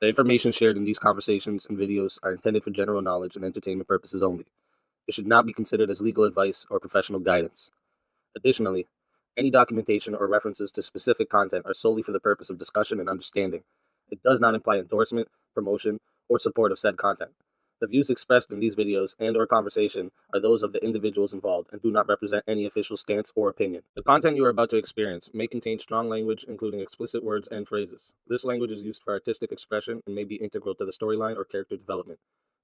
The information shared in these conversations and videos are intended for general knowledge and entertainment purposes only. It should not be considered as legal advice or professional guidance. Additionally, any documentation or references to specific content are solely for the purpose of discussion and understanding. It does not imply endorsement, promotion, or support of said content. The views expressed in these videos and/or conversation are those of the individuals involved and do not represent any official stance or opinion. The content you are about to experience may contain strong language, including explicit words and phrases. This language is used for artistic expression and may be integral to the storyline or character development.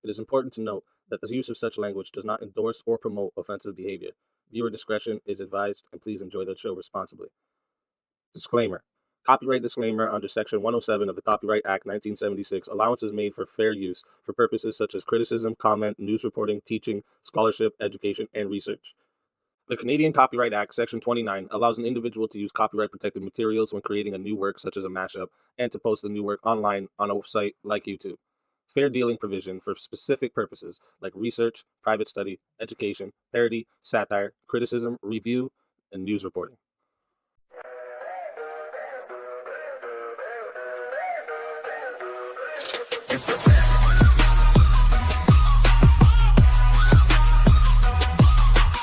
It is important to note that the use of such language does not endorse or promote offensive behavior. Viewer discretion is advised, and please enjoy the show responsibly. Disclaimer. Copyright disclaimer under Section 107 of the Copyright Act 1976, allowance is made for fair use for purposes such as criticism, comment, news reporting, teaching, scholarship, education, and research. The Canadian Copyright Act, Section 29, allows an individual to use copyright-protected materials when creating a new work such as a mashup, and to post the new work online on a website like YouTube. Fair dealing provision for specific purposes like research, private study, education, parody, satire, criticism, review, and news reporting.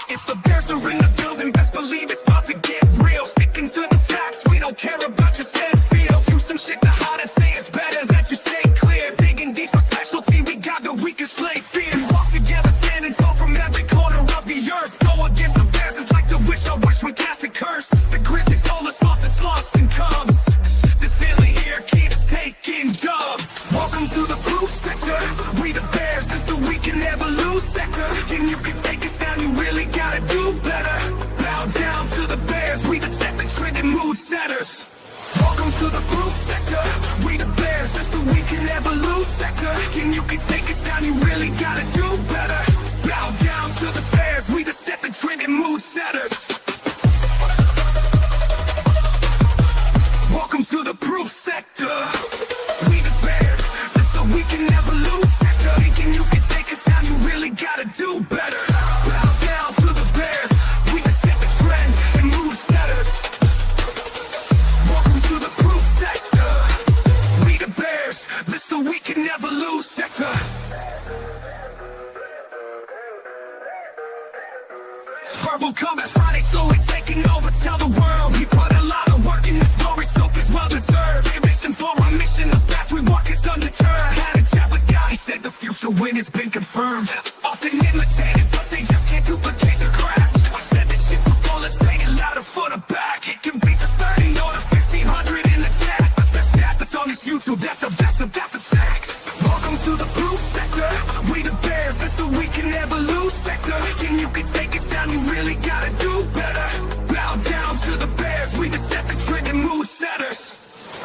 If the bears are in the building, best believe it's about to get real. Sticking to the facts, we don't care about your sad feels. Use some shit to hide and say it's better that you stay clear. Digging deep for specialty, we got the weakest slave fears. We walk together, standing tall from every corner of the earth. Go against the bears, it's like the wish of which we cast a curse. The grizzlies told us lost and sloths and cubs. This feeling here keeps taking dubs. Welcome to the proof sector. We the bears, this the we can never lose sector. And you can take us down, you really gotta do better. Bow down to the bears, we the set the trend and mood setters. Welcome to the proof sector. We the bears, this the we can never lose sector. And you can take us down, you really gotta do better. Bow down to the bears, we the set the trend and mood setters. Welcome to the proof sector. We the bears, this the we can never lose sector. Thinking you can take us down, you really gotta do better. Bow down to the bears, we the set the trend and mood setters. Welcome to the proof sector. We the bears, this the we can never lose sector. Verbal combat Friday, slowly taking over, tell the world. We put a lot of work in the story, so it's well deserved. Ambition for a mission, the path we walk is undeterred. Had a chat with God, he said the future win has been confirmed. Often imitated, but they just can't duplicate the craft. I said this shit before, let's say it louder for the back. It can be just 30 or the 1500 in the chat. The best stat that's on this YouTube, that's a fact. Welcome to the proof sector. We the bears, this the we can never lose sector. And you can take us down, you really gotta do better. Bow down to the bears, we the set the trend and mood setters.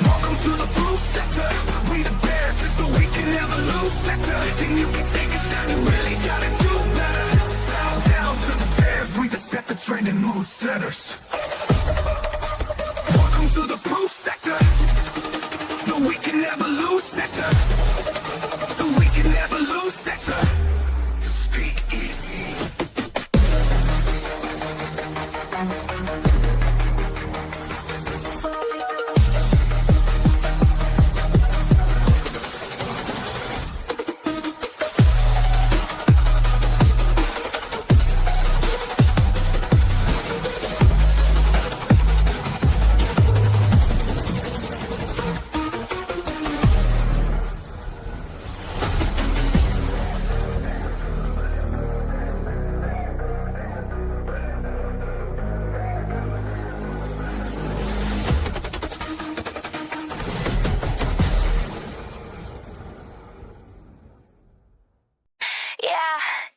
Welcome to the proof sector. We the bears, this the we can never lose sector. And you can take us down, you really gotta do better. Bow down to the bears, we the set the trend and mood setters. Welcome to the proof sector. The we can never lose sector. The we can never lose sector. Speak easy.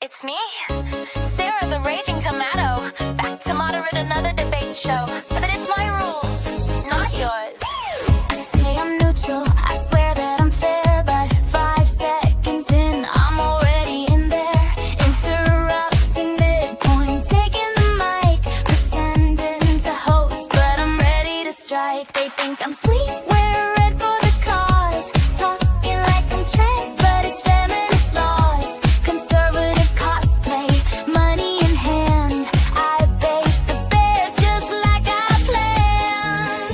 It's me, Sara the Raging Tomato, back to moderate another debate show. But it's my rules, not yours. I say I'm neutral, I swear that I'm fair, but 5 seconds in, I'm already in there. Interrupting midpoint, taking the mic, pretending to host, but I'm ready to strike. They think I'm sweet, wear red for the cause, talking like I'm Trent, but it's feminist laws. Conservative cosplay, money in hand, I bait the bears just like I planned.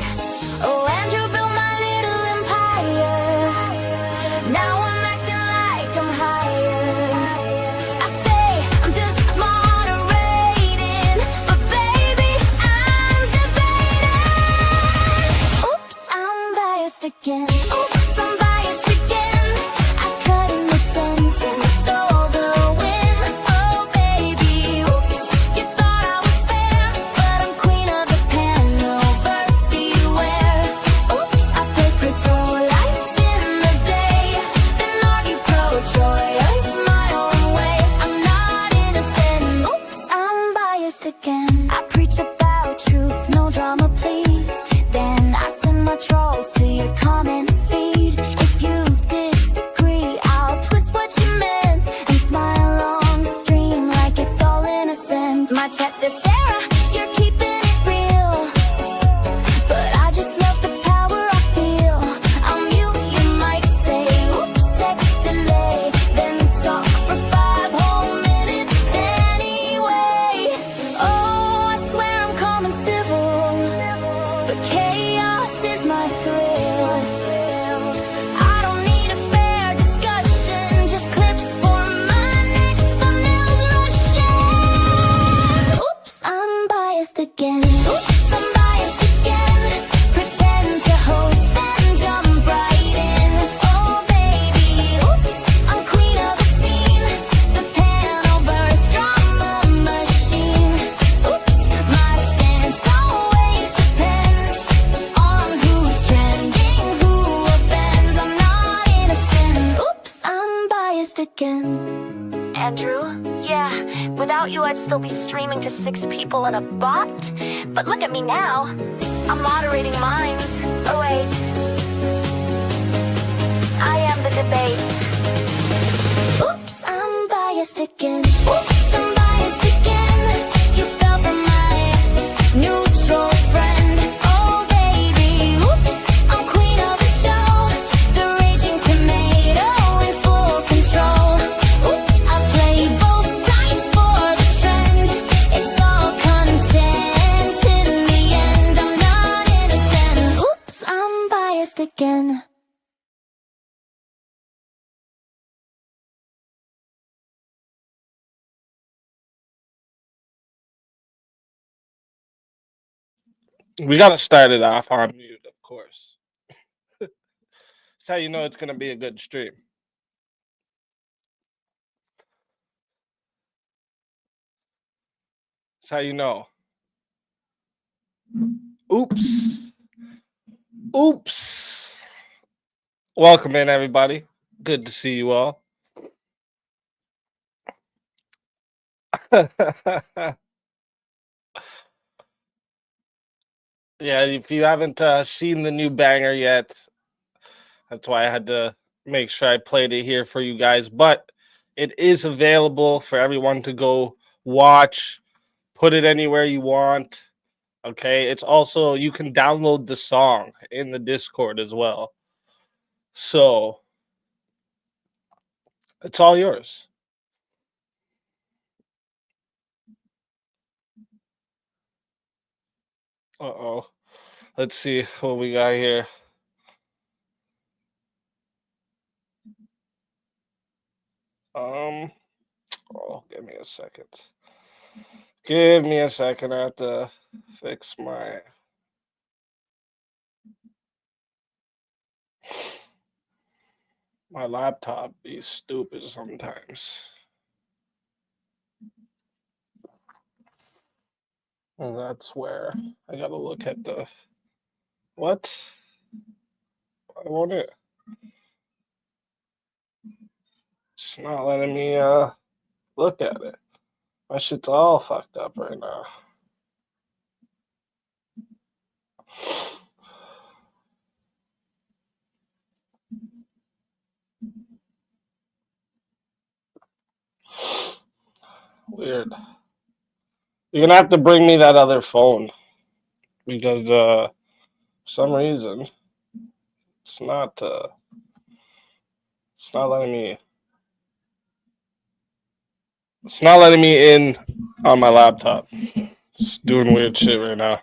again. Andrew, yeah, without you I'd still be streaming to 6 people in a bot. But look at me now. I'm moderating minds. Oh wait. I am the debate. Oops, I'm biased again. Oops, I'm biased again. You fell for my neutral friend. Oh baby, oops, I'm queen of the show. The raging tomato in full control. Oops, I play both sides for the trend. It's all content in the end. I'm not innocent. Oops, I'm biased again. We got to start it off on mute, of course. That's how you know it's going to be a good stream. That's how you know. Oops. Oops. Welcome in, everybody. Good to see you all. Yeah, if you haven't seen the new banger yet, that's why I had to make sure I played it here for you guys. But it is available for everyone to go watch, put it anywhere you want. Okay, it's also, you can download the song in the Discord as well. So it's all yours. Uh-oh. Let's see what we got here. Oh, give me a second. Give me a second. I have to fix my... My laptop be stupid sometimes. And that's where I gotta look at the... What? I want it. It's not letting me look at it. My shit's all fucked up right now. Weird. You're gonna have to bring me that other phone because for some reason it's not letting me. It's not letting me in on my laptop. It's doing weird shit right now,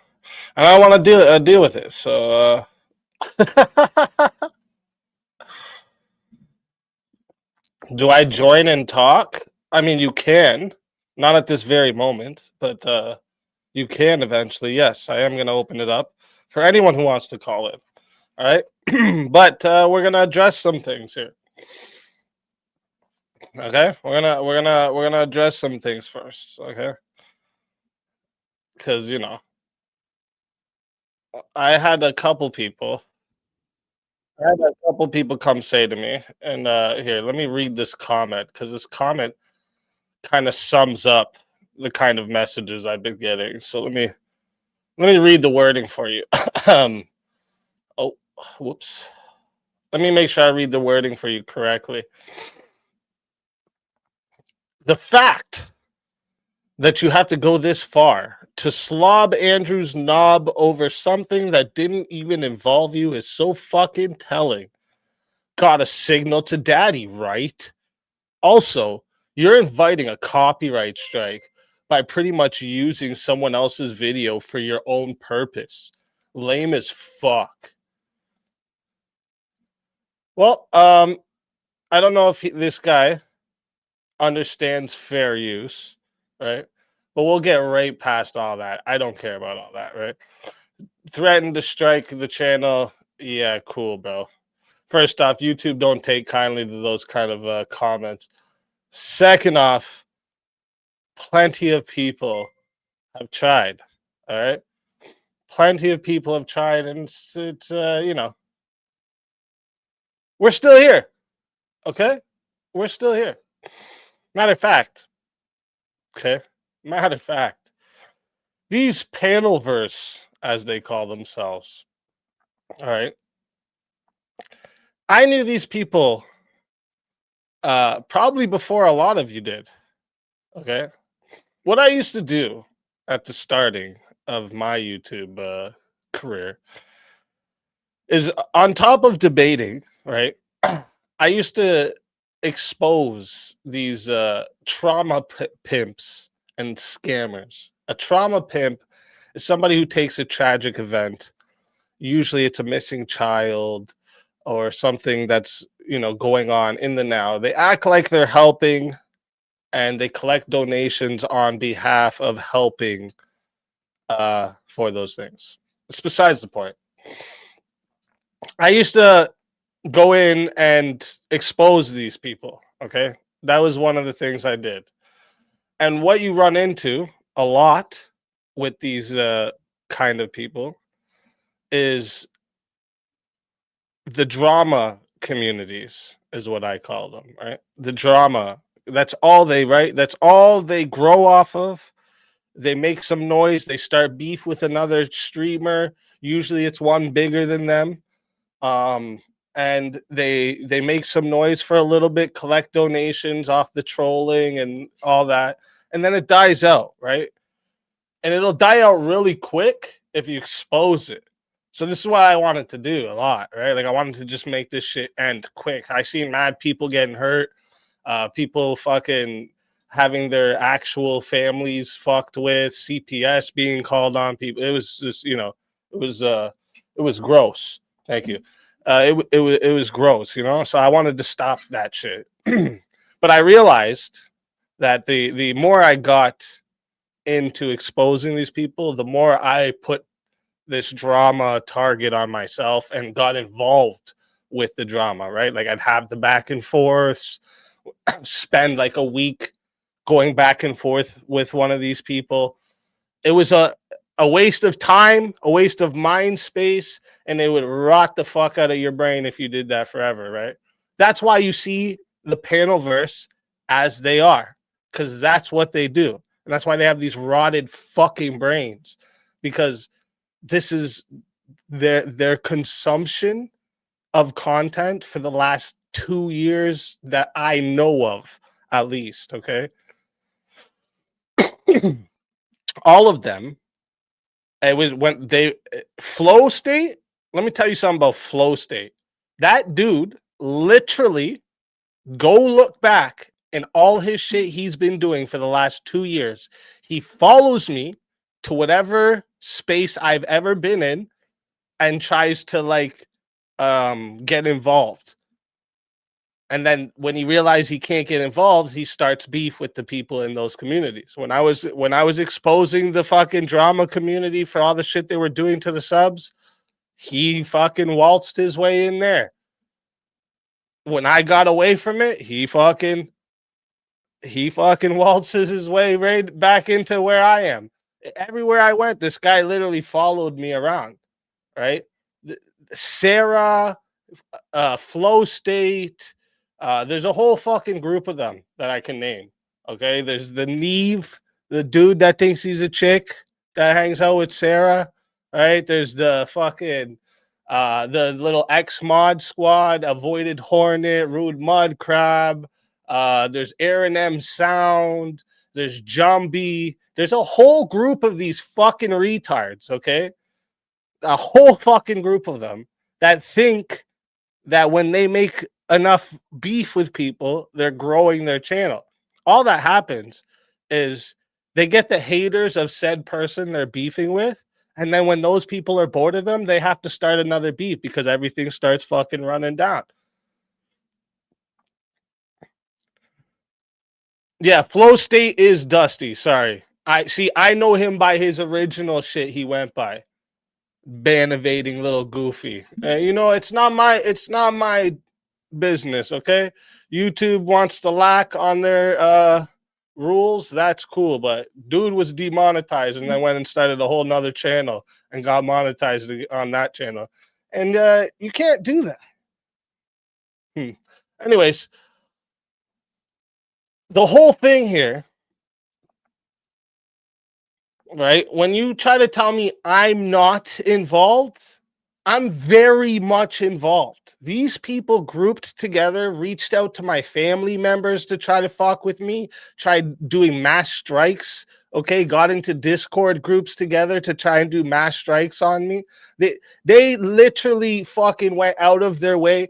and I want to deal with it. So. Do I join and talk? I mean, you can. Not at this very moment, but you can eventually. Yes, I am going to open it up for anyone who wants to call it. All right, but we're gonna address some things here. Okay, we're gonna address some things first. Okay, because I had a couple people. I had a couple people come say to me, and here, let me read this comment because this comment kind of sums up the kind of messages I've been getting. So let me read the wording for you. Oh, whoops. Let me make sure I read the wording for you correctly. The fact that you have to go this far to slob Andrew's knob over something that didn't even involve you is so fucking telling. Got a signal to daddy, right? Also, you're inviting a copyright strike by pretty much using someone else's video for your own purpose. Lame as fuck. Well, I don't know if this guy understands fair use, right? But we'll get right past all that. I don't care about all that, right? Threatened to strike the channel. Yeah, cool, bro. First off, YouTube don't take kindly to those kind of comments. Second off, plenty of people have tried. All right, plenty of people have tried, and it's we're still here. Okay, We're still here. Matter of fact, okay. Matter of fact, these PanelVerse, as they call themselves, all right. I knew these people probably before a lot of you did. Okay. What I used to do at the starting of my YouTube career is on top of debating, right? I used to expose these trauma pimps and scammers. A trauma pimp is somebody who takes a tragic event. Usually it's a missing child or something that's, going on in the now. They act like they're helping and they collect donations on behalf of helping for those things. It's besides the point. I used to go in and expose these people. Okay. That was one of the things I did. And what you run into a lot with these kind of people is the drama communities, is what I call them, right? The drama. That's all they, right? That's all they grow off of. They make some noise. They start beef with another streamer. Usually it's one bigger than them. And they make some noise for a little bit, collect donations off the trolling and all that, and then it dies out, right? And it'll die out really quick if you expose it. So this is what I wanted to do a lot, right? Like I wanted to just make this shit end quick. I seen mad people getting hurt, people fucking having their actual families fucked with, CPS being called on people. It was just, it was gross. Thank you. It was gross, So I wanted to stop that shit. But I realized that the more I got into exposing these people, the more I put this drama target on myself and got involved with the drama, right? Like I'd have the back and forths, spend like a week going back and forth with one of these people. It was a waste of time, a waste of mind space, and it would rot the fuck out of your brain if you did that forever, right? That's why you see the PanelVerse as they are, because that's what they do. And that's why they have these rotted fucking brains, because this is their consumption of content for the last 2 years that I know of, at least, okay? All of them. It was when they Flow State. Let me tell you something about Flow State. That dude literally, go look back in all his shit he's been doing for the last 2 years. He follows me to whatever space I've ever been in and tries to get involved. And then when he realizes he can't get involved, he starts beef with the people in those communities. When I was exposing the fucking drama community for all the shit they were doing to the subs, he fucking waltzed his way in there. When I got away from it, he fucking waltzes his way right back into where I am. Everywhere I went, this guy literally followed me around, right? Sara, Flow State. There's a whole fucking group of them that I can name. Okay, there's the Neve, the dude that thinks he's a chick that hangs out with Sara. Right? There's the fucking the little X Mod Squad, Avoided Hornet, Rude Mud Crab. There's Aaron M Sound. There's Jumbie. There's a whole group of these fucking retards. Okay, a whole fucking group of them that think that when they make enough beef with people, they're growing their channel. All that happens is they get the haters of said person they're beefing with, and then when those people are bored of them, they have to start another beef because everything starts fucking running down. Yeah, Flow State is Dusty. Sorry. I know him by his original shit he went by. Ban evading little goofy. It's not my business, okay? YouTube wants to lack on their rules, that's cool, but dude was demonetized and then went and started a whole nother channel and got monetized on that channel. And you can't do that. Anyways, the whole thing here, right? When you try to tell me I'm not involved, I'm very much involved. These people grouped together, reached out to my family members to try to fuck with me, tried doing mass strikes, okay, got into Discord groups together to try and do mass strikes on me. They literally fucking went out of their way.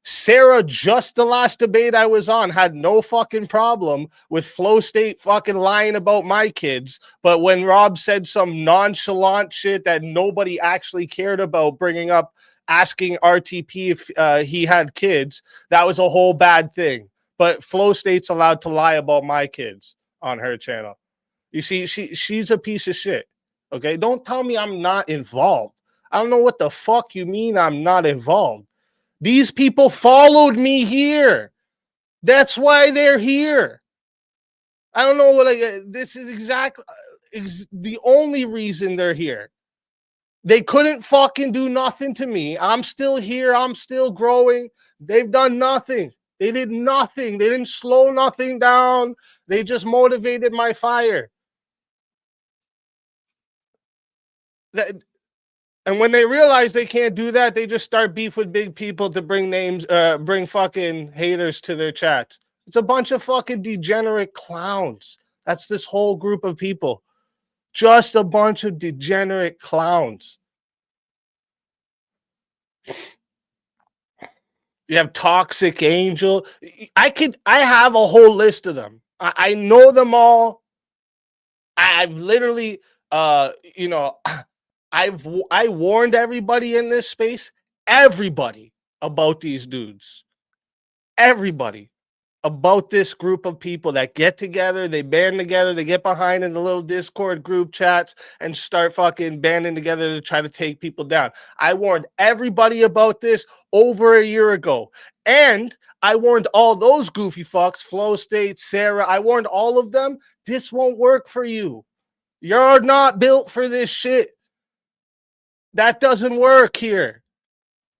Sara, just the last debate I was on, had no fucking problem with Flow State fucking lying about my kids. But when Rob said some nonchalant shit that nobody actually cared about, bringing up asking RTP if he had kids, that was a whole bad thing. But Flow State's allowed to lie about my kids on her channel. You see, she's a piece of shit. Okay, don't tell me I'm not involved. I don't know what the fuck you mean I'm not involved. These people followed me here. That's why they're here. I don't know what this is exactly the only reason they're here. They couldn't fucking do nothing to me. I'm still here. I'm still growing. They've done nothing. They did nothing. They didn't slow nothing down. They just motivated my fire. And when they realize they can't do that, they just start beef with big people to bring fucking haters to their chats. It's a bunch of fucking degenerate clowns. That's this whole group of people. Just a bunch of degenerate clowns. You have Toxic Angel. I have a whole list of them. I know them all. I've literally, I warned everybody in this space, everybody about these dudes. Everybody about this group of people that get together, they band together, they get behind in the little Discord group chats and start fucking banding together to try to take people down. I warned everybody about this over a year ago. And I warned all those goofy fucks, Flow State, Sara, I warned all of them, this won't work for you. You're not built for this shit. That doesn't work here.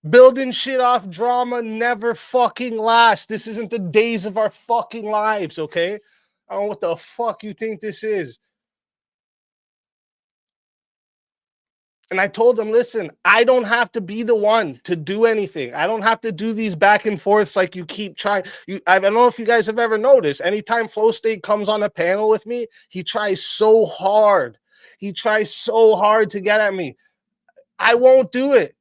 Building shit off drama never fucking lasts. This isn't the days of our fucking lives, okay? I don't know what the fuck you think this is. And I told them, listen, I don't have to be the one to do anything. I don't have to do these back and forths like you keep trying. I don't know if you guys have ever noticed. Anytime Flow State comes on a panel with me, he tries so hard. He tries so hard to get at me. I won't do it.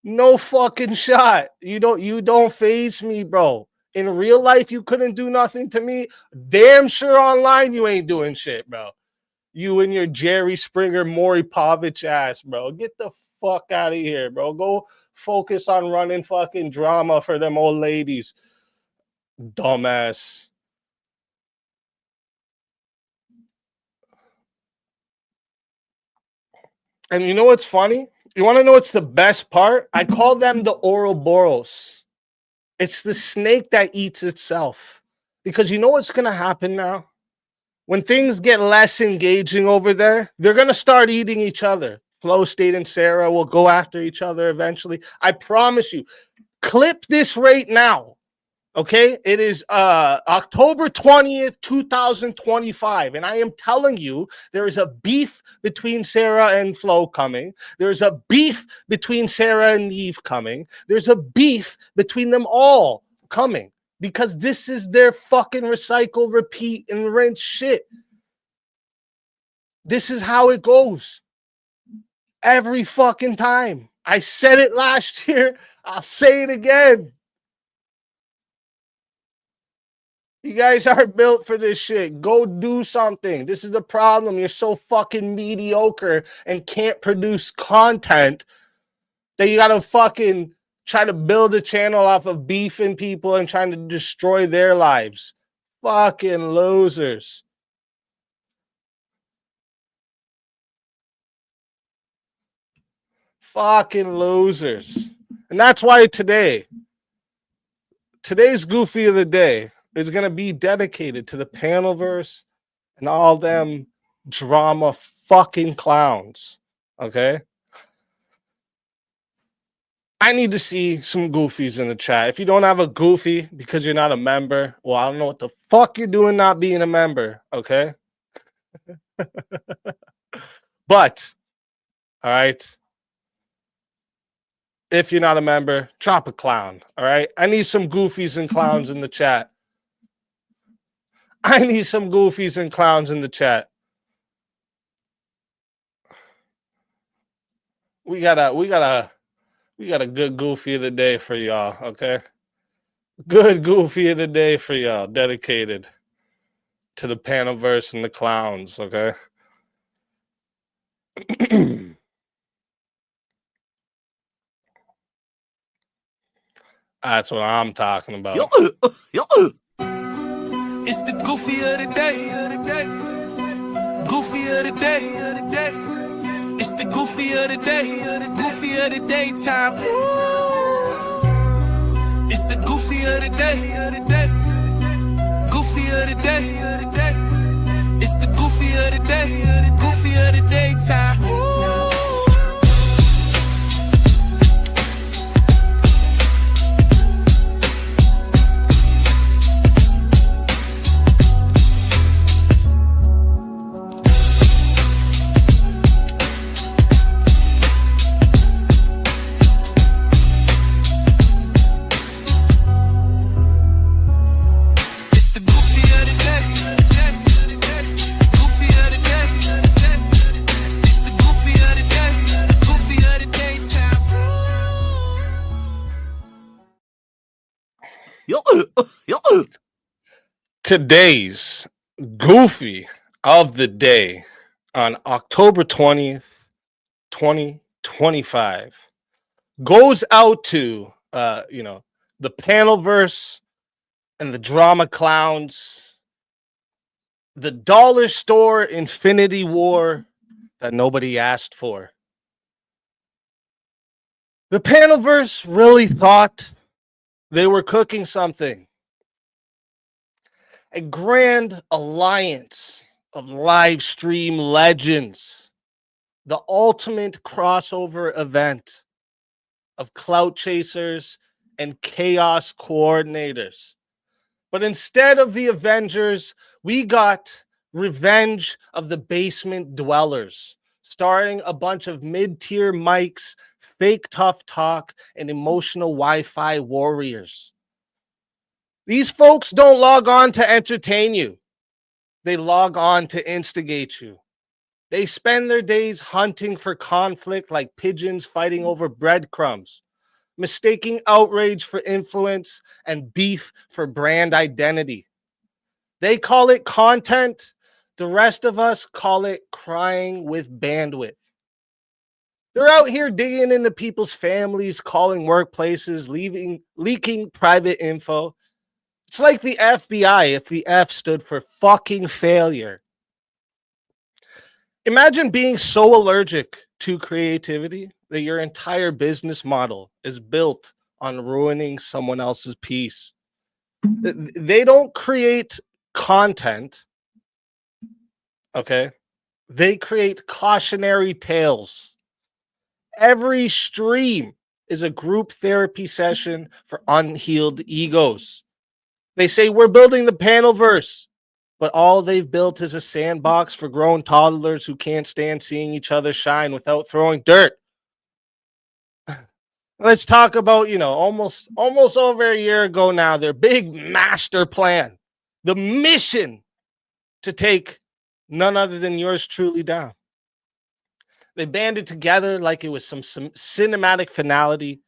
No fucking shot. You don't faze me, bro. In real life, you couldn't do nothing to me. Damn sure online you ain't doing shit, bro. You and your Jerry Springer, Maury Povich ass, bro. Get the fuck out of here, bro. Go focus on running fucking drama for them old ladies. Dumbass. And you know what's funny? You want to know what's the best part? I call them the Ouroboros. It's the snake that eats itself. Because you know what's going to happen now? When things get less engaging over there, they're going to start eating each other. Flow State and Sara will go after each other eventually. I promise you. Clip this right now. Okay, it is October 20th, 2025. And I am telling you, there is a beef between Sara and Flo coming. There's a beef between Sara and Eve coming. There's a beef between them all coming. Because this is their fucking recycle, repeat, and rinse shit. This is how it goes. Every fucking time. I said it last year. I'll say it again. You guys aren't built for this shit. Go do something. This is the problem. You're so fucking mediocre and can't produce content that you gotta fucking try to build a channel off of beefing people and trying to destroy their lives. Fucking losers. Fucking losers. And that's why today's Goofy of the Day is going to be dedicated to the PanelVerse and all them drama fucking clowns. Okay? I need to see some goofies in the chat. If you don't have a goofy because you're not a member, well, I don't know what the fuck you're doing not being a member, okay? But, all right, if you're not a member, drop a clown, all right? I need some goofies and clowns in the chat. I need some goofies and clowns in the chat. We got a good goofy of the day for y'all, okay? Good goofy of the day for y'all, dedicated to the PanelVerse and the clowns, okay? That's what I'm talking about. It's the goofy of the day. Goofy of the day. It's the goofy of the day. Goofy of the daytime. It's the goofy of the day. Goofy of the day. It's the goofy of the day. Goofy of the daytime. Today's goofy of the day on October 20th, 2025 goes out to the PanelVerse and the drama clowns, the dollar store infinity war that nobody asked for. The PanelVerse really thought they were cooking something. A grand alliance of live stream legends, the ultimate crossover event of clout chasers and chaos coordinators. But instead of the Avengers, we got Revenge of the Basement Dwellers, starring a bunch of mid-tier mics, fake tough talk, and emotional Wi-Fi warriors. These folks don't log on to entertain you. They log on to instigate you. They spend their days hunting for conflict like pigeons fighting over breadcrumbs, mistaking outrage for influence and beef for brand identity. They call it content. The rest of us call it crying with bandwidth. They're out here digging into people's families, calling workplaces, leaking private info. It's like the FBI if the F stood for fucking failure. Imagine being so allergic to creativity that your entire business model is built on ruining someone else's peace. They don't create content, okay? They create cautionary tales. Every stream is a group therapy session for unhealed egos. They say we're building the PanelVerse, but all they've built is a sandbox for grown toddlers who can't stand seeing each other shine without throwing dirt. Let's talk about, almost over a year ago now, their big master plan, the mission to take none other than yours truly down. They banded together like it was some cinematic finale,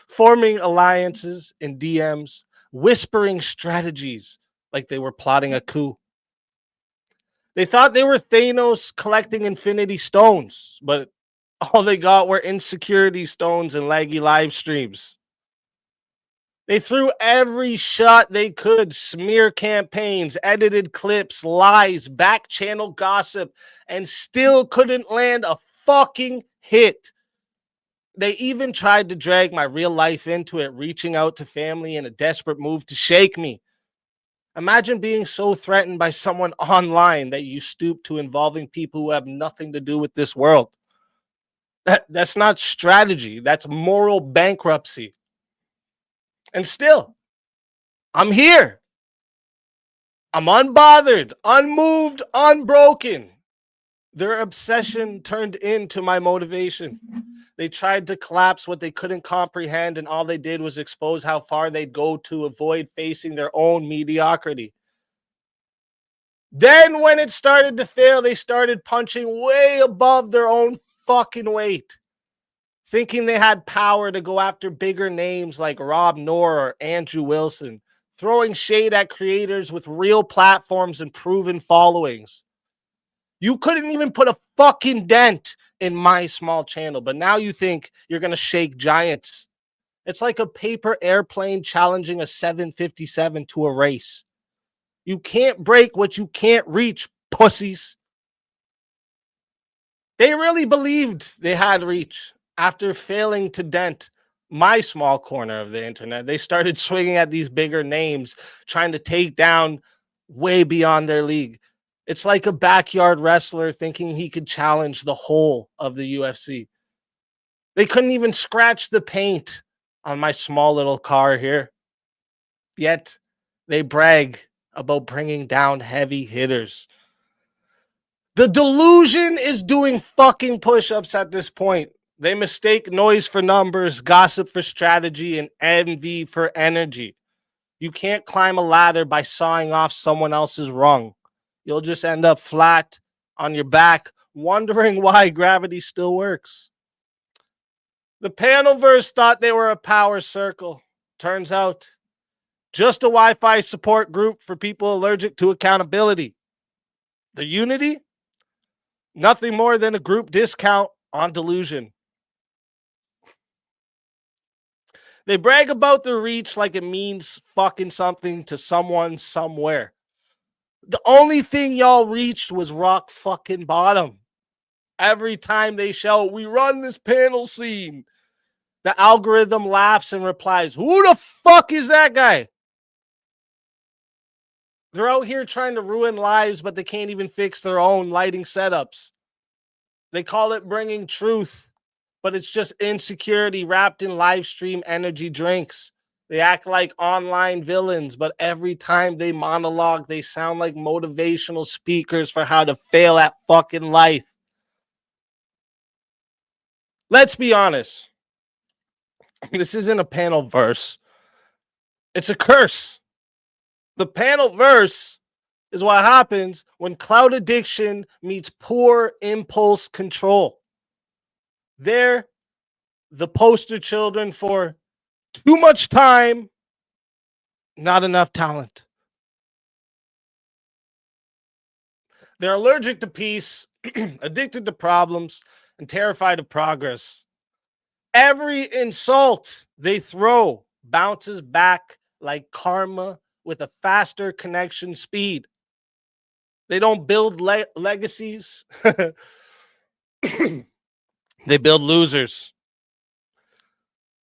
forming alliances in DMs, whispering strategies like they were plotting a coup. They thought they were Thanos collecting infinity stones, but all they got were insecurity stones and laggy live streams. They threw every shot they could, smear campaigns, edited clips, lies, back channel gossip, and still couldn't land a fucking hit. They even tried to drag my real life into it, reaching out to family in a desperate move to shake me. Imagine being so threatened by someone online that you stoop to involving people who have nothing to do with this world. That's not strategy. That's moral bankruptcy. And still, I'm here. I'm unbothered, unmoved, unbroken. Their obsession turned into my motivation. They tried to collapse what they couldn't comprehend, and all they did was expose how far they'd go to avoid facing their own mediocrity. Then when it started to fail, they started punching way above their own fucking weight, thinking they had power to go after bigger names like Rob Noerr or Andrew Wilson, throwing shade at creators with real platforms and proven followings. You couldn't even put a fucking dent in my small channel, but now you think you're going to shake giants. It's like a paper airplane challenging a 757 to a race. You can't break what you can't reach, pussies. They really believed they had reach. After failing to dent my small corner of the internet, they started swinging at these bigger names, trying to take down way beyond their league. It's like a backyard wrestler thinking he could challenge the whole of the UFC. They couldn't even scratch the paint on my small little car here. Yet they brag about bringing down heavy hitters. The delusion is doing fucking push-ups at this point. They mistake noise for numbers, gossip for strategy, and envy for energy. You can't climb a ladder by sawing off someone else's rung. You'll just end up flat on your back, wondering why gravity still works. The PanelVerse thought they were a power circle. Turns out, just a Wi-Fi support group for people allergic to accountability. The unity? Nothing more than a group discount on delusion. They brag about their reach like it means fucking something to someone somewhere. The only thing y'all reached was rock fucking bottom. Every time they shout, "We run this panel scene," the algorithm laughs and replies, "Who the fuck is that guy?" They're out here trying to ruin lives, but they can't even fix their own lighting setups. They call it bringing truth, but it's just insecurity wrapped in live stream energy drinks. They act like online villains, but every time they monologue, they sound like motivational speakers for how to fail at fucking life. Let's be honest. This isn't a PanelVerse. It's a curse. The PanelVerse is what happens when cloud addiction meets poor impulse control. They're the poster children for too much time, not enough talent. They're allergic to peace, addicted to problems, and terrified of progress. Every insult they throw bounces back like karma with a faster connection speed. They don't build legacies. They build losers.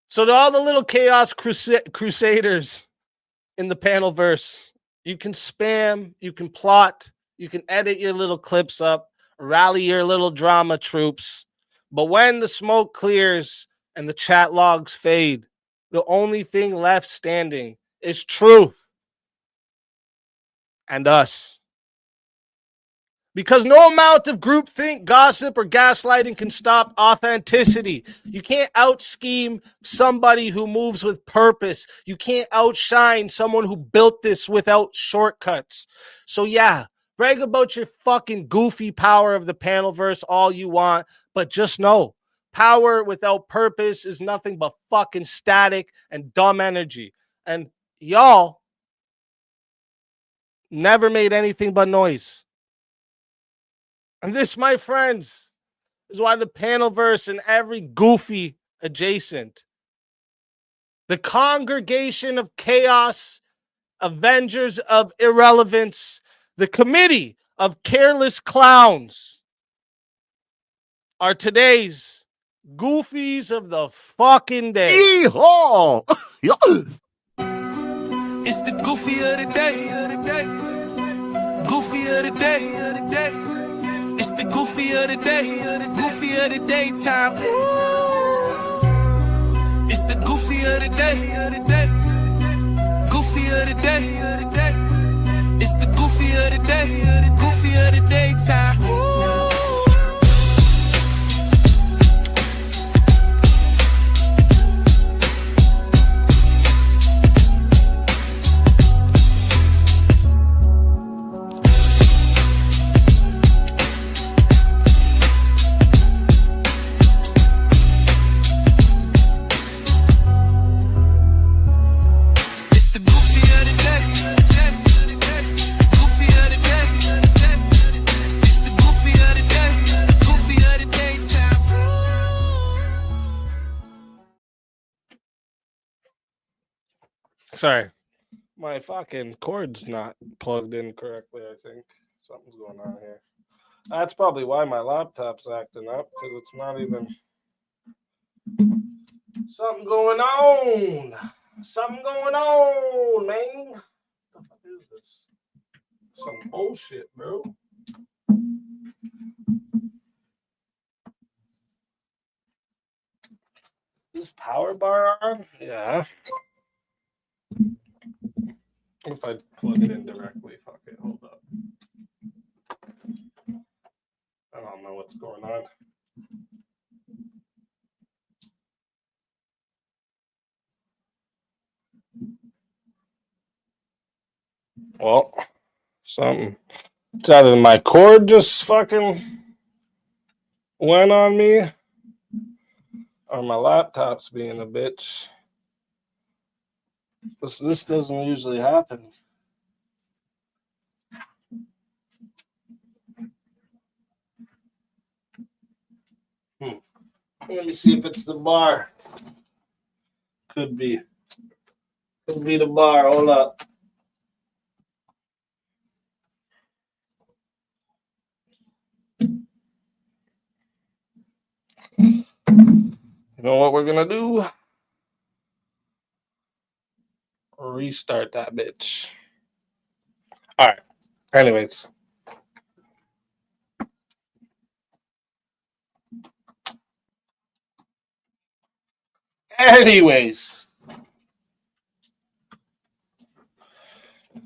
So to all the little chaos crusaders in the PanelVerse, you can spam, you can plot, you can edit your little clips up, rally your little drama troops. But when the smoke clears and the chat logs fade, the only thing left standing is truth and us. Because no amount of groupthink, gossip, or gaslighting can stop authenticity. You can't out-scheme somebody who moves with purpose. You can't outshine someone who built this without shortcuts. So yeah, brag about your fucking goofy power of the PanelVerse all you want, but just know, power without purpose is nothing but fucking static and dumb energy. And y'all never made anything but noise. And this, my friends, is why the PanelVerse and every goofy adjacent, the congregation of chaos, avengers of irrelevance, the committee of careless clowns, are today's goofies of the fucking day. Yeehaw! It's the goofy of the day. Goofy of the day. It's the goofy of the day, goofy of the daytime. It's the goofy of the day, goofy of the day. It's the goofy of the day, goofy of the daytime. Sorry, my fucking cord's not plugged in correctly. I think something's going on here. That's probably why my laptop's acting up, because it's not even something going on. Something going on, man. What the fuck is this? Some bullshit, bro. Is this power bar on? Yeah. What if I plug it in directly? Fuck it. Hold up. I don't know what's going on. Well, something. It's either my cord just fucking went on me or my laptop's being a bitch. This doesn't usually happen. Let me see if it's the bar. Could be. Could be the bar. Hold up. You know what we're gonna do? Restart that bitch. All right. Anyways.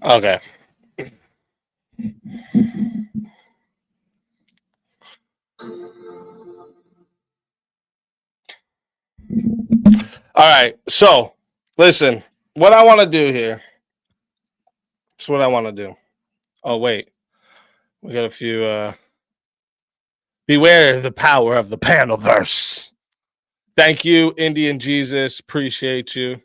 Okay. All right. So, listen, what I want to do here. That's what I want to do. Oh, wait. We got a few. Beware the power of the PanelVerse. Thank you, Indian Jesus. Appreciate you.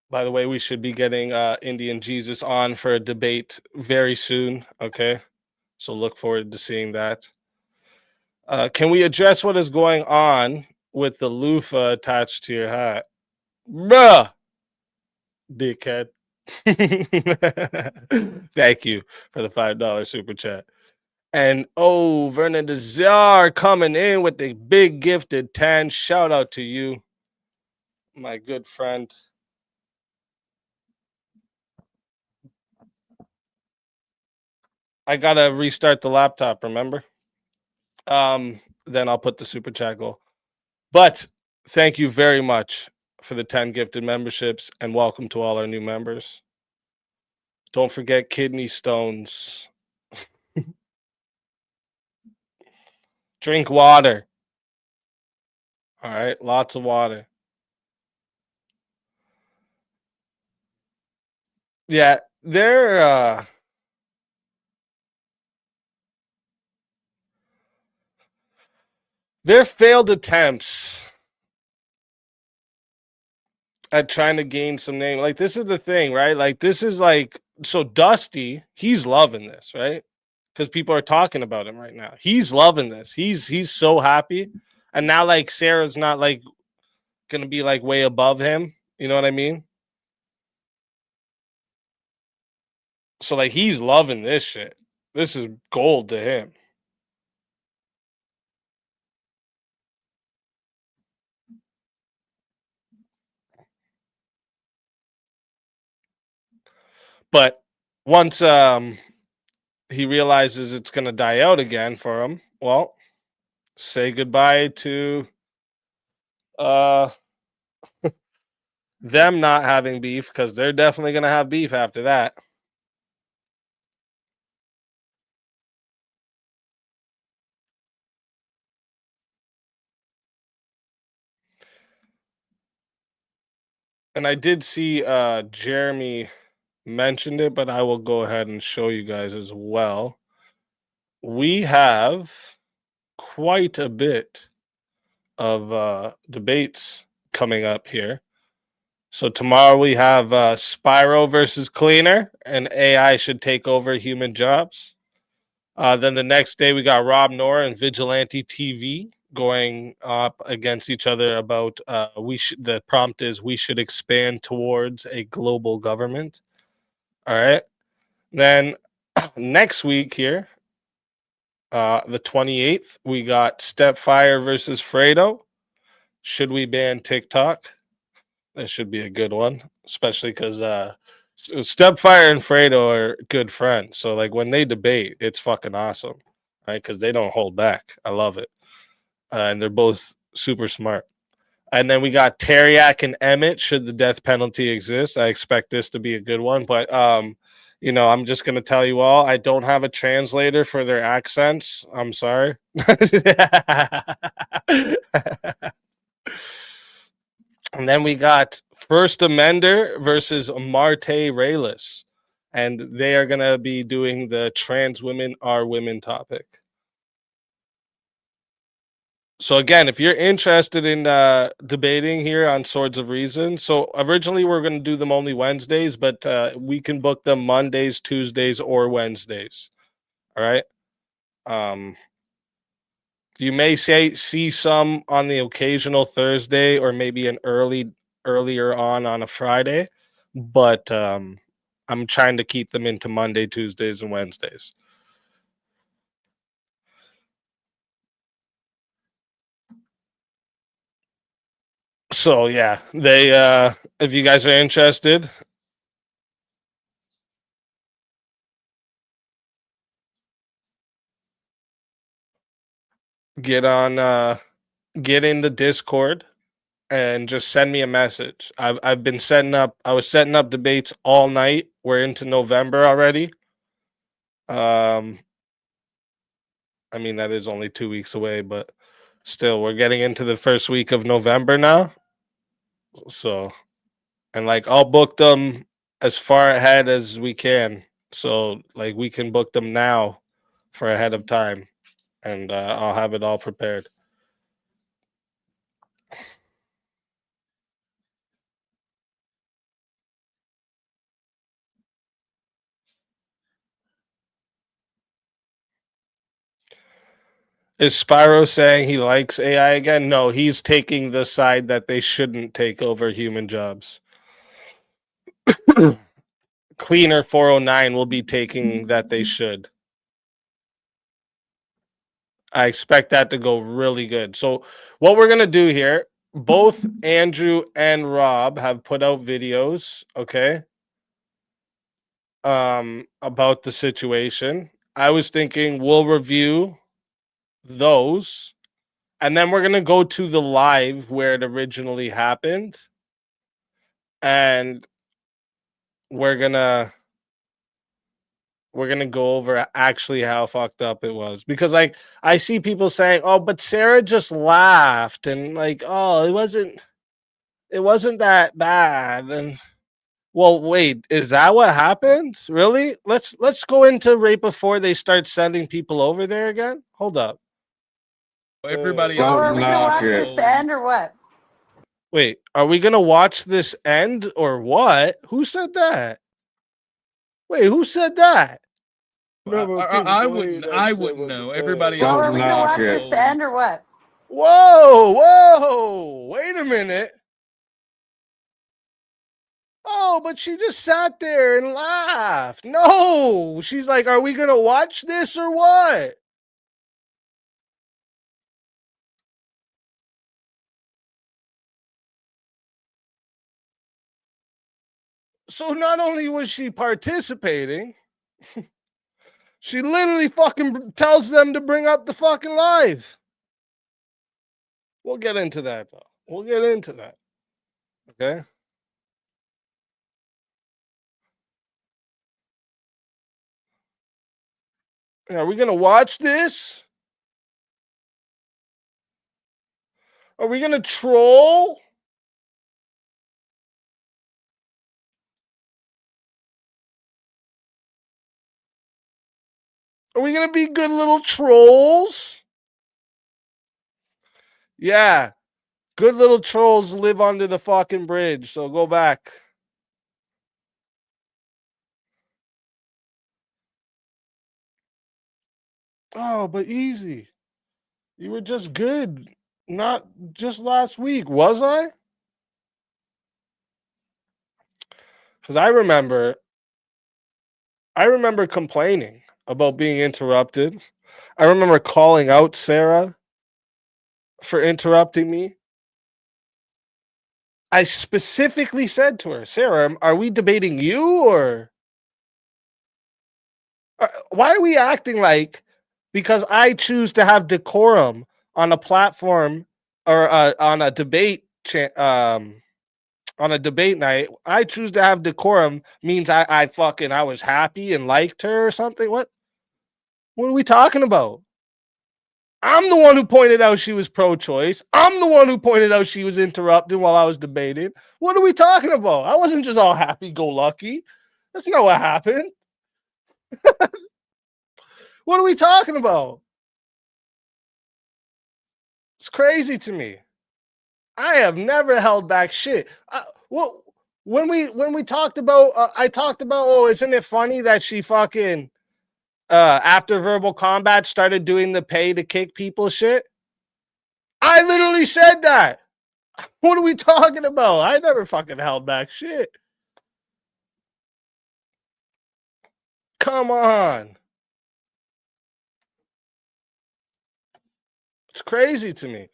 By the way, we should be getting Indian Jesus on for a debate very soon. Okay. So look forward to seeing that. Can we address what is going on with the loofah attached to your hat? Bruh. Dickhead. Thank you for the $5 super chat. And oh, Vernon Desar coming in with the big gifted 10. Shout out to you, my good friend. I gotta restart the laptop, remember? Then I'll put the super chat goal. But thank you very much for the 10 gifted memberships, and welcome to all our new members. Don't forget kidney stones. Drink water. All right, lots of water. Yeah, they're failed attempts at trying to gain some name. Like, this is the thing, right? Like, this is like, so Dusty, he's loving this, right? Because people are talking about him right now. He's loving this. He's so happy. And now, like, Sarah's not like gonna be like way above him. You know what I mean? So like, he's loving this shit. This is gold to him. But once he realizes it's going to die out again for him. Well, say goodbye to them not having beef, because they're definitely going to have beef after that. And I did see Jeremy mentioned it, but I will go ahead and show you guys as well. We have quite a bit of debates coming up here. So tomorrow we have Spyro versus Cleaner, and AI should take over human jobs. Then the next day we got Rob Noerr and Vigilante TV going up against each other about the prompt is we should expand towards a global government. All right. Then next week here, the 28th, we got Stepfire versus Fredo. Should we ban TikTok? That should be a good one, especially because Stepfire and Fredo are good friends. So like when they debate, it's fucking awesome, right? Because they don't hold back. I love it, and they're both super smart. And then we got Teriak and Emmett. Should the death penalty exist? I expect this to be a good one, but you know, I'm just gonna tell you all, I don't have a translator for their accents. I'm sorry. And then we got First Amender versus Marte Reyes. And they are going to be doing the trans women are women topic. So again, if you're interested in debating here on Swords of Reason, so originally we're going to do them only Wednesdays, but we can book them Mondays, Tuesdays, or Wednesdays. All right. You may see some on the occasional Thursday, or maybe an earlier on a Friday, but I'm trying to keep them into Monday, Tuesdays, and Wednesdays. So yeah, they if you guys are interested, get in the Discord and just send me a message. I've been setting up. I was setting up debates all night. We're into November already. I mean, that is only 2 weeks away, but still, we're getting into the first week of November now. So, and like, I'll book them as far ahead as we can. So, like, we can book them now for ahead of time, and I'll have it all prepared. Is Spyro saying he likes AI again? No, he's taking the side that they shouldn't take over human jobs. Cleaner 409 will be taking that they should. I expect that to go really good. So what we're going to do here, both Andrew and Rob have put out videos, okay? About the situation. I was thinking we'll review those, and then we're going to go to the live where it originally happened, and we're going to go over actually how fucked up it was, because like I see people saying, "Oh, but Sara just laughed," and like, "Oh, it wasn't that bad." And well, wait, is that what happened? Really? Let's go into right before they start sending people over there again. Hold up. Everybody Well, else. are we gonna watch this end or what? Wait, are we gonna watch this end or what? Who said that? Wait, who said that? I wouldn't know. Everybody Well, else. are we gonna watch this end or what? Whoa, wait a minute. Oh, but she just sat there and laughed. No, she's like, are we gonna watch this or what? So not only was she participating, She literally fucking tells them to bring up the fucking live. We'll get into that, though. We'll get into that. Okay? Are we going to watch this? Are we going to troll? Are we going to be good little trolls? Yeah. Good little trolls live under the fucking bridge, so go back. Oh, but easy. You were just good. Not just last week, was I? Because I remember complaining about being interrupted. I remember calling out Sara for interrupting me. I specifically said to her, Sara, are we debating you or why are we acting like because I choose to have decorum on a platform or on a debate on a debate night, I choose to have decorum means I was happy and liked her or something? What are we talking about? I'm the one who pointed out she was pro-choice. I'm the one who pointed out she was interrupted while I was debating. What are we talking about? I wasn't just all happy-go-lucky. That's not what happened. What are we talking about? It's crazy to me. I have never held back shit. When we talked about, I talked about, oh, isn't it funny that she fucking after verbal combat started doing the pay to kick people shit? I literally said that. What are we talking about? I never fucking held back shit. Come on. It's crazy to me.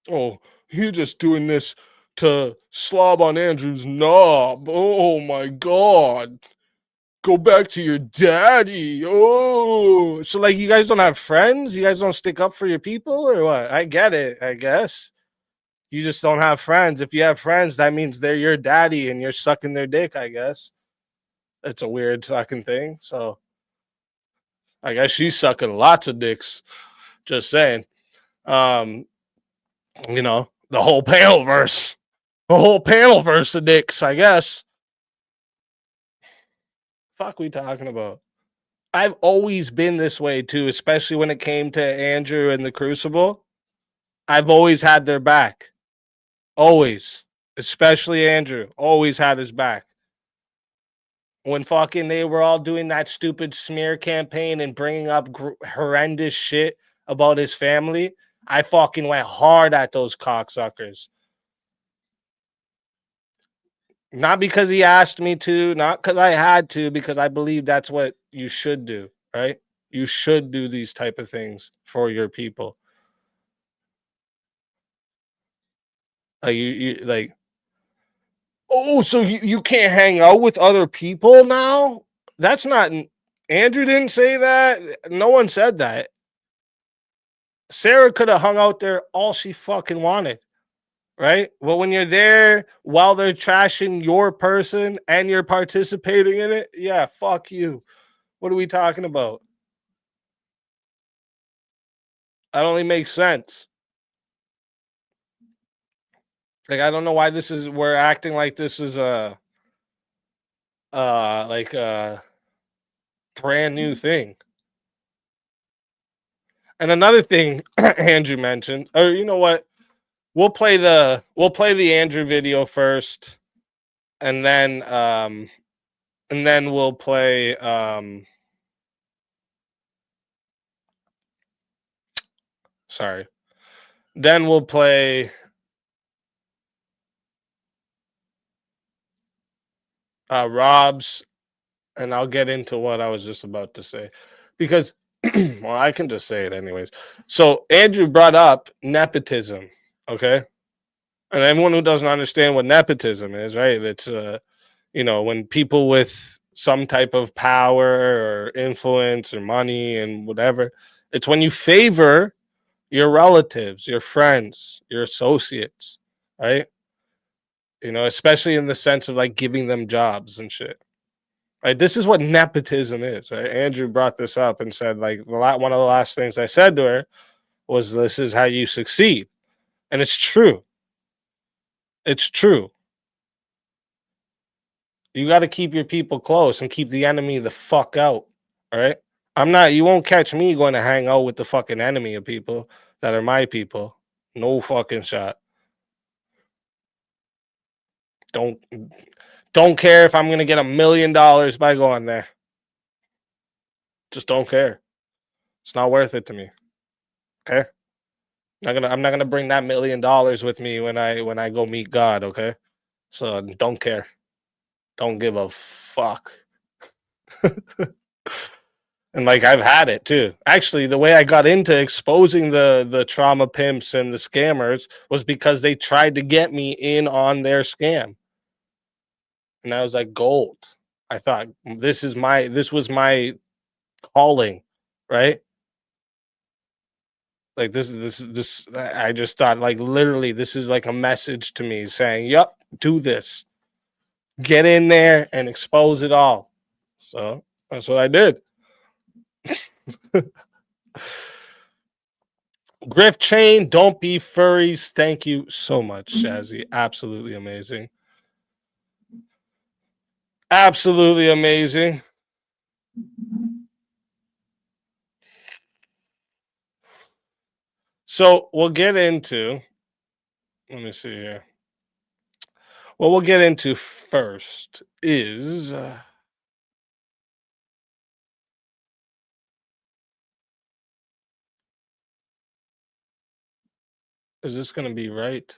Oh, you're just doing this to slob on Andrew's knob. Oh my God. Go back to your daddy. Oh, so like you guys don't have friends? You guys don't stick up for your people or what? I get it, I guess. You just don't have friends. If you have friends, that means they're your daddy and you're sucking their dick, I guess. It's a weird fucking thing. So I guess she's sucking lots of dicks. Just saying. You know, the whole PanelVerse. The whole PanelVerse of dicks, I guess. Fuck we talking about? I've always been this way too, especially when it came to Andrew and the Crucible. I've always had their back. Always. Especially Andrew. Always had his back. When fucking they were all doing that stupid smear campaign and bringing up horrendous shit about his family, I fucking went hard at those cocksuckers. Not because he asked me to, not because I had to, because I believe that's what you should do, right? You should do these type of things for your people. Like, oh, so you can't hang out with other people now? That's not. Andrew didn't say that. No one said that. Sara could have hung out there all she fucking wanted. Right? Well, when you're there while they're trashing your person and you're participating in it, yeah, fuck you. What are we talking about? That only makes sense. Like, I don't know why we're acting like this is a brand new thing. And another thing Andrew mentioned, or you know what? We'll play the Andrew video first, and then we'll play sorry. Then we'll play Rob's, and I'll get into what I was just about to say. Because well, I can just say it anyways. So Andrew brought up nepotism, okay? And anyone who doesn't understand what nepotism is, right? It's you know, when people with some type of power or influence or money and whatever. It's when you favor your relatives, your friends, your associates, right? You know, especially in the sense of like giving them jobs and shit. Right? This is what nepotism is, right? Andrew brought this up and said like one of the last things I said to her was, this is how you succeed. And it's true. It's true. You got to keep your people close and keep the enemy the fuck out. All right. You won't catch me going to hang out with the fucking enemy of people that are my people. No fucking shot. Don't care if I'm going to get $1 million by going there. Just don't care. It's not worth it to me. Okay. I'm not gonna bring that $1 million with me when I go meet God. Okay. So don't care. Don't give a fuck. And like I've had it too. Actually, the way I got into exposing the trauma pimps and the scammers was because they tried to get me in on their scam. And I was like, gold. I thought this was my calling, right? Like this I just thought like literally this is like a message to me saying, "Yep, do this. Get in there and expose it all." So, that's what I did. Griff Chain, don't be furries. Thank you so much, Shazzy. Absolutely amazing. Absolutely amazing. So we'll get into, let me see here. What we'll get into first is this going to be right?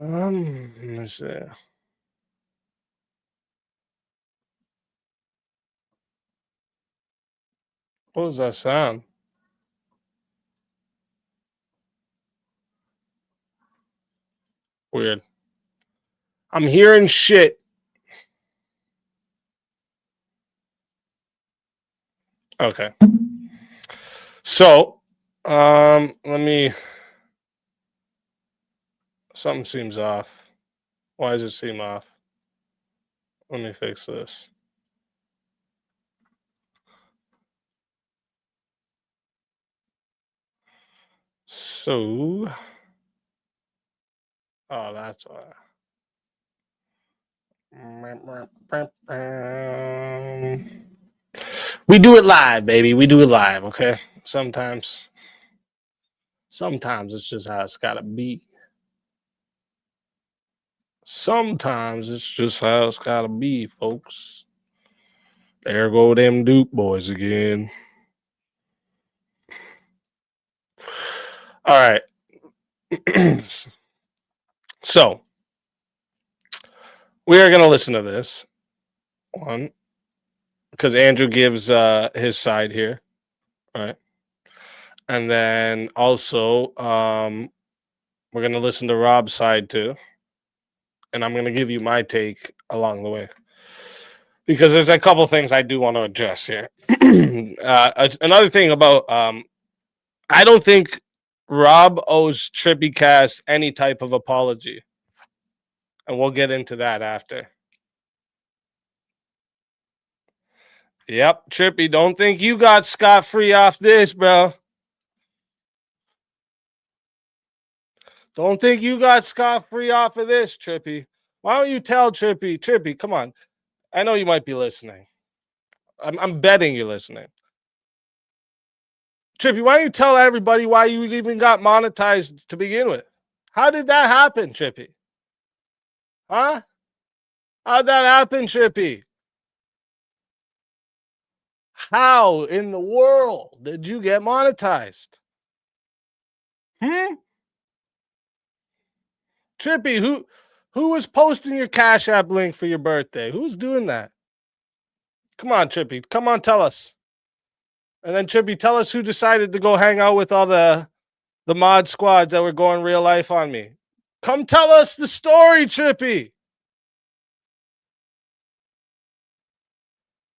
Let me see. What does that sound? Weird. I'm hearing shit. Okay. So, let me. Something seems off. Why does it seem off? Let me fix this. So, oh, that's why. We do it live, baby. We do it live, okay? Sometimes it's just how it's gotta be. Sometimes it's just how it's gotta be, folks. There go them Duke boys again. All right. So we are gonna listen to this one because Andrew gives his side here, right? And then also we're gonna listen to Rob's side too. And I'm going to give you my take along the way. Because there's a couple things I do want to address here. Another thing about, I don't think Rob owes TrippyCast any type of apology. And we'll get into that after. Yep, Trippy, don't think you got scot-free off this, bro. Don't think you got scot-free off of this, Trippy. Why don't you tell Trippy? Trippy, come on. I know you might be listening. I'm betting you're listening. Trippy, why don't you tell everybody why you even got monetized to begin with? How did that happen, Trippy? Huh? How'd that happen, Trippy? How in the world did you get monetized? Trippy, who was posting your Cash App link for your birthday? Who's doing that? Come on, Trippy. Come on, tell us. And then Trippy, tell us who decided to go hang out with all the mod squads that were going real life on me. Come tell us the story, Trippy.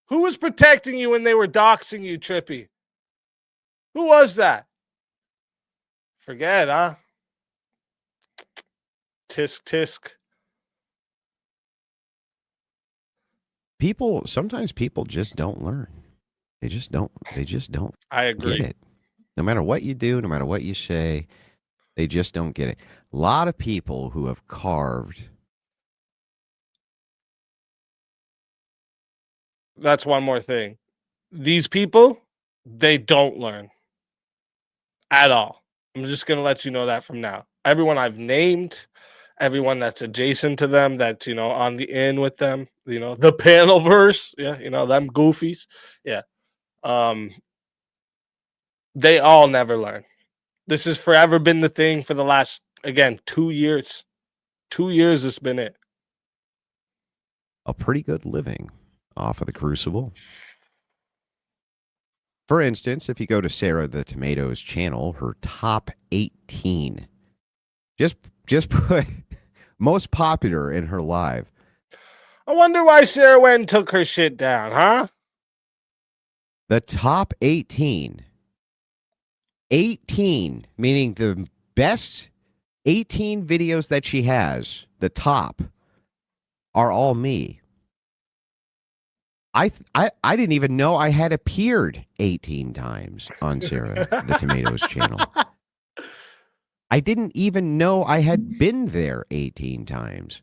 Who was protecting you when they were doxing you, Trippy? Who was that? Forget, huh? Tisk, tisk. Sometimes people just don't learn. They just don't I agree. get it. No matter what you do, no matter what you say, they just don't get it. A lot of people who have carved. That's one more thing. These people, they don't learn at all. I'm just going to let you know that from now. Everyone I've named, everyone that's adjacent to them, that's, on the in with them, the PanelVerse, yeah, them goofies. Yeah. They all never learn. This has forever been the thing for the last, again, 2 years. 2 years has been it. A pretty good living off of the Crucible. For instance, if you go to Sara the Tomato's channel, her top 18. Just put most popular in her live. I wonder why Sara went and took her shit down, huh? The top 18. 18, meaning the best 18 videos that she has, the top, are all me. I didn't even know I had appeared 18 times on Sara the Tomato's channel. I didn't even know I had been there 18 times.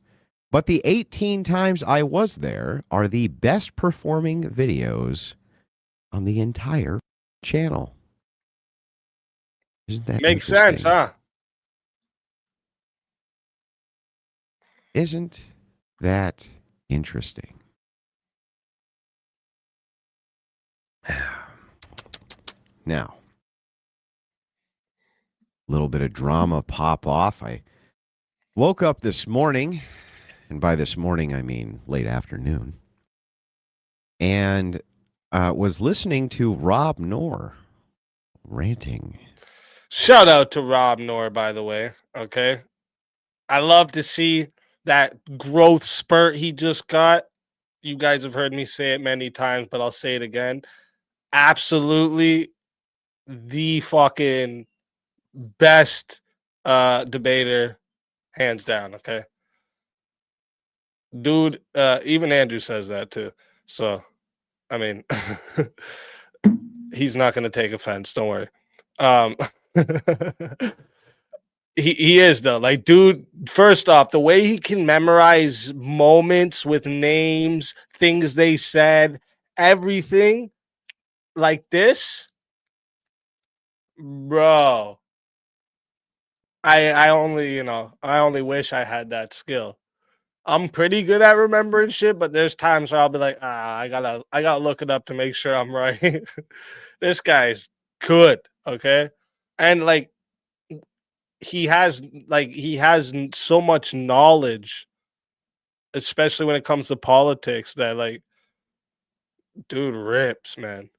But the 18 times I was there are the best performing videos on the entire channel. Isn't that Makes sense, huh? Isn't that interesting? Now, a little bit of drama pop off. I woke up this morning, and by this morning I mean late afternoon, and was listening to Rob Noerr ranting. Shout out to Rob Noerr, by the way. Okay. I love to see that growth spurt he just got. You guys have heard me say it many times, but I'll say it again. Absolutely the fucking best debater, hands down. Okay. Dude, even Andrew says that too. So, I mean, he's not going to take offense. Don't worry. He is though. Like, dude, first off, the way he can memorize moments with names, things they said, everything like this, bro. I only wish I had that skill. I'm pretty good at remembering shit, but there's times where I'll be like, I gotta look it up to make sure I'm right. This guy's good, okay? And like he has so much knowledge, especially when it comes to politics, that like dude rips, man.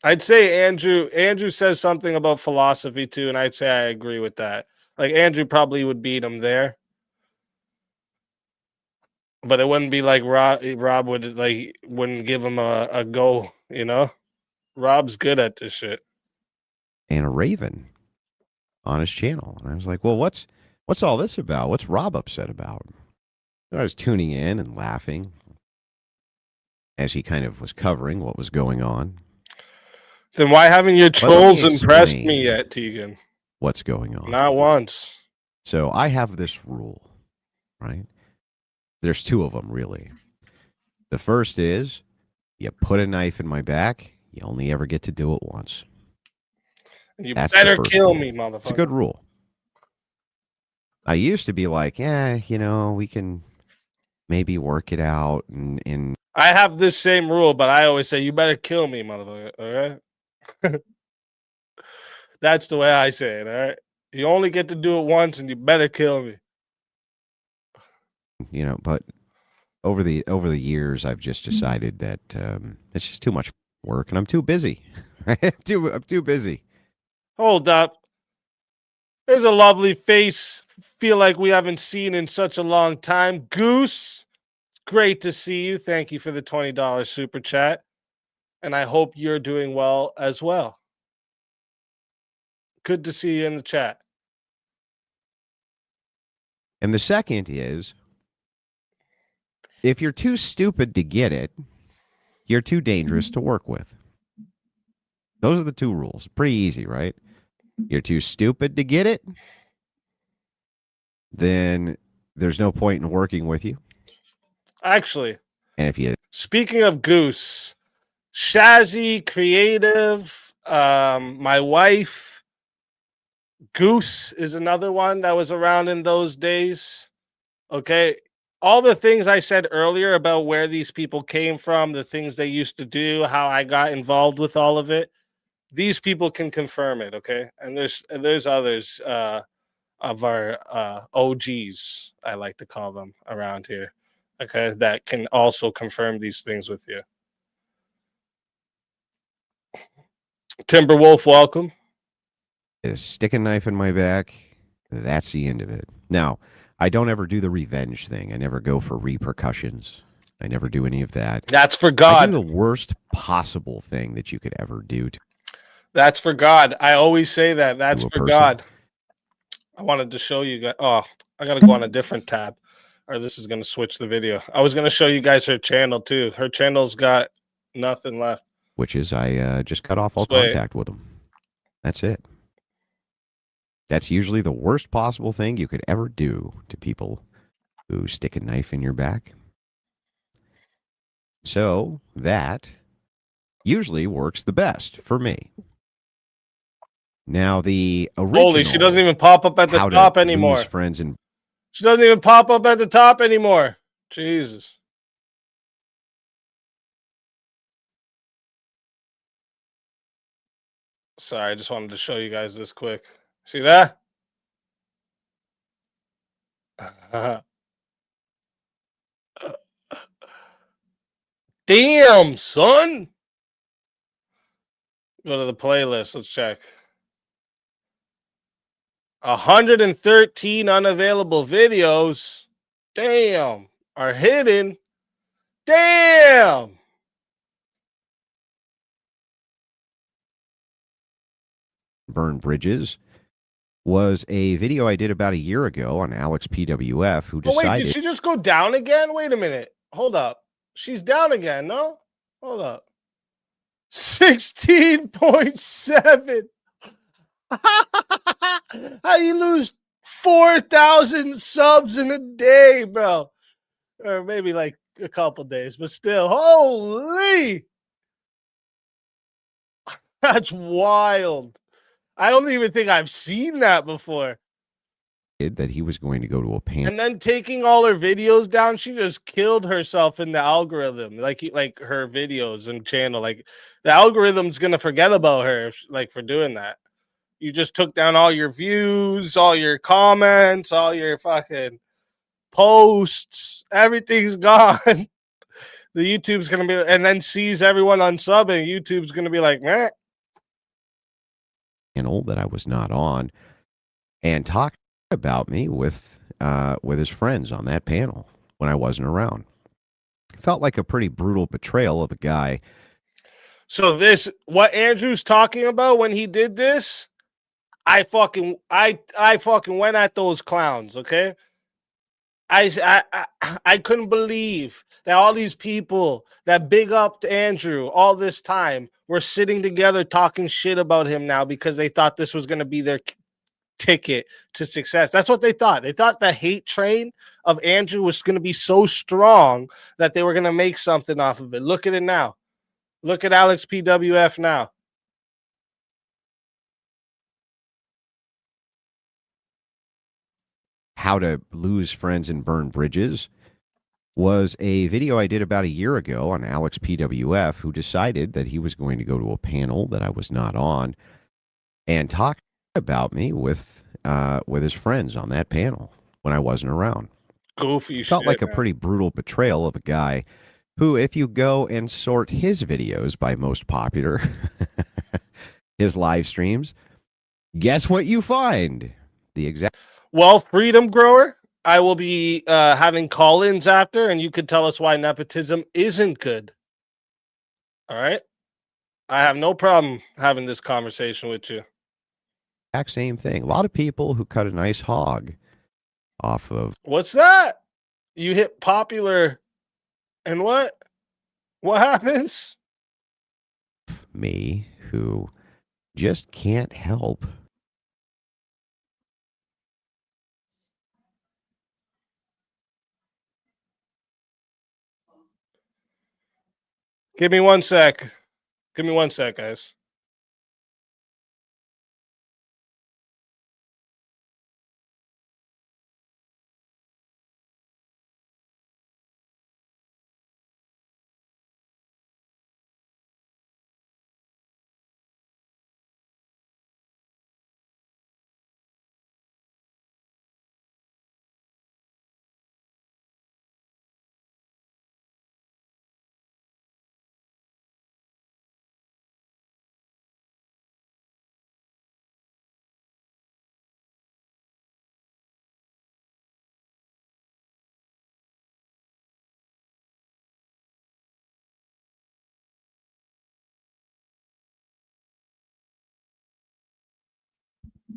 I'd say Andrew says something about philosophy too, and I'd say I agree with that. Like Andrew probably would beat him there. But it wouldn't be like Rob wouldn't give him a go, Rob's good at this shit. And a raven on his channel. And I was like, well, what's all this about? What's Rob upset about? I was tuning in and laughing as he kind of was covering what was going on. Then why haven't your trolls impressed me yet, Tegan? What's going on? Not once. So I have this rule, right? There's two of them, really. The first is, you put a knife in my back, you only ever get to do it once. You better kill me, motherfucker. It's a good rule. I used to be like, we can maybe work it out. And I have this same rule, but I always say, you better kill me, motherfucker. All right? That's the way I say it, all right? You only get to do it once, and you better kill me. But over the years, I've just decided that it's just too much work, and I'm too busy. I'm too busy. Hold up. There's a lovely face. Feel like we haven't seen in such a long time. Goose, great to see you. Thank you for the $20 super chat. And I hope you're doing well as well. Good to see you in the chat. And the second is, if you're too stupid to get it, you're too dangerous to work with. Those are the two rules. Pretty easy, right? You're too stupid to get it, then there's no point in working with you. Actually, and if you speaking of Goose, Shazzy, Creative, my wife, Goose is another one that was around in those days. Okay. All the things I said earlier about where these people came from, the things they used to do, how I got involved with all of it, these people can confirm it, okay? And there's others of our OGs, I like to call them around here, okay, that can also confirm these things with you. Timberwolf, welcome. Stick a knife in my back, that's the end of it. Now, I don't ever do the revenge thing. I never go for repercussions. I never do any of that. That's for God. I do the worst possible thing that you could ever do. That's for God. I always say that. That's for person. God. I wanted to show you guys. Oh, I got to go on a different tab, or this is going to switch the video. I was going to show you guys her channel, too. Her channel's got nothing left. Which is I just cut off all contact with them. That's it. That's usually the worst possible thing you could ever do to people who stick a knife in your back. So that usually works the best for me. Now, the original... Holy, she doesn't even pop up at the top anymore. Friends and... She doesn't even pop up at the top anymore. Jesus. Sorry, I just wanted to show you guys this quick. See that? Damn, son. Go to the playlist. Let's check. 113 unavailable videos. Damn. Are hidden. Damn. Burn Bridges was a video I did about a year ago on Alex PWF, who decided... Oh, wait, did she just go down again? Wait a minute. Hold up. She's down again, no? Hold up. 16.7. How you lose 4,000 subs in a day, bro? Or maybe like a couple days, but still, holy. That's wild. I don't even think I've seen that before. That he was going to go to a panel. And then taking all her videos down, she just killed herself in the algorithm. Like her videos and channel. Like the algorithm's gonna forget about her, like, for doing that. You just took down all your views, all your comments, all your fucking posts. Everything's gone. The YouTube's gonna be, and then sees everyone unsubbing. YouTube's gonna be like, meh. Channel that I was not on, and talked about me with his friends on that panel when I wasn't around. Felt like a pretty brutal betrayal of a guy. So this, what Andrew's talking about when he did this, I fucking went at those clowns, okay? I couldn't believe that all these people that big up to Andrew all this time were sitting together talking shit about him now because they thought this was going to be their ticket to success. That's what they thought. They thought the hate train of Andrew was going to be so strong that they were going to make something off of it. Look at it now. Look at Alex PWF now. How to Lose Friends and Burn Bridges was a video I did about a year ago on Alex PWF, who decided that he was going to go to a panel that I was not on and talk about me with his friends on that panel when I wasn't around. goofy Felt shit, like a man. pretty brutal betrayal of a guy who, if you go and sort his videos by most popular, his live streams, guess what you find? The exact. Well, Freedom Grower, I will be having call-ins after, and you could tell us why nepotism isn't good. All right? I have no problem having this conversation with you. Exact same thing. A lot of people who cut a nice hog off of. What's that? You hit popular, and what? What happens? Me, who just can't help. Give me 1 sec. Give me 1 sec, guys.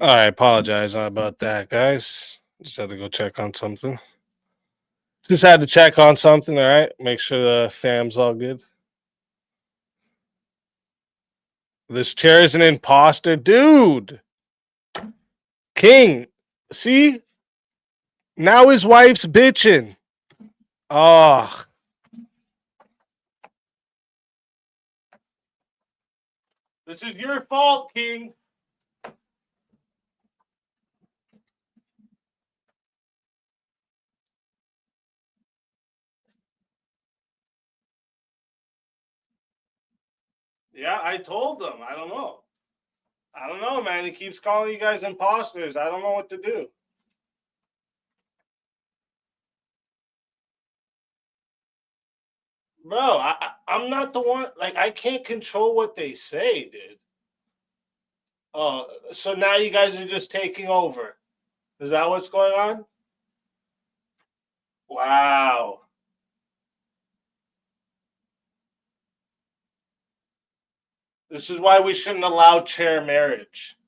I apologize about that, guys. Just had to go check on something. Just had to check on something, all right? Make sure the fam's all good. This chair is an imposter. Dude! King, see? Now his wife's bitching. Oh. This is your fault, King. Yeah, I told them. I don't know. I don't know, man. He keeps calling you guys imposters. I don't know what to do. Bro, I'm not the one. Like, I can't control what they say, dude. Oh, so now you guys are just taking over. Is that what's going on? Wow. This is why we shouldn't allow chair marriage.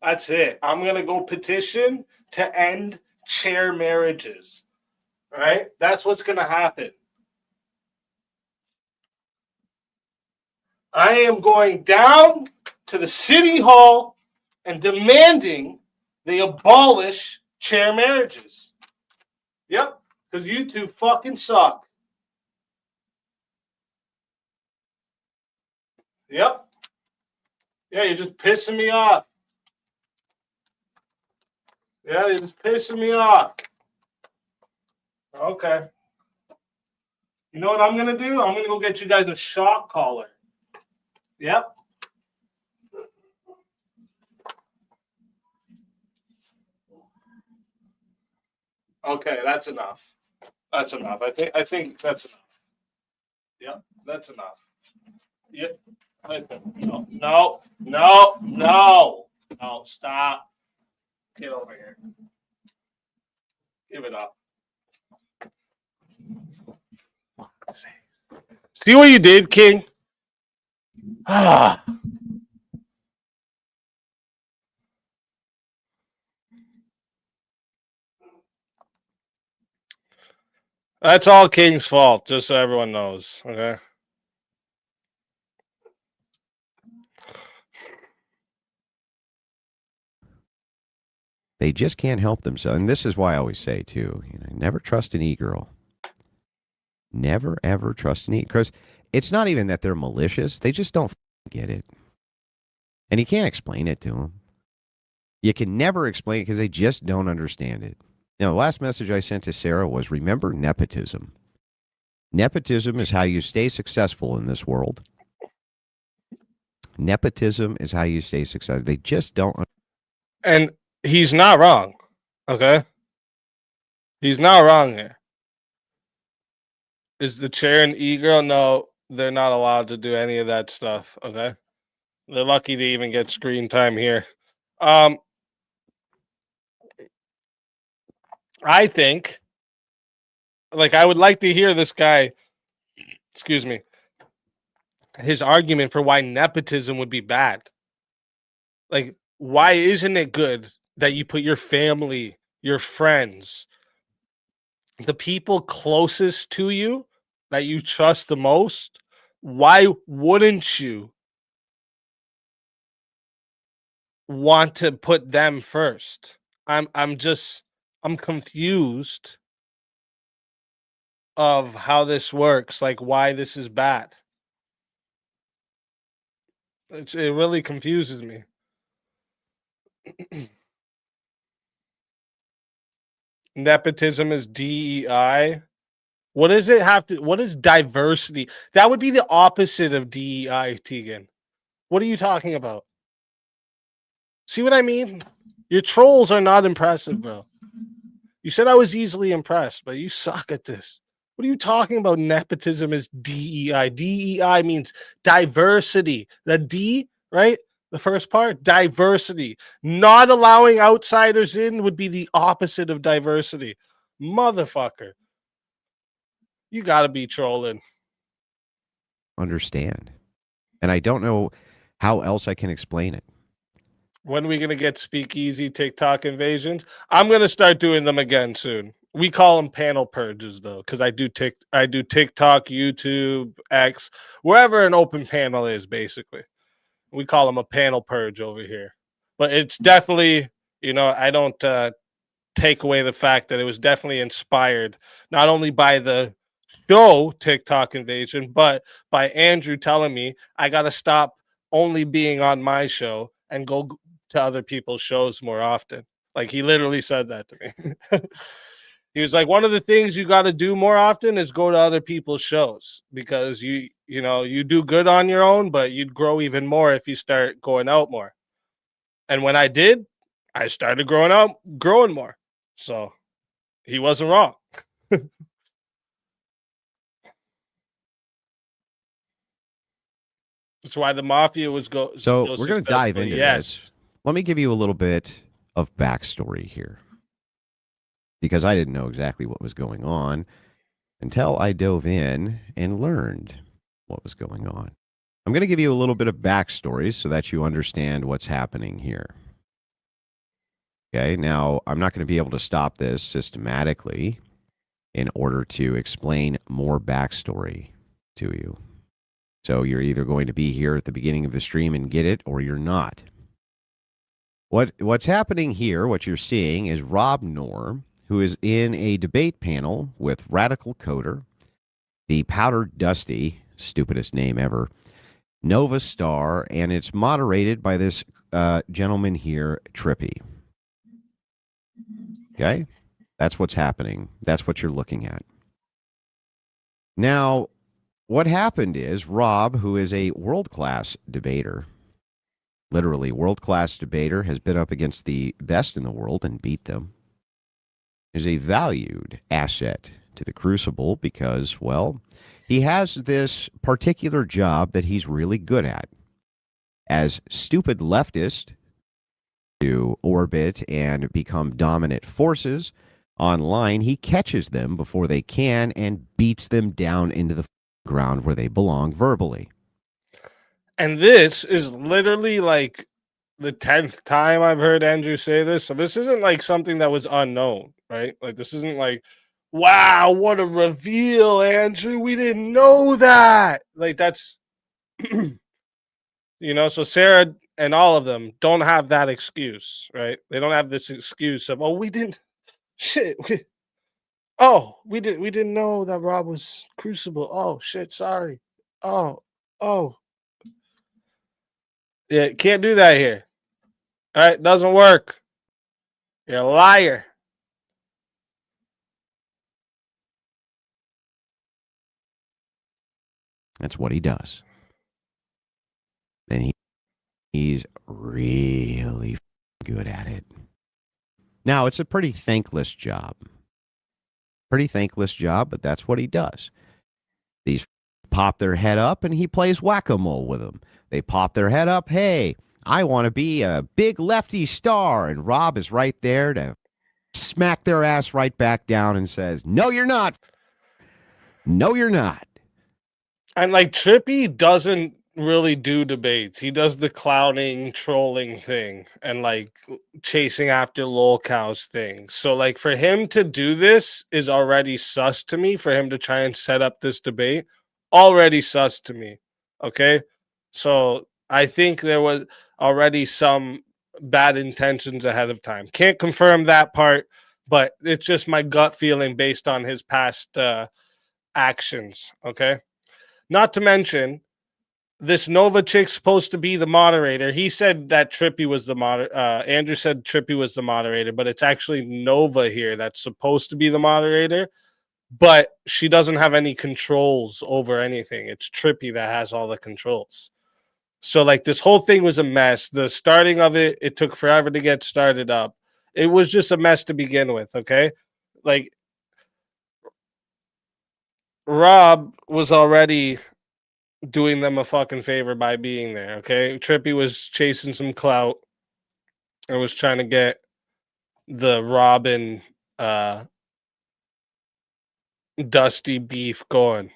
That's it. I'm going to go petition to end chair marriages. All right? That's what's going to happen. I am going down to the city hall and demanding they abolish chair marriages. Yep, because you two fucking suck. Yep. Yeah, you're just pissing me off. Yeah, you're just pissing me off. Okay. You know what I'm going to do? I'm going to go get you guys a shock collar. Yep. Okay, that's enough. That's enough. I think that's enough. Yep, that's enough. Yep. No, stop. Get over here. Give it up. See what you did, King? Ah. That's all King's fault, just so everyone knows, okay? They just can't help themselves. And this is why I always say, too, never trust an e-girl. Never, ever trust an e-girl. Because it's not even that they're malicious. They just don't get it. And you can't explain it to them. You can never explain it because they just don't understand it. Now, the last message I sent to Sara was, remember nepotism. Nepotism is how you stay successful in this world. Nepotism is how you stay successful. They just don't. And He's not wrong. Okay. He's not wrong here. Is the chair an e-girl? No, they're not allowed to do any of that stuff. Okay. They're lucky to even get screen time here. I think, like, I would like to hear this guy, excuse me, his argument for why nepotism would be bad. Like, why isn't it good that you put your family, your friends, the people closest to you that you trust the most? Why wouldn't you want to put them first? I'm confused of how this works, like why this is bad. It really confuses me. Nepotism is DEI. What does it have to? What is diversity? That would be the opposite of DEI, Tegan. What are you talking about? See what I mean? Your trolls are not impressive, bro. You said I was easily impressed, but you suck at this. What are you talking about? Nepotism is DEI. DEI means diversity. The D, right? The first part, diversity. Not allowing outsiders in would be the opposite of diversity. Motherfucker. You got to be trolling. Understand. And I don't know how else I can explain it. When are we going to get speakeasy TikTok invasions? I'm going to start doing them again soon. We call them panel purges, though, because I do TikTok, YouTube, X, wherever an open panel is, basically. We call them a panel purge over here. But it's definitely, I don't take away the fact that it was definitely inspired not only by the show TikTok invasion, but by Andrew telling me I got to stop only being on my show and go to other people's shows more often. Like, he literally said that to me. He was like, one of the things you got to do more often is go to other people's shows, because you do good on your own, but you'd grow even more if you start going out more. And when I did, I started growing more. So he wasn't wrong. That's why the mafia was So we're going to dive into this. Let me give you a little bit of backstory here, because I didn't know exactly what was going on until I dove in and learned what was going on. I'm going to give you a little bit of backstory so that you understand what's happening here. Okay, now I'm not going to be able to stop this systematically in order to explain more backstory to you. So you're either going to be here at the beginning of the stream and get it, or you're not. What's happening here, what you're seeing, is Rob Noerr, who is in a debate panel with Radical Coder, the Powder Dusty, stupidest name ever, Nova Star, and it's moderated by this gentleman here, Trippy. Okay? That's what's happening. That's what you're looking at. Now, what happened is Rob, who is a world-class debater, literally world-class debater, has been up against the best in the world and beat them, is a valued asset to the Crucible because, well, he has this particular job that he's really good at. As stupid leftists to orbit and become dominant forces online, he catches them before they can and beats them down into the ground where they belong verbally. And this is literally like the 10th time I've heard Andrew say this. So this isn't like something that was unknown, right? Like, this isn't like, wow, what a reveal, Andrew. We didn't know that. Like, that's, so Sara and all of them don't have that excuse, right? They don't have this excuse of, oh, we didn't, shit. We didn't know that Rob was Crucible. Oh, shit, sorry. Oh. Yeah, can't do that here. All right, doesn't work. You're a liar. That's what he does. And he's really good at it. Now, it's a pretty thankless job. Pretty thankless job, but that's what he does. These pop their head up and he plays whack-a-mole with them. They pop their head up. Hey, I want to be a big lefty star. And Rob is right there to smack their ass right back down and says, no, you're not. No, you're not. And like Trippy doesn't really do debates. He does the clowning, trolling thing and like chasing after lol cows thing. So like for him to do this is already sus to me. For him to try and set up this debate, already sus to me. Okay. So I think there was already some bad intentions ahead of time. Can't confirm that part, but it's just my gut feeling based on his past actions. Okay. Not to mention, this Nova chick's supposed to be the moderator. He said that Trippy was the Andrew said Trippy was the moderator, but it's actually Nova here that's supposed to be the moderator. But she doesn't have any controls over anything. It's Trippy that has all the controls. So like this whole thing was a mess. The starting of it, it took forever to get started up. It was just a mess to begin with. Okay, like Rob was already doing them a fucking favor by being there. Okay, Trippy was chasing some clout and was trying to get the Robin Dusty beef going.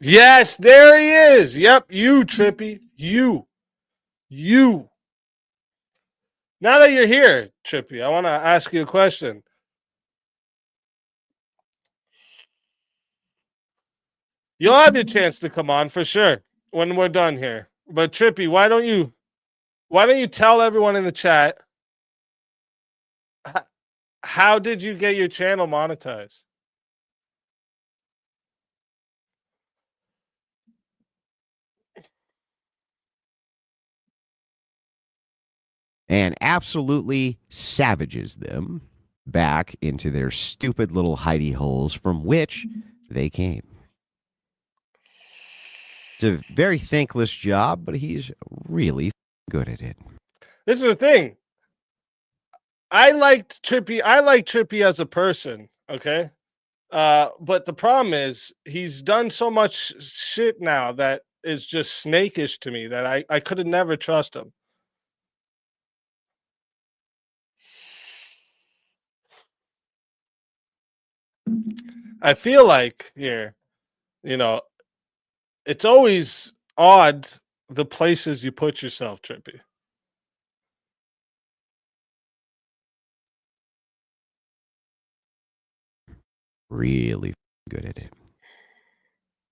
Yes, there he is. Yep, you Trippy. You. Now that you're here, Trippy, I want to ask you a question. You'll have your chance to come on for sure when we're done here. But Trippy, why don't you tell everyone in the chat, how did you get your channel monetized? And absolutely savages them back into their stupid little hidey holes from which they came. It's a very thankless job, but he's really good at it. This is the thing. I like Trippy as a person, okay? But the problem is he's done so much shit now that is just snakish to me that I could have never trust him. I feel like here, it's always odd the places you put yourself, Trippy. Really good at it.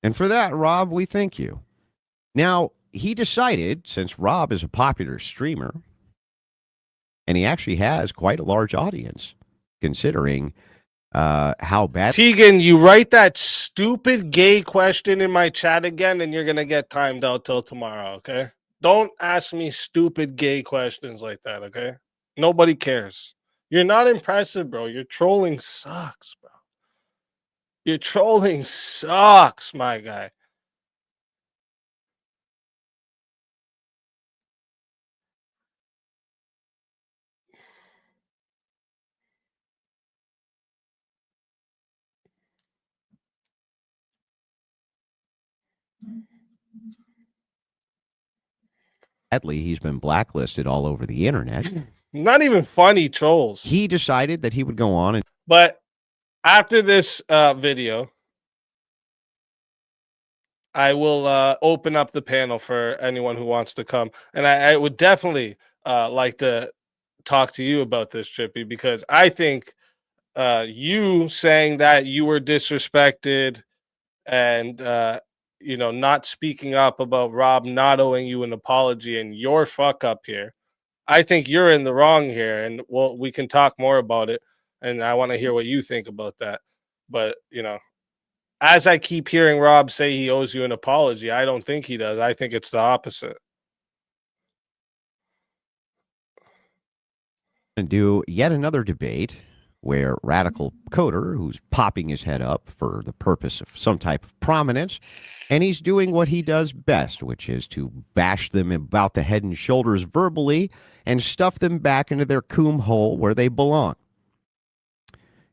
And for that, Rob, we thank you. Now, he decided, since Rob is a popular streamer, and he actually has quite a large audience, considering how bad... Tegan, you write that stupid gay question in my chat again, and you're going to get timed out till tomorrow, okay? Don't ask me stupid gay questions like that, okay? Nobody cares. You're not impressive, bro. Your trolling sucks, bro. Your trolling sucks, my guy. Sadly, he's been blacklisted all over the internet. Not even funny trolls. He decided that he would go on and... But after this video, I will open up the panel for anyone who wants to come. And I would definitely like to talk to you about this, Trippy, because I think you saying that you were disrespected and, not speaking up about Rob not owing you an apology and your fuck up here. I think you're in the wrong here. And we can talk more about it. And I want to hear what you think about that. But, as I keep hearing Rob say he owes you an apology, I don't think he does. I think it's the opposite. And do yet another debate where Radical Coder, who's popping his head up for the purpose of some type of prominence, and he's doing what he does best, which is to bash them about the head and shoulders verbally and stuff them back into their coom hole where they belong.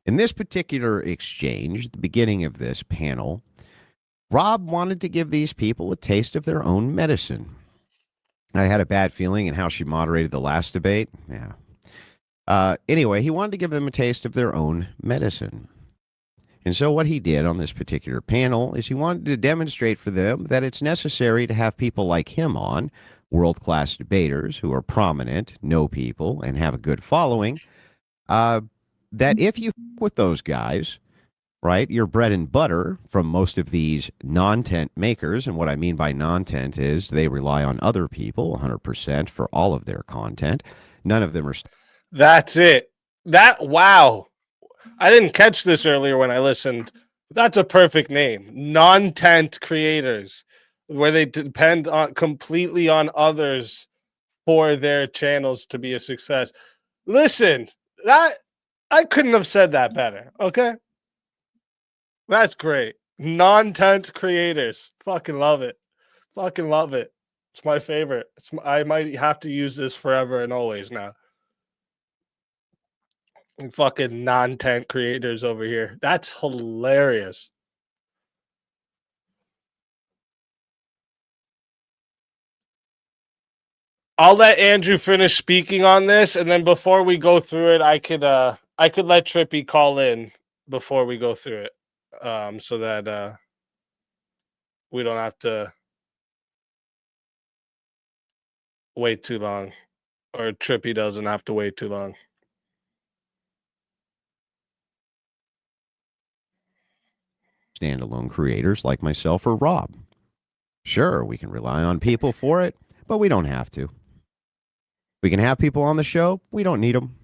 In this particular exchange, the beginning of this panel, Rob wanted to give these people a taste of their own medicine. I had a bad feeling in how she moderated the last debate. Yeah. Anyway, he wanted to give them a taste of their own medicine. And so what he did on this particular panel is he wanted to demonstrate for them that it's necessary to have people like him on, world-class debaters who are prominent, know people, and have a good following, that if you with those guys, right, your bread and butter from most of these non-tent makers, and what I mean by non-tent is they rely on other people 100% for all of their content. None of them are... That's it. Wow. I didn't catch this earlier when I listened. That's a perfect name. Non-tent creators, where they depend on completely on others for their channels to be a success. Listen, that I couldn't have said that better. Okay, that's great. Non-tent creators, fucking love it. Fucking love it. It's my favorite. I might have to use this forever and always now. Fucking non-tent creators over here. That's hilarious. I'll let Andrew finish speaking on this, and then before we go through it, I could let Trippy call in before we go through it, so that we don't have to wait too long, or Trippy doesn't have to wait too long. Standalone creators like myself or Rob. Sure, we can rely on people for it, but we don't have to. We can have people on the show. We don't need them.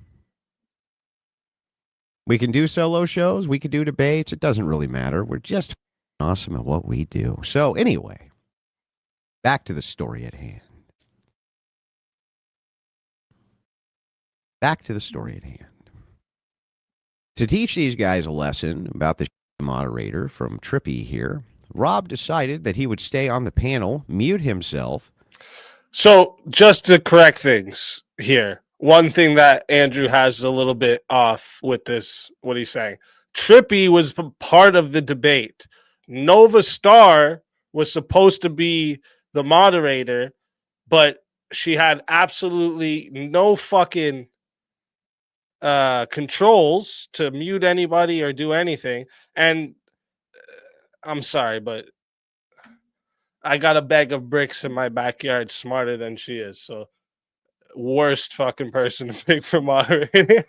We can do solo shows. We can do debates. It doesn't really matter. We're just awesome at what we do. So anyway, back to the story at hand. Back to the story at hand. To teach these guys a lesson about the moderator from Trippy here, Rob decided that he would stay on the panel, mute himself. So just to correct things here, one thing that Andrew has a little bit off with this, what he's saying, Trippy was part of the debate. Nova Star was supposed to be the moderator, but she had absolutely no fucking controls to mute anybody or do anything. And I'm sorry, but I got a bag of bricks in my backyard smarter than she is. So worst fucking person to pick for moderating.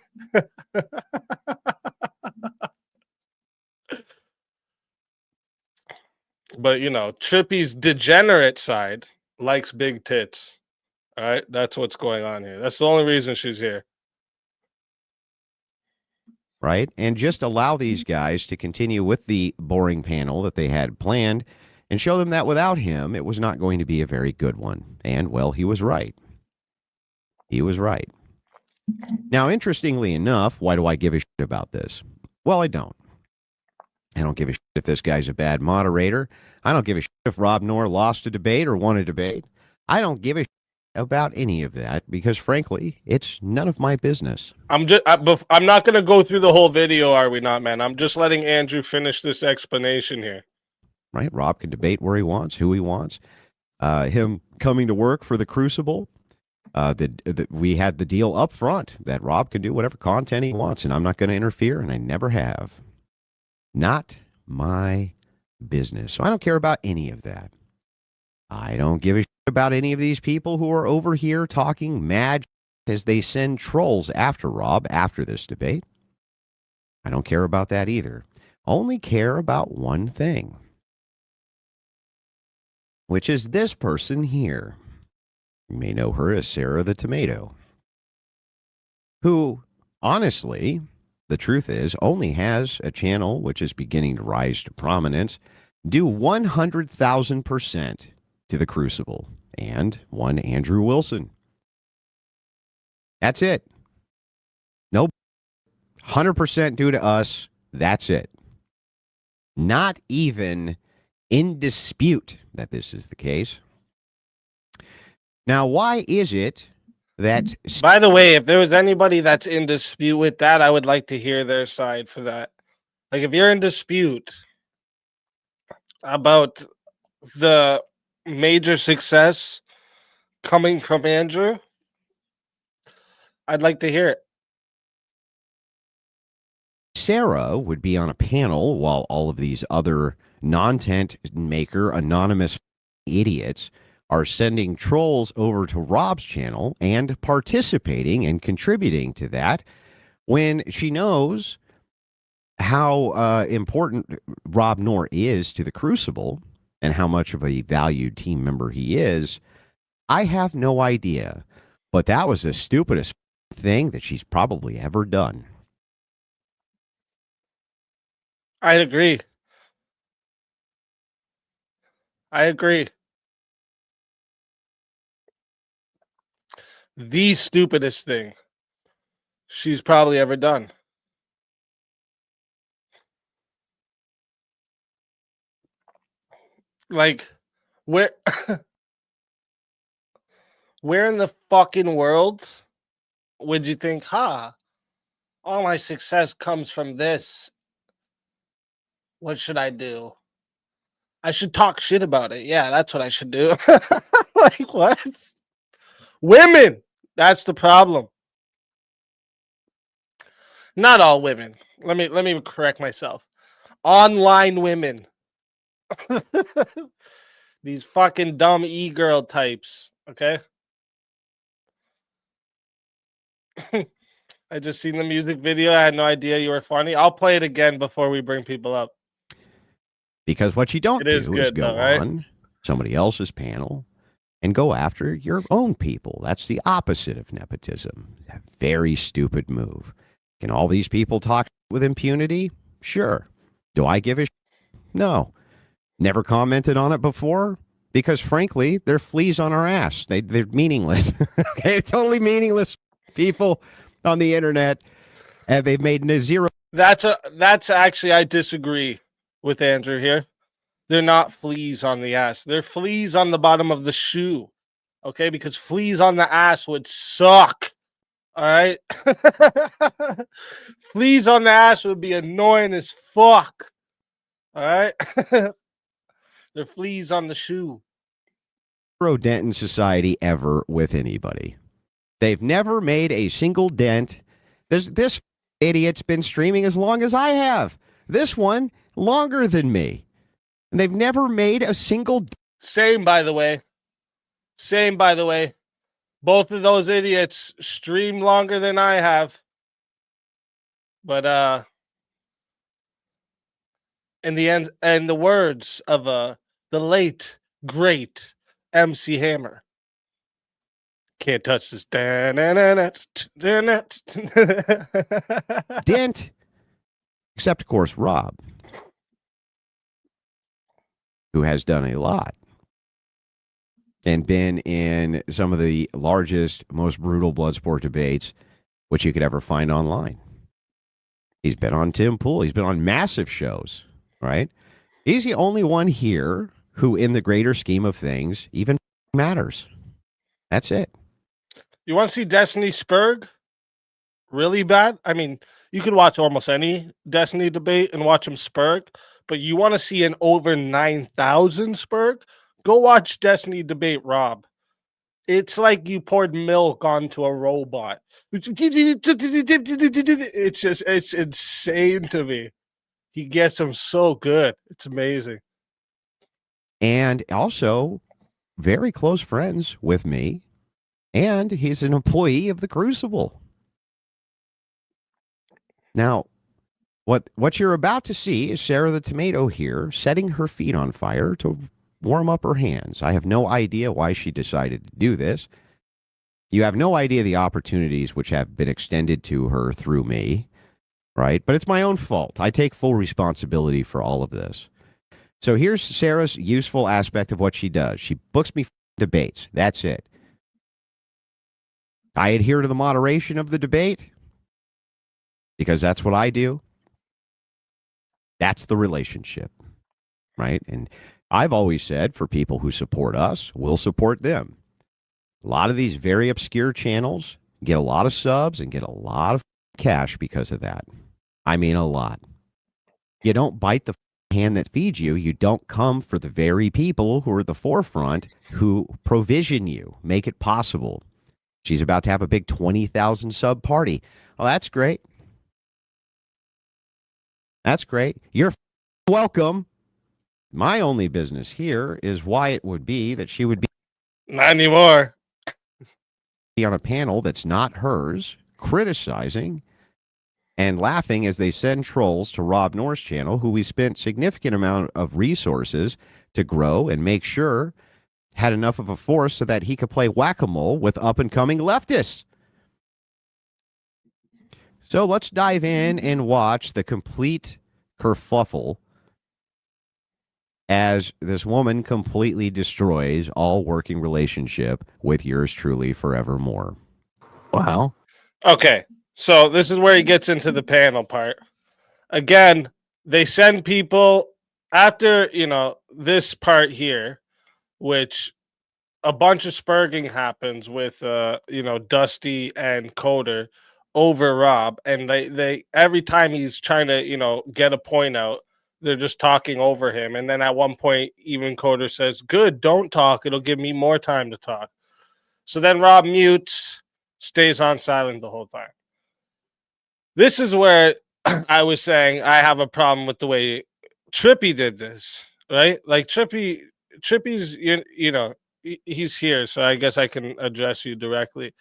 But you know, Trippy's degenerate side likes big tits. All right, that's what's going on here. That's the only reason she's here. Right? And just allow these guys to continue with the boring panel that they had planned and show them that without him, it was not going to be a very good one. And, well, he was right. He was right. Now, interestingly enough, why do I give a shit about this? Well, I don't. I don't give a shit if this guy's a bad moderator. I don't give a shit if Rob Noerr lost a debate or won a debate. I don't give a shit about any of that because, frankly, it's none of my business. I'm not going to go through the whole video, are we not, man? I'm just letting Andrew finish this explanation here. Right? Rob can debate where he wants, who he wants. Him coming to work for the Crucible, we had the deal up front that Rob can do whatever content he wants, and I'm not going to interfere, and I never have. Not my business. So I don't care about any of that. I don't give a shit about any of these people who are over here talking mad as they send trolls after Rob after this debate. I don't care about that either. Only care about one thing, which is this person here. You may know her as Sara the Tomato, who, honestly, the truth is, only has a channel which is beginning to rise to prominence, due 100,000% to the Crucible, and one Andrew Wilson. That's it. Nope. 100% due to us. That's it. Not even in dispute that this is the case. Now, why is it that By the way, if there was anybody that's in dispute with that, I would like to hear their side for that. Like, if you're in dispute about the major success coming from Andrew, I'd like to hear it. Sara would be on a panel while all of these other non-tent maker anonymous idiots are sending trolls over to Rob's channel and participating and contributing to that, when she knows how important Rob Noerr is to the Crucible and how much of a valued team member he is. I have no idea, but that was the stupidest thing that she's probably ever done. I agree. I agree. The stupidest thing she's probably ever done. Like, where where in the fucking world would you think, all my success comes from this? What should I do? I should talk shit about it. Yeah, that's what I should do. Like, what? Women! That's the problem. Not all women. Let me correct myself. Online women. These fucking dumb e-girl types, okay? I just seen the music video. I had no idea you were funny. I'll play it again before we bring people up. Because what you don't do is good, go though, right? on somebody else's panel and go after your own people. That's the opposite of nepotism. A very stupid move. Can all these people talk with impunity? Sure. Do I give a No. Never commented on it before? Because frankly, they're fleas on our ass. They're meaningless. Okay, totally meaningless people on the internet, and they've made zero. That's actually, I disagree with Andrew here. They're not fleas on the ass. They're fleas on the bottom of the shoe. Okay, because fleas on the ass would suck. All right. Fleas on the ass would be annoying as fuck. All right. They're fleas on the shoe. Dent in society ever with anybody. They've never made a single dent. This idiot's been streaming as long as I have. This one longer than me. And they've never made a single. Same, by the way. Both of those idiots stream longer than I have. But in the end, and the words of the late great MC Hammer, can't touch this. Dent, except of course Rob, who has done a lot and been in some of the largest, most brutal Bloodsport debates which you could ever find online. He's been on Tim Pool. He's been on massive shows, right? He's the only one here who, in the greater scheme of things, even matters. That's it. You want to see Destiny Spurg really bad? I mean, you could watch almost any Destiny debate and watch him Spurg, but you want to see an over 9,000 Spurg? Go watch Destiny debate Rob. It's like you poured milk onto a robot. It's insane to me. He gets them so good. It's amazing. And also very close friends with me. And he's an employee of the Crucible. Now, what you're about to see is Sara the Tomato here setting her feet on fire to warm up her hands. I have no idea why she decided to do this. You have no idea the opportunities which have been extended to her through me, right? But it's my own fault. I take full responsibility for all of this. So here's Sara's useful aspect of what she does. She books me debates. That's it. I adhere to the moderation of the debate because that's what I do. That's the relationship, right? And I've always said for people who support us, we'll support them. A lot of these very obscure channels get a lot of subs and get a lot of cash because of that. I mean, a lot. You don't bite the hand that feeds you. You don't come for the very people who are at the forefront who provision you, make it possible. She's about to have a big 20,000 sub party. Oh, that's great. That's great. You're welcome. My only business here is why it would be that she would be Not anymore. on a panel that's not hers, criticizing and laughing as they send trolls to Rob Noerr's channel, who we spent significant amount of resources to grow and make sure had enough of a force so that he could play whack-a-mole with up-and-coming leftists. So let's dive in and watch the complete kerfuffle as this woman completely destroys all working relationship with yours truly forevermore. Wow. Okay, so this is where he gets into the panel part. Again, they send people after, this part here, which a bunch of spurging happens with, Dusty and Coder over Rob. And they every time he's trying to, get a point out, they're just talking over him. And then at one point, even Coder says, good, don't talk. It'll give me more time to talk. So then Rob mutes, stays on silent the whole time. This is where I was saying I have a problem with the way Trippy did this, right? Like Trippy's, he's here, so I guess I can address you directly.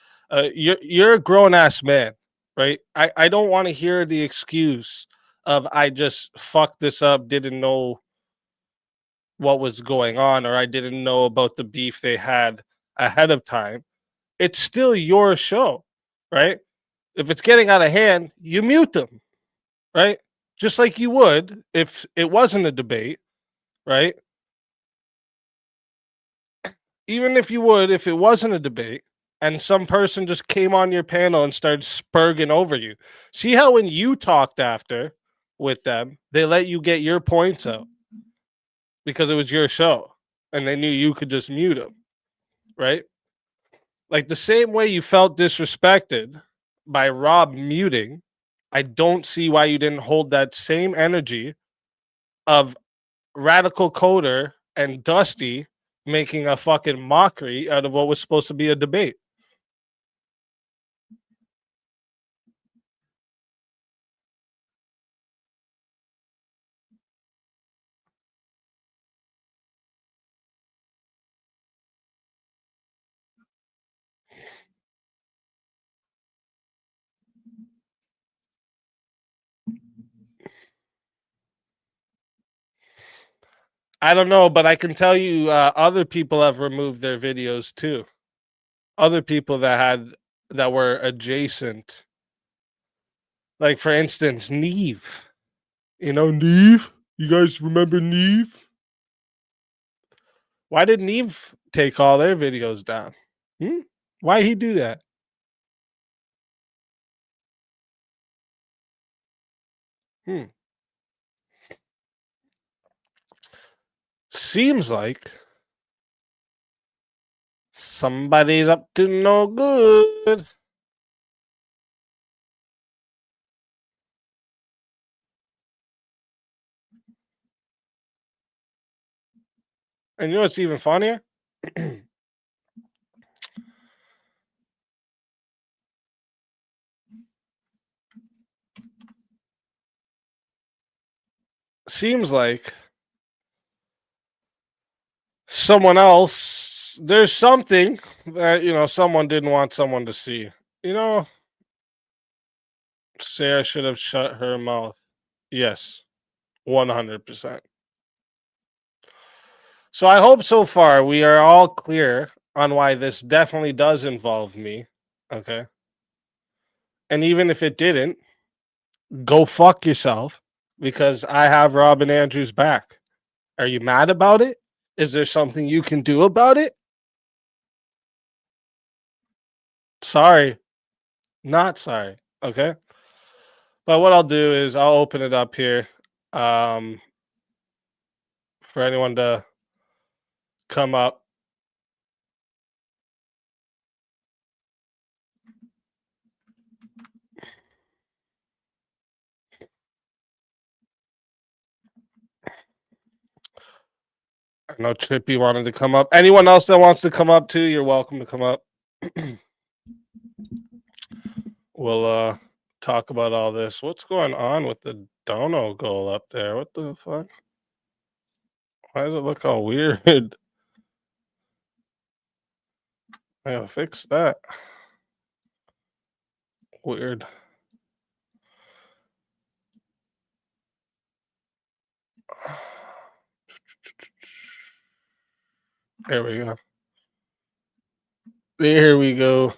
You're a grown ass man, right? I don't want to hear the excuse of I just fucked this up, didn't know what was going on, or I didn't know about the beef they had ahead of time. It's still your show, right? If it's getting out of hand, you mute them, right? Just like you would if it wasn't a debate, right? Even if you would, if it wasn't a debate and some person just came on your panel and started spurging over you. See how when you talked after with them, they let you get your points out because it was your show and they knew you could just mute them, right? Like the same way you felt disrespected by Rob muting, I don't see why you didn't hold that same energy of Radical Coder and Dusty making a fucking mockery out of what was supposed to be a debate. I don't know, but I can tell you other people have removed their videos too. Other people that were adjacent. Like for instance, Neve. Neve? You guys remember Neve? Why did Neve take all their videos down? Why he do that? Seems like somebody's up to no good. And you know what's even funnier? Seems like someone else, there's something that, someone didn't want someone to see. Sara should have shut her mouth. Yes, 100%. So I hope so far we are all clear on why this definitely does involve me. Okay. And even if it didn't, go fuck yourself because I have Robin Andrews back. Are you mad about it? Is there something you can do about it? Sorry. Not sorry. Okay. But what I'll do is I'll open it up here for anyone to come up I know Trippy wanted to come up. Anyone else that wants to come up too, you're welcome to come up. We'll talk about all this. What's going on with the dono goal up there? What the fuck? Why does it look all weird? I gotta fix that. Weird. There we go. There we go.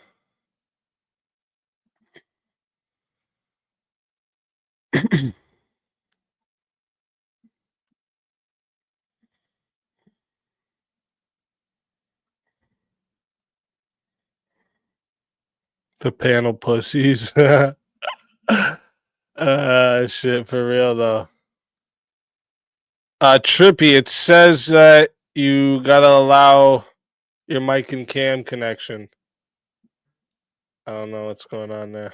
The panel pussies. Shit, for real though. Trippy, it says that you gotta allow your mic and cam connection. I don't know what's going on there.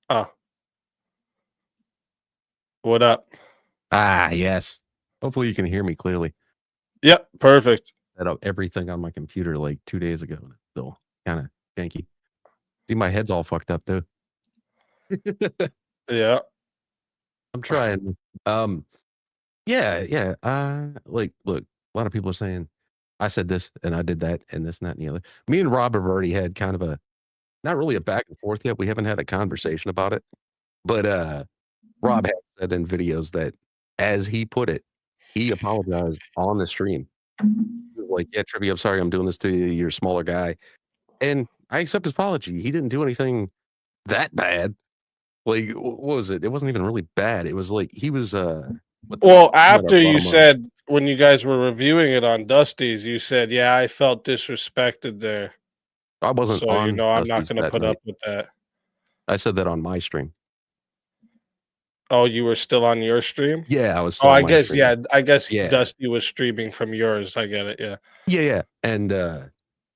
Oh. What up? Ah, yes. Hopefully you can hear me clearly. Yep, perfect. Set up everything on my computer like 2 days ago. Still kind of janky. See, my head's all fucked up too. Yeah. I'm trying. Yeah. Like, look, a lot of people are saying I said this and I did that and this and that and the other. Me and Rob have already had kind of a, not really a back and forth yet. We haven't had a conversation about it. But Rob has said in videos that, as he put it, he apologized on the stream. He was like, yeah, Trippy, I'm sorry I'm doing this to you. You're a smaller guy. And I accept his apology. He didn't do anything that bad. Like, what was it? It wasn't even really bad. It was like he was well, after you said, when you guys were reviewing it on Dusty's, you said, yeah, I felt disrespected there. I wasn't so on you know, I'm Dusty's not going to put night. up with that. I said that on my stream. Oh, you were still on your stream? Yeah, I was. Oh, I guess, stream. yeah. I guess Yeah. Dusty was streaming from yours. I get it. Yeah. Yeah. And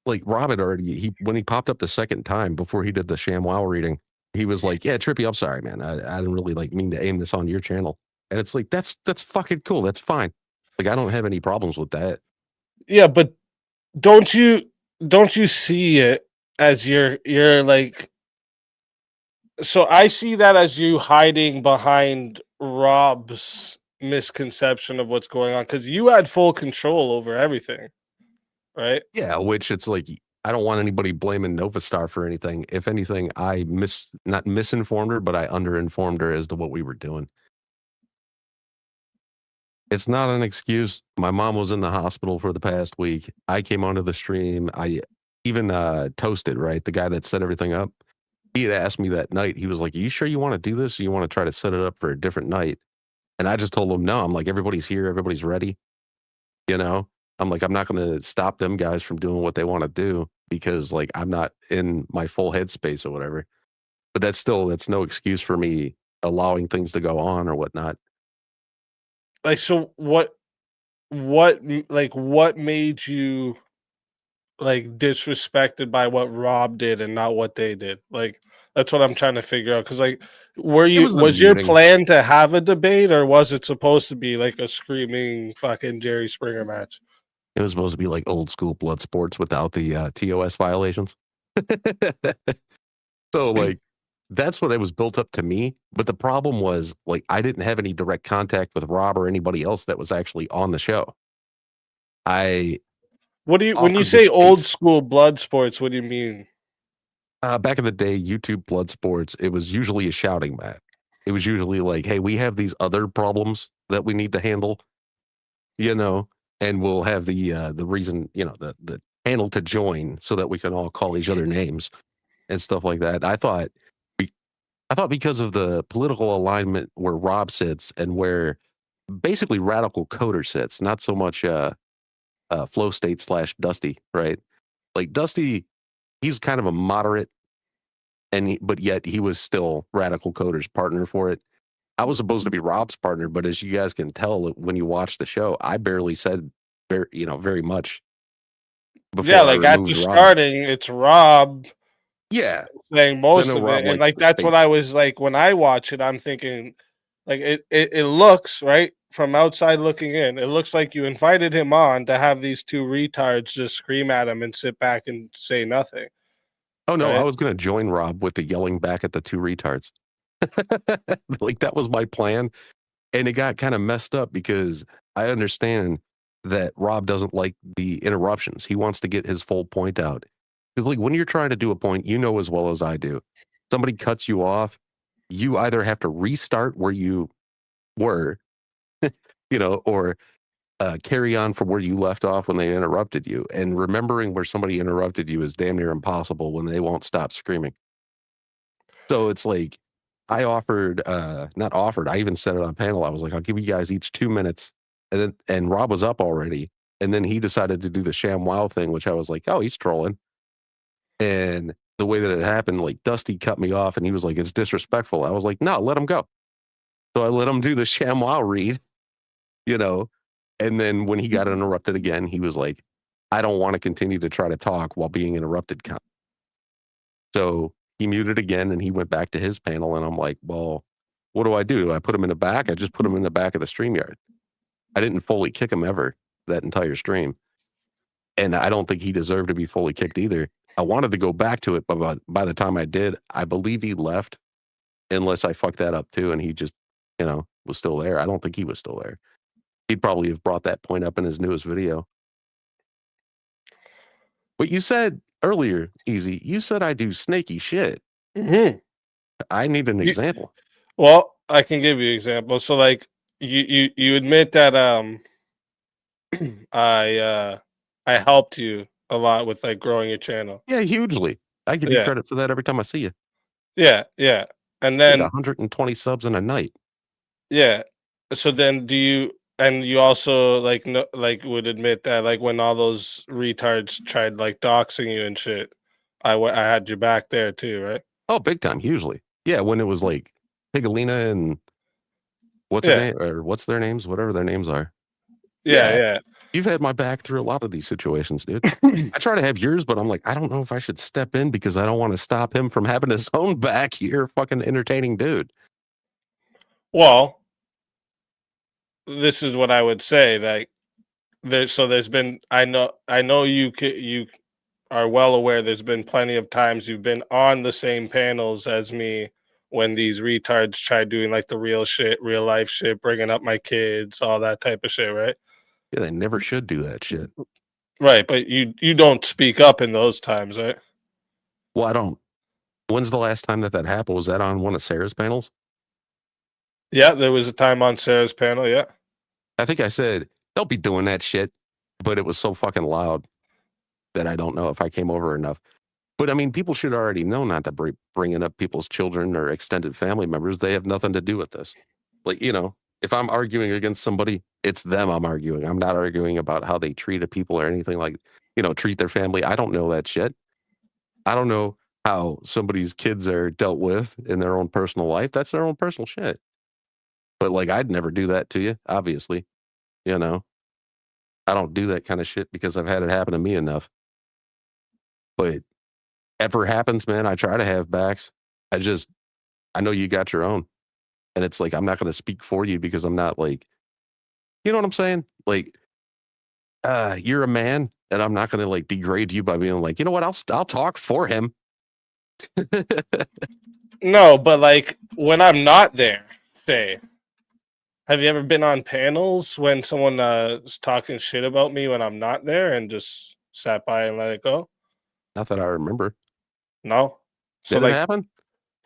like Rob had already, when he popped up the second time before he did the ShamWow reading, he was like, yeah, Trippy, I'm sorry, man. I didn't really like mean to aim this on your channel. And it's like, that's fucking cool. That's fine. Like, I don't have any problems with that. Yeah, but don't you see it as you're like, so I see that as you hiding behind Rob's misconception of what's going on, because you had full control over everything, right? Yeah, which it's like, I don't want anybody blaming Novastar for anything. If anything, I not misinformed her, but I underinformed her as to what we were doing. It's not an excuse. My mom was in the hospital for the past week. I came onto the stream. I even Toasted, right? The guy that set everything up. He had asked me that night. He was like, are you sure you want to do this? Or you want to try to set it up for a different night? And I just told him, no. I'm like, everybody's here. Everybody's ready. You know? I'm like, I'm not going to stop them guys from doing what they want to do because, like, I'm not in my full headspace or whatever. But that's no excuse for me allowing things to go on or whatnot. Like, so what made you like disrespected by what Rob did and not what they did? Like, that's what I'm trying to figure out. Because, like, was your plan to have a debate, or was it supposed to be like a screaming fucking Jerry Springer match? It was supposed to be like old school blood sports without the TOS violations. So, like, that's what it was built up to me. But the problem was, like, I didn't have any direct contact with Rob or anybody else that was actually on the show. When you say old school blood sports, what do you mean? Back in the day, YouTube blood sports, it was usually a shouting match. It was usually like, hey, we have these other problems that we need to handle, you know, and we'll have the reason, you know, the panel to join so that we can all call each other names and stuff like that. I thought because of the political alignment where Rob sits and where basically Radical Coder sits, not so much Flow State / Dusty, right? Like Dusty, he's kind of a moderate, but yet he was still Radical Coder's partner for it. I was supposed to be Rob's partner, but as you guys can tell when you watch the show, I barely said very much. Yeah, like at the starting, it's Rob. Yeah, saying most of it, and like that's what I was like when I watch it. I'm thinking Like it looks right from outside looking in. It looks like you invited him on to have these two retards just scream at him and sit back and say nothing. Oh no, I Right? was gonna join Rob with the yelling back at the two retards. Like that was my plan. And it got kind of messed up because I understand that Rob doesn't like the interruptions. He wants to get his full point out. Because like when you're trying to do a point, you know as well as I do. Somebody cuts you off, you either have to restart where you were, or carry on from where you left off when they interrupted you. And remembering where somebody interrupted you is damn near impossible when they won't stop screaming. So it's like I offered, not offered, I even said it on panel. I was like, I'll give you guys each 2 minutes. And Rob was up already. And then he decided to do the sham wow thing, which I was like, oh, he's trolling. And the way that it happened, like Dusty cut me off and he was like, it's disrespectful. I was like, no, let him go. So I let him do the sham wow read, and then when he got interrupted again, he was like, I don't want to continue to try to talk while being interrupted. So he muted again and he went back to his panel. And I'm like, well, what do? Do I put him in the back? I just put him in the back of the StreamYard. I didn't fully kick him ever that entire stream. And I don't think he deserved to be fully kicked either. I wanted to go back to it, but by the time I did, I believe he left unless I fucked that up too. And he just, was still there. I don't think he was still there. He'd probably have brought that point up in his newest video. But you said earlier, Easy, you said I do snaky shit. Mm-hmm. I need an example. Well, I can give you an example. So like you admit that I helped you a lot with like growing your channel. Yeah, hugely. I give you credit for that every time I see you. Yeah. And then 120 subs in a night. Yeah. So then you also like would admit that like when all those retards tried like doxing you and shit, I had your back there too, right? Oh, big time, hugely. Yeah, when it was like Pigolina and what's her name or what's their names, whatever their names are. Yeah. You've had my back through a lot of these situations, dude. I try to have yours, but I'm like, I don't know if I should step in because I don't want to stop him from having his own back. You're a fucking entertaining dude. Well, this is what I would say. Like, there's been. I know you are well aware. There's been plenty of times you've been on the same panels as me when these retards try doing like the real life shit, bringing up my kids, all that type of shit, right? Yeah, they never should do that shit. Right, but you don't speak up in those times, right? Well, I don't. When's the last time that happened? Was that on one of Sarah's panels? Yeah, there was a time on Sarah's panel, yeah. I think I said, don't be doing that shit. But it was so fucking loud that I don't know if I came over enough. But I mean, people should already know not to bring up people's children or extended family members. They have nothing to do with this. Like, if I'm arguing against somebody, it's them I'm arguing. I'm not arguing about how they treat people or anything like, treat their family. I don't know that shit. I don't know how somebody's kids are dealt with in their own personal life. That's their own personal shit. But like, I'd never do that to you, obviously. I don't do that kind of shit because I've had it happen to me enough. But ever happens, man, I try to have backs. I know you got your own. And it's like, I'm not going to speak for you because I'm not like, you know what I'm saying? Like, you're a man and I'm not going to like degrade you by being like, you know what? I'll talk for him. No, but like when I'm not there, say, have you ever been on panels when someone is talking shit about me when I'm not there and just sat by and let it go? Not that I remember. No. So Did like it happen?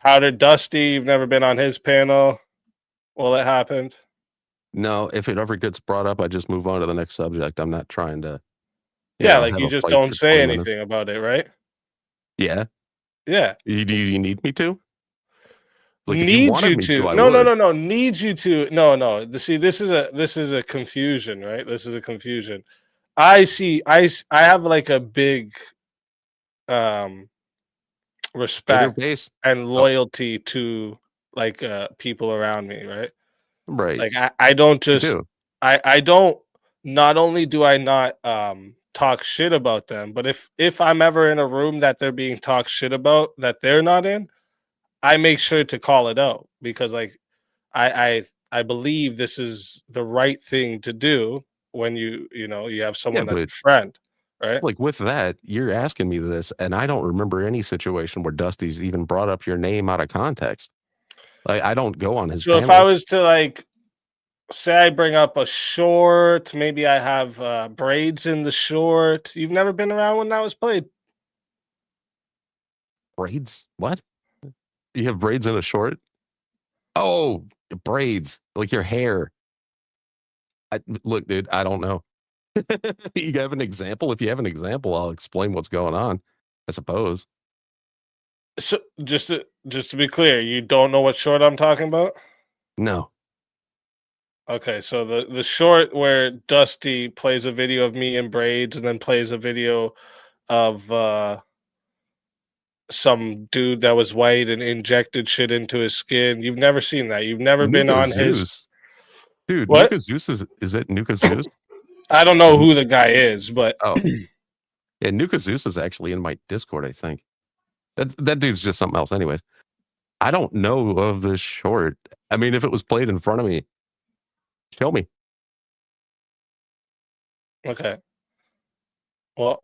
Powder Dusty, you've never been on his panel. Well, it happened. No, if it ever gets brought up, I just move on to the next subject. I'm not trying to. Like you just don't say anything about it, right? Yeah. Yeah. Do you need me to? Like, Need you to? No. Need you to? No. See, this is a confusion, right? This is a confusion. I have like a big respect and loyalty to like people around me, right? Right. Like I don't just I don't, not only do I not talk shit about them, but if I'm ever in a room that they're being talked shit about that they're not in, I make sure to call it out because like I believe this is the right thing to do when you have someone that's a but friend, right? like with that, you're asking me this, and I don't remember any situation where Dusty's even brought up your name out of context. Like I don't go on his So if I panels. was to like say I bring up a short, maybe I have braids in the short. You've never been around when that was played. Braids? What? You have braids in a short? Oh, braids, like your hair. Look, dude, I don't know. You have an example? If you have an example, I'll explain what's going on, I suppose. So just to be clear, you don't know what short I'm talking about? No. Okay, so the short where Dusty plays a video of me in braids and then plays a video of some dude that was white and injected shit into his skin. You've never seen that. You've never been Nuka on his Zeus. Dude, what? Nuka Zeus is it Nuka Zeus? I don't know who the guy is, but Oh. Yeah, Nuka Zeus is actually in my Discord, I think. That dude's just something else. Anyways, I don't know of this short. I mean, if it was played in front of me, show me. okay. Well,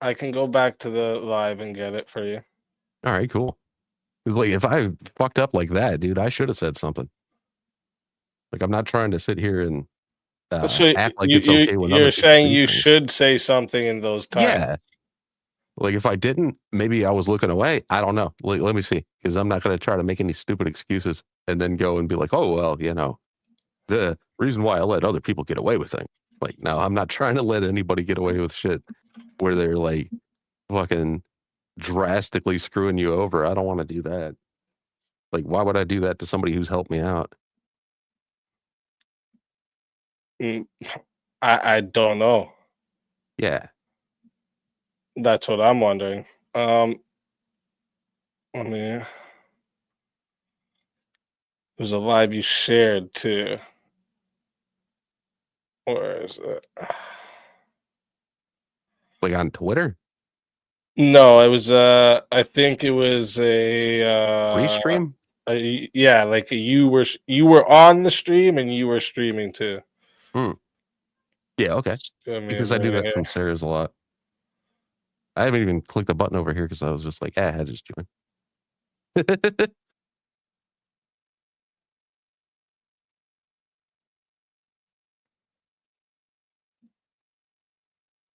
I can go back to the live and get it for you. All right, cool. 'Cause, like, if I fucked up like that, dude, I should have said something. Like, I'm not trying to sit here and So act like it's okay when other you're people saying do you things. should say something in those times. Yeah. Like, if I didn't, maybe I was looking away. I don't know. Like, let me see, because I'm not going to try to make any stupid excuses and then go and be like, oh, well, the reason why I let other people get away with things. Like, no, I'm not trying to let anybody get away with shit where they're like fucking drastically screwing you over. I don't want to do that. Like, why would I do that to somebody who's helped me out? I don't know. Yeah. That's what I'm wondering. Let me. There's a live you shared too. Where is it? Like on Twitter? No, it was I think it was a Restream? yeah, like you were on the stream and you were streaming too. Yeah, okay. Give me a Because I do minute that from Sarah's a lot. I haven't even clicked the button over here because I was just like, I just join.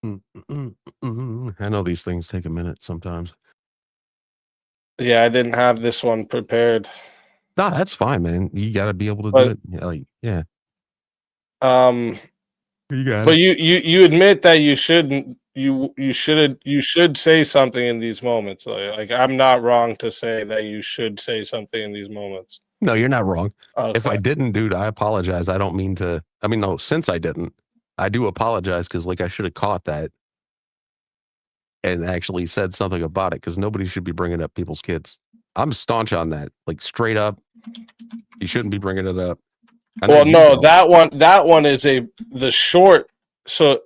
I know these things take a minute sometimes. Yeah, I didn't have this one prepared. No, that's fine, man. You got to be able to But- do it. Yeah, like, yeah, you got But it. you admit that you shouldn't you should say something in these moments. Like I'm not wrong to say that you should say something in these moments. No, you're not wrong. If I Okay. didn't, dude, I apologize. I don't mean to. I mean, no, since I didn't, I do apologize because, like, I should have caught that and actually said something about it because nobody should be bringing up people's kids. I'm staunch on that. Like, straight up, you shouldn't be bringing it up. Well, no, that one is the short. So,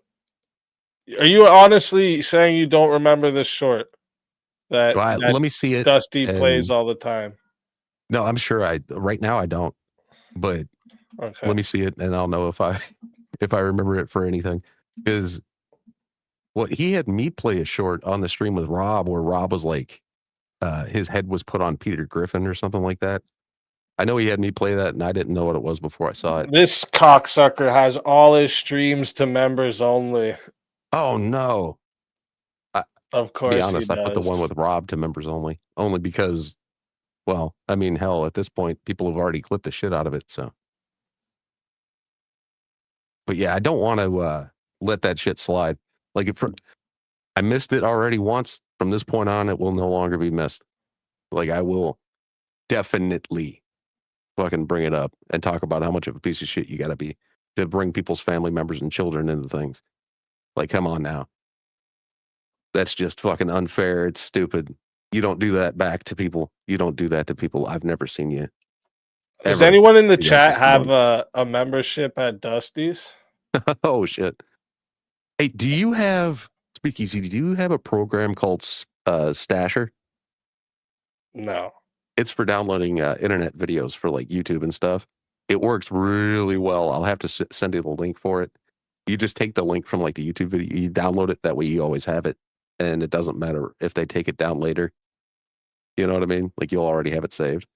are you honestly saying you don't remember this short? That let me see it. Dusty plays all the time. No, I'm sure right now I don't, but Okay. let me see it and I'll know if I remember it for anything. Because what he had me play a short on the stream with Rob where Rob was like, his head was put on Peter Griffin or something like that. I know he had me play that and I didn't know what it was before I saw it. This cocksucker has all his streams to members only. Oh no. Of course, to be honest, he I put the does. one with Rob to members only because, well, I mean, hell, at this point, people have already clipped the shit out of it. So, but yeah, I don't want to let that shit slide. Like, if I missed it already once, from this point on, it will no longer be missed. Like, I will definitely fucking bring it up and talk about how much of a piece of shit you got to be to bring people's family members and children into things. Like, come on now. That's just fucking unfair. It's stupid. You don't do that back to people. You don't do that to people. I've never seen you. Does ever anyone in the do that chat to have someone. a membership at Dusty's? Oh shit. Hey, do you have Speakeasy? Do you have a program called Stasher? No. It's for downloading internet videos for like YouTube and stuff. It works really well. I'll have to send you the link for it. You just take the link from like the YouTube video, you download it. That way you always have it. And it doesn't matter if they take it down later. You know what I mean? Like you'll already have it saved.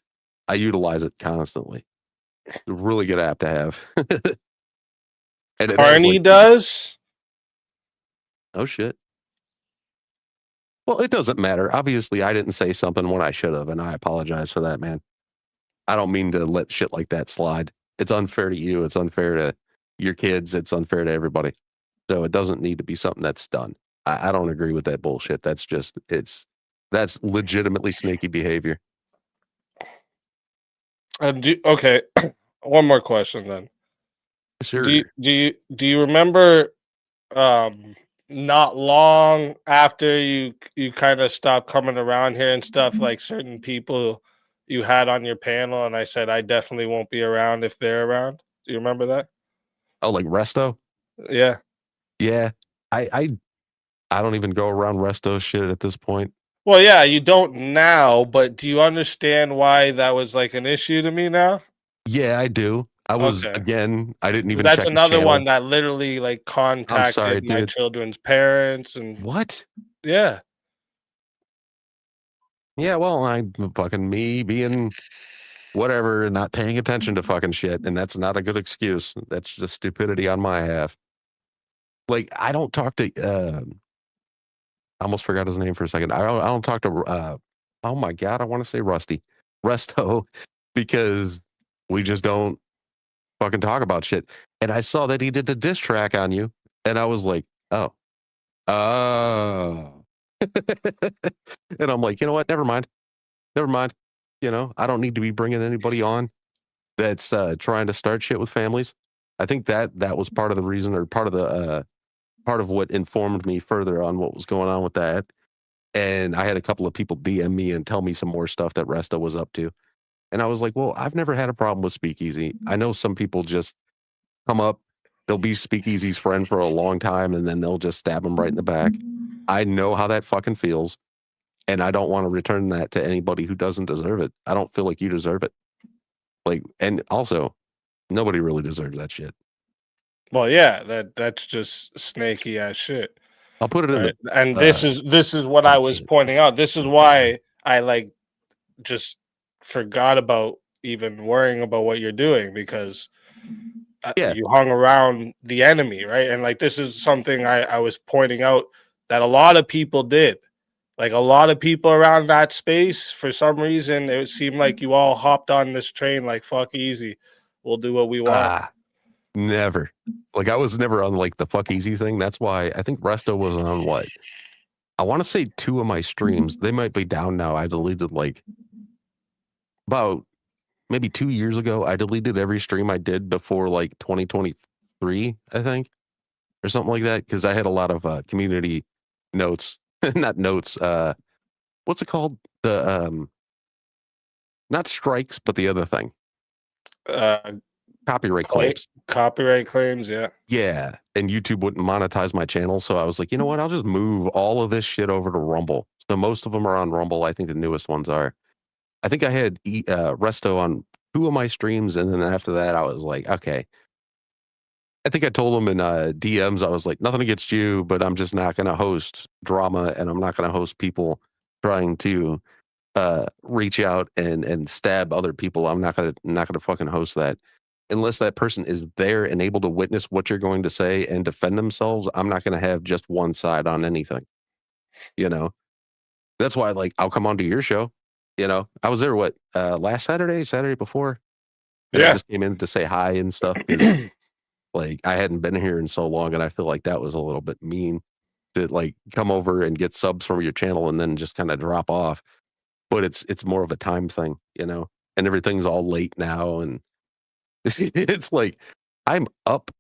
I utilize it constantly. It's a really good app to have. And Arnie does? Oh, shit. Well, it doesn't matter. Obviously, I didn't say something when I should have, and I apologize for that, man. I don't mean to let shit like that slide. It's unfair to you. It's unfair to your kids. It's unfair to everybody. So it doesn't need to be something that's done. I don't agree with that bullshit. That's just, that's legitimately snaky behavior. Okay. One more question then. Sure. Do you remember not long after you kind of stopped coming around here and stuff, like certain people you had on your panel, and I said I definitely won't be around if they're around? Do you remember that? Oh, like Resto? Yeah. Yeah. I don't even go around Resto shit at this point. Well, yeah, you don't now, but do you understand why that was like an issue to me now? Yeah, I do. I was Okay. again. I didn't even. That's check his another channel. one that literally like contacted my dude. children's parents and What? Yeah. Yeah, well, I'm fucking me being whatever and not paying attention to fucking shit, and that's not a good excuse. That's just stupidity on my half. Like I don't talk to. I almost forgot his name for a second. I don't talk to. Oh my god, I want to say Resto, because we just don't fucking talk about shit. And I saw that he did a diss track on you, and I was like, oh. And I'm like, you know what? Never mind. You know, I don't need to be bringing anybody on that's trying to start shit with families. I think that was part of the reason, or part of what informed me further on what was going on with that. And I had a couple of people DM me and tell me some more stuff that Resto was up to. And I was like, well, I've never had a problem with Speakeasy. I know some people just come up, they'll be Speakeasy's friend for a long time, and then they'll just stab him right in the back. I know how that fucking feels, and I don't want to return that to anybody who doesn't deserve it. I don't feel like you deserve it. Like, and also, nobody really deserves that shit. Well, yeah, that's just snaky ass shit. I'll put it in the, and this is what I was pointing out. This is why I like just forgot about even worrying about what you're doing, because you hung around the enemy, right? And like this is something I was pointing out that a lot of people did. Like a lot of people around that space, for some reason, it seemed like you all hopped on this train like fuck easy. We'll do what we want. Never. Like I was never on like the fuck easy thing. That's why I think Resto was on what? I want to say 2 of my streams. They might be down now. I deleted like about maybe 2 years ago. I deleted every stream I did before like 2023, I think, or something like that. Cause I had a lot of community notes, not notes. What's it called? The, not strikes, but the other thing. Copyright claims. Copyright claims, yeah. Yeah. And YouTube wouldn't monetize my channel. So I was like, you know what? I'll just move all of this shit over to Rumble. So most of them are on Rumble. I think the newest ones are. I think I had Resto on 2 of my streams. And then after that, I was like, okay. I think I told him in DMs, I was like, nothing against you, but I'm just not going to host drama, and I'm not going to host people trying to reach out and stab other people. I'm not going to fucking host that. Unless that person is there and able to witness what you're going to say and defend themselves, I'm not going to have just one side on anything. You know, that's why, like, I'll come onto your show. You know, I was there, last Saturday before? And I just came in to say hi and stuff. Like, I hadn't been here in so long, and I feel like that was a little bit mean to, like, come over and get subs from your channel and then just kind of drop off. But it's more of a time thing, you know, and everything's all late now, and it's like I'm up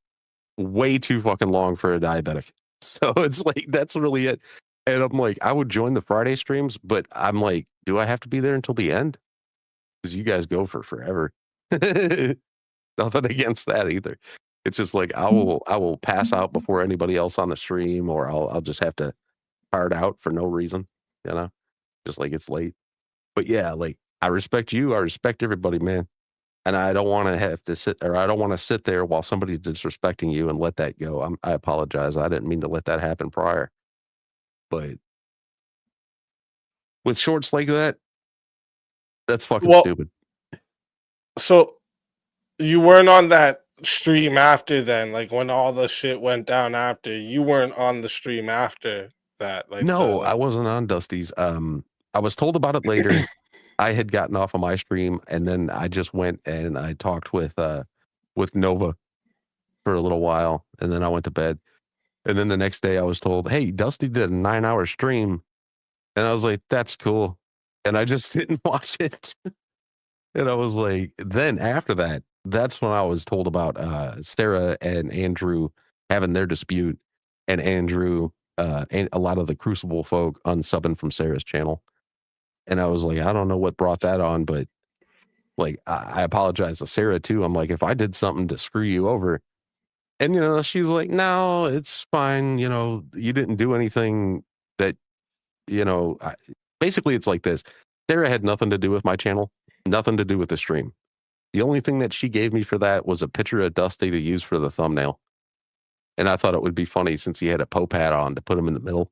way too fucking long for a diabetic. So it's like, that's really it. And I'm like, I would join the Friday streams, but I'm like, do I have to be there until the end? Because you guys go for forever. Nothing against that either. It's just like, I will pass out before anybody else on the stream, or I'll just have to hard out for no reason, you know, just like it's late. But yeah, like I respect you. I respect everybody, man. And I don't want to have to I don't want to sit there while somebody's disrespecting you and let that go. I apologize. I didn't mean to let that happen prior. But with shorts like that, that's fucking stupid. So you weren't on that stream after then, like when all the shit went down after. You weren't on the stream after that. Like no, I wasn't on Dusty's. I was told about it later. I had gotten off of my stream, and then I just went and I talked with Nova for a little while, and then I went to bed. And then the next day I was told, hey, Dusty did a 9-hour stream. And I was like, that's cool. And I just didn't watch it. And I was like, then after that, that's when I was told about Sara and Andrew having their dispute, and Andrew and a lot of the Crucible folk unsubbing from Sara's channel. And I was like, I don't know what brought that on, but like, I apologize to Sara too. I'm like, if I did something to screw you over, and, you know, she's like, no, it's fine. You know, you didn't do anything that, you know, basically it's like this. Sara had nothing to do with my channel, nothing to do with the stream. The only thing that she gave me for that was a picture of Dusty to use for the thumbnail. And I thought it would be funny since he had a Pope hat on to put him in the middle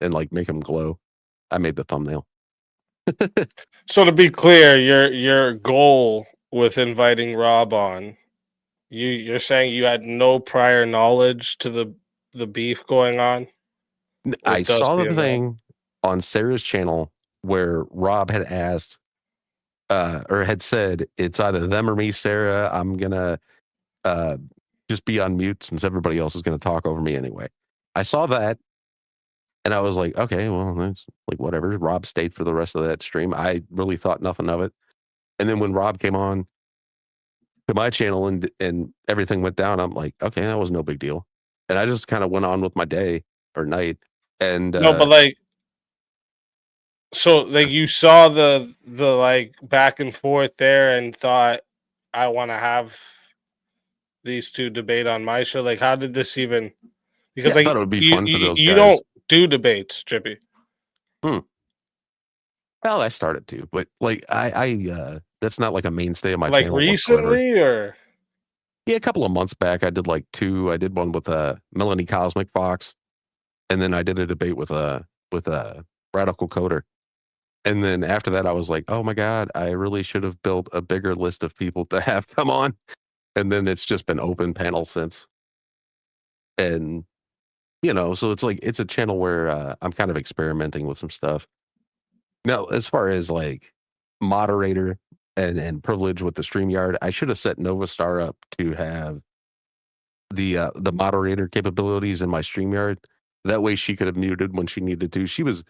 and like make him glow. I made the thumbnail. So to be clear, your goal with inviting Rob on, you're saying you had no prior knowledge to the beef going on? I saw the thing on Sara's channel where Rob had asked or had said, it's either them or me, Sara. I'm gonna just be on mute since everybody else is gonna talk over me anyway. I saw that. And I was like, okay, well, that's like whatever. Rob stayed for the rest of that stream. I really thought nothing of it. And then when Rob came on to my channel and everything went down, I'm like, okay, that was no big deal. And I just kind of went on with my day or night. And no, but like, so like you saw the like back and forth there and thought, I want to have these two debate on my show. Like, how did this even? Because I thought it would be fun for those guys. You don't do debates, Trippy. Well, I started to, but like I that's not like a mainstay of my like channel. Like recently, or yeah, a couple of months back, I did like 2. I did one with Melanie Cosmic Fox, and then I did a debate with a Radical Coder. And then after that, I was like, oh my god, I really should have built a bigger list of people to have come on. And then it's just been open panel since. And you know, so it's like, it's a channel where I'm kind of experimenting with some stuff. Now, as far as like moderator and privilege with the StreamYard, I should have set Nova Star up to have the moderator capabilities in my StreamYard. That way she could have muted when she needed to. She wanted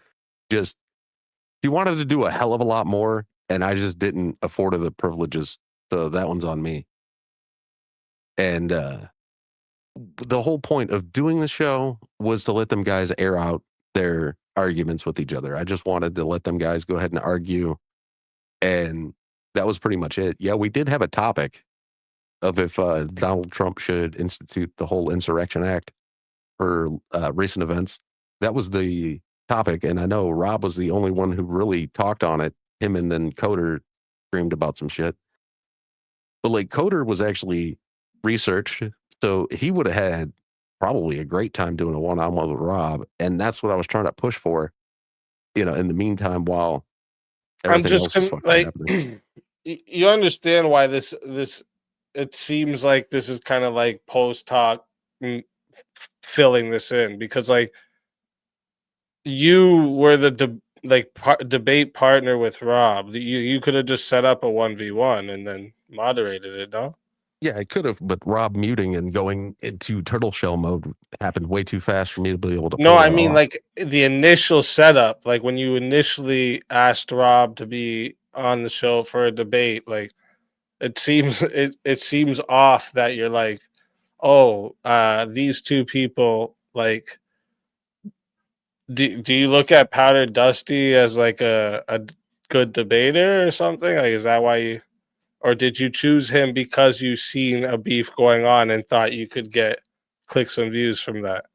to do a hell of a lot more, and I just didn't afford her the privileges. So that one's on me. And the whole point of doing the show was to let them guys air out their arguments with each other. I just wanted to let them guys go ahead and argue. And that was pretty much it. Yeah, we did have a topic of if Donald Trump should institute the whole Insurrection Act for recent events. That was the topic. And I know Rob was the only one who really talked on it. Him and then Coder screamed about some shit. But like Coder was actually researched. So he would have had probably a great time doing a one-on-one with Rob. And that's what I was trying to push for, you know, in the meantime, while everything else was fucking happening. You understand why this, it seems like this is kind of like post-talk filling this in, because like you were the debate partner with Rob. You could have just set up a 1v1 and then moderated it, no? Yeah, I could have, but Rob muting and going into turtle shell mode happened way too fast for me to be able to. No, I mean like the initial setup, like when you initially asked Rob to be on the show for a debate, like it seems off that you're like, oh, these two people, like, do you look at Powder Dusty as like a good debater or something? Like, is that why you? Or did you choose him because you seen a beef going on and thought you could get clicks and views from that?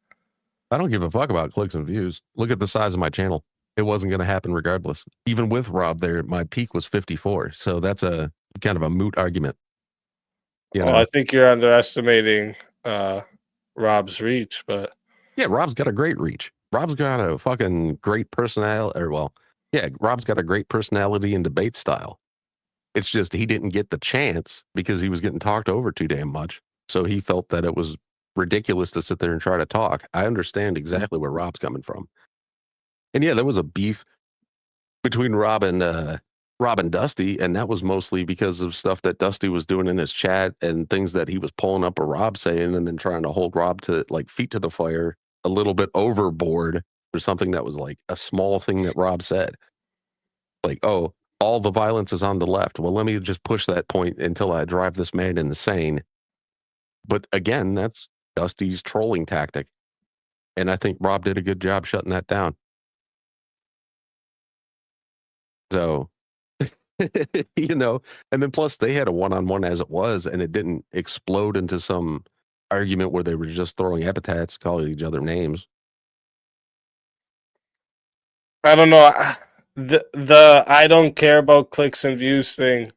I don't give a fuck about clicks and views. Look at the size of my channel. It wasn't going to happen regardless. Even with Rob there, my peak was 54. So that's a kind of a moot argument. You know? I think you're underestimating Rob's reach, but yeah, Rob's got a great reach. Rob's got a fucking great personality, Rob's got a great personality and debate style. It's just he didn't get the chance because he was getting talked over too damn much. So he felt that it was ridiculous to sit there and try to talk. I understand exactly where Rob's coming from. And yeah, there was a beef between Rob and Dusty, and that was mostly because of stuff that Dusty was doing in his chat and things that he was pulling up a Rob saying and then trying to hold Rob to like feet to the fire a little bit overboard for something that was like a small thing that Rob said. Like, oh, all the violence is on the left. Well, let me just push that point until I drive this man insane. But again, that's Dusty's trolling tactic. And I think Rob did a good job shutting that down. So, you know, and then plus they had a one-on-one as it was, and it didn't explode into some argument where they were just throwing epithets, calling each other names. I don't know. The I don't care about clicks and views thing.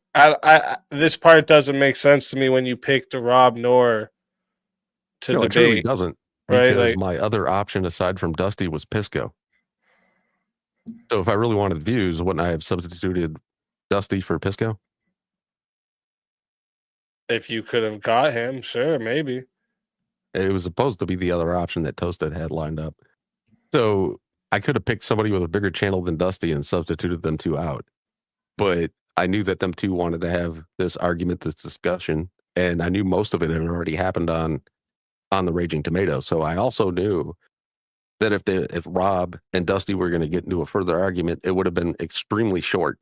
This part doesn't make sense to me when you picked Rob Noerr to debate. It truly doesn't. Right? Because Like, my other option aside from Dusty was Pisco. So if I really wanted views, wouldn't I have substituted Dusty for Pisco? if you could have got him, sure, maybe. It was supposed to be the other option that Toasted had lined up. So I could have picked somebody with a bigger channel than Dusty and substituted them two out. But I knew that them two wanted to have this argument, this discussion, and I knew most of it had already happened on the Raging Tomato. So I also knew that if Rob and Dusty were going to get into a further argument, it would have been extremely short.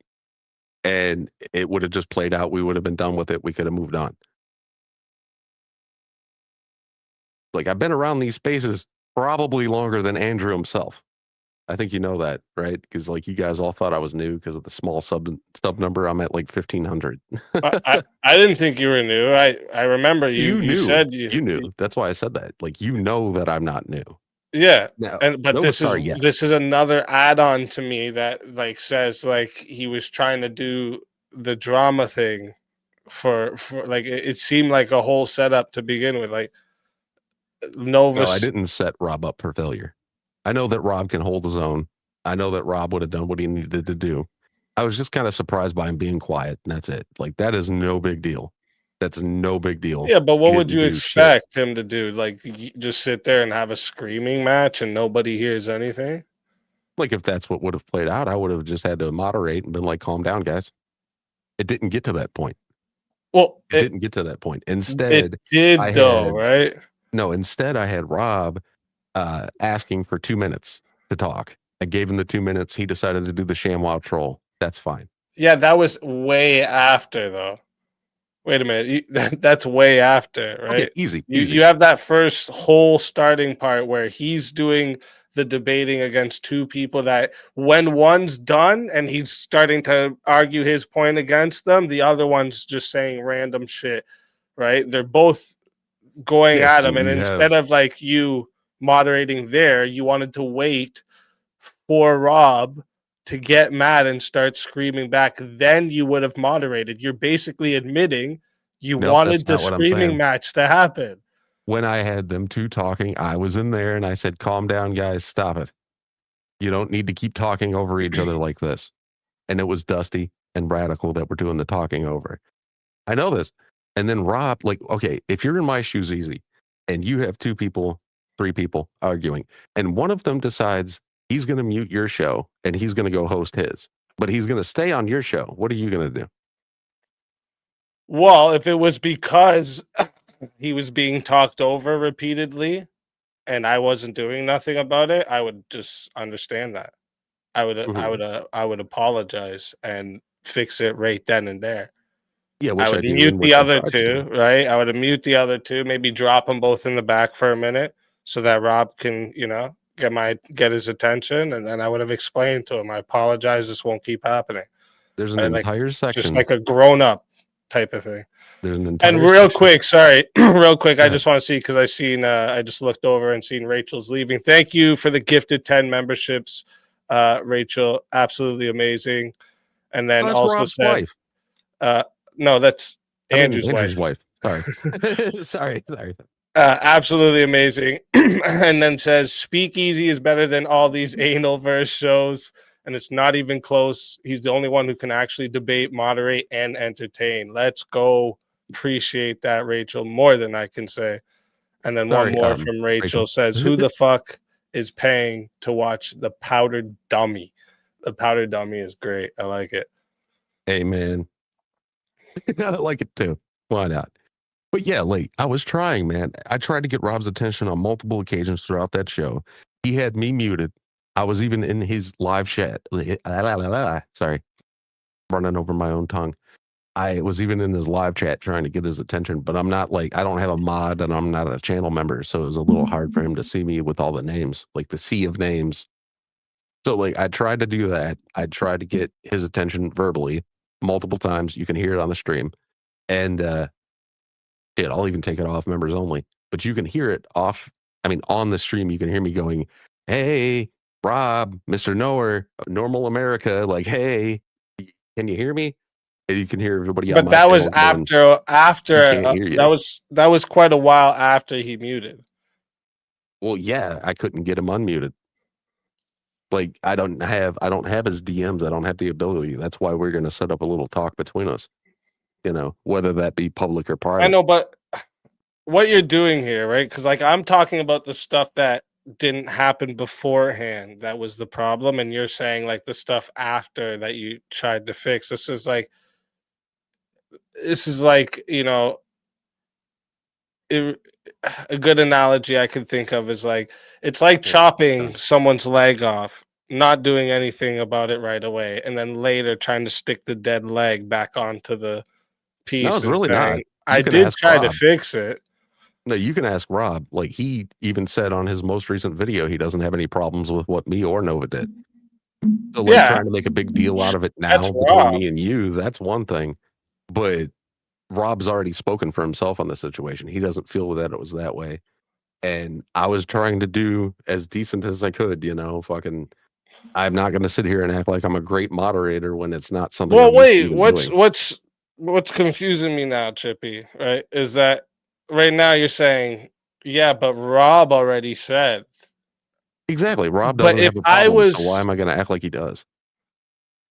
And it would have just played out. We would have been done with it. We could have moved on. Like, I've been around these spaces probably longer than Andrew himself. I think you know that, right? Because like you guys all thought I was new because of the small sub number. I'm at like 1,500. I didn't think you were new. I remember you said you knew. That's why I said that. Like, you know that I'm not new. Yeah. No, But this is another add-on to me that like says like he was trying to do the drama thing for like it seemed like a whole setup to begin with. Like No, I didn't set Rob up for failure. I know that Rob can hold his own. I know that Rob would have done what he needed to do. I was just kind of surprised by him being quiet, and that's it. Like, that is no big deal. That's no big deal. Yeah, but what would you expect him to do? Like, just sit there and have a screaming match and nobody hears anything? Like, if that's what would have played out, I would have just had to moderate and been like, calm down, guys. It didn't get to that point. Well, it didn't get to that point. Instead, it did, right? No, instead, I had Rob asking for 2 minutes to talk. I gave him the 2 minutes. He decided to do the ShamWow troll. That's fine. Yeah, that was way after, though. Wait a minute. That's way after, right? Okay, easy. You have that first whole starting part where he's doing the debating against two people that when one's done and he's starting to argue his point against them, the other one's just saying random shit, right? They're both going at him. And instead of like you moderating there, you wanted to wait for Rob to get mad and start screaming back, then you would have moderated. You're basically admitting you wanted the screaming match to happen. When I had them two talking, I was in there and I said, calm down, guys, stop it. You don't need to keep talking over each other like this. And it was Dusty and Radical that were doing the talking over. I know this. And then Rob, like, okay, if you're in my shoes, easy, and you have 2 people, 3 people arguing, and one of them decides he's going to mute your show and he's going to go host his, but he's going to stay on your show. What are you going to do? Well, if it was because he was being talked over repeatedly and I wasn't doing nothing about it, I would just understand that. I would apologize and fix it right then and there. Yeah, I would mute the other 2, right? I would mute the other 2, maybe drop them both in the back for a minute so that Rob can, get his attention, and then I would have explained to him, I apologize, this won't keep happening. There's an entire section, just like a grown-up type of thing. There's an entire and real quick, sorry, real quick, I just want to see, because I just looked over and seen Rachel's leaving. Thank you for the gifted 10 memberships. Rachel, absolutely amazing. And then That's also Rob's said, wife. no, that's Andrew's wife. Sorry. sorry. Absolutely amazing. And then says, Speakeasy is better than all these PanelVerse shows, and it's not even close. He's the only one who can actually debate, moderate, and entertain. Let's go. Appreciate that, Rachel, more than I can say. And then Sorry, one more from Rachel says, who the fuck is paying to watch The Powdered Dummy? The Powdered Dummy is great. I like it. Hey, man. I like it too. Why not? But yeah, like I was trying, man. I tried to get Rob's attention on multiple occasions throughout that show. He had me muted. I was even in his live chat. Sorry, running over my own tongue. I was even in his live chat trying to get his attention, but I'm not like, I don't have a mod and I'm not a channel member. So it was a little hard for him to see me with all the names, like the sea of names. So like I tried to do that. I tried to get his attention verbally multiple times. You can hear it on the stream. And shit, I'll even take it off members only. But you can hear it off. I mean, on the stream, you can hear me going, hey, Rob, Mr. Noerr, Normal America, like, hey, can you hear me? And you can hear everybody. But that was after that was quite a while after he muted. Well, yeah, I couldn't get him unmuted. Like I don't have his DMs. I don't have the ability. That's why we're going to set up a little talk between us. You know, whether that be public or private. I know, but what you're doing here, right? Because like I'm talking about the stuff that didn't happen beforehand. That was the problem, and you're saying like the stuff after that you tried to fix. This is like, you know, a good analogy I can think of is like it's like chopping someone's leg off, not doing anything about it right away, and then later trying to stick the dead leg back onto the piece. No, it's really not. I did try to fix it. No, you can ask Rob. Like he even said on his most recent video, he doesn't have any problems with what me or Nova did. So like trying to make a big deal out of it now between me and you, that's one thing. But Rob's already spoken for himself on the situation. He doesn't feel that it was that way. And I was trying to do as decent as I could, you know, fucking I'm not going to sit here and act like I'm a great moderator when it's not something. Well, wait, what's confusing me now, Trippy, right? Is that right now you're saying, yeah, but Rob already said. Exactly. Rob doesn't have a problem, so why am I going to act like he does?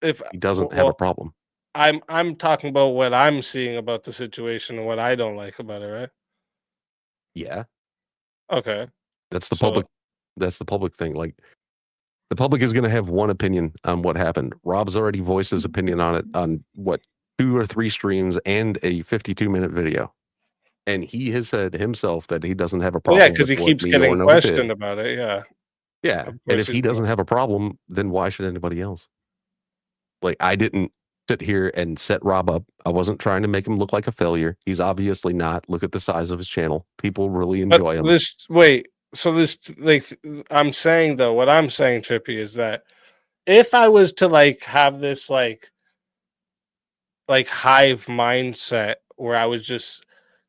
If he doesn't have a problem. I'm talking about what I'm seeing about the situation and what I don't like about it, right? Yeah. Okay. That's the public thing. Like the public is going to have one opinion on what happened. Rob's already voiced his opinion on it on what 2 or 3 streams and a 52-minute video. And he has said himself that he doesn't have a problem. Yeah, because he keeps getting questioned about it. Yeah. Yeah. And if he doesn't have a problem, then why should anybody else? Like I didn't sit here and set Rob up. I wasn't trying to make him look like a failure. He's obviously not. Look at the size of his channel. People really enjoy him. I'm saying though, what I'm saying, Trippy, is that if I was to like have this like hive mindset where I was just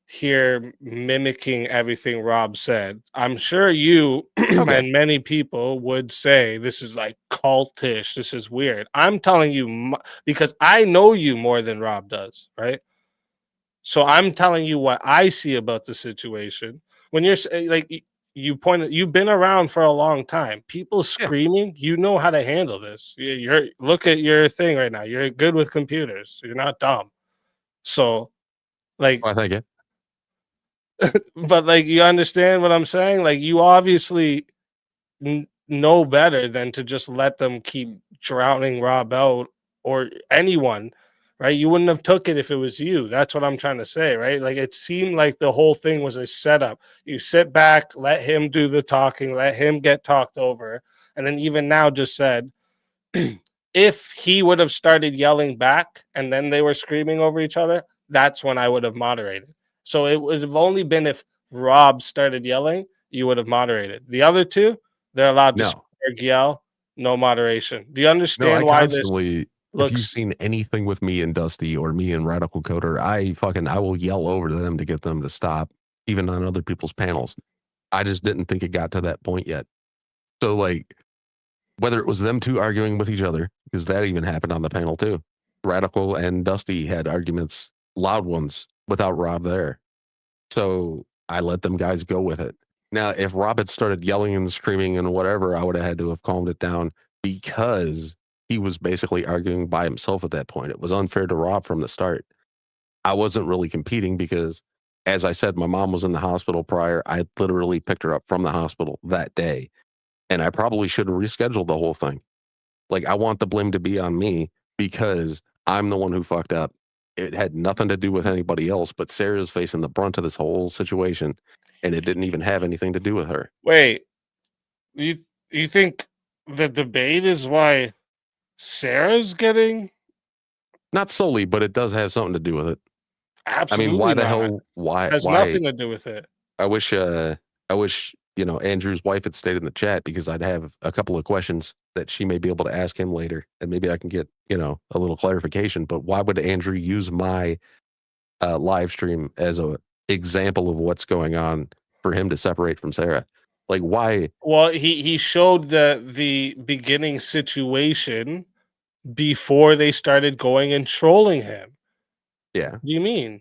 here mimicking everything Rob said, I'm sure you and many people would say this is like cultish, this is weird. I'm telling you because I know you more than Rob does, right? So I'm telling you what I see about the situation. When you're like you've been around for a long time. People screaming, you know how to handle this. You're look at your thing right now. You're good with computers. You're not dumb. So like I think it. But like you understand what I'm saying? Like you obviously know better than to just let them keep drowning Rob out or anyone, right? You wouldn't have took it if it was you. That's what I'm trying to say, right? Like it seemed like the whole thing was a setup. You sit back, let him do the talking, let him get talked over, and then even now just said if he would have started yelling back and then they were screaming over each other, that's when I would have moderated. So it would have only been if Rob started yelling, you would have moderated. The other two, they're allowed to yell, no moderation. Do you understand why this looks? If you've seen anything with me and Dusty or me and Radical Coder, I will yell over to them to get them to stop, even on other people's panels. I just didn't think it got to that point yet. So like whether it was them two arguing with each other, because that even happened on the panel too. Radical and Dusty had arguments, loud ones, without Rob there. So I let them guys go with it. Now, if Rob had started yelling and screaming and whatever, I would have had to have calmed it down because he was basically arguing by himself at that point. It was unfair to Rob from the start. I wasn't really competing because, as I said, my mom was in the hospital prior. I literally picked her up from the hospital that day. And I probably should have rescheduled the whole thing. Like, I want the blame to be on me because I'm the one who fucked up. It had nothing to do with anybody else, but Sarah's facing the brunt of this whole situation, and it didn't even have anything to do with her. Wait, you think the debate is why Sarah's getting? Not solely, but it does have something to do with it. Absolutely. I mean, why the not. hell? Why? It has why? nothing to do with it. I wish Andrew's wife had stayed in the chat because I'd have a couple of questions that she may be able to ask him later, and maybe I can get a little clarification. But why would Andrew use my live stream as a example of what's going on for him to separate from Sarah? Like, why? Well, he showed the beginning situation before they started going and trolling him. Yeah. What do you mean?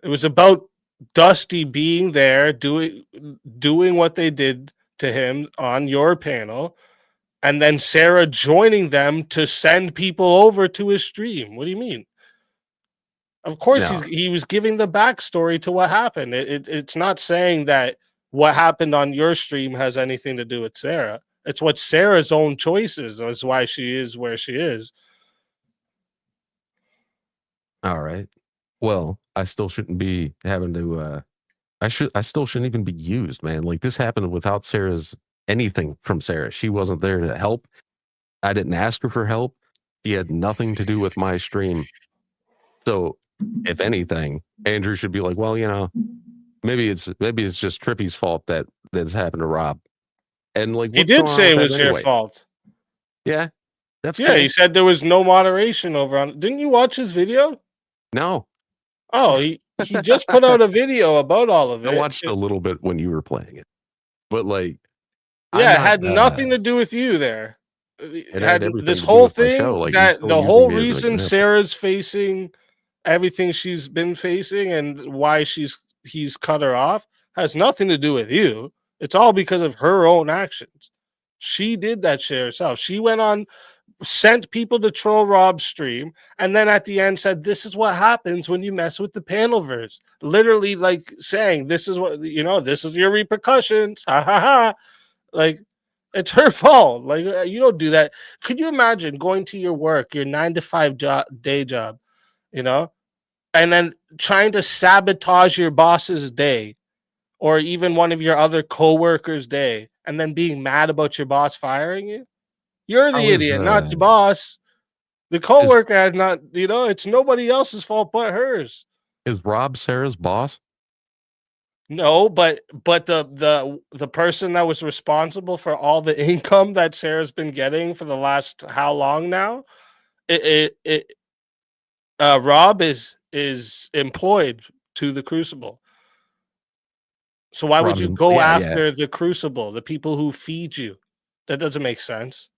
It was about Dusty being there, doing what they did to him on your panel, and then Sarah joining them to send people over to his stream. What do you mean? Of course, No. he was giving the backstory to what happened. It's not saying that what happened on your stream has anything to do with Sarah. It's what Sarah's own choices is why she is where she is. All right. Well, I still shouldn't be having to. I still shouldn't even be used, man. Like, this happened without anything from Sarah. She wasn't there to help. I didn't ask her for help. She had nothing to do with my stream. So, if anything, Andrew should be like, well, maybe it's just Trippy's fault that's happened to Rob. And like, He did say it was your fault. Yeah, that's yeah. cool. He said there was no moderation over on. Didn't you watch his video? No. Oh, he just put out a video about all of it. I watched a little bit when you were playing it, but like, yeah, it had nothing to do with you there. It had everything this to do whole with my thing show. Like, that still the using whole me as an reason example. Sarah's facing everything she's been facing and why he's cut her off has nothing to do with you. It's all because of her own actions. She did that shit herself. She went on, sent people to troll Rob's stream, and then at the end said, "This is what happens when you mess with the PanelVerse." Literally, like saying, "This is what this is your repercussions." Ha ha ha! Like, it's her fault. Like, you don't do that. Could you imagine going to your work, your 9-to-5 day job, and then trying to sabotage your boss's day, or even one of your other coworkers' day, and then being mad about your boss firing you? You're the idiot, not the boss. The coworker had not, it's nobody else's fault but hers. Is Rob Sarah's boss? No, but the person that was responsible for all the income that Sarah's been getting for the last how long now? Rob is employed to the Crucible. So why would you go after the Crucible, the people who feed you? That doesn't make sense,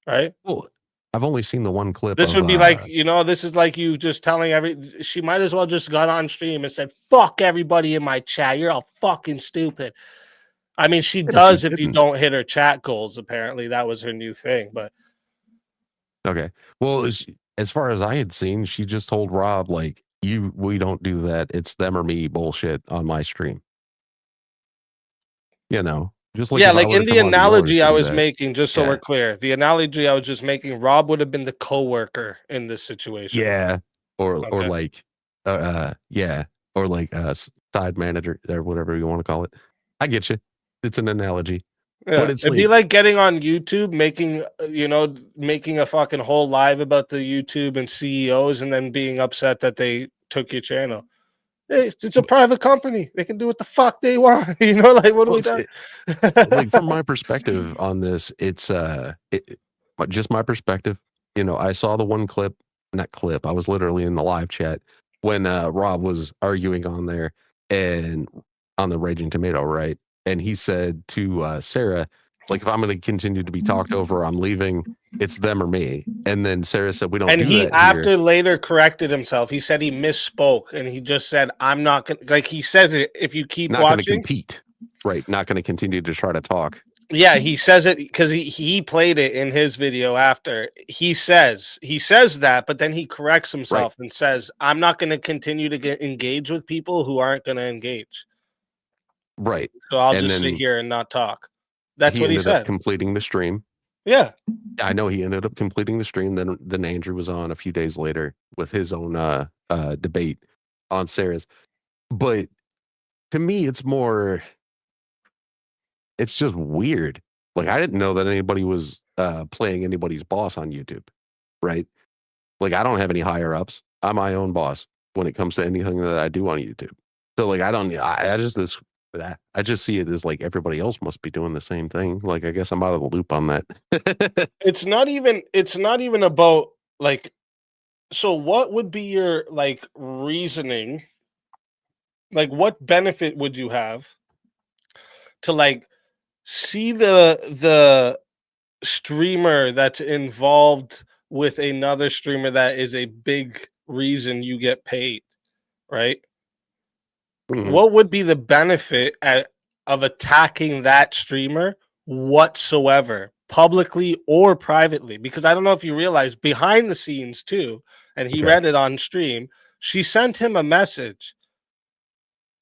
right? Well, I've only seen the one clip. This would be like, this is like you just telling she might as well just got on stream and said, "Fuck everybody in my chat. You're all fucking stupid." I mean, she does if you don't hit her chat goals. Apparently, that was her new thing. But okay, well, as far as I had seen, she just told Rob, like, we don't do that. It's them or me bullshit on my stream. Just like, yeah, like in the analogy I was making, just so we're clear, the analogy I was just making, Rob would have been the coworker in this situation. Yeah, or like, or like side manager or whatever you want to call it. I get you. It's an analogy. Yeah. But it'd be like getting on YouTube, making a fucking whole live about the YouTube and CEOs, and then being upset that they took your channel. Hey, it's a private company. They can do what the fuck they want. Like, what do we do? Like, from my perspective on this, it's just my perspective. I saw the one clip, not clip. I was literally in the live chat when Rob was arguing on there and on the Raging Tomato, right? And he said to Sarah, Like if I'm going to continue to be talked over, I'm leaving. It's them or me. And then Sarah said, we don't And do he that after here. later corrected himself. He said he misspoke, and he just said, "I'm not gonna." Like he says it. If you keep Not going to watching, compete, right? Not going to continue to try to talk. yeah, he says it because he played it in his video after. He says that, but then he corrects himself and says, "I'm not going to continue to engage with people who aren't going to engage." Right. So I'll And just sit then here and not talk. That's he what he ended up said. completing the stream. Yeah. I know he ended up completing the stream. Then Andrew was on a few days later with his own debate on Sarah's. But to me, it's just weird. Like I didn't know that anybody was playing anybody's boss on YouTube, right? Like I don't have any higher ups. I'm my own boss when it comes to anything that I do on YouTube. So like I just see it as like everybody else must be doing the same thing. Like I guess I'm out of the loop on that. It's not even about like, so what would be your like reasoning? Like what benefit would you have to like see the streamer that's involved with another streamer that is a big reason you get paid, right? Mhm. What would be the benefit of attacking that streamer whatsoever, publicly or privately? Because I don't know if you realize behind the scenes too, and he Okay. read it on stream, she sent him a message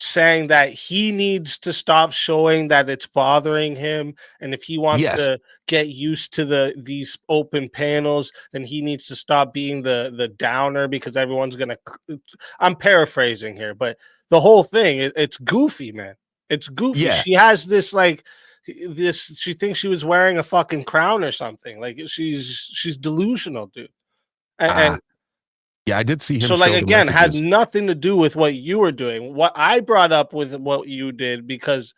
saying that he needs to stop showing that it's bothering him, and if he wants Yes. to get used to these open panels, then he needs to stop being the downer because everyone's gonna. I'm paraphrasing here, but the whole thing it's goofy, man. It's goofy. Yeah. She has this like this. She thinks she was wearing a fucking crown or something. Like she's delusional, dude. And yeah, I did see him. so like show the again had messages. nothing to do with what you were doing. What I brought up with what you did because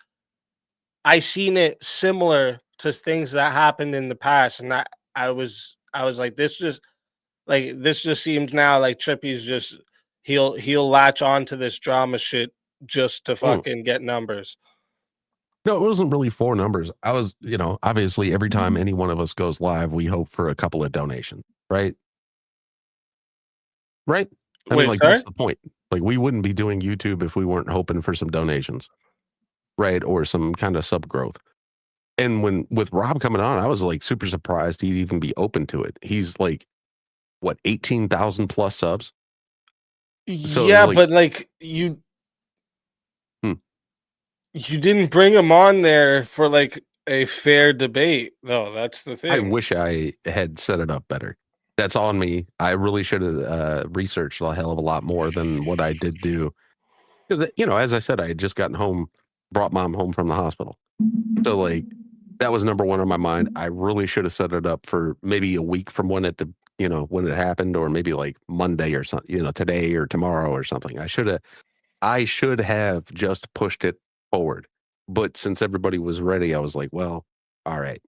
I seen it similar to things that happened in the past, and I was like, this just seems now like Trippy's just he'll latch on to this drama shit just to fucking get numbers. No, it wasn't really for numbers. I was, obviously every time any one of us goes live, we hope for a couple of donations, right? Right? I mean, Wait, that's sorry? the point. Like, we wouldn't be doing YouTube if we weren't hoping for some donations, right? Or some kind of sub growth. And with Rob coming on, I was like super surprised he'd even be open to it. He's like, what, 18,000 plus subs? So yeah, like, but like you didn't bring him on there for like a fair debate, though. That's the thing. I wish I had set it up better. That's on me. I really should have researched a hell of a lot more than what I did do. Because, as I said, I had just gotten home, brought mom home from the hospital. So, like, that was number one on my mind. I really should have set it up for maybe a week from when it happened, or maybe like Monday or something, today or tomorrow or something. I should have just pushed it forward. But since everybody was ready, I was like, well, all right.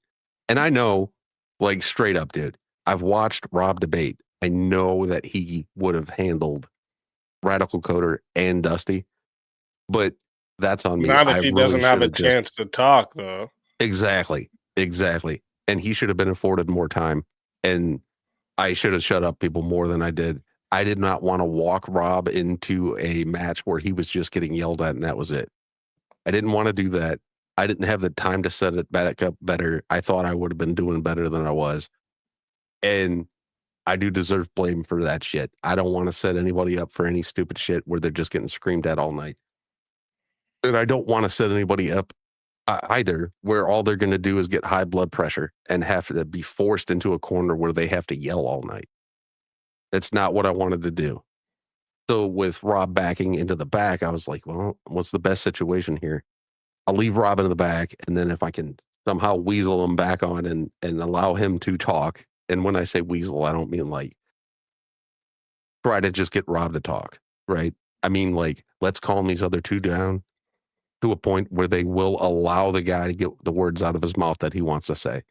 And I know, like, straight up, dude, I've watched Rob debate. I know that he would have handled Radical Coder and Dusty, but that's on me. Not if he doesn't have a chance to talk, though. Exactly. And he should have been afforded more time. And I should have shut up people more than I did. I did not want to walk Rob into a match where he was just getting yelled at and that was it. I didn't want to do that. I didn't have the time to set it back up better. I thought I would have been doing better than I was. And I do deserve blame for that shit. I don't want to set anybody up for any stupid shit where they're just getting screamed at all night. And I don't want to set anybody up either where all they're going to do is get high blood pressure and have to be forced into a corner where they have to yell all night. That's not what I wanted to do. So with Rob backing into the back, I was like, well, what's the best situation here? I'll leave Rob in the back, and then if I can somehow weasel him back on and allow him to talk, and when I say weasel, I don't mean like try to just get Rob to talk, right? I mean, like, let's calm these other two down to a point where they will allow the guy to get the words out of his mouth that he wants to say.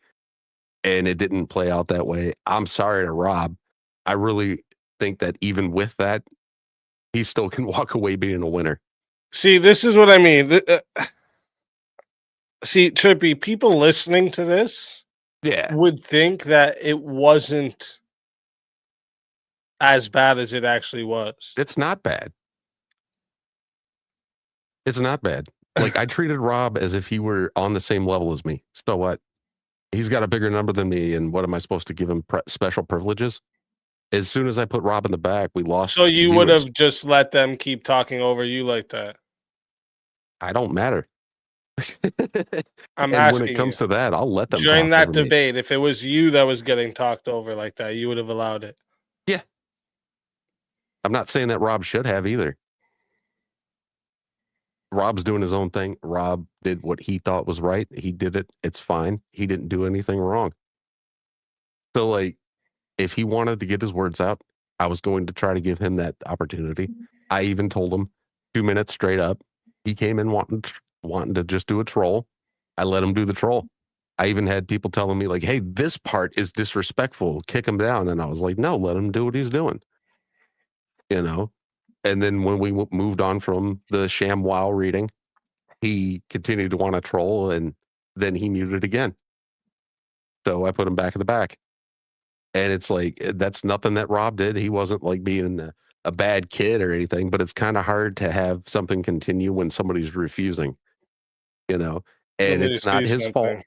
And it didn't play out that way. I'm sorry to Rob. I really think that even with that, he still can walk away being a winner. See, this is what I mean. See, Trippy, people listening to this would think that it wasn't as bad as it actually was. It's not bad. It's not bad. Like, I treated Rob as if he were on the same level as me. So what? He's got a bigger number than me, and what am I supposed to give him special privileges? As soon as I put Rob in the back, we lost. So you viewers. would have just let them keep talking over you like that? I don't matter. I'm and asking when it comes you, to that, I'll let them during talk that over me. debate, if it was you that was getting talked over like that, you would have allowed it. Yeah. I'm not saying that Rob should have either. Rob's doing his own thing. Rob did what he thought was right. He did it. It's fine. He didn't do anything wrong. So, like, if he wanted to get his words out, I was going to try to give him that opportunity. I even told him 2 minutes straight up. He came in wanting to just do a troll. I let him do the troll. I even had people telling me, like, hey, this part is disrespectful. Kick him down. And I was like, no, let him do what he's doing. You know? And then when we moved on from the sham wow reading, he continued to want to troll, and then he muted again. So I put him back in the back. And it's like, that's nothing that Rob did. He wasn't like being a bad kid or anything, but it's kind of hard to have something continue when somebody's refusing, you know? And it's not his fault.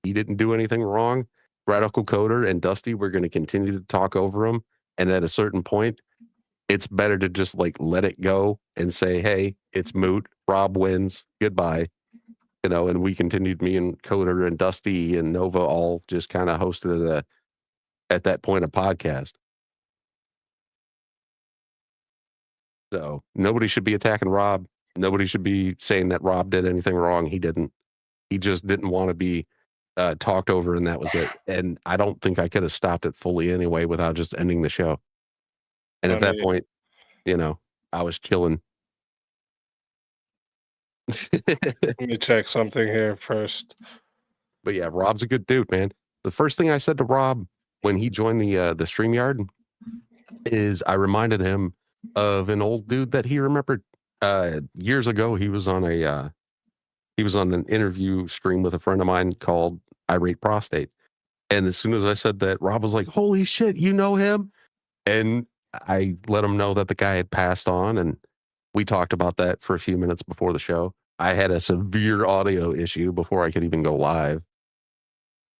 He didn't do anything wrong. Radical Coder and Dusty, we're going to continue to talk over him. And at a certain point, it's better to just like let it go and say, hey, it's moot. Rob wins. Goodbye. You know, and we continued, me and Coder and Dusty and Nova all just kind of hosted at that point a podcast. So nobody should be attacking Rob. Nobody should be saying that Rob did anything wrong. He didn't. He just didn't want to be talked over, and that was it. And I don't think I could have stopped it fully anyway without just ending the show. And at that point, you know, I was chilling. Let me check something here first. But yeah, Rob's a good dude, man. The first thing I said to Rob when he joined the StreamYard is I reminded him of an old dude that he remembered years ago. He was on an interview stream with a friend of mine called Irate Prostate. And as soon as I said that, Rob was like, holy shit, you know him? And I let him know that the guy had passed on, and we talked about that for a few minutes before the show. I had a severe audio issue before I could even go live,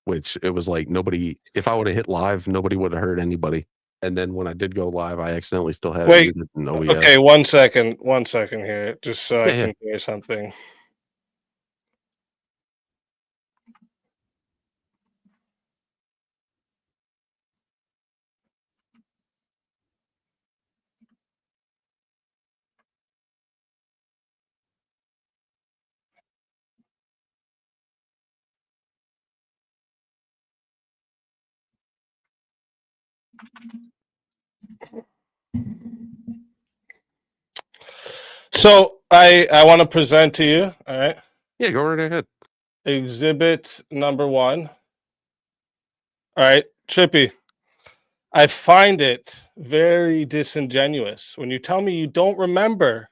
which it was like nobody, if I would have hit live, nobody would have heard anybody. And then when I did go live, I accidentally still had it muted in OBS. Okay, 1 second here, just so I can hear something. So I want to present to you, all right? Yeah, go right ahead. Exhibit number 1. All right, Trippy. I find it very disingenuous when you tell me you don't remember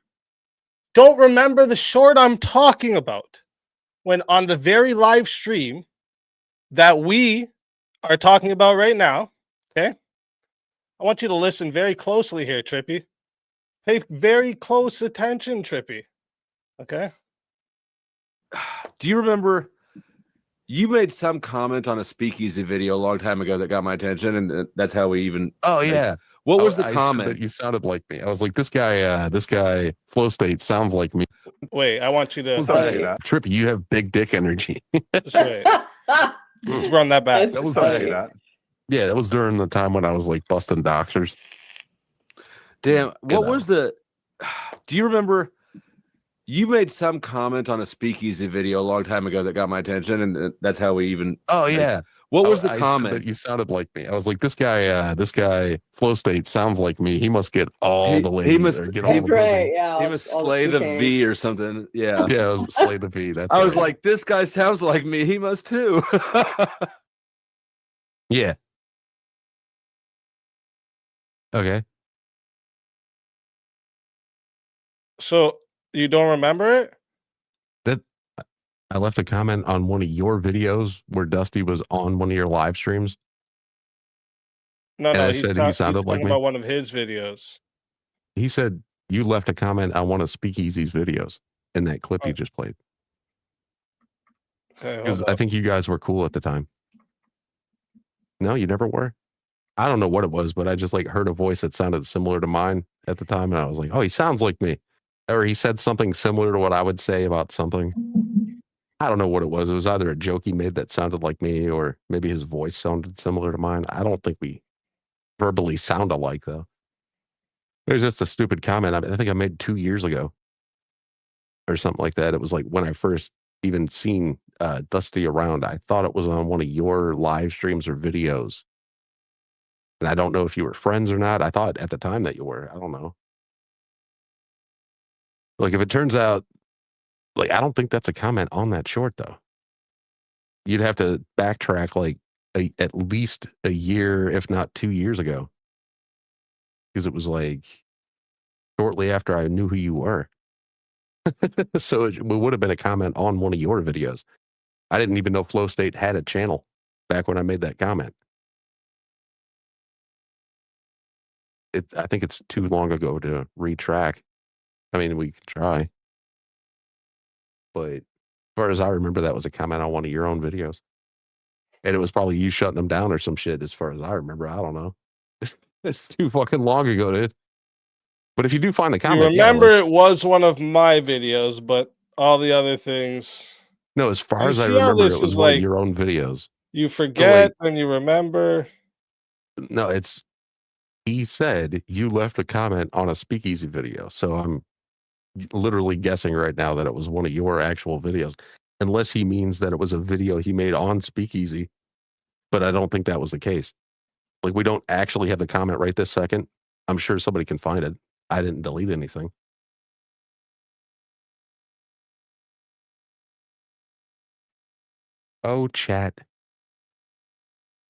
the short I'm talking about, when on the very live stream that we are talking about right now, okay? I want you to listen very closely here, Trippy. Pay very close attention, Trippy. Okay? Do you remember you made some comment on a speakeasy video a long time ago that got my attention, and that's how we even... Oh, yeah. What was the I comment? said that you sounded like me. I was like, this guy, Flow State, sounds like me. Wait, I want you to... Trippy, you have big dick energy. Just wait. Let's run that back. That was Yeah, that was during the time when I was like busting doxers. Damn, what was the... Do you remember... You made some comment on a speakeasy video a long time ago that got my attention, and that's how we even... Oh, yeah. What was the I comment? said that you sounded like me. I was like, this guy, Flow State, sounds like me. He must get all the ladies. He must, or get all the pussy. Yeah, he must slay the V or something. Yeah. Yeah, slay the V. That's I was like, this guy sounds like me. He must too. Yeah. Okay. So you don't remember it? I left a comment on one of your videos where Dusty was on one of your live streams. No, And I he's said he sounded like talking me. about one of his videos. He said you left a comment on one of Speakeasy's videos in that clip you just played. Okay, because I think you guys were cool at the time. No, you never were. I don't know what it was, but I just like heard a voice that sounded similar to mine at the time, and I was like, "Oh, he sounds like me," or he said something similar to what I would say about something. I don't know what it was. It was either a joke he made that sounded like me, or maybe his voice sounded similar to mine. I don't think we verbally sound alike, though. It was just a stupid comment. I think I made 2 years ago, or something like that. It was like when I first even seen Dusty around. I thought it was on one of your live streams or videos. And I don't know if you were friends or not. I thought at the time that you were. I don't know. Like, if it turns out, like, I don't think that's a comment on that short, though. You'd have to backtrack, like, at least a year, if not 2 years ago. Because it was, like, shortly after I knew who you were. So it would have been a comment on one of your videos. I didn't even know Flow State had a channel back when I made that comment. I think it's too long ago to retrack. I mean, we could try. But as far as I remember, that was a comment on one of your own videos. And it was probably you shutting them down or some shit, as far as I remember. I don't know. It's too fucking long ago, dude. But if you do find the comment... You remember it was one of my videos, but all the other things... No, as far as I remember, it was one of your own videos. You forget, and you remember. No, it's... He said you left a comment on a Speakeasy video. So I'm literally guessing right now that it was one of your actual videos. Unless he means that it was a video he made on Speakeasy. But I don't think that was the case. Like, we don't actually have the comment right this second. I'm sure somebody can find it. I didn't delete anything. Oh, chat.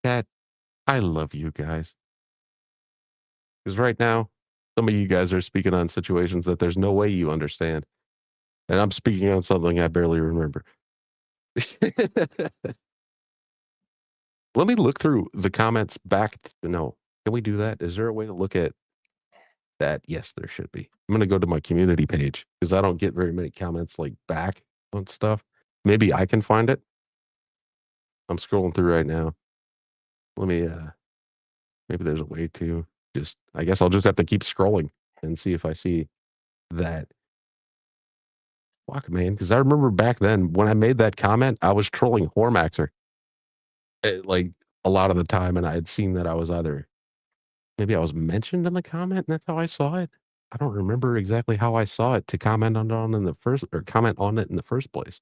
Chat, I love you guys. Because right now, some of you guys are speaking on situations that there's no way you understand. And I'm speaking on something I barely remember. Let me look through the comments back. No, can we do that? Is there a way to look at that? Yes, there should be. I'm going to go to my community page because I don't get very many comments like back on stuff. Maybe I can find it. I'm scrolling through right now. Let me, maybe there's a way to just, I guess I'll just have to keep scrolling and see if I see that. Fuck, man, because I remember back then when I made that comment, I was trolling Hormaxer. Like a lot of the time, and I had seen that I was either, maybe I was mentioned in the comment, and that's how I saw it. I don't remember exactly how I saw it to comment on it in the first, or comment on it in the first place.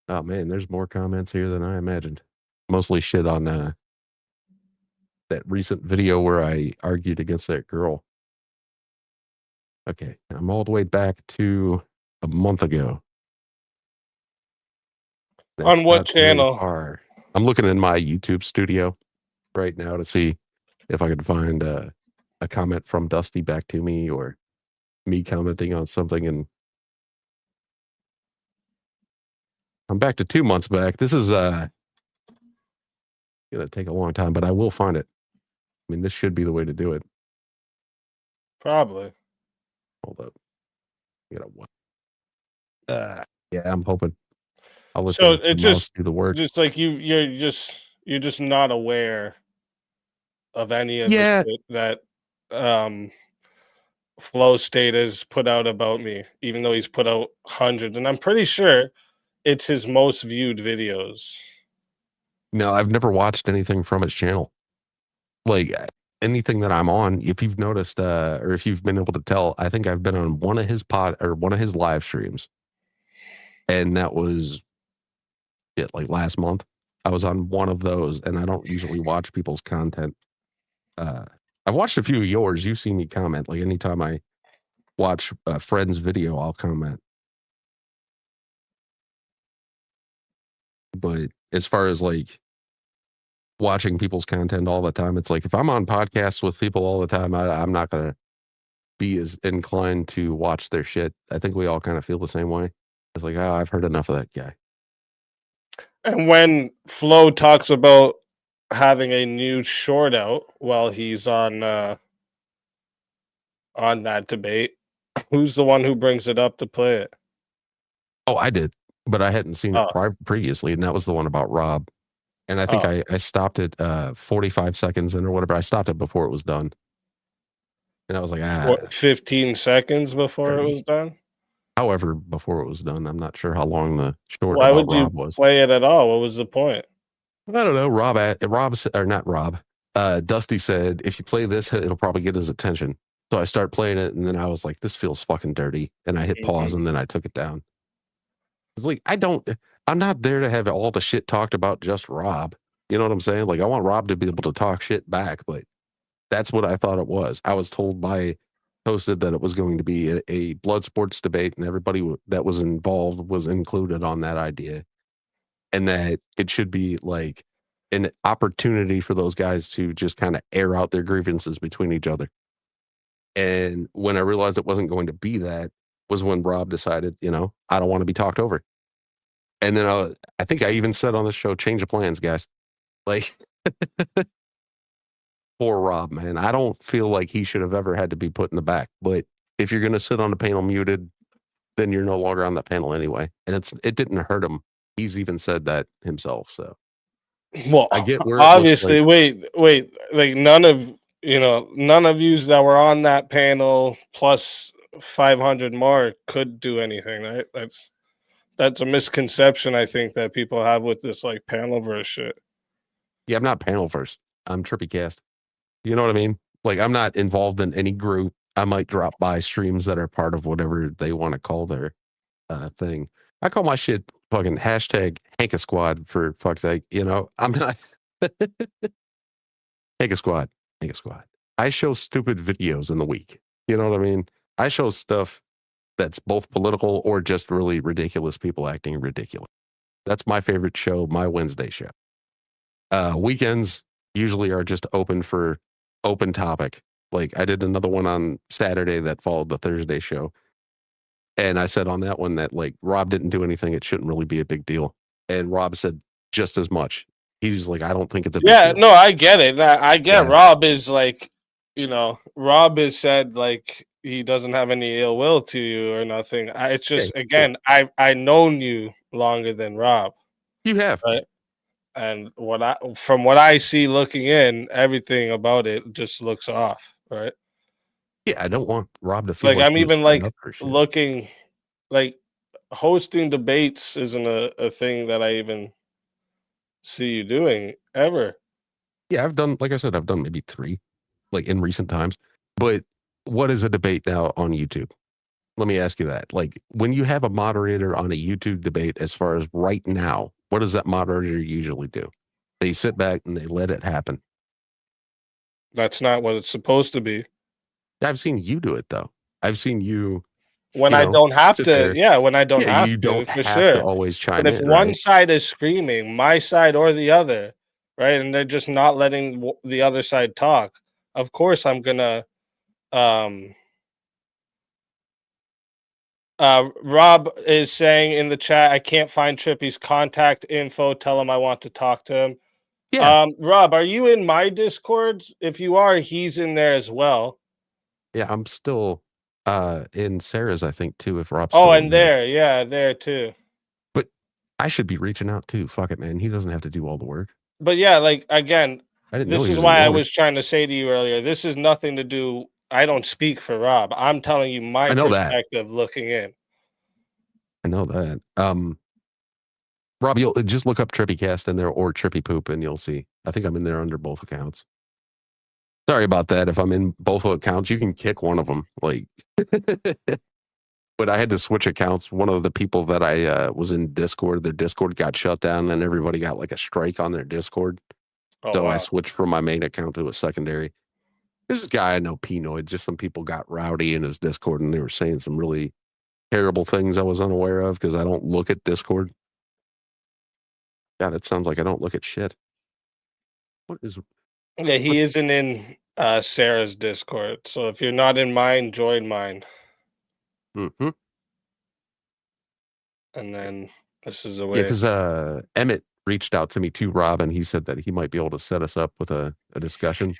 Oh man, there's more comments here than I imagined. Mostly shit on that recent video where I argued against that girl. Okay, I'm all the way back to a month ago. On what channel? I'm looking in my YouTube studio right now to see if I could find a comment from Dusty back to me, or me commenting on something. And I'm back to 2 months back. This is gonna take a long time, but I will find it. I mean, this should be the way to do it. Probably. Hold up. I gotta yeah, I'm hoping. I'll let so it just do the work. Just like you're just not aware of any of Yeah. the shit that Flow State has put out about me, even though he's put out hundreds, and I'm pretty sure it's his most viewed videos. No, I've never watched anything from his channel. Like anything that I'm on, if you've noticed, or if you've been able to tell, I think I've been on one of his one of his live streams. And that was like last month. I was on one of those, and I don't usually watch people's content. I've watched a few of yours. You've seen me comment. Like anytime I watch a friend's video, I'll comment. But as far as like watching people's content all the time, it's like if I'm on podcasts with people all the time, I'm not going to be as inclined to watch their shit. I think we all kind of feel the same way. was like, oh, I've heard enough of that guy. And when Flo talks about having a new short out while he's on that debate, who's the one who brings it up to play it? Oh, I did, but I hadn't seen it Oh. previously, and that was the one about Rob. And I think Oh. I stopped it 45 seconds in or whatever. I stopped it before it was done. And I was like, 15 seconds before 30. it was done? However, before it was done, I'm not sure how long the short Why about would you Rob was. play it at all? What was the point? I don't know. Dusty said, if you play this, it'll probably get his attention. So I start playing it, and then I was like, this feels fucking dirty. And I hit pause, and then I took it down. It's like, I'm not there to have all the shit talked about just Rob. You know what I'm saying? Like, I want Rob to be able to talk shit back, but that's what I thought it was. I was told by Toasted that it was going to be a blood sports debate, and everybody that was involved was included on that idea. And that it should be like an opportunity for those guys to just kind of air out their grievances between each other. And when I realized it wasn't going to be that, was when Rob decided, I don't want to be talked over. And then I think I even said on the show, change of plans, guys. Like, poor Rob, man. I don't feel like he should have ever had to be put in the back. But if you're going to sit on the panel muted, then you're no longer on the panel anyway. And it didn't hurt him. He's even said that himself. So, well, I get where obviously, wait, like none of yous that were on that panel plus 500 more could do anything, right? That's a misconception I think that people have with this like PanelVerse shit. Yeah, I'm not PanelVerse. I'm TrippyCast. You know what I mean? Like, I'm not involved in any group. I might drop by streams that are part of whatever they want to call their thing. I call my shit fucking hashtag Hanka Squad for fuck's sake. I'm not Hanka Squad. I show stupid videos in the week. You know what I mean? I show stuff that's both political or just really ridiculous people acting ridiculous. That's my favorite show, my Wednesday show. Weekends usually are just open for open topic. Like, I did another one on Saturday that followed the Thursday show. And I said on that one that, like, Rob didn't do anything. It shouldn't really be a big deal. And Rob said just as much. He was like, I don't think it's a big deal. No, I get it. I get Rob is like, Rob has said like he doesn't have any ill will to you or nothing. It's just, again, I known you longer than Rob. You have. Right? And from what I see looking in, everything about it just looks off, right? Yeah, I don't want Rob to feel like I'm even like looking, like hosting debates isn't a thing that I even see you doing ever. Yeah, I've done maybe 3, like in recent times. But what is a debate now on YouTube? Let me ask you that. Like, when you have a moderator on a YouTube debate, as far as right now, what does that moderator usually do? They sit back and they let it happen. That's not what it's supposed to be. I've seen you do it though. I've seen you when I don't have to. Yeah, when I don't have you don't to, have for sure. to always chime in. But if one side is screaming, my side or the other, right, and they're just not letting the other side talk, of course I'm gonna. Rob is saying in the chat, I can't find Trippy's contact info. Tell him I want to talk to him. Yeah. Rob, are you in my Discord? If you are, he's in there as well. Yeah, I'm still in Sarah's, I think, too, if Rob's still and there. Yeah, there too. But I should be reaching out too. Fuck it, man. He doesn't have to do all the work. But yeah, like, again, this is why I was trying to say to you earlier, this is nothing to do. I don't speak for Rob. I'm telling you my perspective looking in. I know that. Rob, you'll just look up TrippyCast in there or Trippy Poop and you'll see. I think I'm in there under both accounts. Sorry about that. If I'm in both accounts, you can kick one of them. Like, but I had to switch accounts. One of the people that I was in Discord, their Discord got shut down and everybody got like a strike on their Discord. So I switched from my main account to a secondary. This guy I know, Pinoid, just some people got rowdy in his Discord and they were saying some really terrible things I was unaware of because I don't look at Discord. God, it sounds like I don't look at shit. What is... Yeah, he isn't in Sarah's Discord. So if you're not in mine, join mine. Mm-hmm. and then this is a Yeah, way. because Emmett reached out to me too, Rob, and he said that he might be able to set us up with a discussion.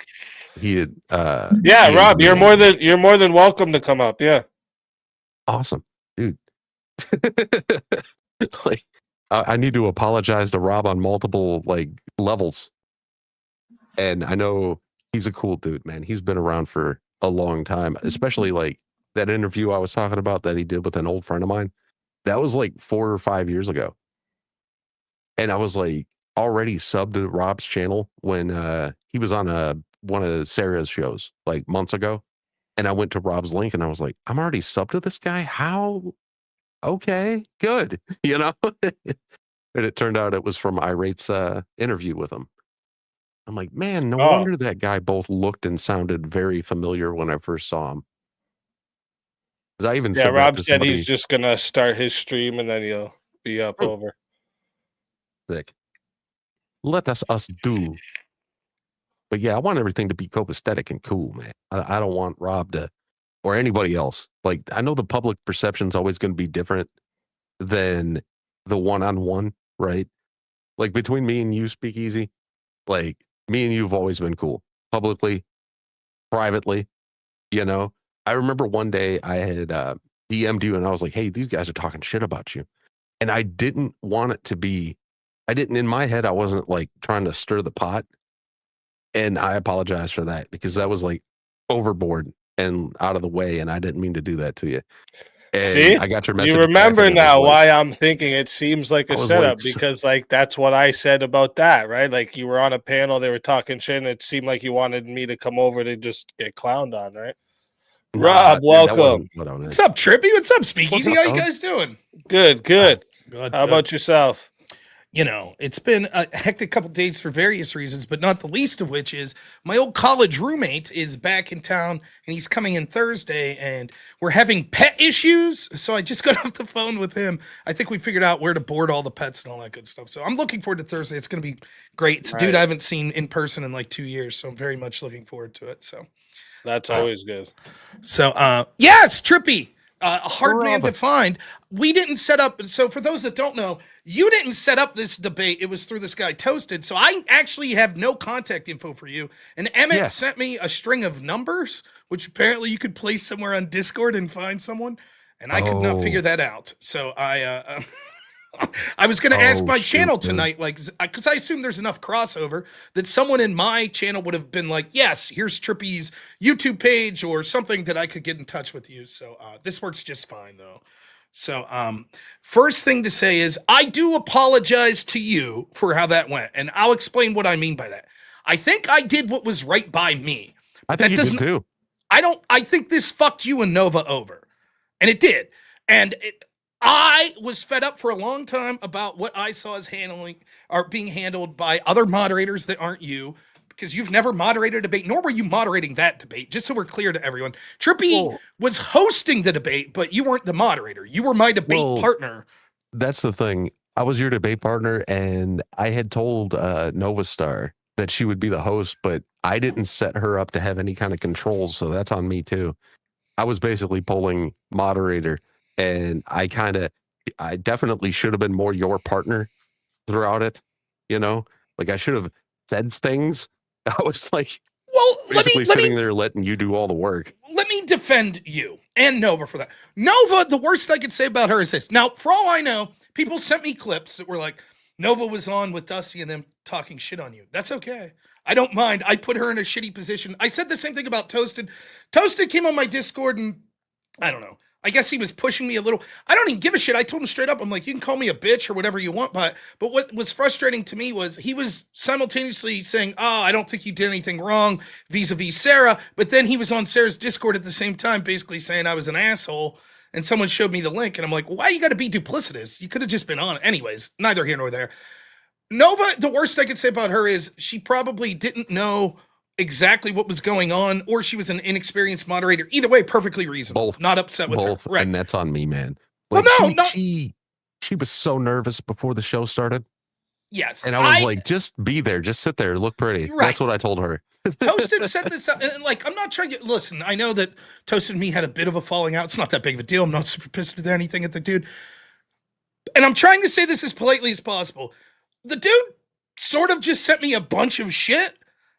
He had Yeah, DM'd Rob, me you're more than welcome to come up. Yeah. awesome, dude. Like, I need to apologize to Rob on multiple like levels, and I know he's a cool dude, man. He's been around for a long time, especially like that interview I was talking about that he did with an old friend of mine. That was like 4 or 5 years ago, and I was like already subbed to Rob's channel when he was on one of Sarah's shows like months ago, and I went to Rob's link and I was like, I'm already subbed to this guy. How? Okay, good. You know, and it turned out it was from Irate's interview with him. I'm like, man, no wonder that guy both looked and sounded very familiar when I first saw him. Because I even said Rob that to said somebody. he's just gonna start his stream and then he'll be up over. Thick. Let us do. But yeah, I want everything to be copacetic and cool, man. I don't want Rob to, or anybody else. Like, I know the public perception is always going to be different than the one-on-one, right? Like between me and you, Speakeasy, like me and you have always been cool, publicly, privately. You know, I remember one day I had DM'd you and I was like, hey, these guys are talking shit about you. And I didn't want it to be, in my head, I wasn't like trying to stir the pot. And I apologize for that because that was like overboard and out of the way. And I didn't mean to do that to you. And See, I got your message. You remember back now like, why I'm thinking it seems like a setup like, because like that's what I said about that, right? Like you were on a panel, they were talking shit, and it seemed like you wanted me to come over to just get clowned on, right? Rob, welcome. What's up, Trippy? What's up, Speakeasy? How you guys doing? Good, good. Good. How about yourself? You know, it's been a hectic couple days for various reasons, but not the least of which is my old college roommate is back in town and he's coming in Thursday and we're having pet issues. So I just got off the phone with him. I think we figured out where to board all the pets and all that good stuff. So I'm looking forward to Thursday. It's going to be great. It's a dude I haven't seen in person in like 2 years. So I'm very much looking forward to it. So that's always good. So, yes, Trippy. A hard man to find. We didn't set up. So for those that don't know, you didn't set up this debate. It was through this guy Toasted. So I actually have no contact info for you. And Emmett sent me a string of numbers, which apparently you could place somewhere on Discord and find someone. And I could not figure that out. So I was going to ask my channel tonight, like, because I assume there's enough crossover that someone in my channel would have been like, yes, here's Trippy's YouTube page or something that I could get in touch with you. So this works just fine, though. So first thing to say is I do apologize to you for how that went. And I'll explain what I mean by that. I think I did what was right by me. I think you did too. I think this fucked you and Nova over. And it did. And I was fed up for a long time about what I saw as being handled by other moderators that aren't you, because you've never moderated a debate, nor were you moderating that debate, just so we're clear to everyone. Trippy was hosting the debate, but you weren't the moderator. You were my debate partner. That's the thing. I was your debate partner, and I had told Nova Star that she would be the host, but I didn't set her up to have any kind of controls, so that's on me too. I was basically polling moderator. And I definitely should have been more your partner throughout it. You know, like I should have said things. I was like, basically sitting there letting you do all the work. Let me defend you and Nova for that. Nova, the worst I could say about her is this. Now, for all I know, people sent me clips that were like, Nova was on with Dusty and them talking shit on you. That's okay. I don't mind. I put her in a shitty position. I said the same thing about Toasted. Toasted came on my Discord and I don't know. I guess he was pushing me a little. I don't even give a shit. I told him straight up, I'm like, you can call me a bitch or whatever you want, but what was frustrating to me was he was simultaneously saying, oh, I don't think you did anything wrong vis-a-vis Sara, but then he was on Sarah's Discord at the same time basically saying I was an asshole, and someone showed me the link, and I'm like, why you got to be duplicitous? You could have just been on it. Anyways, neither here nor there. Nova, the worst I could say about her is she probably didn't know exactly what was going on, or she was an inexperienced moderator. Either way, perfectly reasonable. Both. Not upset with Both. her. Right. And that's on me, man. Like, she was so nervous before the show started. Yes. And I was like, just be there. Just sit there. Look pretty. Right. That's what I told her. Toasted set this up. And like, I'm not trying to listen. I know that Toasted and me had a bit of a falling out. It's not that big of a deal. I'm not super pissed with anything at the dude. and I'm trying to say this as politely as possible. The dude sort of just sent me a bunch of shit.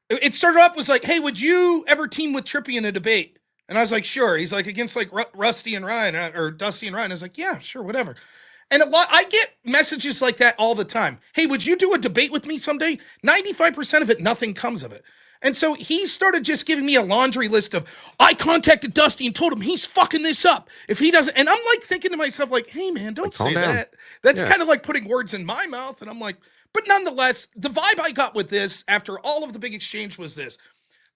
It started off was like, hey, would you ever team with Trippy in a debate? And I was like, sure. He's like, against like Rusty and Ryan or Dusty and Ryan. I was like, yeah, sure, whatever. And I get messages like that all the time. Hey, would you do a debate with me someday? 95% of it, nothing comes of it. And so he started just giving me a laundry list of, I contacted Dusty and told him he's fucking this up. If he doesn't, and I'm like thinking to myself, like, hey man, don't say that. That's kind of like putting words in my mouth. And I'm like, but nonetheless, the vibe I got with this after all of the big exchange was this.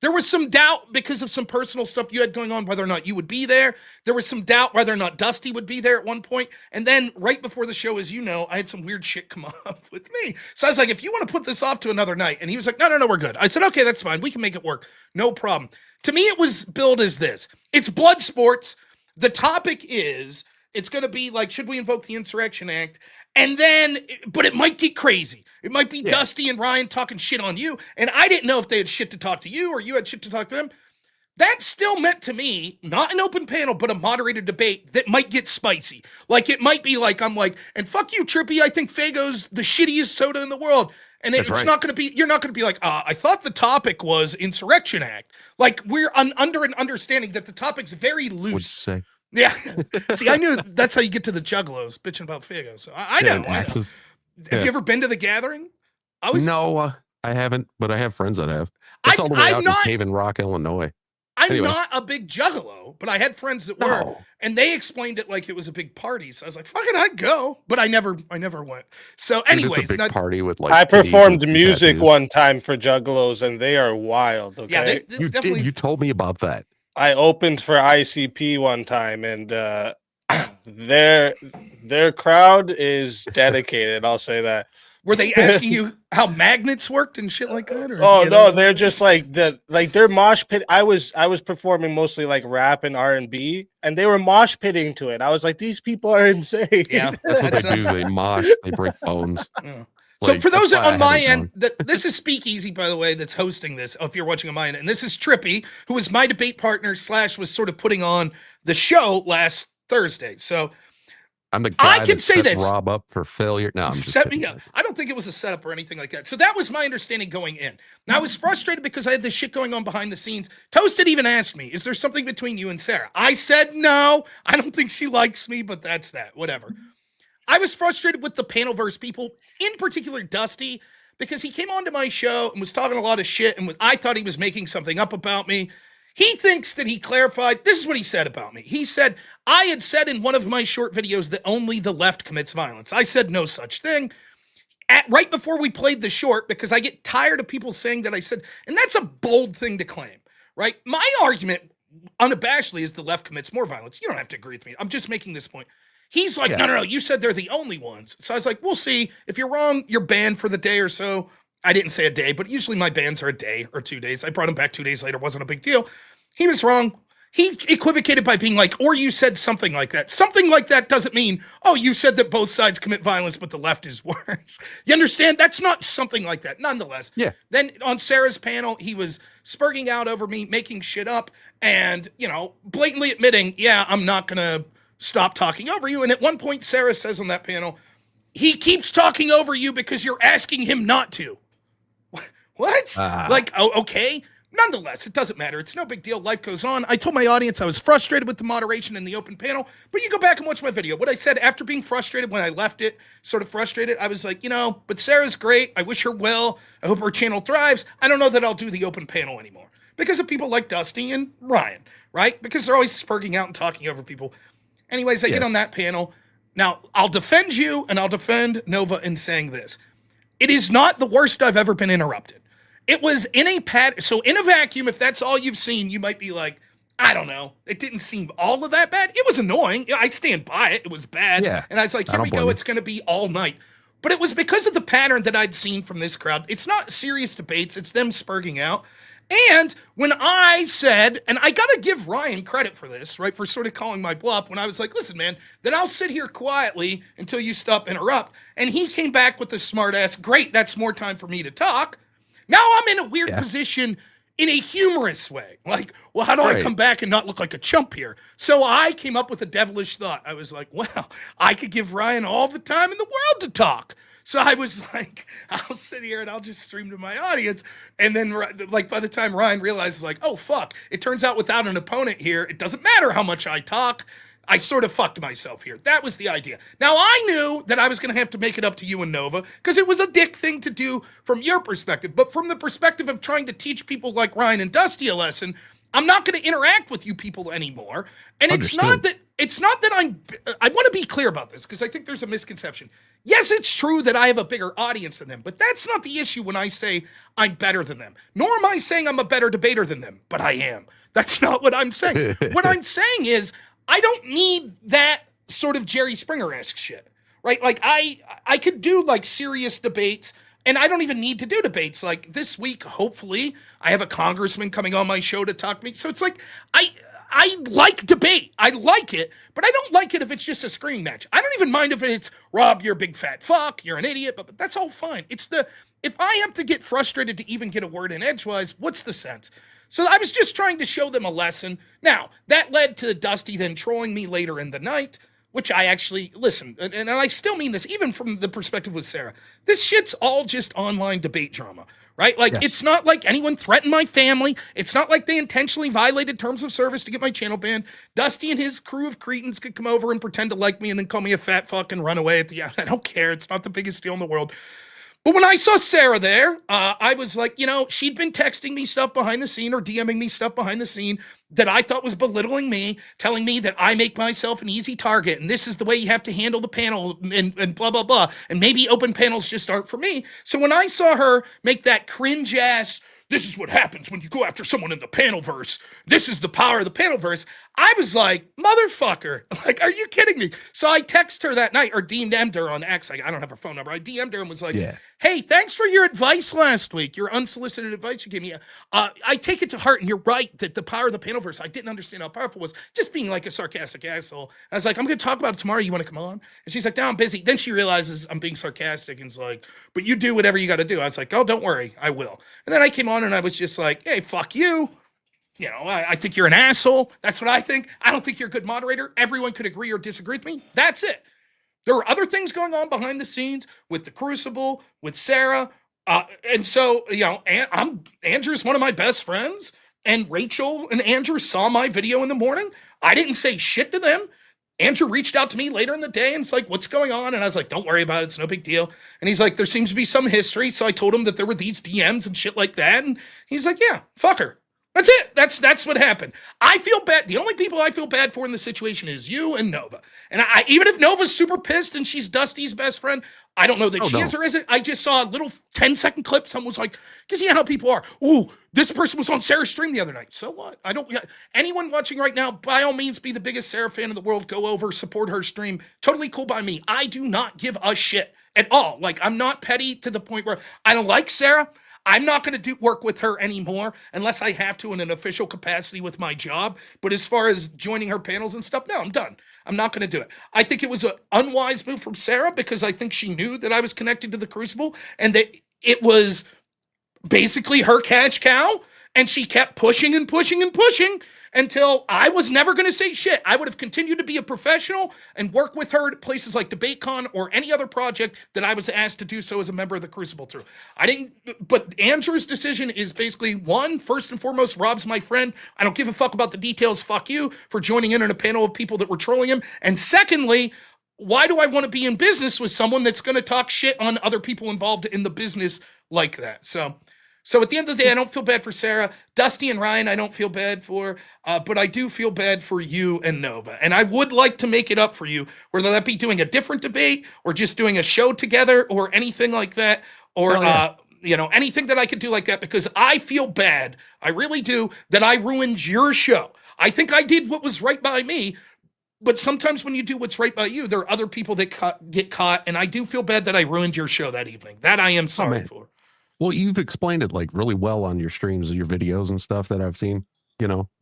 There was some doubt because of some personal stuff you had going on, whether or not you would be there. There was some doubt whether or not Dusty would be there at one point. And then right before the show, as you know, I had some weird shit come up with me. So I was like, if you want to put this off to another night. And he was like, no, we're good. I said, okay, that's fine. We can make it work. No problem. To me, it was billed as this. It's blood sports. The topic is, it's going to be like, should we invoke the Insurrection Act? And then, but it might get crazy. It might be Dusty and Ryan talking shit on you. And I didn't know if they had shit to talk to you or you had shit to talk to them. That still meant to me, not an open panel, but a moderated debate that might get spicy. Like, it might be like, I'm like, and fuck you, Trippy, I think Faygo's the shittiest soda in the world. And it's not going to be, you're not going to be like, I thought the topic was Insurrection Act. Like, we're under an understanding that the topic's very loose. What'd you say? Yeah. See, I knew that's how you get to the juggalos bitching about Faygo. So I know. Axes. Have you ever been to the gathering? No, I haven't, but I have friends that have. It's all the way out in Cave and Rock, Illinois. I'm not a big juggalo, but I had friends that were, and they explained it like it was a big party. So I was like, fuck it, I'd go. But I never went. So anyways. It's a big party with like. I performed music one time for juggalos and they are wild. Okay. Yeah, you told me about that. I opened for ICP one time and their crowd is dedicated. I'll say that. Were they asking you how magnets worked and shit like that? Or, no, they're just like they're mosh pit. I was performing mostly like rap and R&B, and they were mosh pitting to it. I was like, these people are insane. Yeah, that's what they do. They mosh. They break bones. Yeah. So for those on my end, this is Speakeasy, by the way, that's hosting this. If you're watching on my end, and this is Trippy, who was my debate partner / was sort of putting on the show last Thursday. So I'm the guy I can say this. Rob up for failure. No, I'm just set me up. I don't think it was a setup or anything like that. So that was my understanding going in. Now I was frustrated because I had this shit going on behind the scenes. Toasted even asked me, "Is there something between you and Sara?" I said no. I don't think she likes me, but that's that. Whatever. I was frustrated with the PanelVerse people, in particular Dusty, because he came onto my show and was talking a lot of shit, and I thought he was making something up about me. He thinks that he clarified. This is what he said about me. He said, I had said in one of my short videos that only the left commits violence. I said no such thing. Right before we played the short, because I get tired of people saying that I said, and that's a bold thing to claim, right? My argument, unabashedly, is the left commits more violence. You don't have to agree with me. I'm just making this point. He's like, no, you said they're the only ones. So I was like, we'll see. If you're wrong, you're banned for the day or so. I didn't say a day, but usually my bans are a day or 2 days. I brought him back 2 days later. Wasn't a big deal. He was wrong. He equivocated by being like, or you said something like that. Something like that doesn't mean, oh, you said that both sides commit violence, but the left is worse. You understand? That's not something like that. Nonetheless. Yeah. Then on Sarah's panel, he was spurging out over me, making shit up, and, blatantly admitting, yeah, I'm not going to stop talking over you. And at one point, Sara says on that panel, he keeps talking over you because you're asking him not to. What? Okay. Nonetheless, it doesn't matter. It's no big deal. Life goes on. I told my audience I was frustrated with the moderation in the open panel, but you go back and watch my video. What I said after being frustrated when I left it, sort of frustrated, I was like, but Sarah's great. I wish her well. I hope her channel thrives. I don't know that I'll do the open panel anymore because of people like Dusty and Ryan, right? Because they're always spurging out and talking over people. Anyways, I get on that panel. Now, I'll defend you and I'll defend Nova in saying this. It is not the worst I've ever been interrupted. It was in a so in a vacuum, if that's all you've seen, you might be like, I don't know. It didn't seem all of that bad. It was annoying. I stand by it. It was bad. Yeah, and I was like, here we go. It's going to be all night. But it was because of the pattern that I'd seen from this crowd. It's not serious debates. It's them spurging out. And when I said, and I got to give Ryan credit for this, right, for sort of calling my bluff, when I was like, listen, man, then I'll sit here quietly until you stop interrupt. And he came back with the smart ass, great, that's more time for me to talk. Now I'm in a weird position. in a humorous way. Like, well, how do I come back and not look like a chump here? So I came up with a devilish thought. I was like, well, I could give Ryan all the time in the world to talk. So I was like, I'll sit here and I'll just stream to my audience. And then, like, by the time Ryan realizes, like, oh, fuck, it turns out without an opponent here, it doesn't matter how much I talk. I sort of fucked myself here. That was the idea. Now, I knew that I was going to have to make it up to you and Nova because it was a dick thing to do from your perspective. But from the perspective of trying to teach people like Ryan and Dusty a lesson, I'm not going to interact with you people anymore. And it's not that I want to be clear about this because I think there's a misconception. Yes, it's true that I have a bigger audience than them, but that's not the issue when I say I'm better than them. Nor am I saying I'm a better debater than them, but I am. That's not what I'm saying. What I'm saying is I don't need that sort of Jerry Springer-esque shit, right? Like I could do like serious debates, and I don't even need to do debates. Like this week, hopefully, I have a congressman coming on my show to talk to me. So it's like I like debate. I like it, but I don't like it if it's just a screaming match. I don't even mind if it's Rob, you're a big fat fuck, you're an idiot, but that's all fine. It's if I have to get frustrated to even get a word in edgewise, what's the sense? So I was just trying to show them a lesson. Now, that led to Dusty then trolling me later in the night, which I actually, listen, and I still mean this, even from the perspective with Sarah. This shit's all just online debate drama, right? Like, It's not like anyone threatened my family. It's not like they intentionally violated terms of service to get my channel banned. Dusty and his crew of cretins could come over and pretend to like me and then call me a fat fuck and run away at the end. I don't care. It's not the biggest deal in the world. But when I saw Sarah there, I was like, she'd been texting me stuff behind the scene or DMing me stuff behind the scene that I thought was belittling me, telling me that I make myself an easy target and this is the way you have to handle the panel and blah, blah, blah. And maybe open panels just aren't for me. So when I saw her make that cringe ass, this is what happens when you go after someone in the PanelVerse. This is the power of the PanelVerse. I was like, motherfucker. Like, are you kidding me? So I texted her that night or DM'd her on X. I don't have her phone number. I DM'd her and was like, hey, thanks for your advice last week. Your unsolicited advice you gave me. I take it to heart, and you're right that the power of the PanelVerse, I didn't understand how powerful it was. Just being like a sarcastic asshole. I was like, I'm going to talk about it tomorrow. You want to come on? And she's like, no, I'm busy. Then she realizes I'm being sarcastic and is like, but you do whatever you got to do. I was like, oh, don't worry. I will. And then I came on and I was just like, hey, fuck you. I think you're an asshole. That's what I think. I don't think you're a good moderator. Everyone could agree or disagree with me. That's it. There were other things going on behind the scenes with the Crucible, with Sarah. And so, Andrew's one of my best friends, and Rachel and Andrew saw my video in the morning. I didn't say shit to them. Andrew reached out to me later in the day and it's like, what's going on? And I was like, don't worry about it. It's no big deal. And he's like, there seems to be some history. So I told him that there were these DMs and shit like that. And he's like, yeah, fuck her. That's it. That's what happened. I feel bad. The only people I feel bad for in the situation is you and Nova. And even if Nova's super pissed and she's Dusty's best friend, I don't know that she is or isn't. I just saw a little 10-second clip. Someone was like, because you know how people are. Ooh, this person was on Sarah's stream the other night. So what? Anyone watching right now, by all means, be the biggest Sarah fan in the world. Go over, support her stream. Totally cool by me. I do not give a shit at all. Like, I'm not petty to the point where I don't like Sarah. I'm not going to work with her anymore unless I have to in an official capacity with my job. But as far as joining her panels and stuff, no, I'm done. I'm not going to do it. I think it was an unwise move from Sarah because I think she knew that I was connected to the Crucible and that it was basically her cash cow. And she kept pushing and pushing and pushing until I was never going to say shit. I would have continued to be a professional and work with her at places like DebateCon or any other project that I was asked to do so as a member of the Crucible through. But Andrew's decision is basically, one, first and foremost, Rob's my friend. I don't give a fuck about the details. Fuck you for joining in on a panel of people that were trolling him. And secondly, why do I want to be in business with someone that's going to talk shit on other people involved in the business like that? So at the end of the day, I don't feel bad for Sarah. Dusty and Ryan, I don't feel bad for, but I do feel bad for you and Nova. And I would like to make it up for you, whether that be doing a different debate or just doing a show together or anything like that, or anything that I could do like that, because I feel bad, I really do, that I ruined your show. I think I did what was right by me, but sometimes when you do what's right by you, there are other people that get caught, and I do feel bad that I ruined your show that evening. That I am sorry for. Well, you've explained it like really well on your streams and your videos and stuff that I've seen,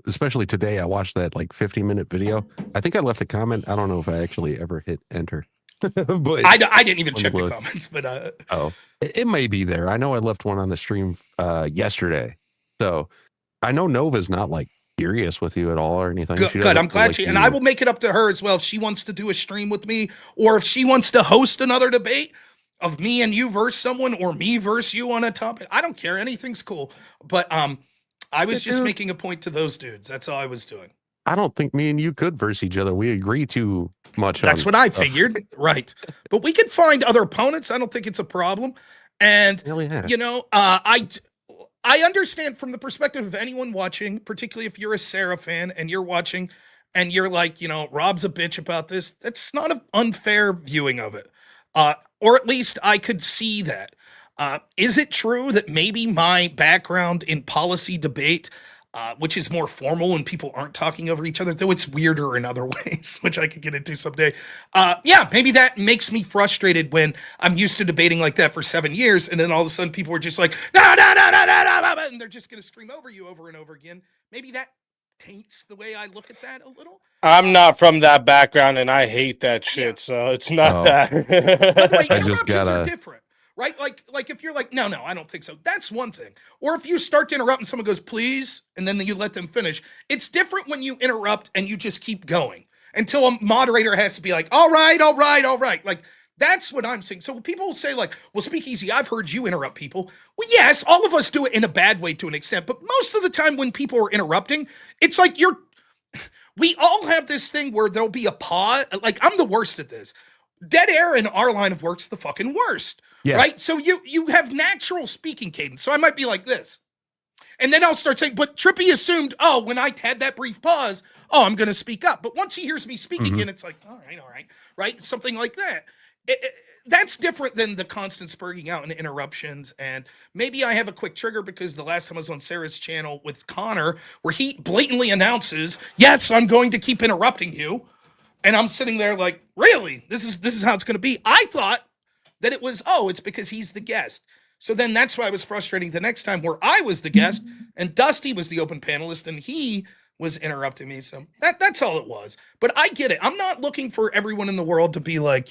especially today. I watched that like 15-minute video. I think I left a comment. I don't know if I actually ever hit enter. But I didn't even check the comments, but it may be there. I know I left one on the stream yesterday So I know Nova's not like furious with you at all or anything. Good. I'm glad and I will make it up to her as well if she wants to do a stream with me, or if she wants to host another debate of me and you versus someone, or me versus you on a topic. I don't care. Anything's cool. But I was just making a point to those dudes. That's all I was doing. I don't think me and you could verse each other. We agree too much. That's what I figured. Right. But we could find other opponents. I don't think it's a problem. And, you know, I understand from the perspective of anyone watching, particularly if you're a Sara fan and you're watching and you're like, you know, Rob's a bitch about this. That's not an unfair viewing of it. Or at least I could see that. Is it true that maybe my background in policy debate, which is more formal and people aren't talking over each other, though it's weirder in other ways, which I could get into someday. Yeah, maybe that makes me frustrated when I'm used to debating like that for 7 years. And then all of a sudden people are just like, no, and they're just going to scream over you over and over again. Maybe that taints the way I look at that a little. I'm not from that background and I hate that shit. So it's not that. By the way, interruptions are different. Right? Like if you're like, no, I don't think so. That's one thing. Or if you start to interrupt and someone goes, please, and then you let them finish. It's different when you interrupt and you just keep going until a moderator has to be like, all right. Like, that's what I'm saying. So people will say like, well, Speakeasy, I've heard you interrupt people. Well, yes, all of us do it in a bad way to an extent. But most of the time when people are interrupting, it's like we all have this thing where there'll be a pause. Like, I'm the worst at this. Dead air in our line of work's the fucking worst. Yes. Right? So you have natural speaking cadence. So I might be like this. And then I'll start saying, but Trippy assumed, when I had that brief pause, I'm going to speak up. But once he hears me speak again, it's like, all right. Right? Something like that. That's different than the constant spurging out and interruptions. And maybe I have a quick trigger because the last time I was on Sara's channel with Connor, where he blatantly announces, yes, I'm going to keep interrupting you. And I'm sitting there like, really? This is how it's going to be. I thought that it was, it's because he's the guest. So then that's why I was frustrating the next time where I was the guest and Dusty was the open panelist and he was interrupting me. So that's all it was. But I get it. I'm not looking for everyone in the world to be like,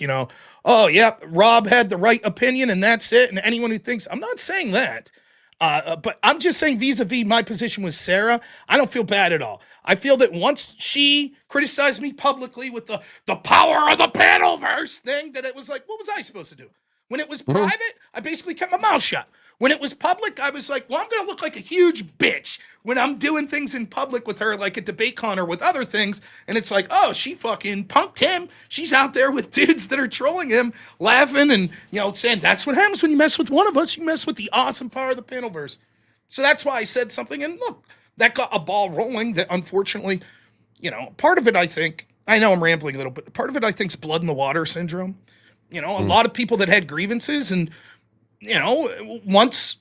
Rob had the right opinion and that's it. And anyone who thinks, I'm not saying that. But I'm just saying vis-a-vis my position with Sara, I don't feel bad at all. I feel that once she criticized me publicly with the power of the PanelVerse thing, that it was like, what was I supposed to do? When it was private, I basically kept my mouth shut. When it was public, I was like, well, I'm going to look like a huge bitch when I'm doing things in public with her, like a debate con or with other things. And it's like, she fucking punked him. She's out there with dudes that are trolling him, laughing and, saying that's what happens when you mess with one of us. You mess with the awesome power of the PanelVerse. So that's why I said something. And look, that got a ball rolling that unfortunately, part of it, I think, I know I'm rambling a little bit. Part of it, I think, is blood in the water syndrome. A lot of people that had grievances and, once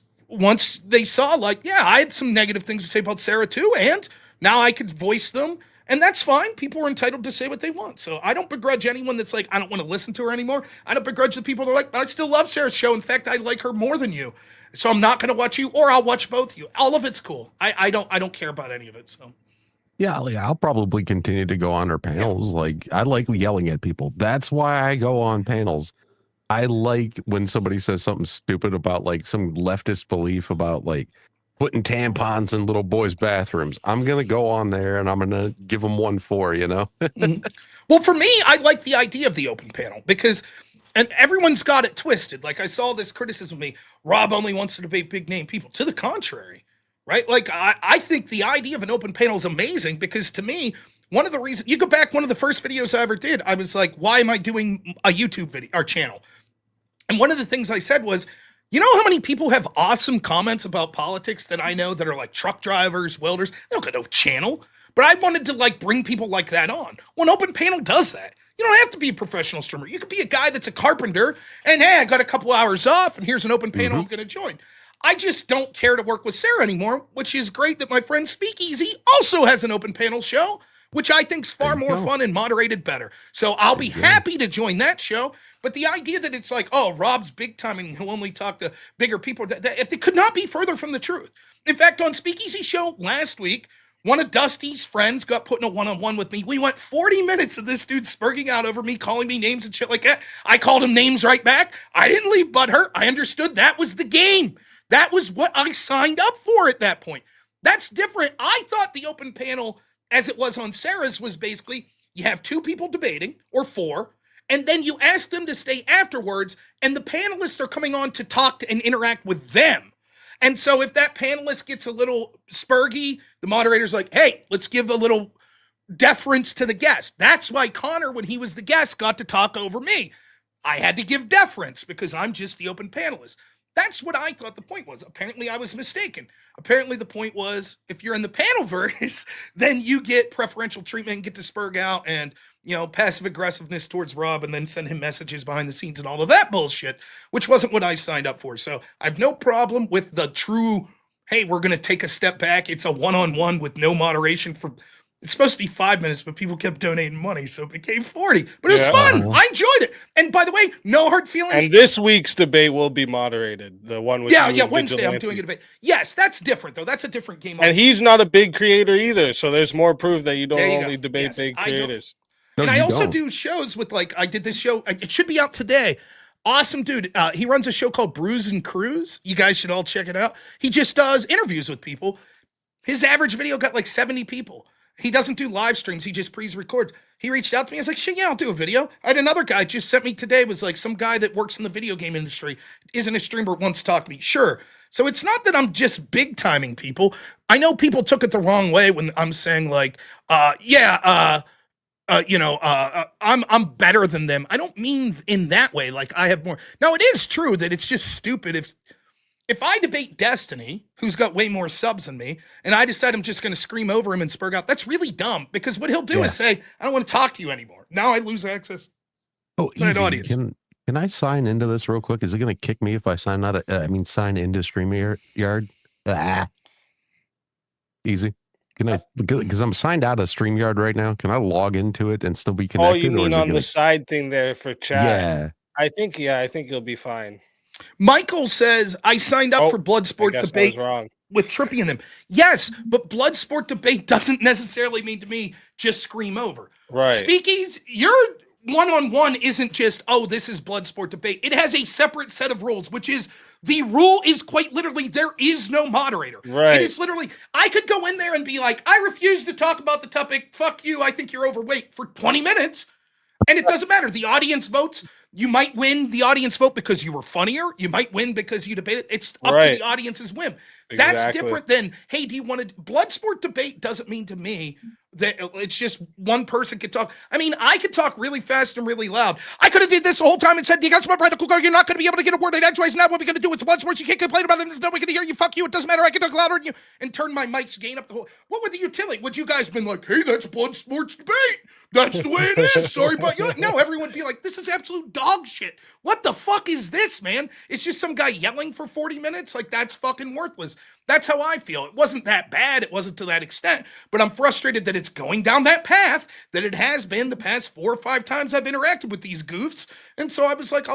they saw like, I had some negative things to say about Sara too. And now I could voice them and that's fine. People are entitled to say what they want. So I don't begrudge anyone that's like, I don't want to listen to her anymore. I don't begrudge the people that are like, I still love Sara's show. In fact, I like her more than you. So I'm not going to watch you or I'll watch both of you. All of it's cool. I don't care about any of it. So. Yeah, I'll probably continue to go on her panels. Like, I like yelling at people. That's why I go on panels. I like when somebody says something stupid about like some leftist belief about like putting tampons in little boys' bathrooms. I'm going to go on there and I'm going to give them 1-4, Well, for me, I like the idea of the open panel because, and everyone's got it twisted. Like I saw this criticism of me, Rob only wants to debate big name people. To the contrary. Right? Like, I think the idea of an open panel is amazing because to me, one of the reasons, you go back, one of the first videos I ever did, I was like, why am I doing a YouTube video or channel? And one of the things I said was, you know how many people have awesome comments about politics that I know that are like truck drivers, welders? They don't got no channel. But I wanted to like bring people like that on. Well, an open panel does that. You don't have to be a professional streamer. You could be a guy that's a carpenter and, hey, I got a couple hours off and here's an open panel I'm going to join. I just don't care to work with Sara anymore, which is great that my friend Speakeasy also has an open panel show, which I think is far more fun and moderated better. So I'll be happy to join that show. But the idea that it's like, Rob's big time and he'll only talk to bigger people, that it could not be further from the truth. In fact, on Speakeasy show last week, one of Dusty's friends got put in a one-on-one with me. We went 40 minutes of this dude spurging out over me, calling me names and shit like that. I called him names right back. I didn't leave butthurt. I understood that was the game. That was what I signed up for at that point. That's different. I thought the open panel, as it was on Sara's, was basically you have 2 people debating, or 4, and then you ask them to stay afterwards, and the panelists are coming on to talk and interact with them. And so if that panelist gets a little spurgy, the moderator's like, hey, let's give a little deference to the guest. That's why Connor, when he was the guest, got to talk over me. I had to give deference because I'm just the open panelist. That's what I thought the point was. Apparently, I was mistaken. Apparently, the point was, if you're in the PanelVerse, then you get preferential treatment and get to spurg out and, you know, passive aggressiveness towards Rob and then send him messages behind the scenes and all of that bullshit, which wasn't what I signed up for. So I have no problem with the true, hey, we're going to take a step back. It's a one-on-one with no moderation for... It's supposed to be 5 minutes, but people kept donating money, so it became 40. But it was fun. I enjoyed it. And by the way, no hard feelings. And this week's debate will be moderated. The one with Wednesday I'm doing a debate. Yes, that's different though. That's a different game. And he's not a big creator either, so there's more proof that you don't only debate big creators. And I also do shows with, like, I did this show. It should be out today. Awesome dude. He runs a show called Brews and Crews. You guys should all check it out. He just does interviews with people. His average video got like 70 people. He doesn't do live streams. He just pre-records. He reached out to me. I was like, shit, yeah, I'll do a video. I had another guy just sent me today, was like some guy that works in the video game industry, isn't a streamer, wants to talk to me. Sure. So it's not that I'm just big timing people. I know people took it the wrong way when I'm saying like, I'm better than them. I don't mean in that way. Like I have more. Now it is true that it's just stupid if I debate Destiny, who's got way more subs than me, and I decide I'm just going to scream over him and spurg out, that's really dumb, because what he'll do is say, I don't want to talk to you anymore. Now I lose access to that audience. Can I sign into this real quick? Is it going to kick me if I sign into StreamYard? Easy. Can I, because I'm signed out of StreamYard right now, can I log into it and still be connected? Oh, you mean on the side thing there for chat? Yeah. I think you'll be fine. Michael says, I signed up for Bloodsport debate with Trippy and them. Yes, but Bloodsport debate doesn't necessarily mean to me just scream over. Right. Speakies, your one-on-one isn't just, oh, this is Bloodsport debate. It has a separate set of rules, which is, the rule is quite literally, there is no moderator. Right. It is literally, I could go in there and be like, I refuse to talk about the topic, fuck you, I think you're overweight, for 20 minutes. And it doesn't matter. The audience votes. You might win the audience vote because you were funnier. You might win because you debated. It's up to the audience's whim. That's different than, hey, do you want to... Bloodsport debate doesn't mean to me that it's just one person can talk. I mean, I could talk really fast and really loud. I could have did this the whole time and said, you got some radical guard, you're not going to be able to get a word in edgeways. Now what we're going to do? It's Bloodsport. You can't complain about it. There's nobody going to hear you. Fuck you. It doesn't matter. I can talk louder than you. And turn my mic's gain up the whole... What would the utility? Would you guys been like, hey, that's Bloodsport's debate. That's the way it is. Sorry about you. No, everyone would be like, this is absolute dog shit. What the fuck is this, man? It's just some guy yelling for 40 minutes? Like, that's fucking worthless. That's how I feel. It wasn't that bad. It wasn't to that extent. But I'm frustrated that it's going down that path that it has been the past 4 or 5 times I've interacted with these goofs. And so I was like,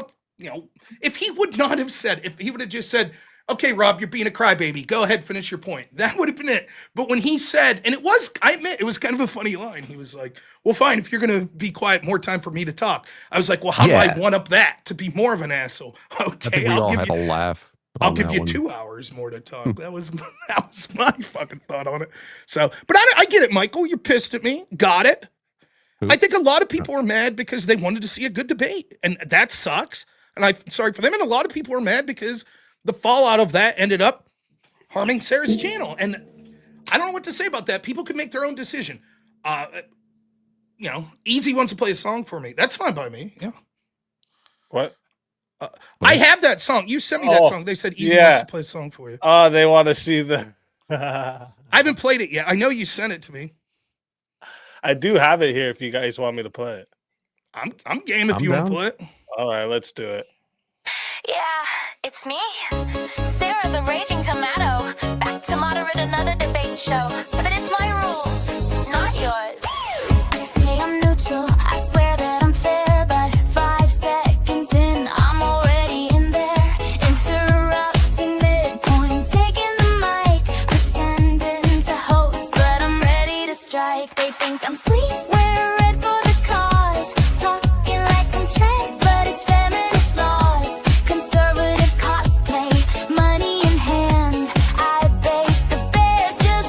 if he would not have said, if he would have just said, okay, Rob, you're being a crybaby. Go ahead, finish your point. That would have been it. But when he said, and it was, I admit, it was kind of a funny line. He was like, well, fine, if you're going to be quiet, more time for me to talk. I was like, well, how do I one-up that to be more of an asshole? Okay, I'll give you a laugh. I'll give you 2 hours more to talk. That was my fucking thought on it. So, but I get it, Michael. You're pissed at me. Got it. I think a lot of people are mad because they wanted to see a good debate, and that sucks. And I'm sorry for them. And a lot of people are mad because the fallout of that ended up harming Sarah's channel. And I don't know what to say about that. People can make their own decision. Easy wants to play a song for me. That's fine by me. Yeah. What? I have that song. You sent me that song. They said Easy wants to play a song for you. Oh, they want to see the... I haven't played it yet. I know you sent it to me. I do have it here if you guys want me to play it. I'm game if you want to play it. All right, let's do it. Yeah, it's me, Sara the Raging Tomato, back to moderate another debate show. But it's my rules, not yours. I say I'm neutral, I swear that I'm fair, but 5 seconds in, I'm already in there. Interrupting midpoint, taking the mic, pretending to host, but I'm ready to strike. They think I'm sweet, wear red for the cause, talking like I'm Trent, but it's feminist laws. Conservative cosplay, money in hand, I bake the bears just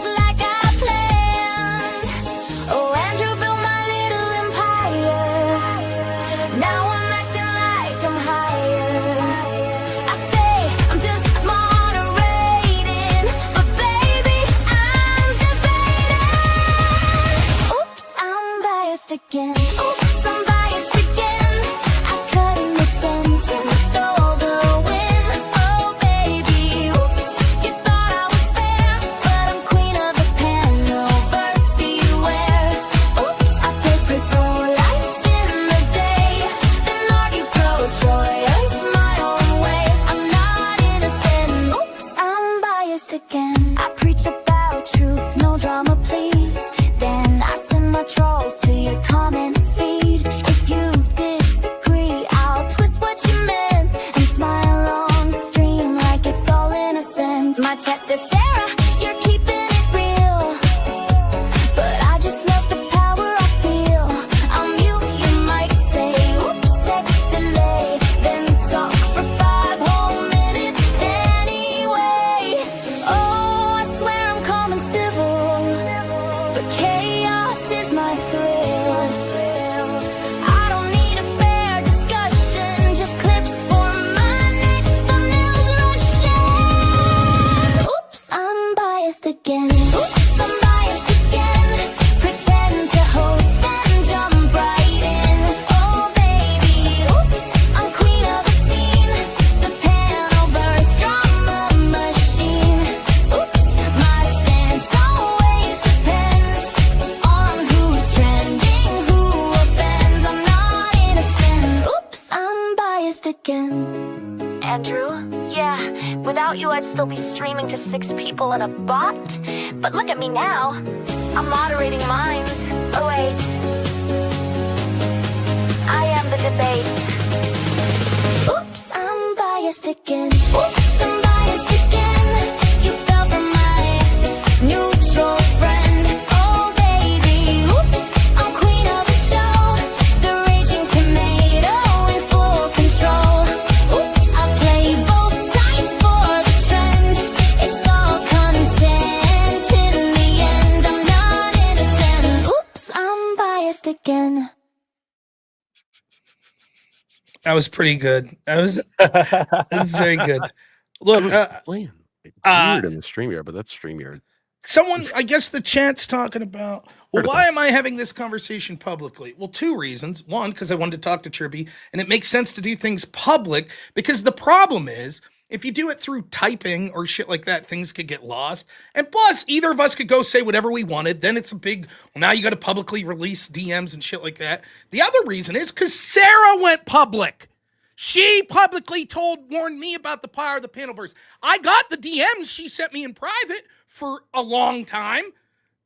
my chat says, Sarah, you're keeping it real. But I just love the power I feel. I'll mute your mic, say, oops, text delay, then talk for 5 whole minutes anyway. Oh, I swear I'm calm and civil, but chaos is my thrill. I don't need a fair discussion, just clips for my next thumbnails rushing. Oops, I'm biased again. Oops, I'm biased again. Pretend to host, then jump right in. Oh baby, oops, I'm queen of the scene. The PanelVerse drama machine. Oops, my stance always depends on who's trending, who offends. I'm not innocent. Oops, I'm biased again. Andrew, yeah, without you I'd still be streaming to 6 people in a bot. But look at me now. I'm moderating minds. Oh wait. I am the debate. Oops, I'm biased again. Oops, I'm biased again. You fell for my neutral friend. Oh baby, oops, I'm queen of the show. The raging tomato in full control. Oops, I play both sides for the trend. It's all content in the end. I'm not innocent. Oops, I'm biased again. That was pretty good. That was very good. Look, Playing. It's uh, weird in the StreamYard, but that's StreamYard. someone, I guess the chat's talking about, well, Heard of why that. am I having this conversation publicly? Well, 2 reasons. One, because I wanted to talk to Trippy, and it makes sense to do things public, because the problem is, if you do it through typing or shit like that, things could get lost. And plus, either of us could go say whatever we wanted. Then it's a big, well, now you got to publicly release DMs and shit like that. The other reason is because Sara went public. She publicly warned me about the power of the PanelVerse. I got the DMs she sent me in private for a long time,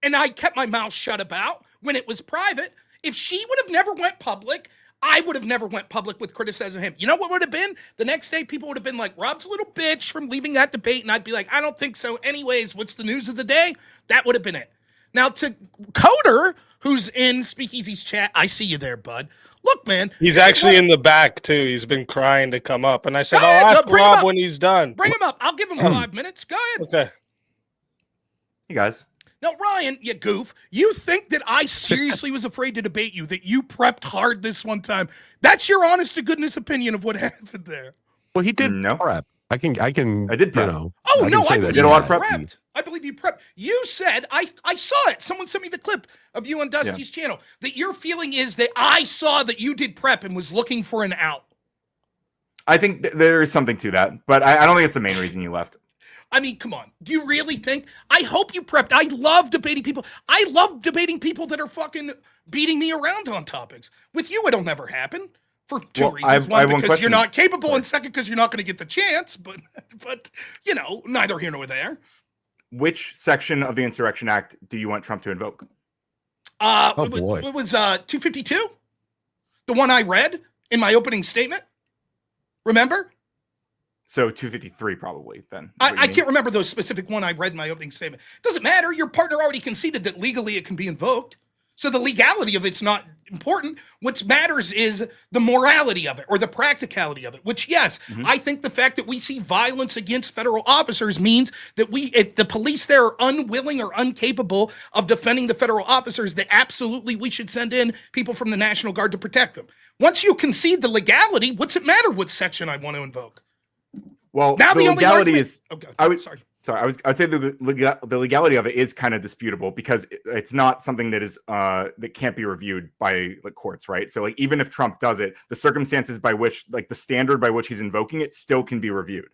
and I kept my mouth shut about when it was private. If she would have never went public, I would have never went public with criticizing him. You know what would have been? The next day, people would have been like, Rob's a little bitch from leaving that debate, and I'd be like, I don't think so. Anyways, what's the news of the day? That would have been it. Now, to Coder, who's in Speakeasy's chat, I see you there, bud. Look, man. He's actually in the back too. He's been crying to come up, and I said, Go "I'll ahead, ask bring him Rob up. when he's done." Bring him up. I'll give him 5 minutes. Go ahead. Okay. Hey guys. Now, Ryan, you goof, you think that I seriously was afraid to debate you, that you prepped hard this one time. That's your honest to goodness opinion of what happened there. Well, he did No. prep. I did prep. You know, Oh, no, I can say that believe did a you lot of prep. prepped. I believe you prepped. You said, I saw it. Someone sent me the clip of you on Dusty's channel, that your feeling is that I saw that you did prep and was looking for an out. I think there is something to that, but I don't think it's the main reason you left. I mean, come on. Do you really think? I hope you prepped. I love debating people. I love debating people that are fucking beating me around on topics. With you, it'll never happen for 2 Well, reasons. I have One, one because question. you're not capable, Sorry. and second, because you're not going to get the chance. But you know, neither here nor there. Which section of the Insurrection Act do you want Trump to invoke? Oh, it, boy. it was 252, the one I read in my opening statement. Remember? So 253 probably then. I can't remember the specific one I read in my opening statement. Doesn't matter. Your partner already conceded that legally it can be invoked. So the legality of it's not important. What matters is the morality of it or the practicality of it, which, yes, I think the fact that we see violence against federal officers means that if the police there are unwilling or incapable of defending the federal officers, that absolutely we should send in people from the National Guard to protect them. Once you concede the legality, what's it matter what section I want to invoke? Well, Now the the only legality argument- is. Okay, I would. sorry. I'd say the legality of it is kind of disputable because it's not something that is that can't be reviewed by like courts, right? So like even if Trump does it, the circumstances by which like the standard by which he's invoking it still can be reviewed.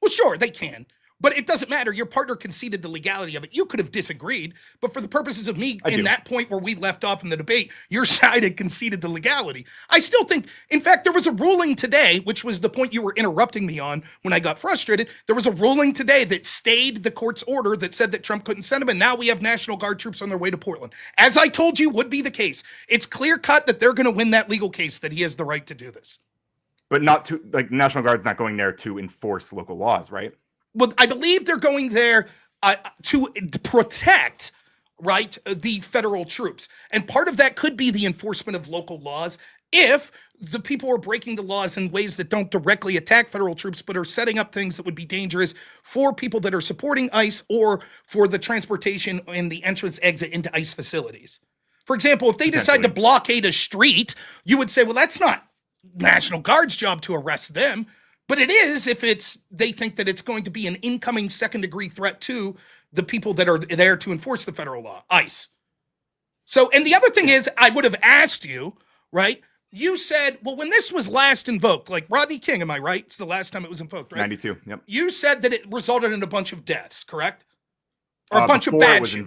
Well, sure, they can. But it doesn't matter. Your partner conceded the legality of it. You could have disagreed, but for the purposes of me, in that point where we left off in the debate, your side had conceded the legality. I still think, in fact, there was a ruling today, which was the point you were interrupting me on when I got frustrated. There was a ruling today that stayed the court's order that said that Trump couldn't send him, and now we have National Guard troops on their way to Portland. As I told you would be the case. It's clear cut that they're going to win that legal case, that he has the right to do this. But not to like National Guard's not going there to enforce local laws, right? Well, I believe they're going there to protect, right, the federal troops. And part of that could be the enforcement of local laws if the people are breaking the laws in ways that don't directly attack federal troops, but are setting up things that would be dangerous for people that are supporting ICE or for the transportation and the entrance exit into ICE facilities. For example, if they decide to blockade a street, you would say, well, that's not National Guard's job to arrest them. But it is if they think that it's going to be an incoming second-degree threat to the people that are there to enforce the federal law, ICE. So, and the other thing is, I would have asked you, right? You said, well, when this was last invoked, like Rodney King, am I right? It's the last time it was invoked, right? 92, yep. You said that it resulted in a bunch of deaths, correct? Or a bunch of bad shit.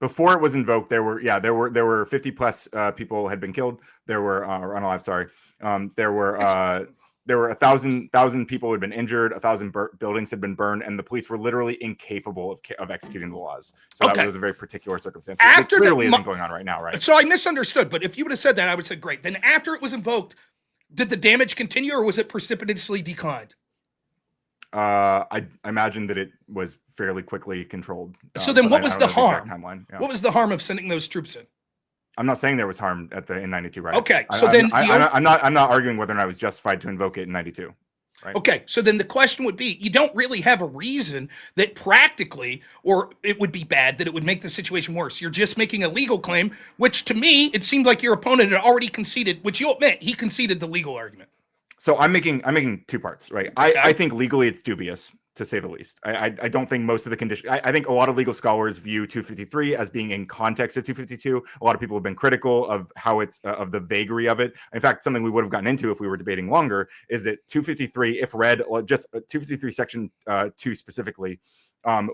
Before it was invoked, there were 50 plus people had been killed. There were unalive, sorry. There were 1,000 people who had been injured, 1,000 buildings had been burned, and the police were literally incapable of executing the laws. So that was a very particular circumstance. It clearly isn't going on right now, right? So I misunderstood, but if you would have said that, I would have said, great. Then after it was invoked, did the damage continue or was it precipitously declined? I imagine that it was fairly quickly controlled. So then what was the harm? Yeah. What was the harm of sending those troops in? I'm not saying there was harm at the in 92, right? Okay, so I'm not arguing whether or not it was justified to invoke it in 92. Right? Okay, so then the question would be, you don't really have a reason that practically, or it would be bad, that it would make the situation worse. You're just making a legal claim, which to me, it seemed like your opponent had already conceded, which you'll admit, he conceded the legal argument. So I'm making two parts, right? Okay. I think legally it's dubious, to say the least. I don't think most of the conditions. I think a lot of legal scholars view 253 as being in context of 252. A lot of people have been critical of how it's of the vagary of it. In fact, something we would have gotten into if we were debating longer is that 253, if read, or just 253 section 2 specifically,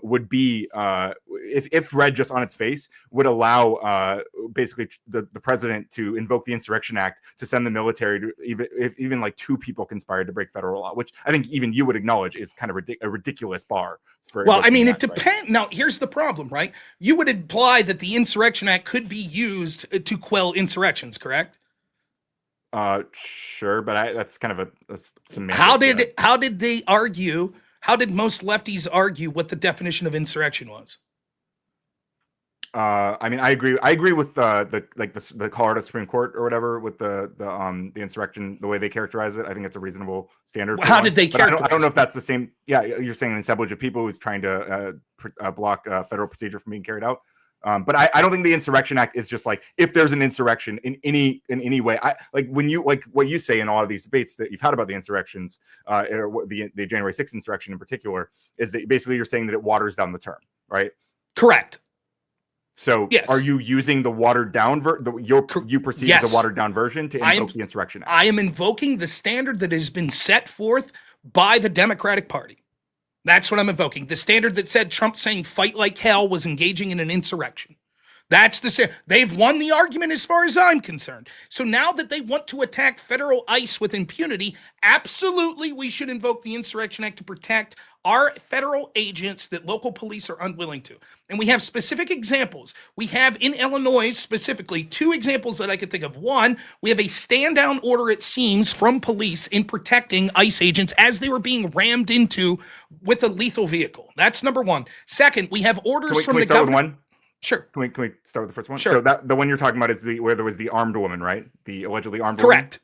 would be if read just on its face would allow basically the president to invoke the Insurrection Act to send the military to even like 2 people conspired to break federal law, which I think even you would acknowledge is kind of a ridiculous bar. Well, I mean, it depends. Right? Now, here's the problem, right? You would imply that the Insurrection Act could be used to quell insurrections, correct? Sure, but that's kind of a semantic. How did they argue? How did most lefties argue what the definition of insurrection was? I mean, I agree with the Colorado Supreme Court or whatever with the insurrection, the way they characterize it. I think it's a reasonable standard. How did they characterize? I don't know if that's the same. Yeah, you're saying an assemblage of people who's trying to block federal procedure from being carried out. But I don't think the Insurrection Act is just like if there's an insurrection in any way. I like when you like what you say in all of these debates that you've had about the insurrections, or the January 6th insurrection in particular, is that basically you're saying that it waters down the term, right? Correct. So yes. Are you using the watered down you perceive yes. as a watered down version to invoke the Insurrection Act? I am invoking the standard that has been set forth by the Democratic Party. That's what I'm invoking. The standard that said Trump saying fight like hell was engaging in an insurrection. That's they've won the argument as far as I'm concerned. So now that they want to attack federal ICE with impunity, absolutely we should invoke the Insurrection Act to protect our federal agents that local police are unwilling to. And we have specific examples. We have in Illinois specifically 2 examples that I could think of. One, we have a stand down order, it seems, from police in protecting ICE agents as they were being rammed into with a lethal vehicle. That's number one. Second, we have orders from the government. Sure. Can we start with the first one? Sure. So the one you're talking about is where there was the armed woman, right? The allegedly armed woman. Correct.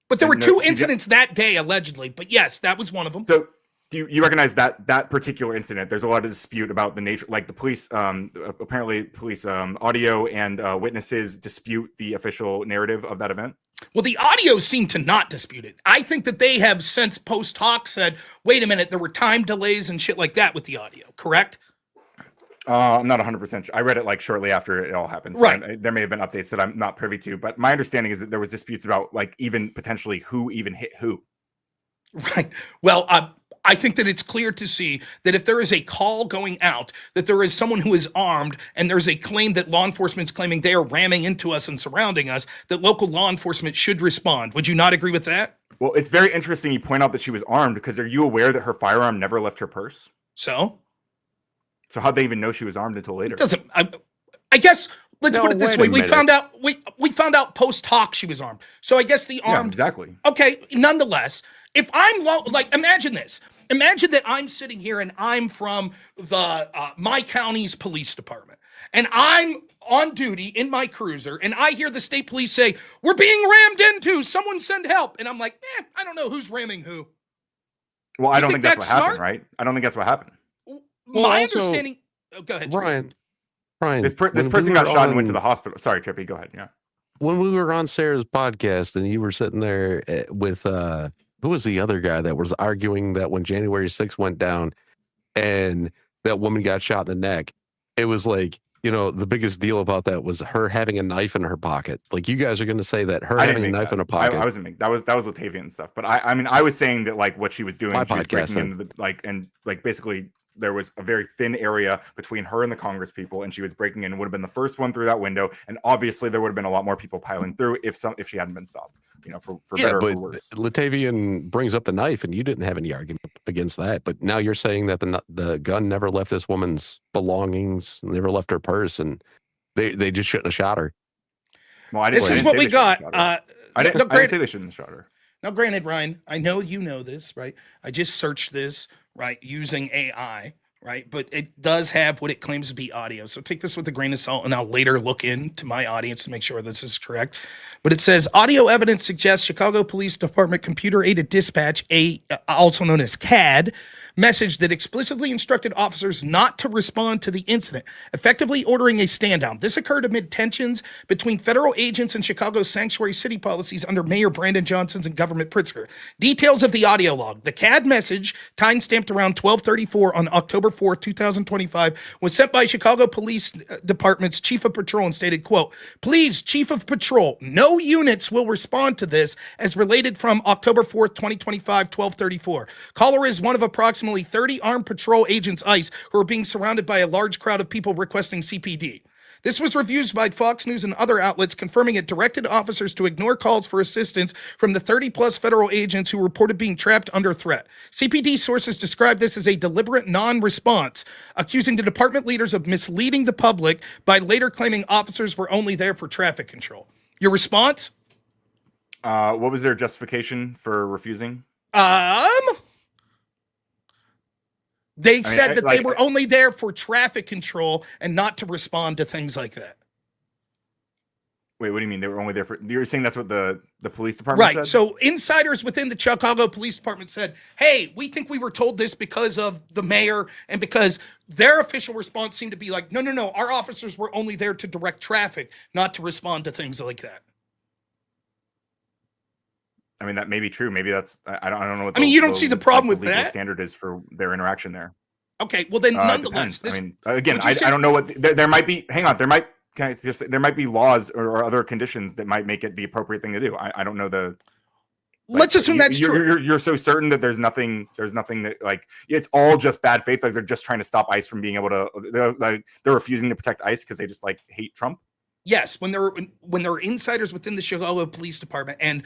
But there were 2 incidents that day, allegedly. But yes, that was one of them. So do you recognize that particular incident? There's a lot of dispute about the nature, like the police, apparently police audio and witnesses dispute the official narrative of that event. Well, the audio seemed to not dispute it. I think that they have since post hoc said, wait a minute, there were time delays and shit like that with the audio, correct? I'm not 100% sure. I read it like shortly after it all happened. So right. There may have been updates that I'm not privy to, but my understanding is that there was disputes about like even potentially who even hit who. Right. Well, I think that it's clear to see that if there is a call going out, that there is someone who is armed and there's a claim that law enforcement is claiming they are ramming into us and surrounding us, that local law enforcement should respond. Would you not agree with that? Well, it's very interesting you point out that she was armed because are you aware that her firearm never left her purse? So how'd they even know she was armed until later? I guess let's No, put it this wait a way. We minute. found out post hoc she was armed. So I guess the Yeah, armed. exactly. Okay, nonetheless, if I'm imagine this. Imagine that I'm sitting here and I'm from the my county's police department, and I'm on duty in my cruiser, and I hear the state police say, "We're being rammed into. Someone send help." And I'm like, I don't know who's ramming who. Well, I You don't think think that's that's what happened, smart? right? I don't think that's what happened. My also, understanding. Oh, go ahead, Trippy. Brian, This when person we got were shot and went to on- the hospital. Sorry, Trippy, go ahead. Yeah. When we were on Sarah's podcast and you were sitting there with who was the other guy that was arguing that when January 6th went down and that woman got shot in the neck, it was like, you know, the biggest deal about that was her having a knife in her pocket. Like, you guys are going to say that her I having didn't a make knife that. in her pocket. I wasn't making that was Latavian stuff. But I mean, I was saying that like what she was doing, My she was podcast, breaking into basically there was a very thin area between her and the Congress people, and she was breaking in and would have been the first one through that window. And obviously, there would have been a lot more people piling through if she hadn't been stopped. You know, for better or but for worse. Latavian brings up the knife, and you didn't have any argument against that. But now you're saying that the gun never left this woman's belongings, never left her purse, and they just shouldn't have shot her. Well, This is what we got. I didn't say they shouldn't have shot her. Now, granted, Ryan, I know you know this, right? I just searched this, right, using AI, right? But it does have what it claims to be audio. So take this with a grain of salt, and I'll later look into my audience to make sure this is correct. But it says audio evidence suggests Chicago Police Department computer-aided dispatch, also known as CAD, message that explicitly instructed officers not to respond to the incident, effectively ordering a stand down. This occurred amid tensions between federal agents and Chicago's sanctuary city policies under Mayor Brandon Johnson's and Government Pritzker. Details of the audio log. The CAD message, time-stamped around 12:34 on October 4, 2025, was sent by Chicago Police Department's Chief of Patrol and stated, quote, "Please, Chief of Patrol, no units will respond to this as related from October 4th, 2025, 12:34. Caller is one of approximately 30 armed patrol agents ICE who are being surrounded by a large crowd of people requesting CPD. This was reviewed by Fox News and other outlets, confirming it directed officers to ignore calls for assistance from the 30-plus federal agents who reported being trapped under threat. CPD sources described this as a deliberate non-response, accusing the department leaders of misleading the public by later claiming officers were only there for traffic control." Your response? What was their justification for refusing? They said that they were only there for traffic control and not to respond to things like that. Wait, what do you mean they were only there for? You're saying that's what the police department said? Right. So insiders within the Chicago Police Department said, "Hey, we think we were told this because of the mayor and because their official response seemed to be like, no, our officers were only there to direct traffic, not to respond to things like that." I mean, that may be true. Maybe that's I don't know what. You don't see the problem with legal that standard is for their interaction there. Okay. Well, then nonetheless, I mean, again, I don't know what there might be. Hang on, there might. Can I just say, there might be laws or other conditions that might make it the appropriate thing to do. I don't know the. Let's assume that's true. You're so certain that there's nothing that like it's all just bad faith. Like they're just trying to stop ICE from being able to. They're refusing to protect ICE because they just like hate Trump. Yes, when there are insiders within the Chicago Police Department, and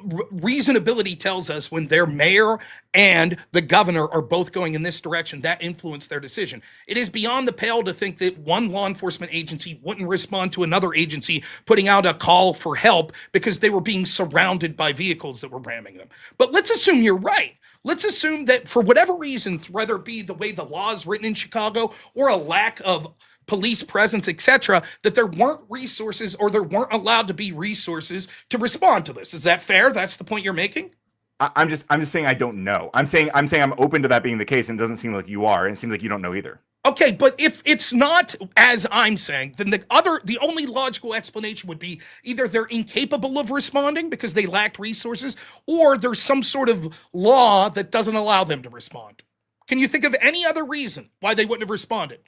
reasonability tells us when their mayor and the governor are both going in this direction, that influenced their decision. It is beyond the pale to think that one law enforcement agency wouldn't respond to another agency putting out a call for help because they were being surrounded by vehicles that were ramming them. But let's assume you're right. Let's assume that for whatever reason, whether it be the way the law is written in Chicago or a lack of police presence, etc., that there weren't resources or there weren't allowed to be resources to respond to this. Is that fair? That's the point you're making? I'm just saying I don't know. I'm saying I'm open to that being the case, and it doesn't seem like you are, and it seems like you don't know either. Okay, but if it's not as I'm saying, then the only logical explanation would be either they're incapable of responding because they lacked resources, or there's some sort of law that doesn't allow them to respond. Can you think of any other reason why they wouldn't have responded?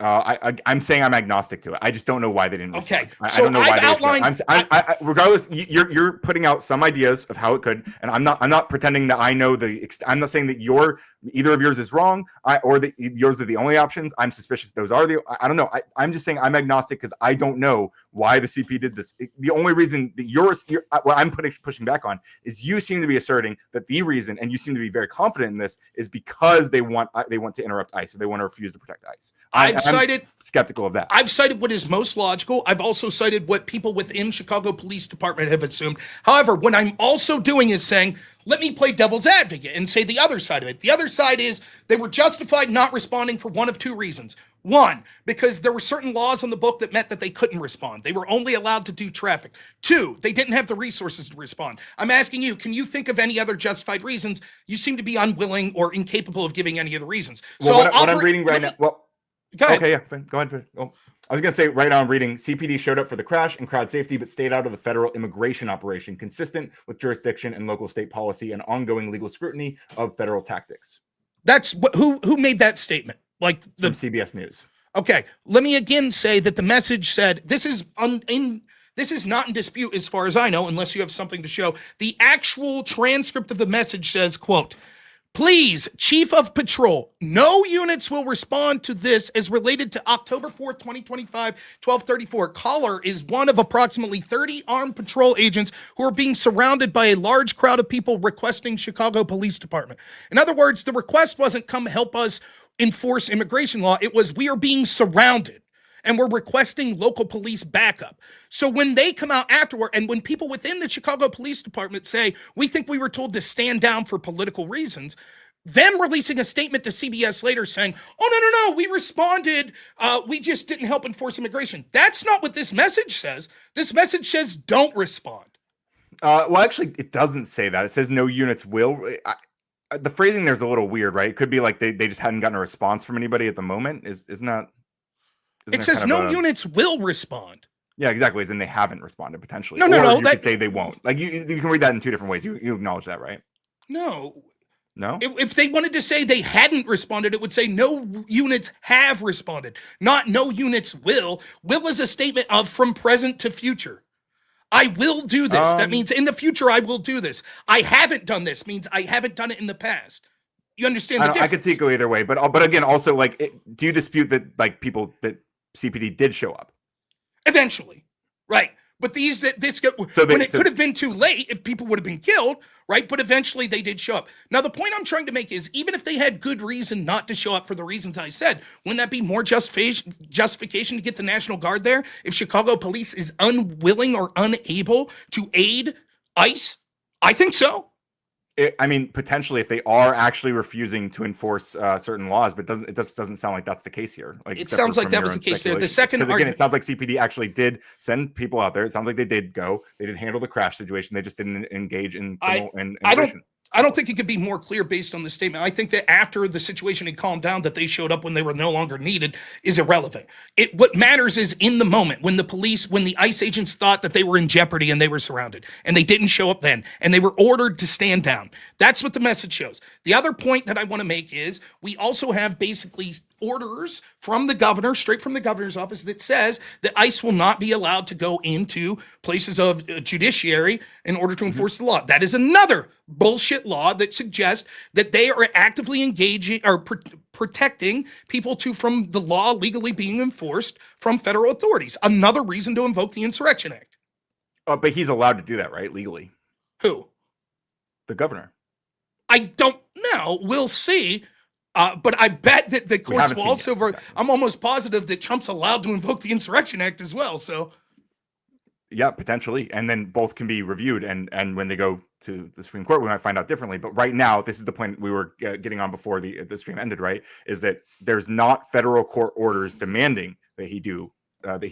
I'm saying I'm agnostic to it. I just don't know why they didn't respond. Okay, I don't know why they outlined. Regardless, you're putting out some ideas of how it could, and I'm not pretending that I know I'm not saying that either of yours is wrong, or that yours are the only options. I'm suspicious those are I don't know. I'm just saying I'm agnostic because I don't know why the CP did this. The only reason that what I'm pushing back on is you seem to be asserting that the reason, and you seem to be very confident in this, is because they want to interrupt ICE, or they want to refuse to protect ICE. I'm skeptical of that. I've cited what is most logical. I've also cited what people within Chicago Police Department have assumed. However, what I'm also doing is saying, let me play devil's advocate and say the other side of it. The other side is they were justified not responding for one of two reasons. One, because there were certain laws on the book that meant that they couldn't respond. They were only allowed to do traffic. Two, they didn't have the resources to respond. I'm asking you, can you think of any other justified reasons? You seem to be unwilling or incapable of giving any of the reasons. Well, so what I'm reading right now. Well, go ahead. Okay, yeah, fine. Go ahead. Oh, I was going to say right now I'm reading CPD showed up for the crash and crowd safety, but stayed out of the federal immigration operation, consistent with jurisdiction and local state policy and ongoing legal scrutiny of federal tactics. That's who made that statement? Like from CBS News. Okay, let me again say that the message said this is not in dispute as far as I know, unless you have something to show. The actual transcript of the message says, quote, "Please, Chief of Patrol, no units will respond to this as related to October 4th, 2025, 1234. Caller is one of approximately 30 armed patrol agents who are being surrounded by a large crowd of people requesting Chicago Police Department." In other words, the request wasn't come help us enforce immigration law. It was, we are being surrounded and we're requesting local police backup. So when they come out afterward, and when people within the Chicago Police Department say, we think we were told to stand down for political reasons, them releasing a statement to CBS later saying, oh, no, we responded. We just didn't help enforce immigration. That's not what this message says. This message says don't respond. Well, actually, it doesn't say that. It says no units will. The phrasing there's a little weird, right? It could be like they just hadn't gotten a response from anybody at the moment. Isn't it says no units will respond. Yeah, exactly. As in they haven't responded potentially. No. You could say they won't. Like you can read that in two different ways. You acknowledge that, right? No. If they wanted to say they hadn't responded, it would say no units have responded, not no units will. Will is a statement of from present to future. I will do this. That means in the future I will do this. I haven't done this means I haven't done it in the past. You understand the difference? I could see it go either way, but again, also like, do you dispute that like people that CPD did show up eventually, right? But it could have been too late if people would have been killed, right? But eventually they did show up. Now, the point I'm trying to make is even if they had good reason not to show up for the reasons I said, wouldn't that be more justification to get the National Guard there if Chicago police is unwilling or unable to aid ICE? I think so. I mean, potentially if they are actually refusing to enforce certain laws, but it just doesn't sound like that's the case here. Like it sounds like that was the case there. The second again, it sounds like CPD actually did send people out there. It sounds like they did go. They did handle the crash situation. They just didn't engage in I don't think it could be more clear based on the statement. I think that after the situation had calmed down, that they showed up when they were no longer needed is irrelevant. What matters is in the moment when the ICE agents thought that they were in jeopardy and they were surrounded and they didn't show up then and they were ordered to stand down. That's what the message shows. The other point that I want to make is we also have basically orders from the governor, straight from the governor's office, that says that ICE will not be allowed to go into places of judiciary in order to enforce the law. That is another bullshit law that suggests that they are actively engaging or protecting people from the law legally being enforced from federal authorities. Another reason to invoke the Insurrection Act. But he's allowed to do that, right? Legally. Who? The governor. I don't know. We'll see. But I bet that the courts will also. I'm almost positive that Trump's allowed to invoke the Insurrection Act as well. So, yeah, potentially, and then both can be reviewed. And when they go to the Supreme Court, we might find out differently. But right now, this is the point we were getting on before the stream ended. Right, is that there's not federal court orders demanding that he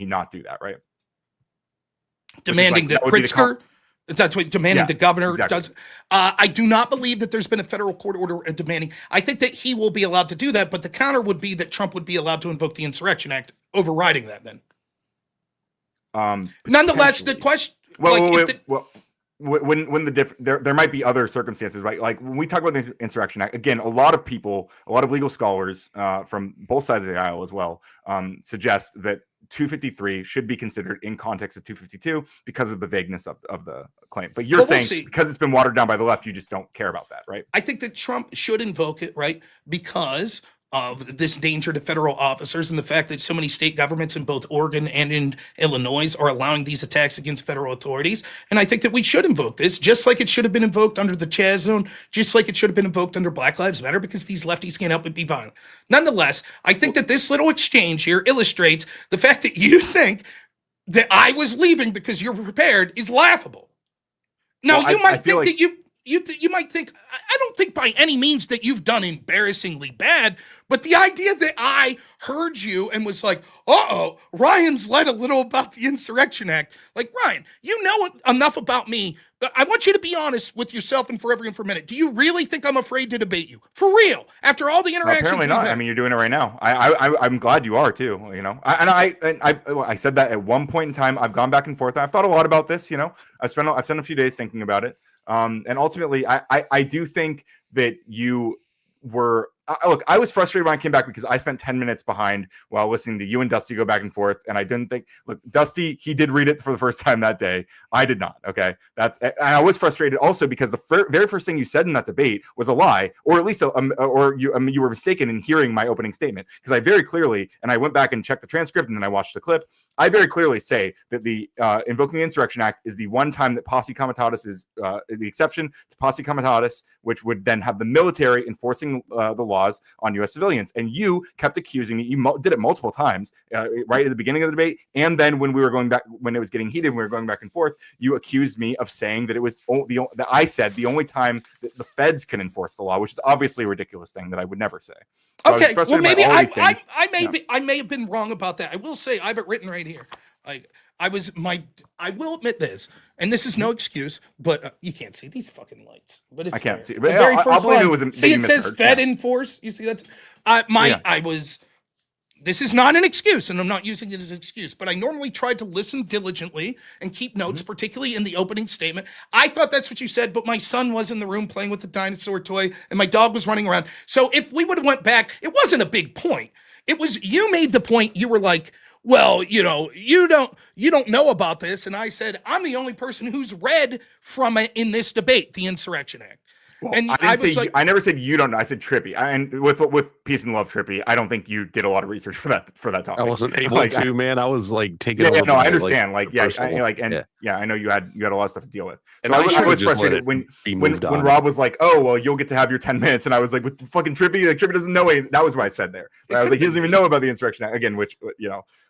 not do that. Right, demanding that Pritzker. That's what demanding the governor does. I do not believe that there's been a federal court order demanding. I think that he will be allowed to do that, but the counter would be that Trump would be allowed to invoke the Insurrection Act, overriding that then. Nonetheless, the question... There might be other circumstances, right? Like when we talk about the Insurrection Act, again, a lot of legal scholars from both sides of the aisle as well, suggest that 253 should be considered in context of 252 because of the vagueness of the claim. But you're saying because it's been watered down by the left, you just don't care about that, right? I think that Trump should invoke it, right? Because of this danger to federal officers and the fact that so many state governments in both Oregon and in Illinois are allowing these attacks against federal authorities. And I think that we should invoke this, just like it should have been invoked under the Chaz Zone, just like it should have been invoked under Black Lives Matter, because these lefties can't help but be violent. Nonetheless, I think that this little exchange here illustrates the fact that you think that I was leaving because you're prepared is laughable. Now, Well, you I might feel think like- that you might think, I don't think by any means that you've done embarrassingly bad, but the idea that I heard you and was like, Ryan's lied a little about the Insurrection Act. Like, Ryan, you know enough about me. I want you to be honest with yourself and for everyone for a minute. Do you really think I'm afraid to debate you? For real? After all the interactions Apparently we've not. had? I mean, you're doing it right now. I'm glad you are too. You know, I said that at one point in time. I've gone back and forth. I've thought a lot about this. You know, I've spent a few days thinking about it. And ultimately, I do think that you were. Look, I was frustrated when I came back because I spent 10 minutes behind while listening to you and Dusty go back and forth. And I didn't think, look, Dusty, he did read it for the first time that day. I did not. Okay. And I was frustrated also because the very first thing you said in that debate was a lie, or at least, you were mistaken in hearing my opening statement. Because I very clearly, and I went back and checked the transcript and then I watched the clip. I very clearly say that the invoking the Insurrection Act is the one time that posse comitatus is the exception to posse comitatus, which would then have the military enforcing the laws on U.S. civilians. And you kept accusing me. You did it multiple times, right at the beginning of the debate, and then when we were going back, when it was getting heated, we were going back and forth. You accused me of saying that it was that I said the only time that the feds can enforce the law, which is obviously a ridiculous thing that I would never say. So Okay, well, maybe I may Yeah. have been wrong about that. I will say I have it written right here. I will admit this, and this is no excuse, but you can't see these fucking lights. But it's I can't there. see it. The But very I'll first believe line. it was a- See, that it you says misheard. Fed Yeah. enforce. You see, that's Yeah. This is not an excuse, and I'm not using it as an excuse, but I normally try to listen diligently and keep notes, particularly in the opening statement. I thought that's what you said, but my son was in the room playing with the dinosaur toy, and my dog was running around. So if we would have went back, it wasn't a big point. It was, you made the point, you were like, well, you don't know about this. And I said, I'm the only person who's read from it in this debate, the Insurrection Act. Well, And I was didn't say like, I never said you don't know. I said Trippy. And with peace and love, Trippy, I don't think you did a lot of research for that topic. I wasn't able Like, to, man. I was like taking Yeah, over. no, I my, understand. Like, yeah, personal- I know you had a lot of stuff to deal with. And So I I should've was just let frustrated it when be moved on. Rob was like, "Oh, well, you'll get to have your 10 minutes," and I was like, "With fucking Trippy, like Trippy doesn't know it." That was what I said there. I was like, "He doesn't even know about the Insurrection Act again," which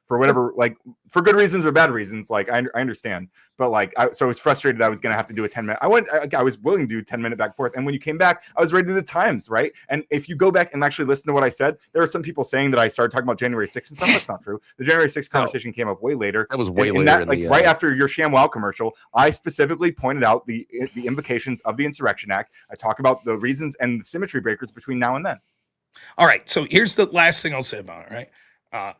for whatever, like for good reasons or bad reasons, like I understand. But like, so I was frustrated. I was gonna have to do a 10-minute. I was willing to do 10-minute back and forth. And when you came back, I was ready to do the times, right? And if you go back and actually listen to what I said, there are some people saying that I started talking about January 6th and stuff. That's not true. The January 6th conversation came up way later. That was way And later. that, in like the, right after your ShamWow commercial, I specifically pointed out the implications of the Insurrection Act. I talk about the reasons and the symmetry breakers between now and then. all right, so here's the last thing I'll say about it, right?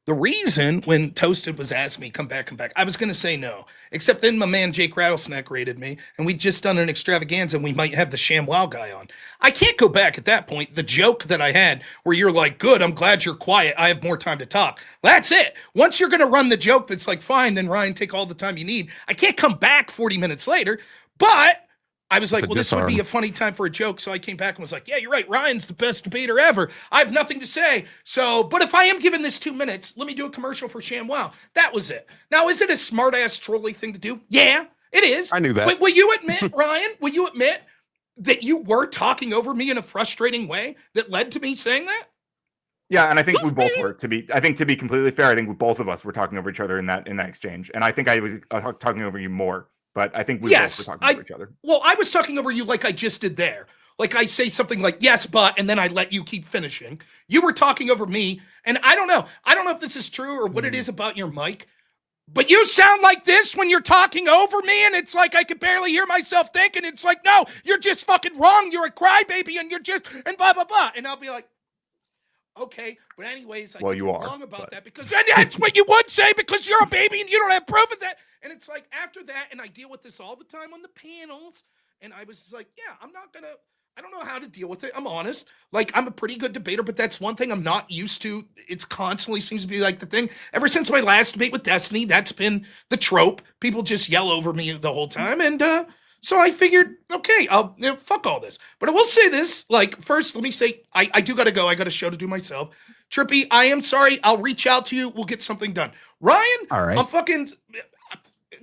The reason when Toasted was asking me, come back, I was going to say no. Except then my man Jake Rattlesnake rated me, and we'd just done an extravaganza, and we might have the ShamWow guy on. I can't go back at that point. The joke that I had where you're like, good, I'm glad you're quiet. I have more time to talk. That's it. Once you're going to run the joke that's like, fine, then Ryan, take all the time you need. I can't come back 40 minutes later, but I was like, well, this would be a funny time for a joke. So I came back and was like, yeah, you're right. Ryan's the best debater ever. I have nothing to say. So, but if I am given this 2 minutes, let me do a commercial for ShamWow. That was it. Now, is it a smart ass trolley thing to do? Yeah, it is. I knew that. But will you admit, Ryan, will you admit that you were talking over me in a frustrating way that led to me saying that? Yeah, and I think we both were. To be completely fair, I think both of us were talking over each other in that exchange. And I think I was talking over you more. But I think we both were talking over each other. Well, I was talking over you like I just did there. Like I say something like, yes, but, and then I let you keep finishing. You were talking over me, and I don't know. I don't know if this is true or what it is about your mic, but you sound like this when you're talking over me, and it's like I can barely hear myself think, and it's like, no, you're just fucking wrong. You're a crybaby, and you're just, and blah, blah, blah. And I'll be like, okay, but anyways, I Well, think you you're are, wrong about but- that because and that's what you would say because you're a baby and you don't have proof of that. And it's like after that, and I deal with this all the time on the panels, and I was just like, yeah, I don't know how to deal with it. I'm honest. Like, I'm a pretty good debater, but that's one thing I'm not used to. It's constantly seems to be like the thing. Ever since my last debate with Destiny, that's been the trope. People just yell over me the whole time, and So I figured, okay, I'll fuck all this. But I will say this, like, first, let me say, I do gotta go. I got a show to do myself. Trippy, I am sorry. I'll reach out to you. We'll get something done. Ryan, All right. I'm fucking,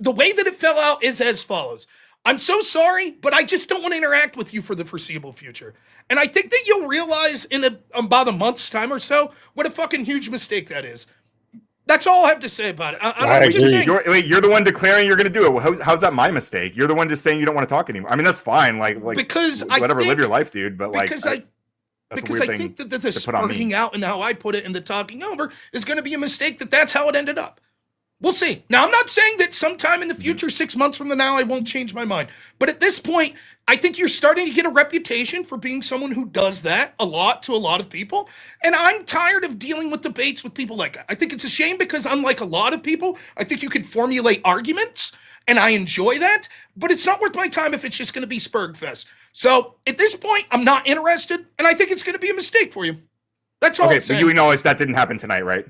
the way that it fell out is as follows. I'm so sorry, but I just don't want to interact with you for the foreseeable future. And I think that you'll realize in about a month's time or so what a fucking huge mistake that is. That's all I have to say about it. I'm just saying. You're the one declaring you're going to do it. Well, how's that my mistake? You're the one just saying you don't want to talk anymore. I mean, that's fine. Like because whatever, live your life, dude. But because I think that the sparking out and how I put it in the talking over is going to be a mistake. That's how it ended up. We'll see. Now, I'm not saying that sometime in the future, 6 months from now, I won't change my mind. But at this point, I think you're starting to get a reputation for being someone who does that a lot to a lot of people. And I'm tired of dealing with debates with people like that. I think it's a shame because unlike a lot of people, I think you can formulate arguments and I enjoy that. But it's not worth my time if it's just going to be Spurgfest. So at this point, I'm not interested. And I think it's going to be a mistake for you. That's all I'm saying. So you acknowledge that didn't happen tonight, right?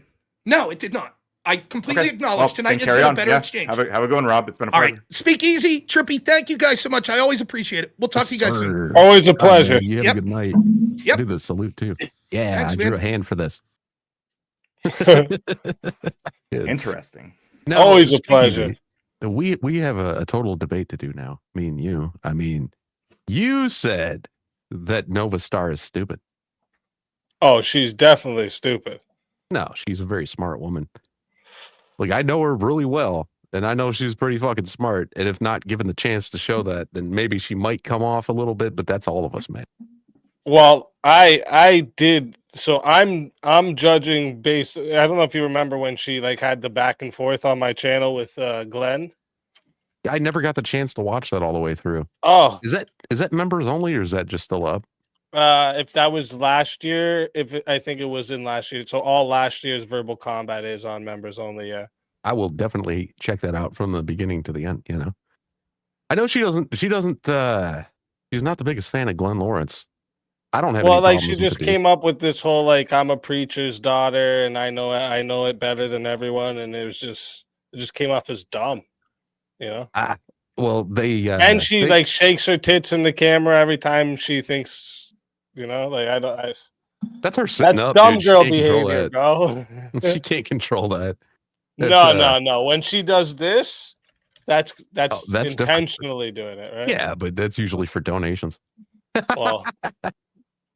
No, it did not. I completely acknowledge tonight has carry been a on. better exchange. Have a good one, Rob. It's been a pleasure. All right. Speak easy. Trippy, thank you guys so much. I always appreciate it. We'll talk to you guys soon. Always a pleasure. You have Yep. a good night. Yep. Do the salute too. Yeah, Thanks, I drew man. a hand for this. Interesting. No, Always a speak pleasure. easy. We have a total debate to do now. Me and you. I mean, you said that Nova Star is stupid. Oh, she's definitely stupid. No, she's a very smart woman. Like, I know her really well, and I know she's pretty fucking smart. And if not given the chance to show that, then maybe she might come off a little bit, but that's all of us, man. Well, I did. So I'm judging based. I don't know if you remember when she like had the back and forth on my channel with Glenn. I never got the chance to watch that all the way through. Oh, Is that members only, or is that just still up? if that was last year, I think it was in last year. So all last year's verbal combat is on members only. Yeah. I will definitely check that out from the beginning to the end. You know, I know she doesn't. She's not the biggest fan of Glenn Lawrence. I don't have. Well, any like problems she with just the came up with this whole like I'm a preacher's daughter and I know it better than everyone, and it just came off as dumb, you know. Well, they and she like shakes her tits in the camera every time she thinks, you know, like that's her sitting that's up. dumb Dude. girl She can't control behavior, that. bro. She can't control that. No. When she does this, that's different. intentionally doing it, right? Yeah, but that's usually for donations. Well,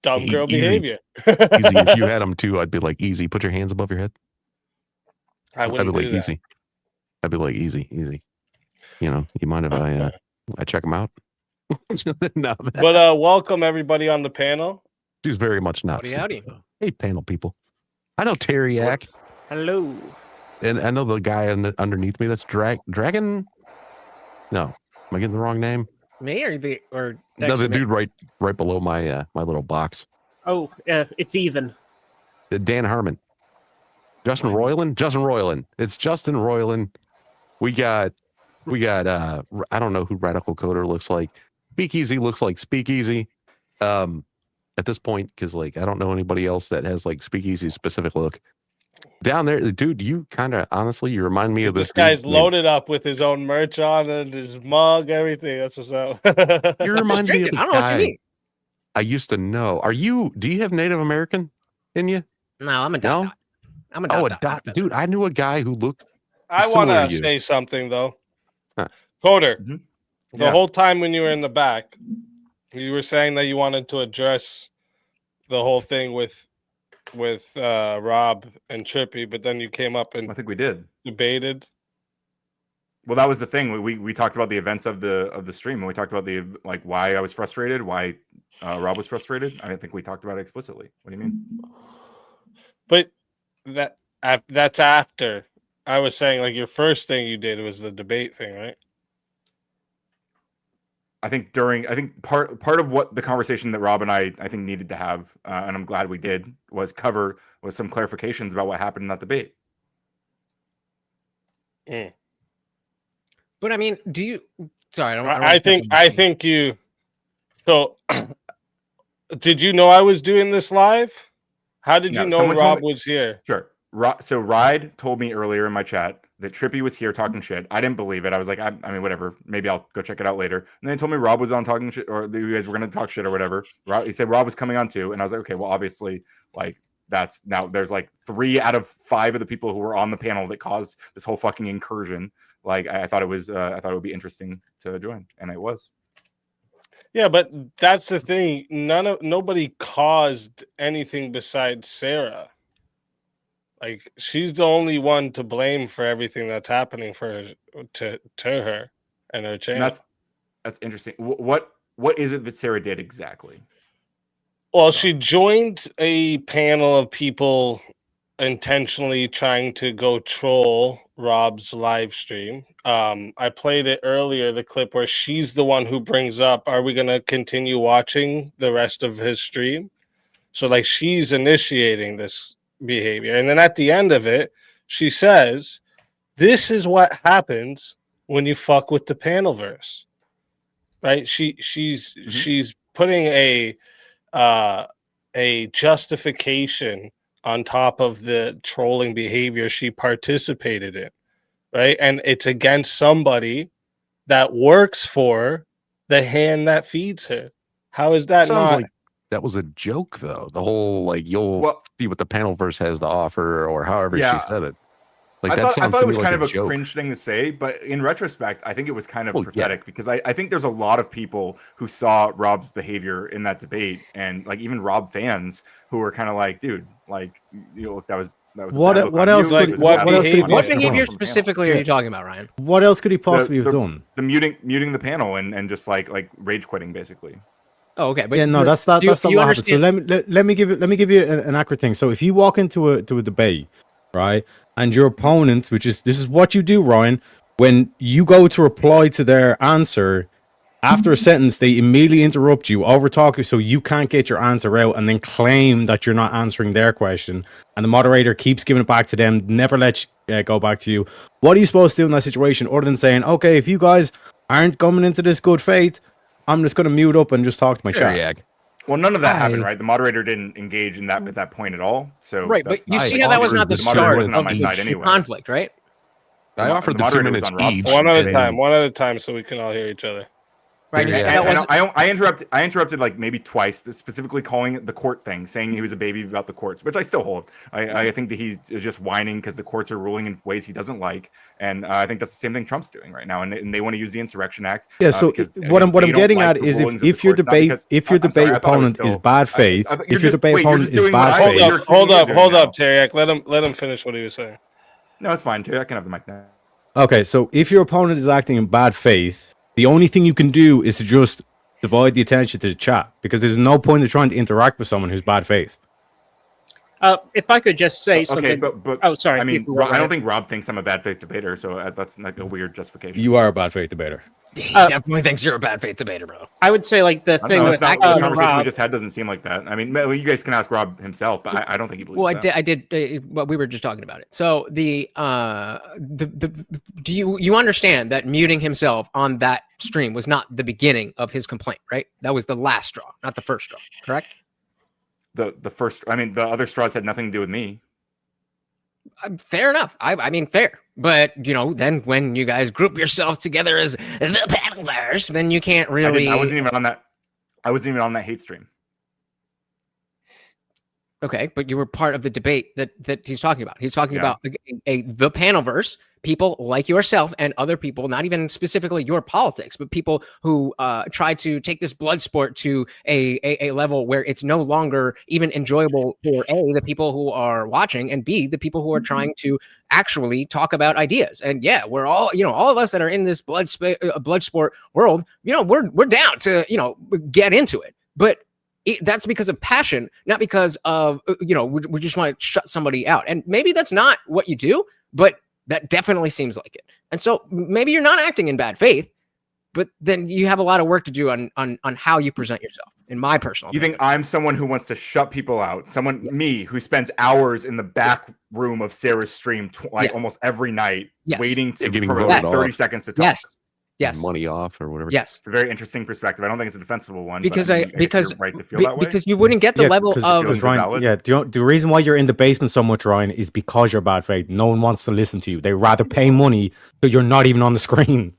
dumb girl Easy. behavior. Easy. If you had them too, I'd be like, easy. Put your hands above your head. I wouldn't I'd be like, do that. easy. I'd be like, easy. You know, you mind if I check them out? No, But welcome everybody on the panel. she's very much not. Howdy. stupid, though. Hey, panel people. I know Terriac, Hello. and I know the guy underneath me. That's Dragon. No, am I getting the wrong name? Me or No, the dude right below my my little box. Oh, it's even. Dan Harmon. Justin Roiland. It's Justin Roiland. We got I don't know who Radical Coder looks like. Speakeasy looks like Speakeasy. At this point, because like I don't know anybody else that has like Speakeasy specific look. Down there, dude, you kind of honestly, you remind me of This this guy's dude loaded up with his own merch on and his mug, everything. That's what's up. You remind me of drinking. the I don't know what you guy mean. I used to know. Do you have Native American in you? No, I'm a No? dot. I'm a dot. Oh, a dot, dot. dot. Dude, I knew a guy who looked I similar want to to you. say something though. Huh. Coder, Mhm. the Yeah. whole time when you were in the back, you were saying that you wanted to address the whole thing with Rob and Trippy, but then you came up I and think we did. debated. Well, that was the thing. We talked about the events of the stream, and we talked about the like why I was frustrated, why Rob was frustrated. I think we talked about it explicitly. What do you mean? But that's after. I was saying like your first thing you did was the debate thing, right? I think part of what the conversation that Rob and I think needed to have, and I'm glad we did, was some clarifications about what happened in that debate. But I mean, do you? Sorry, I don't. I think you. So, did you know I was doing this live? How did No, you know someone told Rob me- was here? Sure. So Ride told me earlier in my chat that Trippy was here talking shit. I didn't believe it. I was like, I mean, whatever. Maybe I'll go check it out later. And then he told me Rob was on talking shit, or you guys were going to talk shit or whatever. He said Rob was coming on too. And I was like, okay, well, obviously, like, that's now there's like 3 out of 5 of the people who were on the panel that caused this whole fucking incursion. Like, I thought it would be interesting to join, and it was. Yeah, but that's the thing. Nobody caused anything besides Sara. Like, she's the only one to blame for everything that's happening to her and her channel. And that's interesting. What is it that Sara did exactly? Well, she joined a panel of people intentionally trying to go troll Rob's live stream. I played it earlier, the clip where she's the one who brings up, are we going to continue watching the rest of his stream? So, like, she's initiating this behavior. And then at the end of it, she says, this is what happens when you fuck with the PanelVerse. Right? She's putting a justification on top of the trolling behavior she participated in, right? And it's against somebody that works for the hand that feeds her. How is that Sounds not? like that was a joke, though. The whole, like, you'll see what the PanelVerse has to offer, or however she said it. Like, I thought it was like kind of a joke. cringe thing to say, but in retrospect, I think it was kind of prophetic because I think there's a lot of people who saw Rob's behavior in that debate, and like even Rob fans who were kind of like, dude, like, you know, that was what else could what behavior specifically are you talking about, Ryan? What else could he possibly have done? The muting the panel and just like rage quitting basically. Oh, okay, but yeah, no, that's not what happened. So let me give you an accurate thing. So if you walk into a debate, right, and your opponent, this is what you do, Ryan, when you go to reply to their answer, after a sentence, they immediately interrupt you, overtalk you, so you can't get your answer out, and then claim that you're not answering their question. And the moderator keeps giving it back to them, never lets go back to you. What are you supposed to do in that situation, other than saying, okay, if you guys aren't coming into this good faith, I'm just going to mute up and just talk to my chat. Well, none of that happened, right? The moderator didn't engage in that at that point at all. So right, but you see how that was not the start of the conflict, right? I offered the 2 minutes each. One at a time, so we can all hear each other. Right. And I interrupted like maybe twice, specifically calling it the court thing, saying he was a baby about the courts, which I still hold. I think that he's just whining because the courts are ruling in ways he doesn't like, and I think that's the same thing Trump's doing right now, and they want to use the Insurrection Act. Yeah. So what I'm getting at is if your debate opponent is bad faith, hold up, Terry. Let him finish what he was saying. No, it's fine. Terry, I can have the mic now. Okay, so if your opponent is acting in bad faith, the only thing you can do is to just divide the attention to the chat, because there's no point in trying to interact with someone who's bad faith. If I could just say something. Okay, but oh, sorry. I mean, I don't think Rob thinks I'm a bad faith debater, so that's like a weird justification. You are a bad faith debater. He definitely thinks you're a bad faith debater, bro. I would say like the thing with the conversation we just had doesn't seem like that. I mean, you guys can ask Rob himself, but I don't think he believes that. Well, I did. Well, we were just talking about it. So do you understand that muting himself on that stream was not the beginning of his complaint, right? That was the last straw, not the first straw, correct? The first. I mean, the other straws had nothing to do with me. Fair enough. I mean, fair. But, you know, then when you guys group yourselves together as the PanelVerse, then you can't really... I wasn't even on that. I wasn't even on that hate stream. Okay, but you were part of the debate that he's talking about. He's talking about the PanelVerse, people like yourself and other people, not even specifically your politics, but people who try to take this blood sport to a level where it's no longer even enjoyable for A, the people who are watching, and B, the people who are trying to actually talk about ideas. And yeah, we're all, you know, all of us that are in this blood sport world, you know, we're down to, you know, get into it. But that's because of passion, not because of, you know, we just want to shut somebody out. And maybe that's not what you do, but that definitely seems like it. And so maybe you're not acting in bad faith, but then you have a lot of work to do on how you present yourself, in my personal opinion. You think I'm someone who wants to shut people out? Me, who spends hours in the back room of Sarah's stream almost every night, waiting for like 30 seconds to talk. Yes. money off or whatever. Yes. It's a very interesting perspective. I don't think it's a defensible one. Because but I mean, because you're right to feel that way. because you wouldn't get the level of feelings are Ryan, valid. yeah, the reason why you're in the basement so much, Ryan, is because you're bad faith. No one wants to listen to you. They rather pay money so you're not even on the screen.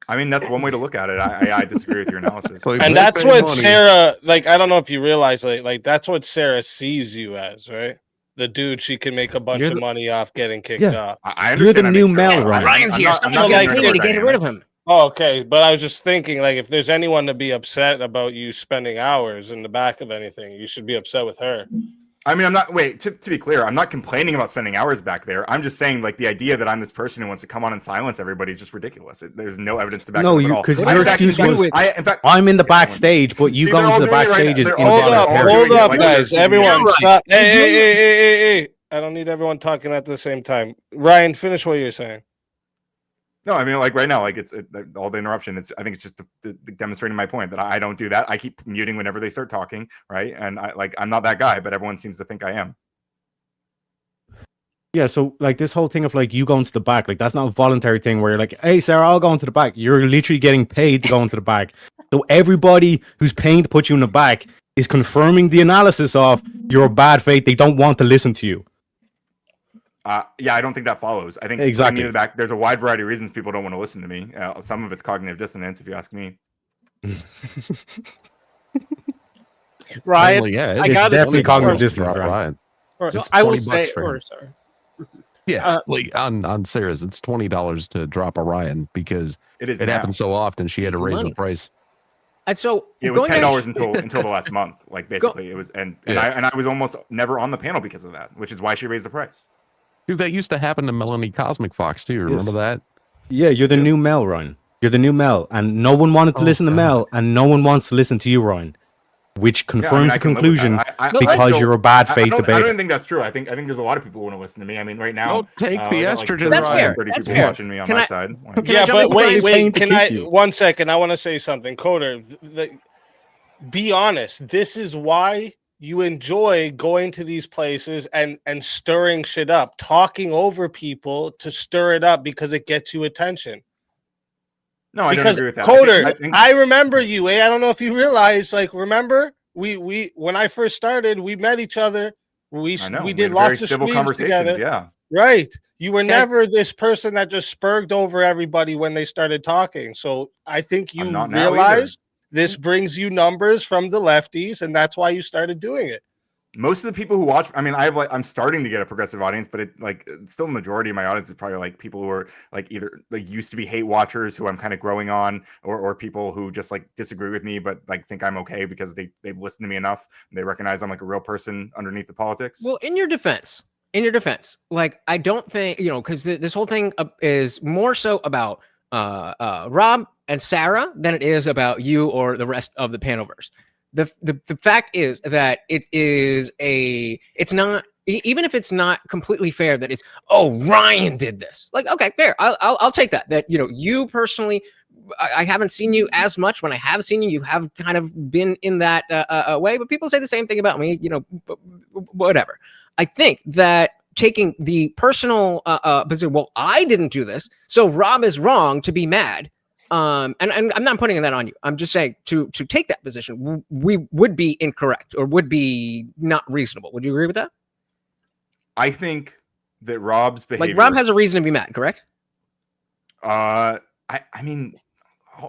I mean, that's one way to look at it. I disagree with your analysis. And that's what Sarah, like, I don't know if you realize, like that's what Sarah sees you as, right? The dude she can make a bunch of money off getting kicked off. I You're the new Mel, Ryan. Ryan's here. Someone's getting paid to get rid of him. Oh, okay, but I was just thinking, like, if there's anyone to be upset about you spending hours in the back of anything, you should be upset with her. I mean, I'm not. Wait, to be clear, I'm not complaining about spending hours back there. I'm just saying, like, the idea that I'm this person who wants to come on and silence everybody is just ridiculous. There's no evidence to back it up at all. Because your excuse was, in fact, I'm in the backstage, but you go into the backstage is Hold up, guys. Everyone, stop. Hey. I don't need everyone talking at the same time. Ryan, finish what you're saying. No, I mean, like right now, like it's all the interruption. I think it's just the demonstrating my point that I don't do that. I keep muting whenever they start talking, right? And I'm not that guy, but everyone seems to think I am. Yeah, so like this whole thing of like you going to the back, like that's not a voluntary thing where you're like, hey Sarah, I'll go into the back. You're literally getting paid to go into the back. So everybody who's paying to put you in the back is confirming the analysis of you're bad faith. They don't want to listen to you. Yeah, I don't think that follows. I think exactly. In the back, there's a wide variety of reasons people don't want to listen to me. Some of it's cognitive dissonance, if you ask me. Ryan, yeah, it's definitely cognitive dissonance, Ryan. I will say, sorry. Yeah, like on Sarah's, it's $20 to drop a Ryan because it happened so often. She had to raise the price. And so it was $10 until the last month. Like basically, it was, and I was almost never on the panel because of that, which is why she raised the price. Dude, that used to happen to Melanie Cosmic Fox too. Remember that? Yeah, you're the new Mel, Ryan. You're the new Mel, and no one wanted to listen to Mel, and no one wants to listen to you, Ryan. Which confirms the conclusion because you're a bad faith debater. I don't think that's true. I think there's a lot of people who want to listen to me. I mean, right now, don't take the estrogen. That's fair. 30 That's people fair. watching me on my side. Yeah, but wait. Can I? 1 second. I want to say something, Coder. Be honest. This is why you enjoy going to these places and stirring shit up, talking over people to stir it up because it gets you attention. No, I don't agree with that. Coder, I remember you. I don't know if you realize. Like, remember we when I first started, we met each other. We did lots of civil conversations together. Yeah, right. You were never this person that just spurged over everybody when they started talking. So I think you realized this brings you numbers from the lefties, and that's why you started doing it. Most of the people who watch, I mean, I'm starting to get a progressive audience, but it's still the majority of my audience is probably like people who are like either like used to be hate watchers who I'm kind of growing on, or people who just like disagree with me, but like think I'm okay because they've listened to me enough and they recognize I'm like a real person underneath the politics. Well, in your defense, like I don't think, because this whole thing is more so about Rob and Sarah than it is about you or the rest of the PanelVerse. The fact is that it's not, even if it's not completely fair that it's, Ryan did this. Like, okay, fair. I'll take that you personally, I haven't seen you as much. When I have seen you, you have kind of been in that way, but people say the same thing about me, whatever. I think that taking the personal position, well, I didn't do this, so Rob is wrong to be mad. And I'm not putting that on you. I'm just saying to take that position, we would be incorrect or would be not reasonable. Would you agree with that? I think that Rob's behavior, like Rob has a reason to be mad, correct? I mean,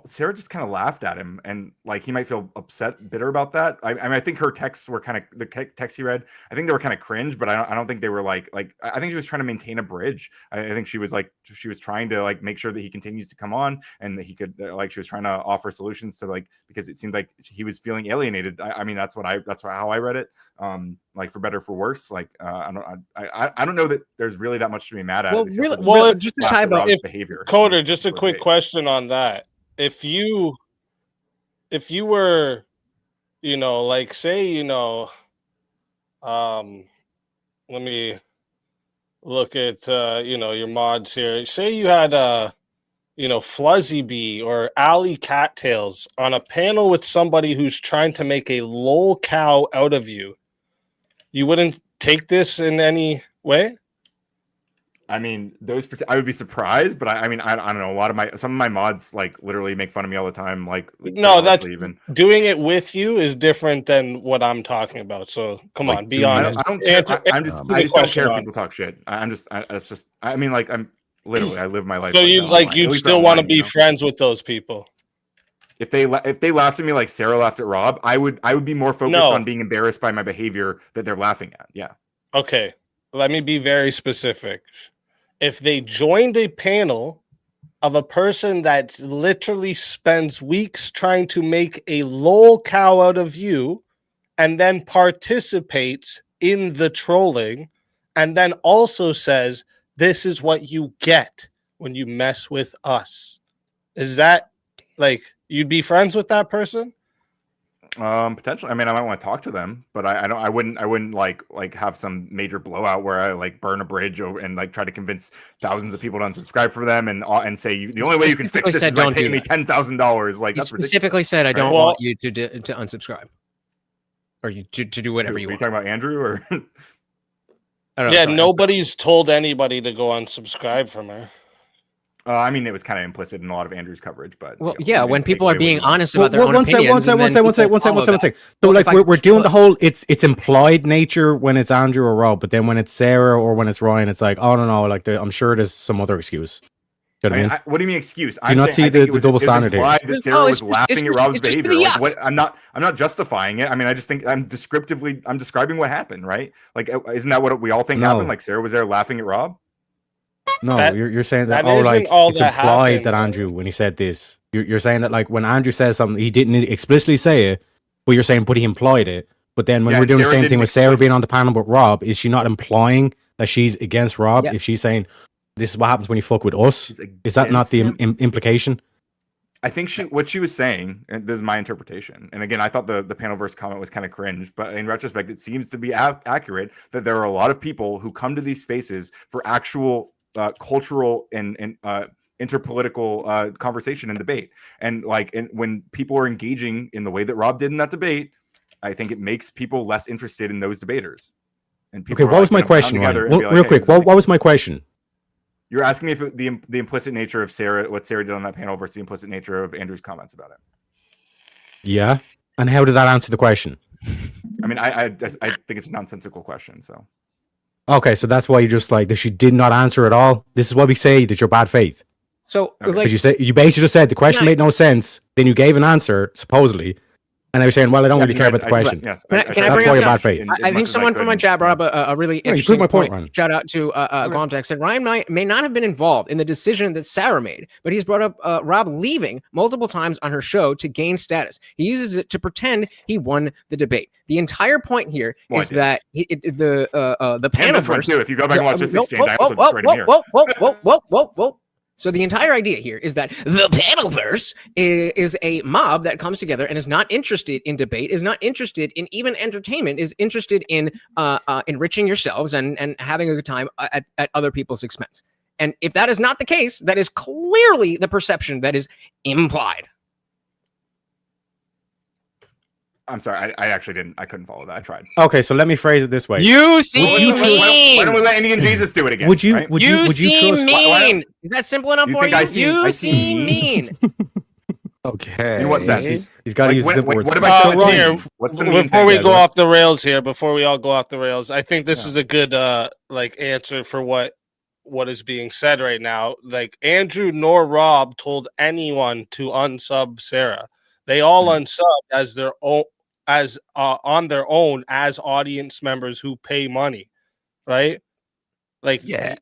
Sarah just kind of laughed at him, and like he might feel upset, bitter about that. I mean, I think her texts were kind of the texts he read. I think they were kind of cringe, but I don't think they were like. I think she was trying to maintain a bridge. I think she was trying to like make sure that he continues to come on and that he could she was trying to offer solutions to because it seemed like he was feeling alienated. I mean, that's how I read it. Like for better for worse. Like I don't know that there's really that much to be mad at. Well, just to tie about behavior. Coder, just a quick question on that. If you were, like say, let me look at, your mods here. Say you had, Fluzzy Bee or Alley Cattails on a panel with somebody who's trying to make a lol cow out of you. You wouldn't take this in any way? I mean, I would be surprised, but I mean, I don't know. Some of my mods like literally make fun of me all the time. Like, no, that's even doing it with you is different than what I'm talking about. So come on, be honest. I don't care. I just don't care if people talk shit. I mean, like, I'm literally, I live my life. So you'd still want to be friends with those people. If they laughed at me like Sara laughed at Rob, I would be more focused on being embarrassed by my behavior that they're laughing at. Yeah. Okay, let me be very specific. If they joined a panel of a person that literally spends weeks trying to make a lol cow out of you and then participates in the trolling and then also says, this is what you get when you mess with us. Is that like you'd be friends with that person? Potentially. I mean, I might want to talk to them, but I wouldn't like have some major blowout where I like burn a bridge over and like try to convince thousands of people to unsubscribe for them and say the only way you can fix this is by paying me $10,000. Like, that's specifically said, I don't want you to unsubscribe or you to do whatever you want. Are you talking about Andrew or? I don't know, yeah, nobody's told anybody to go unsubscribe from her. I mean, it was kind of implicit in a lot of Andrew's coverage, but when people are being honest about their own opinions. One second. So like we're doing the whole it's implied nature when it's Andrew or Rob, but then when it's Sara or when it's Ryan, it's like, oh no, like I'm sure there's some other excuse. You know what I mean? What do you mean excuse? Do you not see the double standard here? That Sara was laughing at Rob's behavior. Like, I'm not justifying it. I mean, I just think I'm describing what happened, right? Like, isn't that what we all think happened? Like, Sara was there laughing at Rob. No, you're saying that it's implied that Andrew, when he said this, you're saying that like when Andrew says something, he didn't explicitly say it, but you're saying he implied it. But then when we're doing the same thing with Sara being on the panel with Rob, is she not implying that she's against Rob? Yeah. If she's saying this is what happens when you fuck with us, is that not the implication? I think what she was saying, and this is my interpretation, and again, I thought the PanelVerse comment was kind of cringe, but in retrospect, it seems to be accurate that there are a lot of people who come to these spaces for actual cultural and interpolitical conversation and debate, and when people are engaging in the way that Rob did in that debate, I think it makes people less interested in those debaters. And people what was my question? Real quick, what was my question? You're asking me if the implicit nature of Sara, what Sara did on that panel, versus the implicit nature of Andrew's comments about it. Yeah, and how did that answer the question? I mean, I think it's a nonsensical question. So. Okay, so that's why you just like that she did not answer at all. This is why we say that you're bad faith. So, you basically just said the question made no sense. Then you gave an answer supposedly, and they were saying, "Well, I don't really care about the question." Yes, can I bring up your bad faith? I think someone from my chat brought up a really interesting point. Shout out to Context. And Ryan may not have been involved in the decision that Sara made, but he's brought up Rob leaving multiple times on her show to gain status. He uses it to pretend he won the debate. The entire point here is that the PanelVerse too. If you go back and watch this exchange, So the entire idea here is that the PanelVerse is a mob that comes together and is not interested in debate, is not interested in even entertainment, is interested in enriching yourselves and having a good time at other people's expense. And if that is not the case, that is clearly the perception that is implied. I'm sorry, I actually couldn't follow that. I tried. Okay, so let me phrase it this way. You seem mean. Why don't we let Indian Jesus do it again? Would you? Right? Would you seem mean? Is that simple enough for you? You seem mean. Okay. In what sense? He's got to use simple words. What about what's the before we go off the rails here? Before we all go off the rails, I think this is a good answer for what is being said right now. Like Andrew nor Rob told anyone to unsub Sara. They all unsubbed as their own. On their own as audience members who pay money, right? Like, yeah,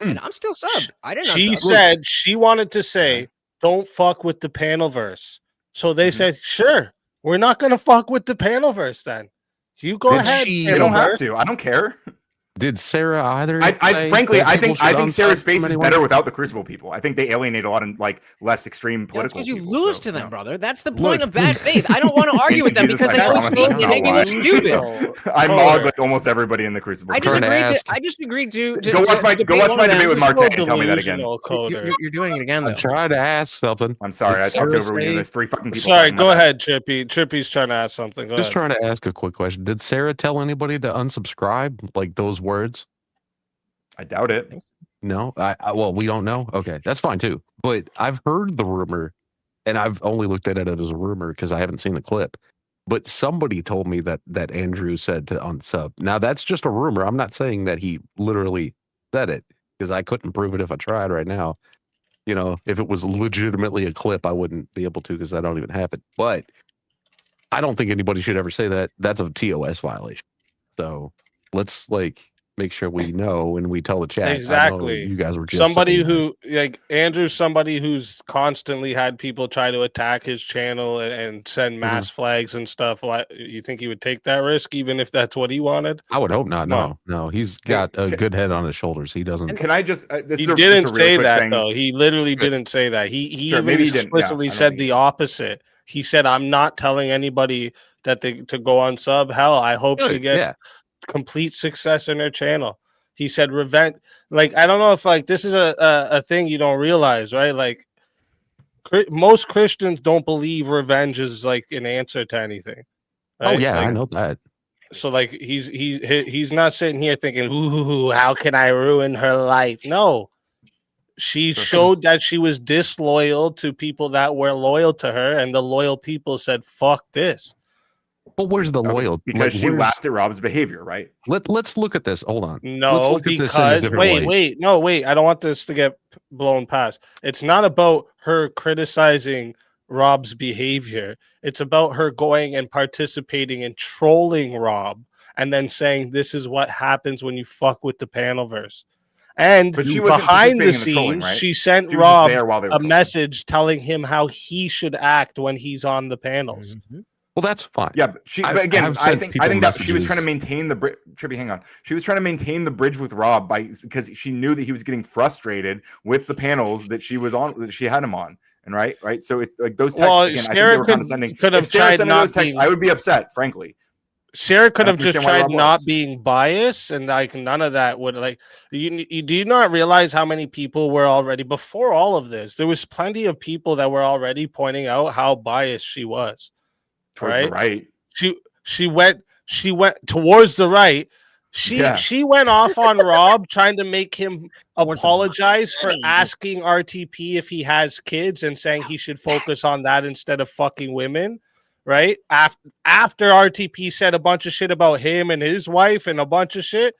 and I'm still subbed. I didn't. She said she wanted to say, "Don't fuck with the PanelVerse." So they said, "Sure, we're not gonna fuck with the PanelVerse." Then you go ahead. You don't have to. I don't care. Did Sara either? Frankly, I think Sara's space is better without the Crucible people. I think they alienate a lot of less extreme political. Because you lose to them, brother. That's the point of bad faith. I don't want to argue with them because they always think they make you look stupid. I mog like almost everybody in the Crucible. I just agreed to go watch my debate with Marte and tell me that again. You're doing it again, though. I'm trying to ask something. I'm sorry, I talked over you. There's 3 fucking people. Sorry, go ahead, Trippy. Trippy's trying to ask something. Just trying to ask a quick question. Did Sara tell anybody to unsubscribe? Like those words? I doubt it. No, well, we don't know. Okay, that's fine too. But I've heard the rumor, and I've only looked at it as a rumor because I haven't seen the clip. But somebody told me that Andrew said on sub. Now that's just a rumor. I'm not saying that he literally said it because I couldn't prove it if I tried right now. You know, if it was legitimately a clip, I wouldn't be able to because I don't even have it. But I don't think anybody should ever say that. That's a TOS violation. So let's make sure we know and we tell the chat. Exactly. You guys were just somebody who like Andrew's somebody who's constantly had people try to attack his channel and send mass flags and stuff. Why you think he would take that risk even if that's what he wanted? I would hope not. No, he's got a good head on his shoulders. He doesn't. Can I just? He didn't say that though. He literally didn't say that. He Sure, even explicitly said the opposite. He said, "I'm not telling anybody that to go on sub. Hell, I hope she gets complete success in her channel." He said revenge. Like, I don't know if like this is a thing you don't realize, right? Like most Christians don't believe revenge is like an answer to anything. Right? Oh yeah, like, I know that. So like he's not sitting here thinking, "Ooh, how can I ruin her life?" No. She showed that she was disloyal to people that were loyal to her, and the loyal people said, "Fuck this." But where's the loyal? Because she laughed at Rob's behavior, right? Let's look at this. Hold on. No, because wait. I don't want this to get blown past. It's not about her criticizing Rob's behavior. It's about her going and participating in trolling Rob, and then saying this is what happens when you fuck with the PanelVerse. And behind the scenes, she sent Rob a message telling him how he should act when he's on the panels. Well, that's fine. Yeah, but but again, I think that she was trying to maintain the bridge. Trippy, hang on. She was trying to maintain the bridge with Rob because she knew that he was getting frustrated with the panels that she was on, that she had him on, and right. So it's like those texts. Again, Sarah I think they were condescending. Could have if Sarah tried sent not those texts, I would be upset, frankly. Sarah could have just tried not being biased, and like none of that would like. You do you not realize how many people were already before all of this? There was plenty of people that were already pointing out how biased she was. Towards the right. She went towards the right. She went off on Rob trying to make him apologize for asking RTP if he has kids and saying he should focus on that instead of fucking women. Right after RTP said a bunch of shit about him and his wife and a bunch of shit,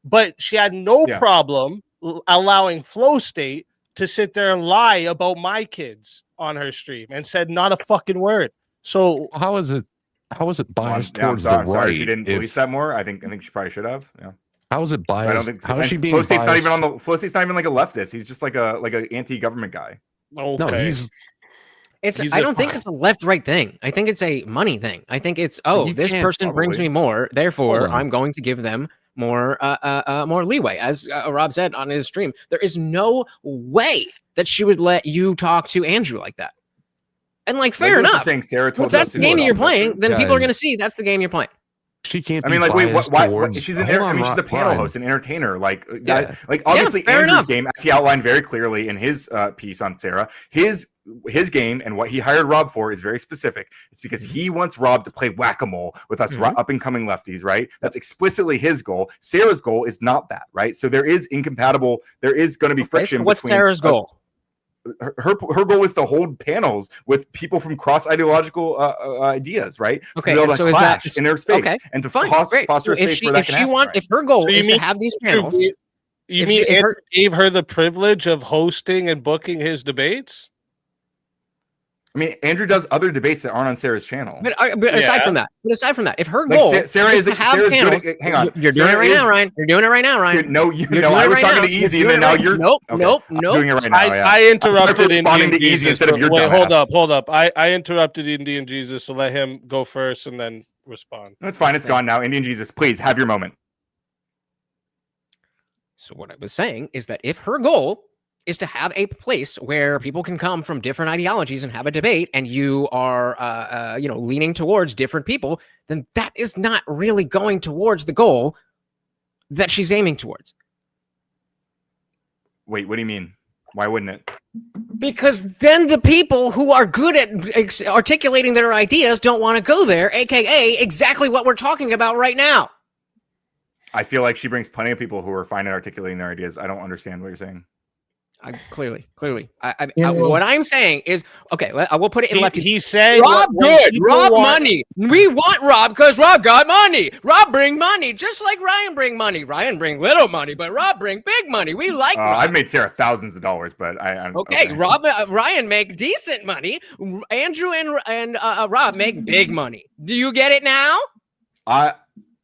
but she had no problem allowing Flow State to sit there and lie about my kids on her stream and said not a fucking word. So how is it biased towards the right? Sorry, she didn't police that more. I think she probably should have. Yeah. How is it biased? I don't think so. How is she being Flow State's biased? not even Flow State's not even like a leftist. He's just like an anti-government guy. Okay. No, he's I don't think it's a left-right thing. I think it's a money thing. I think it's this person brings me more, therefore I'm going to give them more leeway. As Rob said on his stream, there is no way that she would let you talk to Andrew like that. And like, fair enough. Saying Sarah told if that's the game you're playing, then people are going to see that's the game you're playing. She can't. I mean, like, wait, why? She's she's a panel host, an entertainer. Like, obviously, Andrew's game, as he outlined very clearly in his piece on Sarah, his game and what he hired Rob for is very specific. It's because he wants Rob to play whack-a-mole with us up and coming lefties, right? That's explicitly his goal. Sarah's goal is not that, right? So there is there is going to be friction. So what's Sarah's goal? Her goal is to hold panels with people from cross ideological ideas, right? Okay, to be able to so clash is that in their space and to foster so a space where that can happen. If her goal is to have these panels, you mean Andrew gave her the privilege of hosting and booking his debates? I mean, Andrew does other debates that aren't on Sarah's channel. But aside from that, if her goal Sarah is to have panels, hang on, you're doing it right now, Ryan. You're doing it right now, Ryan. No, I was talking to Easy, and then now you're nope. doing it right now. I interrupted responding to Easy instead of your. Wait, hold up. I interrupted Indian Jesus, so let him go first and then respond. That's fine. It's gone now. Indian Jesus, please have your moment. So what I was saying is that if her goal is to have a place where people can come from different ideologies and have a debate, and you are, leaning towards different people, then that is not really going towards the goal that she's aiming towards. Wait, what do you mean? Why wouldn't it? Because then the people who are good at articulating their ideas don't want to go there, aka exactly what we're talking about right now. I feel like she brings plenty of people who are fine at articulating their ideas. I don't understand what you're saying. Clearly. What I'm saying is, okay, I will put it in left. He's saying Rob good. Rob money. We want Rob because Rob got money. Rob bring money, just like Ryan bring money. Ryan bring little money, but Rob bring big money. We like Rob. I've made Sara thousands of dollars, but I'm okay. Ryan make decent money. Andrew and Rob make big money. Do you get it now?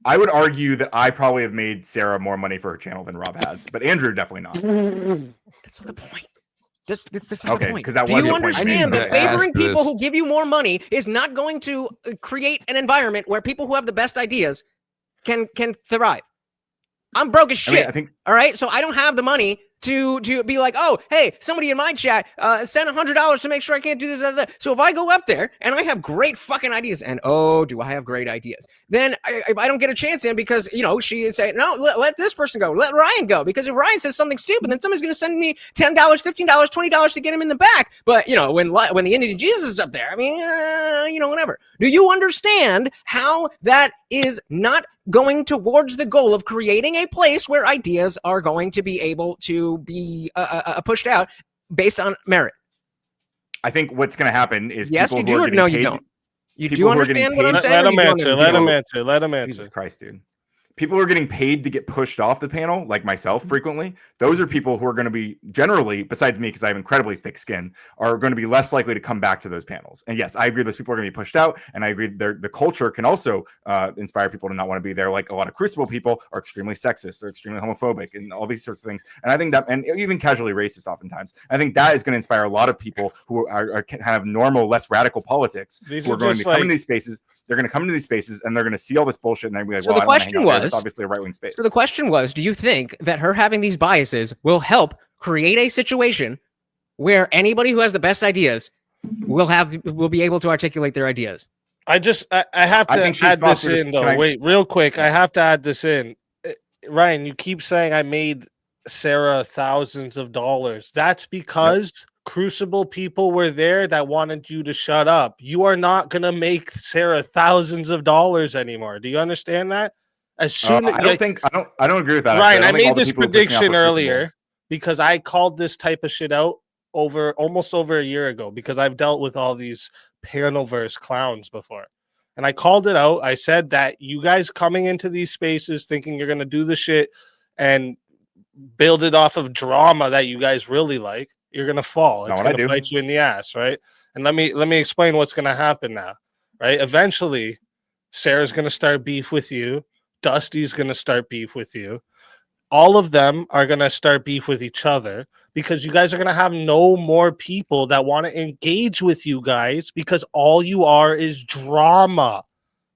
I would argue that I probably have made Sara more money for her channel than Rob has, but Andrew definitely not. That's not the point. That's not okay, the point. Because that do was you understand that favoring people who give you more money is not going to create an environment where people who have the best ideas can thrive? I'm broke as shit. I think. All right, so I don't have the money to be like, oh, hey, somebody in my chat sent $100 to make sure I can't do this. So if I go up there and I have great fucking ideas, and oh, do I have great ideas? Then I don't get a chance in because, you know, she is saying, no, let this person go. Let Ryan go. Because if Ryan says something stupid, then somebody's going to send me $10, $15, $20 to get him in the back. But, you know, when the Indian Jesus is up there, I mean, you know, whatever. Do you understand how that is not going towards the goal of creating a place where ideas are going to be able to be pushed out based on merit? I think what's going to happen is yes, people you do, who are or no, you paid, don't. You do understand what I'm saying? Let him answer. Let him answer. Jesus Christ, dude. People who are getting paid to get pushed off the panel, like myself frequently, those are people who are going to be generally, besides me, because I have incredibly thick skin, are going to be less likely to come back to those panels. And yes, I agree those people are going to be pushed out. And I agree the culture can also inspire people to not want to be there. Like a lot of Crucible people are extremely sexist, they're extremely homophobic, and all these sorts of things. And I think that, and even casually racist oftentimes, I think that is going to inspire a lot of people who are kind of normal, less radical politics, who are going to come into these spaces. They're going to come into these spaces and they're going to see all this bullshit and they're going to be like, so well, the question was, it's obviously a right-wing space. So the question was, do you think that her having these biases will help create a situation where anybody who has the best ideas will be able to articulate their ideas? I have to add this in though. Wait, real quick. I have to add this in. Ryan, you keep saying I made Sara thousands of dollars. That's because Crucible people were there that wanted you to shut up. You are not going to make Sara thousands of dollars anymore. Do you understand that? As soon as I don't agree with that. Ryan, I made this prediction earlier because I called this type of shit out almost over a year ago because I've dealt with all these PanelVerse clowns before. And I called it out. I said that you guys coming into these spaces thinking you're going to do the shit and build it off of drama that you guys really like, you're gonna fall. It's gonna bite you in the ass, right? And let me explain what's gonna happen now, right? Eventually, Sara's gonna start beef with you. Dusty's gonna start beef with you. All of them are gonna start beef with each other because you guys are gonna have no more people that want to engage with you guys because all you are is drama.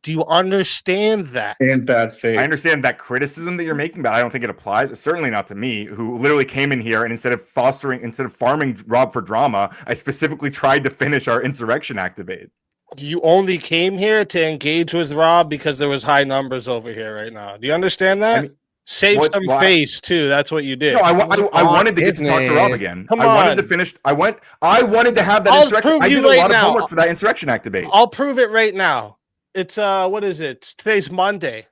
Do you understand that? And bad faith. I understand that criticism that you're making, but I don't think it applies. It's certainly not to me, who literally came in here and instead of farming Rob for drama, I specifically tried to finish our insurrection activate. You only came here to engage with Rob because there was high numbers over here right now. Do you understand that? I mean, save some face too. That's what you did. No, I wanted to get to talk to Rob again. Come on. I wanted to finish. I wanted to have that insurrection. I did a lot of homework for that insurrection activate. I'll prove it right now. It's what is it? Today's Monday.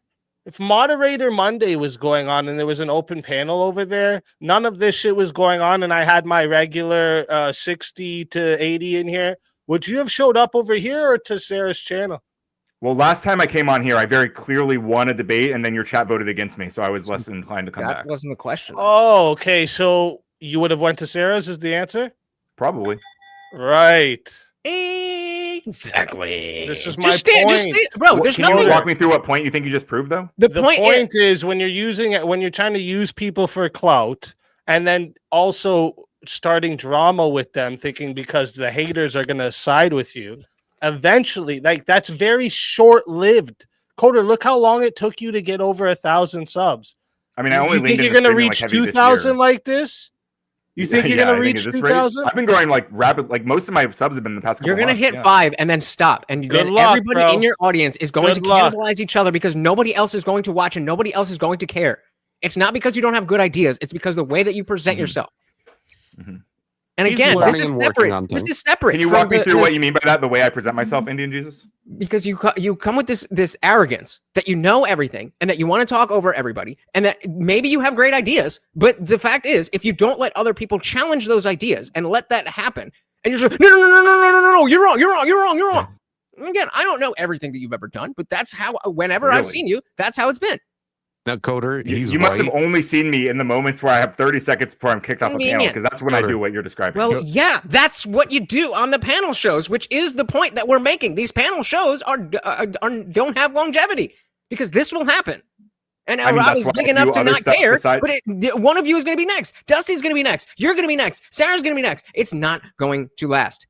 If Moderator Monday was going on and there was an open panel over there, none of this shit was going on, and I had my regular 60 to 80 in here, would you have showed up over here or to Sara's channel? Well, last time I came on here, I very clearly won a debate, and then your chat voted against me, so I was less inclined to come back. That wasn't the question. Oh, okay. So you would have went to Sara's is the answer? Probably. Right. Exactly. This is my point. Bro, there's nothing. Can you walk me through what point you think you just proved, though? The point is when you're using it, when you're trying to use people for clout, and then also starting drama with them, thinking because the haters are going to side with you, eventually, like that's very short-lived. Coder, look how long it took you to get over 1,000 subs. I mean, I only think you're going to reach 2,000 like this? You think you're going to reach 2,000? I've been growing like rapid. Like most of my subs have been in the past couple You're going to hit 5 5 and then stop. And then everybody in your audience is going to cannibalize each other because nobody else is going to watch and nobody else is going to care. It's not because you don't have good ideas. It's because the way that you present yourself. And And He's again, this learning is and working separate. on This things. is separate. Can you from walk me the- through the- what you mean by that? The way I present myself, Indian Jesus? Because you come with this arrogance that you know everything and that you want to talk over everybody and that maybe you have great ideas, but the fact is, if you don't let other people challenge those ideas and let that happen, and you're just no, you're wrong. And again, I don't know everything that you've ever done, but that's how. Whenever I've Really? seen you, that's how it's been. Now, Coder, he's You must have right. only seen me in the moments where I have 30 seconds before I'm kicked off a panel, Convenient. because that's when I do what you're describing. Well, yeah, that's what you do on the panel shows, which is the point that we're making. These panel shows are don't have longevity because this will happen. And I mean, I that's was why big I enough do to other not stuff care. beside- But one of you is going to be next. Dusty's going to be next. You're going to be next. Sarah's going to be next. It's not going to last.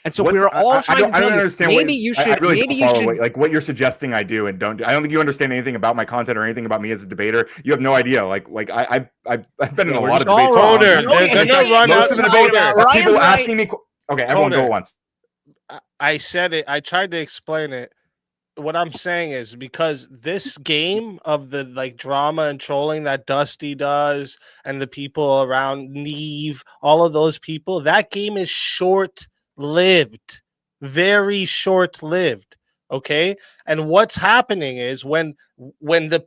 And so we're all trying to tell you, maybe you should. I really maybe don't you follow should. what you're suggesting I do and don't do. I don't think you understand anything about my content or anything about me as a debater. You have no idea. I've been in a we're lot of just all debates. wrong. Coder, No, they're not run Most out of the of debates, Coder. people Ryan's right. asking me. Okay, everyone go Coder. once. I said it. I tried to explain it. What I'm saying is because this game of the like drama and trolling that Dusty does and the people around Neve, all of those people, that game is short-lived, very short-lived. Okay, and what's happening is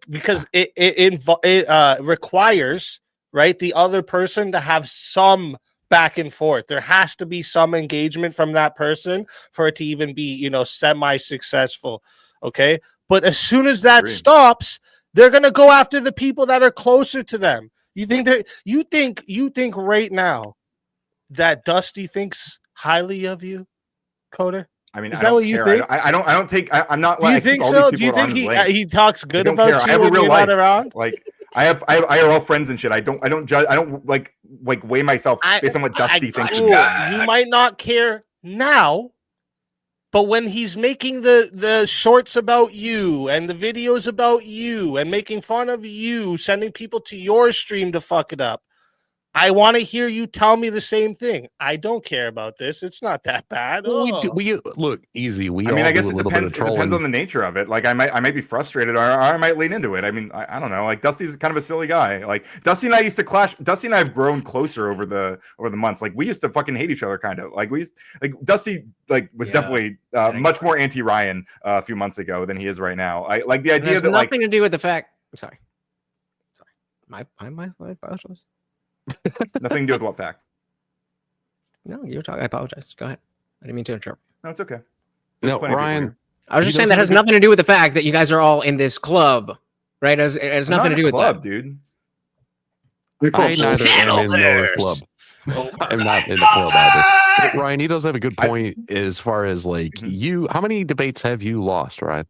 because it requires, right, the other person to have some back and forth. There has to be some engagement from that person for it to even be, semi-successful. Okay. But as soon as that stops, they're gonna go after the people that are closer to them. You think right now that Dusty thinks highly of you, Coder? I mean, Is I that don't what you care. think? I don't take. I'm not Do you like. think I keep so? all Do these you people at think arm's length. he talks I good don't about care. I you have a when real you're life. not around? Like I have IRL friends and shit. I don't judge. I don't like weigh myself based on what Dusty thinks. Cool. You might not care now, but when he's making the shorts about you and the videos about you and making fun of you, sending people to your stream to fuck it up, I want to hear you tell me the same thing. I don't care about this. It's not that bad. Well, Oh. we look easy. We I mean, all I guess do a it little bit depends. of It depends trolling. on the nature of it. Like I might be frustrated, or I might lean into it. I mean, I don't know. Like Dusty's kind of a silly guy. Like Dusty and I used to clash. Dusty and I have grown closer over the months. Like we used to fucking hate each other, kind of. Like Dusty was definitely much more anti Ryan a few months ago than he is right now. I like the idea that nothing to do with the fact. I'm sorry. My apologize. Nothing to do with what fact? No, you're talking. I apologize. Go ahead. I didn't mean to interrupt. No, it's okay. No, plenty of people Ryan. here. I was He just saying that doesn't has nothing to do with the fact that you guys are all in this club, right? It has I'm nothing not to do in a with club, that. dude. I neither am in Noerr club. I'm not in the club either. But Ryan, he does have a good point as far as like you. How many debates have you lost, Ryan?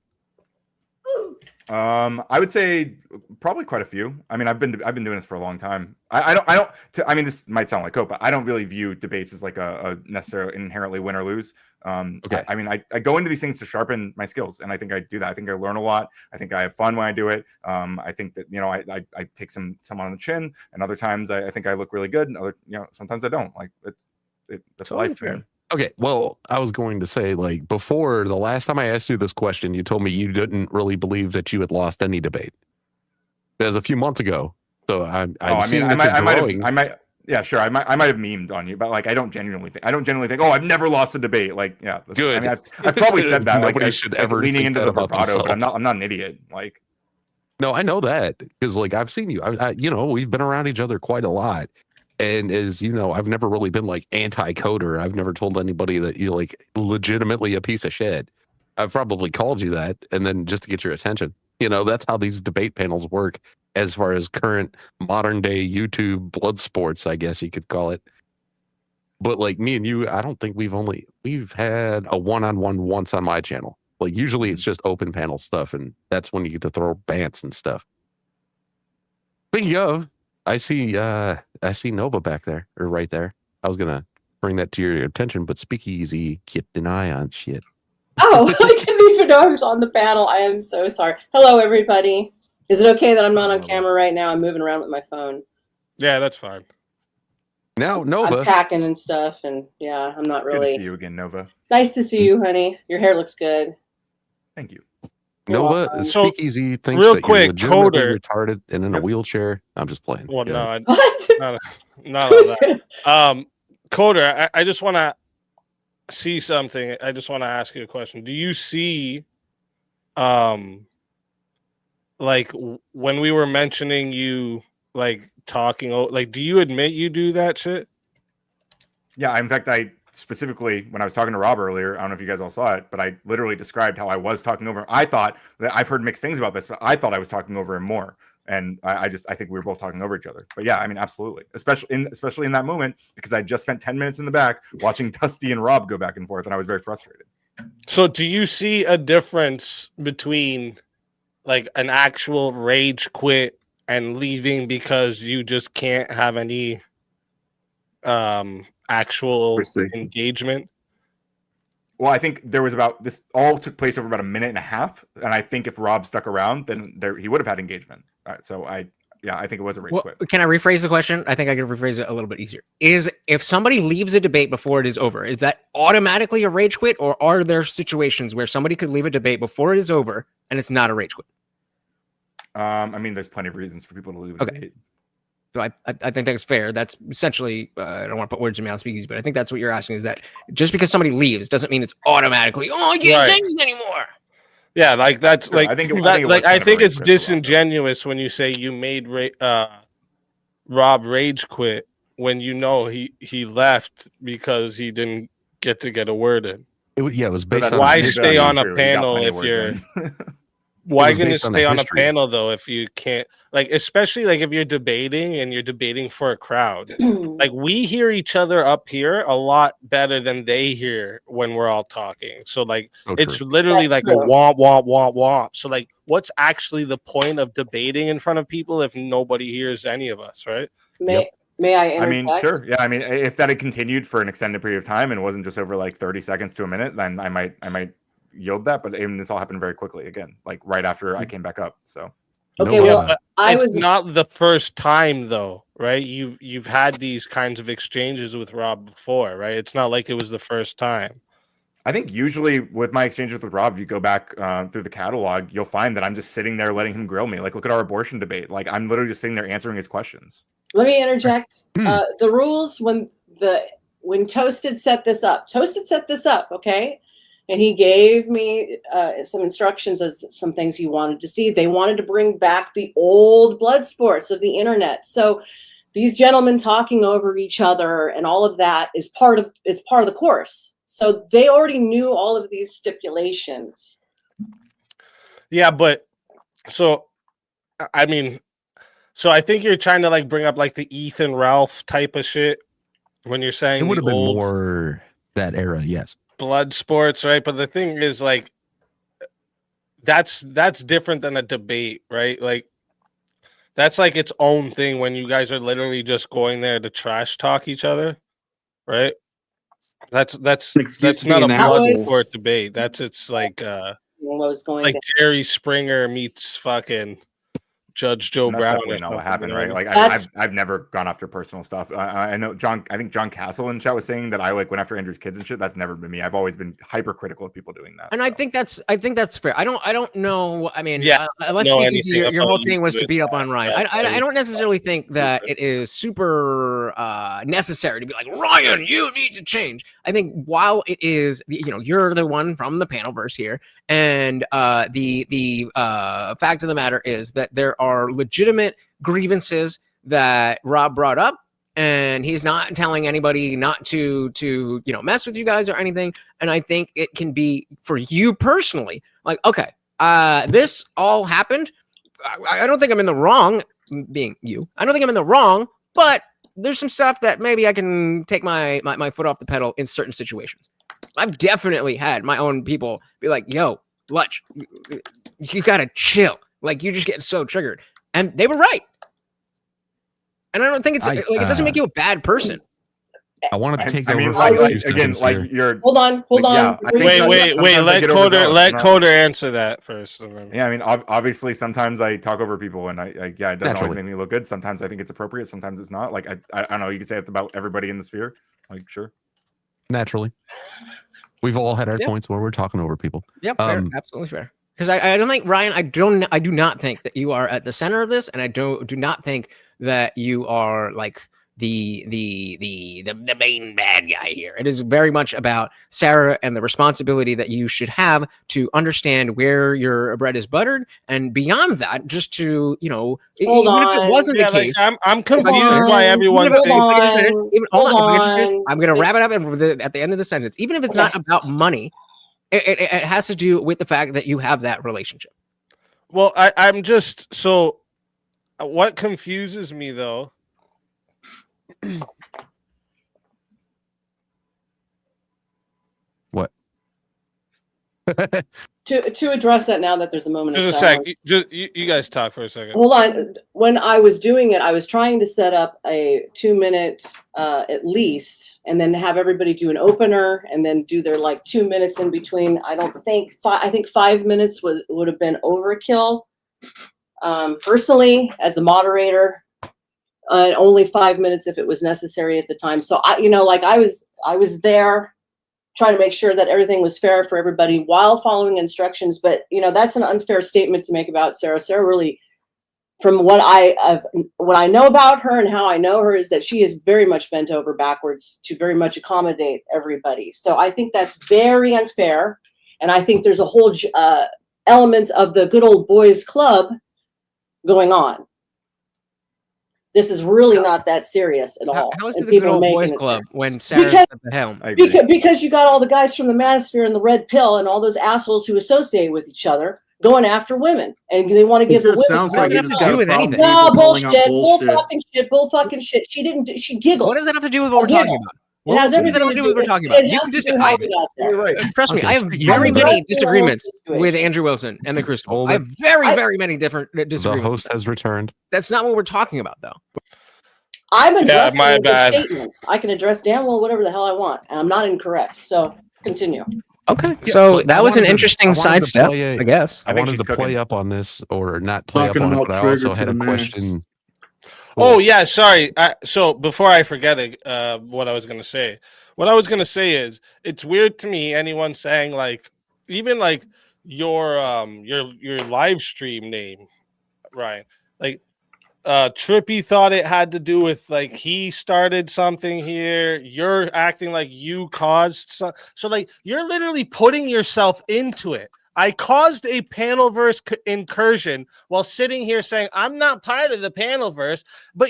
I would say probably quite a few. I mean, I've been doing this for a long time. I mean, this might sound like cope, but I don't really view debates as like a necessarily inherently win or lose. Okay. I mean, I go into these things to sharpen my skills, and I think I do that. I think I learn a lot. I think I have fun when I do it. I think that I take someone on the chin, and other times I think I look really good, and sometimes I don't. Like that's Totally life, fair. man. Okay, well, I was going to say, like, before the last time I asked you this question, you told me you didn't really believe that you had lost any debate. That was a few months ago. So I'm seeing that you're growing. I might, yeah, sure. I might have memed on you, but like, I don't genuinely think, oh, I've never lost a debate. Like, yeah, Good. I mean, I've probably said that. Nobody like, should like ever leaning think into that the about bravado, but themselves. I'm not an idiot. Like, No, I know that because, like, I've seen you. We've been around each other quite a lot. And as you know, I've never really been like anti-coder. I've never told anybody that you're like legitimately a piece of shit. I've probably called you that, and then just to get your attention. That's how these debate panels work as far as current modern day YouTube blood sports, I guess you could call it. But like me and you, I don't think we've had a one-on-one once on my channel. Like usually it's just open panel stuff, and that's when you get to throw bants and stuff. Speaking of, I see Nova back there, or right there. I was gonna bring that to your attention, but Speakeasy kept an eye on shit. Oh, I didn't even know I was on the panel. I am so sorry. Hello, everybody. Is it okay that I'm not on camera right now? I'm moving around with my phone. Yeah, that's fine. Now, Nova. I'm packing and stuff, and yeah, I'm not good to really. see you again, Nova. Nice to see you, honey. Your hair looks good. Thank you. Nova, So, Speakeasy thinks real that quick, you're legitimately Coder. retarded and in a wheelchair. I'm just playing. Well, Yeah. no, not on that. Coder, I just want to see something. I just want to ask you a question. Do you see, like when we were mentioning you, like talking, like, do you admit you do that shit? Yeah, in fact, I specifically, when I was talking to Rob earlier, I don't know if you guys all saw it, but I literally described how I was talking over him. I thought that I've heard mixed things about this, but I thought I was talking over him more. And I think we were both talking over each other. But yeah, I mean, absolutely. Especially in that moment, because I just spent 10 minutes in the back watching Dusty and Rob go back and forth, and I was very frustrated. So do you see a difference between like an actual rage quit and leaving because you just can't have any actual engagement? Well, I think there was this all took place over about a minute and a half, and I think if Rob stuck around, then he would have had engagement. So I think it was a rage quit. Can I rephrase the question? I think I can rephrase it a little bit easier. Is if somebody leaves a debate before it is over, is that automatically a rage quit, or are there situations where somebody could leave a debate before it is over and it's not a rage quit? I mean, there's plenty of reasons for people to leave a debate. So I think that's fair. That's essentially, I don't want to put words in my mouth, speakeasy, but I think that's what you're asking, is that just because somebody leaves doesn't mean it's automatically, oh, I can't take this anymore. Yeah, like that's Sure, like I think it's disingenuous when you say you made Rob rage quit when you know he left because he didn't get to get a word in. It was based on why stay on a panel if you're why gonna stay on a panel though if you can't, like, especially like if you're debating and you're debating for a crowd. Like, we hear each other up here a lot better than they hear when we're all talking. So like it's literally like a womp womp womp womp. So like, what's actually the point of debating in front of people if nobody hears any of us, right? May I interject? I mean, sure. Yeah, I mean, if that had continued for an extended period of time and wasn't just over like 30 seconds to a minute, then I might yield that. But this all happened very quickly again, like right after I came back up. So okay, well, it's not the first time though, right? You've had these kinds of exchanges with Rob before, right? It's not like it was the first time. I think usually with my exchanges with Rob, if you go back through the catalog, you'll find that I'm just sitting there letting him grill me. Like, look at our abortion debate. Like, I'm literally just sitting there answering his questions. Let me interject. The rules when Toasted set this up, okay? And he gave me some instructions as some things he wanted to see. They wanted to bring back the old blood sports of the internet. So these gentlemen talking over each other and all of that is part of the course. So they already knew all of these stipulations. Yeah, but so I mean, so I think you're trying to like bring up like the Ethan Ralph type of shit when you're saying it would have been more that era, yes. Blood sports, right? But the thing is, like, that's different than a debate, right? Like, that's like its own thing when you guys are literally just going there to trash talk each other, right? That's not a blood sport debate. It's like like Jerry Springer meets fucking Judge Joe Brown. That's definitely not what happened, right? Like I've never gone after personal stuff. I know I think John Castle in chat was saying that I like went after Andrew's kids and shit. That's never been me. I've always been hypercritical of people doing that. And so. I think that's fair. I don't know. I mean, unless your whole thing was to beat up on Ryan. I don't necessarily think that it is super necessary to be like, Ryan, you need to change. I think while it is, you're the one from the PanelVerse here, and the fact of the matter is that there are legitimate grievances that Rob brought up, and he's not telling anybody not to mess with you guys or anything. And I think it can be for you personally, like, okay, this all happened. I don't think I'm in the wrong, being you. I don't think I'm in the wrong, but there's some stuff that maybe I can take my foot off the pedal in certain situations. I've definitely had my own people be like, yo, Lutch, you gotta chill. Like, you just get so triggered. And they were right. And I don't think it doesn't make you a bad person. I wanted to take over. You're hold on. Yeah, wait. Let Coder answer that first. Yeah, I mean, obviously, sometimes I talk over people, and it doesn't always make me look good. Sometimes I think it's appropriate. Sometimes it's not. Like I don't know. You can say it's about everybody in the sphere. Like, sure. Naturally, we've all had our points where we're talking over people. Yep, fair, absolutely fair. Because I don't think, Ryan, I do not think that you are at the center of this, and I do not think that you are like the main bad guy here. It is very much about Sara and the responsibility that you should have to understand where your bread is buttered, and beyond that, just to Hold even on. if it wasn't Yeah, the case. I'm confused why everyone Hold thinks. on. Hold Hold on. If I could on. I'm going to wrap it up at the end of the sentence. Even if it's not about money, it has to do with the fact that you have that relationship. Well, I'm just so. What confuses me though. What? To address that, now that there's a moment Just of a silence. sec. Just you guys talk for a second. Hold on. When I was doing it, I was trying to set up a 2-minute at least, and then have everybody do an opener, and then do their 2 minutes in between. I think 5 minutes would have been overkill. Personally, as the moderator, only 5 minutes if it was necessary at the time. So I was there trying to make sure that everything was fair for everybody while following instructions. But that's an unfair statement to make about Sara. Sara really, from what I know about her and how I know her, is that she is very much bent over backwards to very much accommodate everybody. So I think that's very unfair, and I think there's a whole element of the good old boys club going on. This is really not that serious at all. How is And it the good people are old making boys it club fair. when Sarah's Because- at the helm? I agree. Because you got all the guys from the Manosphere and the Red Pill and all those assholes who associate with each other going after women, and they want to give the women. sounds like you just got a problem with No people calling out bullshit. Bull fucking shit. She didn't. She giggled. What does that have to do with what we're talking about? It has What does that everything have to do with what we're talking about? It You has can to do how just we got there. trust me. Okay, I have speaking very of many addressing the whole disagreements situation. with Andrew Wilson and the Crucible. Hold I have it. very many different The disagreements. host has returned. That's not what we're talking about, though. I'm addressing my the bad. statement. I can address damn well whatever the hell I want, and I'm not incorrect. So continue. Okay, Yeah, so but that I was an wanted to- interesting I wanted to sidestep, play I guess. I I think wanted she's to play cooking. up on this, or not play Talking up on it, about but I trigger also to had the a max. question. Oh yeah, sorry. So before I forget it, what I was gonna say. What I was gonna say is, it's weird to me anyone saying even your live stream name, Ryan. Trippy thought it had to do with he started something here. You're acting like you caused so you're literally putting yourself into it. I caused a PanelVerse incursion while sitting here saying I'm not part of the PanelVerse, but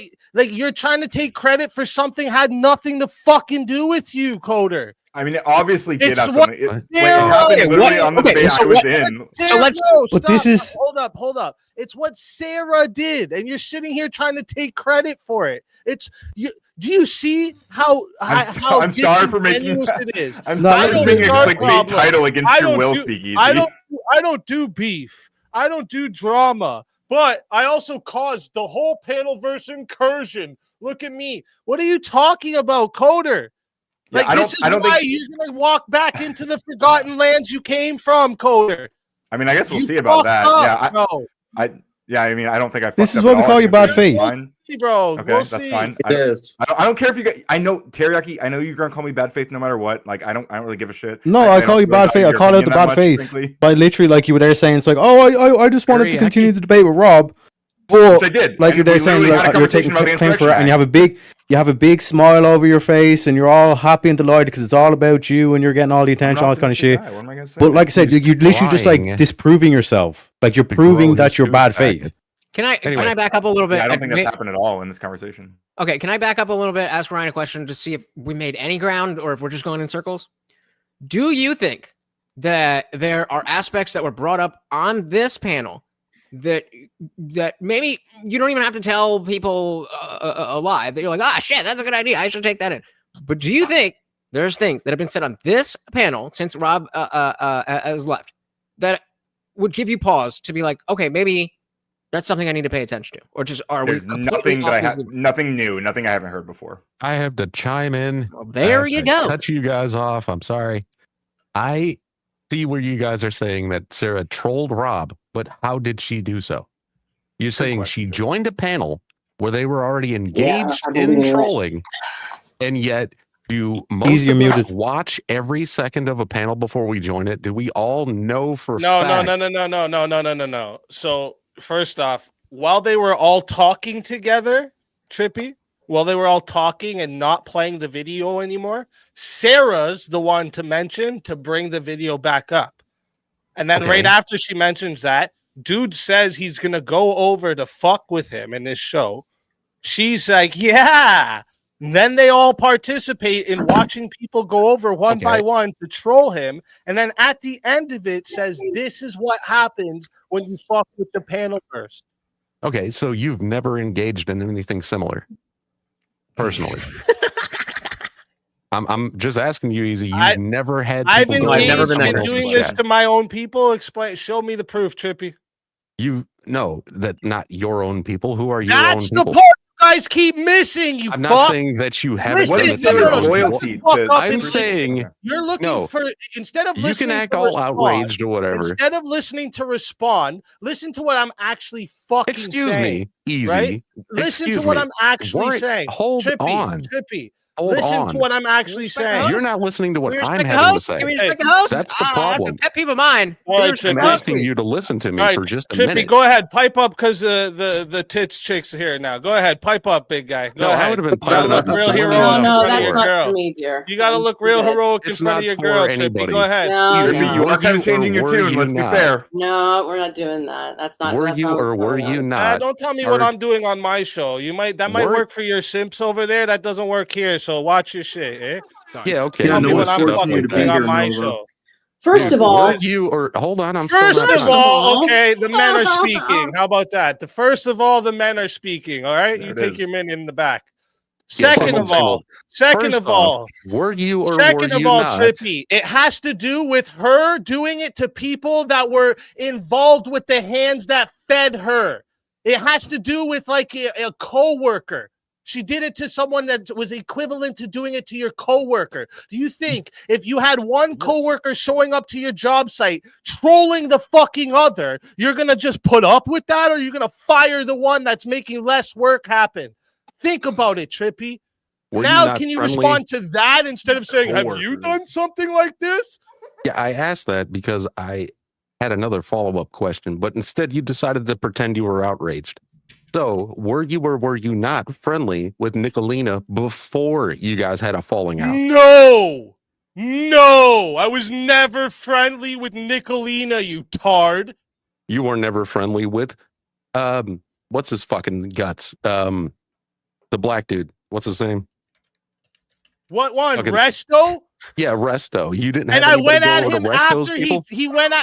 you're trying to take credit for something had nothing to fucking do with you, Coder. I mean, it obviously did It's have what something. It Sarah- happened Okay, literally what- on the okay, debate so I was what- in. So let's- But this is- hold up. It's what Sarah did, and you're sitting here trying to take credit for it. It's you. Do you see how I'm sorry for making. disingenuous it is? I'm No, sorry this for is making a our clickbait problem. title against I your don't will do- speakeasy. I don't do beef. I don't do drama. But I also caused the whole PanelVerse incursion. Look at me. What are you talking about, Coder? Yeah, I This is don't why think. you're gonna walk back into the forgotten lands you came from, Coder. I mean, I guess we'll You see about that. fucked up, Yeah, I mean, I don't think I. This fucked is up what at we all. call I you think bad everything's faith. fine. Bro, Okay, we'll that's see. fine. It is. I don't care if you guys. I know Teriyaki. I know you're gonna call me bad faith no matter what. I don't really give a shit. No, I call don't you bad value faith. I your call out opinion the that bad much, faith frankly. by literally like you were there saying it's like, oh, I just wanted to Teriyaki. continue the debate with Rob, but Which I did. like And you're there we saying literally had a you're taking conversation about the claim for it, insurrection and you have a big smile over your face, and you're all happy and delighted because it's all about you, and you're getting all the I'm attention, not all this kind of this guy. shit. What am I gonna say? But like I said, He's you're literally just lying. like disproving yourself. Like you're To proving grow his that you're bad douchebag. faith. Can I Anyway. back up a little bit? Yeah, I don't think that's Admit- happened at all in this conversation. Okay, can I back up a little bit, ask Ryan a question to see if we made any ground or if we're just going in circles? Do you think that there are aspects that were brought up on this panel that maybe you don't even have to tell people alive that you're like, shit, that's a good idea, I should take that in. But do you think there's things that have been said on this panel since Rob has left that would give you pause to be like, okay, maybe that's something I need to pay attention to, or just are There's we nothing that I have, have? nothing new, nothing I haven't heard before. I have to chime in. Well, there I have you to go. Cut you guys off. I'm sorry. I see where you guys are saying that Sara trolled Rob, but how did she do so? You're saying she question, too. joined a panel where they were already engaged I in believe it. trolling, and yet do most Easy of us muted. watch every second of a panel before we join it? Do we all know for No. fact? So first off, while they were all talking together, Trippy, while they were all talking and not playing the video anymore, Sarah's the one to mention to bring the video back up. And then right after she mentions that, dude says he's going to go over to fuck with him in this show. She's like, yeah. And then they all participate in watching people go over one by one to troll him. And then at the end of it says, this is what happens when you fuck with the PanelVerse. Okay, so you've never engaged in anything similar, personally. I'm just asking you, Easy. You've never had. I've engaged in doing this to my own people. Explain. Show me the proof, Trippy. You know that not your own people. Who are your own That's people? the part you guys keep missing. You I'm fuck. not saying that you haven't. Loyalty. I'm saying you're looking for instead of you listening can act to all respond, outraged or whatever. Instead of listening to respond, listen to what I'm actually fucking Excuse saying. me, Easy. Right? Listen to what I'm actually saying. Hold Trippy, on. Trippy. Hold Listen on. to what I'm actually saying. You're not listening to what Can we I'm respect the having to host? say. Can we respect the host? That's the problem. That's a pet peeve of mine. All right, I'm Trippy. asking you to listen to me for just a Trippy, minute. go ahead. Pipe up because the tits chicks are here now. Go ahead. Pipe up, big guy. Go No, ahead. I would have been You gotta piping look up real before you. heroic. No, in front of that's your not girl. for me, dear. You gotta look real heroic in It's front not of your for girl, Trippy. anybody. Go ahead. No, Easy. no. You are kind Were of changing or your were tune. you Let's be not? fair. No, we're not doing that. That's not. Were that's you not or what's were going you on. not? Don't tell me what I'm doing on my show. That might work for your simps over there. That doesn't work here. So watch your shit, eh? Yeah, okay. Tell me do what stuff I'm like fucking that. doing on my show. First of all, were you or hold on? I'm First still not of done. all, okay, the men are speaking. How about that? First of all, the men are speaking. All right, you take your men in the back. Second of all, were you or second were of you all, not? Trippy, it has to do with her doing it to people that were involved with the hands that fed her. It has to do with like a co-worker. She did it to someone that was equivalent to doing it to your coworker. Do you think if you had one coworker showing up to your job site trolling the fucking other, you're going to just put up with that, or you're going to fire the one that's making less work happen? Think about it, Trippy. Now, can you respond to that instead of saying, have you done something like this? Yeah, I asked that because I had another follow-up question, but instead you decided to pretend you were outraged. So, were you or were you not friendly with Nicolina before you guys had a falling out? No, I was never friendly with Nicolina, you tard. You were never friendly with, what's his fucking guts? The black dude. What's his name? What one? Resto? Yeah, Resto. You didn't And have I went at go him to Resto's after people?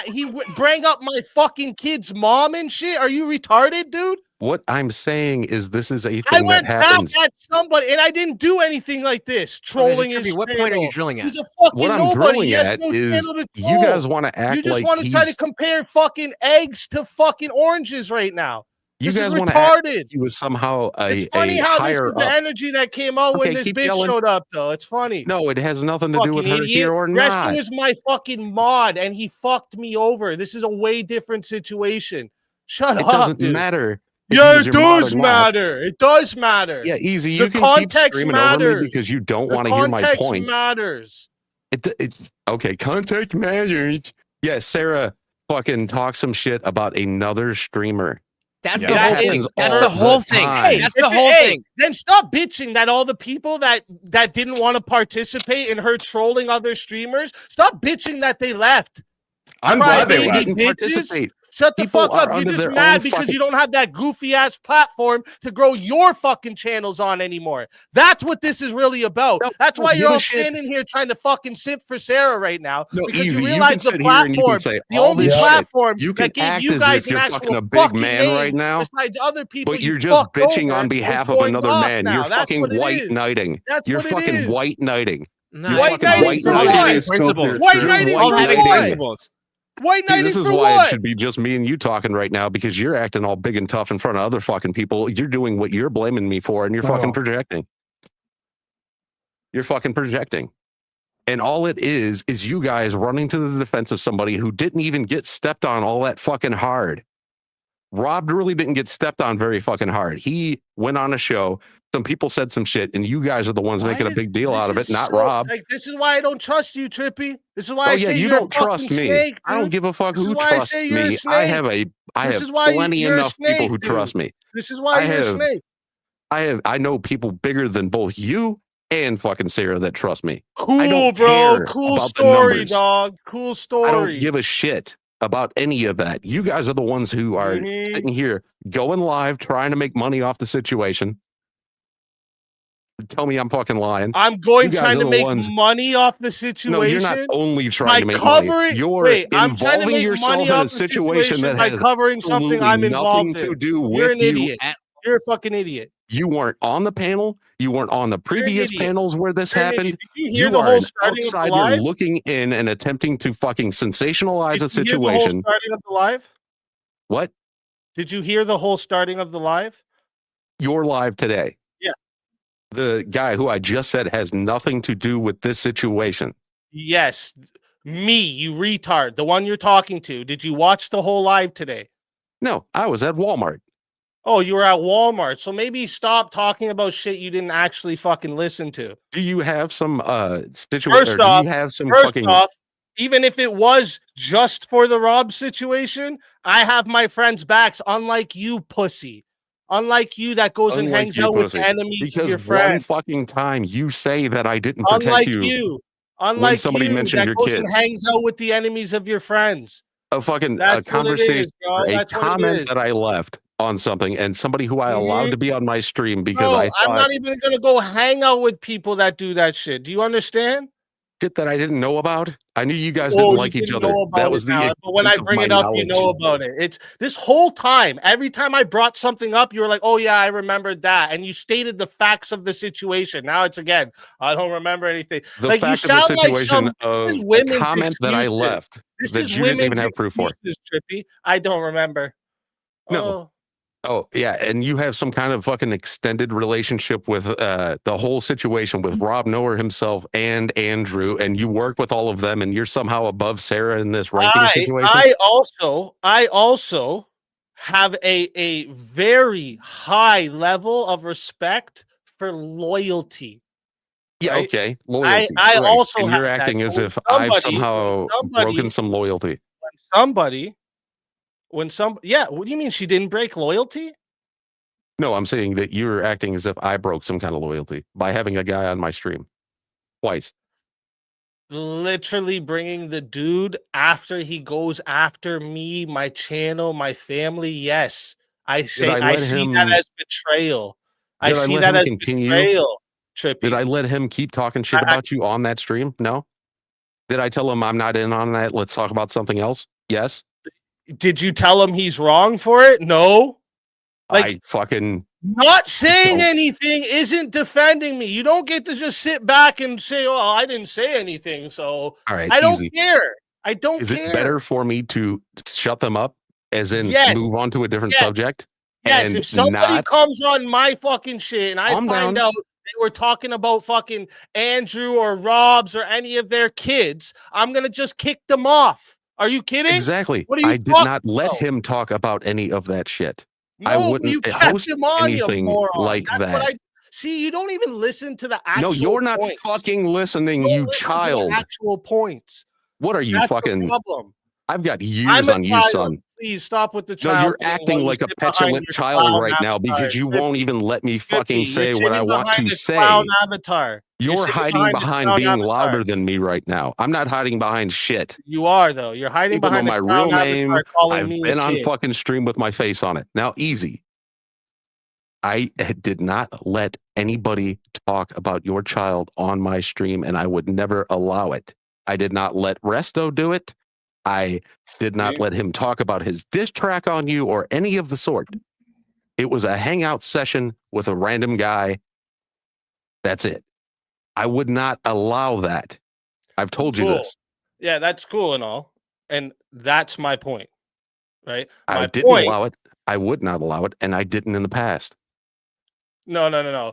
he bring up my fucking kid's mom and shit. Are you retarded, dude? What I'm saying is this is a thing I that went happens. back at somebody, and I didn't do anything like this. Trolling his What point are you drilling at? He's a fucking What I'm nobody. drilling He has at no is channel to you troll. guys want to act You just like want to try to he's- compare fucking eggs to fucking oranges right now. You This guys is want to act like retarded. he was somehow It's funny how this higher is the up. energy that came out when Okay, this keep bitch yelling. showed up, though. It's funny. No, it has nothing to do with Fucking her idiot. here or Resto not. is my fucking mod, and he fucked me over. This is a way different situation. Shut It up, doesn't dude. matter. if Yeah, he was it your mod or does not. matter. It does matter. Yeah, easy. The You can keep context screaming over matters. me because you don't The want to hear my context point. matters. Okay, context matters. Yeah, Sarah fucking talks some shit about another streamer. That's Yeah, the that whole happens thing. That's all the whole the thing. time. That's the whole thing. Then stop bitching that all the people that didn't want to participate in her trolling other streamers, stop bitching that they left. I'm glad they Crybaby left. Didn't bitches. participate. Shut the People fuck up. are You're under just their mad own because fucking- you don't have that goofy ass platform to grow your fucking channels on anymore. That's what this is really about. No, That's why give you're a all shit. standing here trying to fucking simp for Sarah right now. No, because easy. you You realize can the sit here and you can platform, say the all only this shit. platform You can that gave act you as guys if an you're actual fucking a big fucking man name right now, besides other people but you you're just fucked bitching over on is behalf of going another off man. now. You're That's fucking what it white is. knighting. That's You're what it fucking is. white knighting. No, You're White fucking knighting white for knighting. what? Principles. White You're knighting white for having what? principles. White See, knighting this is for why what? it should be just me and you talking right now because you're acting all big and tough in front of other fucking people. You're doing what you're blaming me for and you're fucking projecting. You're fucking projecting. And all it is you guys running to the defense of somebody who didn't even get stepped on all that fucking hard. Rob really didn't get stepped on very fucking hard. He went on a show. Some people said some shit, and you guys are the ones making a big deal out of it, not Rob. Like, this is why I don't trust you, Trippy. This is why Oh I yeah, say you you're don't a fucking trust me. snake, I don't dude. give a fuck This is who why I trusts say you're a me. snake. I have This plenty is why you're a enough people snake, who dude. trust me. This is why I you're a have- snake. I know people bigger than both you and fucking Sarah that trust me. Cool, bro. Cool story, dog. Cool story. I don't give a shit about any of that. You guys are the ones who are sitting here going live, trying to make money off the situation. Tell me I'm fucking lying. I'm trying to make money off the situation. No, you're not only trying to make money. You're involving yourself in a situation that has covering something I'm involved in. Nothing to do with You're an you. idiot. You're a fucking idiot. You weren't on the panel. You weren't on the previous panels where this happened. Did you hear the whole starting of the outsider live? looking in and attempting to fucking sensationalize a Did you hear the whole situation. starting of the live? What? Did you hear the whole starting of the live? You're live today. Yeah. The guy who I just said has nothing to do with this situation. Yes. Me, you retard. The one you're talking to. Did you watch the whole live today? No, I was at Walmart. Oh, you were at Walmart. So maybe stop talking about shit you didn't actually fucking listen to. Do you have some situation? First off, do you have some first fucking off, even if it was just for the Rob situation, I have my friends' backs, unlike you, pussy. Unlike you that goes and hangs out with the enemies of your friends. One fucking time you say that I didn't protect you. Unlike when somebody you mentioned that your goes kids. and hangs out with the enemies of your friends. A fucking That's conversation, what it is, a That's what it comment is. that I left on something, and somebody who I allowed to be on my stream because No, I thought I'm not even gonna go hang out with people that do that shit. Do you understand? shit that I didn't know about. I knew you guys didn't like each other. That was the but when I bring it up, you know about it. It's this whole time. Every time I brought something up, you were like, "Oh yeah, I remembered that," and you stated the facts of the situation. Now it's again, I don't remember anything. The like you fact of the sound like situation some of women's a comment that I excuses. left This that is you didn't even women's have proof for. excuses, Trippy. I don't remember. No. Oh, yeah. And you have some kind of fucking extended relationship with the whole situation with Rob Noerr himself and Andrew, and you work with all of them, and you're somehow above Sarah in this ranking situation. I also have a very high level of respect for loyalty. Yeah, right? okay. Loyalty. I right. also and have you're that. acting as When if I've somebody- somehow broken some loyalty. Yeah, what do you mean she didn't break loyalty? No, I'm saying that you're acting as if I broke some kind of loyalty by having a guy on my stream twice. Literally bringing the dude after he goes after me, my channel, my family. Yes, I see that as betrayal. I see that as betrayal. Trippy. Did I let him keep talking shit about you on that stream? No. Did I tell him I'm not in on that? Let's talk about something else. Yes. Did you tell him he's wrong for it? No. I fucking not saying anything isn't defending me. You don't get to just sit back and say, "Oh, I didn't say anything." So all right, I don't care. I don't Is care. It better for me to shut them up, as in move on to a different subject? Yes, and if somebody comes on my fucking shit and I Calm find down. out they were talking about fucking Andrew or Rob's or any of their kids, I'm gonna just kick them off. Are you kidding? Exactly. What are you I did not let about? him talk about any of that shit. No, I wouldn't you kept host him on, you anything moron. like That's that. what see, you don't even listen to the actual No, you're not points. fucking listening, Don't you listen to the child. actual points. What are you That's the fucking? problem. I've got I'm years a on you, child. son. Please stop with the child. No, you're thing acting while you like a sit behind petulant your child clown right now avatar. because you Trippy. won't even let me fucking Trippy, say you're what I sitting want behind to a say. clown avatar. You're sitting hiding a behind clown being avatar. louder than me right now. I'm not hiding behind shit. You are though. You're hiding People know behind my a real clown name. avatar calling I've me been a on kid. fucking stream with my face on it. Now, easy. I did not let anybody talk about your child on my stream, and I would never allow it. I did not let Resto do it. I did not let him talk about his diss track on you or any of the sort. It was a hangout session with a random guy. That's it. I would not allow that. I've told you this. Yeah, that's cool and all. And that's my point. Right? I didn't allow it. I would not allow it, and I didn't in the past. No. No.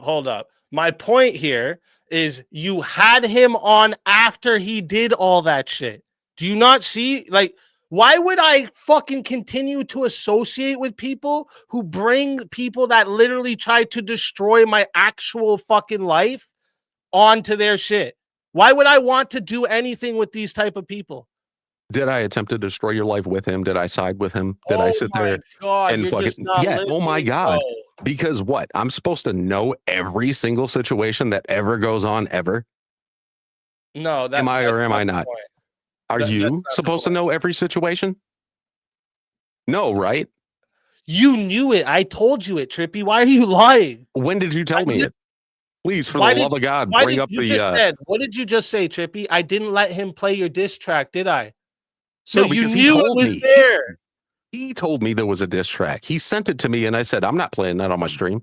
Hold up. My point here is you had him on after he did all that shit. Do you not see? Like, why would I fucking continue to associate with people who bring people that literally try to destroy my actual fucking life onto their shit? Why would I want to do anything with these type of people? Did I attempt to destroy your life with him? Did I side with him? Did I sit there God, and you're fucking just not oh my listening, god. bro. Because what? I'm supposed to know every single situation that ever goes on ever? No, am I or am I not? Are you supposed to know every situation? No, right? You knew it. I told you it, Trippy. Why are you lying? When did you tell me it? Please, for the love of God, bring up the. What did you just say, Trippy? I didn't let him play your diss track, did I? So No, you because knew it was there. He told me there was a diss track. He sent it to me, and I said, I'm not playing that on my stream.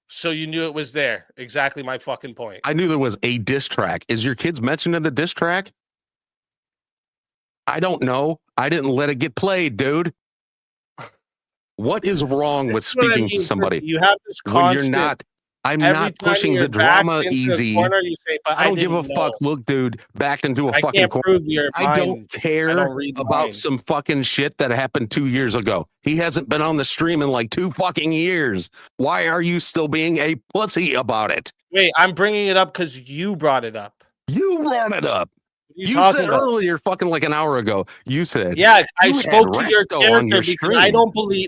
So you knew it was there. Exactly my fucking point. I knew there was a diss track. Is your kids mentioning the diss track? I don't know. I didn't let it get played, dude. What is wrong with speaking to somebody? You have this when you're not. I'm not pushing the drama easy. I don't give a fuck. Look, dude, back into a fucking corner. I don't care about some fucking shit that happened 2 years ago. He hasn't been on the stream in like 2 fucking years. Why are you still being a pussy about it? Wait, I'm bringing it up because you brought it up. You brought it up. You said earlier, fucking like an hour ago, you said, yeah, I spoke to your character because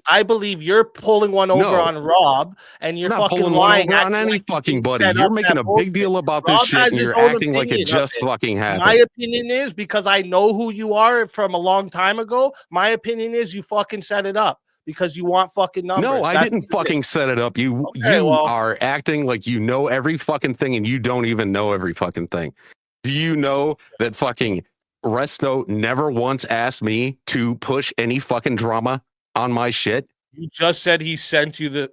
I believe you're pulling one over on Rob, and you're not fucking lying on any fucking buddy. You're making a big deal about this shit, and you're acting like it just fucking happened. My opinion is, because I know who you are from a long time ago, my opinion is you fucking set it up because you want fucking numbers. No, I didn't fucking set it up. You are acting like you know every fucking thing, and you don't even know every fucking thing. Do you know that fucking Resto never once asked me to push any fucking drama on my shit? You just said he sent you the.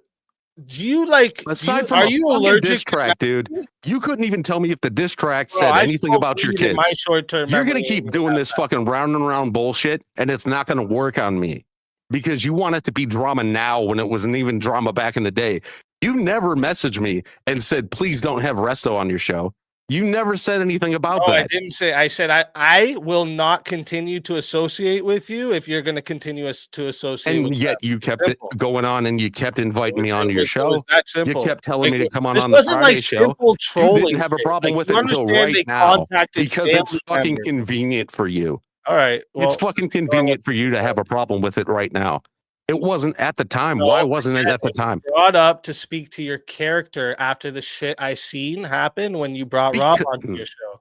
Do you like? Aside from a fucking diss track, dude, you couldn't even tell me if the diss track said anything about your kids. My short-term You're gonna keep doing this fucking round and round bullshit, and it's not gonna work on me because you want it to be drama now when it wasn't even drama back in the day. You never messaged me and said, "Please don't have Resto on your show." You never said anything about that. I didn't say. I said I will not continue to associate with you if you're going to continue to associate. And yet you kept it going on, and you kept inviting me onto your show. That simple. You kept telling me to come on the Friday show. You didn't have a problem with it until right now because it's fucking convenient for you. All right, it's fucking convenient for you to have a problem with it right now. It wasn't at the time. Why wasn't it at the time? Brought up to speak to your character after the shit I seen happen when you brought Rob onto your show.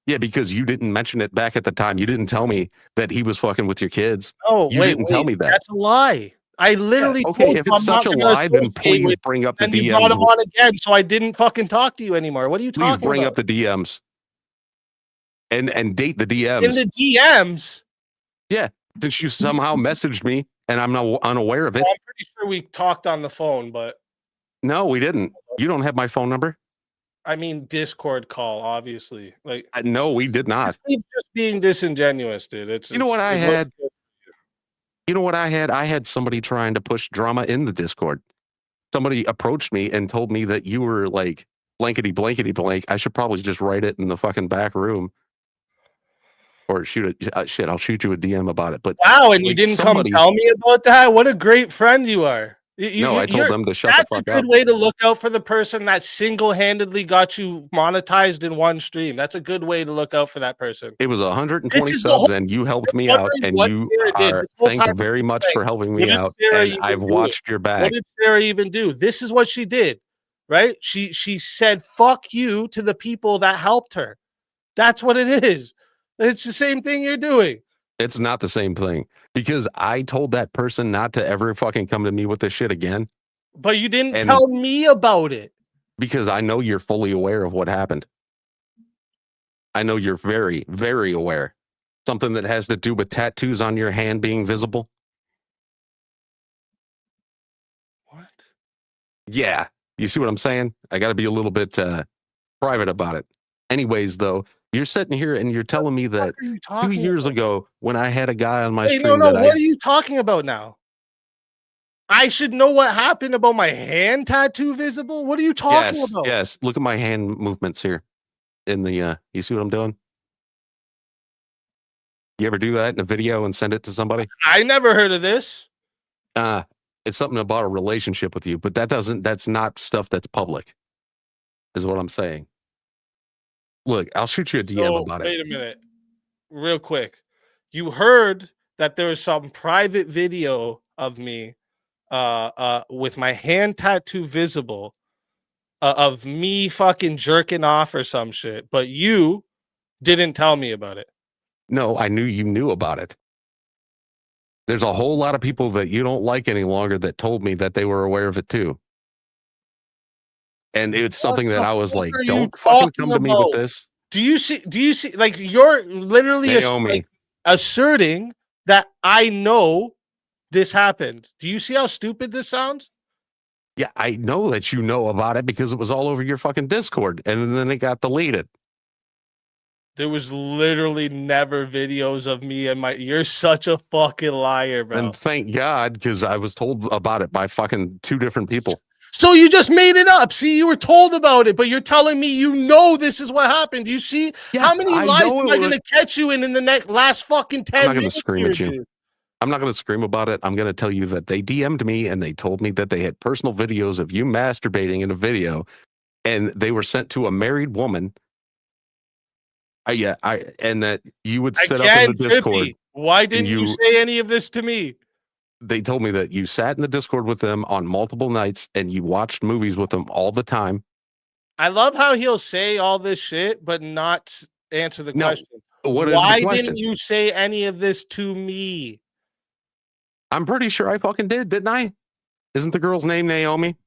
Yeah, because you didn't mention it back at the time. You didn't tell me that he was fucking with your kids. Oh, you didn't tell me that. That's a lie. I literally told if it's such a lie, then please bring up the DMs. You brought him on again, so I didn't fucking talk to you anymore. What are you talking about? Please bring up the DMs and date the DMs. In the DMs? Yeah, since you somehow messaged me. And I'm not unaware of it. Well, I'm pretty sure we talked on the phone, but no, we didn't. You don't have my phone number. I mean, Discord call, obviously. Like, no, we did not. It's just being disingenuous, dude. You know what I had? You know what I had? I had somebody trying to push drama in the Discord. Somebody approached me and told me that you were like blankety blankety blank. I should probably just write it in the fucking back room. Or shoot it, shit, I'll shoot you a DM about it. But wow, and you didn't come tell me about that? What a great friend you are. I told them to shut the fuck up. That's a good way to look out for the person that single-handedly got you monetized in one stream. That's a good way to look out for that person. It was 120 subs, and you helped me out, and you are thank you very much for helping me out. And I've watched your back. What did Sara even do? This is what she did, right? She said "fuck you" to the people that helped her. That's what it is. It's the same thing you're doing. It's not the same thing because I told that person not to ever fucking come to me with this shit again. But you didn't tell me about it. Because I know you're fully aware of what happened. I know you're very, very aware. Something that has to do with tattoos on your hand being visible. What? Yeah. You see what I'm saying? I got to be a little bit private about it. Anyways, though, you're sitting here and you're telling me that 2 years ago when I had a guy on my stream. What are you talking about now? I should know what happened about my hand tattoo visible. What are you talking about? Yes, look at my hand movements here. In the you see what I'm doing? You ever do that in a video and send it to somebody? I never heard of this. It's something about a relationship with you, but that's not stuff that's public, is what I'm saying. Look, I'll shoot you a DM about it. Wait a minute. Real quick. You heard that there was some private video of me with my hand tattoo visible of me fucking jerking off or some shit, but you didn't tell me about it. No, I knew you knew about it. There's a whole lot of people that you don't like any longer that told me that they were aware of it too. And it's something that I was like, don't fucking come to me with this. Do you see, like, you're literally Naomi. asserting that I know this happened. Do you see how stupid this sounds? Yeah, I know that you know about it because it was all over your fucking Discord and then it got deleted. There was literally never videos of me and you're such a fucking liar, bro. And thank God, because I was told about it by fucking 2 different people. So you just made it up. See, you were told about it, but you're telling me you know this is what happened. Do you see how many lies am I going to catch you in the last fucking 10 minutes? I'm not going to scream at you. I'm not going to scream about it. I'm going to tell you that they DM'd me and they told me that they had personal videos of you masturbating in a video, and they were sent to a married woman. And that you would sit up in the Discord. Trippy, why didn't you say any of this to me? They told me that you sat in the Discord with them on multiple nights and you watched movies with them all the time. I love how he'll say all this shit, but not answer the question. Why didn't you say any of this to me? I'm pretty sure I fucking didn't I? Isn't the girl's name Naomi?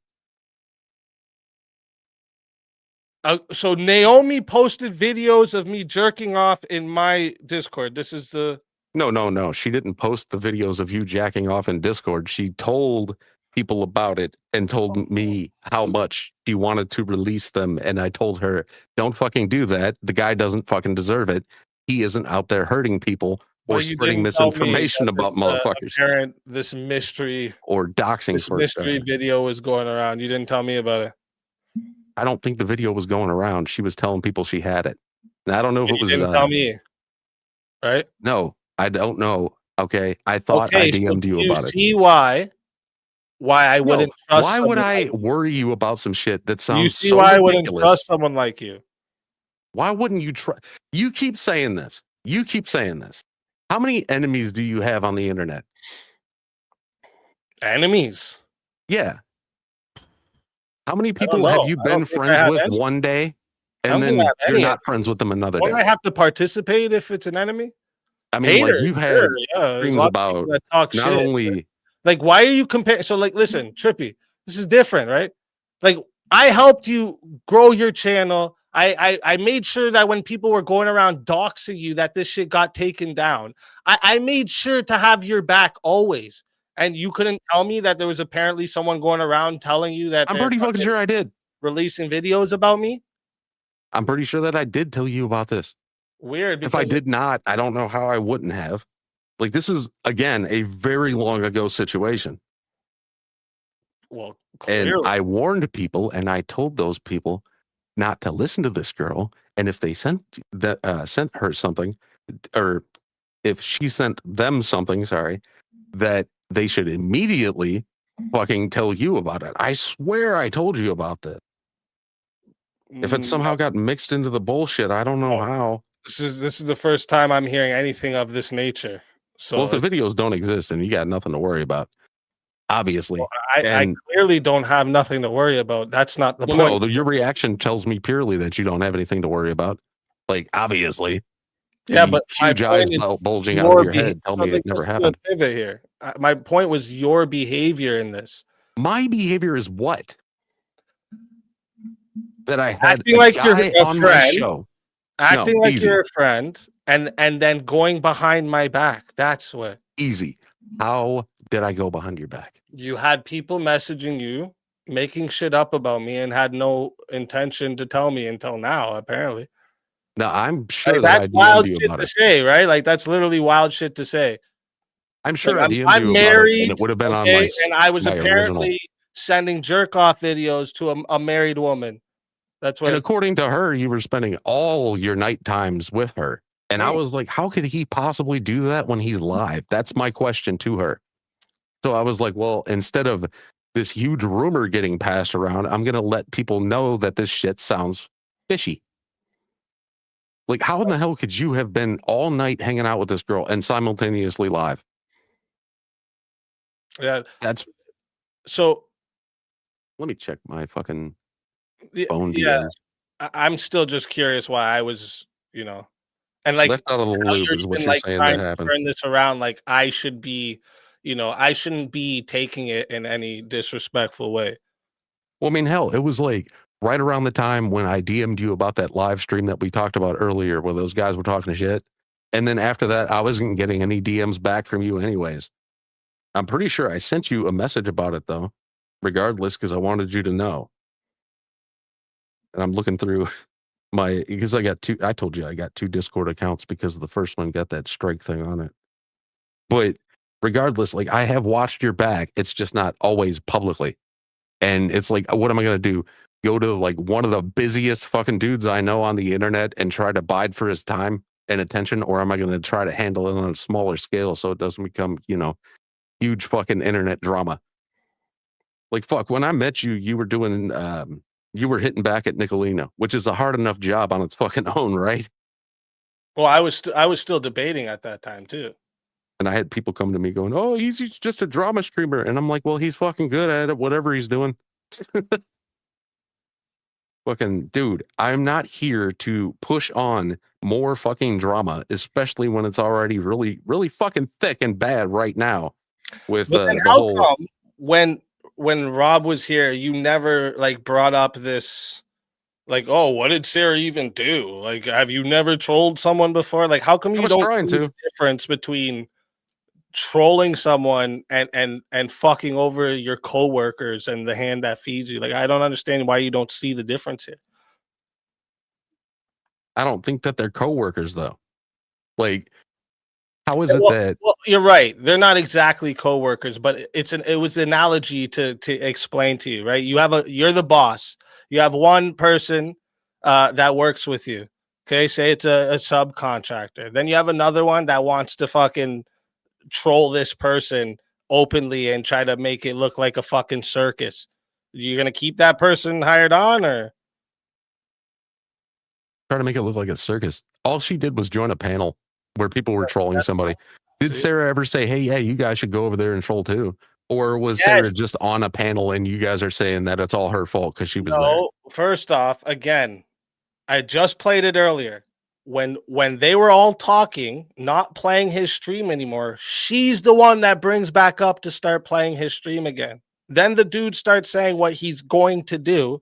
So Naomi posted videos of me jerking off in my Discord. This is the... No. She didn't post the videos of you jacking off in Discord. She told people about it and told me how much she wanted to release them. And I told her, don't fucking do that. The guy doesn't fucking deserve it. He isn't out there hurting people or spreading misinformation about motherfuckers. This mystery or doxing. This mystery video was going around. You didn't tell me about it. I don't think the video was going around. She was telling people she had it. And I don't know if it was. You didn't tell me, right? No, I don't know. Okay, I thought I DM'd you about it. See why I wouldn't trust? Why would I worry you about some shit that sounds you see so why ridiculous? I wouldn't trust someone like you? Why wouldn't you trust? You keep saying this. You keep saying this. How many enemies do you have on the internet? Enemies? Yeah. How many people have you been friends with one day, and then you're not friends with them another day? Don't I have to participate if it's an enemy? I mean, like you've had streams about not only like, why are you comparing? So, like, listen, Trippy, this is different, right? Like, I helped you grow your channel. I made sure that when people were going around doxing you, that this shit got taken down. I made sure to have your back always. And you couldn't tell me that there was apparently someone going around telling you that I'm pretty fucking sure I did. Releasing videos about me. I'm pretty sure that I did tell you about this. Weird. If I did not, I don't know how I wouldn't have. Like, this is, again, a very long ago situation. Well, clearly. And I warned people and I told those people not to listen to this girl. And if they sent her something, or if she sent them something, that they should immediately fucking tell you about it. I swear I told you about this. If it somehow got mixed into the bullshit, I don't know how. This is the first time I'm hearing anything of this nature. So well, if the videos don't exist, and you got nothing to worry about, obviously. Well, I clearly don't have nothing to worry about. That's not the point. No, your reaction tells me purely that you don't have anything to worry about. Like, obviously. Yeah, but huge eyes bulging out of your head tell me it never happened. Pivot here. My point was your behavior in this. My behavior is what? That I had acting like you're a on friend, my show. Acting like you're a friend, and then going behind my back. That's what. Easy. How did I go behind your back? You had people messaging you, making shit up about me, and had no intention to tell me until now, apparently. Now, I'm sure like, that that's wild shit to say, right? Like, that's literally wild shit to say. I'm sure like, I'm married, and it would have been on my. And I was apparently sending jerk off videos to a married woman. That's what. And according to her, you were spending all your night times with her. And I was like, how could he possibly do that when he's live? That's my question to her. So I was like, well, instead of this huge rumor getting passed around, I'm going to let people know that this shit sounds fishy. Like, how in the hell could you have been all night hanging out with this girl and simultaneously live? Yeah, that's So let me check my fucking yeah, phone DMs. I'm still just curious why I was, and like left out of the loop is what you're saying trying that to happened. turn this around. Like I should be, I shouldn't be taking it in any disrespectful way. Well, I mean, hell, it was like right around the time when I DM'd you about that live stream that we talked about earlier, where those guys were talking shit. And then after that, I wasn't getting any DMs back from you anyways. I'm pretty sure I sent you a message about it though, regardless, because I wanted you to know. And I'm looking through because I told you I got 2 Discord accounts because the first one got that strike thing on it. But regardless, like I have watched your back. It's just not always publicly. And it's like, what am I going to do? Go to like one of the busiest fucking dudes I know on the internet and try to bide for his time and attention? Or am I going to try to handle it on a smaller scale so it doesn't become, huge fucking internet drama? Like, fuck, when I met you, you were doing, you were hitting back at Nicolino, which is a hard enough job on its fucking own, right? Well, I was still debating at that time too. And I had people come to me going, "Oh, he's just a drama streamer," and I'm like, "Well, he's fucking good at it, whatever he's doing." Fucking dude, I'm not here to push on more fucking drama, especially when it's already really, really fucking thick and bad right now. With the whole. Come when Rob was here, you never like brought up this, like, oh, what did Sara even do? Like, have you never trolled someone before? Like, how come you don't see the difference between trolling someone and fucking over your coworkers and the hand that feeds you? Like, I don't understand why you don't see the difference here. I don't think that they're coworkers though. Like, how is it that? Well, you're right. They're not exactly coworkers, but it was an analogy to explain to you, right? You're the boss. You have one person that works with you. Okay, say it's a subcontractor. Then you have another one that wants to fucking troll this person openly and try to make it look like a fucking circus. You're gonna keep that person hired on, or try to make it look like a circus? All she did was join a panel where people were trolling somebody. Did Sara ever say, "Hey, yeah, you guys should go over there and troll too"? Or was Sara just on a panel and you guys are saying that it's all her fault because she was there? First off, again, I just played it earlier. When they were all talking, not playing his stream anymore, she's the one that brings back up to start playing his stream again. Then the dude starts saying what he's going to do,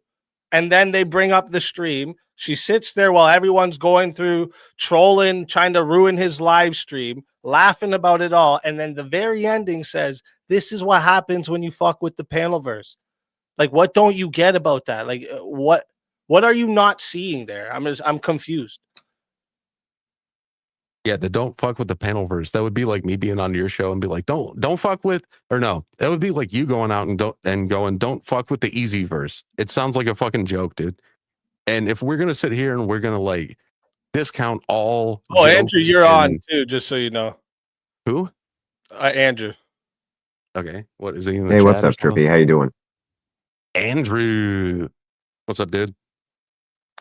and then they bring up the stream. She sits there while everyone's going through trolling, trying to ruin his live stream, laughing about it all, and then the very ending says, "This is what happens when you fuck with the PanelVerse." Like, what don't you get about that? Like, what are you not seeing there? I'm confused. Yeah, the don't fuck with the PanelVerse. That would be like me being on your show and be like, don't fuck with, or no, that would be like you going out and don't fuck with the easy verse. It sounds like a fucking joke, dude. And if we're gonna sit here and we're gonna like discount all. Oh, Andrew, you're on too, just so you know. Who? Andrew. Okay, what is he in the Hey, chat what's up, Trippy? How you doing? Andrew, what's up, dude?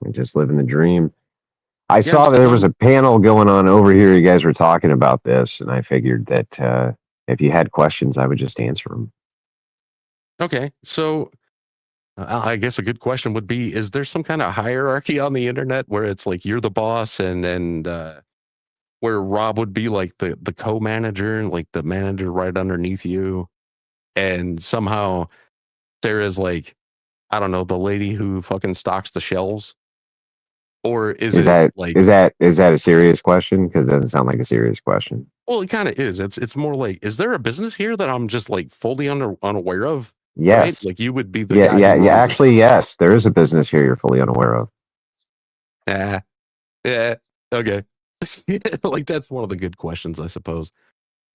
I'm just living the dream. I saw that there was a panel going on over here. You guys were talking about this, and I figured that if you had questions, I would just answer them. Okay, so I guess a good question would be: is there some kind of hierarchy on the internet where it's like you're the boss, and where Rob would be like the co-manager, like the manager right underneath you, and somehow Sara's like, I don't know, the lady who fucking stocks the shelves? Or is that a serious question? Because it doesn't sound like a serious question. Well, it kind of is. It's more like, is there a business here that I'm just like fully unaware of? Yes. Right? Like you would be the guy. Yeah. Actually, yes, there is a business here you're fully unaware of. Yeah. Okay. Like that's one of the good questions, I suppose.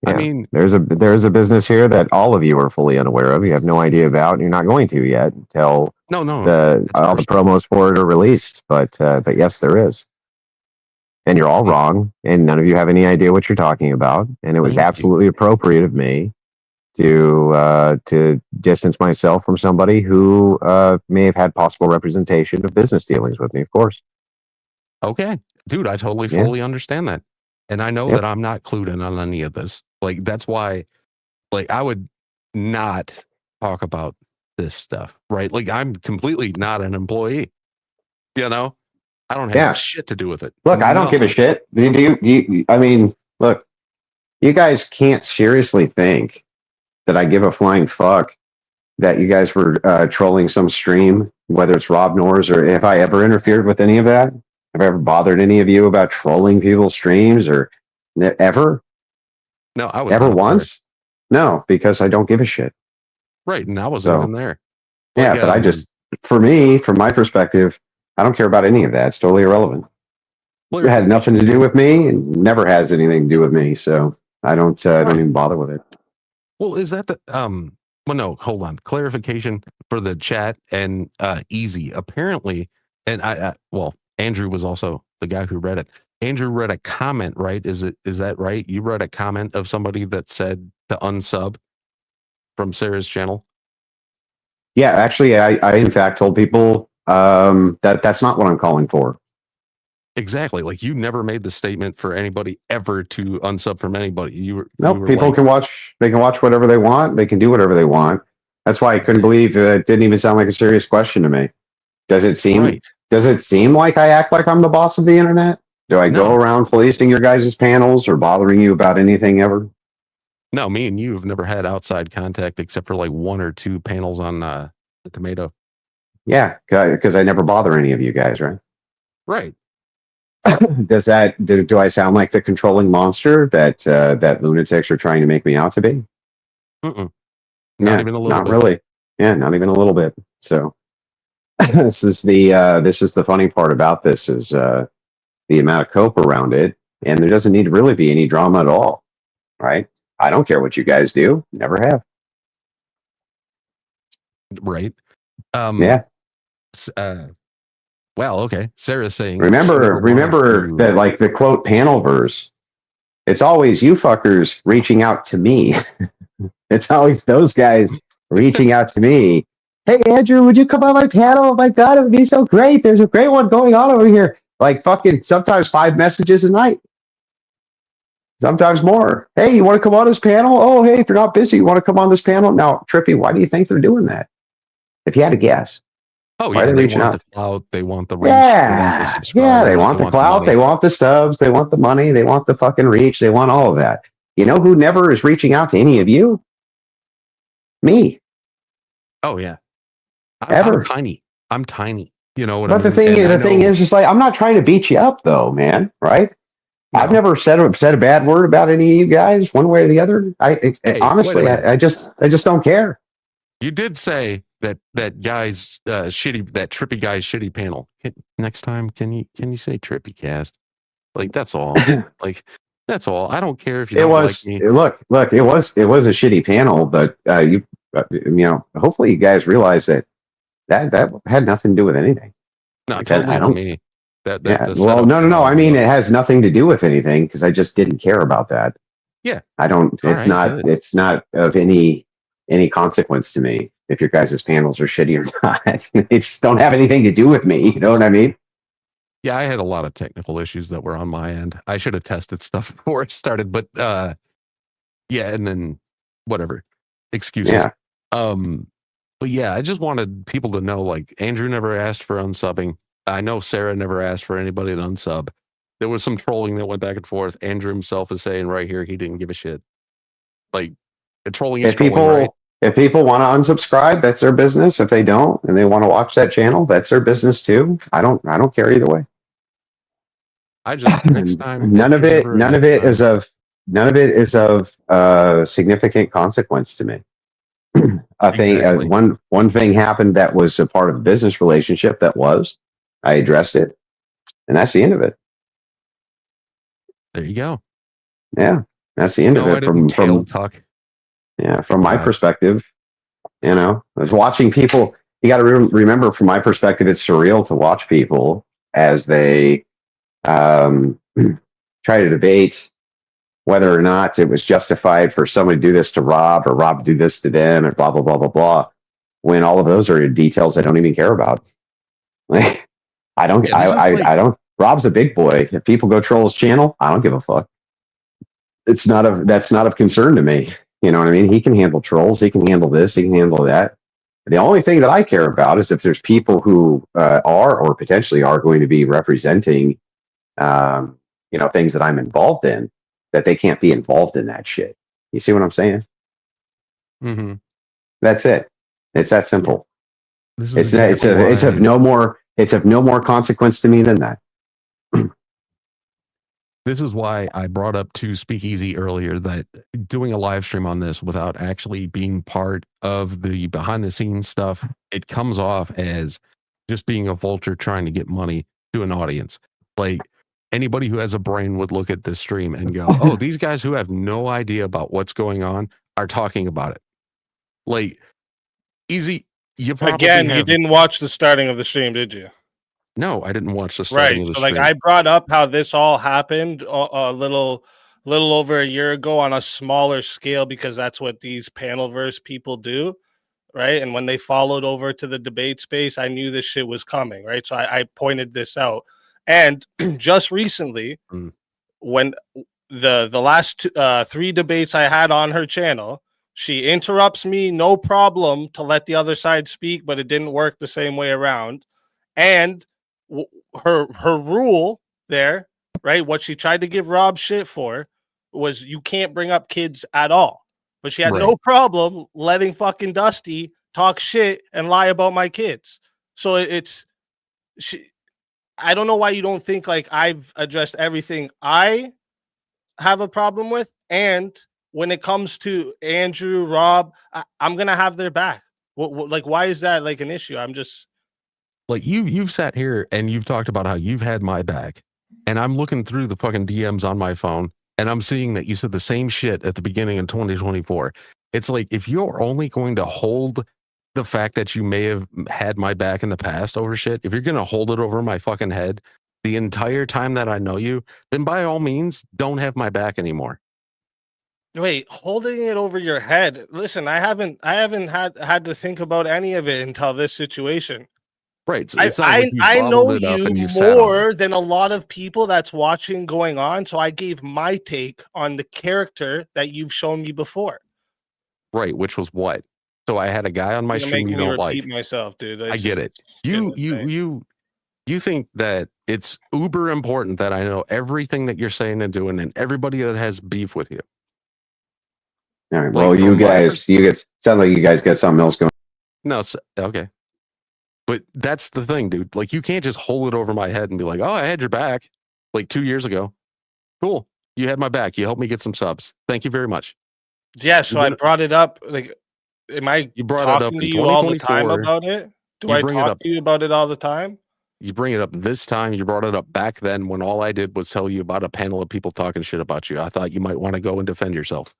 Yeah. I mean, there's a business here that all of you are fully unaware of. You have no idea about, and you're not going to yet until all the promos for it are released. But yes, there is, and you're all wrong, and none of you have any idea what you're talking about. And it was absolutely appropriate of me to distance myself from somebody who may have had possible representation of business dealings with me. Of course. Okay, dude, I totally fully understand that. And I know that I'm not clued in on any of this. Like, that's why, like, I would not talk about this stuff, right? Like I'm completely not an employee. You know, I don't have shit to do with it. Look, I don't give a shit. I mean, look, you guys can't seriously think that I give a flying fuck that you guys were trolling some stream, whether it's Rob Noerr's or if I ever interfered with any of that. Have I ever bothered any of you about trolling people's streams or ever? No, I was ever not once. No, because I don't give a shit. Right, and I wasn't even there. Yeah, but I just, from my perspective, I don't care about any of that. It's totally irrelevant. It had nothing to do with me, and never has anything to do with me. So I don't even bother with it. Well, is that the Well, no, hold on. Clarification for the chat and easy. Apparently, and well, Andrew was also the guy who read it. Andrew read a comment, right? Is that right? You read a comment of somebody that said to unsub from Sarah's channel? Yeah, actually, I in fact told people that's not what I'm calling for. Exactly. Like you never made the statement for anybody ever to unsub from anybody. Nope. People can watch. They can watch whatever they want. They can do whatever they want. That's why I couldn't believe it didn't even sound like a serious question to me. Does it seem? Right. Does it seem like I act like I'm the boss of the internet? Do I go around policing your guys' panels or bothering you about anything ever? No, me and you have never had outside contact except for like 1 or 2 panels on the Tomato. Yeah, because I never bother any of you guys, right? Right. Does that do I sound like the controlling monster that lunatics are trying to make me out to be? Not even a little not bit. Really. Yeah, not even a little bit. So this is the funny part about this is the amount of cope around it, and there doesn't need to really be any drama at all, right? I don't care what you guys do. Never have. Right. Yeah. Well, okay. Sarah's saying. Remember that, like the quote PanelVerse. It's always you fuckers reaching out to me. It's always those guys reaching out to me. Hey, Andrew, would you come on my panel? Oh my God, it would be so great. There's a great one going on over here. Like fucking sometimes 5 messages a night. Sometimes more. Hey, you want to come on this panel? Oh, hey, if you're not busy, you want to come on this panel? Now, Trippy, why do you think they're doing that? If you had to guess. Oh, why yeah, are they reaching want out? the clout. They want the reach. Yeah, they want the clout. They want the subs. They want the money. They want the fucking reach. They want all of that. You know who never is reaching out to any of you? Me. Oh, yeah. Ever. I'm tiny. You know what but I mean? The thing is, just like, I'm not trying to beat you up, though, man. Right? No. I've never said a bad word about any of you guys, one way or the other. Honestly, I just don't care. You did say that guy's Trippy guy's shitty panel. Next time, can you say TrippyCast? Like that's all. Like that's all. I don't care if you don't like me. Look, it was a shitty panel, but you know, hopefully you guys realize that had nothing to do with anything. No, like totally on me. Well, no. I mean, it has nothing to do with anything because I just didn't care about that. Yeah, I don't. It's not of any consequence to me if your guys' panels are shitty or not. They just don't have anything to do with me. You know what I mean? Yeah, I had a lot of technical issues that were on my end. I should have tested stuff before it started, but yeah, and then whatever excuses. Yeah. But yeah, I just wanted people to know, like, Andrew never asked for unsubbing. I know Sarah never asked for anybody to unsub. There was some trolling that went back and forth. Andrew himself is saying right here he didn't give a shit. Like, the trolling is trolling, right? If people want to unsubscribe, that's their business. If they don't and they want to watch that channel, that's their business too. I don't care either way. I just next time none of it is of significant consequence to me. One thing happened that was a part of a business relationship I addressed it, and that's the end of it. There you go. Yeah, that's the end of it. From talk. Yeah, from my perspective, you know, I was watching people. You got to remember, from my perspective, it's surreal to watch people as they try to debate whether or not it was justified for someone to do this to Rob or Rob to do this to them and blah, blah, blah, blah, blah. When all of those are details I don't even care about. Like, I don't, Rob's a big boy. If people go troll his channel, I don't give a fuck. That's not of concern to me. You know what I mean? He can handle trolls. He can handle this. He can handle that. The only thing that I care about is if there's people who are or potentially are going to be representing, things that I'm involved in, that they can't be involved in that shit. You see what I'm saying? Mm-hmm. That's it. It's that simple. It's of no more consequence to me than that. This is why I brought up to Speakeasy earlier that doing a live stream on this without actually being part of the behind the scenes stuff, it comes off as just being a vulture trying to get money to an audience. Like anybody who has a brain would look at this stream and go, oh, these guys who have no idea about what's going on are talking about it. Like easy. You didn't watch the starting of the stream, did you? No, I didn't watch the starting of the stream. Like I brought up how this all happened a little over a year ago on a smaller scale because that's what these PanelVerse people do, right? And when they followed over to the debate space, I knew this shit was coming, right? So I pointed this out. And just recently, when the last 3 debates I had on her channel, she interrupts me, no problem, to let the other side speak, but it didn't work the same way around. And her rule there, right? What she tried to give Rob shit for was you can't bring up kids at all. But she had no problem letting fucking Dusty talk shit and lie about my kids. So I don't know why you don't think like I've addressed everything I have a problem with. And when it comes to Andrew, Rob, I'm gonna have their back. Like, why is that like an issue? I'm just like you've sat here and you've talked about how you've had my back, and I'm looking through the fucking DMs on my phone, and I'm seeing that you said the same shit at the beginning of 2024. It's like if you're only going to hold the fact that you may have had my back in the past over shit, if you're gonna hold it over my fucking head the entire time that I know you, then by all means, don't have my back anymore. Wait, holding it over your head. Listen, I haven't had to think about any of it until this situation. Right. So I know you more than a lot of people that's watching going on. So I gave my take on the character that you've shown me before. Right, which was what? So I had a guy on my stream you don't like. Myself, dude. I get it. You think that it's uber important that I know everything that you're saying and doing, and everybody that has beef with you. All right. Well, you guys sound like you guys got something else going. No, okay. But that's the thing, dude. Like, you can't just hold it over my head and be like, oh, I had your back like 2 years ago. Cool. You had my back. You helped me get some subs. Thank you very much. Yeah. So I brought it up. Like, you brought it up to you all the time about it? Do I talk to you about it all the time? You bring it up this time. You brought it up back then when all I did was tell you about a panel of people talking shit about you. I thought you might want to go and defend yourself.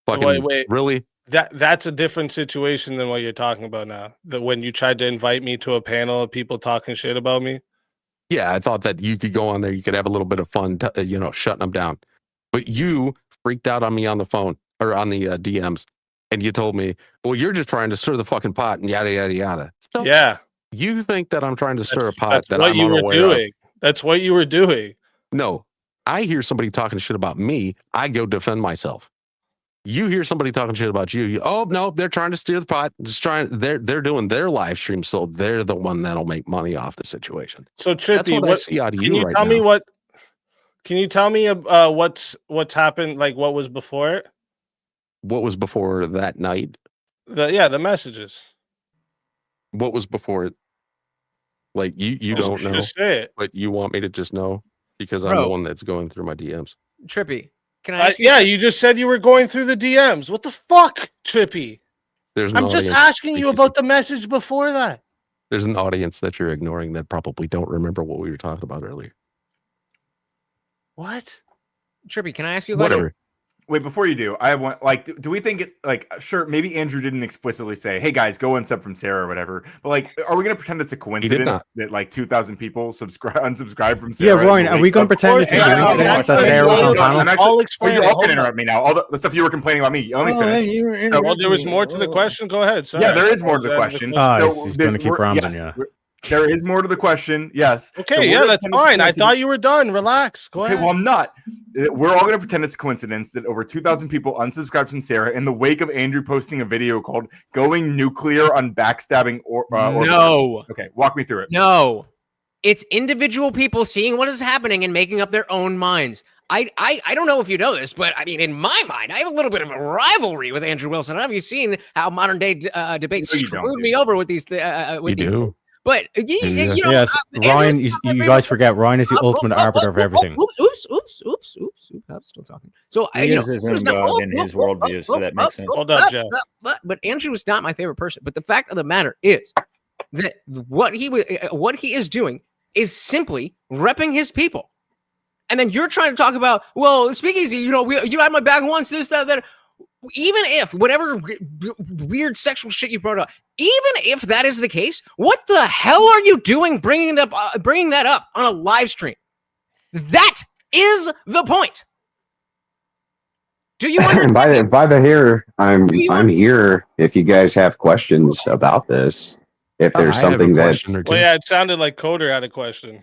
Fucking, wait. Really? That's a different situation than what you're talking about now. When you tried to invite me to a panel of people talking shit about me. Yeah, I thought that you could go on there. You could have a little bit of fun, shutting them down. But you freaked out on me on the phone or on the DMs, and you told me, "Well, you're just trying to stir the fucking pot and yada yada yada." So yeah, you think that I'm trying to stir a pot that what I'm you were unaware doing. of? That's what you were doing. No, I hear somebody talking shit about me. I go defend myself. You hear somebody talking shit about you. Oh no, they're trying to steer the pot. They're doing their live stream, so they're the one that'll make money off the situation. So Trippy, what I see out of you right now. Can you tell me what's happened? Like what was before it? What was before that night? The messages. What was before it? Like you don't know. Just say it. But you want me to just know because I'm the one that's going through my DMs. Trippy. Can I yeah, you just said you were going through the DMs. What the fuck, Trippy? I'm just asking you about the message before that. There's an audience that you're ignoring that probably don't remember what we were talking about earlier. What? Trippy, can I ask you a question? Whatever. Wait, before you do, I have one. Like, do we think it? Like, sure, maybe Andrew didn't explicitly say, "Hey guys, go and sub from Sara" or whatever. But like, are we gonna pretend it's a coincidence that like 2,000 people unsubscribe from Sara? Yeah, Ryan, are we gonna pretend it's a coincidence that Sara was on panel? I'll explain. You're all gonna interrupt me now. All the stuff you were complaining about me. Let me finish. Well, there was more to the question. Go ahead. Sorry. Yeah, there is more to the question. So he's gonna keep rambling. Yeah. There is more to the question. Yes. Okay, So we're yeah, gonna that's pretend it's fine. I coincidence. thought you were done. Relax. Go Okay, ahead. well, I'm not. We're all going to pretend it's a coincidence that over 2,000 people unsubscribed from Sarah in the wake of Andrew posting a video called "Going Nuclear on Backstabbing." No. Okay, walk me through it. No. It's individual people seeing what is happening and making up their own minds. I don't know if you know this, but I mean, in my mind, I have a little bit of a rivalry with Andrew Wilson. I don't know if you've seen how modern day debates screwed me over with these. With these. But you know, yes, Ryan, you guys forget Ryan is the ultimate arbiter of everything. Oops. I'm still talking. So he uses him in his worldview, so that makes sense. Hold up, Jeff. But Andrew is not my favorite person. But the fact of the matter is that what he is doing is simply repping his people. And then you're trying to talk about, well, speakeasy, you had my back once, this, that. Even if whatever weird sexual shit you brought up, even if that is the case, what the hell are you doing bringing that up on a live stream? That is the point. Do you understand? by the here, I'm here if you guys have questions about this. If there's something that, well, yeah, it sounded like Coder had a question.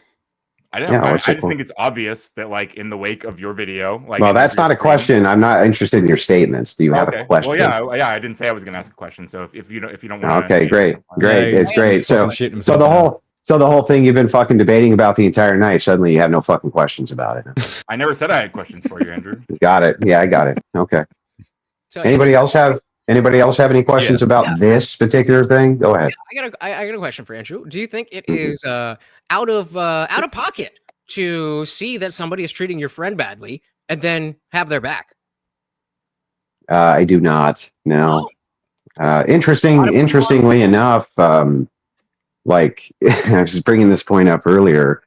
I just think it's obvious that, like, in the wake of your video, like, well, that's not a question. I'm not interested in your statements. Do you have a question? Well, yeah, I didn't say I was going to ask a question. So if you don't want, okay, great, it's great. So the whole thing you've been fucking debating about the entire night. Suddenly, you have no fucking questions about it. I never said I had questions for you, Andrew. Got it. Yeah, I got it. Okay. Anybody else have any questions about this particular thing? Go ahead. I got a question for Andrew. Do you think it is out of pocket to see that somebody is treating your friend badly and then have their back? I do not. No. Interestingly enough, like I was bringing this point up earlier.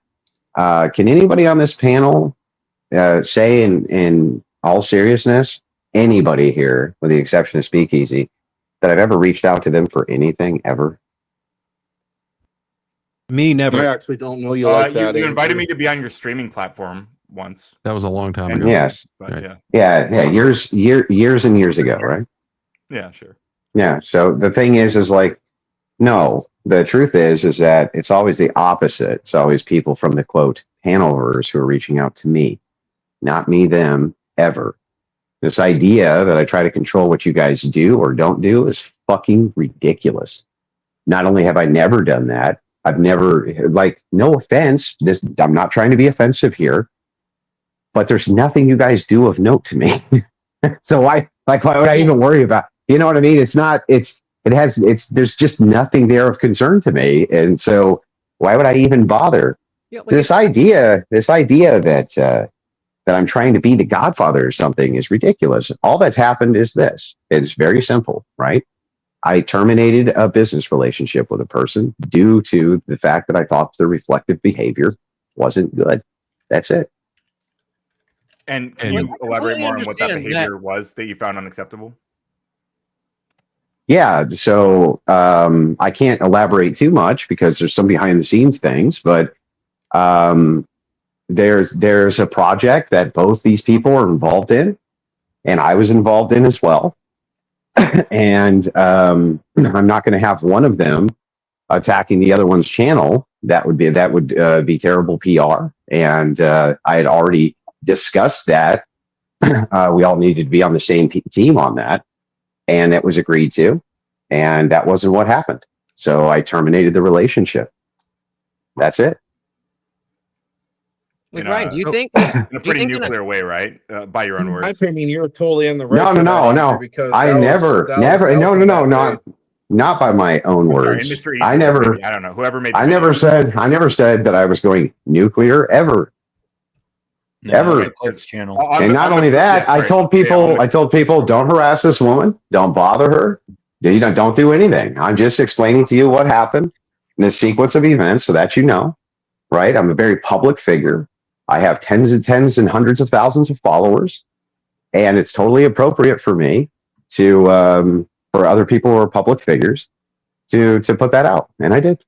Can anybody on this panel say in all seriousness, anybody here, with the exception of Speakeasy, that I've ever reached out to them for anything ever? Me, never. I actually don't know you like that. You invited me to be on your streaming platform once. That was a long time ago. Yes. But, yeah. Years and years ago, right? Yeah, sure. Yeah. So the thing is like, no. The truth is that it's always the opposite. It's always people from the quote PanelVerse who are reaching out to me, not me, them, ever. This idea that I try to control what you guys do or don't do is fucking ridiculous. Not only have I never done that, I've never, like, no offense, I'm not trying to be offensive here, but there's nothing you guys do of note to me. So why would I even worry about, you know what I mean? There's just nothing there of concern to me. And so why would I even bother? This idea that I'm trying to be the godfather or something is ridiculous. All that's happened is this. It's very simple, right? I terminated a business relationship with a person due to the fact that I thought their reflective behavior wasn't good. That's it. And can you elaborate more on what that behavior was that you found unacceptable? Yeah, so I can't elaborate too much because there's some behind the scenes things, but there's a project that both these people are involved in, and I was involved in as well. And I'm not going to have one of them attacking the other one's channel. That would be terrible PR. And I had already discussed that. We all needed to be on the same team on that, and it was agreed to. And that wasn't what happened. So I terminated the relationship. That's it. Ryan, do you think in a pretty nuclear way, right? By your own words. I mean, you're totally in the right. No. I never. Not by my own words. Sorry, I never. I don't know. Whoever made. I never said that I was going nuclear ever. Ever. Channel. And not only that, I told people, don't harass this woman. Don't bother her. Don't do anything. I'm just explaining to you what happened in the sequence of events so that you know, right? I'm a very public figure. I have tens and hundreds of thousands of followers, and it's totally appropriate for me to, for other people who are public figures, to put that out, and I did.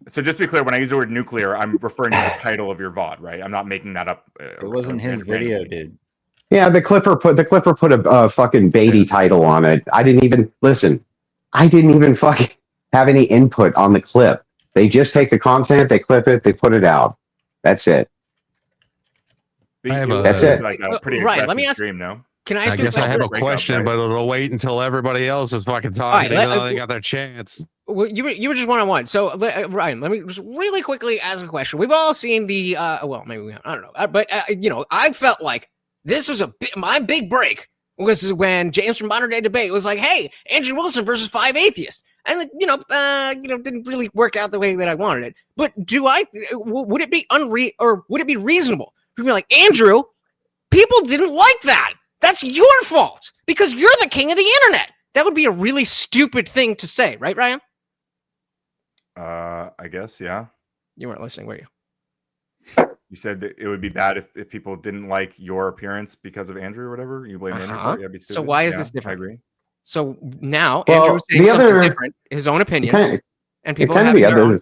So just to be clear, when I use the word nuclear, I'm referring to the title of your VOD, right? I'm not making that up. It wasn't his video, dude. Yeah, the Clipper put a fucking Beatty title on it. I didn't even fucking have any input on the clip. They just take the content, they clip it, they put it out. That's it. That's it. Like a pretty Ryan, let me aggressive ask. stream, no? Can I I ask you a guess I have a Breakup, question, right? but it'll wait until everybody else is fucking talking, even though they got their chance. Well, you were just one-on-one. So, Ryan, let me just really quickly ask a question. We've all seen the, well, maybe we haven't, I don't know. But, you know, I felt like this was my big break was when James from Modern Day Debate was like, hey, Andrew Wilson versus 5 atheists. And, didn't really work out the way that I wanted it. But would it be would it be reasonable to be like, Andrew, people didn't like that. That's your fault because you're the king of the internet. That would be a really stupid thing to say, right, Ryan? I guess, yeah. You weren't listening, were you? You said that it would be bad if people didn't like your appearance because of Andrew or whatever. You blame Andrew for it. That'd be stupid. So why is Yeah, this different? I agree. So now Well, Andrew is saying something different, his own opinion, and people have their own.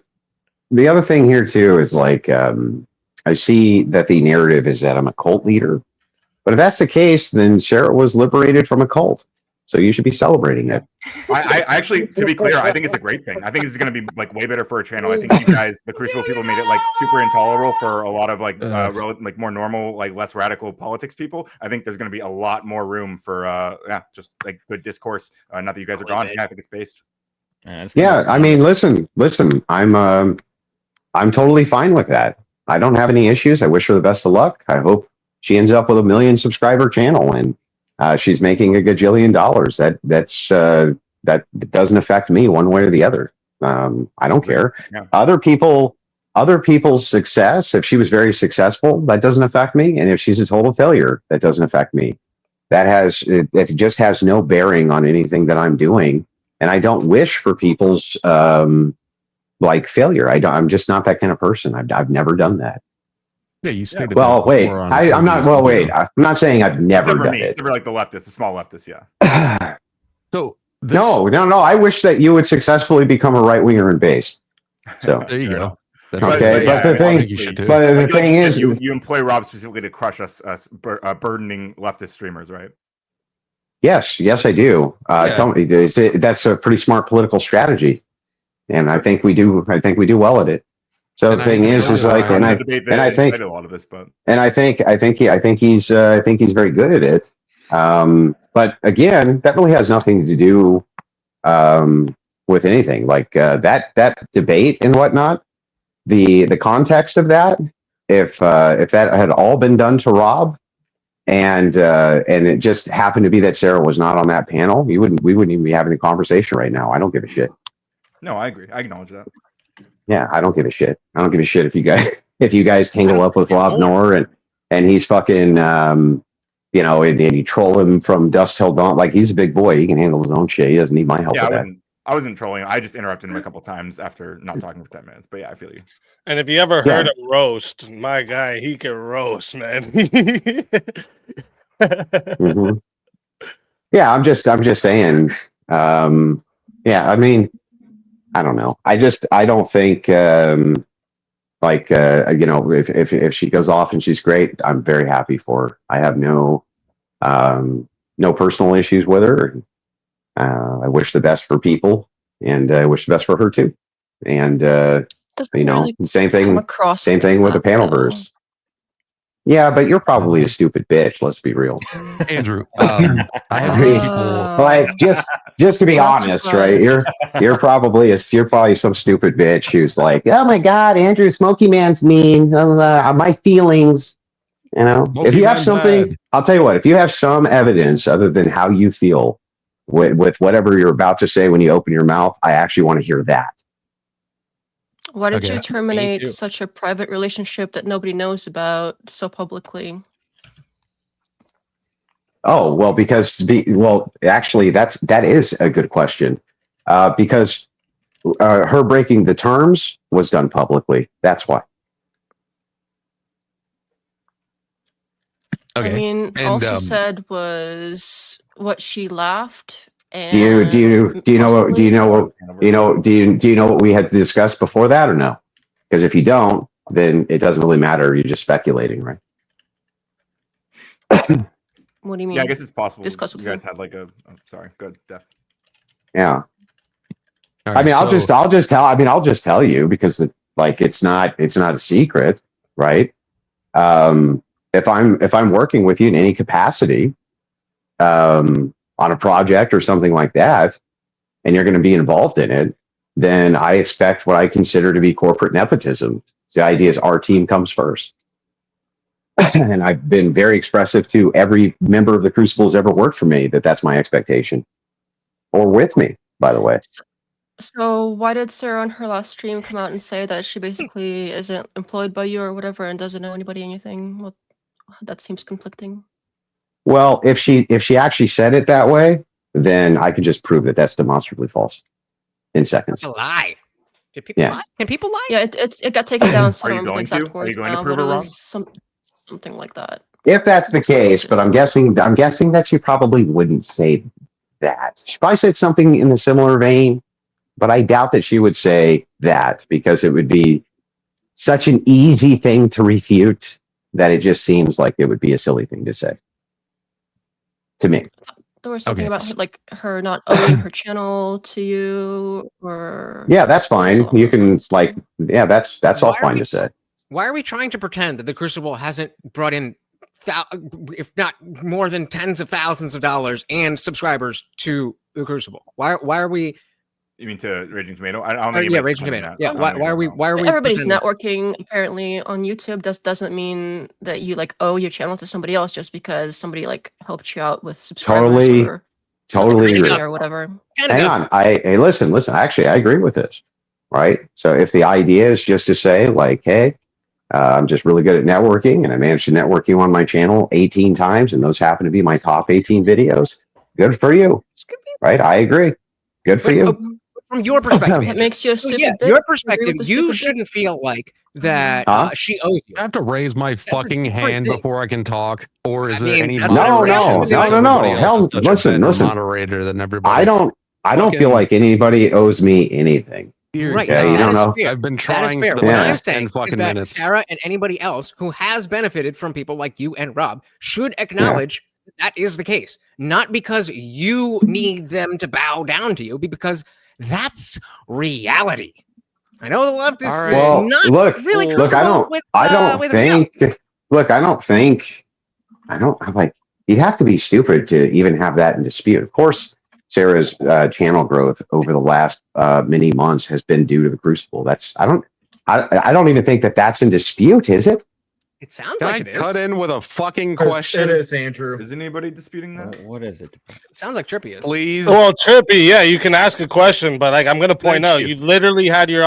The other thing here too is like I see that the narrative is that I'm a cult leader, but if that's the case, then Sara was liberated from a cult, so you should be celebrating it. I actually, to be clear, I think it's a great thing. I think this is going to be like way better for a channel. I think you guys, the Crucible people, made it like super intolerable for a lot of like like more normal, like less radical politics people. I think there's going to be a lot more room for just like good discourse. Not that you guys are gone. Yeah, I think it's based. Yeah, I mean, listen. I'm totally fine with that. I don't have any issues. I wish her the best of luck. I hope she ends up with a 1 million subscriber channel and she's making $1 gajillion. That doesn't affect me one way or the other. I don't care. Yeah. Other people's success, if she was very successful, that doesn't affect me. And if she's a total failure, that doesn't affect me. It just has no bearing on anything that I'm doing. And I don't wish for people's like failure. I'm just not that kind of person. I've never done that. Yeah, you stated. Well, wait. I'm not. Well, wait. I'm not saying I've never done it. Except for like the leftists, the small leftists. Yeah. So no. I wish that you would successfully become a right winger in base. So there you go. That's okay. But the thing is, you employ Rob specifically to crush us burdening leftist streamers, right? Yes, I do. Tell me, that's a pretty smart political strategy, and I think we do. I think we do well at it. So the thing is like, I think he's very good at it. But again, that really has nothing to do with anything like that debate and whatnot. The context of that, if that had all been done to Rob, and it just happened to be that Sara was not on that panel, we wouldn't even be having a conversation right now. I don't give a shit. No, I agree. I acknowledge that. Yeah, I don't give a shit. I don't give a shit if you guys tangle up with Rob Noerr and he's fucking and you troll him from dusk till dawn. Like, he's a big boy. He can handle his own shit. He doesn't need my help with that. I wasn't trolling him. I just interrupted him a couple times after not talking for 10 minutes. But yeah, I feel you. And if you ever heard him roast, my guy, he can roast, man. Mm-hmm. Yeah, I'm just saying. Yeah, I mean, I don't know. I don't think if she goes off and she's great, I'm very happy for her. I have no personal issues with her. I wish the best for people, and I wish the best for her too. And really same thing with the PanelVerse. Yeah, but you're probably a stupid bitch. Let's be real, Andrew. I have people like just to be honest, right? You're probably some stupid bitch who's like, oh my god, Andrew, Smoky Man's mean. My feelings. If you have something, bad. I'll tell you what. If you have some evidence other than how you feel with whatever you're about to say when you open your mouth, I actually want to hear that. Why did you terminate such a private relationship that nobody knows about so publicly? Oh, well, actually, that is a good question. Because her breaking the terms was done publicly. That's why. Okay. I mean, all she said was what she laughed. Do you know what we had discussed before that or no? Because if you don't, then it doesn't really matter. You're just speculating, right? What do you mean? Yeah, I guess it's possible. Discuss with you guys had like a. Oh, sorry, good, Def. Yeah. I mean, I'll just tell you because it's not a secret, right? If I'm working with you in any capacity, on a project or something like that, and you're going to be involved in it, then I expect what I consider to be corporate nepotism. The idea is our team comes first. And I've been very expressive to every member of the Crucible who's ever worked for me that that's my expectation. Or with me, by the way. So why did Sarah on her last stream come out and say that she basically isn't employed by you or whatever and doesn't know anybody anything? Well, that seems conflicting. Well, if she actually said it that way, then I can just prove that that's demonstrably false in seconds. A lie. Did people lie? Can people lie? Yeah, it got taken down. So Are I you don't know the going exact to? Are you words going to now, prove but her it wrong? was something like that. If that's the case, but I'm guessing that she probably wouldn't say that. She probably said something in a similar vein, but I doubt that she would say that because it would be such an easy thing to refute that it just seems like it would be a silly thing to say. To me. There was something about her not owning her channel to you, or Yeah, that's fine. You can that's all fine to say. Why are we trying to pretend that the Crucible hasn't brought in, if not more than tens of thousands of dollars and subscribers to the Crucible? Why are we? You mean to Raging Tomato? I don't think yeah, Raging Tomato. Yeah. Why are we? Everybody's networking apparently on YouTube. Doesn't mean that you owe your channel to somebody else just because somebody helped you out with subscribers Totally agree. or whatever. Hang on. Hey, listen. Actually, I agree with this. Right. So if the idea is just to say hey, I'm just really good at networking and I managed to network you on my channel 18 times and those happen to be my top 18 videos. Good for you. Right. I agree. Good for you. From your perspective, it makes you a stupid bitch. Your perspective, you shouldn't feel like that she owes you. I have to raise my fucking hand before I can talk, or is there any No. Hell, listen. Moderator than everybody. I don't feel like anybody owes me anything. Right. Okay, you don't know. I've been trying for the what I'm last saying 10 fucking is that minutes. Sarah and anybody else who has benefited from people like you and Rob should acknowledge that is the case. Not because you need them to bow down to you, but because that's reality. I know the left is not really comfortable you'd have to be stupid to even have that in dispute. Of course, Sarah's channel growth over the last many months has been due to the Crucible. I don't even think that that's in dispute, is it? It sounds Can like I it is. cut in with a fucking question? It is, Andrew. Is anybody disputing that? What is it? It sounds like Trippy is. Please. Well, Trippy, yeah, you can ask a question, but I'm gonna point Thank out you. you literally had your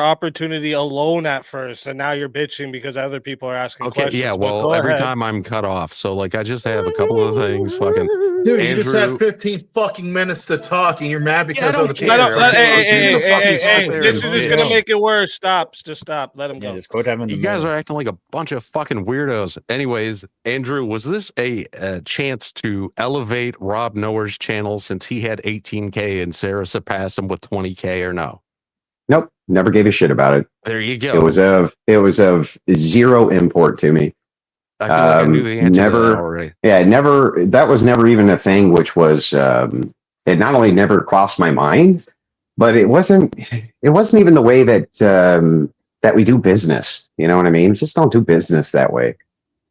opportunity alone at first, and now you're bitching because other people are asking questions. Yeah, But well, go every ahead. time I'm cut off, so I just have a couple of things. Fucking Dude, Andrew, you just had 15 fucking minutes to talk, and you're mad because of the Hey, panel. this is just gonna make it worse. Stop. Just stop. Let him go. Just go down in the you guys middle. are acting like a bunch of fucking weirdos. Anyways, Andrew, was this a chance to elevate Rob Noerr's channel since he had 18K and Sarah surpassed him with 20K or no? Nope. Never gave a shit about it. There you go. It was of zero import to me. I feel like I knew the answer to that already. Yeah, that was never even a thing, which was it not only never crossed my mind, but it wasn't even the way that we do business. You know what I mean? Just don't do business that way.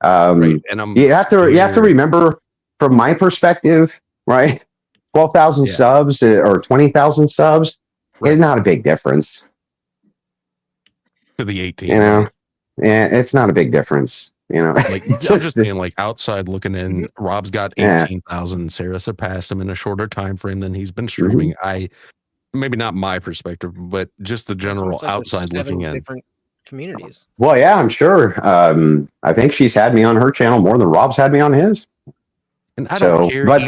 Right. And you have to remember from my perspective, right? 12,000 subs or 20,000 subs is not a big difference. To the 18. You know, it's not a big difference. You know, I'm just saying, outside looking in, Rob's got 18,000. Sarah surpassed him in a shorter time frame than he's been streaming. Maybe not my perspective, but just the general outside looking in. Different communities. Well, yeah, I'm sure. I think she's had me on her channel more than Rob's had me on his. And I don't care. But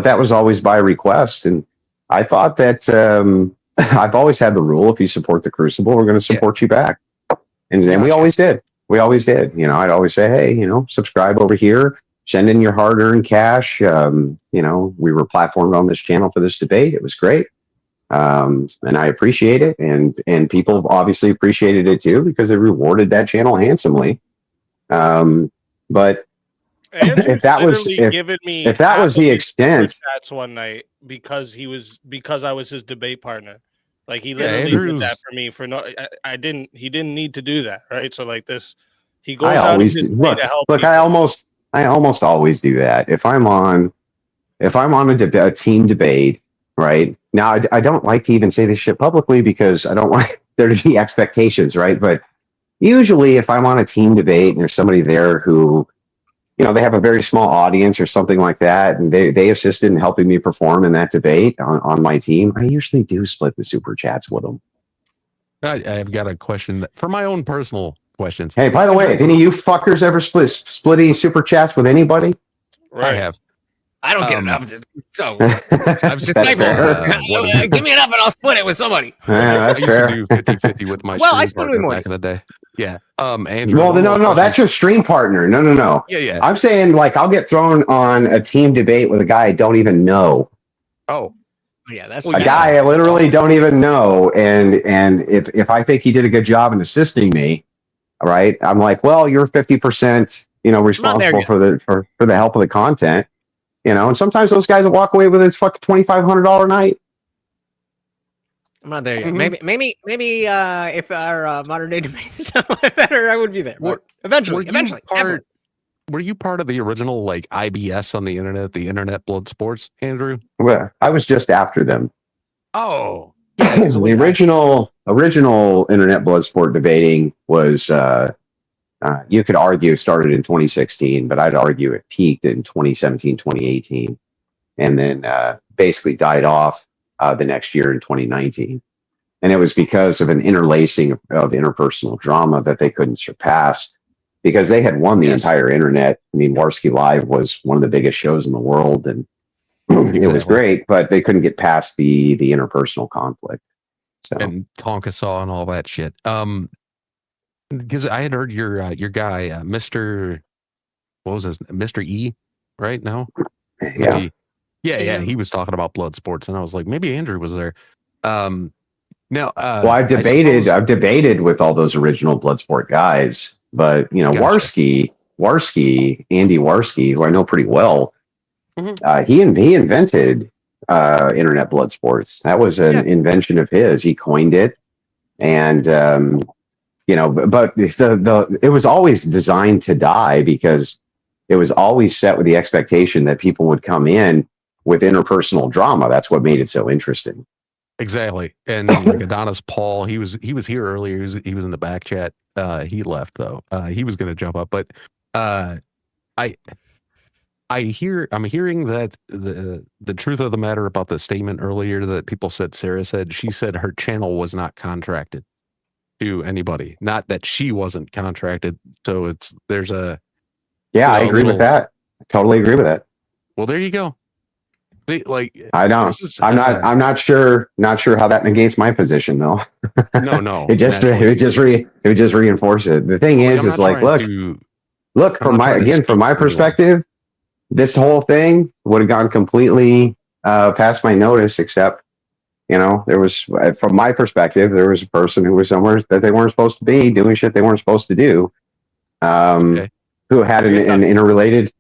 that was always by request, and I thought that I've always had the rule: if you support the Crucible, we're going to support you back. And we always did. You know, I'd always say, hey, subscribe over here, send in your hard-earned cash. We were platformed on this channel for this debate. It was great. And I appreciate it. And people obviously appreciated it too, because they rewarded that channel handsomely. But Andrew's if that was giving me if that was the extent, chats one night because I was his debate partner. Like he Yeah, literally did Andrew's- that for me for no. He didn't need to do that, right? So like this, he I goes out of always his do. way Look, to help look. people. I almost always do that. If I'm on a team debate, right? Now, I don't like to even say this shit publicly because I don't want there to be expectations, right? But usually, if I'm on a team debate and there's somebody there who, they have a very small audience or something like that, and they assisted in helping me perform in that debate on my team, I usually do split the super chats with them. I've got a question for my own personal questions. Hey, by the way, have any of you fuckers ever split any super chats with anybody? I have. I don't get enough. So I'm just That's fair. give me enough and I'll split it with somebody. Yeah, that's I used fair. to do 50-50 with my Well, I stream split partner with more. back in the day. Yeah. Andrew. Well, no, that's your stream partner. No. Yeah. I'm saying like I'll get thrown on a team debate with a guy I don't even know. Oh. Yeah, that's A guy I literally don't even know, and if I think he did a good job in assisting me, all right, I'm like, well, you're 50%, responsible for the help of the content, and sometimes those guys will walk away with his fucking $2,500 night. I'm not there yet. Maybe if our modern day debates is better, I would be there. But eventually. Were you part of the original like IBS on the internet, the Internet Blood Sports, Andrew? Well, I was just after them. Oh, the original Internet Bloodsport debating was, you could argue started in 2016, but I'd argue it peaked in 2017, 2018, and then basically died off the next year in 2019. And it was because of an interlacing of interpersonal drama that they couldn't surpass because they had won the entire internet. I mean, Warski Live was one of the biggest shows in the world, and it was great, but they couldn't get past the interpersonal conflict. So. And Tonka Saw and all that shit. Because I had heard your guy, Mr. What was his Mr. E, right now? Yeah. He was talking about blood sports, and I was like, maybe Andrew was there. Now, well, I've debated with all those original Bloodsport guys, but Warski, Andy Warski, who I know pretty well, he invented internet blood sports. That was an invention of his. He coined it, and but it was always designed to die because it was always set with the expectation that people would come in with interpersonal drama. That's what made it so interesting. Exactly. And like Adonis Paul, he was here earlier. He was in the back chat. He left though. He was going to jump up, but I'm hearing that the truth of the matter about the statement earlier that people said Sarah said, she said her channel was not contracted to anybody, not that she wasn't contracted. So there's a I agree with that. I totally agree with that. Well, there you go. Like I don't. I'm not sure how that negates my position though. No. It would just reinforce it. The thing is like, look from my perspective, this whole thing would have gone completely past my notice, except there was, from my perspective, there was a person who was somewhere that they weren't supposed to be doing shit they weren't supposed to do. Who had an interrelated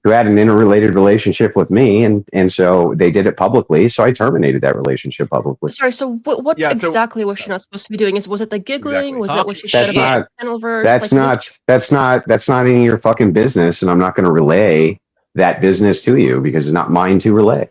relationship with me, and so they did it publicly. So I terminated that relationship publicly. Sorry. So what exactly was she not supposed to be doing? Was it the giggling? Exactly. Was that what she said about PanelVerse? That's not any of your fucking business, and I'm not going to relay that business to you because it's not mine to relay.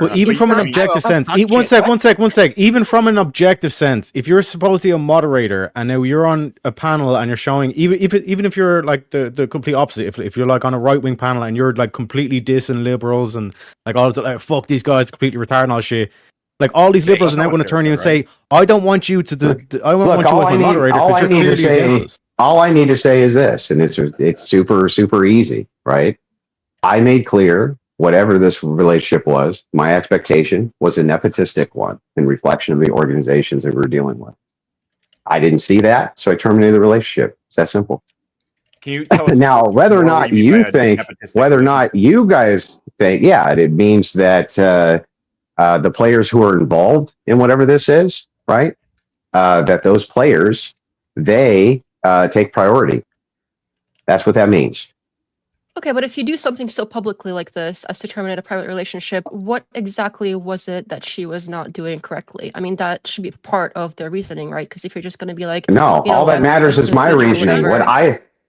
Well, even from an objective sense, one sec. Even from an objective sense, if you're supposedly a moderator and now you're on a panel and you're showing, even if you're like the complete opposite, if you're like on a right wing panel and you're like completely dissing liberals and like all like fuck these guys completely retarded and all shit, like all these liberals are now going to turn you and say, I don't want you to I don't want you as my moderator because you're clearly against us. All I need to say is this, and it's super easy, right? I made clear. Whatever this relationship was, my expectation was a nepotistic one in reflection of the organizations that we were dealing with. I didn't see that, so I terminated the relationship. It's that simple. Can you tell us now whether or not you guys think, it means that the players who are involved in whatever this is, right? That those players, they take priority. That's what that means. Okay, but if you do something so publicly like this as to terminate a private relationship, what exactly was it that she was not doing correctly? I mean, that should be part of their reasoning, right? Because if you're just going to be like, No, all that matters is my reasoning.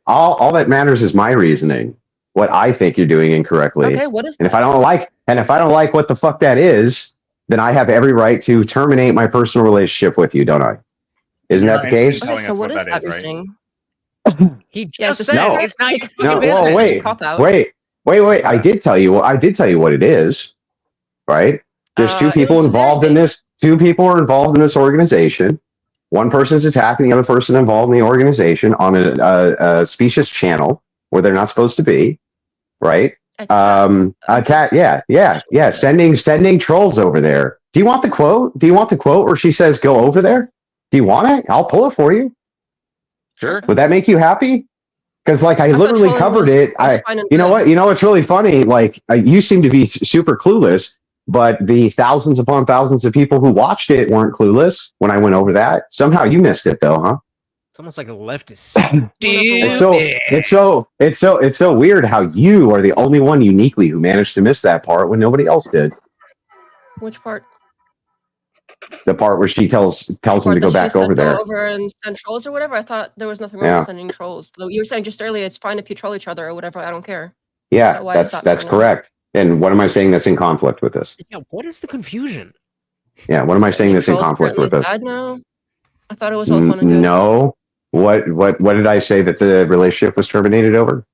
All that matters is my reasoning. What I think you're doing incorrectly. Okay, what is and if I don't like what the fuck that is, then I have every right to terminate my personal relationship with you, don't I? Isn't that the case? Okay, so what is that reasoning? He just said no, it's not your no. fucking business. Wait. I did tell you what it is, right? There's two people involved in this. Two people are involved in this organization. One person's attacking the other person involved in the organization on a specious channel where they're not supposed to be, right? Attack. Yeah. Sending trolls over there. Do you want the quote? Do you want the quote where she says, "Go over there"? Do you want it? I'll pull it for you. Sure. Would that make you happy? Because like I literally covered it. You know what? You know what's really funny? Like you seem to be super clueless, but the thousands upon thousands of people who watched it weren't clueless when I went over that. Somehow you missed it though, huh? It's almost like a leftist. It's so weird how you are the only one uniquely who managed to miss that part when nobody else did. Which part? The part where she tells him to go back over there. Go over and send trolls or whatever. I thought there was nothing wrong with sending trolls. Though you were saying just earlier, it's fine if you troll each other or whatever. I don't care. Yeah, so that's correct. And what am I saying that's in conflict with this? Yeah, what is the confusion? Yeah, what am I saying that's in conflict with this? Now? I thought it was all fun and good. No. What did I say that the relationship was terminated over?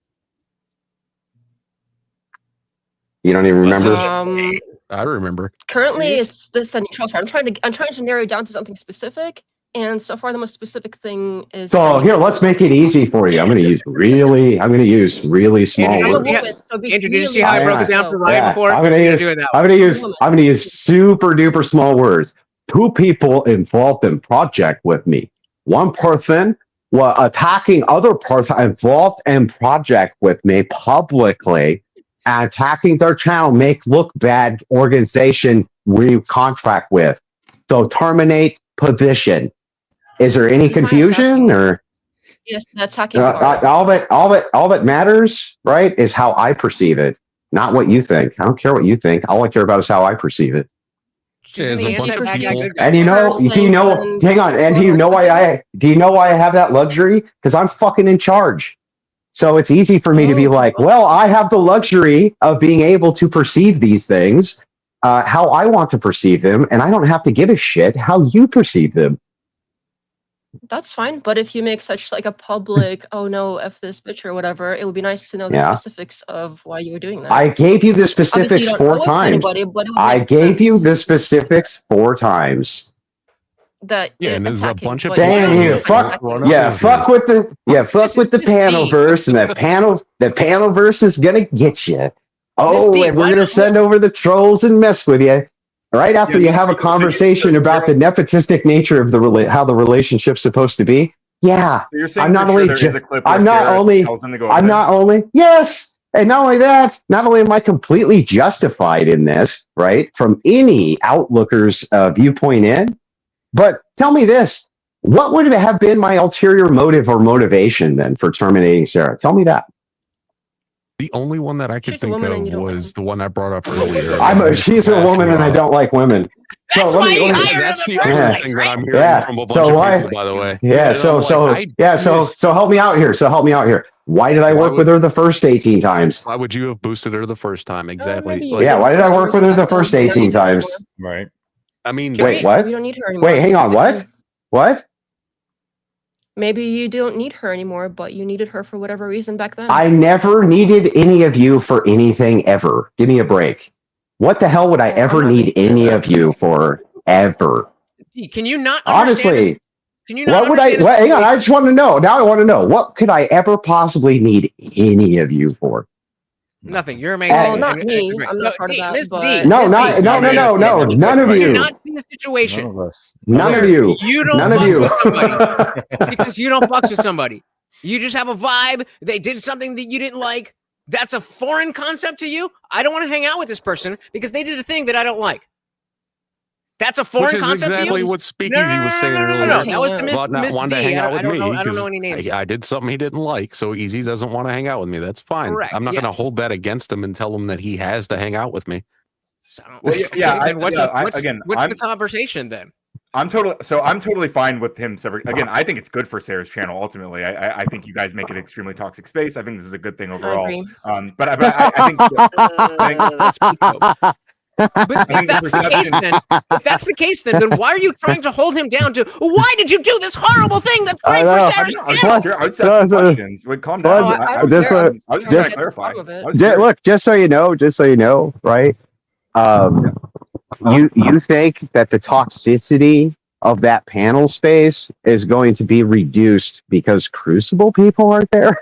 You don't even remember? I remember. Currently, it's the sending trolls. I'm trying to narrow it down to something specific, and so far the most specific thing is. So here, let's make it easy for you. I'm going to use really small words. Andrew, did you see how I broke it down for Ryan before? I'm going to use super duper small words. Two people involved in project with me. One person was attacking other person involved in project with me publicly. Attacking their channel make look bad organization we contract with. So terminate position. Is there any confusion or? Yes, attacking. All that matters, right, is how I perceive it, not what you think. I don't care what you think. All I care about is how I perceive it. And do you know why I have that luxury? Because I'm fucking in charge. So it's easy for me to be like, well, I have the luxury of being able to perceive these things how I want to perceive them, and I don't have to give a shit how you perceive them. That's fine, but if you make such like a public, oh no, F this bitch or whatever, it would be nice to know the specifics of why you were doing that. I gave you the specifics 4 times. I gave you the specifics 4 times. That and there's a bunch of fuck with the PanelVerse, and the PanelVerse is gonna get you. Oh, and we're gonna send over the trolls and mess with you right after you have a conversation about the nepotistic nature of how the relationship's supposed to be. Yeah, so you're saying not only that, not only am I completely justified in this, right, from any outlooker's viewpoint in. But tell me this, what would have been my ulterior motive or motivation then for terminating Sara? Tell me that. The only one that I could think of was the one I brought up earlier. She's a woman and I don't like women. That's the other thing that I'm hearing from a bunch of people, by the way. Yeah, so help me out here. Why did I work with her the first 18 times? Why would you have boosted her the first time? Exactly. Why did I work with her the first 18 times? Right. I mean, wait, what? You don't need her anymore. Wait, hang on, what? What? Maybe you don't need her anymore, but you needed her for whatever reason back then. I never needed any of you for anything ever. Give me a break. What the hell would I ever need any of you for ever? Can you not? Honestly, hang on, I just want to know. Now I want to know. What could I ever possibly need any of you for? Nothing. You're amazing. Well, not me. I'm not part of that. But... No, none of you. You're not seeing the situation. None of you. You don't box with somebody because you don't box with somebody. You just have a vibe. They did something that you didn't like. That's a foreign concept to you. I don't want to hang out with this person because they did a thing that I don't like. That's a foreign Which is concept exactly to you? what Speakeasy was saying earlier. No, that was to about not Miss wanting to D. hang out with I don't me. know. I don't know 'cause any names. I did something he didn't like, so Easy doesn't want to hang out with me. That's fine. Correct, I'm not going yes. to hold that against him and tell him that he has to hang out with me. So, Well, yeah, then what's again, what's I'm the conversation then? I'm totally fine with him. Again, I think it's good for Sarah's channel. Ultimately, I think you guys make it extremely toxic space. I think this is a good thing overall. agree. But I think But if that's the case, then why are you trying to hold him down to? Why did you do this horrible thing? That's great for Sarah's channel. I was asking questions. Wait, calm down. I was just trying to clarify. Look, just so you know, right? You think that the toxicity of that panel space is going to be reduced because Crucible people aren't there?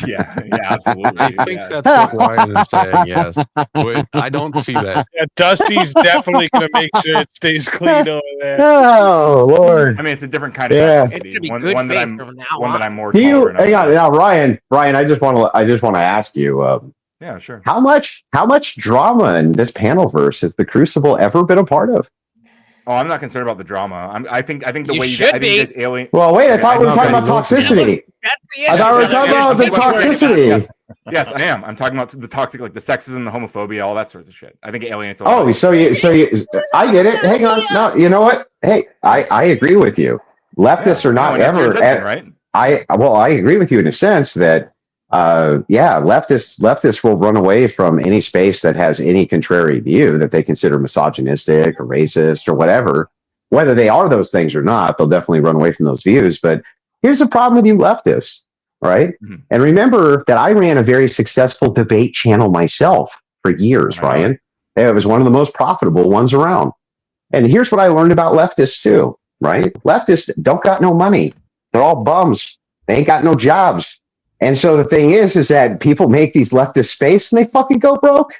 yeah, absolutely. I think that's what Ryan is saying. Yes, but I don't see that. Yeah, Dusty's definitely going to make sure it stays clean over there. Oh Lord! I mean, it's a different kind of toxicity. One that I'm more. Do you? Hang on, now, Ryan. I just want to ask you. Yeah, sure. How much drama in this panelverse has the Crucible ever been a part of? Oh, I'm not concerned about the drama. I think the way should be. you guys alien. Well, wait. I thought we were talking about toxicity. I thought we were talking about the toxicity. Yes, I am. I'm talking about the toxic, like the sexism, the homophobia, all that sorts of shit. I think it alienates a Oh, lot. so you, I get it. Hang on. No, you know what? Hey, I agree with you. Leftists are not ever, right? I agree with you in a sense that, leftists will run away from any space that has any contrary view that they consider misogynistic or racist or whatever. Whether they are those things or not, they'll definitely run away from those views. But here's the problem with you leftists, right? Mm-hmm. And remember that I ran a very successful debate channel myself for years, Ryan. It was one of the most profitable ones around. And here's what I learned about leftists too, right? Leftists don't got no money. They're all bums. They ain't got no jobs. And so the thing is that people make these leftist space and they fucking go broke.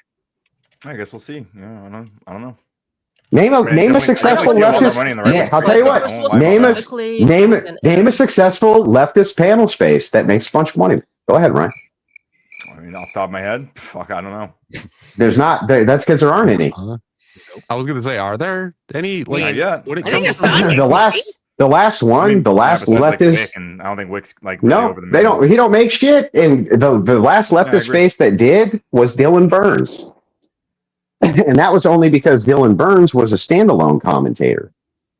I guess we'll see. Yeah, I don't know. Name a successful leftist. Yeah, I'll tell you what. Name a successful leftist panel space that makes a bunch of money. Go ahead, Ryan. I mean, off the top of my head, fuck, I don't know. There's not. That's because there aren't any. I was going to say, are there any? Like, when it comes to the last leftist, and I don't think Wick's like really over the middle. He don't make shit. And the last leftist space that did was Dylan Burns, and that was only because Dylan Burns was a standalone commentator.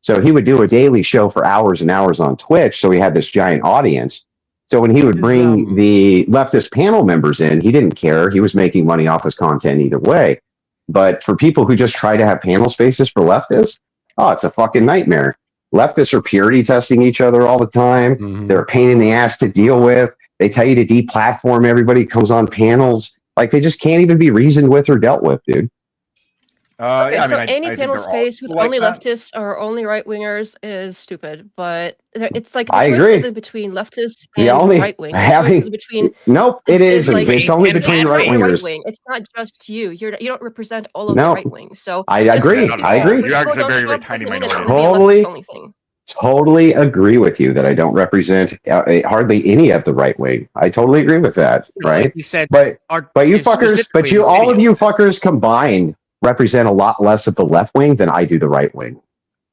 So he would do a daily show for hours and hours on Twitch. So he had this giant audience. So when he would bring the leftist panel members in, he didn't care. He was making money off his content either way. But for people who just try to have panel spaces for leftists, it's a fucking nightmare. Leftists are purity testing each other all the time. Mm-hmm. They're a pain in the ass to deal with. They tell you to deplatform everybody who comes on panels. Like, they just can't even be reasoned with or dealt with, dude. Any panel space with only leftists or only right wingers is stupid. But it's like the choice isn't between leftists and right wing. It is. It's only between right wingers. It's not just you. You don't represent all of the right wing. So I agree. You're actually a very, very tiny minority. Totally agree with you that I don't represent hardly any of the right wing. I totally agree with that. Right. You said, but you fuckers, all of you fuckers combined represent a lot less of the left wing than I do the right wing.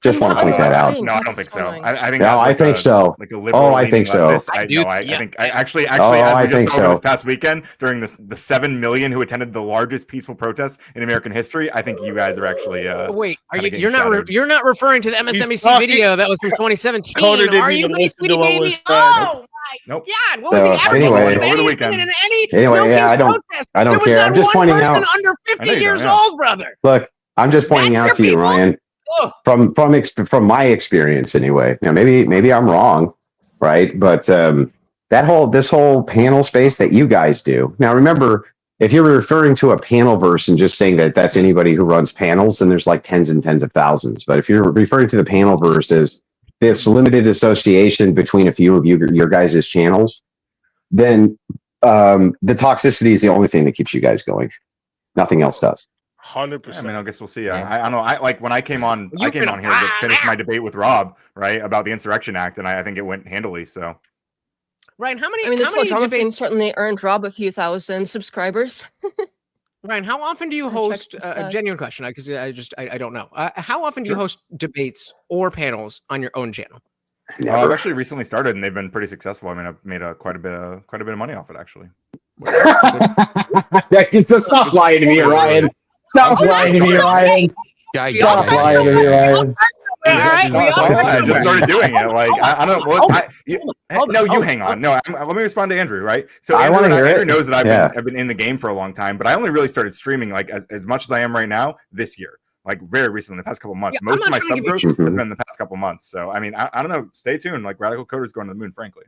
Just want to point that out. No, I don't think so. I think. No, I think so. Like a liberal. I think so. I think as we just saw this past weekend during the 7 million who attended the largest peaceful protest in American history, I think you guys are actually. Wait, you're not referring to the MSNBC video that was from 2017? Are you listen to what was said? Nope. God, what was the average over the weekend? I don't care. I'm just pointing out. Under 50 years old, brother. Look, I'm just pointing out to you, Ryan. From my experience, anyway. Now, maybe I'm wrong, right? But this whole panel space that you guys do. Now, remember, if you're referring to a panelverse and just saying that that's anybody who runs panels, then there's like tens and tens of thousands. But if you're referring to the panelverse as this limited association between a few of your guys' channels, then the toxicity is the only thing that keeps you guys going. Nothing else does. 100%. I mean, I guess we'll see. I don't know. I when I came on here to finish my debate with Rob, right, about the Insurrection Act, and I think it went handily. So, Ryan, how many? I mean, this whole drama thing certainly earned Rob a few thousand subscribers. Ryan, how often do you host a genuine question? Because I don't know. How often do you host debates or panels on your own channel? I've actually recently started, and they've been pretty successful. I mean, I've made quite a bit of money off it, actually. Just stop lying to me, Ryan. Stop lying to me, Ryan. Stop lying to me, Ryan. I just started doing it. Like I don't what. No, you hang on. No, let me respond to Andrew. Right. So Andrew knows that I've been in the game for a long time, but I only really started streaming like as much as I am right now this year. Like very recently, the past couple months. Most of my sub growth has been the past couple months. So I mean, I don't know. Stay tuned. Like Radical Coder's going to the moon, frankly.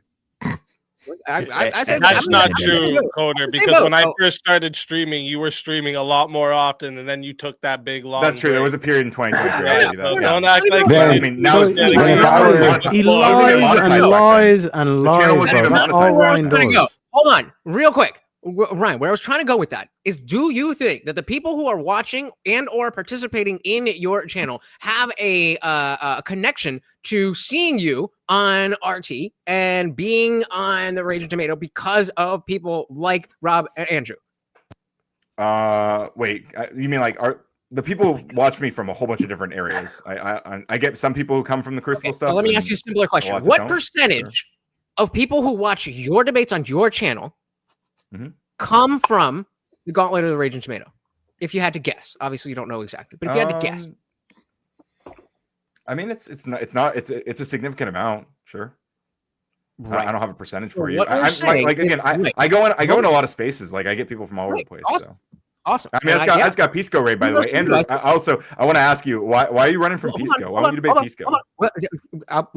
I said that's not true, Coder, because when I first started streaming, you were streaming a lot more often, and then you took that big long. That's true. break. There was a period in 2023. Don't act like I mean, now he lies and lies. That's all Ryan does. Hold on, real quick. Ryan, where I was trying to go with that is, do you think that the people who are watching and or participating in your channel have a connection to seeing you on RT and being on the Raging Tomato because of people like Rob and Andrew? Wait, you mean like the people watch me from a whole bunch of different areas? I get some people who come from the Crucible stuff. So let me ask you a simpler question. What percentage of people who watch your debates on your channel come from the Gauntlet of the Raging Tomato? If you had to guess, obviously you don't know exactly, but if you had to guess, I mean, it's a significant amount, sure. Right. I don't have a percentage for you. I go in a lot of spaces. Like I get people from all over the place. Awesome. So. Awesome. I mean, I just got Pisco Ray, by the way. Andrew, I want to ask you, why are you running from Pisco? Why don't you debate Pisco? Well,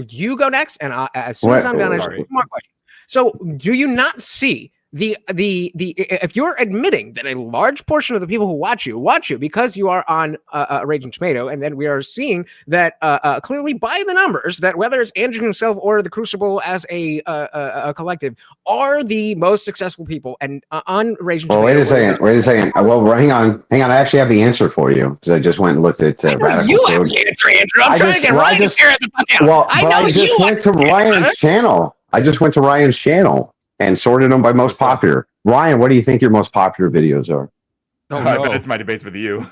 you go next, and as soon as I'm done, I just have one more question. So, do you not see the if you're admitting that a large portion of the people who watch you because you are on Raging Tomato, and then we are seeing that clearly by the numbers that whether it's Andrew himself or the Crucible as a collective are the most successful people and on Raging Tomato. Wait a second. Well, hang on. I actually have the answer for you because I just went and looked at Radical you Code. have the answer, Andrew. I'm trying to get Ryan here at the panel. Well, I just went to Ryan's channel. I just went to Ryan's channel and sorted them by most popular. Ryan, what do you think your most popular videos are? I bet it's my debates with you.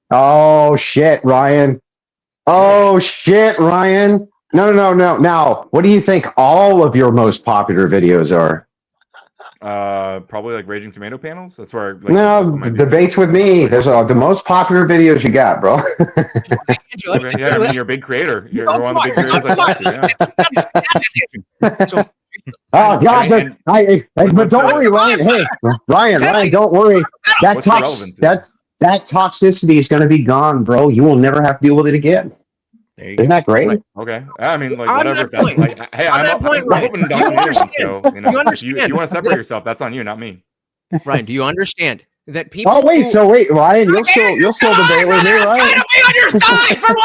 Oh shit, Ryan. No. Now, what do you think all of your most popular videos are? Probably like Raging Tomato panels. That's where debates with me. There's the most popular videos you got, bro. Yeah, I mean, you're a big creator. You're one of the big creators. Yeah. Oh gosh, but don't worry, Ryan. Hey, Ryan, don't worry. That toxicity is going to be gone, bro. You will never have to deal with it again. Isn't that great? Okay. I mean, like whatever. Hey, I'm open to documentation. So you know, if you want to separate yourself, that's on you, not me. Ryan, do you understand that people? Oh wait, Ryan, you'll still debate with me, Ryan. I'm trying to be on your side for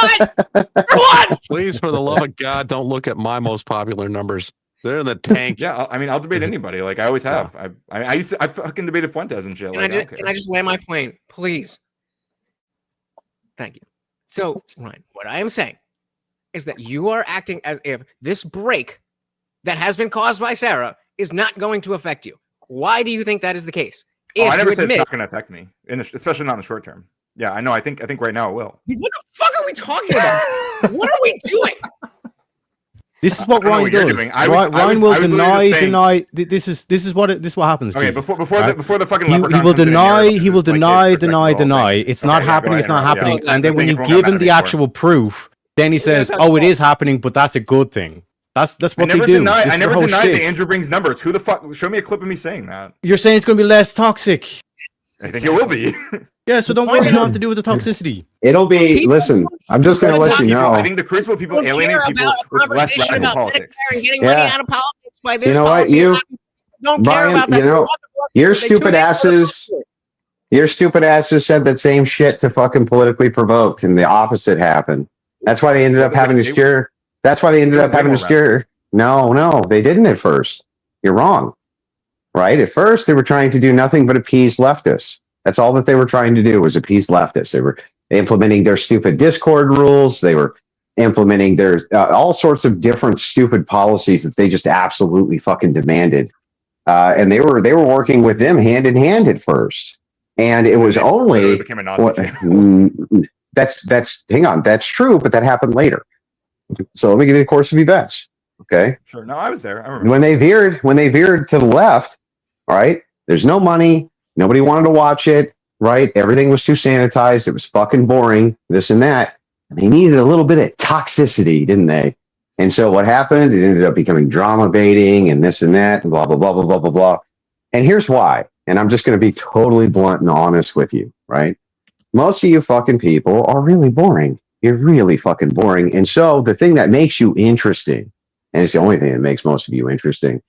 once. Please, for the love of God, don't look at my most popular numbers. They're in the tank. Yeah, I mean, I'll debate anybody. Like I always have. I fucking debated Fuentes and shit. Can I just land my plane, please? Thank you. So, Ryan, what I am saying is that you are acting as if this break that has been caused by Sara is not going to affect you. Why do you think that is the case? I never said it's not going to affect me, especially not in the short term. Yeah, I know. I think right now it will. What the fuck are we talking about? What are we doing? This is what Ryan does. Ryan will deny. This is what happens. Okay, before the fucking he will deny. It's not happening. It's not happening. And then when you give him the actual proof, then he says, "Oh, it is happening, but that's a good thing." That's what they do. I never denied that Andrew brings numbers. Who the fuck? Show me a clip of me saying that. You're saying it's going to be less toxic. I think it will be. Yeah, so don't worry. You don't have to do with the toxicity. It'll be. Listen, I'm just going to let you know. I think the Crucible people alienate people with less radical politics. Out of politics by this you know what? Your stupid asses. Your stupid asses said that same shit to fucking politically provoked, and the opposite happened. That's why they ended up having to steer. No, they didn't at first. You're wrong. Right? At first, they were trying to do nothing but appease leftists. That's all that they were trying to do was appease leftists. They were implementing their stupid Discord rules. They were implementing their all sorts of different stupid policies that they just absolutely fucking demanded. And they were working with them hand in hand at first. And it was only became a Nazi that's hang on, that's true, but that happened later. So let me give you the course of events. Okay. Sure. No, I was there. I remember. When they veered to the left, all right, there's no money, nobody wanted to watch it, right? Everything was too sanitized, it was fucking boring, this and that. And they needed a little bit of toxicity, didn't they? And so what happened? It ended up becoming drama baiting and this and that and blah blah blah blah blah blah blah. And here's why. And I'm just going to be totally blunt and honest with you, right? Most of you fucking people are really boring. You're really fucking boring. And so the thing that makes you interesting, and it's the only thing that makes most of you interesting,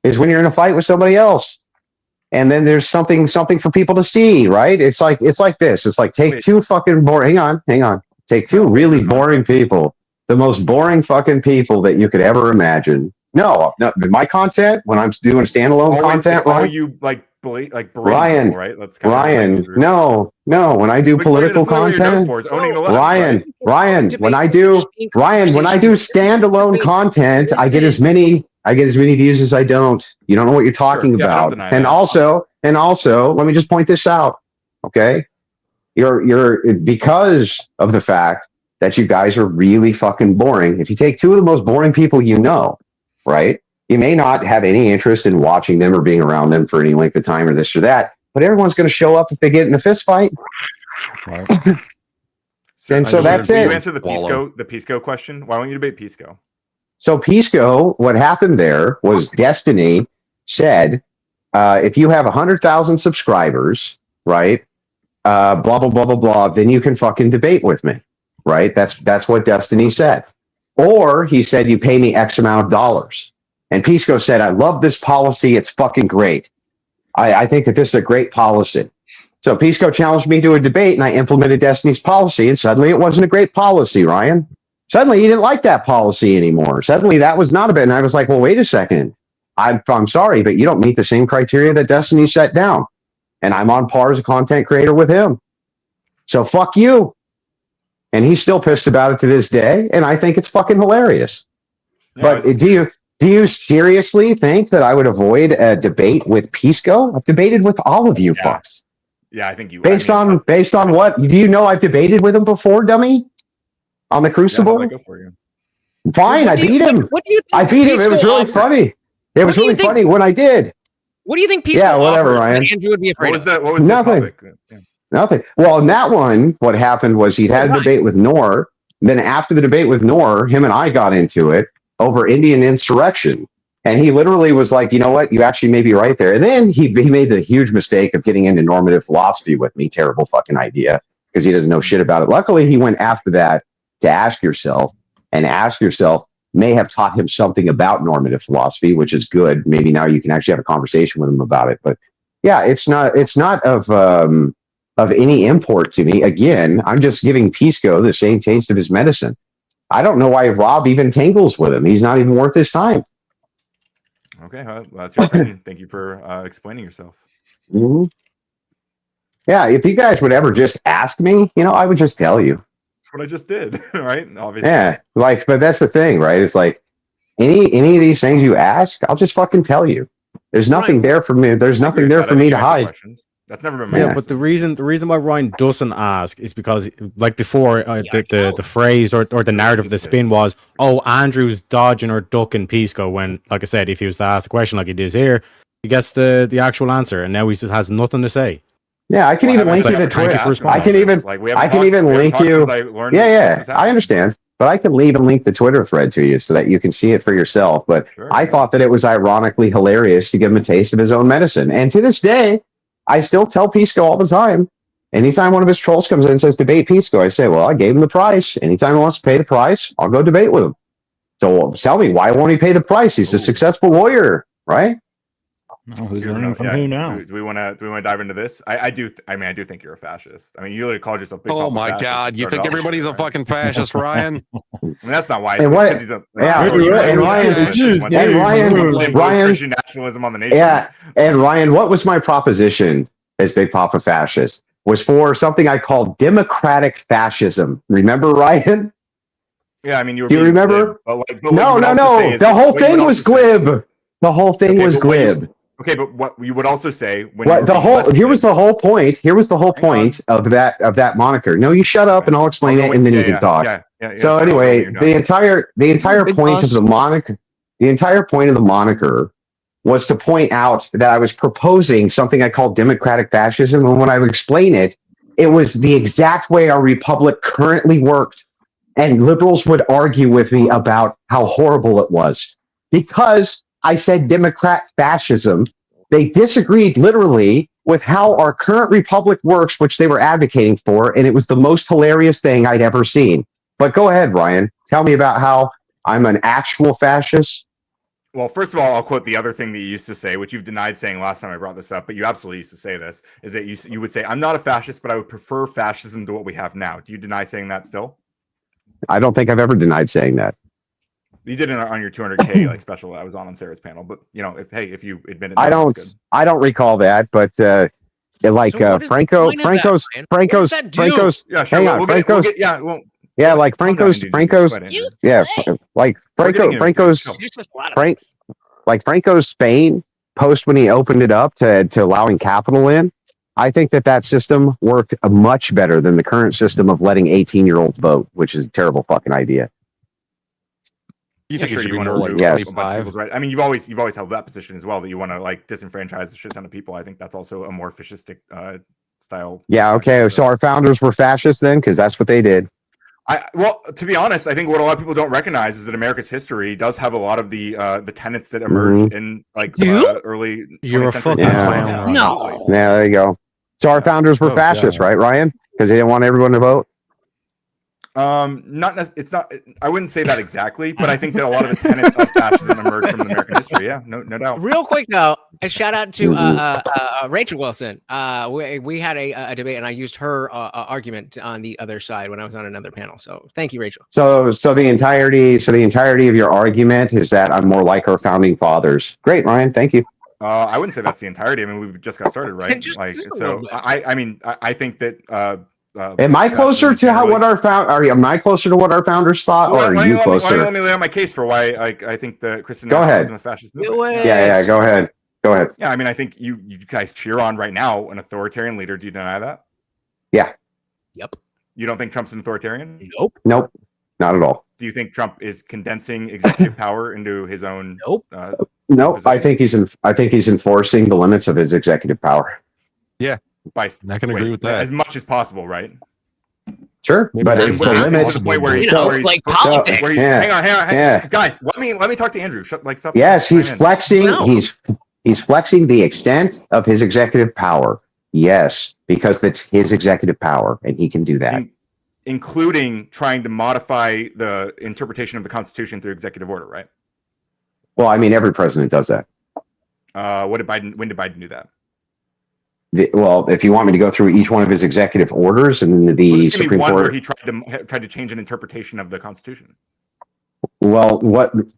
is when you're in a fight with somebody else. And then there's something for people to see, right? It's like this. It's like take two fucking boring. Hang on. Take two really boring people, the most boring fucking people that you could ever imagine. No, my content when I'm doing standalone content, right? You like Ryan, people, right? That's Ryan. No. When I do political content, Ryan. When I do standalone content, I get as many views as I don't. You don't know what you're talking about. And also, let me just point this out. Okay, you're because of the fact that you guys are really fucking boring. If you take two of the most boring people you know, right? You may not have any interest in watching them or being around them for any length of time or this or that, but everyone's going to show up if they get in a fist fight. Right. And so that's it. You answer the Pisco question. Why don't you debate Pisco? So Pisco, what happened there was Destiny said, if you have 100,000 subscribers, right? Blah, blah, blah, blah, blah, then you can fucking debate with me, right? That's what Destiny said. Or he said, you pay me X amount of dollars. And Pisco said, I love this policy. It's fucking great. I think that this is a great policy. So Pisco challenged me to a debate and I implemented Destiny's policy and suddenly it wasn't a great policy, Ryan. Suddenly he didn't like that policy anymore. Suddenly that was not a bit. And I was like, well, wait a second. I'm sorry, but you don't meet the same criteria that Destiny set down. And I'm on par as a content creator with him. So fuck you. And he's still pissed about it to this day. And I think it's fucking hilarious. Yeah, but do you seriously think that I would avoid a debate with Pisco? I've debated with all of you fucks. Yeah, I think you. Based on what? Do you know I've debated with him before, dummy? On the Crucible? Yeah, go for you. Fine, I beat him. I beat him. It was really funny. It was really funny when I did. What do you think Pisco Yeah, whatever, Ryan. Andrew would be afraid What was that? What was Nothing. the topic? Yeah. Nothing. Well, in that one, what happened was he'd had a debate with Noerr. Then after the debate with Noerr, him and I got into it over Indian insurrection. And he literally was like, you know what? You actually may be right there. And then he made the huge mistake of getting into normative philosophy with me. Terrible fucking idea because he doesn't know shit about it. Luckily, he went after that to ask yourself may have taught him something about normative philosophy, which is good. Maybe now you can actually have a conversation with him about it. But yeah, it's not of any import to me. Again, I'm just giving Pisco the same taste of his medicine. I don't know why Rob even tangles with him. He's not even worth his time. Okay, well, that's your opinion. Thank you for explaining yourself. Mm-hmm. Yeah, if you guys would ever just ask me, I would just tell you. That's what I just did, right? Obviously. Yeah, but that's the thing, right? It's like any of these things you ask, I'll just fucking tell you. There's nothing there for me. There's nothing there for me to hide. That's never been my Yeah, but the reason why Ryan doesn't ask is because, like before, the phrase or the narrative, the spin was, oh, Andrew's dodging or ducking Pisco. When, like I said, if he was to ask the question like he does here, he gets the actual answer, and now he just has nothing to say. Yeah, I can even link you the Twitter. I can even link you. Yeah, I understand. But I can even link the Twitter thread to you so that you can see it for yourself. But I thought that it was ironically hilarious to give him a taste of his own medicine. And to this day, I still tell Pisco all the time. Anytime one of his trolls comes in and says, debate Pisco, I say, well, I gave him the price. Anytime he wants to pay the price, I'll go debate with him. So tell me, why won't he pay the price? He's a successful lawyer, right? No, who's learning from who now? Do we want to dive into this? I do think you're a fascist. I mean, you literally called yourself. Big oh my God! You think everybody's a fucking fascist, Ryan? I mean, that's not why. It's because he's a Ryan nationalism on the nation. Yeah, and Ryan, what was my proposition as Big Papa fascist? Was for something I called democratic fascism. Remember, Ryan? Yeah, I mean, do you remember? Glib, but no. The whole thing was glib. The whole thing was glib. Okay, but what you would also say when what the whole here was the whole point. Here was the whole point of that moniker. No, you shut up and I'll explain it, and then you can talk. So anyway, the entire point of the moniker, was to point out that I was proposing something I call democratic fascism, and when I would explain it, it was the exact way our republic currently worked, and liberals would argue with me about how horrible it was because I said Democrat fascism. They disagreed literally with how our current republic works, which they were advocating for, and it was the most hilarious thing I'd ever seen. But go ahead, Ryan. Tell me about how I'm an actual fascist. Well, first of all, I'll quote the other thing that you used to say, which you've denied saying last time I brought this up, but you absolutely used to say this, is that you would say, I'm not a fascist, but I would prefer fascism to what we have now. Do you deny saying that still? I don't think I've ever denied saying that. You did it on your 200K like special I was on Sarah's panel, but if you admit it, I don't recall that, but Franco's Spain post when he opened it up to allowing capital in. I think that system worked much better than the current system of letting 18-year-olds vote, which is a terrible fucking idea. You think it should be more like 25? Right. I mean, you've always held that position as well, that you want to like disenfranchise a shit ton of people. I think that's also a more fascistic style. Yeah. Okay. So our founders were fascists then, because that's what they did. Well, to be honest, I think what a lot of people don't recognize is that America's history does have a lot of the tenets that emerged in like early. You're a fucking clown. No. Yeah. There you go. So our founders were fascists, right, Ryan? Because they didn't want everyone to vote. It's not. I wouldn't say that exactly, but I think that a lot of the tenets of fascism emerged from American history. Yeah, no doubt. Real quick though, a shout out to Rachel Wilson. We had a debate, and I used her argument on the other side when I was on another panel. So thank you, Rachel. So the entirety of your argument is that I'm more like our founding fathers. Great, Ryan. Thank you. I wouldn't say that's the entirety. I mean, we just got started, right? I think that. Am I closer to what our founders thought, or are you closer? Let me lay out my case for why I think the Christian nationalism and fascist movement. Yeah. Go ahead. Yeah, I mean, I think you guys cheer on right now an authoritarian leader. Do you deny that? Yeah. Yep. You don't think Trump's an authoritarian? Nope. Not at all. Do you think Trump is condensing executive power into his own? Nope. I think he's enforcing the limits of his executive power. Yeah. I can agree with that as much as possible, right? Sure, but it's the limits. Like politics. Hang on, guys. Let me talk to Andrew. Stop. Yes, he's flexing. He's flexing the extent of his executive power. Yes, because that's his executive power, and he can do that, including trying to modify the interpretation of the Constitution through executive order, right? Well, I mean, every president does that. When did Biden do that? Well, if you want me to go through each one of his executive orders and the Supreme Court, where he tried to change an interpretation of the Constitution. Well,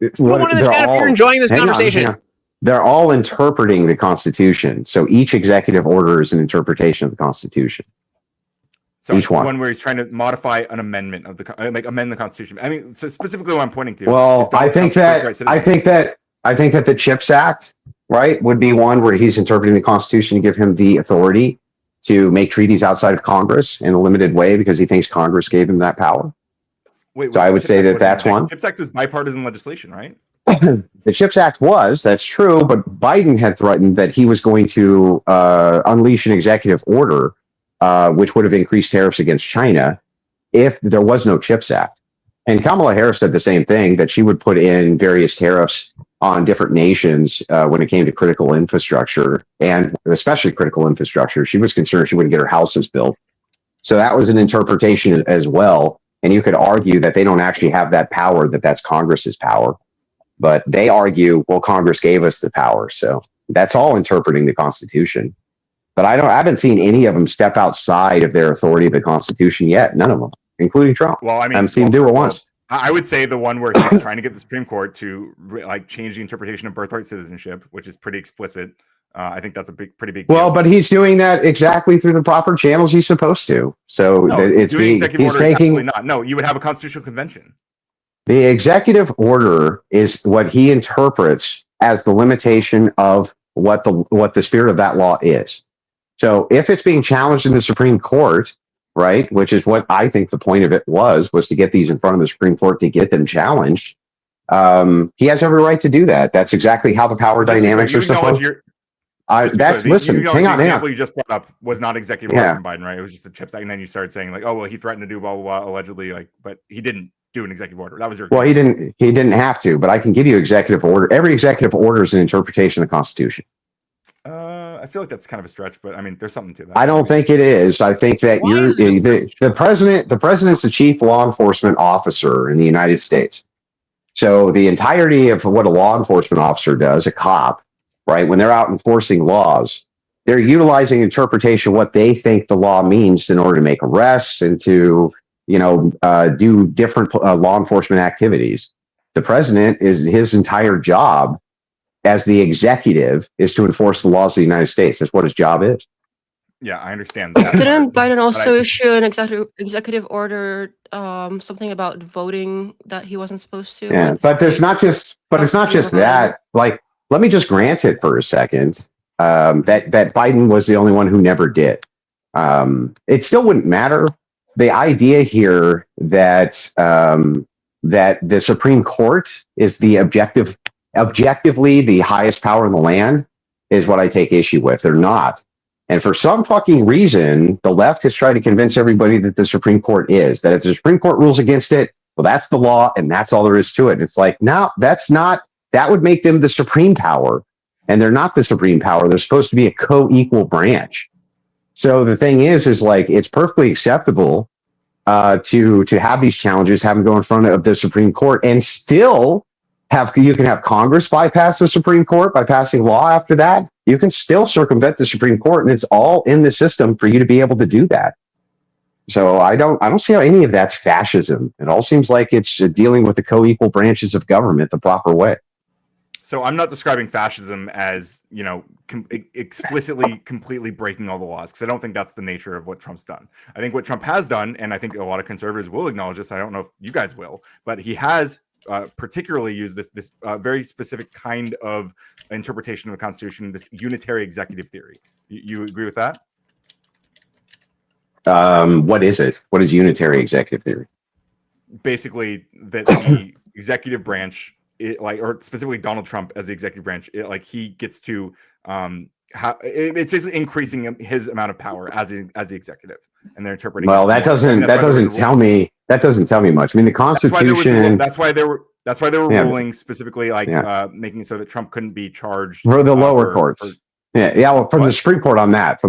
you're enjoying this conversation. They're all interpreting the Constitution, so each executive order is an interpretation of the Constitution. So each one where he's trying to modify an amendment of amend the Constitution. I mean, so specifically what I'm pointing to. Well, I think that the CHIPS Act, right, would be one where he's interpreting the Constitution to give him the authority to make treaties outside of Congress in a limited way because he thinks Congress gave him that power. So I would say that's one. CHIPS Act is bipartisan legislation, right? The CHIPS Act that's true, but Biden had threatened that he was going to unleash an executive order, which would have increased tariffs against China if there was no CHIPS Act. And Kamala Harris said the same thing, that she would put in various tariffs on different nations when it came to critical infrastructure, and especially critical infrastructure. She was concerned she wouldn't get her houses built. So that was an interpretation as well. And you could argue that they don't actually have that power, that's Congress's power. But they argue, well, Congress gave us the power. So that's all interpreting the Constitution. But I haven't seen any of them step outside of their authority of the Constitution yet. None of them, including Trump. Well, I mean, I haven't seen him do it once. I would say the one where he's trying to get the Supreme Court to change the interpretation of birthright citizenship, which is pretty explicit. I think that's a pretty big deal. Well, but he's doing that exactly through the proper channels he's supposed to. So he's absolutely not. No, you would have a constitutional convention. The executive order is what he interprets as the limitation of what the spirit of that law is. So if it's being challenged in the Supreme Court, right, which is what I think the point of it was to get these in front of the Supreme Court to get them challenged, he has every right to do that. That's exactly how the power dynamics are supposed to. Listen, hang on. The example you just brought up was not executive order from Biden, right? It was just a CHIPS Act, and then you started saying like, oh well, he threatened to do blah blah blah allegedly, like, but he didn't do an executive order. That was your. Well, he didn't have to, but I can give you executive order. Every executive order is an interpretation of the Constitution. I feel like that's kind of a stretch, but I mean, there's something to that. I don't think it is. I think that the president. The president's the chief law enforcement officer in the United States. So the entirety of what a law enforcement officer does, a cop, right, when they're out enforcing laws, they're utilizing interpretation of what they think the law means in order to make arrests and to, do different law enforcement activities. The president his entire job as the executive is to enforce the laws of the United States. That's what his job is. Yeah, I understand that. Didn't Biden also issue an executive order, something about voting that he wasn't supposed to? Yeah, but it's not just that. Like, let me just grant it for a second. That Biden was the only one who never did. It still wouldn't matter. The idea here that that the Supreme Court is the objectively the highest power in the land is what I take issue with. They're not. And for some fucking reason, the left has tried to convince everybody that the Supreme Court is. That if the Supreme Court rules against it, well, that's the law, and that's all there is to it. And it's like, no, that's not. That would make them the supreme power, and they're not the supreme power. They're supposed to be a co-equal branch. So the thing is like it's perfectly acceptable to have these challenges, have them go in front of the Supreme Court, and still you can have Congress bypass the Supreme Court by passing law after that. You can still circumvent the Supreme Court, and it's all in the system for you to be able to do that. So I don't see how any of that's fascism. It all seems like it's dealing with the co-equal branches of government the proper way. So I'm not describing fascism as, explicitly, completely breaking all the laws, because I don't think that's the nature of what Trump's done. I think what Trump has done, and I think a lot of conservatives will acknowledge this, I don't know if you guys will, but he has particularly used this very specific kind of interpretation of the Constitution, this unitary executive theory. You agree with that? What is it? What is unitary executive theory? Basically, that the executive branch, or specifically Donald Trump as the executive branch, he gets to it's basically increasing his amount of power as the executive, and they're interpreting. Well, that doesn't tell me much. I mean, the Constitution. That's why there were rulings specifically making it so that Trump couldn't be charged for the lower courts. Well, from the Supreme Court on that.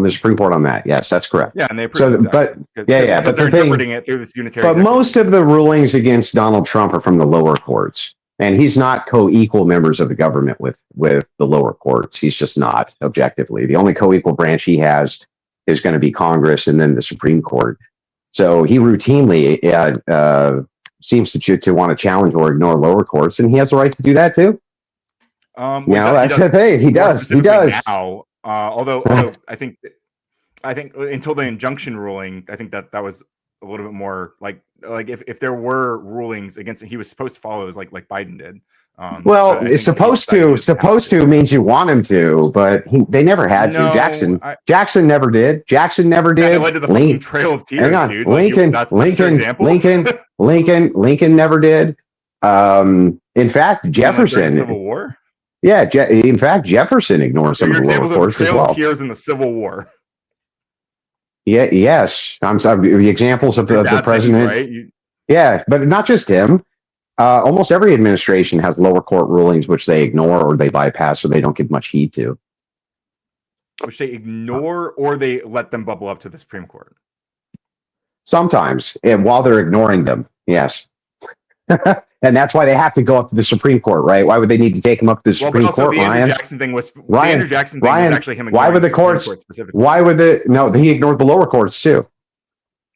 Yes, that's correct. Yeah, and they approved it. But but they're interpreting it through this unitary. But most of the rulings against Donald Trump are from the lower courts, and he's not co-equal members of the government with the lower courts. He's just not objectively. The only co-equal branch he has is going to be Congress and then the Supreme Court. So he routinely seems to want to challenge or ignore lower courts, and he has the right to do that too. That's the thing. He does. Now, although I think until the injunction ruling, I think that was a little bit more like if there were rulings against it, he was supposed to follow those like Biden did. It's supposed to means you want him to, but they never had to. Jackson never did. It led to the fucking Trail of Tears, dude. Lincoln never did. In fact, Jefferson. Civil War. Yeah, in fact, Jefferson ignored some of the lower courts as well. Trail of Tears in the Civil War. Yeah. Yes. I'm sorry. The examples of the president. Right? Yeah, but not just him. Almost every administration has lower court rulings which they ignore or they bypass or they don't give much heed to. Which they ignore or they let them bubble up to the Supreme Court. Sometimes, and while they're ignoring them, yes. And that's why they have to go up to the Supreme Court, right? Why would they need to take them up to the Supreme Court, the Ryan? Andrew Jackson thing was actually him. Why would the courts specifically? He ignored the lower courts too.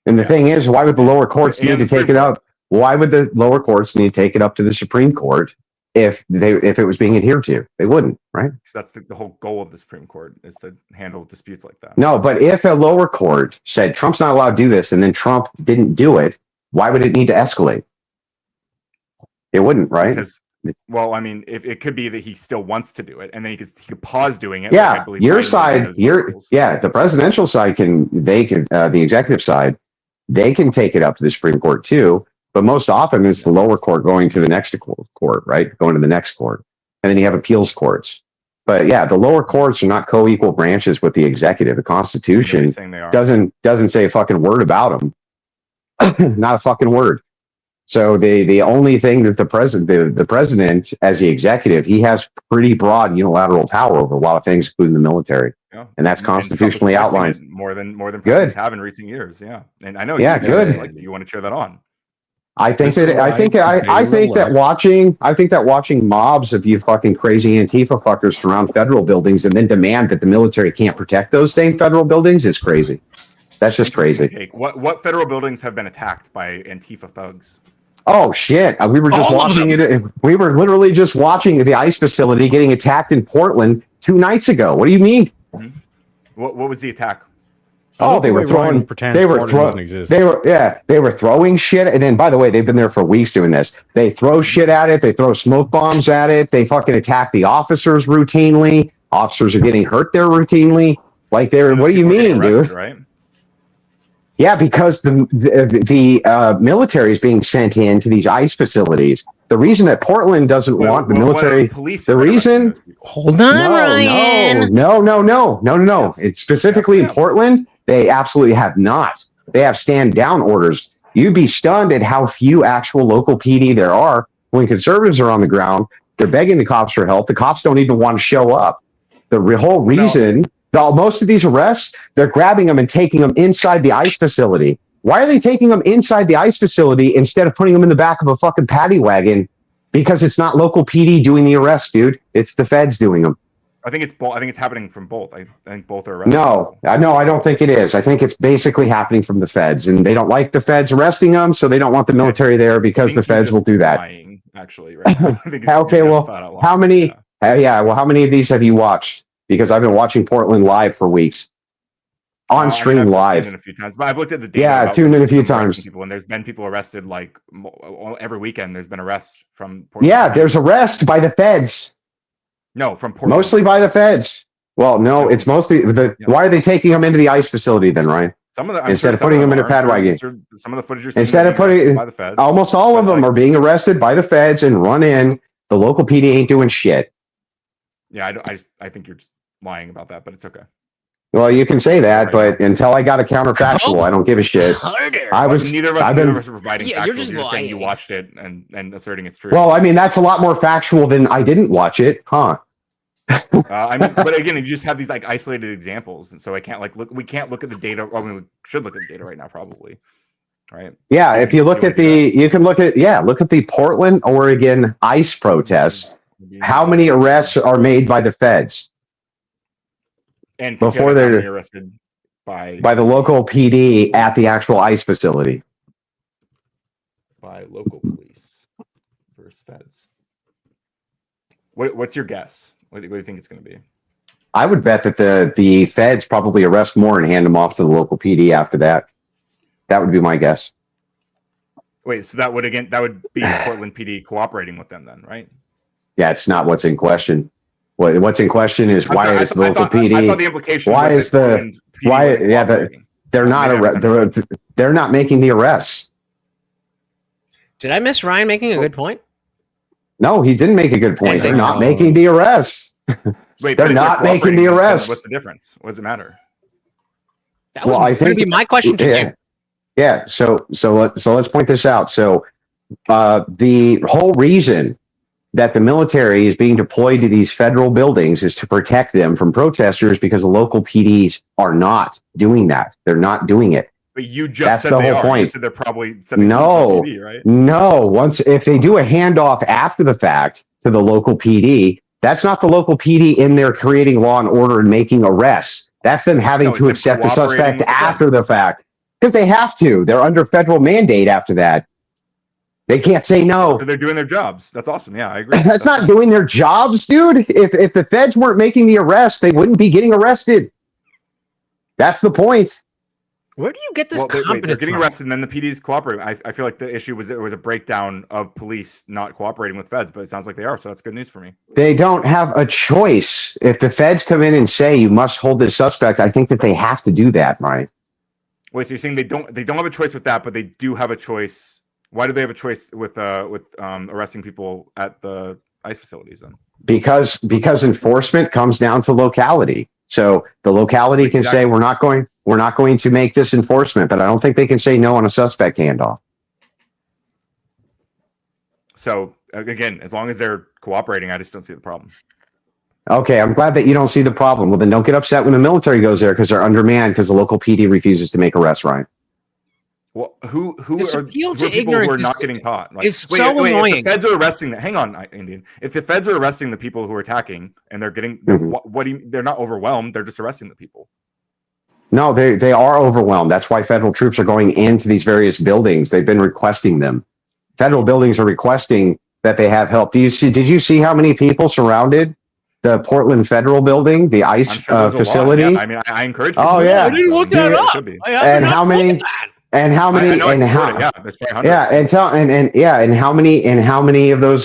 And the thing is, why would the lower courts need to take it up? Why would the lower courts need to take it up to the Supreme Court if it was being adhered to? They wouldn't, right? Because that's the whole goal of the Supreme Court is to handle disputes like that. No, but if a lower court said Trump's not allowed to do this, and then Trump didn't do it, why would it need to escalate? It wouldn't, right? Because Well, I mean, if it could be that he still wants to do it, and then he could pause doing it. Yeah, like I believe your Biden did side, those articles. the presidential side the executive side, they can take it up to the Supreme Court too. But most often it's the lower court going to the next court, right? Going to the next court, and then you have appeals courts. But yeah, the lower courts are not co-equal branches with the executive. The Constitution doesn't say a fucking word about them. Not a fucking word. So the only thing that the president as the executive, he has pretty broad unilateral power over a lot of things, including the military, and that's constitutionally outlined. More than presidents have in recent years. Yeah, and I know. Yeah, good. Like you want to cheer that on. I think that watching mobs of you fucking crazy Antifa fuckers surround federal buildings and then demand that the military can't protect those same federal buildings is crazy. That's just crazy. What federal buildings have been attacked by Antifa thugs? Oh shit! We were just watching it. We were literally just watching the ICE facility getting attacked in Portland 2 nights ago. What do you mean? Mm-hmm. What was the attack? Oh, they were throwing. They were throwing shit. And then, by the way, they've been there for weeks doing this. They throw shit at it. They throw smoke bombs at it. They fucking attack the officers routinely. Officers are getting hurt there routinely. Like they're. What do you mean, dude? Right? Yeah, because the military is being sent into these ICE facilities. The reason that Portland doesn't want the military, the reason. Hold on, Ryan. No. It's specifically in Portland. They absolutely have not. They have stand down orders. You'd be stunned at how few actual local PD there are. When conservatives are on the ground, they're begging the cops for help. The cops don't even want to show up. The whole reason. Most of these arrests, they're grabbing them and taking them inside the ICE facility. Why are they taking them inside the ICE facility instead of putting them in the back of a fucking paddy wagon? Because it's not local PD doing the arrest, dude. It's the feds doing them. I think it's both. I think it's happening from both. I think both are arresting. No, I don't think it is. I think it's basically happening from the feds, and they don't like the feds arresting them, so they don't want the military there because the feds will do that. Lying, actually, right? Okay, well, how many? How many of these have you watched? Because I've been watching Portland live for weeks. On stream live. I've tuned in a few times, but I've looked at the data. Yeah, I've tuned in a few times. People, and there's been people arrested like every weekend. There's been arrests from Portland. Yeah, there's arrest by the feds. No, from Portland. Mostly by the feds. Well, no, it's mostly Why are they taking them into the ICE facility then, Ryan? Some of them, instead of putting them in a pad wagon. Some of the footage instead of putting by the feds. Almost all of them are being arrested by the feds and run in. The local PD ain't doing shit. Yeah, I think you're just lying about that, but it's okay. Well, you can say that, but until I got a counterfactual, I don't give a shit. Neither of us are providing factual. You're just saying you watched it and asserting it's true. Well, I mean, that's a lot more factual than I didn't watch it, huh? I mean, but again, you just have these like isolated examples, and so I can't look. We can't look at the data. I mean, we should look at the data right now, probably. Right. Yeah, if you look at look at the Portland, Oregon ICE protests. How many arrests are made by the feds? And before they're arrested by the local PD at the actual ICE facility. By local police versus feds. What's your guess? What do you think it's going to be? I would bet that the feds probably arrest more and hand them off to the local PD after that. That would be my guess. Wait, so that would be Portland PD cooperating with them then, right? Yeah, it's not what's in question. What's in question is why is the local PD? I thought the implication why is the why? Yeah, they're not they're not making the arrests. Did I miss Ryan making a good point? No, he didn't make a good point. They're not making the arrests. Wait, they're not making the arrests. What's the difference? What does it matter? That was going to be my question to you. Yeah. So let's point this out. So the whole reason that the military is being deployed to these federal buildings is to protect them from protesters because the local PDs are not doing that. They're not doing it. But you just said they are. Point. You said they're probably sending no, PD, right? No. If they do a handoff after the fact to the local PD, that's not the local PD in there creating law and order and making arrests. That's them having to accept the suspect after the fact because they have to. They're under federal mandate after that. They can't say no. So they're doing their jobs. That's awesome. Yeah, I agree. That's not doing their jobs, dude. If the feds weren't making the arrest, they wouldn't be getting arrested. That's the point. Where do you get this Well, they're confidence getting from? arrested, and then the PD's cooperating. I feel like the issue was there was a breakdown of police not cooperating with feds, but it sounds like they are, so that's good news for me. They don't have a choice. If the feds come in and say you must hold this suspect, I think that they have to do that, right? Wait, so you're saying they don't have a choice with that, but they do have a choice? Why do they have a choice with arresting people at the ICE facilities then? Because enforcement comes down to locality. So the locality can say we're not going to make this enforcement, but I don't think they can say no on a suspect handoff. So again, as long as they're cooperating, I just don't see the problem. Okay, I'm glad that you don't see the problem. Well, then don't get upset when the military goes there because they're undermanned because the local PD refuses to make arrests, Ryan. Well, who This are appeal who are to people who are ignorance not is- getting caught? is so annoying. If the feds are arresting hang on, Indian. If the feds are arresting the people who are attacking and they're getting, what do you? They're not overwhelmed. They're just arresting the people. No, they are overwhelmed. That's why federal troops are going into these various buildings. They've been requesting them. Federal buildings are requesting that they have help. Did you see how many people surrounded the Portland Federal Building, the ICE facility? Yeah, I mean, I encourage people. Oh yeah, I didn't look that up. And how many? And how many? And how? Yeah, there's probably Yeah, hundreds. and how many of those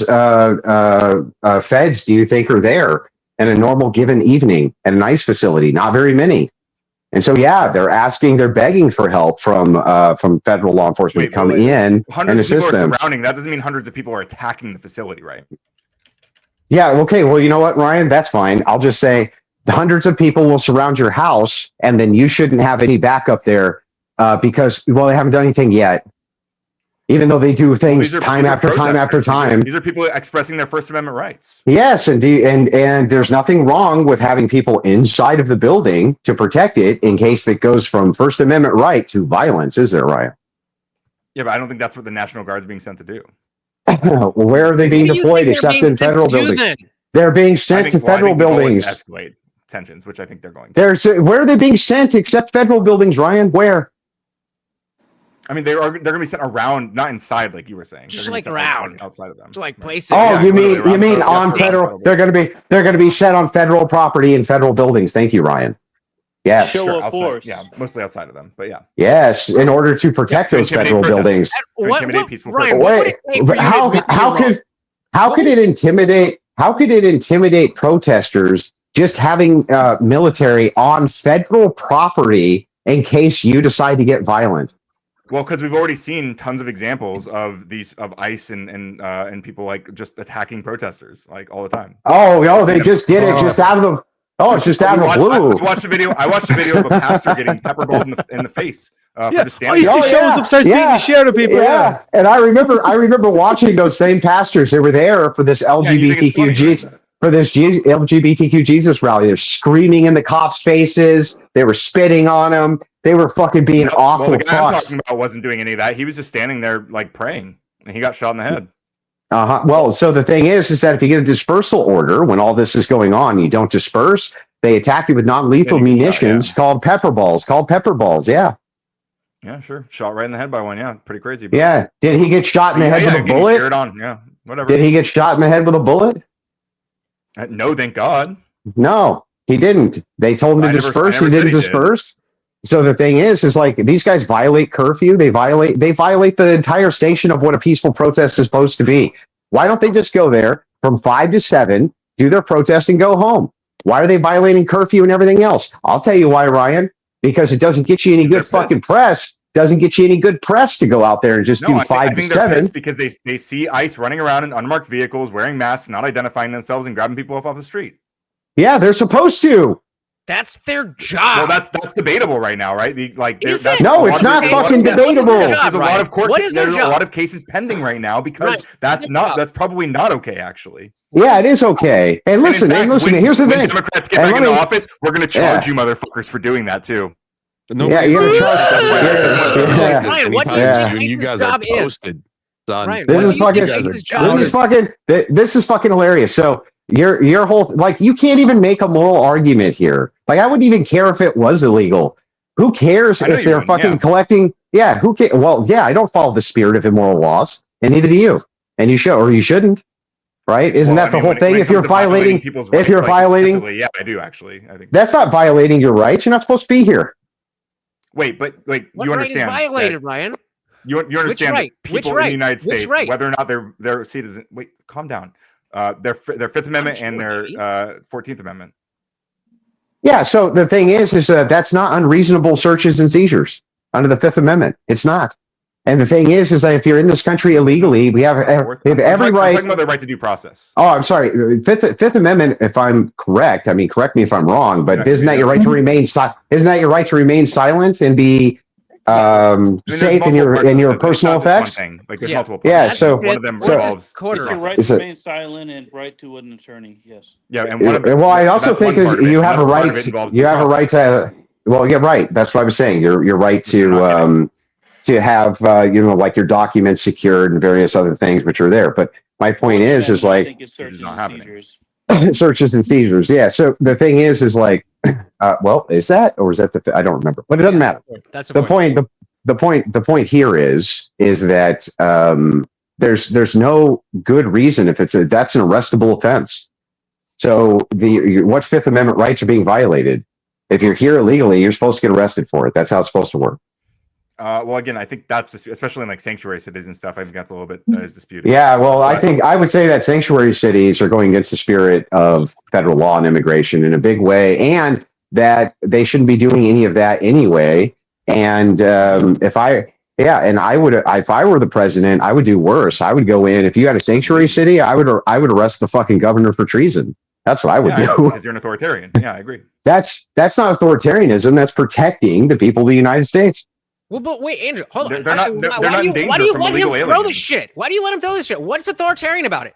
feds do you think are there in a normal given evening at an ICE facility? Not very many. And so, yeah, they're begging for help from federal law enforcement to come in and Hundreds of assist people are them. surrounding. That doesn't mean hundreds of people are attacking the facility, right? Yeah, okay. Well, you know what, Ryan? That's fine. I'll just say the hundreds of people will surround your house, and then you shouldn't have any backup there because, well, they haven't done anything yet. Even though they do things time after time after time. These are people expressing their First Amendment rights. Yes, and there's nothing wrong with having people inside of the building to protect it in case it goes from First Amendment right to violence, is there, Ryan? Yeah, but I don't think that's what the National Guard's being sent to do. Well, where are they being deployed except in federal buildings? They're being sent to federal buildings. Escalate tensions, which I think they're going to. Where are they being sent except federal buildings, Ryan? Where? I mean, they're going to be sent around, not inside, like you were saying. Just like around outside of them. To like places. Oh, Yeah, you literally mean around on federal? They're going to be set on federal property in federal buildings. Thank you, Ryan. Yes. Sure, outside, yeah, mostly outside of them, but yeah. Yes, in order to protect those federal buildings. Ryan, how could it intimidate protesters just having military on federal property in case you decide to get violent? Well, because we've already seen tons of examples of ICE and people like just attacking protesters like all the time. They just did it just out of the. Oh, it's just out of the blue. I watched a video of a pastor getting pepperballed in the face. For just I used to show us upstairs beating the shit out of people. Yeah. And I remember watching those same pastors. They were there for this LGBTQ Jesus rally. They're screaming in the cops' faces. They were spitting on them. They were fucking being awful. Well, the guy I'm talking about wasn't doing any of that. He was just standing there like praying, and he got shot in the head. Well, so the thing is that if you get a dispersal order when all this is going on, you don't disperse. They attack you with non-lethal munitions called pepper balls. Yeah. Yeah, sure. Shot right in the head by one. Yeah, pretty crazy. But... Yeah. Did he get shot in the head with a bullet? Yeah, whatever. Did he get shot in the head with a bullet? No, thank God. No, he didn't. They told him to disperse. He didn't disperse. So the thing is like these guys violate curfew. They violate the entire station of what a peaceful protest is supposed to be. Why don't they just go there from 5 to 7, do their protest and go home? Why are they violating curfew and everything else? I'll tell you why, Ryan. Because it doesn't get you any good fucking press. Doesn't get you any good press to go out there and just do 5 to 7. Because they see ICE running around in unmarked vehicles, wearing masks, not identifying themselves, and grabbing people off the street. Yeah, they're supposed to. That's their job. Well, that's debatable right now, right? It's not fucking debatable. There's a lot of court. There's a job? lot of cases pending right now because that's probably not okay, actually. Yeah, it is okay. And listen, here's the thing. When Democrats get back into office, we're going to charge you motherfuckers for doing that too. Yeah, you're going to charge. Ryan, what do you think you guys are posted, son. Ryan, This is fucking hilarious. So your whole you can't even make a moral argument here. Like I wouldn't even care if it was illegal. Who cares if they're fucking collecting? Yeah, who cares? Well, yeah, I don't follow the spirit of immoral laws, and neither do you. And you should, or you shouldn't, right? Isn't that the whole thing? If you're violating, yeah, I do actually. I think that's not violating your rights. You're not supposed to be here. Wait, but like What you right understand is violated, that, Ryan? you understand right? that Which people right? in the United Which States, right? whether or not they're citizens. Wait, calm down. Their Fifth Amendment and their 14th Amendment. Yeah. So the thing is that's not unreasonable searches and seizures under the Fifth Amendment. It's not. And the thing is that if you're in this country illegally, we have every right. I'm talking about the right to due process. Oh, I'm sorry. Fifth Amendment. If I'm correct, I mean, correct me if I'm wrong, but isn't that your right to remain silent? Isn't that your right to remain silent and be safe in your personal effects? Like there's multiple parts. Yeah. So one of them involves It's your right to remain silent and right to an attorney. Yes. Yeah, and one of the, well, I also think is you have a right. You have a right to. Well, yeah, right. That's what I was saying. Your right to have like your documents secured and various other things which are there. But my point is like I think it's searches and seizures. searches and seizures. Yeah. So the thing is like, well, is that or is that I don't remember, but it doesn't matter. That's the point. The point here is that there's no good reason if that's an arrestable offense. So what Fifth Amendment rights are being violated? If you're here illegally, you're supposed to get arrested for it. That's how it's supposed to work. Well, again, I think that's especially in like sanctuary cities and stuff. I think that's a little bit is disputed. Yeah, well, I would say that sanctuary cities are going against the spirit of federal law and immigration in a big way, and that they shouldn't be doing any of that anyway. And if I were the president, I would do worse. I would go in if you had a sanctuary city, I would arrest the fucking governor for treason. That's what I would do. Because you're an authoritarian. Yeah, I agree. That's not authoritarianism. That's protecting the people of the United States. Well, but wait, Andrew, hold on. They're not Why do you let him throw this shit? Why do you let him throw this shit? What's authoritarian about it?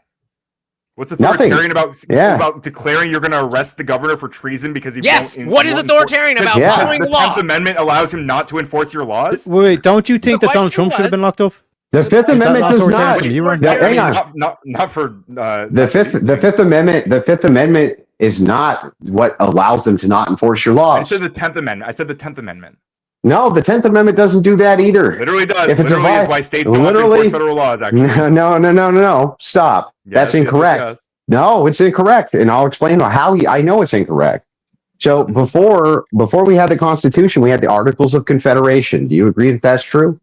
What's authoritarian about declaring you're going to arrest the governor for treason because he what is authoritarian about following the law? The 10th Amendment allows him not to enforce your laws. Wait, don't you think that Donald Trump should have been locked up? The Fifth Amendment does not. Hang on. Not for the Fifth Amendment. The Fifth Amendment is not what allows them to not enforce your laws. I said the 10th Amendment. I said the 10th Amendment. No, the 10th Amendment doesn't do that either. Literally does. If it's literally is why states don't have to enforce federal laws, actually. No. Stop. That's incorrect. Yes. No, it's incorrect. And I'll explain how I know it's incorrect. So before we had the Constitution, we had the Articles of Confederation. Do you agree that that's true?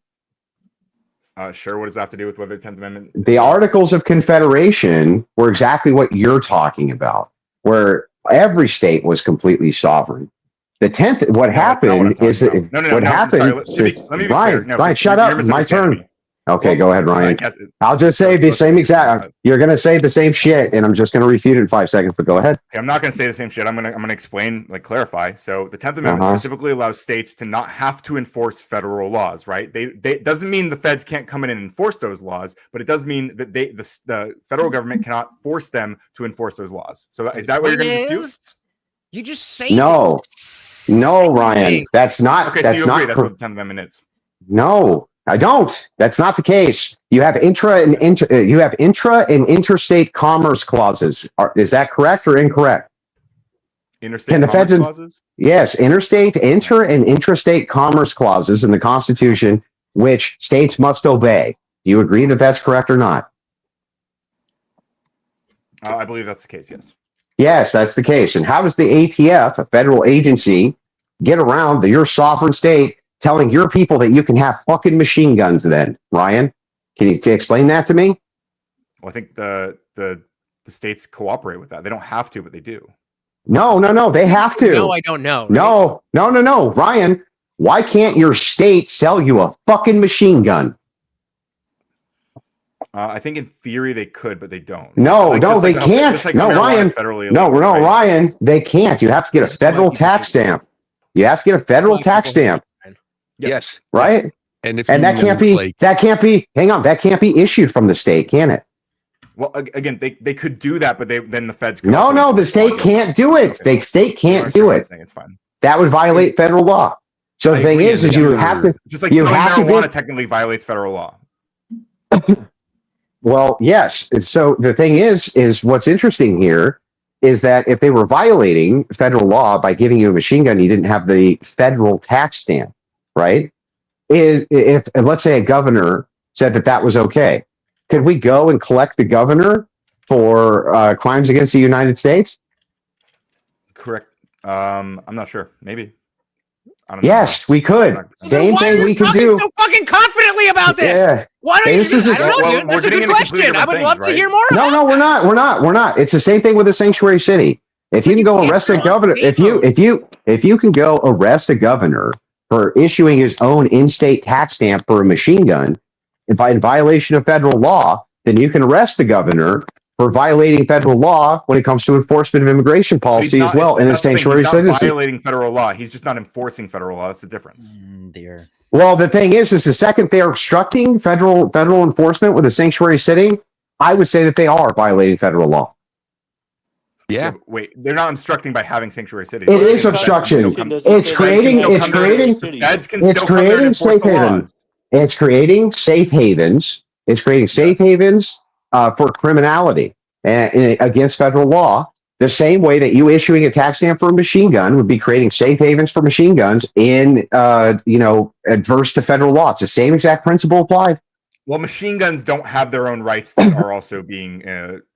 Sure. What does that have to do with whether the 10th Amendment? The Articles of Confederation were exactly what you're talking about, where every state was completely sovereign. The 10th, what happened is that what happened. Ryan, shut up. My turn. Okay, go ahead, Ryan. I'll just say the same exact. You're going to say the same shit, and I'm just going to refute it in 5 seconds. But go ahead. Okay, I'm not going to say the same shit. I'm going to explain, like clarify. So the 10th Amendment specifically allows states to not have to enforce federal laws, right? They doesn't mean the feds can't come in and enforce those laws, but it does mean that the federal government cannot force them to enforce those laws. So is that what you're going to dispute? You just say no, Ryan. That's not. Okay, that's so you not. agree that's what the 10th Amendment is. No, I don't. That's not the case. You have intra and interstate commerce clauses. Is that correct or incorrect? Interstate commerce clauses? Yes, inter and intrastate commerce clauses in the Constitution, which states must obey. Do you agree that that's correct or not? I believe that's the case. Yes. Yes, that's the case. And how does the ATF, a federal agency, get around your sovereign state telling your people that you can have fucking machine guns then? Ryan, can you explain that to me? Well, I think the states cooperate with that. They don't have to, but they do. No, they have to. No, I don't know. Right? No. Ryan, why can't your state sell you a fucking machine gun? I think in theory they could, but they don't. No, they can't. Ryan, they can't. You have to get a federal tax stamp. You have to get a federal tax stamp. Yes. Right? And that can't be hang on, that can't be issued from the state, can it? Well, again, they could do that, but then the feds could No, the state can't do it. The state can't do it. It's fine. That would violate federal law. So the thing is you have to just like marijuana technically violates federal law. Well, yes. So the thing is what's interesting here is that if they were violating federal law by giving you a machine gun, you didn't have the federal tax stamp, right? If let's say a governor said that was okay, could we go and collect the governor for crimes against the United States? Correct. I'm not sure. Maybe. Yes, we could. Same thing we could do. So fucking confidently about this. Yeah. Why don't Hey, you this is just, I don't know, well, dude. That's we're a good getting into completely question. I would different love things, to hear right? more about No, we're not. It's the same thing with a sanctuary city. If you can go arrest a governor, if you can go arrest a governor for issuing his own in-state tax stamp for a machine gun in violation of federal law, then you can arrest the governor for violating federal law when it comes to enforcement of immigration policy as well in a sanctuary He's city. not violating federal law. He's just not enforcing federal law. That's the difference. Dear. Well, the thing is the second they're obstructing federal enforcement with a sanctuary city, I would say that they are violating federal law. Yeah. Wait, they're not obstructing by having sanctuary cities. It is obstruction. It's creating safe havens. It's creating safe havens. It's creating safe havens for criminality against federal law. The same way that you issuing a tax stamp for a machine gun would be creating safe havens for machine guns in, adverse to federal law. It's the same exact principle applied. Well, machine guns don't have their own rights that are also being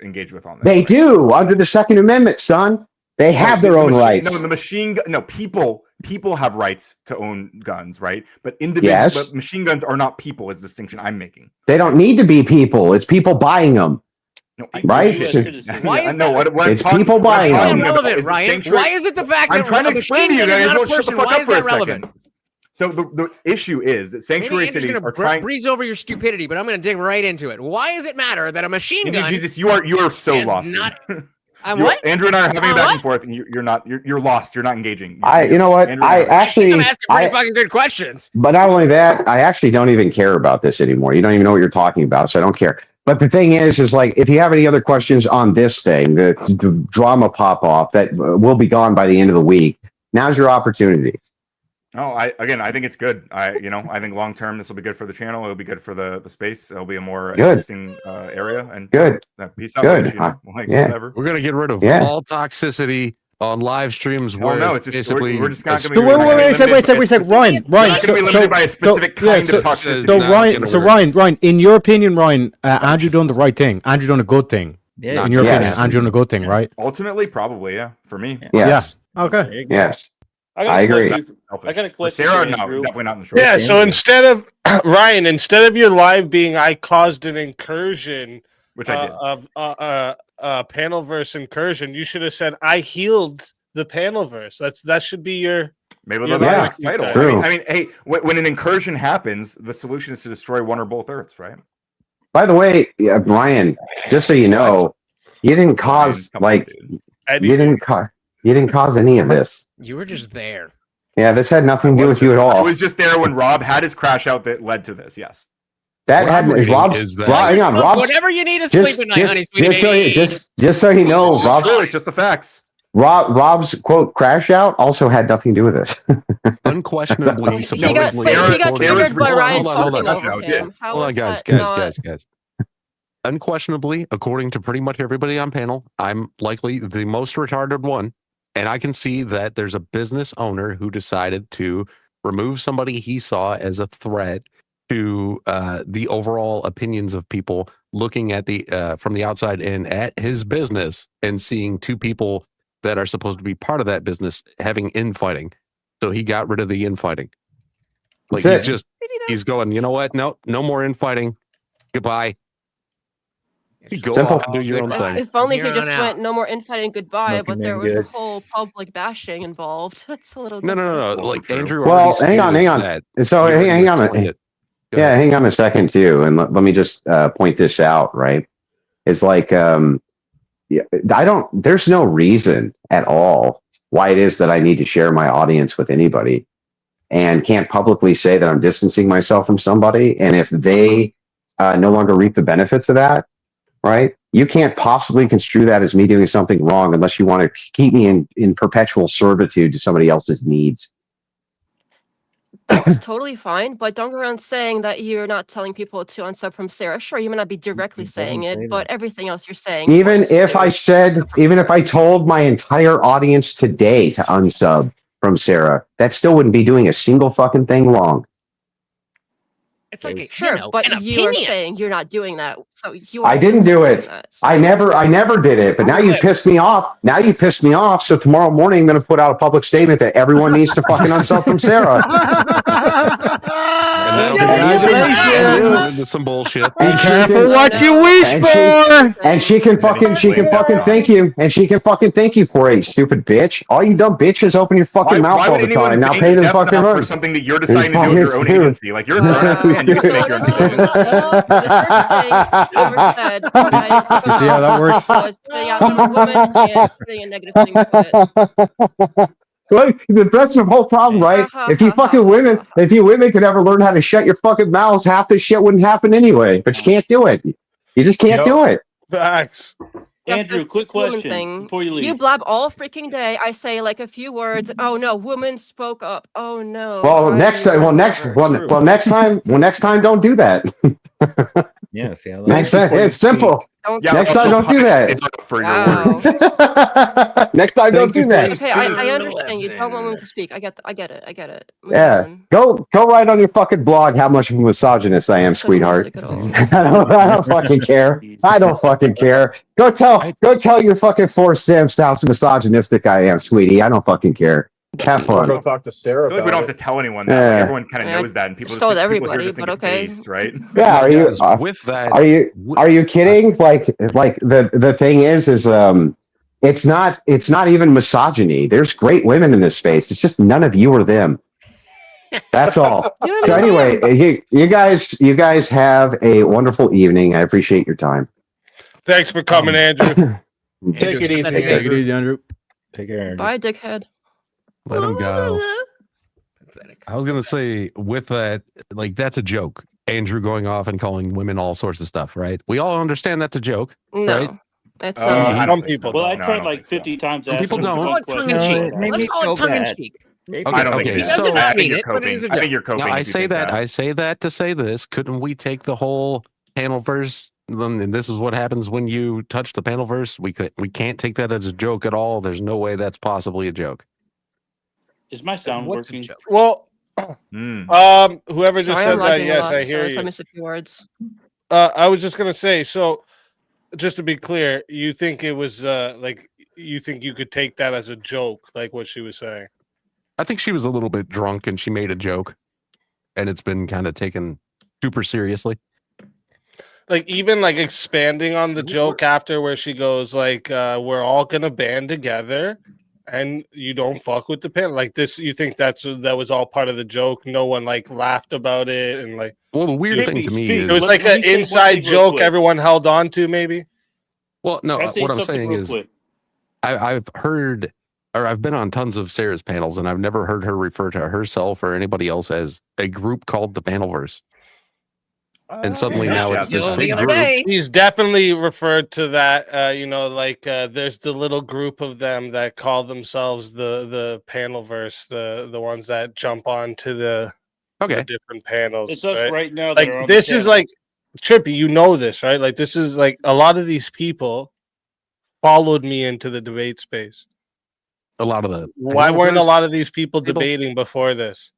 engaged with on this. They do under the Second Amendment, son. They have their own rights. No, the machine gun. No, people have rights to own guns, right? But but machine guns are not people. Is the distinction I'm making. They don't need to be people. It's people buying them. No, right? Why is it's people buying Why is them. that relevant, Ryan? Why is it the fact that I'm trying to explain to you guys? Shut the fuck up for a second. So the issue is that sanctuary cities are trying. Breeze over your stupidity, but I'm going to dig right into it. Why does it matter that a machine gun? Jesus, you are so lost. What? Andrew and I are having a back and forth, and you're not. You're lost. You're not engaging. You know what? Andrew I'm asking pretty fucking good questions. But not only that, I actually don't even care about this anymore. You don't even know what you're talking about, so I don't care. But the thing is like, if you have any other questions on this thing, the drama pop off that will be gone by the end of the week. Now's your opportunity. Oh, I think it's good. I think long term this will be good for the channel. It'll be good for the space. It'll be a more interesting area. And good. Peace out. Good. Whatever. We're gonna get rid of all toxicity on live streams. Where no, it's just basically we're just not going to be. Wait a second, Ryan. Not going to be limited by a specific kind of toxicity. Ryan. In your opinion, Ryan, Andrew done the right thing. Andrew done a good thing. Yeah. In your opinion, Andrew done a good thing, right? Ultimately, probably, yeah. For me, yeah. Okay. Yes. I agree. I got a question. Sarah, no, definitely not in the short. Yeah, so instead of Ryan, instead of your live being I caused an incursion, which I did, of PanelVerse incursion, you should have said I healed the PanelVerse. That should be your maybe the next title. I mean, hey, when an incursion happens, the solution is to destroy one or both Earths, right? By the way, Ryan, just so you know, you didn't cause you didn't cause any of this. You were just there. Yeah, this had nothing to do with you at all. I was just there when Rob had his crash out that led to this. Yes. That had Rob's. Hang on, Rob's. Whatever you need to sleep at night, honey, sweetie. Just so you know, Rob's. It's just the facts. Rob's quote crash out also had nothing to do with this. Unquestionably, he got triggered by Ryan talking over him. Hold on, guys. Unquestionably, according to pretty much everybody on panel, I'm likely the most retarded one. And I can see that there's a business owner who decided to remove somebody he saw as a threat to the overall opinions of people looking at from the outside in at his business and seeing two people that are supposed to be part of that business having infighting. So he got rid of the infighting. Like he's going, you know what? No more infighting. Goodbye. Go off and do your own thing. If only he just went no more infighting, goodbye. But there was a whole public bashing involved. That's a little. No. Like Andrew. Well, hang on. So hang on. Yeah, hang on a second too, and let me just point this out. Right, it's like There's no reason at all why it is that I need to share my audience with anybody, and can't publicly say that I'm distancing myself from somebody. And if they no longer reap the benefits of that. Right? You can't possibly construe that as me doing something wrong unless you want to keep me in perpetual servitude to somebody else's needs. That's totally fine, but don't go around saying that you're not telling people to unsub from Sara. Sure, you may not be directly saying it, but everything else you're saying. Even if I told my entire audience today to unsub from Sara, that still wouldn't be doing a single fucking thing wrong. It's like Sure, but an you are opinion. saying you're not doing that. So you I are didn't do doing it. that, so I never did it. But now you pissed me off. Now you pissed me off. So tomorrow morning I'm going to put out a public statement that everyone needs to fucking unsub from Sarah. And that'll Congratulations. into some bullshit. Be careful what you wish for. And she can fucking thank you. And she can fucking thank you for it, stupid bitch. All you dumb bitches open your fucking mouth all the time. Now pay the fucking for rent. something that you're deciding to do with your own agency? Like, you're a grown-ass man. You can make your own decisions. You see how that works? Was putting out some woman and putting a negative thing to it. Well, that's the whole problem, right? If you women could ever learn how to shut your fucking mouths, half this shit wouldn't happen anyway. But you can't do it. You just can't do it. Facts. Andrew, quick Woman question thing. before you leave. You blab all freaking day. I say like a few words. Oh no, women spoke up. Oh no. Well, next time, don't do that. Yeah, see how Next time, it's simple. Next time, don't do that. Next time, don't do that. Okay, I understand. You don't want women to speak. I get it. Move Yeah, on. go write on your fucking blog how much of a misogynist I am, sweetheart. I don't fucking care. I don't fucking care. Go tell your fucking four simps how misogynistic I am, sweetie. I don't fucking care. Have fun. Go talk to Sarah. I feel like we don't have to tell anyone that. Like, everyone kind of knows that, and people just told think everybody, it's but okay. based, right? Yeah, are you with that? Are you kidding? Like the thing is it's not even misogyny. There's great women in this space. It's just none of you are them. That's all. So anyway, you guys have a wonderful evening. I appreciate your time. Thanks for coming, Andrew. Take it easy. Take it easy, Andrew. Take care. Bye, dickhead. Let him go. I was gonna say with that, like that's a joke. Andrew going off and calling women all sorts of stuff, right? We all understand that's a joke, No, right? it's I don't people. Well, I tried like 50 times. Some people don't. Let's call it tongue in cheek. I don't think it is. So I think you're coping. I think you're coping. Now, I if you say think that. I say that to say this. Couldn't we take the whole PanelVerse? And this is what happens when you touch the PanelVerse. We can't take that as a joke at all. There's no way that's possibly a joke. Is my sound working? Well, whoever just said that, yes, I hear you. If I miss a few words. I was just gonna say, so just to be clear, you think it was like you think you could take that as a joke, like what she was saying? I think she was a little bit drunk and she made a joke, and it's been kind of taken super seriously. Like even like expanding on the joke after where she goes like, we're all gonna band together. And you don't fuck with the pen like this. You think that was all part of the joke? No one like laughed about it, and like. Well, the weird thing to me is it was like an inside joke everyone held on to, maybe. Well, no, what I'm saying is, I've heard, or I've been on tons of Sarah's panels, and I've never heard her refer to herself or anybody else as a group called the PanelVerse. And suddenly now it's this big group. He's definitely referred to that. You know, like there's the little group of them that call themselves the PanelVerse, the ones that jump onto the different panels. It's us right now. That are Like on this the is like Trippy. You know this, right? Like this is like a lot of these people followed me into the debate space. A lot of the why weren't a lot of these people debating before this?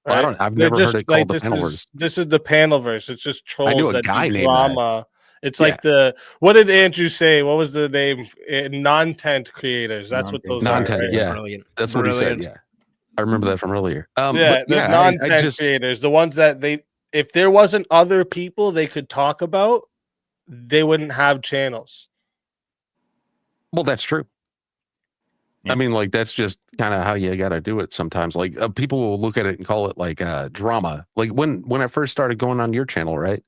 Right? I've never heard it called the PanelVerse. This is the PanelVerse. It's just trolls I knew a that guy do named drama. It's like what did Andrew say? What was the name? Non-tent creators. That's what those non-tent, are. Right? Yeah, that's what he said. Yeah, I remember that from earlier. The non-tent creators, the ones that if there wasn't other people they could talk about, they wouldn't have channels. Well, that's true. I mean, like, that's just kind of how you got to do it sometimes. Like, people will look at it and call it like drama. Like when I first started going on your channel, right?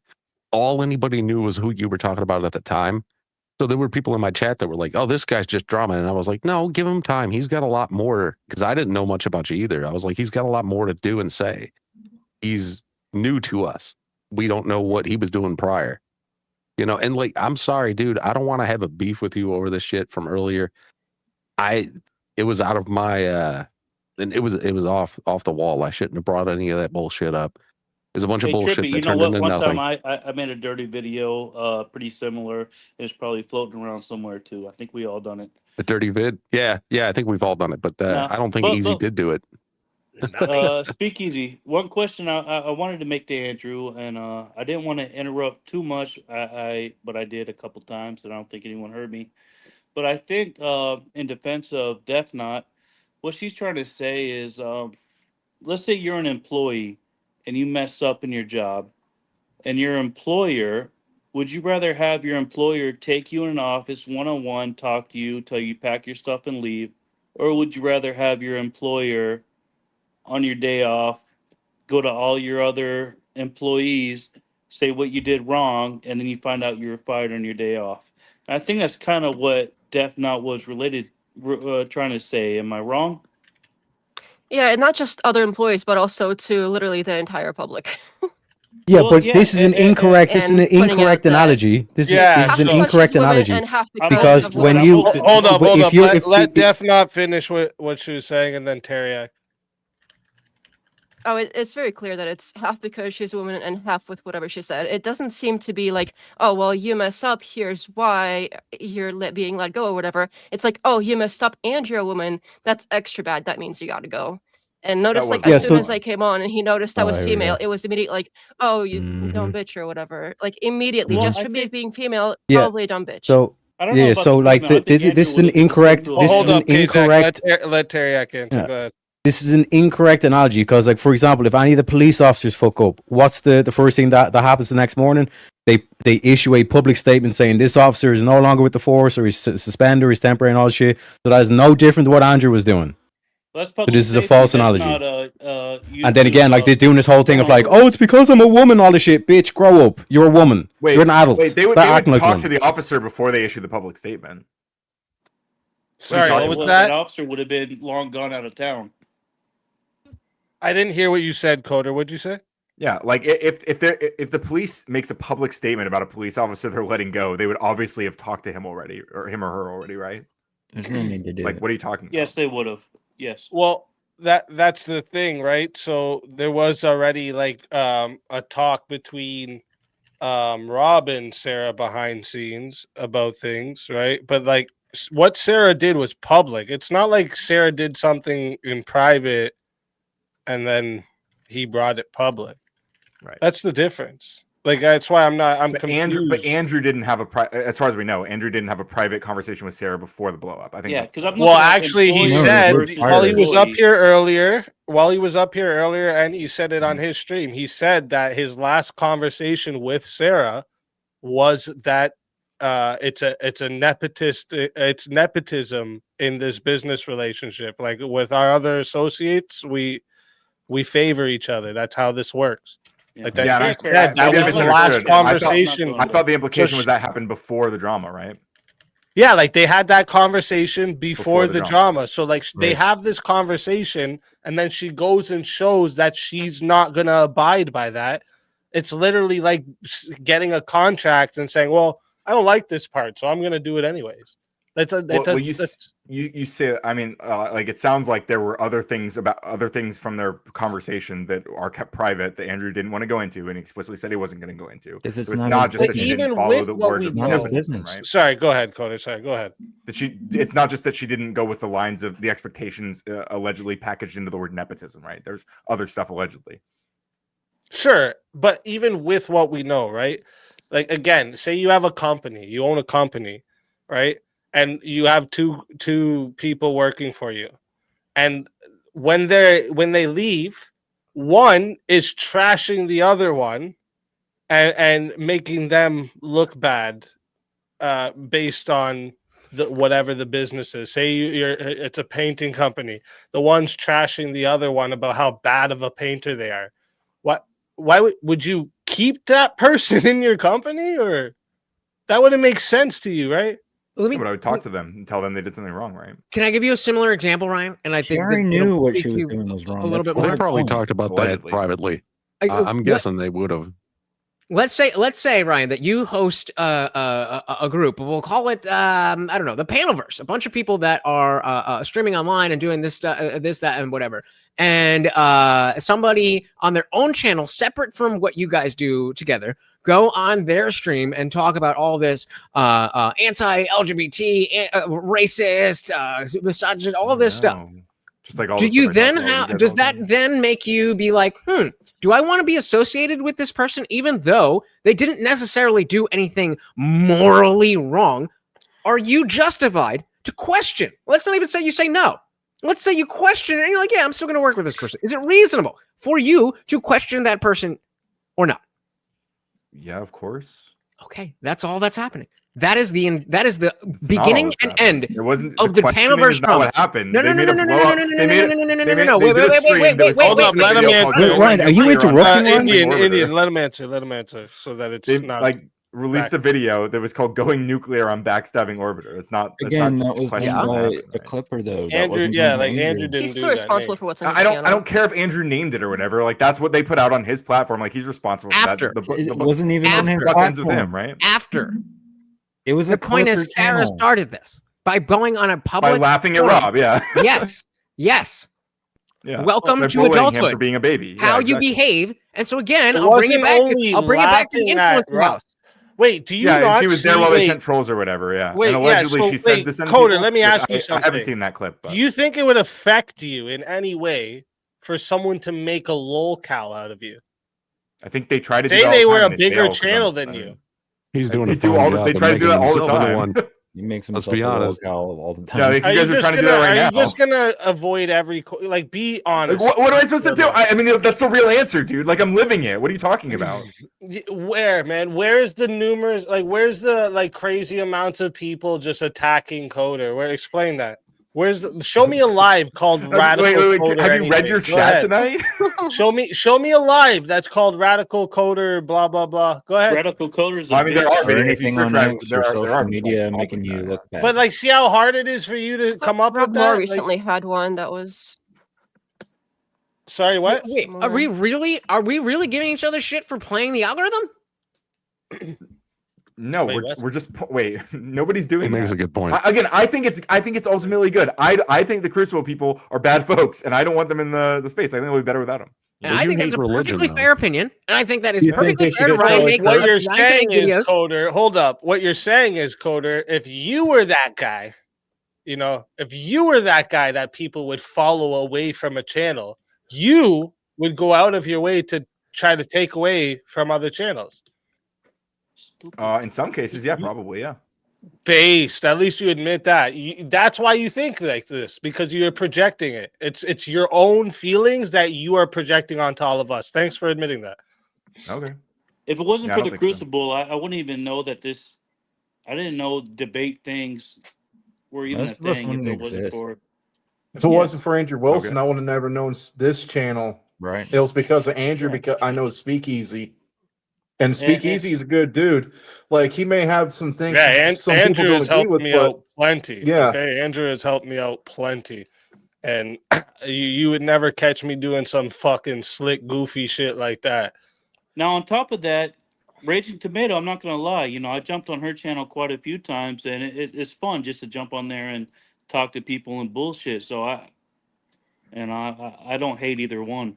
All anybody knew was who you were talking about at the time. So there were people in my chat that were like, oh, this guy's just drama. And I was like, no, give him time. He's got a lot more, because I didn't know much about you either. I was like, he's got a lot more to do and say. He's new to us. We don't know what he was doing prior. You know, and like, I'm sorry, dude. I don't want to have a beef with you over this shit from earlier. It was out of my and it was off the wall. I shouldn't have brought any of that bullshit up. There's a bunch of bullshit Trippy, that turned into one nothing. time I made a dirty video pretty similar. It's probably floating around somewhere too. I think we all done it. A dirty vid? Yeah, I think we've all done it, but I don't think Easy did do it. Speakeasy. One question I wanted to make to Andrew, and I didn't want to interrupt too much. But I did a couple times, and I don't think anyone heard me. But I think in defense of Def Not, what she's trying to say is, let's say you're an employee and you mess up in your job, and your employer, would you rather have your employer take you in an office one-on-one, talk to you, tell you pack your stuff and leave, or would you rather have your employer on your day off go to all your other employees, say what you did wrong, and then you find out you were fired on your day off? And I think that's kind of what Def Not was trying to say. Am I wrong? Yeah, and not just other employees, but also to literally the entire public. Yeah, but this is an incorrect. This is an incorrect analogy. This is an incorrect analogy because when you hold up, if let Def not finish what she was saying, and then Teriak. Oh, it's very clear that it's half because she's a woman and half with whatever she said. It doesn't seem to be like, oh, well, you mess up, here's why you're being let go or whatever. It's like, oh, you messed up and you're a woman. That's extra bad. That means you gotta go. And notice, like, as soon as I came on and he noticed I was female, it was immediately like, oh, you dumb bitch or whatever. Like, immediately, just for me being female, probably a dumb bitch. So yeah, so like this is an incorrect. This is an incorrect. Let Teriak answer. Go ahead. This is an incorrect analogy because, like, for example, if any of the police officers fuck up, what's the first thing that happens the next morning? They issue a public statement saying this officer is no longer with the force, or he's suspended, or he's temporary, and all this shit. So that is no different than what Andrew was doing. So this is a false analogy. And then again, like, they're doing this whole thing of like, oh, it's because I'm a woman, all this shit. Bitch, grow up. You're a woman. You're an adult. Wait, they would talk to the officer before they issue the public statement. Sorry, what was that? That officer would have been long gone out of town. I didn't hear what you said, Coder. What'd you say? Yeah, like if the police makes a public statement about a police officer they're letting go, they would obviously have talked to him already, or him or her already, right? There's no need to do like, what are you talking about? Yes, they would have. Yes. Well, that's the thing, right? So there was already like a talk between Rob and Sarah behind scenes about things, right? But like what Sarah did was public. It's not like Sarah did something in private and then he brought it public. Right. That's the difference. Like, that's why I'm confused. Andrew didn't have as far as we know, Andrew didn't have a private conversation with Sarah before the blow up. I think. Yeah, because well, actually, he said while he was up here earlier, and he said it on his stream. He said that his last conversation with Sarah was that it's nepotism in this business relationship. Like with our other associates, we favor each other. That's how this works. Like that, that was the last conversation. I thought the implication was that happened before the drama, right? Yeah, like they had that conversation before the drama. So like they have this conversation, and then she goes and shows that she's not gonna abide by that. It's literally like getting a contract and saying, "Well, I don't like this part, so I'm gonna do it anyways." You say, I mean, like it sounds like there were other things from their conversation that are kept private that Andrew didn't want to go into and explicitly said he wasn't going to go into. It's so not just that she didn't follow the words of business. Right? Sorry, go ahead, Coder. Sorry, go ahead. It's not just that she didn't go with the lines of the expectations allegedly packaged into the word nepotism, right? There's other stuff allegedly. Sure, but even with what we know, right? Like again, say you have a company, you own a company, right? And you have two people working for you, and when they leave, one is trashing the other one, and making them look bad, based on whatever the business is. Say it's a painting company, the one's trashing the other one about how bad of a painter they are. Why would you keep that person in your company? Or that wouldn't make sense to you, right? But I would talk to them and tell them they did something wrong, right? Can I give you a similar example, Ryan? And I think Jerry knew what she was doing was wrong. A little bit They more. probably talked about that privately. I'm guessing they would have. Let's say, Ryan, that you host a group. We'll call it, I don't know, the PanelVerse. A bunch of people that are streaming online and doing this, that, and whatever. And somebody on their own channel, separate from what you guys do together, go on their stream and talk about all this anti-LGBT, racist, misogynist, all this stuff. Just like all. Do the you stuff I then talk about have? with you guys Does all the that time. then make you be like, do I want to be associated with this person, even though they didn't necessarily do anything morally wrong? Are you justified to question? Let's not even say you say no. Let's say you question it and you're like, yeah, I'm still going to work with this person. Is it reasonable for you to question that person or not? Yeah, of course. Okay, that's all that's happening. That is the It's beginning and end It wasn't of the questioning PanelVerse is not what comments. happened. No, no, They no, made no, a no, no, blow no, up. no, no, They no, made no, no, no, no, they no, no. made- they did a stream that was Hold called up, let him video answer. called Wait, Going Ryan, are you Nuclear on interrupting, Ryan? Indian, Orbiter. Indian, let him answer so that it's They not like released back. a video that was called "Going Nuclear on Backstabbing Orbiter." It's not Again, not that was done questioning what by happened, the right? clipper, though. That Andrew. wasn't Yeah, done by like Andrew didn't He's do still that. responsible Nate. for what's on his I channel. don't care if Andrew named it or whatever. Like that's what they put out on his platform. Like he's responsible for After. that. It wasn't even on his buck ends with platform. him, right? After. It was The a point clipper is, Sarah channel. started this by going on a public By laughing at forum. Rob, yeah. Yes, yes. Yeah. Welcome By to bullying him adulthood. for being a baby. How Yeah, you exactly. behave, and so again, It I'll bring it wasn't back. only I'll bring it back to the laughing at influence Rob. house. Wait, do you Yeah, and not she was there see- while they wait, sent trolls or whatever. Yeah, Wait, and yeah, allegedly so she said wait, this. Coder, let me ask you I something. haven't seen that clip. But. Do you think it would affect you in any way for someone to make a lolcow out of you? I think they try to Say do that all they the were time a and they bigger fail 'cause channel than you. He's doing they a do fine all. job They of try to do making that all the himself into time. one. He makes Let's himself be a honest. lolcow all the time. Yeah, I think Are you guys are just trying to do gonna- that right Are now. you just gonna avoid every like? Be honest. Like, what am I supposed to do? Brother. I mean, that's the real answer, dude. Like I'm living it. What are you talking about? Where, man? Where's the numerous? Like, where's the like crazy amounts of people just attacking Coder? Where? Explain that. Show me a live called Radical Wait. Coder. Have you read anyway. your Go chat ahead. tonight? Show me a live that's called Radical Coder. Blah blah blah. Go ahead. Radical coders. I mean, there are Or videos. If you anything search on Radical, X there or are social people media faulting making you that, look bad. But like, see how hard it is for you to come up with Rob that. Moore Like, recently had one that was sorry, what? Wait, are we really giving each other shit for playing the algorithm? No, Wait, we're just wait. Nobody's doing He makes that. a good point. I think it's ultimately good. I think the Crucible people are bad folks, and I don't want them in the space. I think it'll be better without them. And Well, I you think that's hate a religion, perfectly though. fair opinion, and I think that is You think perfectly they fair should to get Ryan to, make. like, What you're Ryan to make saying is, videos. Coder, hold up. What you're saying is, Coder, if you were that guy, if you were that guy that people would follow away from a channel, you would go out of your way to try to take away from other channels. In some cases, yeah, probably, yeah. Based, at least you admit that. That's why you think like this, because you're projecting it. It's your own feelings that you are projecting onto all of us. Thanks for admitting that. Okay. If it wasn't Yeah, I for don't the think so. Crucible, I wouldn't even know that this. I didn't know debate things were even Most a of us thing. wouldn't If it wasn't exist. for If it wasn't for Andrew Wilson, Okay. I would have never known this channel. Right. It was because of Andrew, because I know Speakeasy. And Speakeasy is a good dude. Like, he may have some things Yeah, and some people Andrew don't has agree helped with, me but out plenty. yeah. Okay, Andrew has helped me out plenty, and you would never catch me doing some fucking slick, goofy shit like that. Now, on top of that, Raging Tomato, I'm not going to lie. I jumped on her channel quite a few times, and it's fun just to jump on there and talk to people and bullshit. So I don't hate either one.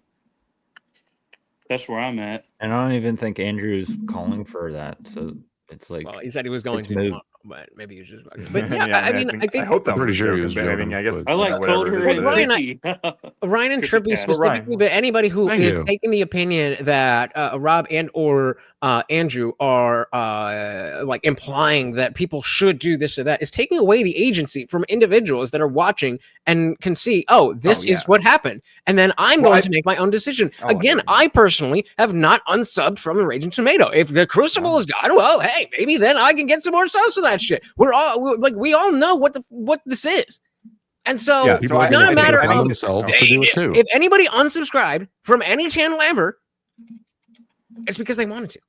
That's where I'm at. And I don't even think Andrew's calling for that. So it's like, Well, he said he was going it's to, moot. but maybe he's just. But yeah, Yeah, I mean, I think I hope that I'm pretty was sure he joking, was but I mean, joking, I guess but- I like whatever Coder it is, and what it is. Trippy. Ryan and Trippy TrippyCast. specifically, but anybody who Thank is you. taking the opinion that Rob and or Andrew are like implying that people should do this or that is taking away the agency from individuals that are watching and can see, oh, this is what happened, and then I'm going to make my own decision. Again, I personally have not unsubbed from the Raging Tomato. If the Crucible is gone, well, hey, maybe then I can get some more subs for that shit. We all know what this is. And so Yeah, it's so I- not a I matter think- of themselves to do it too. if anybody unsubscribed from any channel ever, it's because they wanted to.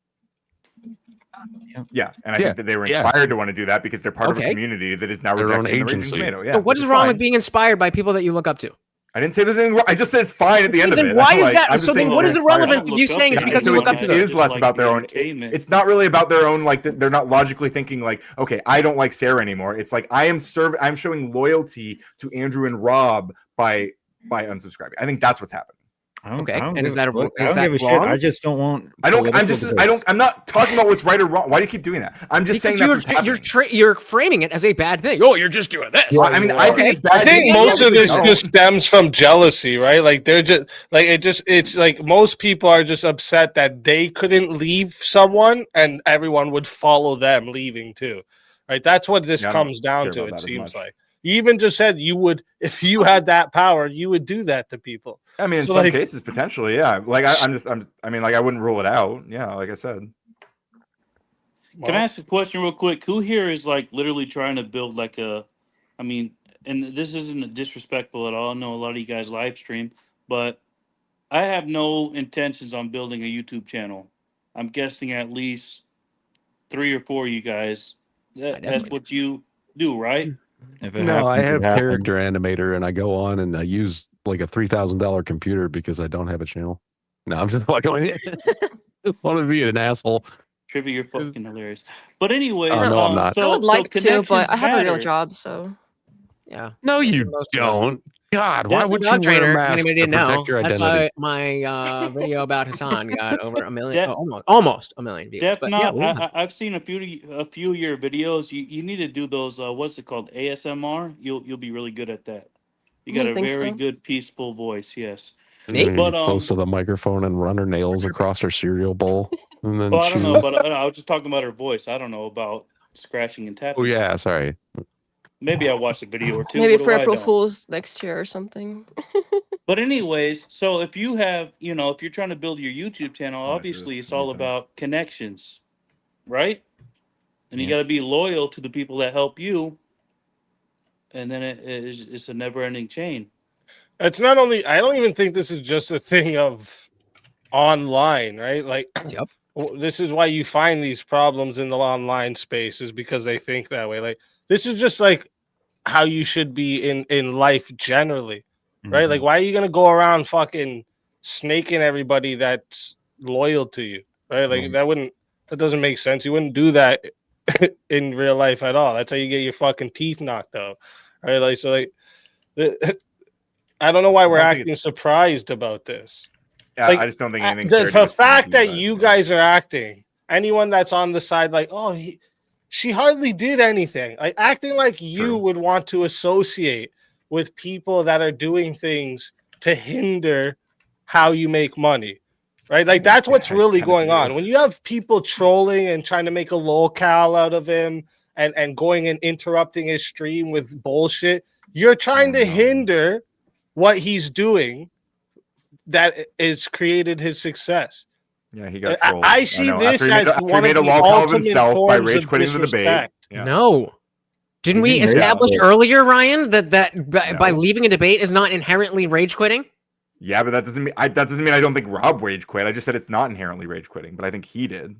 Yeah, and I Yeah, think that they were yeah. inspired to want to do that because they're part of a Okay. community that is now Their own rejecting the Raging agency. Tomato. Yeah, So what which is is wrong fine. with being inspired by people that you look up to? I didn't say there's anything wrong. I just said it's fine at the end of Then it. why is Like, that? I'm just So then saying what they're is the inspired. relevance of you saying it's Yeah, because so you look up it to is them? less about their own. It's not really about their own. Like they're not logically thinking like, okay, I don't like Sarah anymore. It's like I'm showing loyalty to Andrew and Rob by unsubscribing. I think that's what's happening. Okay, I don't and is give- that look, I is don't that give a shit. wrong? I just don't want. I'm not talking about what's right or wrong. Why do you keep doing that? I'm just saying that's what's happening. You're framing it as a bad thing. Oh, you're just doing this. I mean, I think it's bad. I think most of this just stems from jealousy, right? Like they're just like it's like most people are just upset that they couldn't leave someone and everyone would follow them leaving too. Right? That's what this comes down to, it seems like. You even just said you would, if you had that power, you would do that to people. I mean, in some cases, potentially, yeah. Like I mean, like I wouldn't rule it out. Yeah, like I said. Can I ask a question real quick? Who here is like literally trying to build like a, I mean, and this isn't disrespectful at all. I know a lot of you guys live stream, but I have no intentions on building a YouTube channel. I'm guessing at least 3 or 4 of you guys. That's what you do, right? No, I have character animator, and I go on and I use like a $3,000 computer because I don't have a channel. No, I'm just like, I just want to be an asshole. Trippy, you're fucking hilarious. But anyway, no, I'm not. I would like to, but I have a real matter. job, so yeah. No, you don't. God, why would you Dog wear a trainer, mask anybody to didn't protect know. your That's identity? why my video about Hassan got over a million, almost a million views. Def But not. yeah, I've seen a few of your videos. You need to do those. What's it called? ASMR. You'll be really good at that. You got You a think very so? good peaceful voice. Yes. But But close to the microphone and run her nails across her cereal bowl, and then well, I don't chew. know. But I was just talking about her voice. I don't know about scratching and tapping. Oh yeah, sorry. Maybe I watched a video or two. Maybe What do for I April know? Fool's next year or something. But anyways, so if you have, if you're trying to build your YouTube channel, obviously it's all about connections, right? And you got to be loyal to the people that help you, and then it's a never-ending chain. It's not only, I don't even think this is just a thing of online, right? Like, this is why you find these problems in the online space, is because they think that way. Like, this is just like how you should be in life generally, right? Like, why are you gonna go around fucking snaking everybody that's loyal to you, right? Like, that doesn't make sense. You wouldn't do that in real life at all. That's how you get your fucking teeth knocked out, right? Like, so like, I don't know why we're acting surprised about this. Yeah, like, I just don't think anything's the fact that you guys are acting, anyone that's on the side, like, oh, she hardly did anything, like acting like you would want to associate with people that are doing things to hinder how you make money, right? Like, that's what's really going on. When you have people trolling and trying to make a lolcow out of him and going and interrupting his stream with bullshit, you're trying to hinder what he's doing that has created his success. Yeah, he got trolled. I see this as after one he of made a the lolcow of ultimate himself by forms rage of quitting the debate. disrespect. Yeah. No. Didn't we establish earlier, Ryan, that by leaving a debate is not inherently rage quitting? Yeah, but that doesn't mean I don't think Rob rage quit. I just said it's not inherently rage quitting, but I think he did.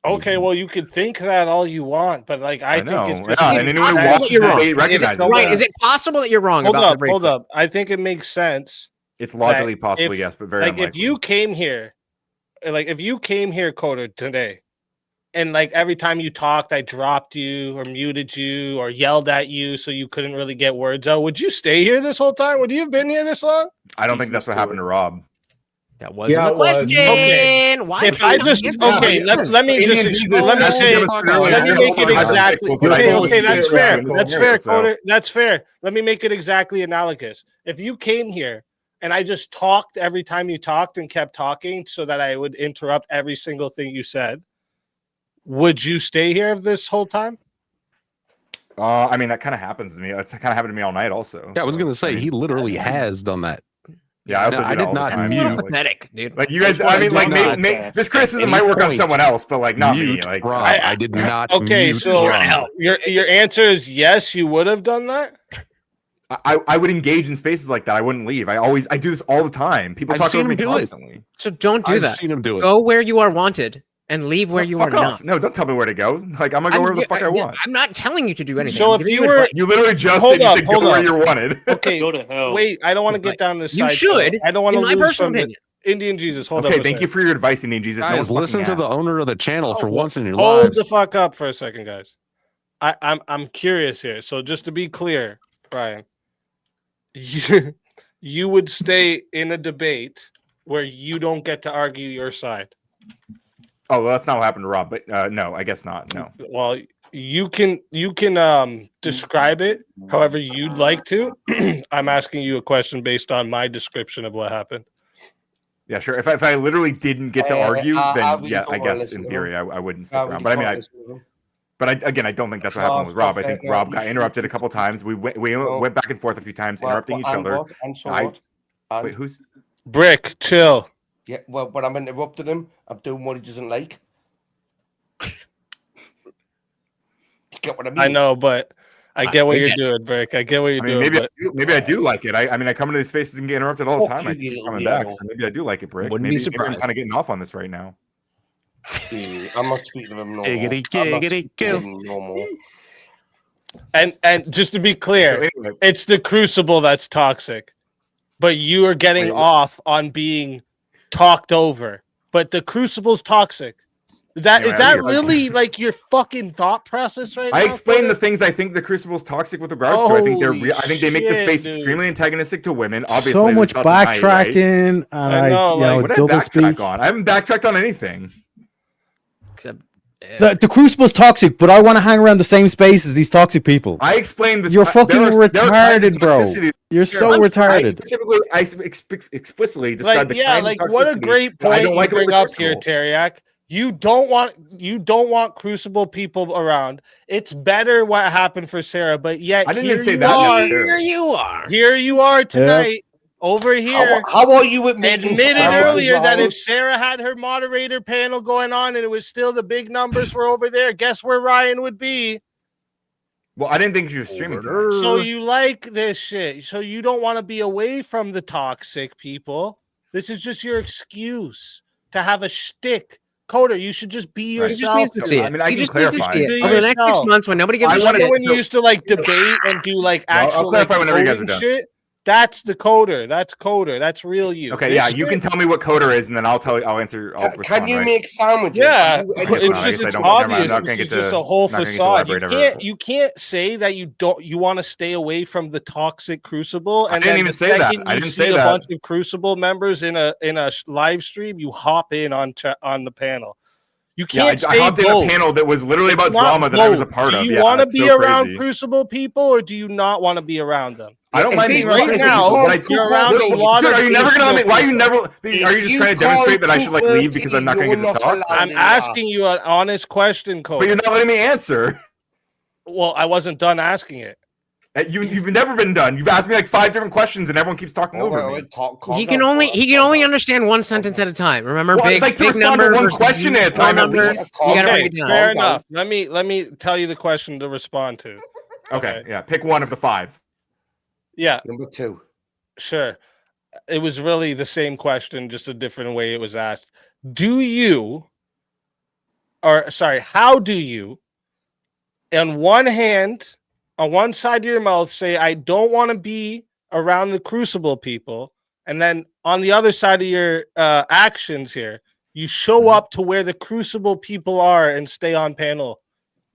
Okay, well, you could think that all you want, but like I think it's just and anyone who watches the debate recognizes that. Is it possible that you're wrong about the hold up. I think it makes sense. It's logically possibly yes, but very like unlikely. if you came here, Coder, today, and like every time you talked, I dropped you or muted you or yelled at you so you couldn't really get words out, would you stay here this whole time? Would you have been here this long? I don't think that's what happened to Rob. That wasn't the question. Okay. Why if I just let me make it exactly. Okay, that's fair. That's fair, Coder. That's fair. Let me make it exactly analogous. If you came here and I just talked every time you talked and kept talking so that I would interrupt every single thing you said, would you stay here this whole time? I mean, that kind of happens to me. It's kind of happened to me all night also. Yeah, I was going to say, he literally has done that. Yeah, I did not mute. Pathetic, dude. Like you guys, I mean, like this criticism might work on someone else, but like not me. Like I did not. Okay, mute so Rob. your answer is yes, you would have done that. I would engage in spaces like that. I wouldn't leave. I do this all the time. People talk over me constantly. So don't do that. I've seen him do it. Go where you are wanted and leave where you are not. No, don't tell me where to go. Like I'm gonna go wherever the fuck I want. I'm not telling you to do anything. So if you were, you literally just did. You said go where you're wanted. Okay, go to hell. Wait, I don't want to get down this. You side should. I don't want to in my lose personal from opinion. Indian Jesus. Hold on. Okay, thank you for your advice, Indian Jesus. Guys, listen to the owner of the channel for once in your Hold lives. the fuck up for a second, guys. I'm curious here. So just to be clear, Brian, you would stay in a debate where you don't get to argue your side. Oh, well, that's not what happened to Rob, but no, I guess not. No. Well, you can describe it however you'd like to. I'm asking you a question based on my description of what happened. Yeah, sure. If I literally didn't get to argue, then I really yeah, don't I wanna guess listen in to theory him. I wouldn't stick I around. really But I mean, can't listen to him. but again, I don't think that's what happened with Rob. I think Rob got interrupted a couple times. We went back and forth a few times, interrupting each other. And so what? And, Wait, who's Brick? Chill. yeah, well, when I'm interrupting him, I'm doing what he doesn't like. You get what I mean? I know, but I get what you're doing, Brick. I get what you're doing. Maybe I do like it. I mean, I come into these spaces and get interrupted all the Fuck time. I you, keep you coming little back, weirdo. so maybe I do like it, Brick. Wouldn't be Maybe I'm surprised. kind of getting off on this right now. I'm not speaking to him no more. Giggity, I'm not giggity, speaking to gill. him no more. And just to be clear, it's the Crucible that's toxic, but you are getting off on being talked over. But the Crucible's toxic. Is that really like your fucking thought process right now? I explained the things I think the Crucible is toxic with regards to. I think Holy I think they make the shit, space dude. extremely antagonistic to women. Obviously, So we much saw tonight, right? backtracking, and I know, like, What did I double backtrack speak. on? I haven't backtracked on anything. Except The Crucible's toxic, but I want to hang around the same space as these toxic people. I explained this. You're fucking there are kinds of retarded, bro. toxicity. You're so retarded. I explicitly described the kind of what a toxicity great that I point don't you like bring about up the here, Crucible. Teriak. You don't want Crucible people around. It's better what happened for Sarah, but yet I didn't here even say you that are. necessarily. Here you are tonight, over here. How are you with making admitted sandwiches, earlier that Ryan? if Sarah had her moderator panel going on and it was still the big numbers were over there, guess where Ryan would be? Well, I didn't think you were streaming tonight. So you like this shit. So you don't want to be away from the toxic people. This is just your excuse to have a shtick. Coder, you should just be Right. yourself. He just needs to see it. I mean, I He can just needs to clarify. see it. Over the next 6 months, when nobody gives a Remember shit. when you used to like debate and do like I'll actual clarify like, whenever you guys are coding done. shit? That's the Coder. That's Coder. That's real you. Okay, This yeah, you shit- can tell me what coder is, and then I'll answer. I'll Can respond, you right? make sandwiches? Yeah, You Of edit course it's not. I just guess I it's don't- never mind. I'm obvious. not This gonna is get just to- a whole not gonna get to facade. You elaborate ever. can't say that you want to stay away from the toxic Crucible. I And didn't then even the say that. second I you didn't see say a that. bunch of Crucible members in a live stream, you hop in on the panel. You Yeah, can't I stay hopped in a both. panel that was literally It's about not drama that I was a both. part do of. you Yeah, want to that's be so around crazy. Crucible people, or do you not want to be around them? I don't If mind he- being around right if Crucible now, people, but I you're around a lot Dude, of are you never gonna let me? Why are you Crucible never? Are you just trying to demonstrate that I should like leave because I'm not gonna get to talk? I'm asking you an honest question, Cody. But you're not letting me answer. Well, I wasn't done asking it. You've never been done. You've asked me like 5 different questions, and everyone keeps talking over me. He can only understand one sentence at a time. Remember, Well, I'd big like to big respond to number one versus question at a small time at number. least. You gotta Okay, break it down. fair enough. Let me tell you the question to respond to. Okay, yeah. Pick one of the 5. Yeah, Number 2. sure. It was really the same question, just a different way it was asked. How do you, on one hand, on one side of your mouth, say, I don't want to be around the Crucible people, and then on the other side of your actions here, you show up to where the Crucible people are and stay on panel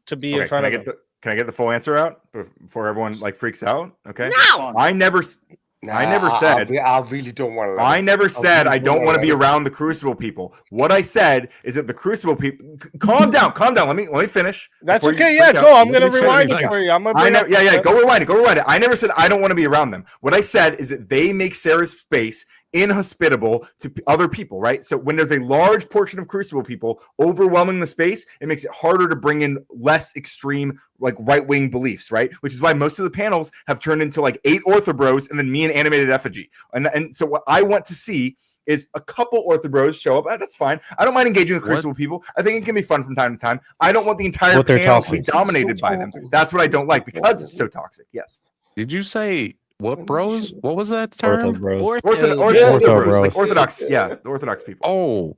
to be in front of them? Can I get the full answer out before everyone like freaks out? Okay. No! I never said. I really don't want to. I never said I don't want to be around the Crucible people. What I said is that the Crucible people. Calm down. Let me finish. That's before you okay. freak Yeah, out. go. I'm gonna Let me say rewind anything. it for you. I'm gonna I bring never, up yeah, the- go rewind it. I never said I don't want to be around them. What I said is that they make Sarah's space inhospitable to other people, right? So when there's a large portion of Crucible people overwhelming the space, it makes it harder to bring in less extreme, like right-wing beliefs, right? Which is why most of the panels have turned into like 8 orthobros and then me and animated effigy. And so what I want to see is a couple orthobros show up. That's fine. I don't mind engaging with Crucible people. I think it can be fun from time to time. I don't want the entire But they're panel to be toxic. dominated by them. That's what I don't like because it's so toxic. Yes. Did you say what bros? What was that term? Ortho bros. Ortho like Orthodox, yeah, the Orthodox people.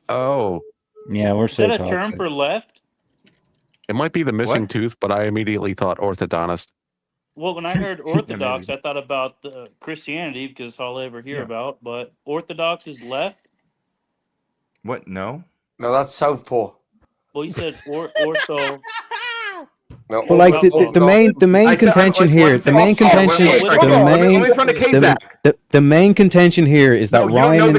Oh, Yeah, we're Is that a term for left? it might be the missing tooth, but I immediately thought orthodontist. Well, when I heard Orthodox, I thought about Christianity because it's all I ever hear about. But Orthodox is left. What? No. No, that's Southpaw. Well, you said ortho. But like the main contention here, the main contention here is that Ryan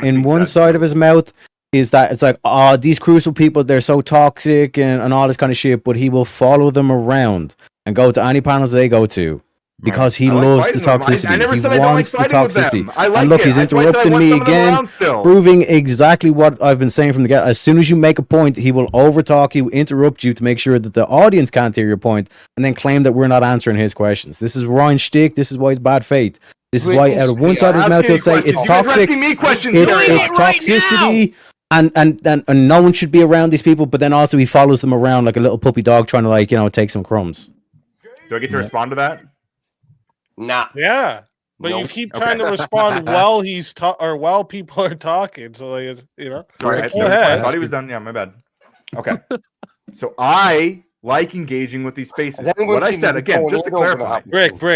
in one side of his mouth, is that it's like, oh, these crucial people, they're so toxic and all this kind of shit, but he will follow them around and go to any panels they go to. Because he loves the toxicity. He wants the toxicity. And look, he's interrupting me again, proving exactly what I've been saying from the get. As soon as you make a point, he will overtalk you, interrupt you to make sure that the audience can't hear your point, and then claim that we're not answering his questions. This is Ryan's shtick. This is why he's bad faith. This is why out of one side of his mouth he'll say it's toxic. It's toxicity. And no one should be around these people, but then also he follows them around like a little puppy dog trying to take some crumbs. Do I get to respond to that? Nah. Yeah. But you keep trying to respond while while people are talking. So Sorry, I thought he was done. Yeah, my bad. Okay. So I like engaging with these spaces. What I said again, just to clarify,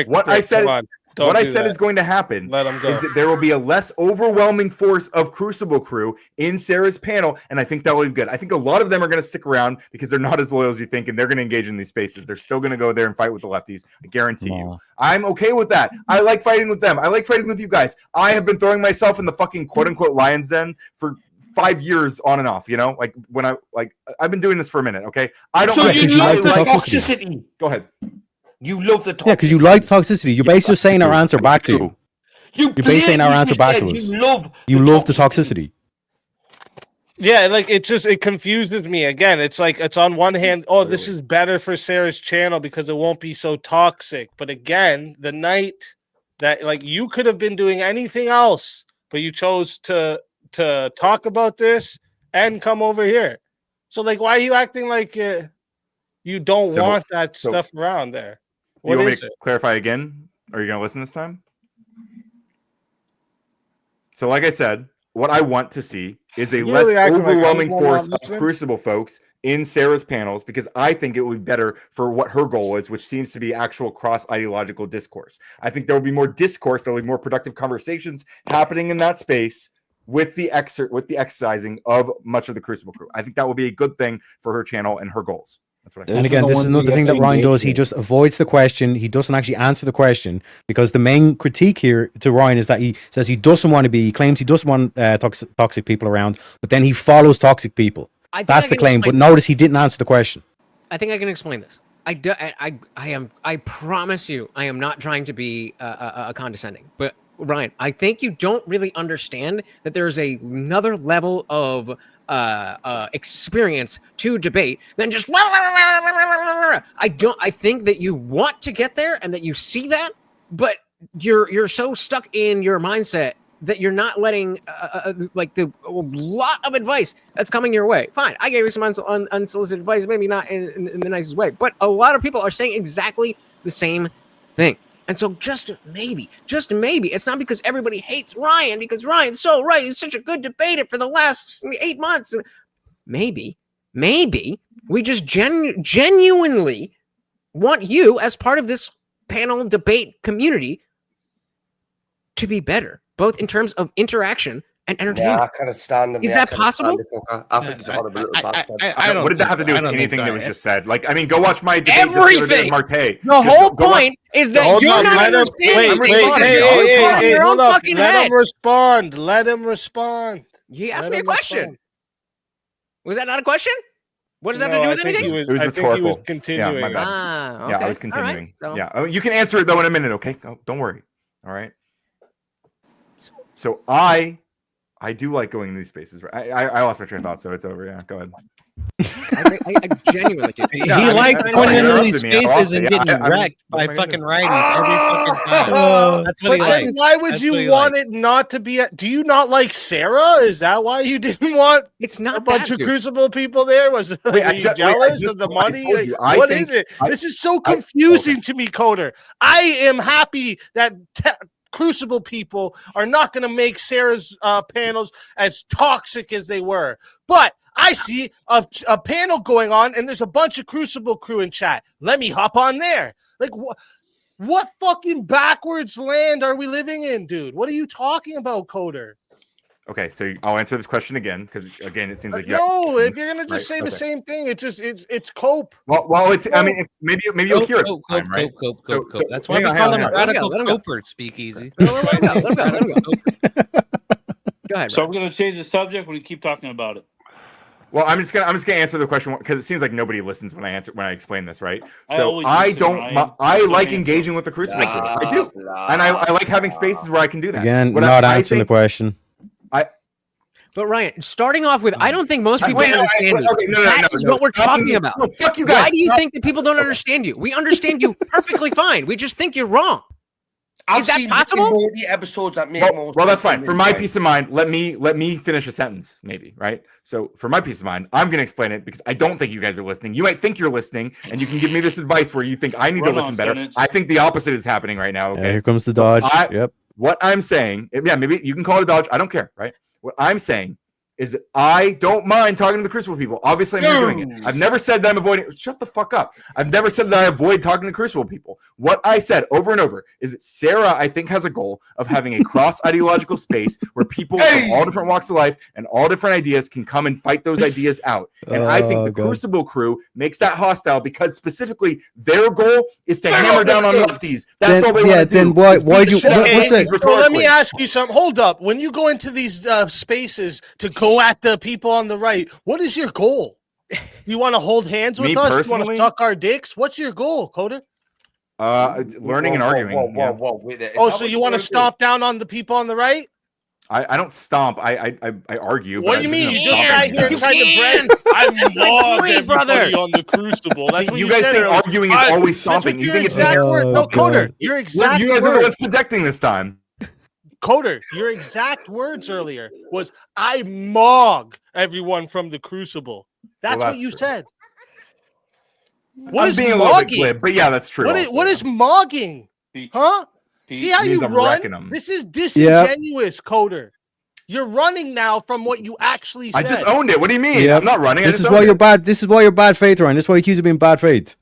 what I said is going to happen is that there will be a less overwhelming force of Crucible crew in Sarah's panel, and I think that will be good. I think a lot of them are going to stick around because they're not as loyal as you think, and they're going to engage in these spaces. They're still going to go there and fight with the lefties. I guarantee you. I'm okay with that. I like fighting with them. I like fighting with you guys. I have been throwing myself in the fucking quote-unquote lion's den for 5 years on and off, like when I've been doing this for a minute, okay? I don't like toxicity. Go ahead. You love the toxicity. Yeah, because you like toxicity. You're basically just saying our answer back to you. You're basically saying our answer back to us. You love the toxicity. Yeah, like it confuses me again. It's like it's on one hand, this is better for Sarah's channel because it won't be so toxic. But again, the night that you could have been doing anything else, but you chose to talk about this and come over here. So why are you acting like you don't want that stuff around there? Do you want me to clarify again? Are you going to listen this time? So like I said, what I want to see is a less overwhelming force of Crucible folks in Sarah's panels, because I think it would be better for what her goal is, which seems to be actual cross-ideological discourse. I think there will be more discourse, there will be more productive conversations happening in that space with the exercising of much of the Crucible crew. I think that will be a good thing for her channel and her goals. And again, this is another thing that Ryan does. He just avoids the question. He doesn't actually answer the question, because the main critique here to Ryan is that he says he doesn't want to be, he claims he doesn't want toxic people around, but then he follows toxic people. That's the claim. But notice he didn't answer the question. I think I can explain this. I promise you, I am not trying to be condescending, but Ryan, I think you don't really understand that there's another level of experience to debate than just I think that you want to get there and that you see that, but you're so stuck in your mindset that you're not letting the lot of advice that's coming your way. Fine, I gave you some unsolicited advice, maybe not in the nicest way, but a lot of people are saying exactly the same thing. And so just maybe, it's not because everybody hates Ryan, because Ryan's so right. He's such a good debater for the last 8 months. Maybe we just genuinely want you as part of this panel debate community to be better, both in terms of interaction and entertainment. Yeah, I kind of stand them. Is that possible? I think it's a little bit what did that have to do with anything that was just said? Go watch my debate everything. Marte. The whole point is that you're not understanding. Wait, hold up. Let him respond. He asked me a question. Was that not a question? What does that have to do with anything? It was rhetorical. He was continuing. Yeah, my bad. Okay. Yeah, I was continuing. Right. Yeah, you can answer it though in a minute. Okay, don't worry. All right. So I do like going in these spaces. I lost my train of thought, so it's over. Yeah, go ahead. I genuinely do. He likes going into these spaces and getting wrecked by fucking righties every fucking time. That's what he likes. Why would you want it not to be? Do you not like Sarah? Is that why you didn't want? It's not a bunch of Crucible people there. Was you jealous of the money? What is it? This is so confusing to me, Coder. I am happy that Crucible people are not going to make Sarah's panels as toxic as they were, but I see a panel going on and there's a bunch of Crucible crew in chat. Let me hop on there. What fucking backwards land are we living in, dude? What are you talking about, Coder? Okay, so I'll answer this question again because again, it seems like no. If you're gonna just right? say the Okay. same thing, it's cope. Well, it's. I mean, maybe you'll hear it. Cope. So That's why we hang on, call hang them on. radical Let him go. copers. Speakeasy. Let him go. Go ahead. So Ryan. we're gonna change the subject when we keep talking about it. Well, I'm just gonna answer the question because it seems like nobody listens when I explain this, right? I So always I listen, don't. Ryan. I Don't like answer. engaging with the Crucible crew. I do, and I like having spaces where I can do that. Again, What not I answering the think- question. But Ryan, starting off with, I don't think most people Wait, no, understand you. okay, no, That is what we're stop talking me. about. No, fuck you guys. Why do you Stop. think that people don't understand you? We understand you perfectly fine. We just think you're wrong. I've Is that seen possible? more the episodes that make more Well, that's sense fine. than For this, my right? peace of mind, let me finish a sentence, maybe, right? So for my peace of mind, I'm gonna explain it because I don't think you guys are listening. You might think you're listening, and you can give me this advice where you think I need to Run on, listen better. sentence. I think the opposite is happening right now. Yeah, Okay. here comes the dodge. Yep. What I'm saying, yeah, maybe you can call it a dodge. I don't care, right? What I'm saying is that I don't mind talking to the Crucible people. Obviously, I'm not doing it. I've never said that I'm avoiding. Shut the fuck up. I've never said that I avoid talking to Crucible people. What I said over and over is that Sara, I think, has a goal of having a cross-ideological space where people from all different walks of life and all different ideas can come and fight those ideas out. And I think the God. Crucible crew makes that hostile because specifically their goal is to hammer down on lefties. That's all they want to do. Then why is beat do the you? shit out of What's lefties that? So let me rhetorically. ask you something. Hold up. When you go into these spaces to go at the people on the right, what is your goal? You want to hold hands with Me us? You want to personally? suck our dicks? What's your goal, Coda? It's learning and arguing. yeah. Wait there. If Oh, I so was you want to going stomp down on the people on the right? I don't stomp. I argue. What but do you I mean? don't You just stomp sat here anything. trying to brag. I'm mog Please, everybody brother. on the Crucible. That's See, what you guys said think earlier. arguing is always stomping. You Your think it's exact word. No, Oh, Coder. God. Your exact you guys are the word. ones projecting this time. Coder, your exact words earlier was I mog everyone from the Crucible. That's, Well, what you true. said. I'm What is being a little bit mogging? glib, but yeah, that's true. What is, also. what is mogging? Pete, Huh? Pete, See how means you I'm run? wrecking 'em. This is disingenuous, Coder. You're running now from what you actually I said. just owned it. What do you mean? Yep. I'm not running. I This just is why owned you're it. bad. This is why you're bad faith, Ryan. This is why you accuse of being bad faith.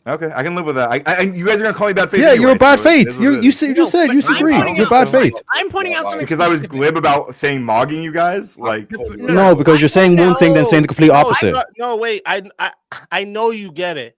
Okay, I can live with that. You guys are gonna call me bad faith. Yeah, anyway, you're a bad so it is faith. what it You is. just said you I'm agree. pointing You're out bad something. faith. I'm pointing out something because I was specific. glib about saying mogging you guys. Like No, because you're saying one thing then saying the complete opposite. No, wait. I know you get it.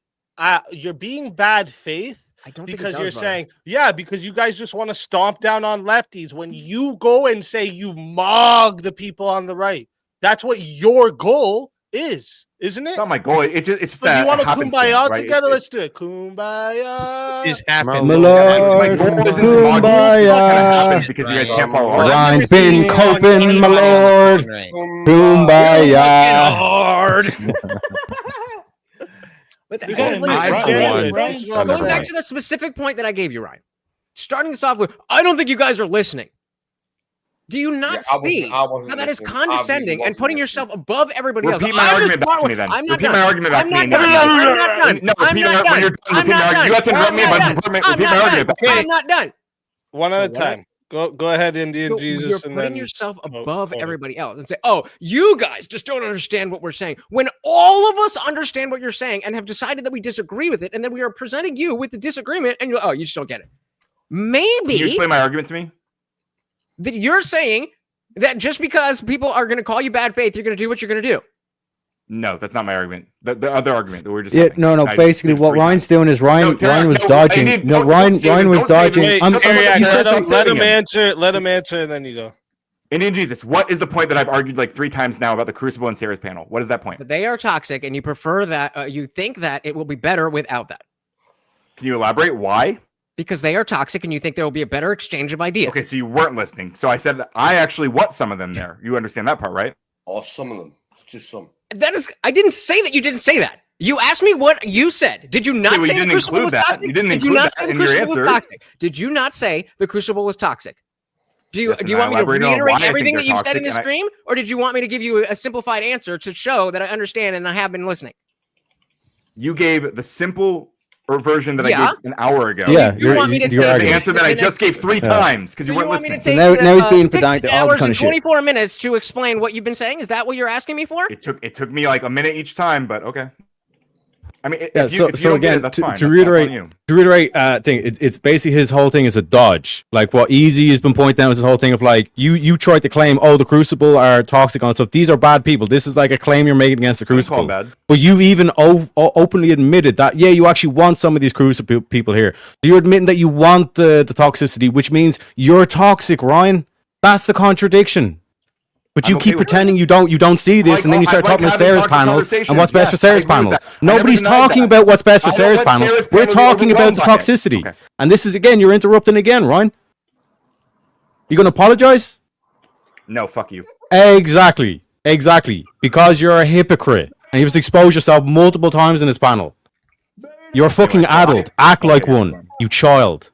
You're being bad faith. I don't think it Because does, you're brother. saying, yeah, because you guys just want to stomp down on lefties. When you go and say you mog the people on the right, that's what your goal is, isn't it? it's not my goal. It's just So you want to happenstance, kumbaya right? together? Let's do it. Kumbaya. This happens. My My lord, goal isn't to mog you. It all kind of happens kumbaya. because you guys can't follow Well, orders. Ryan's been coping, my lord. Right. Kumbaya. Hard. But You gotta admit, I, Ryan, for Ryan, one, Ryan's I've never going back mind. to the specific point that I gave you, Ryan. Starting this off with, I don't think you guys are listening. Do you not see I wasn't how that is listening. condescending I and putting wasn't yourself above everybody else? Repeat my I'm the argument back smart to one. me then. I'm not Repeat done. my argument back I'm to me. not done. I'm not done. No, I'm repeat not my- when you're done. done, I'm repeat my not argument. done. You have to interrupt I'm me not about done. repeat I'm my not argument done. back. I'm not done. One at a So what I- time. Go ahead, Indian Jesus, You're and putting then yourself Oh, above Coder. everybody else and say, "Oh, you guys just don't understand what we're saying." When all of us understand what you're saying and have decided that we disagree with it, and then we are presenting you with the disagreement, and you just don't get it. Can you Maybe explain my argument to me? that you're saying that just because people are going to call you bad faith, you're going to do what you're going to do. No, that's not my argument. The other argument that we're just Yeah, having. no. I Basically, just what three Ryan's times. doing is Ryan was I dodging. need- No, don't Ryan save it, was don't save it. dodging. Wait, I'm, Ariak, you said let him again. answer. Let him answer, and then you go. Indian Jesus, what is the point that I've argued like 3 times now about the Crucible and Sarah's panel? What is that point? But they are toxic, and you prefer that. You think that it will be better without that Can you elaborate why? because they are toxic, and you think there will be a better exchange of ideas. Okay, so you weren't listening. So I said I actually want some of them there. You understand that part, right? Or some of them. Just some. That is, I didn't say that. You didn't say that. You asked me what you said. Did you not Okay, well, say you the didn't Crucible include was that. toxic? You didn't Did you include not that say the in your Crucible was answer. toxic? Did you not say the Crucible was toxic? Do you Yes, and do you I want me to elaborated on reiterate why I think everything they're that you've said in toxic, the and I- stream, or did you want me to give you a simplified answer to show that I understand and I have been listening? You gave the simple version that I Yeah. gave an hour ago. Yeah, You want me to you're take The arguing. answer that I just gave 3 Yeah. times because you So weren't want me to listening. take now he's being 6 pedantic, all this hours kind and of shit. 24 minutes to explain what you've been saying? Is that what you're asking me for? It took me like a minute each time, but okay. I mean, Yeah, if you don't get again, it, that's fine. to That's on reiterate, you. it's basically his whole thing is a dodge. Like what Easy has been pointing out is his whole thing of like you tried to claim, oh, the Crucible are toxic on stuff. These are bad people. This is like a claim you're making against the Crucible. Bad. But you even openly admitted that you actually want some of these Crucible people here. So you're admitting that you want the toxicity, which means you're toxic, Ryan. That's the contradiction. But you keep pretending you don't see this, and then you start talking about Sarah's panel and what's best for Sarah's panel. Nobody's talking about what's best for Sarah's panel. We're talking about the toxicity. And this is, again, you're interrupting again, Ryan. You going to apologize? No, fuck you. Exactly. Because you're a hypocrite. And you've exposed yourself multiple times in this panel. You're a fucking adult. Act like one, you child.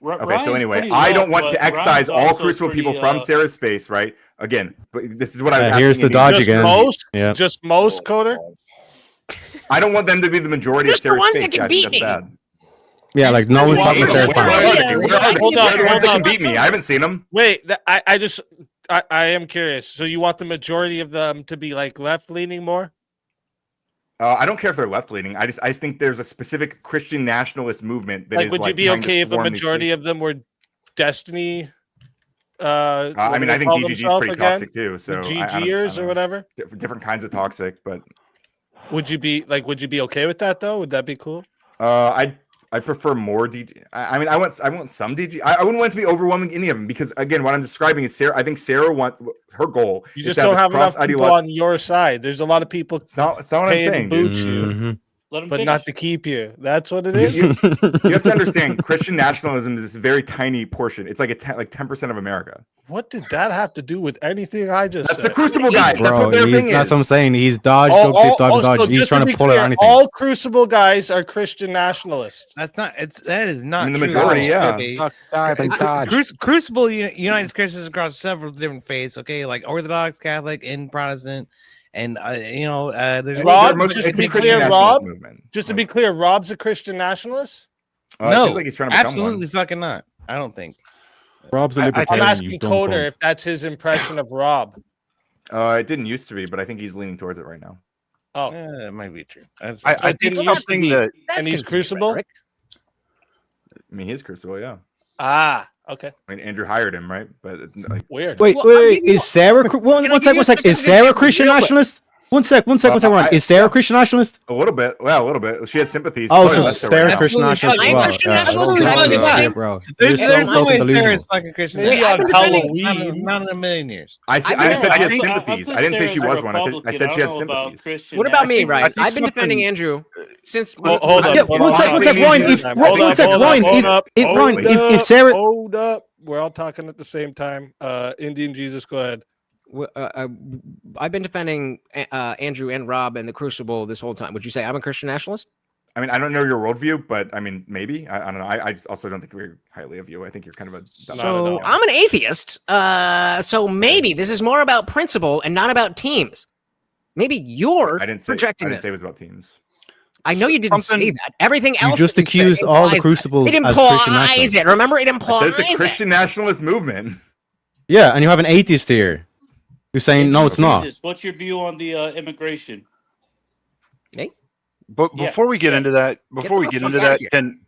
Okay, so anyway, I don't want to excise all Crucible people from Sarah's space, right? Again, but this is what I was asking. Here's the dodge again. Just most, Coder? I don't want them to be the majority of Sarah's space. Yeah, I think think that's that's bad. Yeah, like no one's talking about Sarah's panel. Hold on. They can beat me. I haven't seen them. Wait, I am curious. So you want the majority of them to be like left-leaning more? I don't care if they're left-leaning. I just think there's a specific Christian nationalist movement that like, is would you be okay if the majority of them were Destiny? I mean, I think DGG is pretty toxic too. So GGers or whatever. Different kinds of toxic, but would you be okay with that though? Would that be cool? I prefer more DG. I mean, I want some DG. I wouldn't want it to be overwhelming any of them because again, what I'm describing is Sarah. I think Sarah wants her goal. You just don't have enough people on your side. There's a lot of people. It's not what I'm saying. Boot you, but not to keep you. That's what it is. You have to understand, Christian nationalism is this very tiny portion. It's like 10% of America. What did that have to do with anything I just said? That's the Crucible guys. That's what their thing is. That's what I'm saying. He's dodged, dodged. He's trying to pull out anything. All Crucible guys are Christian nationalists. That is not the true. majority, yeah. Crucible unites Christians across several different faiths. Okay, like Orthodox, Catholic, and Protestant. And there's Rob. Just to be clear, Rob's a Christian nationalist. No, seems like he's trying to become absolutely fucking not. I don't think. Rob's a libertarian. I'm asking Coder if that's his impression of Rob. It didn't used to be, but I think he's leaning towards it right now. Oh, it might be true. I think something that and he's Crucible. I mean, he's Crucible, yeah. Ah, okay. I mean, Andrew hired him, right? But like, weird. Wait, is Sarah? One sec. Is Sarah Christian nationalist? One sec, Ryan. Is Sarah Christian nationalist? A little bit. Well, a little bit. She has sympathies. Oh, so Sarah's Christian nationalist as well. Bro. There's no way Sarah's fucking Christian. Maybe on Halloween. Not in a million years. I said she has sympathies. I didn't say she was one. I said she had sympathies. What about me, Ryan? I've been defending Andrew since. Hold up. One sec, Ryan. If Sarah. Hold up. We're all talking at the same time. Indian Jesus, go ahead. I've been defending Andrew and Rob and the Crucible this whole time. Would you say I'm a Christian nationalist? I mean, I don't know your worldview, but I mean, maybe. I don't know. I just also don't think very highly of you. I think you're kind of a. So I'm an atheist. So maybe this is more about principle and not about teams. Maybe you're projecting this. I didn't say it was about teams. I know you didn't say that. Everything else You just accused all the Crucibles it as Christian implies nationalists. it. Remember, it implies It's a Christian nationalist movement. Yeah, and you have an atheist here. You're saying no, it's not. What's your view on the immigration? Nate? But before we get into that,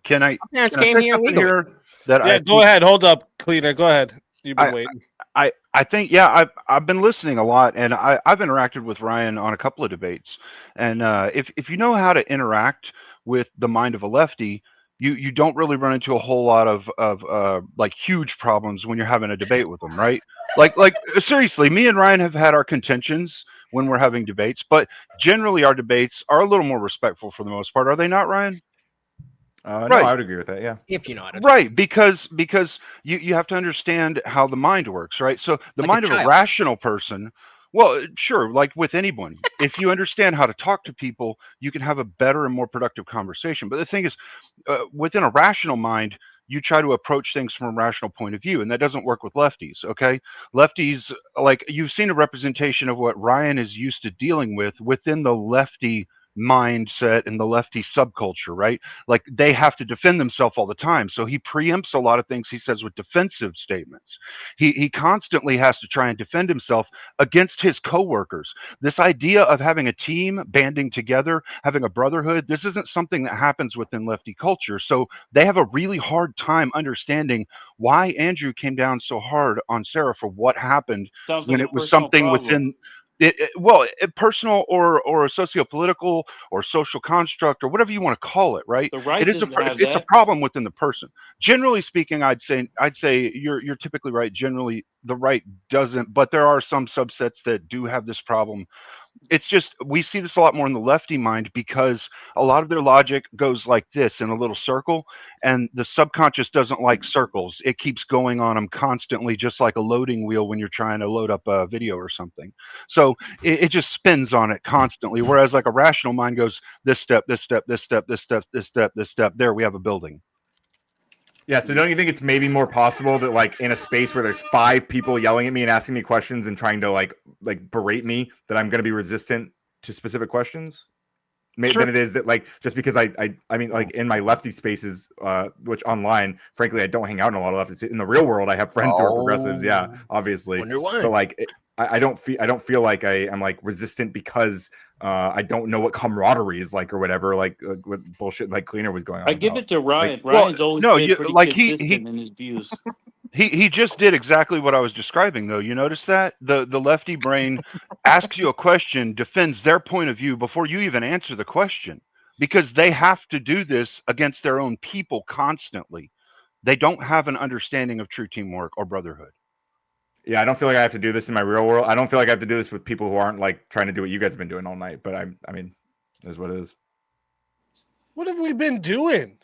can I? Parents came here legally. Go ahead. Hold up, Cleaner. Go ahead. You've been waiting. I think I've been listening a lot, and I've interacted with Ryan on a couple of debates. And if you know how to interact with the mind of a lefty, you don't really run into a whole lot of like huge problems when you're having a debate with them, right? Like seriously, me and Ryan have had our contentions when we're having debates, but generally our debates are a little more respectful for the most part. Are they not, Ryan? No, I would agree with that. Yeah. If you know how to. Right, because you have to understand how the mind works, right? So the mind of a rational person. Well, sure, like with anyone, if you understand how to talk to people, you can have a better and more productive conversation. But the thing is, within a rational mind, you try to approach things from a rational point of view, and that doesn't work with lefties, okay? Lefties, like, you've seen a representation of what Ryan is used to dealing with within the lefty mindset and the lefty subculture, right? Like they have to defend themselves all the time. So he preempts a lot of things he says with defensive statements. He constantly has to try and defend himself against his coworkers. This idea of having a team, banding together, having a brotherhood, this isn't something that happens within lefty culture. So they have a really hard time understanding why Andrew came down so hard on Sara for what happened Sounds when like a it was personal something problem. within personal or a socio-political or social construct or whatever you want to call it, right? The right It is doesn't have it's a that. problem within the person. Generally speaking, I'd say you're typically right. Generally, the right doesn't, but there are some subsets that do have this problem. It's just we see this a lot more in the lefty mind because a lot of their logic goes like this in a little circle, and the subconscious doesn't like circles. It keeps going on them constantly, just like a loading wheel when you're trying to load up a video or something. So it just spins on it constantly. Whereas like a rational mind goes this step, this step, this step, this step, this step, this step. There we have a building. Yeah, so don't you think it's maybe more possible that like in a space where there's 5 people yelling at me and asking me questions and trying to like berate me that I'm going to be resistant to specific questions than it is that like just because I mean like in my lefty spaces which online frankly I don't hang out in a lot of lefties. In the real world I have friends who are progressives, yeah, obviously. Wonder why. But like I don't feel like I'm like resistant because I don't know what camaraderie is like or whatever, like what bullshit like Cleaner was going on. I give it to Ryan. Like, Ryan's always been pretty like consistent in his views. He just did exactly what I was describing, though. You notice that the lefty brain asks you a question, defends their point of view before you even answer the question, because they have to do this against their own people constantly. They don't have an understanding of true teamwork or brotherhood. Yeah, I don't feel like I have to do this in my real world. I don't feel like I have to do this with people who aren't like trying to do what you guys have been doing all night. But I mean, it is what it is. What have we been doing?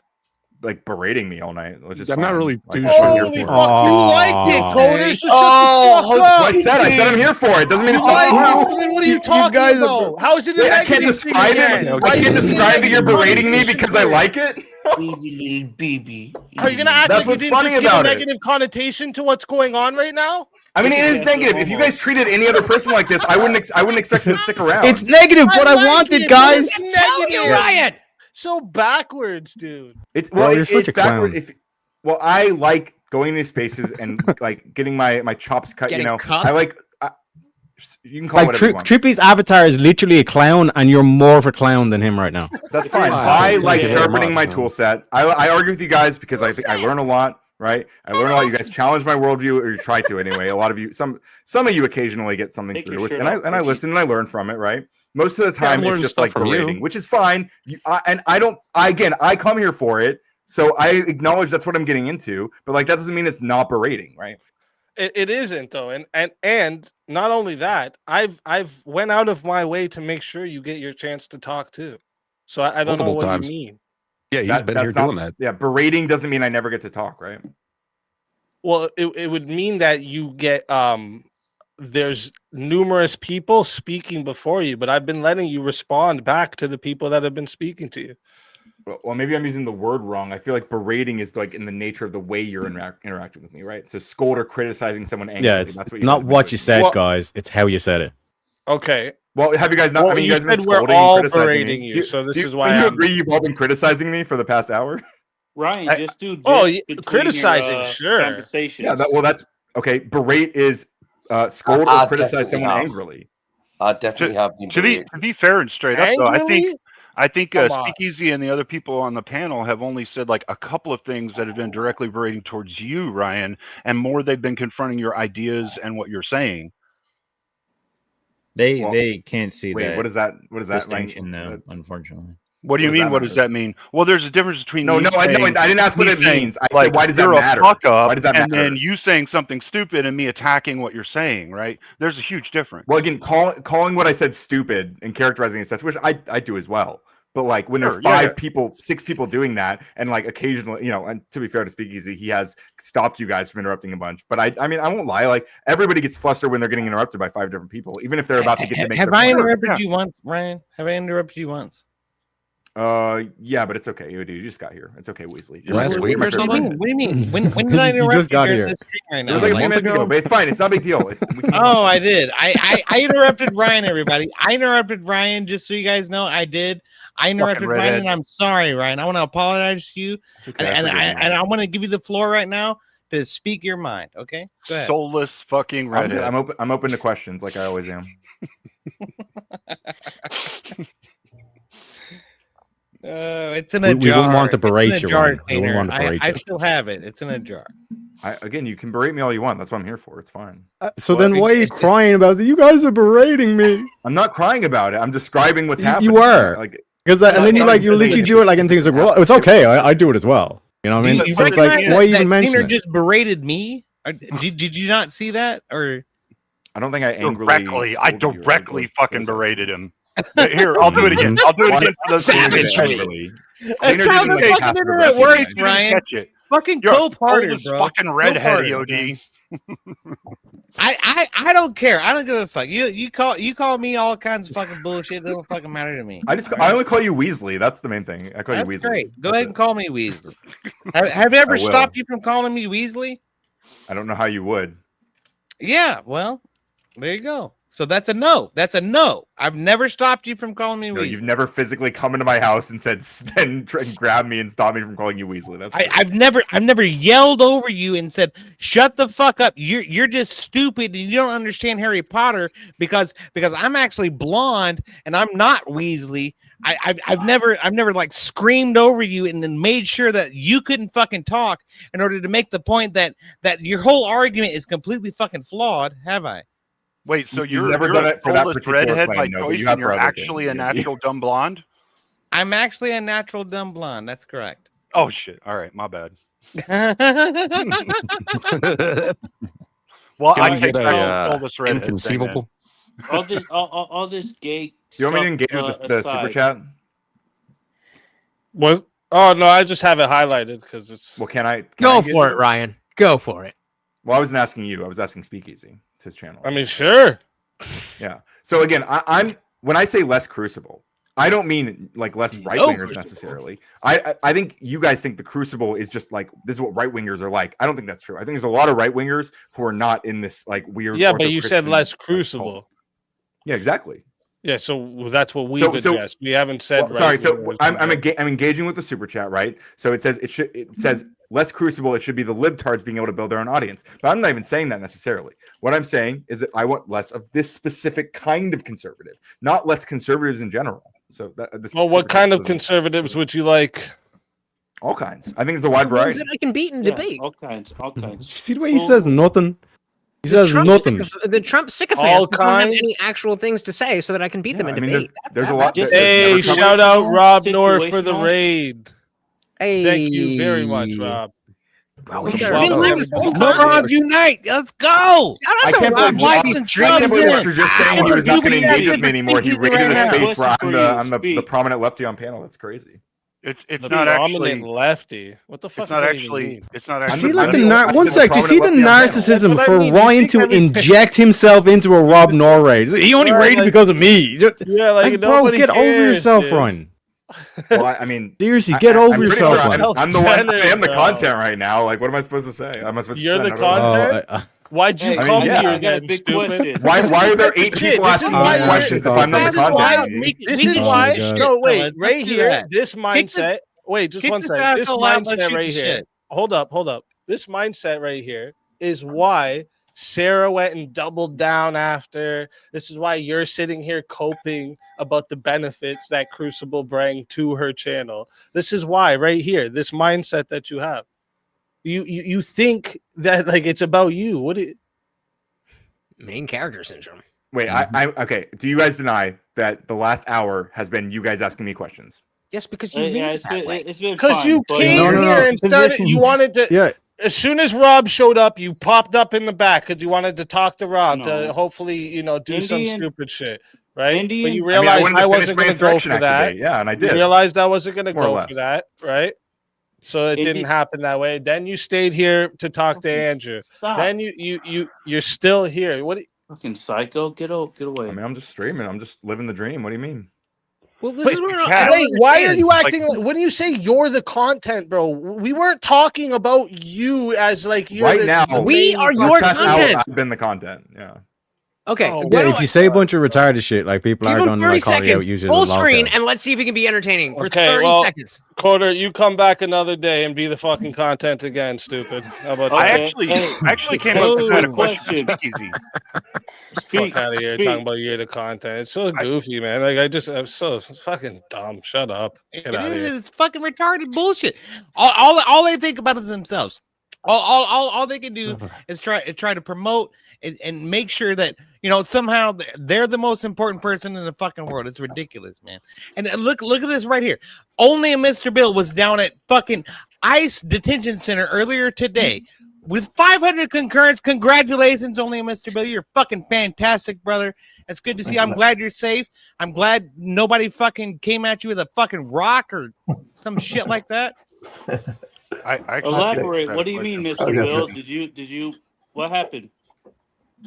Like berating me all night. Which is I'm not fine. really Like, too Holy sure. fuck, you like it, Coders. So I said I'm here for it. Doesn't mean you it's like true. it. Then what are you talking about? How is it a Wait, I negative can't thing describe again? it. Why I are you can't using describe that you're negative berating me connotation because for I it? like it. Baby, little baby. Are you gonna act That's like you what's didn't funny just give a about it. negative connotation to what's going on right now? I mean, it is negative. If you guys treated any other person like this, I wouldn't expect them to stick around. It's negative, but I like wanted, it, guys. but it's Tell you, negative. Ryan. So backwards, dude. It's Bro, you're it's such a backward. clown. Well, I like going into spaces and like getting my chops cut. Getting you know, cut? I like. You can call it Like whatever you want. Trippy's avatar is literally a clown, and you're more of a clown than him right now. That's fine. Wow. I like Yeah. sharpening my Yeah. tool set. I argue with you guys because I think I learn a lot. Right? I learn a lot. You guys challenge my worldview, or you try to anyway. A lot of you, some of you occasionally get something Take your through with, shirt and I off, Trippy. listen and I learn from it. Right? Most of the Yeah, I'm time, it's learning just stuff like from you. berating, which is fine. I don't. I come here for it, so I acknowledge that's what I'm getting into. But like that doesn't mean it's not berating, right? It isn't though, and not only that, I've went out of my way to make sure you get your chance to talk too. So I don't know Multiple what times. you mean. Yeah, he's been here doing that. Yeah, berating doesn't mean I never get to talk, right? Well, it would mean that you get there's numerous people speaking before you, but I've been letting you respond back to the people that have been speaking to you. Well, maybe I'm using the word wrong. I feel like berating is like in the nature of the way you're interacting with me, right? So scold or criticizing someone angrily. Yeah, it's that's what not guys have been what doing. you said, Well- guys. It's how you said it. Okay. Well, have you guys not? Well, I mean, you you guys have been said we're scolding all and criticizing berating me. you, so this is do why you I'm- agree you've all been criticizing me for the past hour? Ryan, I- just do oh, this between criticizing, your, sure. conversations. Yeah, well, that's okay. Berate is scold or criticize someone angrily. Definitely have been To be fair and straight up, though, Angrily? I think Come on. Speakeasy and the other people on the panel have only said like a couple of things that have been directly berating towards you, Ryan, and more they've been confronting your ideas and what you're saying. They can't see Wait, that. what is that? What is that? distinction, though, unfortunately. What do you mean? What does that mean? Well, there's a difference between No, me I saying- didn't ask what me it saying, means. I like, said, why does that you're matter? a fuck up, Why does that and matter? then you saying something stupid and me attacking what you're saying, right? There's a huge difference. Well, again, calling what I said stupid and characterizing it as such, which I do as well. But like when there's Sure, yeah, 6 people doing that, and like occasionally, and to be fair to Speakeasy, he has stopped you guys from interrupting a bunch. But I mean, I won't lie. Like everybody gets flustered when they're getting interrupted by 5 different people, even if they're about to get to make. Have their I point. interrupted you once, Ryan? Have I interrupted you once? Yeah, but it's okay. You just got here. It's okay, Weasley. Last week or something? What do you mean? When did I interrupt just got during here. this stream right It now? was like a Like, few minutes ago, but it's fine. It's not a big deal. oh, I did. I interrupted Ryan, everybody. I interrupted Ryan, just so you guys know. I did. I interrupted Ryan, and I'm sorry, Ryan. I want to apologize to you. Okay, and I want to give you the floor right now to speak your mind. Okay? Go ahead. Soulless fucking redhead. I'm open to questions like I always am. It's in a jar. We wouldn't want to berate you, Ryan. We wouldn't Cleaner. want to berate I you. still have it. It's in a jar. Again, you can berate me all you want. That's what I'm here for. It's fine. So then why are you crying about it? You guys are berating me. I'm not crying about it. I'm describing what's happening. You were. Like, Because and then you literally do it like and things like, well, it's okay. I do it as well. You know what I mean? You So it's like, recognize why that even mention Cleaner it? just berated me? Or did you not see that? Or I don't think I angrily. I directly fucking berated him. Here, I'll do it again. I'll do it again for those savagely. Cleaner That's how the didn't fucking passive internet aggressive. works, You didn't Ryan. catch it. Fucking You're a cope harder, soulless bro. fucking Cope redhead, harder, OD. man. I don't care. I don't give a fuck. You call me all kinds of fucking bullshit. It don't fucking matter to me. I only call you Weasley. That's the main thing. I call That's you Weasley. great. Go ahead and call me Weasley. Have you ever I will. stopped you from calling me Weasley? I don't know how you would. Yeah, well, there you go. So that's a no. That's a no. I've never stopped you from calling me No, Weasley. you've never physically come into my house and said and grab me and stop me from calling you Weasley. That's I've never yelled over you and said, "Shut the fuck up! You're just stupid and you don't understand Harry Potter because I'm actually blonde and I'm not Weasley." I've never like screamed over you and then made sure that you couldn't fucking talk in order to make the point that your whole argument is completely fucking flawed, have I? Wait, so You've you're never you're done a it for that soulless particular redhead claim, by no, but choice, you have and you're for other actually things, a yeah. natural dumb blonde? I'm actually a natural dumb blonde. That's correct. Oh shit! All right, my bad. Well, Can I we take get back a the soulless redhead thing, inconceivable? All this gay. Do you want me to stuff, engage with the super aside, chat? What? Oh no, I just have it highlighted because it's. Well, can I Go engage for with it, Ryan. Go for it. Well, I wasn't asking you. I was asking Speakeasy. It's his channel. I mean, sure. Yeah. So again, I'm when I say less Crucible, I don't mean like less right wingers Crucible. necessarily. I think you guys think the Crucible is just like this is what right wingers are like. I don't think that's true. I think there's a lot of right wingers who are not in this like weird. Yeah, but you said ortho-Christian, less like, Crucible. cult. Yeah, Yeah, Yeah, so that's what we've So- addressed. We haven't said. Well, sorry. So right-wingers I'm in general. I'm engaging with the super chat, right? So it says it says less Crucible. It should be the libtards being able to build their own audience. But I'm not even saying that necessarily. What I'm saying is that I want less of this specific kind of conservative, not less conservatives in general. So this Well, what super kind chat of doesn't- conservatives would you like? All kinds. I think there's a wide The ones variety. that I can beat in yeah, debate. all kinds. You see the way he says nothing? He The says Trump nothing. The Trump sycophants All don't have kinds? any actual things to say so that I can beat them in I mean, debate. there's a lot. Just- there's Hey, never come- shout out Rob Noerr for the Situational. raid. Hey, Thank you very much, Rob. Bro, we Wow. got Wow. No, Rob, unite. Let's go. I can't believe after just saying he was not going to engage with me anymore, he Speakeasy raided right a now. space where Question for you, I'm the speak. prominent lefty on panel. That's crazy. It's The not prominent actually. lefty. What the fuck It's does not that even actually. mean? It's not I'm actually. See, like I'm the- one sec. Do you see the prominent lefty on panel. narcissism That's what for I mean. Ryan You to think every- inject himself into a Rob Noerr raid? He only Right, raided like- because of me. Yeah, like, Bro, nobody get over cares, yourself, dude. Ryan. Well, I mean, Seriously, get over I'm pretty yourself, sure Ryan. I'm the one. I am the Bro. content right now. Like, what am I supposed to say? Am I supposed You're to the pretend I don't know? content? Why'd you Hey, call me yeah. here I got a then, big stupid? question. Why are there 8 Shit, people this is asking why me you're- questions if I'm not the this is why- content? This We is can why. Oh, God. No, wait, Let's right do here. that. This Kick mindset. Wait, just kick one this second. This asshole out, let's mindset shoot right the here. shit. Hold up. This mindset right here is why Sarah went and doubled down after. This is why you're sitting here coping about the benefits that Crucible bring to her channel. This is why right here. This mindset that you have. You think that like it's about you. What? main character syndrome. Wait, okay. Do you guys deny that the last hour has been you guys asking me questions? Yes, because you Yeah, made it that way. it's been Because fun, you but- came No, no, no. here and started. You wanted to. Yeah. As soon as Rob showed up, you popped up in the back because you wanted to talk to Rob to No. hopefully, do some Indian- stupid shit, right? But Indian- you I realized wanted I, to finish wasn't my going to go Insurrection for Act that. debate. Yeah, and I You did. realized I wasn't going to More or go less. for that, right? So it didn't Indi- happen that way. Then you stayed here to talk to Andrew. Stop. Then you're still here. What? Fucking psycho, get away. I mean, I'm just streaming. I'm just living the dream. What do you mean? Well, this is where wait, why are you acting like when you say you're the content, bro? We weren't talking about you as like you're Right this now. We are your content. I've been the content. Yeah. Okay. Yeah, if you say a bunch of retarded shit, like people Give are him going to 30 like call you seconds, out using full the log screen, out. and let's see if he can be entertaining for Okay, 30 well, seconds. Quarter, you come back another day and be the fucking content again, stupid. How about I that? actually came up with a question. Easy. Fuck out of here talking about you're the content. It's so goofy, man. Like I'm so fucking dumb. Shut up. Get out of here. It's fucking retarded bullshit. All they think about is themselves. All they can do is try to promote and make sure that somehow they're the most important person in the fucking world. It's ridiculous, man. And look at this right here. Only a Mr. Bill was down at fucking ICE detention center earlier today with 500 concurrents. Congratulations, Only a Mr. Bill. You're fucking fantastic, brother. It's good to see you. I'm glad you're safe. I'm glad nobody fucking came at you with a fucking rock or some shit like that. I Elaborate. What do you mean, Mr. Bill? Did you? What happened?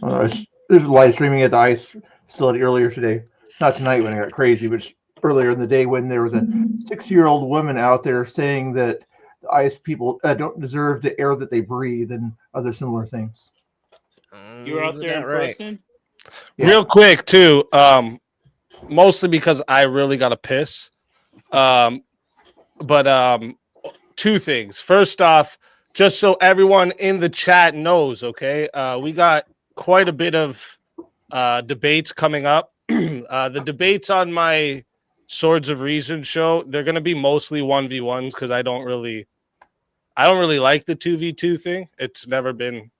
There's live streaming at the ICE facility earlier today. Not tonight when it got crazy, but just earlier in the day when there was a 6-year-old woman out there saying that the ICE people don't deserve the air that they breathe and other similar things. You were out there in person? Real quick, too. Mostly because I really got to piss. But two things. First off, just so everyone in the chat knows, okay, we got quite a bit of debates coming up. The debates on my Swords of Reason show, they're going to be mostly 1v1s because I don't really like the 2v2 thing. It's never been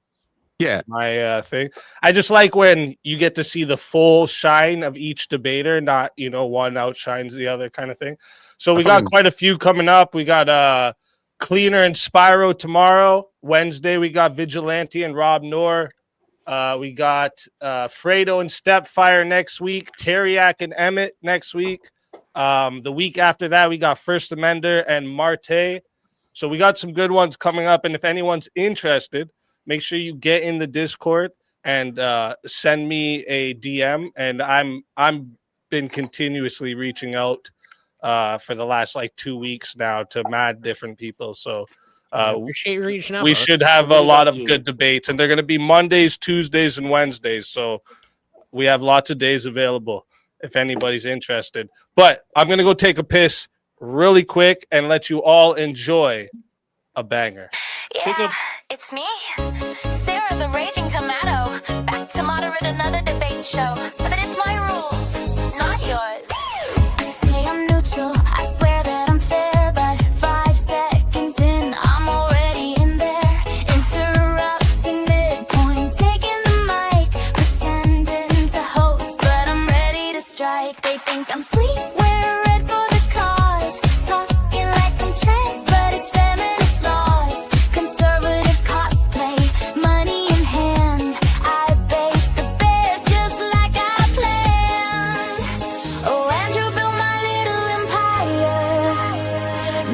my thing. I just like when you get to see the full shine of each debater, not one outshines the other kind of thing. So we got quite a few coming up. We got Cleaner and Spyro tomorrow. Wednesday we got Vigilante and Rob Noerr. We got Fredo and Stepfire next week. Teriak and Emmett next week. The week after that we got First Amender and Marte. So we got some good ones coming up. And if anyone's interested, make sure you get in the Discord and send me a DM. And I'm been continuously reaching out for the last 2 weeks now to mad different people. So appreciate you reaching out. we should have a lot of good debates, and they're going to be Mondays, Tuesdays, and Wednesdays. So we have lots of days available if anybody's interested. But I'm going to go take a piss really quick and let you all enjoy a banger. Yeah, it's me, Sara the Raging Tomato, back to moderate another debate show. But it's my rules, not yours. I say I'm neutral, I swear that I'm fair, but 5 seconds in, I'm already in there, interrupting midpoint, taking the mic, pretending to host, but I'm ready to strike. They think I'm sweet, wear red for the cause, talking like I'm Trent, but it's feminist laws, conservative cosplay, money in hand, I bake the bears just like I planned. Oh, Andrew built my little empire,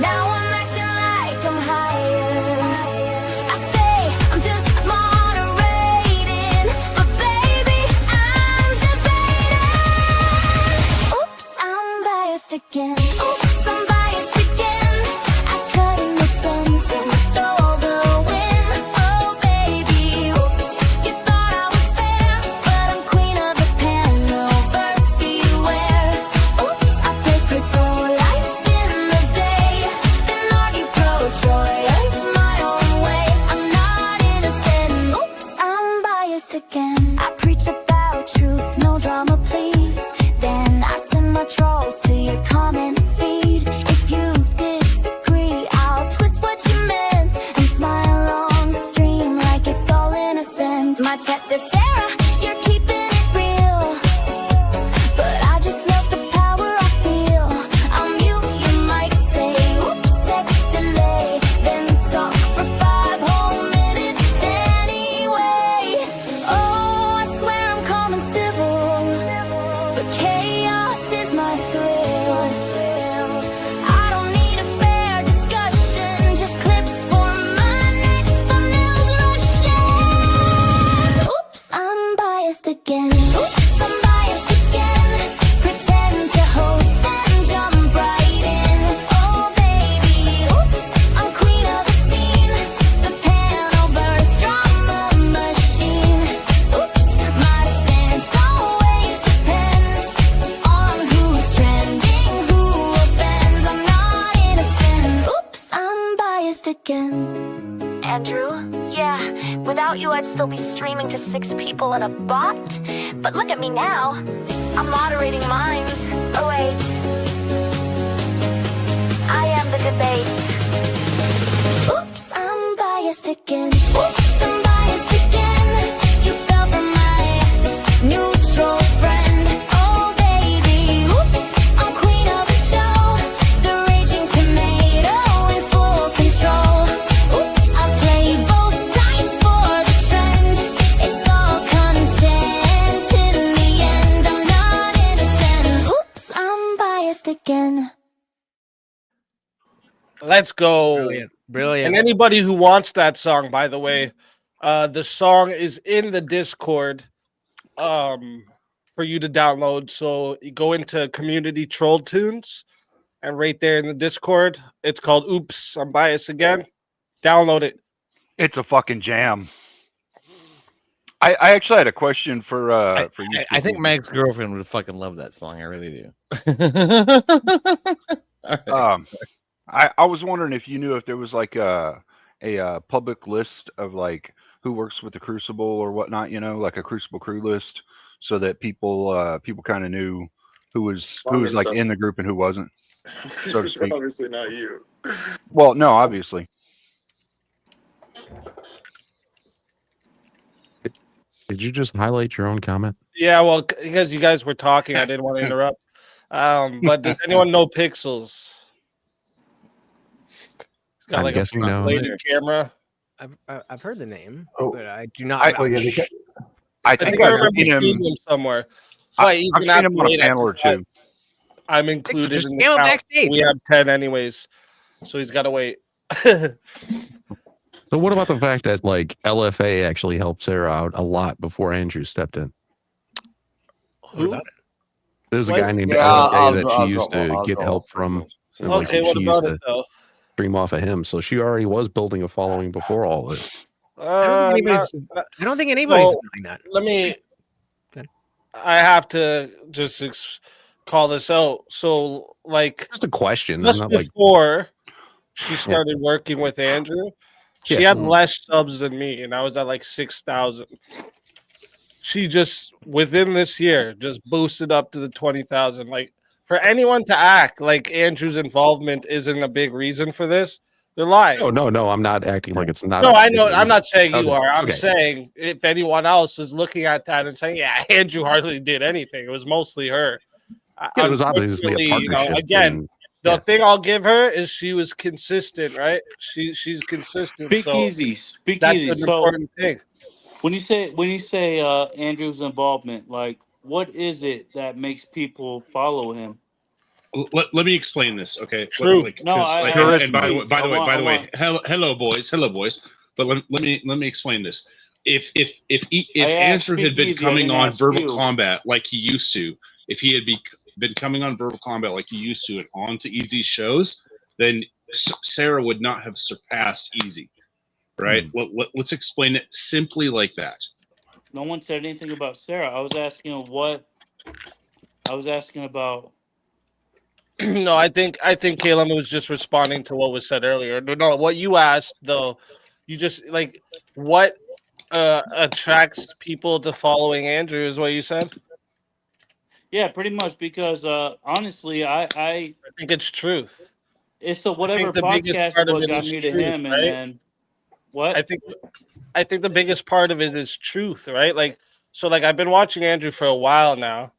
now I'm acting like I'm higher. I say I'm just moderating, but baby, I'm debating. Oops, I'm biased again. Oops, I'm biased again. I cut in mid-sentence, stole the win. Oh, baby, oops, you thought I was fair, but I'm queen of the panel, first beware. Oops, I play pro-life in the day, then argue pro-choice my own way. I'm not innocent. Oops, I'm biased again. I preach about truth, no drama, please. Then I send my trolls to your comment feed. If you disagree, I'll twist what you meant and smile on stream like it's all innocent. My chat says, Sara, you're keeping it real, but I just love the power I feel. I'll mute your mic, say, oops, tech delay, then talk for 5 whole minutes anyway. Oh, I swear I'm calm and civil, but chaos is my thrill. I don't need a fair discussion, just clips for my next thumbnails rushing. Oops, unbiased again. Andrew, yeah, without you I'd still be streaming to 6 people in a bot. But look at me now. I'm moderating minds. Oh wait. I am the debate. Oops, I'm biased again. Oops, I'm biased again. You fell for my neutral friend. Oh baby, oops, I'm queen of the show. The raging tomato in full control. Oops, I play both sides for the trend. It's all content in the end. I'm not innocent. Oops, I'm biased again. Let's go. Brilliant. Brilliant. And anybody who wants that song, by the way, the song is in the Discord for you to download. So you go into Community Troll Tunes, and right there in the Discord, it's called Oops, I'm Biased Again. Download it. It's a fucking jam. I actually had a question for you. I think Meg's girlfriend would fucking love that song. I really do. I was wondering if you knew if there was like a public list of like who works with the Crucible or whatnot, you know, like a Crucible crew list, so that people kind of knew who was like in the group and who wasn't, so to speak. Obviously not you. Well, no, obviously. Did you just highlight your own comment? Yeah, well, because you guys were talking, I didn't want to interrupt. But does anyone know Pixels? It's got I'm like guessing a no. bladed camera. I've heard the name, Oh. but I do not. I I think think I I've remember seen seeing him. him somewhere. I've He's seen him on a panel or two. I'm included just in came up the count. backstage. We have 10 anyways, so he's got to wait. So what about the fact that like LFA actually helped Sarah out a lot before Andrew stepped in? Who? There's a What? guy named Yeah, LFA that I'll she used drop- to I'll get drop help off. from. and, like, Okay, what she about used it to though? stream off of him, so she already was building a following before all this. I don't think anybody's doing that. Let me. Good. I have to just call this out. So, like, Just a question. I'm just not like before she started working with Andrew, she Yeah. had less subs than me, and I was at like 6,000. She just within this year just boosted up to the 20,000. Like, for anyone to act like Andrew's involvement isn't a big reason for this, they're lying. no. I'm not acting like it's not. No, a I big know. I'm reason. not saying you Okay, are. I'm okay. saying if anyone else is looking at that and saying, "Yeah, Andrew hardly did anything. It was mostly her." Yeah, it was obviously a Unfortunately, partnership. again, and- the thing I'll give her is she was consistent, right? She's consistent. Speak So easy. Speak that's easy. an So important thing. when you say Andrew's involvement, like what is it that makes people follow him? Let me explain this, okay? True. No, And by the way, hello, boys. But let me explain this. If Andrew had been coming on Verbal Combat like he used to, if he had been coming on Verbal Combat like he used to and onto Easy's shows, then Sarah would not have surpassed Easy, right? Let's explain it simply like that. No one said anything about Sarah. I was asking about. No, I think Caleb was just responding to what was said earlier. No, what you asked though, you just like what attracts people to following Andrew is what you said. Yeah, pretty much because honestly, I think it's truth. It's the whatever the biggest podcast part of what it got is me to truth, him, right? and then what? I think the biggest part of it is truth, right? Like, so like I've been watching Andrew for a while now,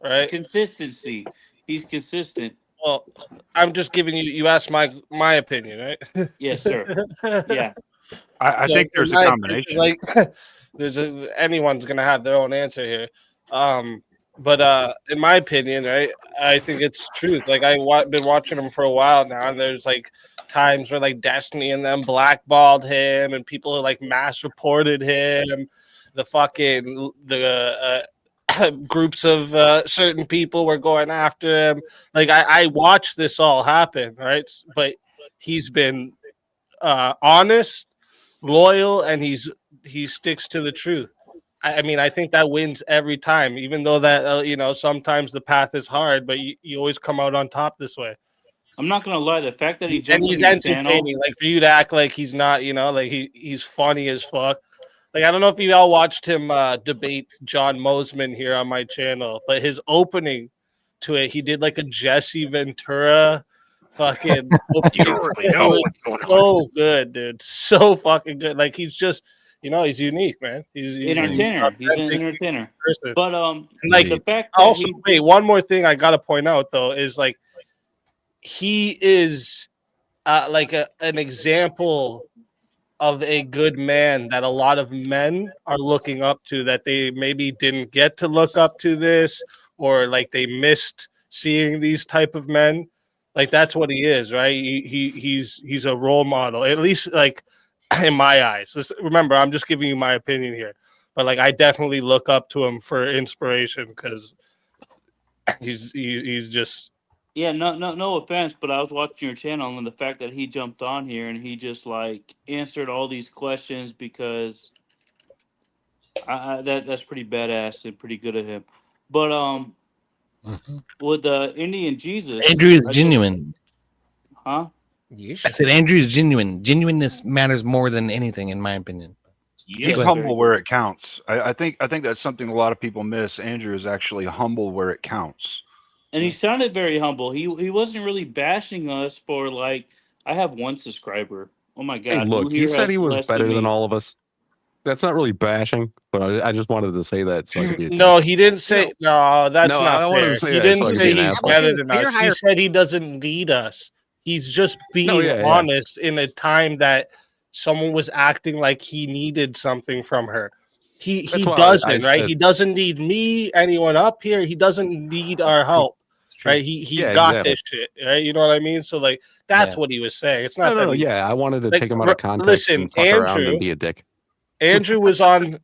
right? Consistency. He's consistent. Well, I'm just giving you asked my opinion, right? Yes, sir. Yeah. I think there's a combination. Like, anyone's gonna have their own answer here. But in my opinion, right, I think it's truth. Like I've been watching him for a while now, and there's like times where like Destiny and them blackballed him, and people like mass reported him. The groups of certain people were going after him. Like I watched this all happen, right? But he's been honest, loyal, and he sticks to the truth. I mean, I think that wins every time, even though that sometimes the path is hard, but you always come out on top this way. I'm not gonna lie. The fact that he and jumped on he's your channel, entertaining. Like for you to act like he's not, like he's funny as fuck. Like I don't know if you all watched him debate John Mosman here on my channel, but his opening to it, he did like a Jesse Ventura fucking. You don't really know what's going on. So good, dude. So fucking good. Like he's just, he's unique, man. He's entertainer. He's an entertainer. person. But Like the fact that also, wait, one more thing I gotta point out though is like he is like an example of a good man that a lot of men are looking up to, that they maybe didn't get to look up to this, or like they missed seeing these type of men. Like that's what he is, right? He's a role model, at least like in my eyes. Remember, I'm just giving you my opinion here, but like I definitely look up to him for inspiration because he's just. Yeah, no offense, but I was watching your channel and the fact that he jumped on here and he just like answered all these questions because that's pretty badass and pretty good of him. But with the Indian Jesus, Andrew is genuine. Huh? I said Andrew is genuine. Genuineness matters more than anything, in my opinion. He's humble where it counts. I think that's something a lot of people miss. Andrew is actually humble where it counts. And he sounded very humble. He wasn't really bashing us for like. I have one subscriber. Oh my god! Hey, look, who he here said has he was less better than me? all of us. That's not really bashing, but I just wanted to say that so I could be. No, he didn't say. No, that's No, not I wanted fair. to say He that didn't so I could say be an he's asshole. better than us. He said he doesn't need us. He's just being yeah. honest in a time that someone was acting like he needed something from her. He That's why doesn't, I right? said- He doesn't need me, anyone up here. He doesn't need our help, right? He Yeah, got exactly. this shit, right? You know what I mean? So like that's Yeah. what he was saying. It's not No, that he, yeah, I wanted to like, take him out of context listen, and fuck around and be a dick. Andrew was on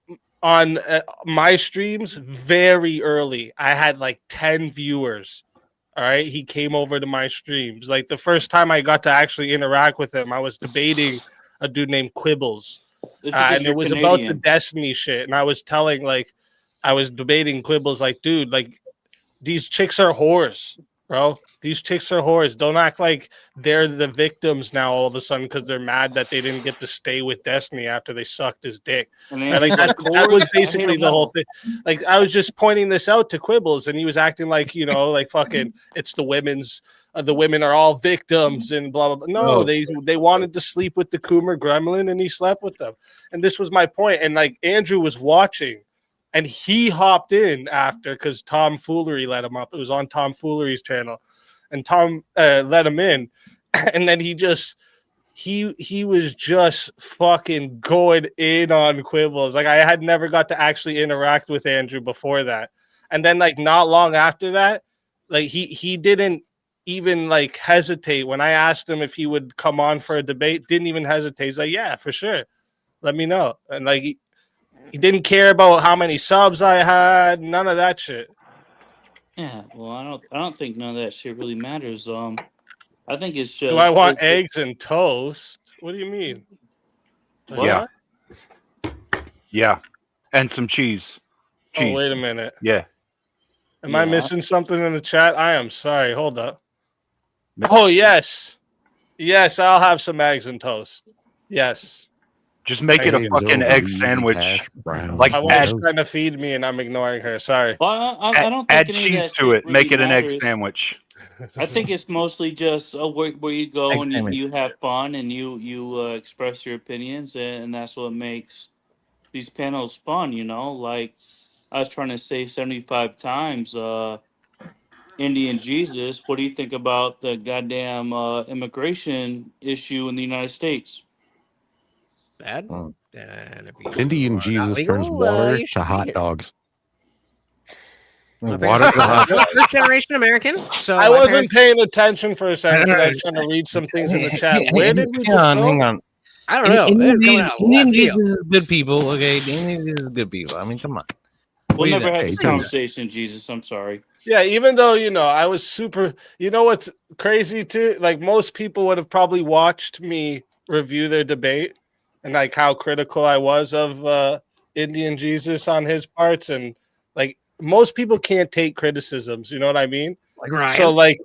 my streams very early. I had like 10 viewers. All right, he came over to my streams. Like the first time I got to actually interact with him, I was debating a dude named Quibbles, It's because and it you're was about the Canadian. Destiny shit. And I was debating Quibbles, like, dude, like these chicks are whores, bro. These chicks are whores. Don't act like they're the victims now all of a sudden because they're mad that they didn't get to stay with Destiny after they sucked his dick. And Right? Like Andrew's like, that "Whores? was I hate basically them the whole all." thing. Like I was just pointing this out to Quibbles, and he was acting like like fucking it's the women are all victims and blah blah blah. No, they wanted to sleep with the Coomer Gremlin, and he slept with them. And this was my point. And like Andrew was watching. And he hopped in after because Tom Foolery let him up. It was on Tom Foolery's channel, and Tom let him in, and then he was just fucking going in on Quibbles. Like I had never got to actually interact with Andrew before that, and then like not long after that, like he didn't even like hesitate when I asked him if he would come on for a debate. Didn't even hesitate. He's like, yeah, for sure, let me know. And like he didn't care about how many subs I had, none of that shit. Yeah, well, I don't think none of that shit really matters. I think it's just. Do I want it's- eggs and toast? What do you mean? Like, Yeah. what? Yeah, and some cheese. Oh, wait a minute. Yeah. Am I missing something in the chat? I am sorry. Hold up. Oh, yes. Yes, I'll have some eggs and toast. Yes. Just make it a fucking egg sandwich. Like My add, wife's trying to feed me and I'm ignoring her. Sorry. Well, I don't think add any of cheese that to shit it. Make really it an egg matters. sandwich. I think it's mostly just where you go Egg and sandwich. you have fun and you express your opinions, and that's what makes these panels fun. Like I was trying to say 75 times. Indian Jesus, what do you think about the goddamn immigration issue in the United States? Bad. Indian Jesus legal, turns water you should to be hot here. dogs. My parents- I'm first generation American, so I my wasn't parents- paying attention for a second because I was trying to read some things in the chat. Where did we hang just on, go? hang on. I don't know. This is coming out of Indian left field. Jesus is good people, okay? Indian Jesus is good people. I mean, come on. We'll What do you never think? have Hey, this Jesus. conversation, Jesus. I'm sorry. Yeah, even though, I was super, what's crazy too? Like most people would have probably watched me review their debate and like how critical I was of Indian Jesus on his parts. And like most people can't take criticisms, you know what I mean? Like Ryan. So like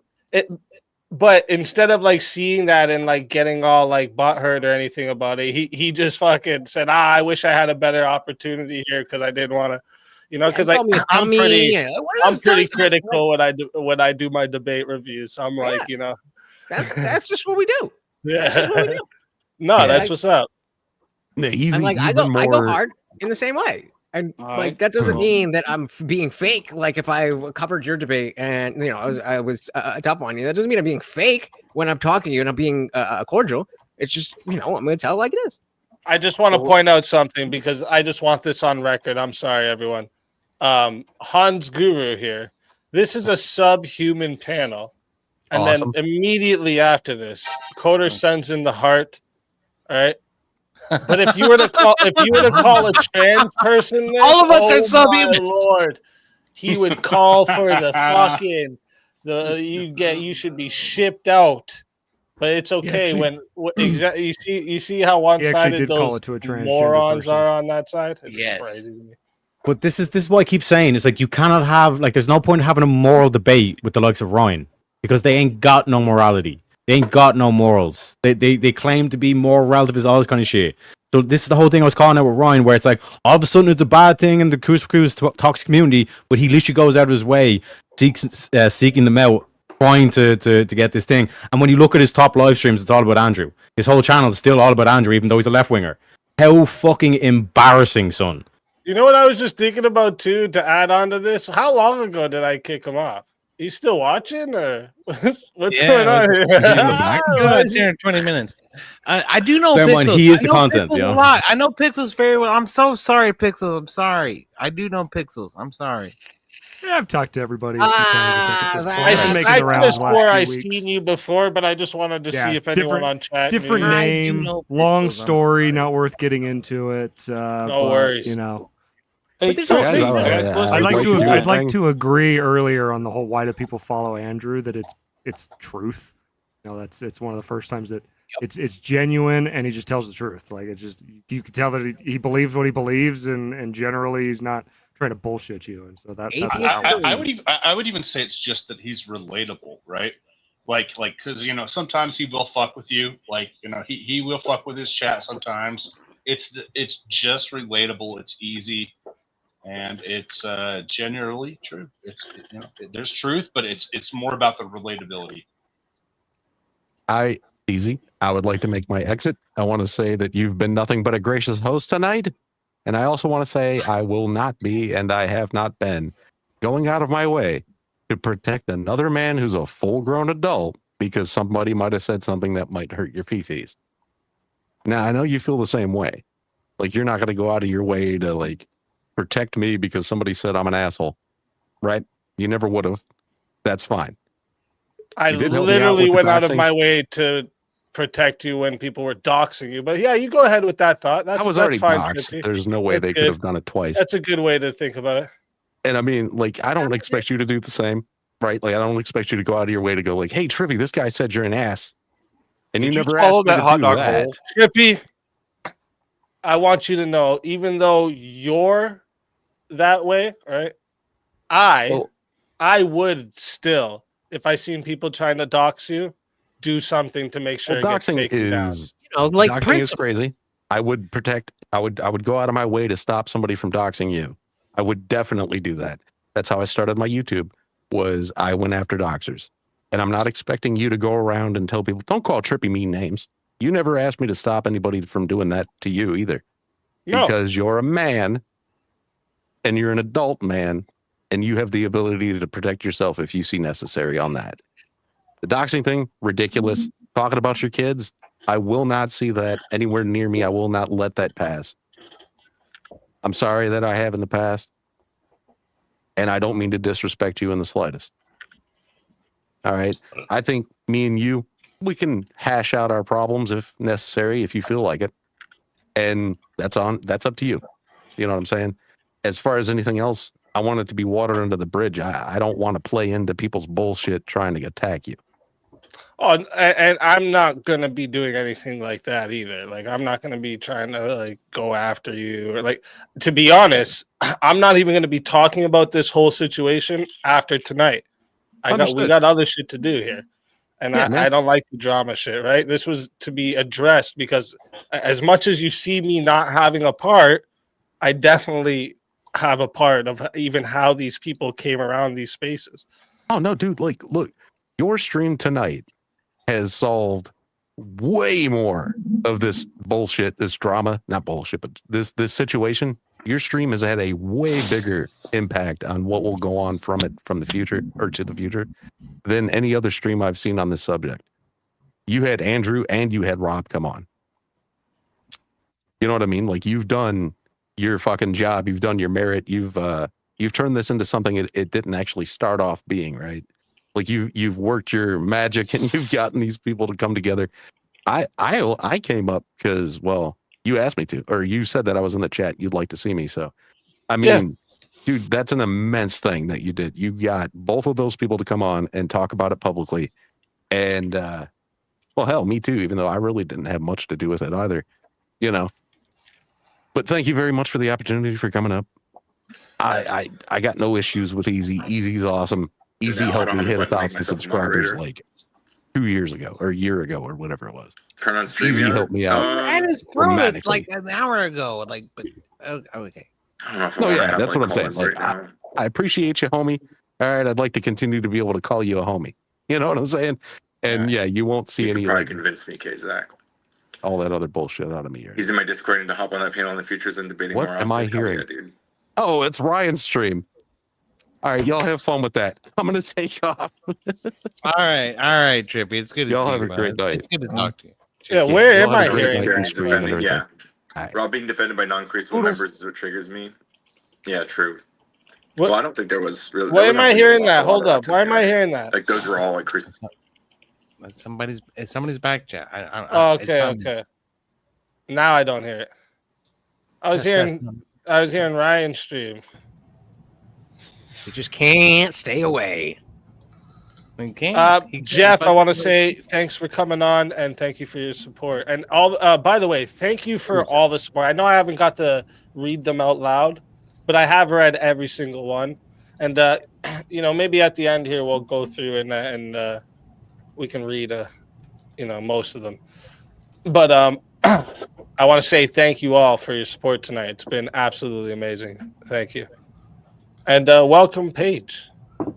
But instead of like seeing that and like getting all like butthurt or anything about it, he just fucking said, I wish I had a better opportunity here because I didn't want to, because like I'm pretty critical when I do my debate reviews. I'm like, that's just what we do. Yeah. That's what we do. No, that's what's up. Yeah, And like I go hard in the same way. And like that doesn't mean that I'm being fake. Like if I covered your debate and I was tough on you, that doesn't mean I'm being fake when I'm talking to you and I'm being cordial. It's just I'm going to tell it like it is. I just want to point out something because I just want this on record. I'm sorry, everyone. Hans Guru here. This is a subhuman panel, and then immediately after this, Coder sends in the heart. All right. But if you were to call a trans person, there, all of us are subhuman. Lord, he would call for the fucking you should be shipped out. But it's okay you see how one-sided those morons are on that side. It's crazy to me. But this is what I keep saying. It's like you cannot have there's no point in having a moral debate with the likes of Ryan because they ain't got no morality. They ain't got no morals. They claim to be moral relativists, all this kind of shit. So this is the whole thing I was calling out with Ryan, where it's like all of a sudden it's a bad thing in the Cruise toxic community, but he literally goes out of his way, seeking them out, trying to get this thing. And when you look at his top live streams, it's all about Andrew. His whole channel is still all about Andrew, even though he's a left winger. How fucking embarrassing, son. You know what I was just thinking about too, to add on to this? How long ago did I kick him off? You still watching or what's going on here? 20 minutes. I do know Pixels. He is the content, a lot. I know Pixels very well. I'm so sorry, Pixels. I'm sorry. I do know Pixels. I'm sorry. Yeah, I've talked to everybody. I swore I seen you before, but I just wanted to see if anyone on chat. Different name, long story, not worth getting into it. No worries. I'd like to agree earlier on the whole why do people follow Andrew, that it's truth. It's one of the first times that it's genuine and he just tells the truth. Like it's just you can tell that he believes what he believes and generally he's not trying to bullshit you. And so I would even say it's just that he's relatable, right? Like because sometimes he will fuck with you, he will fuck with his chat sometimes. It's just relatable. It's easy. And it's generally true. There's truth, but it's more about the relatability. I would like to make my exit. I want to say that you've been nothing but a gracious host tonight. And I also want to say I will not be, and I have not been, going out of my way to protect another man who's a full-grown adult because somebody might have said something that might hurt your fifis. Now, I know you feel the same way. Like, you're not going to go out of your way to, protect me because somebody said I'm an asshole, right? You never would have. That's fine. I literally went out of my way to protect you when people were doxing you. But yeah, you go ahead with that thought. I was already fine. Doxed. There's no way they could have done it twice. That's a good way to think about it. And I mean, I don't expect you to do the same, right? I don't expect you to go out of your way to go hey, Trippy, this guy said you're an ass. And you never asked me to do that. Trippy, I want you to know, even though you're that way, right? I would still, if I seen people trying to dox you, do something to make sure it gets taken down. Doxing is crazy. I would protect. I would go out of my way to stop somebody from doxing you. I would definitely do that. That's how I started my YouTube. Was I went after doxers, and I'm not expecting you to go around and tell people don't call Trippy mean names. You never asked me to stop anybody from doing that to you either, because you're a man. And you're an adult man, and you have the ability to protect yourself if you see necessary on that. The doxing thing, ridiculous. Talking about your kids, I will not see that anywhere near me. I will not let that pass. I'm sorry that I have in the past, and I don't mean to disrespect you in the slightest. All right? I think me and you, we can hash out our problems if necessary, if you feel like it. And that's up to you. You know what I'm saying? As far as anything else, I want it to be water under the bridge. I don't want to play into people's bullshit trying to attack you. Oh, and I'm not going to be doing anything like that either. I'm not going to be trying to go after you or to be honest, I'm not even going to be talking about this whole situation after tonight. We got other shit to do here. And Yeah, man. I don't like the drama shit, right? This was to be addressed because as much as you see me not having a part, I definitely have a part of even how these people came around these spaces. Oh no, dude! Like, look, your stream tonight has solved way more of this bullshit, this drama, not bullshit, but this situation. Your stream has had a way bigger impact on what will go on from the future or to the future than any other stream I've seen on this subject. You had Andrew and you had Rob come on. You know what I mean? Like, you've done your fucking job. You've done your merit. You've turned this into something it didn't actually start off being, right? Like, you've worked your magic and you've gotten these people to come together. I came up because, well, you asked me to, or you said that I was in the chat. You'd like to see me. So, I mean, dude, that's an immense thing that you did. You got both of those people to come on and talk about it publicly. And, well, hell, me too, even though I really didn't have much to do with it either, you know. But thank you very much for the opportunity for coming up. I got no issues with Easy. Easy's awesome. Easy helped me hit 1,000 subscribers like 2 years ago or a year ago or whatever it was. Turn on stream. Easy helped me out. I just threw it like an hour ago. Like, but okay. No, yeah, that's what I'm saying. Like, I appreciate you, homie. All right, I'd like to continue to be able to call you a homie. You know what I'm saying? And yeah, you won't see any probably like convince me, Zach. all that other bullshit out of me. He's in my Discord and to hop on that panel in the futures and debating What more am I often. Hell hearing? yeah, dude. Oh, it's Ryan's stream. All right, y'all have fun with that. I'm gonna take off. All right, Trippy. It's good to Y'all see have you, a man. great night. It's good to talk to you. Yeah, where am I Y'all have a great hearing? night and He's stream and defending, yeah. everything. Rob being defended by non-crucible Oodles. members is what triggers me. Yeah, true. What- Well, I don't think there was really. Why there am wasn't I really hearing a that? lot Hold of up. Why am I hearing that? Like those were all like crucible. It's somebody's back chat. Oh, okay. Now I don't hear it. I was hearing Ryan's stream. You just can't stay away. Jeff, I want to say thanks for coming on and thank you for your support. And all by the way, thank you for all the support. I know I haven't got to read them out loud, but I have read every single one. And you know, maybe at the end here we'll go through and we can read most of them. But I want to say thank you all for your support tonight. It's been absolutely amazing. Thank you. And welcome, Paige.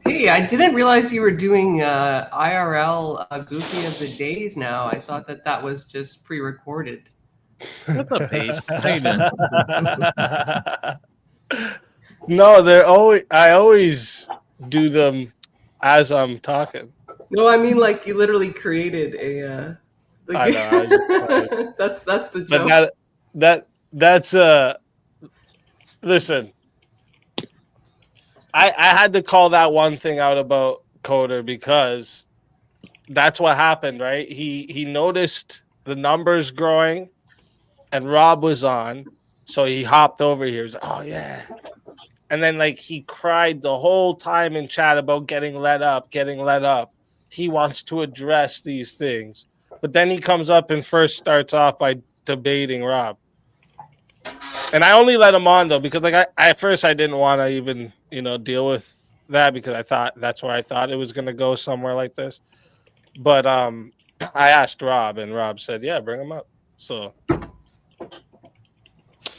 Hey, I didn't realize you were doing IRL Goofy of the Days now. I thought that was just pre-recorded. What's up, Paige? How you doing? No, I always do them as I'm talking. No, I mean like you literally created a. I know. That's the joke. But that's listen. I had to call that one thing out about Coder because that's what happened, right? He noticed the numbers growing and Rob was on, so he hopped over here. He was like, oh yeah. And then like he cried the whole time in chat about getting let up. He wants to address these things. But then he comes up and first starts off by debating Rob. And I only let him on though because like at first I didn't want to even deal with that because I thought that's where I thought it was going to go somewhere like this. But I asked Rob and Rob said, "Yeah, bring him up." So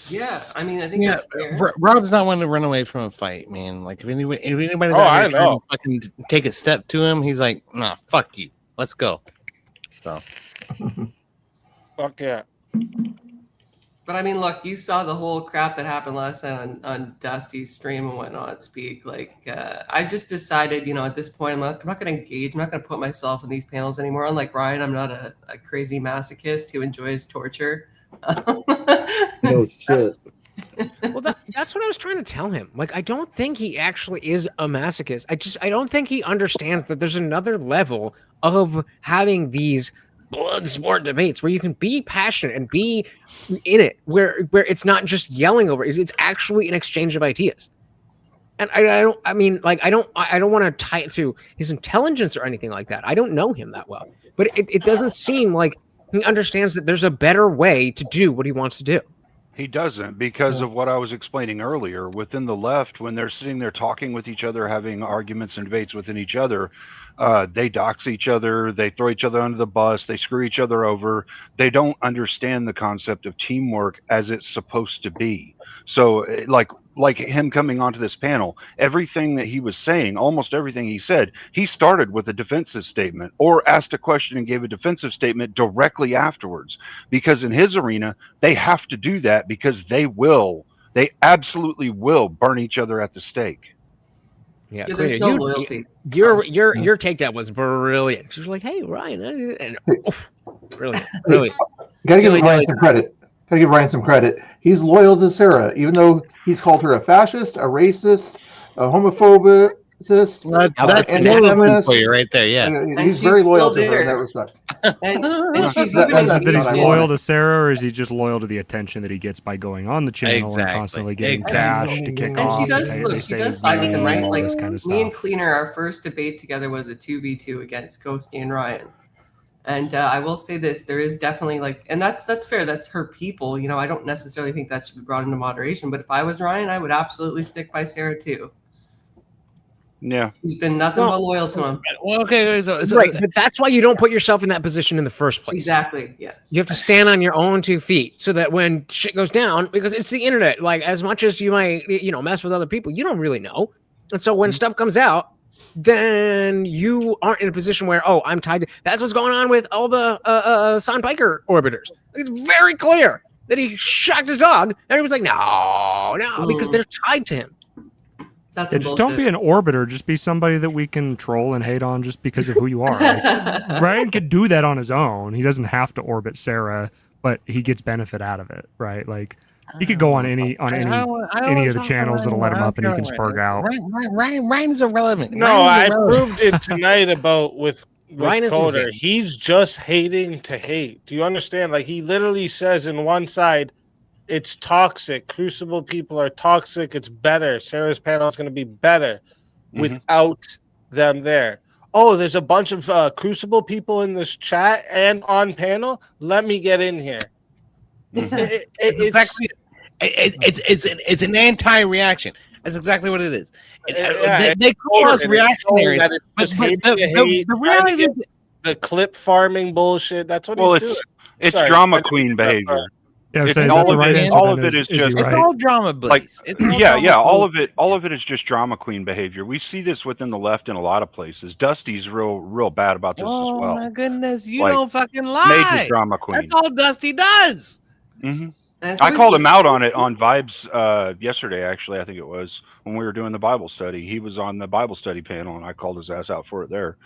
yeah, I mean I think that's fair. Rob's not one to run away from a fight, man. Like if anybody's Oh, out I here trying know. to fucking take a step to him, he's like, "Nah, fuck you. Let's go." So fuck yeah. But I mean, look, you saw the whole crap that happened last night on Dusty's stream and whatnot. Speak like I just decided, at this point, I'm not going to engage. I'm not going to put myself in these panels anymore. Unlike Ryan, I'm not a crazy masochist who enjoys torture. No shit. Well, that's what I was trying to tell him. Like, I don't think he actually is a masochist. I don't think he understands that there's another level of having these blood sport debates where you can be passionate and be in it, where it's not just yelling over. It's actually an exchange of ideas. And I don't want to tie it to his intelligence or anything like that. I don't know him that well, but it doesn't seem like he understands that there's a better way to do what he wants to do. He doesn't, because of what I was explaining earlier. Within the left, when they're sitting there talking with each other, having arguments and debates within each other, They dox each other. They throw each other under the bus. They screw each other over. They don't understand the concept of teamwork as it's supposed to be. So, like him coming onto this panel, everything that he was saying, almost everything he said, he started with a defensive statement or asked a question and gave a defensive statement directly afterwards. Because in his arena, they have to do that because they absolutely will burn each other at the stake. Yeah, Yeah, there's Queen, no loyalty. Your takedown was brilliant. She was like, "Hey, Ryan," and brilliant, brilliant. Gotta give Ryan some credit. Gotta give Ryan some credit. He's loyal to Sara, even though he's called her a fascist, a racist, a homophobist, that's feminist for you right there. Yeah, he's very loyal to her in that respect. And Is she's it that he's loyal to Sara, or is he just loyal to the attention that he gets by going on the channel and constantly getting cash to kick And off? she does look. She does side with him, right? all Like this kind of me and stuff. Cleaner, our first debate together was a 2v2 against Ghosty and Ryan. And I will say this: there is definitely and that's fair. That's her people. I don't necessarily think that should be brought into moderation. But if I was Ryan, I would absolutely stick by Sara too. Yeah, he's been nothing but loyal to him. Well, okay, so right, but that's why you don't put yourself in that position in the first place. Exactly. Yeah. You have to stand on your own 2 feet so that when shit goes down, because it's the internet. Like, as much as you might, mess with other people, you don't really know. And so when stuff comes out, then you aren't in a position where, I'm tied to. That's what's going on with all the Son Piker orbiters. It's very clear that he shocked his dog. And everyone's like, no, because they're tied to him. That's just don't be an orbiter. Just be somebody that we can troll and hate on just because of who you are. Like, Ryan could do that on his own. He doesn't have to orbit Sara, but he gets benefit out of it, right? Like, he could go on any of the channels that'll let him up, and he can spurg out. Ryan's irrelevant. No, I proved it tonight with Ryan is Coder. insane. He's just hating to hate. Do you understand? Like, he literally says in one side, it's toxic. Crucible people are toxic. It's better. Sarah's panel is going to be better without them there. Oh, there's a bunch of Crucible people in this chat and on panel. Let me get in here. It's an anti-reaction. That's exactly what it is. They call us reactionaries, but the reality is the clip farming bullshit. That's what he's doing. It's drama queen behavior. Yeah, all of it is just it's all drama based. All of it is just drama queen behavior. We see this within the left in a lot of places. Dusty's real bad about this as well. Oh my goodness, you don't fucking lie. Major drama queen. That's all Dusty does. I called him out on it on Vibes yesterday. Actually, I think it was when we were doing the Bible study. He was on the Bible study panel, and I called his ass out for it there.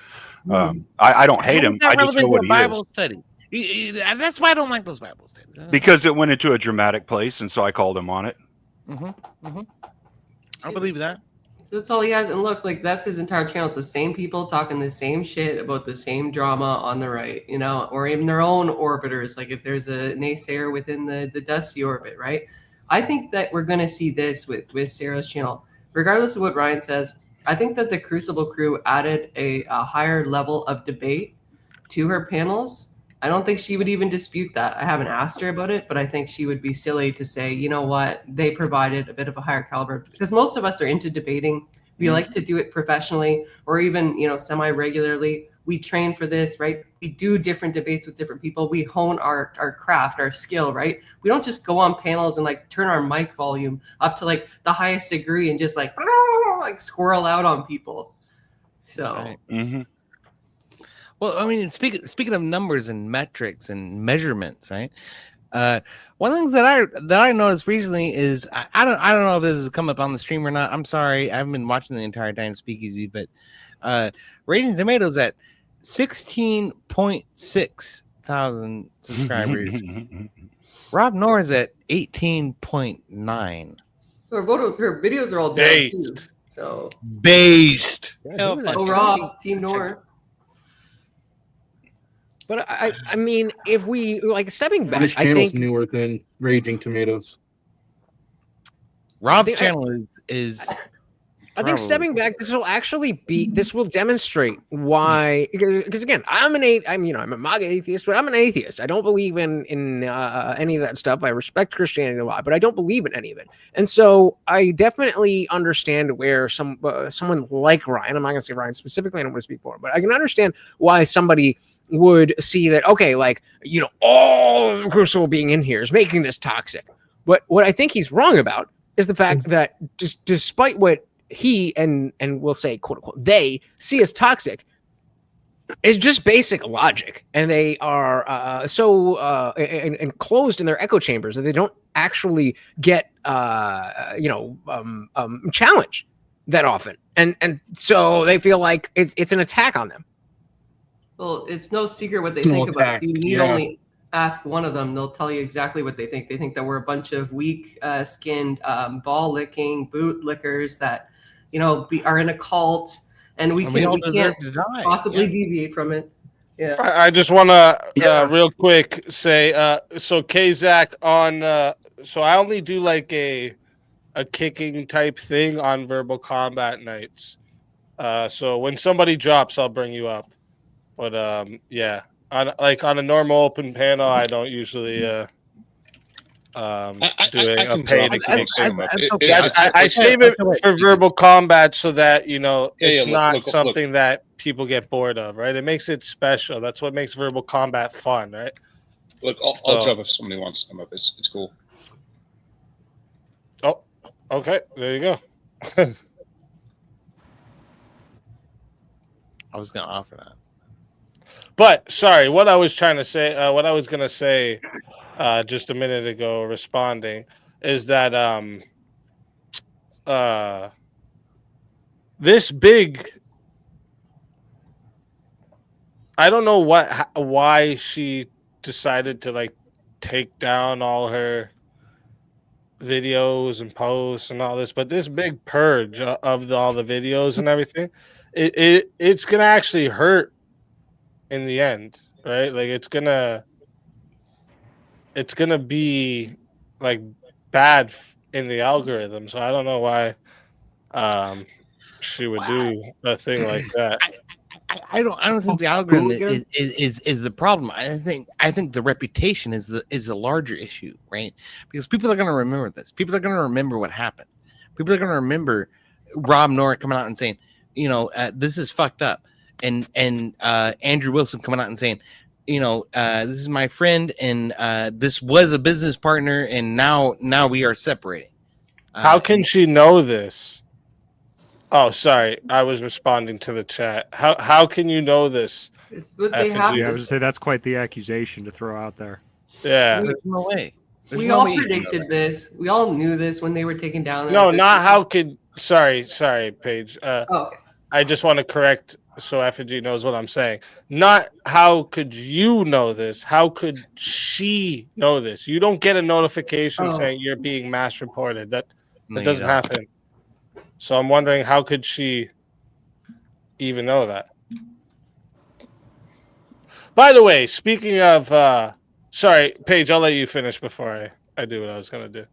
I don't hate him. I just know what he Bible is. study. That's why I don't like those Bible studies. Because it went into a dramatic place, and so I called him on it. I believe that. That's all he has. And look, that's his entire channel. It's the same people talking the same shit about the same drama on the right, or even their own orbiters. Like, if there's a naysayer within the Dusty orbit, right? I think that we're going to see this with Sara's channel. Regardless of what Ryan says, I think that the Crucible crew added a higher level of debate to her panels. I don't think she would even dispute that. I haven't asked her about it, but I think she would be silly to say, you know what, they provided a bit of a higher caliber, because most of us are into debating. We like to do it professionally, or even, semi-regularly. We train for this, right? We do different debates with different people. We hone our craft, our skill, right? We don't just go on panels and turn our mic volume up to the highest degree and just squirrel out on people. So. Right. Well, I mean, speaking of numbers and metrics and measurements, right? One of the things that I noticed recently is I don't know if this has come up on the stream or not. I'm sorry, I haven't been watching the entire time Speakeasy, but Rating Tomatoes at 16.6 thousand subscribers. Rob Noerr is at 18.9. Her videos are all down too. So based. Rob, Team Noerr. But I mean, if we stepping back, This channel's newer than Raging Tomatoes. Rob's channel is I think stepping back, this will demonstrate why. Because again, I'm a MAGA atheist, but I'm an atheist. I don't believe in any of that stuff. I respect Christianity a lot, but I don't believe in any of it. And so I definitely understand where someone like Ryan, I'm not going to say Ryan specifically, I don't want to speak for him, but I can understand why somebody would see that, okay, like, all of the Crucible being in here is making this toxic. But what I think he's wrong about is the fact that despite what he and we'll say, quote unquote, they see as toxic, is just basic logic. And they are so enclosed in their echo chambers that they don't actually get, challenged that often. And so they feel like it's an attack on them. Well, it's no secret what they think about it. You need only ask one of them; they'll tell you exactly what they think. They think that we're a bunch of weak-skinned, ball-licking bootlickers that, are in a cult, and we can't possibly deviate from it. Yeah. I just want to real quick say, so Kazak on, so I only do like a kicking type thing on Verbal Combat nights. So when somebody drops, I'll bring you up. But yeah, on a normal open panel, I don't usually do a pay to kick. I save it for Verbal Combat so that it's not something that people get bored of, right? It makes it special. That's what makes Verbal Combat fun, right? Look, I'll jump if somebody wants to come up. It's cool. Oh, okay. There you go. I was going to offer that. But sorry, what I was going to say just a minute ago, responding, is that this big. I don't know why she decided to take down all her videos and posts and all this, but this big purge of all the videos and everything, it's gonna actually hurt in the end, right? Like it's gonna be bad in the algorithm. So I don't know why she would do a thing like that. I don't think the algorithm is the problem. I think the reputation is the larger issue, right? Because people are going to remember this. People are going to remember what happened. People are going to remember Rob Noerr coming out and saying, this is fucked up, and Andrew Wilson coming out and saying, this is my friend, and this was a business partner, and now we are separating. How can she know this? Oh, sorry. I was responding to the chat. How can you know this? It's what they have. Yeah, I would say that's quite the accusation to throw out there. Yeah. There's no way. We all predicted this. We all knew this when they were taken down. No, not how could. Sorry, Paige. Okay. I just want to correct so Effigy knows what I'm saying. Not how could you know this? How could she know this? You don't get a notification saying you're being mass reported. That doesn't happen. So I'm wondering, how could she even know that? By the way, speaking of, sorry, Paige, I'll let you finish before I do what I was going to do.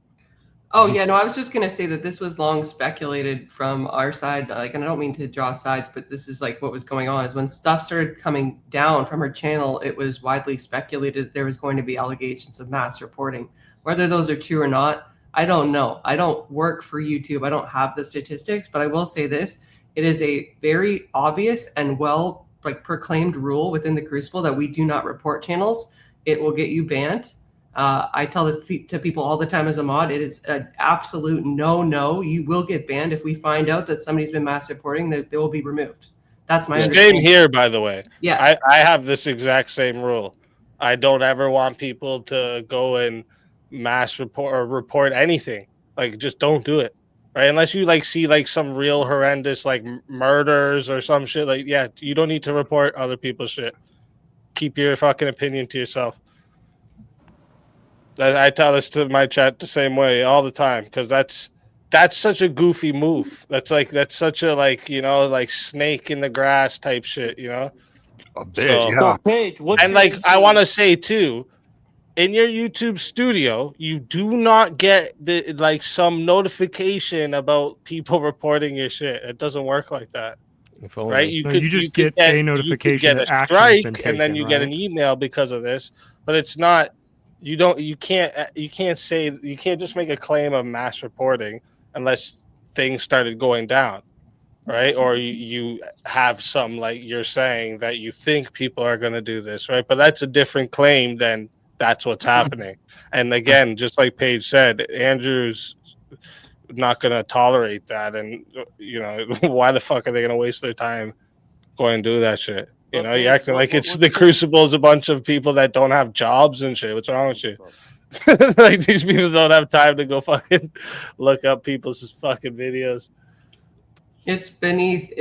Oh, yeah, no, I was just going to say that this was long speculated from our side. And I don't mean to draw sides, but this is what was going on is when stuff started coming down from her channel, it was widely speculated that there was going to be allegations of mass reporting. Whether those are true or not, I don't know. I don't work for YouTube. I don't have the statistics, but I will say this. It is a very obvious and well proclaimed rule within the Crucible that we do not report channels. It will get you banned. I tell this to people all the time as a mod. It is an absolute no. You will get banned if we find out that somebody's been mass reporting, that they will be removed. That's my same here, by the way. Yeah. I have this exact same rule. I don't ever want people to go and mass report or report anything. Just don't do it, right? Unless you see some real horrendous murders or some shit. You don't need to report other people's shit. Keep your fucking opinion to yourself. I tell this to my chat the same way all the time, because that's such a goofy move. That's such a snake in the grass type shit, A bit, yeah. Paige, I want to say too, in your YouTube studio, you do not get the like some notification about people reporting your shit. It doesn't work like that. If only. Right? You No, could you just could get a you notification could get that a action has strike, been and then taken, you get an right? email because of this. But it's not. You can't just make a claim of mass reporting unless things started going down, right? Or you have some, like you're saying, that you think people are going to do this, right? But that's a different claim than that's what's happening. And again, just like Paige said, Andrew's not going to tolerate that. And, why the fuck are they going to waste their time going and do that shit? You know, you're acting like it's the Crucible's a bunch of people that don't have jobs and shit. What's wrong with you? Like, these people don't have time to go fucking look up people's fucking videos. It's beneath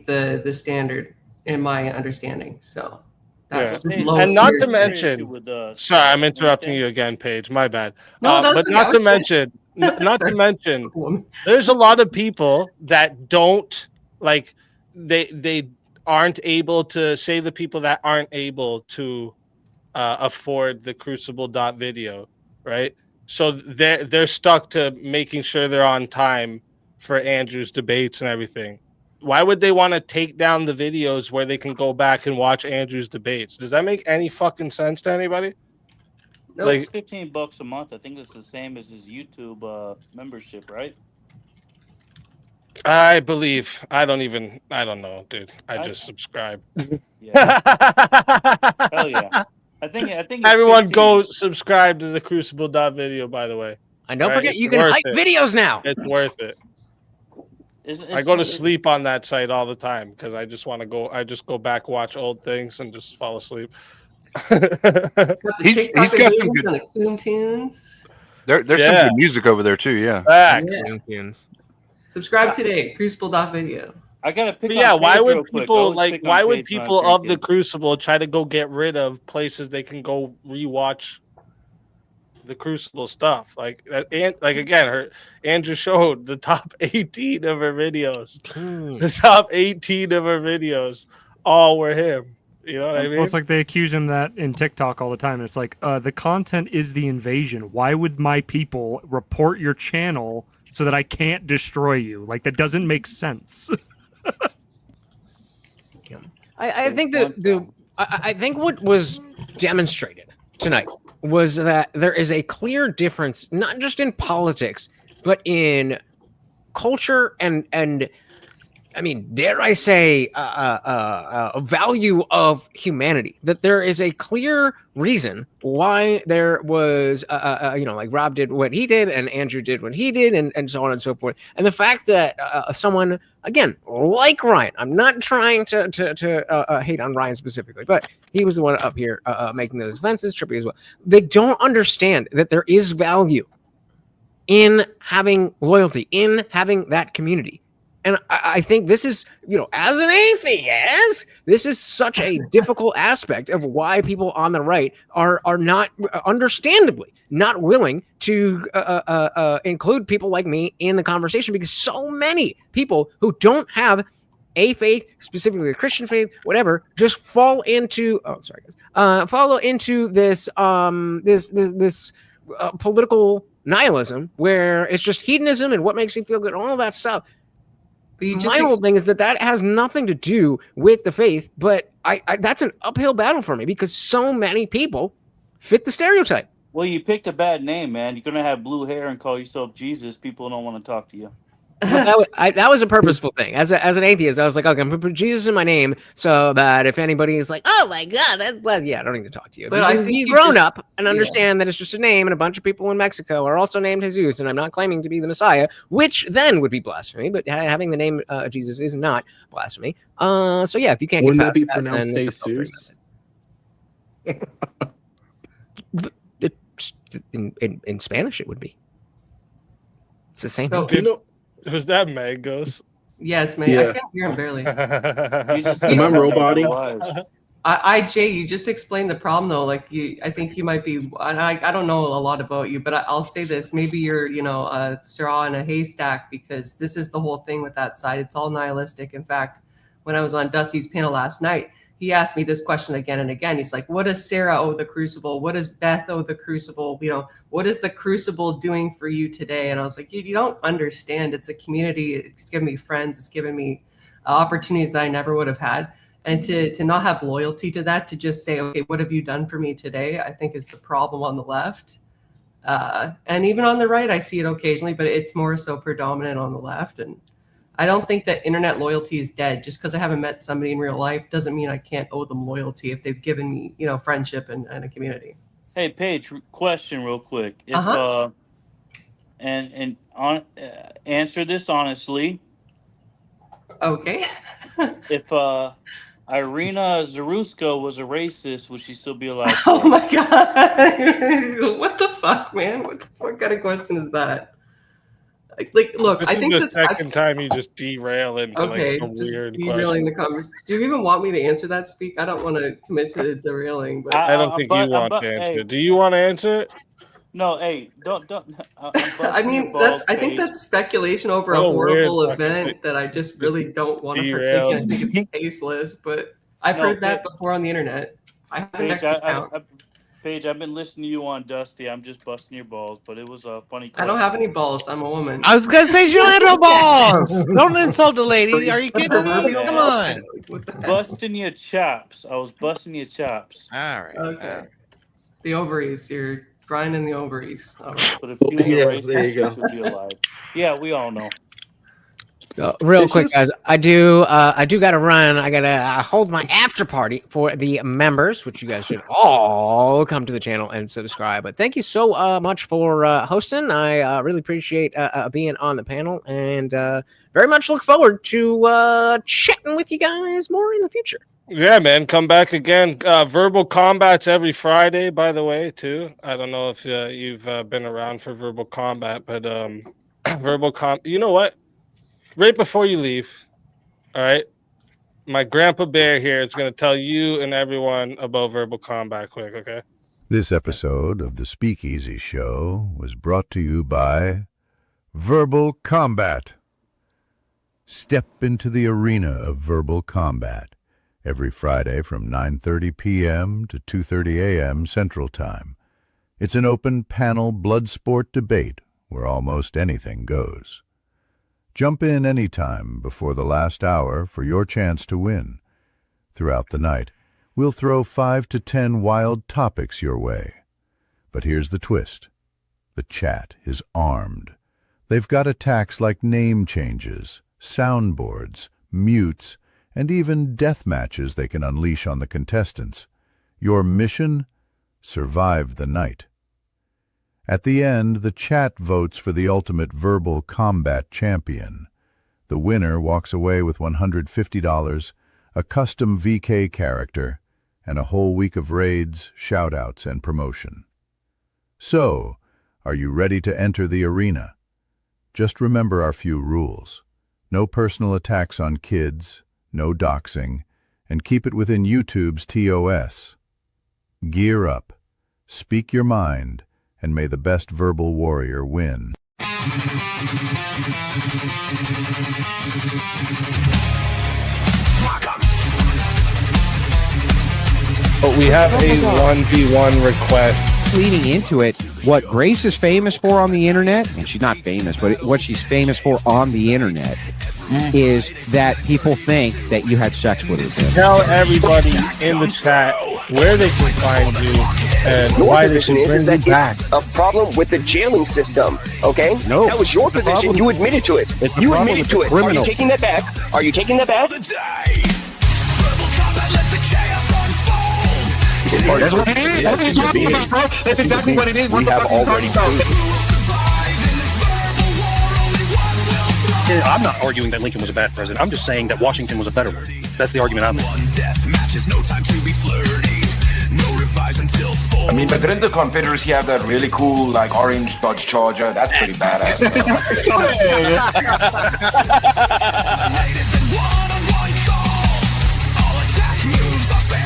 the standard in my understanding. So that's just low. And not tier to shit. mention, sorry, I'm interrupting you again, Paige. My bad. No, that's but okay. not to mention, not to mention, there's a lot of people that don't like they aren't able to say the people that aren't able to afford the Crucible.video, right? So they're stuck to making sure they're on time for Andrew's debates and everything. Why would they want to take down the videos where they can go back and watch Andrew's debates? Does that make any fucking sense to anybody? No, Like, it's $15 a month. I think it's the same as his YouTube membership, right? I believe. I don't know, dude. I just subscribe. Yeah. Hell yeah. I think it's everyone 15. go subscribe to the Crucible.video, by the way. And don't forget, It's you can worth hype it. videos now. It's worth it. I go to sleep on that site all the time because I just want to go. I just go back, watch old things, and just fall asleep. He's got some good. The Coon Tunes. There's some good music over there too. Yeah. Facts. Subscribe today. Crucible.video. I gotta pick. But yeah, on why Paige would real quick. people Always like? pick on Why would Paige when I'm people of the drinking. Crucible try to go get rid of places they can go rewatch the Crucible stuff? Like that, and like again, Andrew showed the top 18 of her videos. The top 18 of her videos all were him. You know what I mean? Well, it's like they accuse him that in TikTok all the time. It's like the content is the invasion. Why would my people report your channel so that I can't destroy you? Like, that doesn't make sense. I think I think what was demonstrated tonight was that there is a clear difference, not just in politics, but in culture and I mean, dare I say, a value of humanity. That there is a clear reason why there was, like Rob did what he did and Andrew did what he did, and so on and so forth. And the fact that someone, again, like Ryan, I'm not trying to hate on Ryan specifically, but he was the one up here making those fences, Trippy as well. They don't understand that there is value in having loyalty, in having that community. And I think this is, as an atheist, this is such a difficult aspect of why people on the right are not, understandably, not willing to include people like me in the conversation, because so many people who don't have a faith, specifically the Christian faith, whatever, just fall into follow into this this political nihilism where it's just hedonism and what makes me feel good, all that stuff. My whole thing is that has nothing to do with the faith, but I that's an uphill battle for me because so many people fit the stereotype. Well, you picked a bad name, man. You're gonna have blue hair and call yourself Jesus. People don't want to talk to you. Well, that was a purposeful thing. As an atheist, I was like, okay, I'm gonna put Jesus in my name so that if anybody is like, oh my god, I don't need to talk to you. But I think you've grown up and understand that it's just a name, and a bunch of people in Mexico are also named Jesus, and I'm not claiming to be the Messiah, which then would be blasphemy. But having the name Jesus is not blasphemy. So yeah, if you can't Wouldn't get that be past pronounced then it's Jesus? in Spanish, it would be. It's the same. Was that Mangoes? Yeah, it's me. I can't hear him barely. Am I roboting? Jay, you just explained the problem though. Like I think you might be. And I don't know a lot about you, but I'll say this: maybe you're, a straw in a haystack, because this is the whole thing with that side. It's all nihilistic. In fact, when I was on Dusty's panel last night, he asked me this question again and again. He's like, what does Sara owe the Crucible? What does Beth owe the Crucible? You know, what is the Crucible doing for you today? And I was like, you don't understand. It's a community. It's given me friends. It's given me opportunities that I never would have had. And to not have loyalty to that, to just say, okay, what have you done for me today? I think is the problem on the left. And even on the right, I see it occasionally, but it's more so predominant on the left. And I don't think that internet loyalty is dead. Just because I haven't met somebody in real life doesn't mean I can't owe them loyalty if they've given me, you know, friendship and a community. Hey, Paige, question real quick. If, answer this honestly. Okay. If Irina Zarusko was a racist, would she still be alive? Oh my God. What the fuck, man? What kind of question is that? Like, look, I think this is the second time you just derail into like some weird derailing question. the conversation. Do you even want me to answer that? Speak? I don't want to commit to derailing, but I don't think you want to answer it. Do you want to answer it? No, hey, don't. I mean, I think that's speculation over a horrible event that I just really don't want to partake in. I think it's tasteless, but I've heard that before on the internet. I have an X account. Paige, I've been listening to you on Dusty. I'm just busting your balls, but it was a funny question. I don't have any balls. I'm a woman. I was gonna say she don't have no balls. Don't insult the lady. Are you kidding me? Come on. Busting your chops. I was busting your chops. All right. Okay. The ovaries. You're grinding the ovaries. All right. But if you were racist, you should be alive. Yeah, we all know. So real quick, guys, I do got to run. I got to hold my after party for the members, which you guys should all come to the channel and subscribe. But thank you so much for hosting. I really appreciate being on the panel, and very much look forward to chatting with you guys more in the future. Yeah, man, come back again. Verbal Combat's every Friday, by the way, too. I don't know if you've been around for Verbal Combat, but you know what? Right before you leave, all right, my Grandpa Bear here is going to tell you and everyone about Verbal Combat quick, okay? This episode of the Speakeasy Show was brought to you by Verbal Combat. Step into the arena of Verbal Combat every Friday from 9:30 p.m. to 2:30 a.m. Central Time. It's an open panel blood sport debate where almost anything goes. Jump in anytime before the last hour for your chance to win. Throughout the night, we'll throw 5 to 10 wild topics your way. But here's the twist. The chat is armed. They've got attacks like name changes, soundboards, mutes, and even death matches they can unleash on the contestants. Your mission? Survive the night. At the end, the chat votes for the ultimate Verbal Combat champion. The winner walks away with $150, a custom VK character, and a whole week of raids, shoutouts, and promotion. So, are you ready to enter the arena? Just remember our few rules. No personal attacks on kids, no doxing, and keep it within YouTube's TOS. Gear up, speak your mind, and may the best verbal warrior win. But we have a 1v1 request. Leading into it, what Grace is famous for on the internet, and she's not famous, but what she's famous for on the internet is that people think that you had sex with her. Tell everybody in the chat where they can find you and why they should bring you back. It's a problem with the jailing system, okay? No. That was your position. You admitted to it. You admitted to it. Are you taking that back? Are you taking that back? That's exactly what it is. What the fuck are you talking about? I'm not arguing that Lincoln was a bad president. I'm just saying that Washington was a better one. That's the argument I'm making. I mean, but didn't the Confederacy have that really cool, like, orange Dodge Charger? That's pretty badass.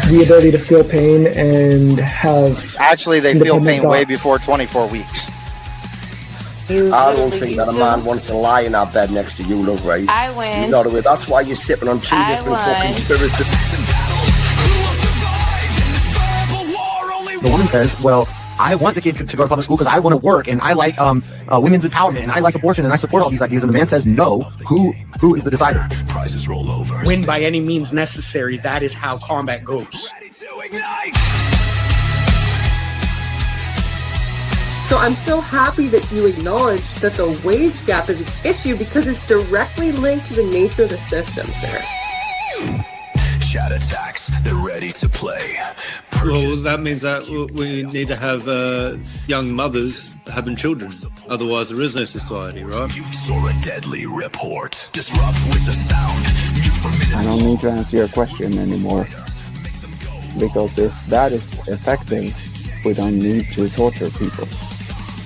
The ability to feel pain and have... Actually, they feel pain way before 24 weeks. I don't think that a man wants to lie in our bed next to you, look, right? I win. You know the way. That's why you're sipping on two different fucking spirits. The woman says, well, I want the kid to go to public school because I want to work and I like women's empowerment and I like abortion and I support all these ideas. And the man says, no, who is the decider? Prizes roll over. Win by any means necessary. That is how combat goes. So I'm so happy that you acknowledge that the wage gap is an issue because it's directly linked to the nature of the system, sir. Chat attacks, they're ready to play. Well, that means that we need to have young mothers having children. Otherwise, there is no society, right? Or a deadly report. Disrupt with the sound. I don't need to answer your question anymore. Because if that is effective, we don't need to torture people.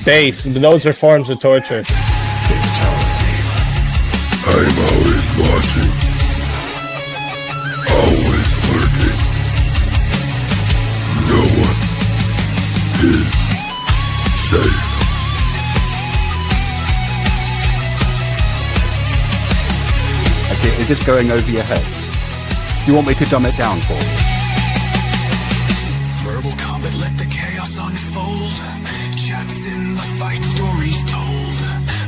Base, those are forms of torture. I'm always watching. Always lurking. No one is safe. Okay, is this going over your heads? Do you want me to dumb it down for you? Verbal combat, let the chaos unfold. Chats in the fight, stories told.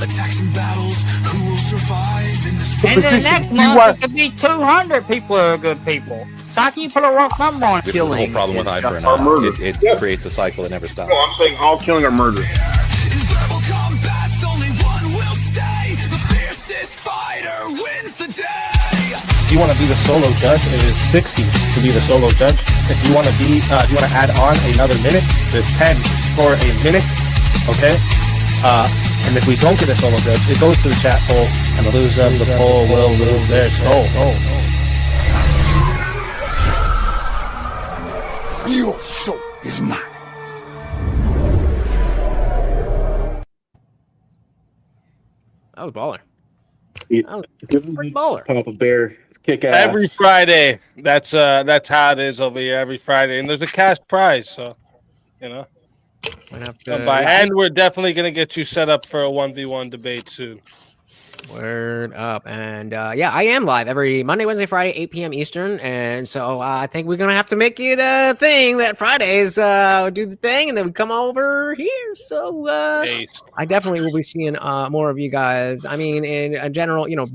Attacks and battles, who will survive in this And the next month it could be 200 people who are good people. So how can you put a rough number on it? This is the whole problem with eye for an eye. It creates a cycle that never stops. No, I'm saying all killing or murder. verbal combats, only one will stay. The fiercest fighter wins the day. If you want to be the solo judge, it is 60 to be the solo judge. If you want to be, you want to add on another minute, there's 10 for a minute. Okay. And if we don't get a solo judge, it goes to the chat poll, and the loser of the poll will lose their soul. Your soul is mine. That was baller. Baller. Papa Bear, kick ass. Every Friday. That's how it is over here. Every Friday, and there's a cash prize. So, you know. And we're definitely gonna get you set up for a 1v1 debate soon. Word up. And yeah, I am live every Monday, Wednesday, Friday, 8 p.m. Eastern. And so I think we're going to have to make it a thing that Fridays do the thing and then we come over here. So I definitely will be seeing more of you guys. I mean, in general, you know,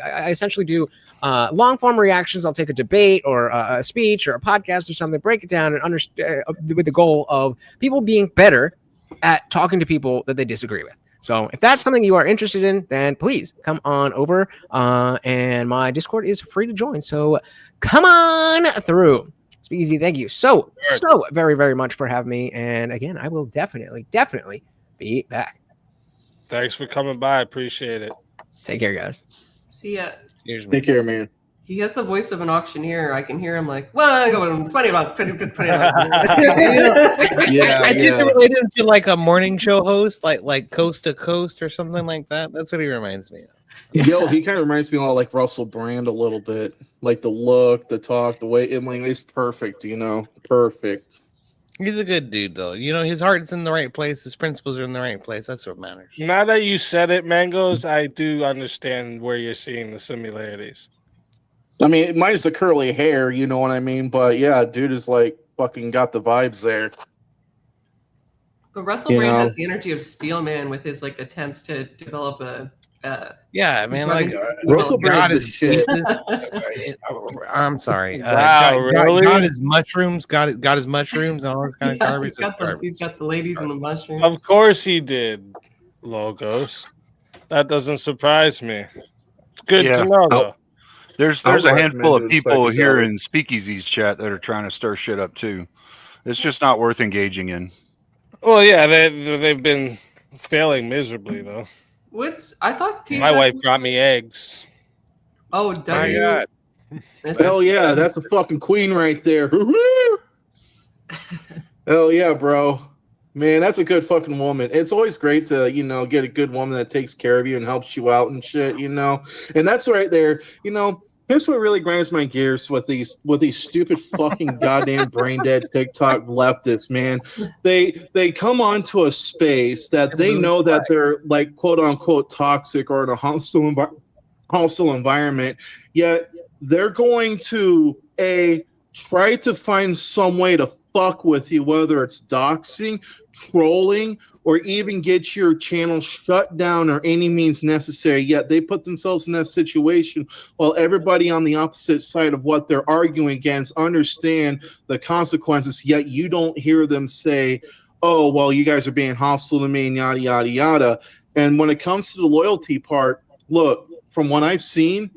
I essentially do long form reactions. I'll take a debate or a speech or a podcast or something, break it down and understand with the goal of people being better at talking to people that they disagree with. So if that's something you are interested in, then please come on over. And my Discord is free to join. So come on through. Speakeasy, thank you so very, very much for having me. And again, I will definitely be back. Thanks for coming by. Appreciate it. Take care, guys. See ya. Take care, man. He has the voice of an auctioneer. I can hear him like, well, going 20 bucks, 20 bucks. I did relate him to like a morning show host, like Coast to Coast or something like that. That's what he reminds me of. Yo, he kind of reminds me a lot like Russell Brand a little bit. Like the look, the talk, the way it's perfect, you know. Perfect. He's a good dude, though. You know, his heart's in the right place. His principles are in the right place. That's what matters. Now that you said it, Mangoes, I do understand where you're seeing the similarities. I mean, minus the curly hair, you know what I mean? But yeah, dude is like fucking got the vibes there. But Russell Brand has the energy of Steelman with his like attempts to develop a yeah, man, like Russell Brand is shit. I'm sorry. Wow, really? Got his mushrooms, got his mushrooms and all this kind of garbage. He's got the ladies and the mushrooms. Of course he did, Logos. That doesn't surprise me. It's good to know, though. There's a handful of people here in Speakeasy's chat that are trying to stir shit up too. It's just not worth engaging in. Well, yeah, they've been failing miserably though. I thought my wife brought me eggs. Oh, my God. Hell yeah, that's a fucking queen right there. Hell yeah, bro. Man, that's a good fucking woman. It's always great to, you know, get a good woman that takes care of you and helps you out and shit, you know. And that's right there, you know. Here's what really grinds my gears with these stupid fucking goddamn brain dead TikTok leftists, man. They come onto a space that they know that they're like quote unquote toxic or in a hostile environment, yet they're going to try to find some way to fuck with you, whether it's doxing, trolling, or even get your channel shut down or any means necessary. Yet they put themselves in that situation while everybody on the opposite side of what they're arguing against understand the consequences, yet you don't hear them say, oh, well, you guys are being hostile to me and yada, yada, yada. And when it comes to the loyalty part, look, from what I've seen,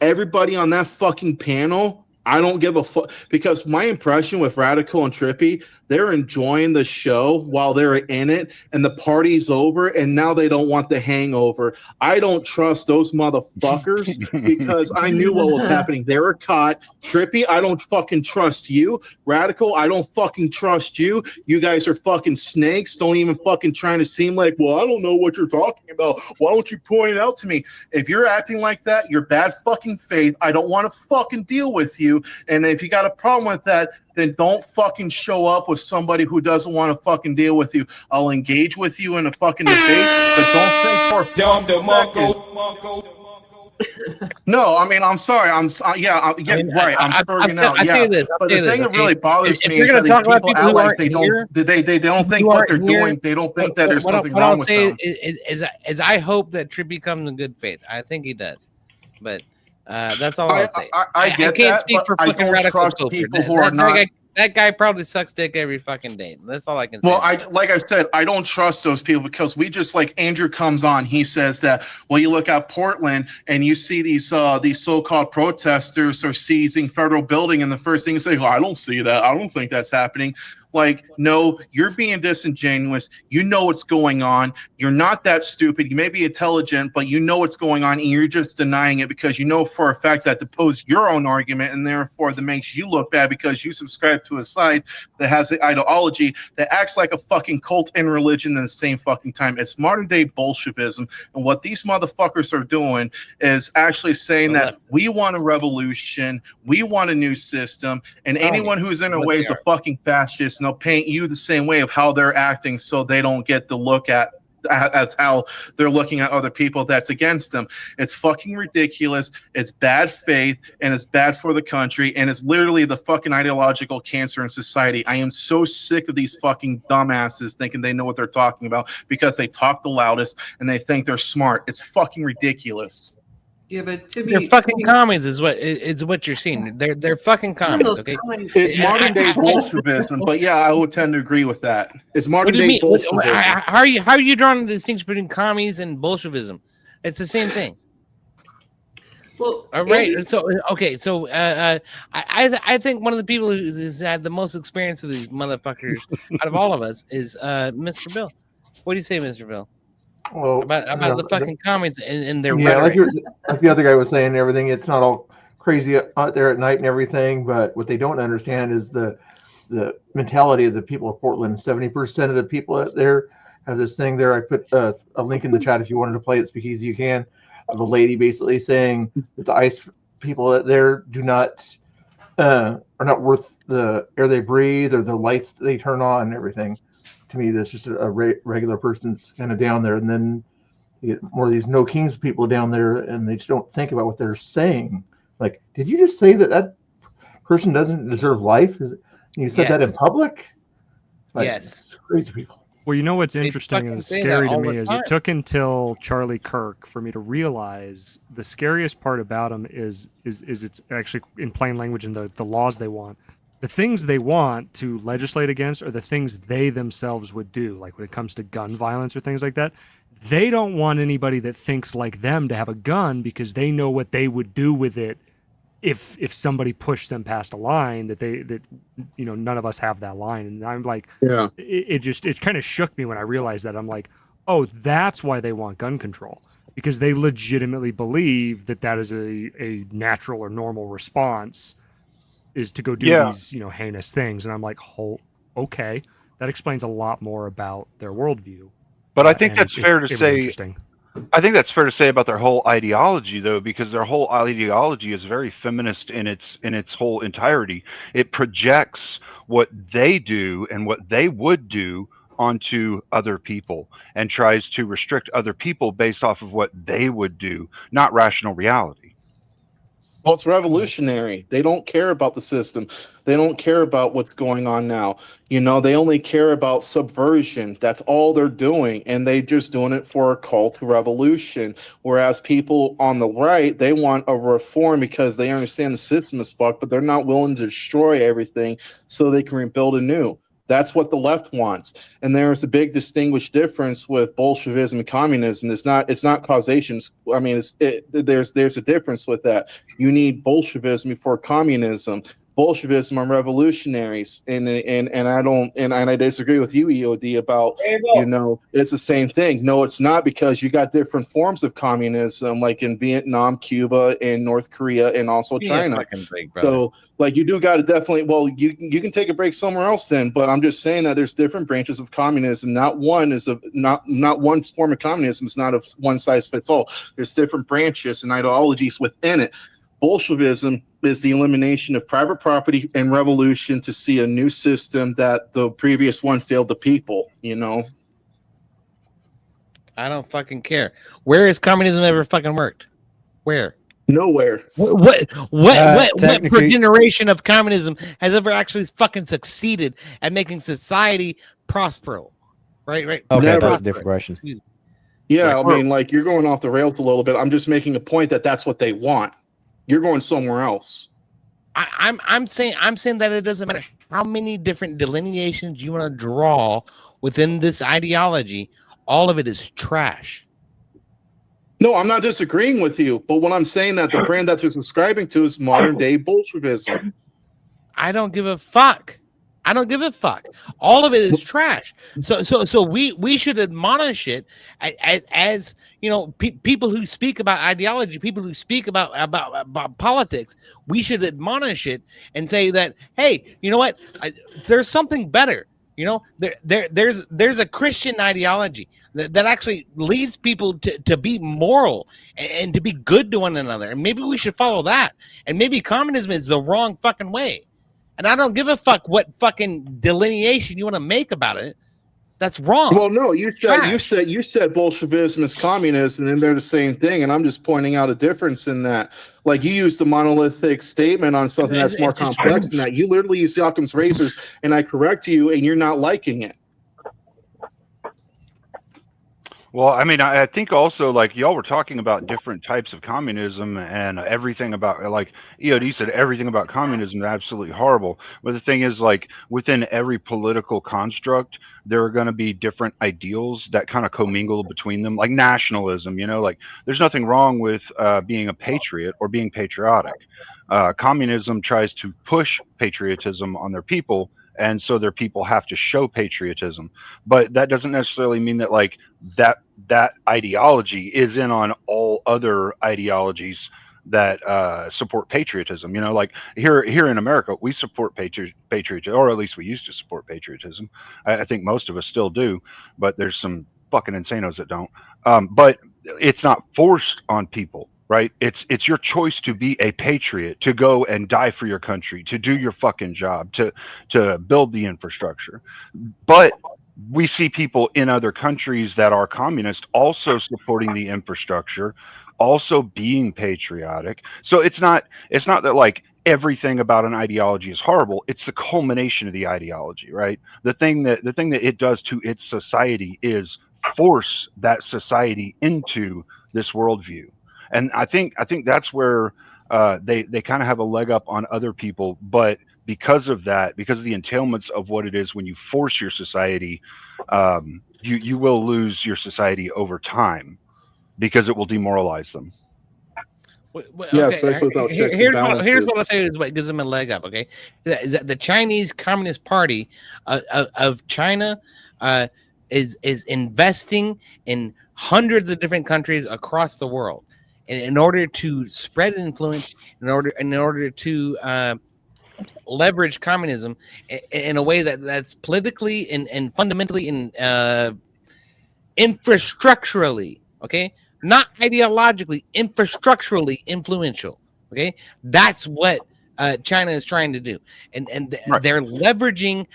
everybody on that fucking panel, I don't give a fuck, because my impression with Radical and Trippy, they're enjoying the show while they're in it, and the party's over, and now they don't want the hangover. I don't trust those motherfuckers because I knew what was happening. They were caught. Trippy, I don't fucking trust you. Radical, I don't fucking trust you. You guys are fucking snakes. Don't even fucking trying to seem like, well, I don't know what you're talking about. Why don't you point it out to me? If you're acting like that, you're bad fucking faith. I don't want to fucking deal with you. And if you got a problem with that, then don't fucking show up with somebody who doesn't want to fucking deal with you. I'll engage with you in a fucking debate, but don't think for No, I mean, I'm sorry. I'm spurring out. But the thing that really bothers me is that these people act like they don't. They don't think what they're doing. They don't think that there's something wrong with them. Is I hope that Trippy comes in good faith. I think he does, but that's all I'll say. I get can't that, speak but for I fucking don't Radical trust Culture. people who are not. That guy probably sucks dick every fucking day. That's all I can say. Well, like I said, I don't trust those people because we just, like, Andrew comes on, he says that, well, you look at Portland and you see these so-called protesters are seizing federal building, and the first thing you say, oh, I don't see that. I don't think that's happening. Like, no, you're being disingenuous. You know what's going on. You're not that stupid. You may be intelligent, but you know what's going on, and you're just denying it because you know for a fact that to pose your own argument, and therefore that makes you look bad because you subscribe to a side that has the ideology that acts like a fucking cult and religion at the same fucking time. It's modern day Bolshevism, and what these motherfuckers are doing is actually saying that we want a revolution, we want a new system, and anyone who's in a way is a fucking fascist. And they'll paint you the same way of how they're acting so they don't get the look at how they're looking at other people that's against them. It's fucking ridiculous. It's bad faith, and it's bad for the country, and it's literally the fucking ideological cancer in society. I am so sick of these fucking dumbasses thinking they know what they're talking about because they talk the loudest and they think they're smart. It's fucking ridiculous. Yeah, but they're fucking commies is what you're seeing. They're fucking commies. Okay, it's modern day Bolshevism, but yeah, I would tend to agree with that. It's modern day Bolshevism. How are you drawing the distinction between commies and Bolshevism? It's the same thing. Well, all right. So okay. So I think one of the people who's had the most experience with these motherfuckers out of all of us is Mr. Bill. What do you say, Mr. Bill? Well, about the fucking comments and their rhetoric. Like the other guy was saying and everything, it's not all crazy out there at night and everything, but what they don't understand is the mentality of the people of Portland. 70% of the people out there have this thing there. I put a link in the chat if you wanted to play it, Speakeasy, you can, of a lady basically saying that the ICE people out there are not worth the air they breathe or the lights they turn on and everything. To me, that's just a regular person that's kind of down there, and then you get more of these no kings people down there, and they just don't think about what they're saying. Like, did you just say that person doesn't deserve life? You said that in public? Like, yes, crazy people. Well, you know what's interesting and scary to me is it took until Charlie Kirk for me to realize the scariest part about him is it's actually in plain language in the laws they want. The things they want to legislate against are the things they themselves would do, like when it comes to gun violence or things like that. They don't want anybody that thinks like them to have a gun because they know what they would do with it if somebody pushed them past a line that none of us have that line. And I'm like, yeah, it kind of shook me when I realized that. I'm like, oh, that's why they want gun control, because they legitimately believe that is a natural or normal response is to go do these, heinous things. And I'm like, okay, that explains a lot more about their worldview. But I think that's fair to say. I think that's fair to say about their whole ideology, though, because their whole ideology is very feminist in its whole entirety. It projects what they do and what they would do onto other people and tries to restrict other people based off of what they would do, not rational reality. Well, it's revolutionary. They don't care about the system. They don't care about what's going on now. You know, they only care about subversion. That's all they're doing. And they just doing it for a call to revolution. Whereas people on the right, they want a reform because they understand the system is fucked, but they're not willing to destroy everything so they can rebuild anew. That's what the left wants. And there's a big distinguished difference with Bolshevism and communism. It's not causation. I mean, there's a difference with that. You need Bolshevism before communism. Bolshevism are revolutionaries, and I disagree with you, EOD, about, you know, it's the same thing. No, it's not, because you got different forms of communism, like in Vietnam, Cuba, and North Korea, and also China. So, like, you do got to definitely, well, you can take a break somewhere else then, but I'm just saying that there's different branches of communism. Not one form of communism is not a one size fits all. There's different branches and ideologies within it. Bolshevism is the elimination of private property and revolution to see a new system that the previous one failed the people, you know? I don't fucking care. Where has communism ever fucking worked? Where? Nowhere. What per generation of communism has ever actually fucking succeeded at making society prosperous? Right. Okay, Never. that's a different question. Yeah, I mean, like, you're going off the rails a little bit. I'm just making a point that that's what they want. You're going somewhere else. I'm saying that it doesn't matter how many different delineations you want to draw within this ideology. All of it is trash. No, I'm not disagreeing with you, but what I'm saying that the brand that you're subscribing to is modern day Bolshevism. I don't give a fuck. I don't give a fuck. All of it is trash. So we should admonish it as you know, people who speak about ideology, people who speak about politics. We should admonish it and say that, hey, you know what? There's something better. You know, there's a Christian ideology that actually leads people to be moral and to be good to one another. And maybe we should follow that. And maybe communism is the wrong fucking way. And I don't give a fuck what fucking delineation you want to make about it. That's wrong. Well, no, you said Bolshevism is communism, and they're the same thing. And I'm just pointing out a difference in that. Like, you used a monolithic statement on something that's more complex than that. You literally use Occam's razors, and I correct you, and you're not liking it. Well, I mean, I think also, like, y'all were talking about different types of communism and everything about, like, EOD said everything about communism is absolutely horrible. But the thing is, like, within every political construct, there are going to be different ideals that kind of commingle between them, like nationalism, you know, like, there's nothing wrong with being a patriot or being patriotic. Communism tries to push patriotism on their people, and so their people have to show patriotism. But that doesn't necessarily mean that, like, that ideology is in on all other ideologies that support patriotism. You know, like here in America, we support patriotism, or at least we used to support patriotism. I think most of us still do, but there's some fucking insanos that don't. But it's not forced on people. Right? It's your choice to be a patriot, to go and die for your country, to do your fucking job, to build the infrastructure. But we see people in other countries that are communist also supporting the infrastructure, also being patriotic. So it's not that, like, everything about an ideology is horrible. It's the culmination of the ideology, right? The thing that it does to its society is force that society into this worldview. And I think that's where they kind of have a leg up on other people. But because of that, because of the entailments of what it is when you force your society, you will lose your society over time because it will demoralize them. Yeah, especially without checks and balances. Here's what I'll tell you is what gives them a leg up, okay? The Chinese Communist Party of China is investing in hundreds of different countries across the world. In order to spread influence, in order to leverage communism in a way that's politically and fundamentally and infrastructurally, okay, not ideologically, infrastructurally influential, okay. That's what China is trying to do, and right. They're leveraging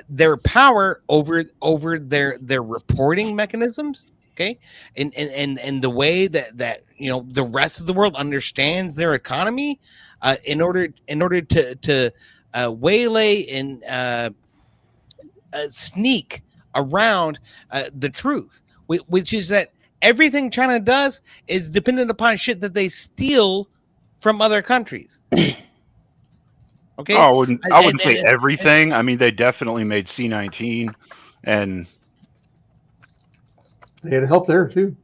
their power over their reporting mechanisms, Okay, and the way that the rest of the world understands their economy, in order to waylay and sneak around the truth, which is that everything China does is dependent upon shit that they steal from other countries. Okay, I wouldn't say everything. I mean, they definitely made C-19, and they had help there too.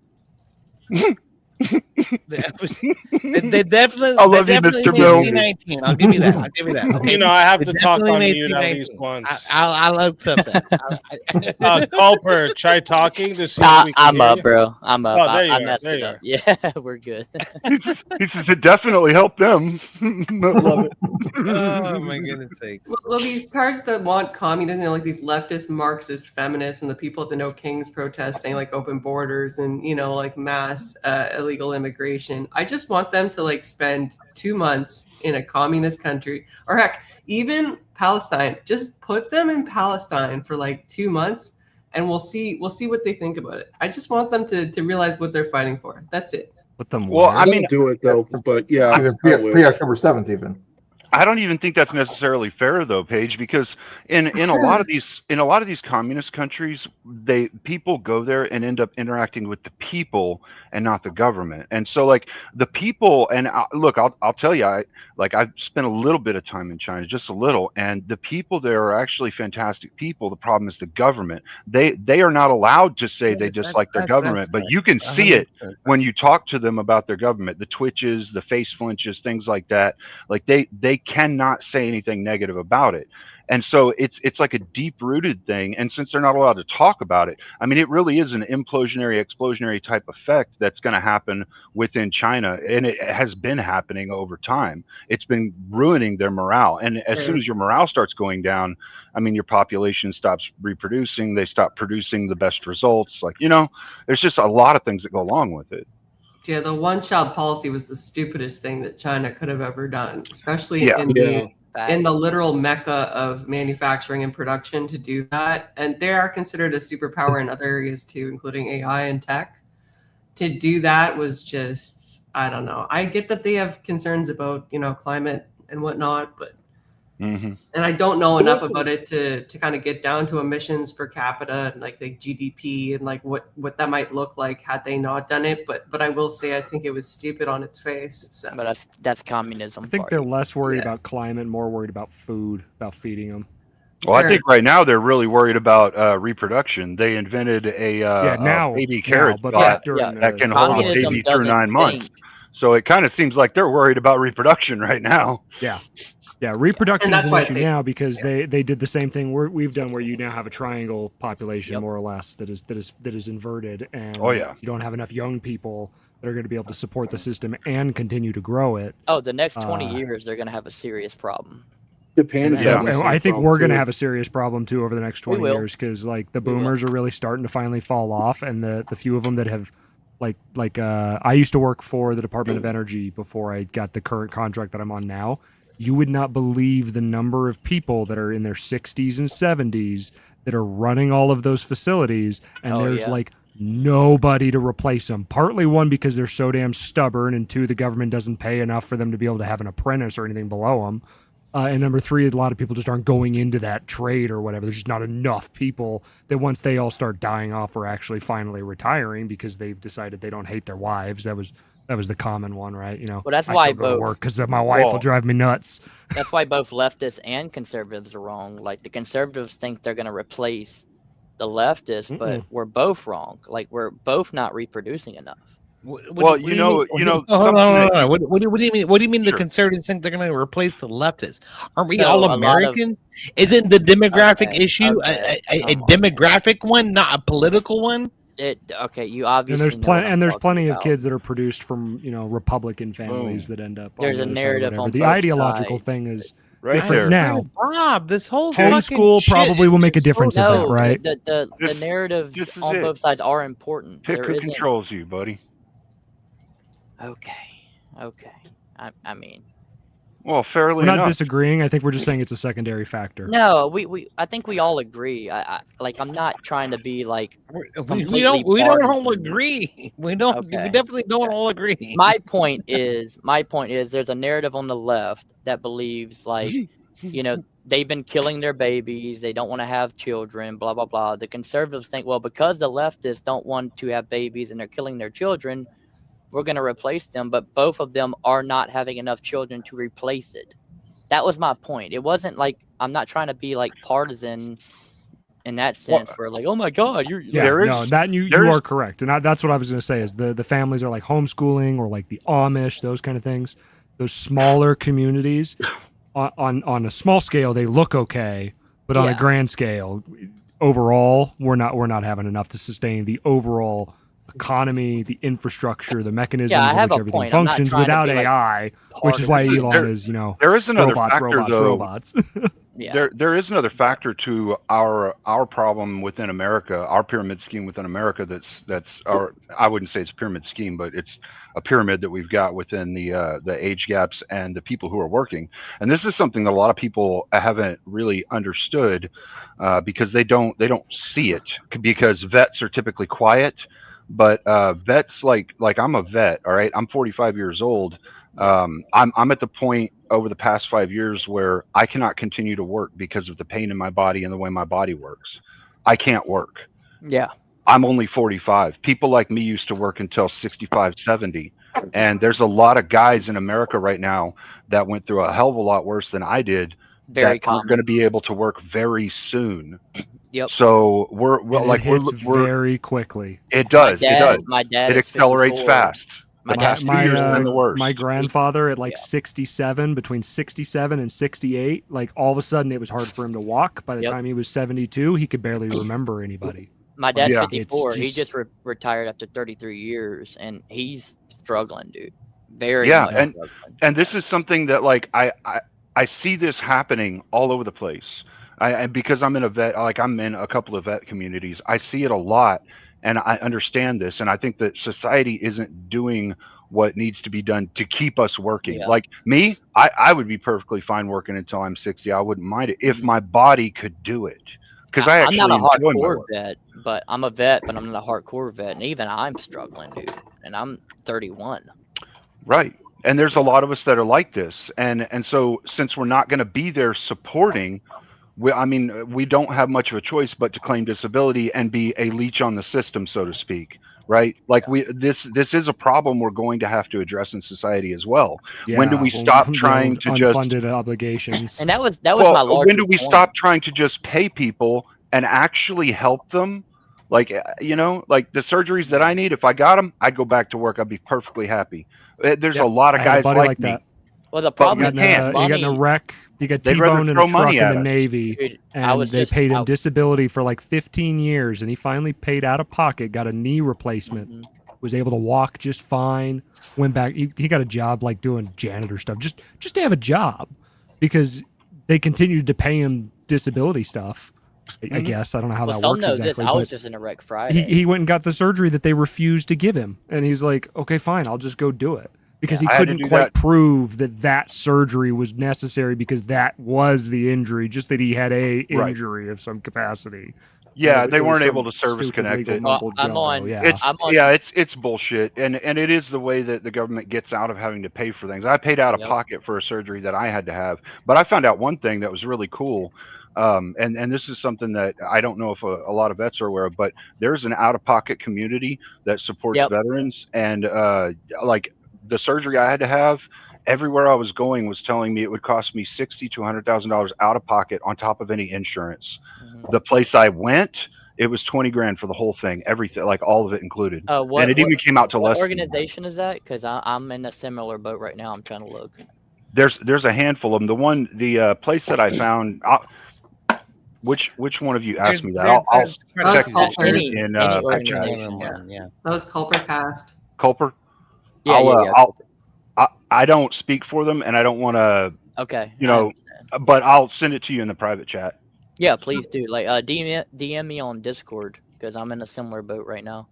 They definitely. I love you, Mr. Bill. C-19. I'll give you that. Okay, I have to talk on made mute C-19. at least once. I'll accept that. Culper, try talking to see. Nah, if we can I'm hear up, you. bro. I'm up. Oh, there you I are. messed There it you up. are. Yeah, we're good. He says it definitely helped them. Love it. Oh my goodness sake! Well, these cards that want communism, like these leftist, Marxist, feminists, and the people at the No Kings protest saying like open borders and like mass illegal immigration. I just want them to like spend 2 months in a communist country, or heck, even Palestine. Just put them in Palestine for like 2 months, and we'll see what they think about it. I just want them to realize what they're fighting for. That's it. Put them. Well, I mean, do it though, but yeah, Even pre-October 7th, even. I don't even think that's necessarily fair, though, Paige, because in a lot of these communist countries, people go there and end up interacting with the people and not the government. And so, like the people, and look, I'll tell you, I've spent a little bit of time in China, just a little, and the people there are actually fantastic people. The problem is the government. They are not allowed to say they dislike their government, but you can see it when you talk to them about their government. The twitches, the face flinches, things like that. Like they cannot say anything negative about it. And so it's like a deep-rooted thing. And since they're not allowed to talk about it, I mean, it really is an implosionary, explosionary type effect that's going to happen within China. And it has been happening over time. It's been ruining their morale. And as soon as your morale starts going down, I mean, your population stops reproducing. They stop producing the best results. Like, there's just a lot of things that go along with it. Yeah, the one-child policy was the stupidest thing that China could have ever done, especially in the literal mecca of manufacturing and production to do that. And they are considered a superpower in other areas too, including AI and tech. To do that was just, I don't know. I get that they have concerns about, climate and whatnot, but and I don't know enough about it to kind of get down to emissions per capita and like the GDP and like what that might look like had they not done it. But I will say I think it was stupid on its face. So. But that's communism. I think they're less worried about climate, more worried about food, about feeding them. Well, I think right now they're really worried about reproduction. They invented a baby carrot spot that can hold a baby through 9 months. So it kind of seems like they're worried about reproduction right now. Yeah, reproduction is an issue now because they did the same thing we've done, where you now have a triangle population more or less that is inverted, and you don't have enough young people that are going to be able to support the system and continue to grow it. Oh, the next 20 years they're going to have a serious problem. Japan is having I think we're going to have a serious problem too over the next 20 years because like the boomers are really starting to finally fall off, and the few of them that have I used to work for the Department of Energy before I got the current contract that I'm on now. You would not believe the number of people that are in their 60s and 70s that are running all of those facilities, and there's like nobody to replace them. Partly one, because they're so damn stubborn, and two, the government doesn't pay enough for them to be able to have an apprentice or anything below them. And number three, a lot of people just aren't going into that trade or whatever. There's just not enough people that once they all start dying off are actually finally retiring because they've decided they don't hate their wives. That was the common one, right? Well, that's why both work because my wife will drive me nuts. That's why both leftists and conservatives are wrong. Like the conservatives think they're going to replace the leftists, but we're both wrong. Like we're both not reproducing enough. What do you mean? What do you mean? What do you mean the conservatives think they're going to replace the leftists? Aren't we all Americans? Isn't the demographic issue a demographic one, not a political one? You obviously and there's plenty of kids that are produced from Republican families that end up. There's a narrative on the ideological thing is different there. now. Bob, this whole homeschool probably will make a difference in that, right? The narratives on both sides are important. Pick who controls you, buddy. Okay. I mean, Well, fairly We're not enough. disagreeing. I think we're just saying it's a secondary factor. No, I think we all agree. I'm not trying to be like we don't all agree. We definitely don't all agree. My point is there's a narrative on the left that believes like, they've been killing their babies, they don't want to have children, blah blah blah. The conservatives think, well, because the leftists don't want to have babies and they're killing their children, we're going to replace them, but both of them are not having enough children to replace it. That was my point. It wasn't like, I'm not trying to be like partisan in that sense, where like, oh my God, you are correct. And that's what I was going to say is the families are like homeschooling or like the Amish, those kind of things, those smaller communities on a small scale, they look okay, but on a grand scale, overall, we're not having enough to sustain the overall economy, the infrastructure, the mechanisms in which everything functions without AI, which is why Elon is, there is another factor, robots. There is another factor to our problem within America, our pyramid scheme within America. I wouldn't say it's a pyramid scheme, but it's a pyramid that we've got within the age gaps and the people who are working. And this is something that a lot of people haven't really understood because they don't see it, because vets are typically quiet. But vets, like I'm a vet, all right? I'm 45 years old. I'm at the point over the past 5 years where I cannot continue to work because of the pain in my body and the way my body works. I can't work. Yeah. I'm only 45. People like me used to work until 65, 70. And there's a lot of guys in America right now that went through a hell of a lot worse than I did. That aren't going to be able to work very soon. Yep. So we're very quickly. It does. My dad it accelerates fast. My grandfather at like 67, between 67 and 68, like all of a sudden it was hard for him to walk. By the time he was 72, he could barely remember anybody. My dad's 54. He just retired after 33 years, and he's struggling, dude. Very much struggling. And this is something that like I see this happening all over the place. And because I'm in I'm in a couple of vet communities, I see it a lot, and I understand this. And I think that society isn't doing what needs to be done to keep us working. Like me, I would be perfectly fine working until I'm 60. I wouldn't mind it if my body could do it. Because I'm not a hardcore vet, but I'm a vet, but I'm not a hardcore vet, and even I'm struggling, dude. And I'm 31. Right. And there's a lot of us that are like this, and so since we're not going to be there supporting, we don't have much of a choice but to claim disability and be a leech on the system, so to speak, right? Like this is a problem we're going to have to address in society as well. When do we stop trying to just unfunded obligations? And that was my larger when do we point. stop trying to just pay people and actually help them? Like like the surgeries that I need, if I got them, I'd go back to work. I'd be perfectly happy. There's a lot of guys like me. that. Well, the problem is you got in a wreck. You got T-boned in a truck in the Navy, Dude, and they paid him disability for like 15 years, and he finally paid out of pocket, got a knee replacement, was able to walk just fine, went back. He got a job like doing janitor stuff, just to have a job, because they continued to pay him disability stuff. I guess I don't know how that works exactly. I was just in a wreck Friday. He went and got the surgery that they refused to give him, and he's like, "Okay, fine, I'll just go do it." Because he couldn't quite prove that surgery was necessary because that was the injury, just that he had a injury of some capacity. Yeah, they weren't able to service connect it. It's bullshit, and it is the way that the government gets out of having to pay for things. I paid out of pocket for a surgery that I had to have, but I found out one thing that was really cool. And this is something that I don't know if a lot of vets are aware of, but there's an out-of-pocket community that supports veterans, and like the surgery I had to have, everywhere I was going was telling me it would cost me $60,000 to $100,000 out of pocket on top of any insurance. The place I went, it was $20,000 for the whole thing, everything, like all of it included. And it even came out to less. What organization is that? Because I'm in a similar boat right now. I'm trying to look. There's a handful of them. The place that I found. Which one of you asked me that? I'll check in that was CulperCast. Culper? I don't speak for them, and I don't want to. Okay. But I'll send it to you in the private chat. Yeah, please do. Like, DM me on Discord because I'm in a similar boat right now.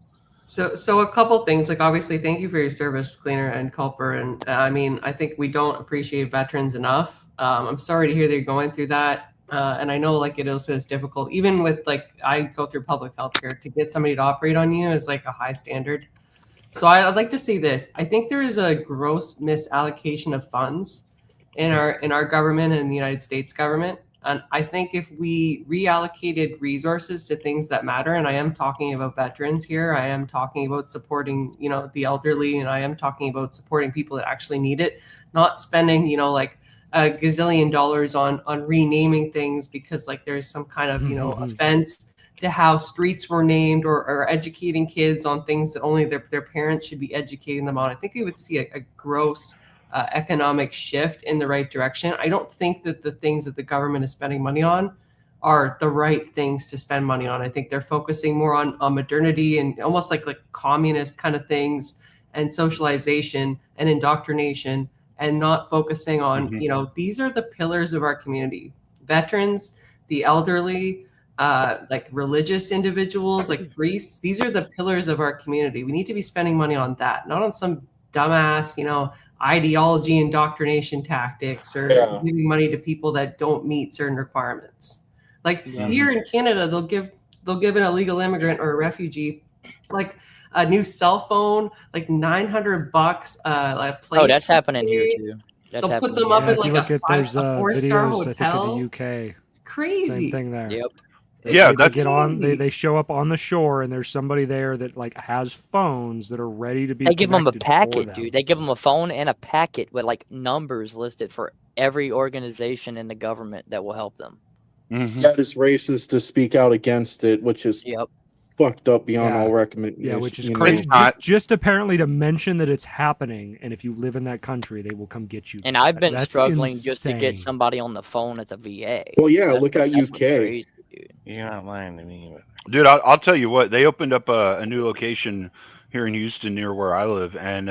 So a couple things, like obviously, thank you for your service, Cleaner and Culper, and I mean, I think we don't appreciate veterans enough. I'm sorry to hear that you're going through that, and I know like it also is difficult, even with like I go through public healthcare, to get somebody to operate on you is like a high standard. So I'd like to say this. I think there is a gross misallocation of funds in our government and the United States government. And I think if we reallocated resources to things that matter, and I am talking about veterans here, I am talking about supporting, the elderly, and I am talking about supporting people that actually need it, not spending, like a gazillion dollars on renaming things because like there's some kind of, offense to how streets were named, or educating kids on things that only their parents should be educating them on. I think we would see a gross economic shift in the right direction. I don't think that the things that the government is spending money on are the right things to spend money on. I think they're focusing more on modernity and almost like communist kind of things and socialization and indoctrination, and not focusing on, these are the pillars of our community. Veterans, the elderly, like religious individuals, like priests, these are the pillars of our community. We need to be spending money on that, not on some dumbass, ideology indoctrination tactics, or giving money to people that don't meet certain requirements. Like here in Canada, they'll give an illegal immigrant or a refugee like a new cell phone, like $900, like place. Oh, that's happening here too. That's they'll put happening them up here. in like a 4-star hotel. I think in the UK. It's crazy. Same thing there. Yep. They get on. They show up on the shore, and there's somebody there that like has phones that are ready to be. They give them a connected packet, dude. They give them a phone and a packet with like numbers listed for every organization in the government that will help them. That is racist to speak out against it, which is fucked up beyond all recommendation. Yeah, which is crazy. Just apparently to mention that it's happening, and if you live in that country, they will come get you. And I've been That's struggling just to get insane. somebody on the phone at the VA. Well, yeah, look at That's UK. crazy, dude. You're not lying to me. Dude, I'll tell you what. They opened up a new location here in Houston near where I live, and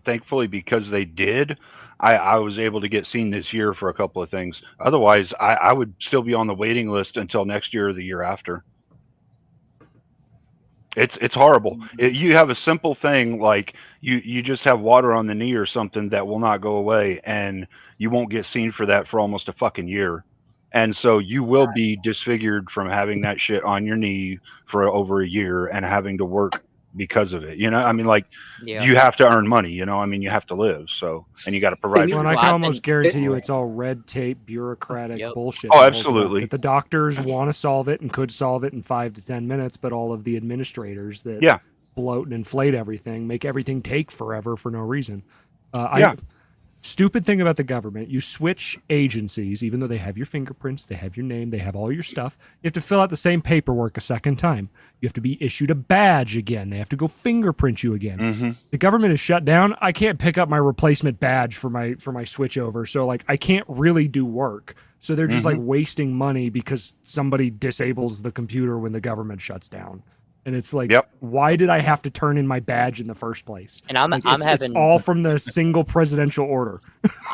thankfully, because they did, I was able to get seen this year for a couple of things. Otherwise, I would still be on the waiting list until next year or the year after. It's horrible. You have a simple thing like you just have water on the knee or something that will not go away, and you won't get seen for that for almost a fucking year. And so you will be disfigured from having that shit on your knee for over a year and having to work because of it. I mean, like you have to earn money, I mean, you have to live. So, and you got to provide. Well, and I can almost guarantee you it's all red tape, bureaucratic bullshit. Oh, absolutely. That the doctors want to solve it and could solve it in 5 to 10 minutes, but all of the administrators that bloat and inflate everything, make everything take forever for no reason. Stupid thing about the government, you switch agencies, even though they have your fingerprints, they have your name, they have all your stuff. You have to fill out the same paperwork a second time. You have to be issued a badge again. They have to go fingerprint you again. The government is shut down. I can't pick up my replacement badge for my switch over. So like I can't really do work. So they're just like wasting money because somebody disables the computer when the government shuts down. And it's like, why did I have to turn in my badge in the first place? And it's all from the single presidential order.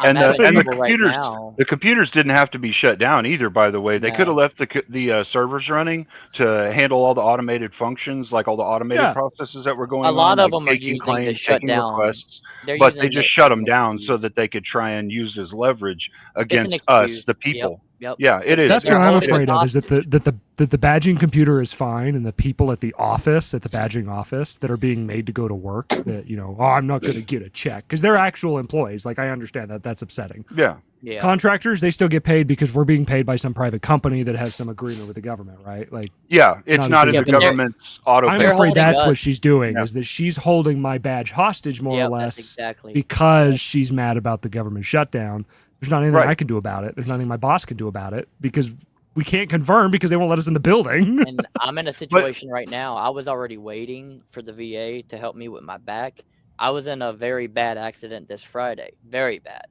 And the computers didn't have to be shut down either. By the way, they could have left the servers running to handle all the automated functions, like all the automated processes that were going on. A lot of like them are using the shutdown. Requests, but they just shut them down so that they could try and use it as leverage against us, the people. Yeah, it is. That's what I'm afraid of, is that the badging computer is fine, and the people at the office, at the badging office, that are being made to go to work, that, I'm not going to get a check, because they're actual employees. Like, I understand that. That's upsetting. Yeah. Contractors, they still get paid because we're being paid by some private company that has some agreement with the government, right? Like, it's not in the government's auto. I'm afraid that's what she's doing, is that she's holding my badge hostage, more or less, because she's mad about the government shutdown. There's not anything I can do about it. There's nothing my boss can do about it, because we can't confirm because they won't let us in the building. And I'm in a situation right now. I was already waiting for the VA to help me with my back. I was in a very bad accident this Friday. Very bad.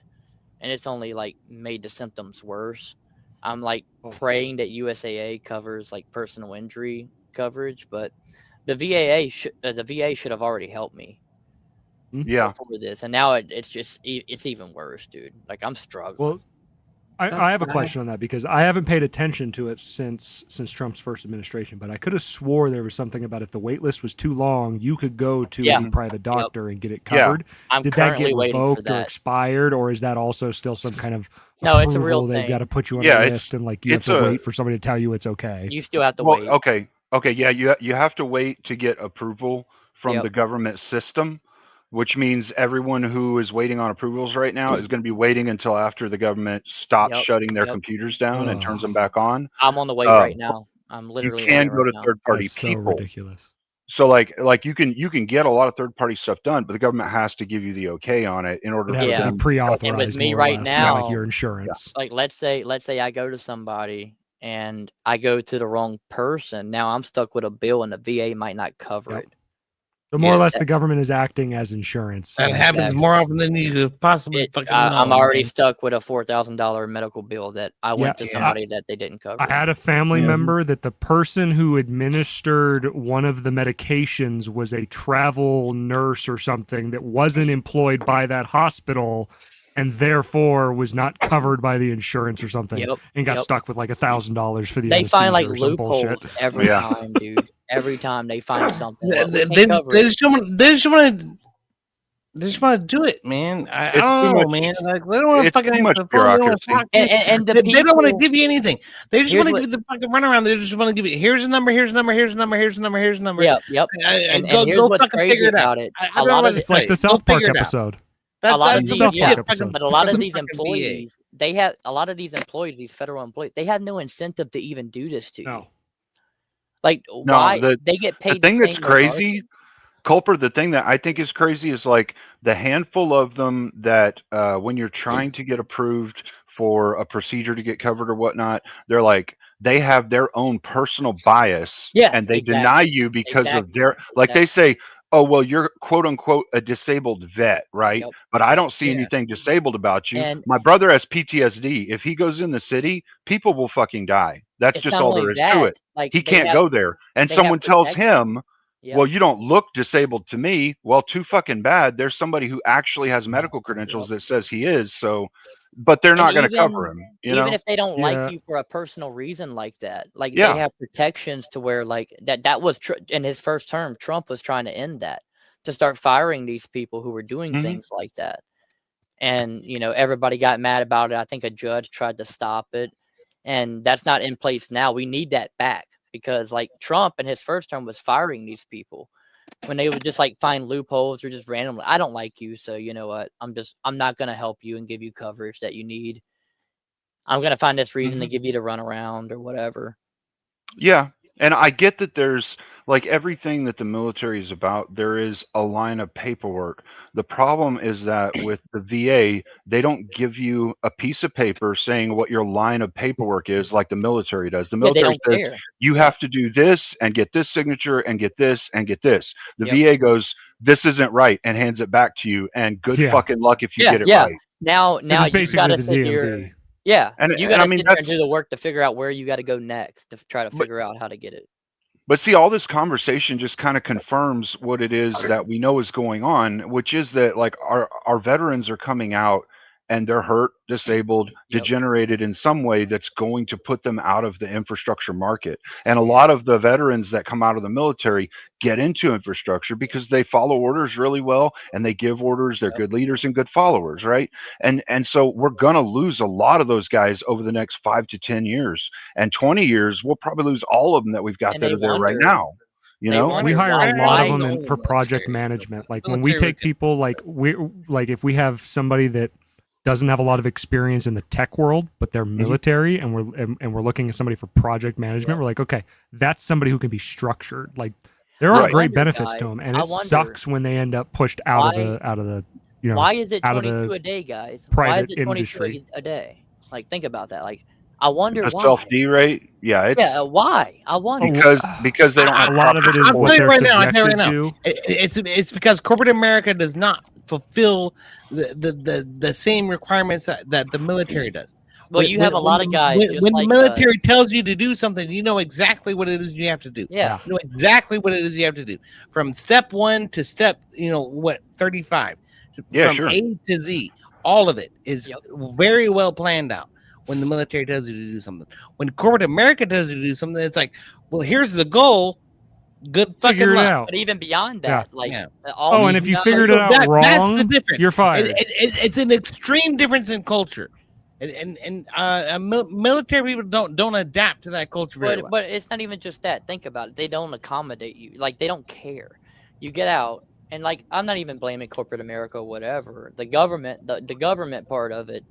And it's only like made the symptoms worse. I'm like praying that USAA covers like personal injury coverage, but the VA should have already helped me. Yeah. Before this, and now it's even worse, dude. Like, I'm struggling. Well, I have a question on that because I haven't paid attention to it since Trump's first administration, but I could have swore there was something about if the wait list was too long, you could go to the private doctor and get it covered. I'm Did that currently get waiting for revoked or that. expired, or is that also still some kind of No, it's a real approval? They've thing. got to put you on Yeah, a it's- list and like you have it's to a- wait for somebody to tell you it's okay. You still have to Well, wait. okay, yeah, you have to wait to get approval from Yep. the government system, which means everyone who is waiting on approvals right now is going to be waiting until after the government stops Yep, shutting their yep. computers down and turns them back on. I'm on the wait right now. I'm literally You can waiting go right to now. third-party That's so people. ridiculous. So like you can get a lot of third-party stuff done, but the government has to give you the okay on it in order It for has to them be to pre-authorized. And with me more or right less, now, like your insurance. like let's say I go to somebody and I go to the wrong person. Now I'm stuck with a bill and the VA might not cover it. So more or less, the government is acting as insurance. That happens more often than you could possibly fucking know. I'm already man. stuck with a $4,000 medical bill that I went to somebody that they didn't cover. I had a family member that the person who administered one of the medications was a travel nurse or something that wasn't employed by that hospital and therefore was not covered by the insurance or something and got stuck with like $1,000 for the They find like anesthesia or some loopholes bullshit. every time, dude. Every time they find something. Well, we They can't cover just it. they just want to do it, man. I It's don't too know, much- man. Like they don't want to it's fucking too much answer the phone. They don't wanna bureaucracy. talk to you. And the They don't want to people- give you anything. They just Here's want to what- give you the fucking runaround. They just want to give you here's a number, here's a number, here's a number, here's a number, here's a number. Yep. And Go here's what's fucking crazy figure it out. about it. I A don't know lot what of to It's like say. the Go South Park figure it out. episode. A lot of That's these, the South yeah, Park episode. but a lot of Fucking these VA. employees, they have a lot of these employees, these federal employees, they have no incentive to even do this to you. Like, why they get paid? The thing that's same crazy, Culper, the thing that I think is crazy is like the handful of them that when you're trying to get approved for a procedure to get covered or whatnot, they're like they have their own personal bias, Yes, and they exactly. deny you because of their like they say, oh well, you're quote unquote a disabled vet, right? Yep. But I don't see anything disabled about you. And- My brother has PTSD. If he goes in the city, people will fucking die. That's It's just not all only there is to that, it. like, He they can't have- go there. And they have someone tells protection. him, Yep. well, you don't look disabled to me. Well, too fucking bad. There's somebody who actually has medical credentials that says he is. So, but they're not And going to even- cover him. You even know? if they don't Yeah. like you for a personal reason like that, like Yeah. they have protections to where like that was in his first term. Trump was trying to end that, to start firing these people who were doing Mhm. things like that. And everybody got mad about it. I think a judge tried to stop it, and that's not in place now. We need that back because like Trump in his first term was firing these people when they would just like find loopholes or just randomly. I don't like you, so you know what? I'm not gonna help you and give you coverage that you need. I'm gonna find this reason to give you to run around or whatever. Yeah. And I get that there's like everything that the military is about, there is a line of paperwork. The problem is that with the VA, they don't give you a piece of paper saying what your line of paperwork is like the military does. The Yeah, they military don't says care. you have to do this and get this signature and get this and get this. The Yep. VA goes, this isn't right, and hands it back to you. And good Yeah. fucking luck if you Yeah, get it yeah. right. Now is you basically gotta the sit here. DMV. Yeah, And- you and gotta I mean, sit there and that's- do the work to figure out where you got to go next to try to figure out how to get it. But see, all this conversation just kind of confirms what it is that we know is going on, which is that like our veterans are coming out and they're hurt, disabled, degenerated in some way that's going to put them out of the infrastructure market. And a lot of the veterans that come out of the military get into infrastructure because they follow orders really well and they give orders. They're good leaders and good followers, right? And so we're gonna lose a lot of those guys over the next 5 to 10 years. And 20 years, we'll probably lose all of them that we've got And that they are there right wonder- now. You they know, wonder We hire why- a lot of why- them for project management. Like when we Military take people, like if we have somebody that doesn't have a lot of experience in the tech world, but they're military, and we're looking at somebody for project management, we're like, okay, that's somebody who can be structured. Like there are Right. great wonder, benefits to guys, them, and I it wonder sucks when they end up pushed out of the Why is it out of 22 the a day, guys? Why private is it 22 industry. a day? Like think about that. Like I wonder the why. self-D rate, yeah, it's Why? I wonder. because they don't have A lot of proper it is I'll what tell you they're right now. I'll tell you right subjected now. to. It's because corporate America does not fulfill the same requirements that the military does. Well, you have a lot of guys When, just when like the military tells you to do something, you know exactly what it is you have to do. Yeah. You know exactly what it is you have to do. From step 1 to step, 35. Yeah, From sure. A to Z. All of it is very well planned out. when the military tells you to do something. When corporate America tells you to do something, it's like, well, here's the goal. Good fucking Figure it luck. out. But even beyond that, And if you figured it out wrong, that's the difference. You're fired. It's an extreme difference in culture, and military people don't adapt to that culture very well. But it's not even just that. Think about it. They don't accommodate you. Like, they don't care. You get out, and like, I'm not even blaming corporate America or whatever. The government, the government part of it.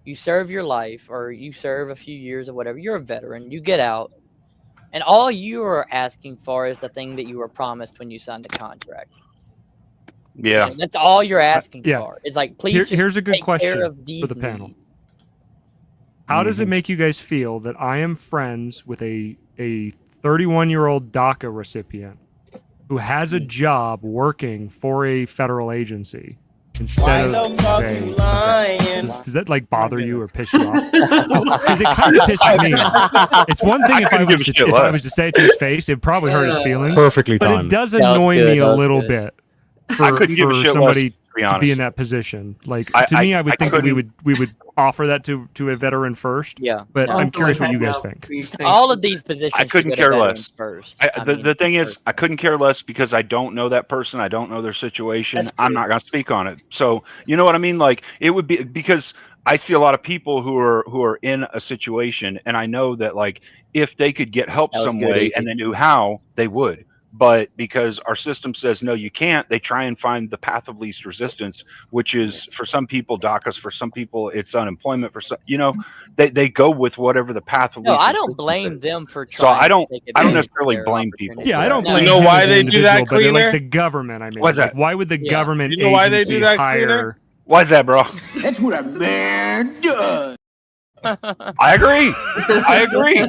You serve your life, or you serve a few years or whatever. You're a veteran. You get out, and all you are asking for is the thing that you were promised when you signed the contract. Yeah, And that's all you're asking for. It's like, please. Here's a good take care question of these for the panel. How does it make you guys feel that I am friends with a 31-year-old DACA recipient who has a job working for a federal agency instead of saying, does that like bother you or piss you off? Because it kind of pisses me off. It's one thing if I was to say it to his face, it'd probably hurt his feelings. Perfectly but timed. it does annoy me a little bit. I couldn't give a shit somebody less, to be in that position. Like, to me, I would think that we would offer that to a veteran first. Yeah. But Yeah. I'm curious what you guys think. All of these positions. I couldn't should go care to less. veterans first. The thing is, I couldn't care less because I don't know that person. I don't know their situation. I'm not going to speak on it. So, you know what I mean? Like, it would be because I see a lot of people who are in a situation, and I know that, like, if they could get help some way and they knew how, they would. But because our system says no, you can't, they try and find the path of least resistance, which is for some people DACAs, for some people it's unemployment, for some, they go with whatever the path of least. No, I don't blame them for So trying. I don't to take necessarily advantage of their blame people. opportunity. Yeah, I don't No. blame You know him why as an they do that, individual, but Cleaner? like the government, I mean. What's like, that? why would the government You know why they agency do that, hire... Cleaner? Why's that, bro? That's what a man does. I agree. I agree.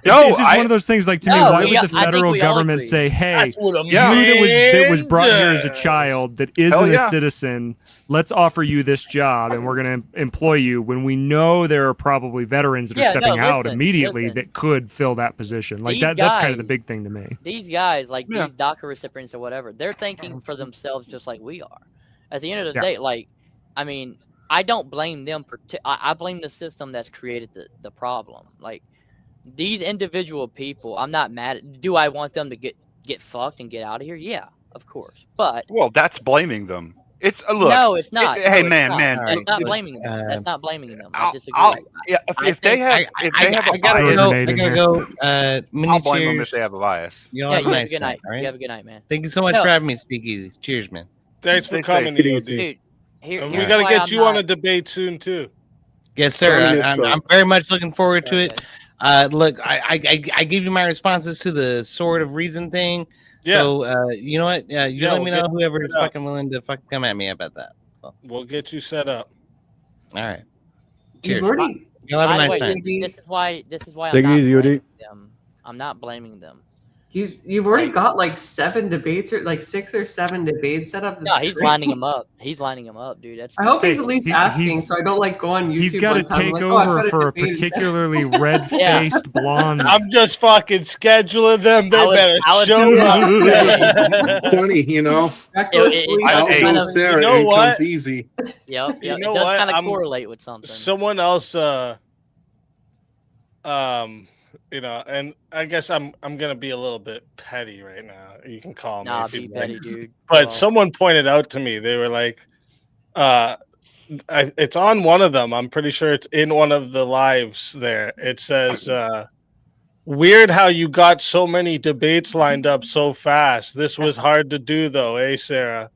No, it's just one of those things. Like, to me, why would the federal government say, "Hey, you that was brought here as a child that isn't a citizen, let's offer you this job, and we're going to employ you," when we know there are probably veterans that are stepping out immediately that could fill that position? Like, that's kind of the big thing to me. These guys, like these DACA recipients or whatever, they're thinking for themselves just like we are. At the end of the day, like, I mean, I don't blame them. I blame the system that's created the problem. Like, these individual people, I'm not mad at. Do I want them to get fucked and get out of here? Yeah, of course. But that's blaming them. It's look. No, it's not. Hey, no, man. That's not blaming them. That's not blaming them. I disagree. If they have a bias, Mini I'll blame them cheers. if they have a bias. You Yeah, have you a have a nice good night. all right? You have a good night, man. Thank you so much No. for having me. Speak easy. Cheers, man. Thanks for Stay coming, safe. Dude. Here's We got to why get I'm you on not- a debate soon too. Yes, sir. Totally I'm very much looking forward to it. Look, I give you my responses to the sword of reason thing. Yeah. So you know what? You let we'll me know get whoever is set up. fucking willing to fucking come at me about that. So, We'll get you set up. all right. You've Cheers. already- You'll have a By the nice way, time. This is why. Take it I'm not easy, Udi. blaming them. I'm not blaming them. You've already got like 7 debates or like 6 or 7 debates set up. No, he's lining them up. He's lining them up, dude. That's. I hope he's at least asking, so I don't like go on YouTube. He's got to one time, take like, I've over got for a debate instead." particularly red-faced blonde. I'm just fucking scheduling them. They better show up. Funny, you know. Outdo Sarah, You know it what? comes easy. Yep. You It know does what? kind of I'm- correlate with something. Someone else, and I guess I'm gonna be a little bit petty right now. You can call me. Nah, if you'd be petty, like. dude. But Well. someone pointed out to me, they were like, it's on one of them. I'm pretty sure it's in one of the lives there. It says, weird how you got so many debates lined up so fast. This was hard to do though, eh, Sarah?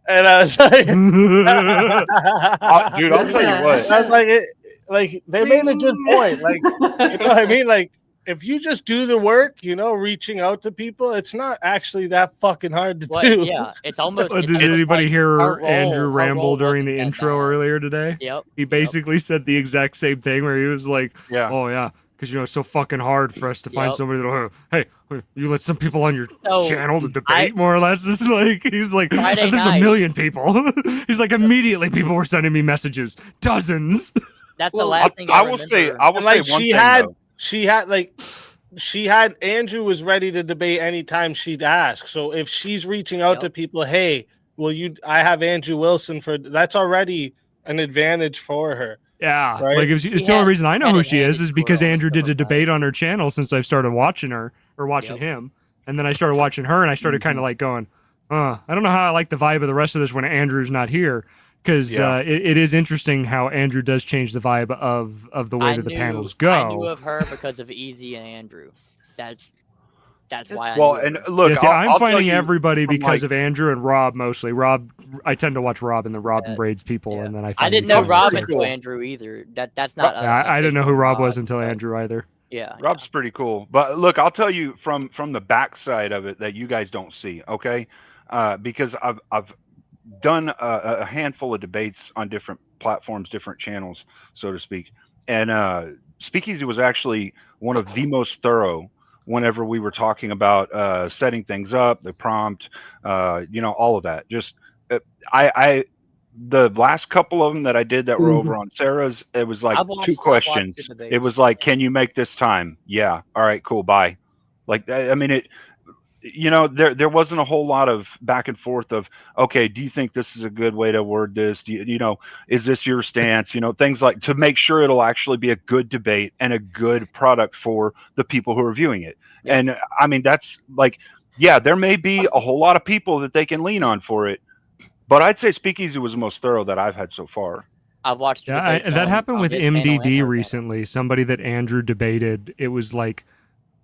And I was like, dude, I'll tell you what. I was like, they made a good point. Like, you know what I mean? Like, if you just do the work, reaching out to people, it's not actually that fucking hard to do. Yeah, it's almost. Did anybody hear Andrew ramble during the intro earlier today? Yep. He basically said the exact same thing where he was like, "Oh yeah, because it's so fucking hard for us to find somebody that, hey, you let some people on your channel to debate more or less." It's like he's like, Friday "There's night. a million people." He's like, immediately people were sending me messages, dozens. That's the last thing I will say. I will like say one she thing, had, though. she had Andrew was ready to debate anytime she'd ask. So if she's reaching out to people, hey, I have Andrew Wilson for that's already an advantage for her. Yeah, Right? like it's the only reason I know who she is because Andrew did a debate on her channel since I've started watching her or watching him, and then I started watching her and I started kind of like going, I don't know how I like the vibe of the rest of this when Andrew's not here, because it is interesting how Andrew does change the vibe of the way that the panels go. I knew of her because of Easy and Andrew. That's why I Well, knew and of her. look, Yeah, see, I'm I'll tell finding you everybody from, because like- of Andrew and Rob mostly. Rob, I tend to watch Rob, and then Rob raids people, and then I. I didn't know Rob until Andrew either. That's not. I didn't know who Rob was until Andrew either. Yeah, Rob's pretty cool. But look, I'll tell you from the backside of it that you guys don't see, okay? Because I've done a handful of debates on different platforms, different channels, so to speak. And Speakeasy was actually one of the most thorough whenever we were talking about setting things up, the prompt, all of that. Just the last couple of them that I did that were over on Sarah's, it was like two questions. It was like, can you make this time? Yeah. All right, cool. Bye. Like, I mean, there wasn't a whole lot of back and forth of, okay, do you think this is a good way to word this? Do you is this your stance? Things like to make sure it'll actually be a good debate and a good product for the people who are viewing it. Yeah. And I mean, that's like, yeah, there may be a whole lot of people that they can lean on for it, but I'd say Speakeasy was the most thorough that I've had so far. I've watched. Yeah, that happened with MDD recently. Somebody that Andrew debated. It was like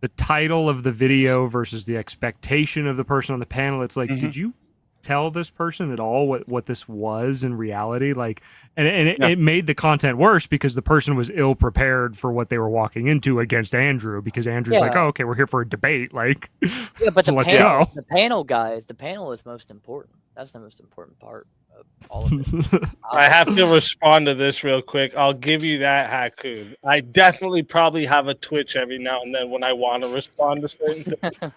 the title of the video versus the expectation of the person on the panel. It's like, did you tell this person at all what this was in reality? Like, and it made the content worse because the person was ill prepared for what they were walking into against Andrew, because Andrew's like, oh, okay, we're here for a debate. Like, yeah, but the panel guys, the panel is most important. That's the most important part of all of it. I have to respond to this real quick. I'll give you that, Haku. I definitely probably have a twitch every now and then when I want to respond to certain things.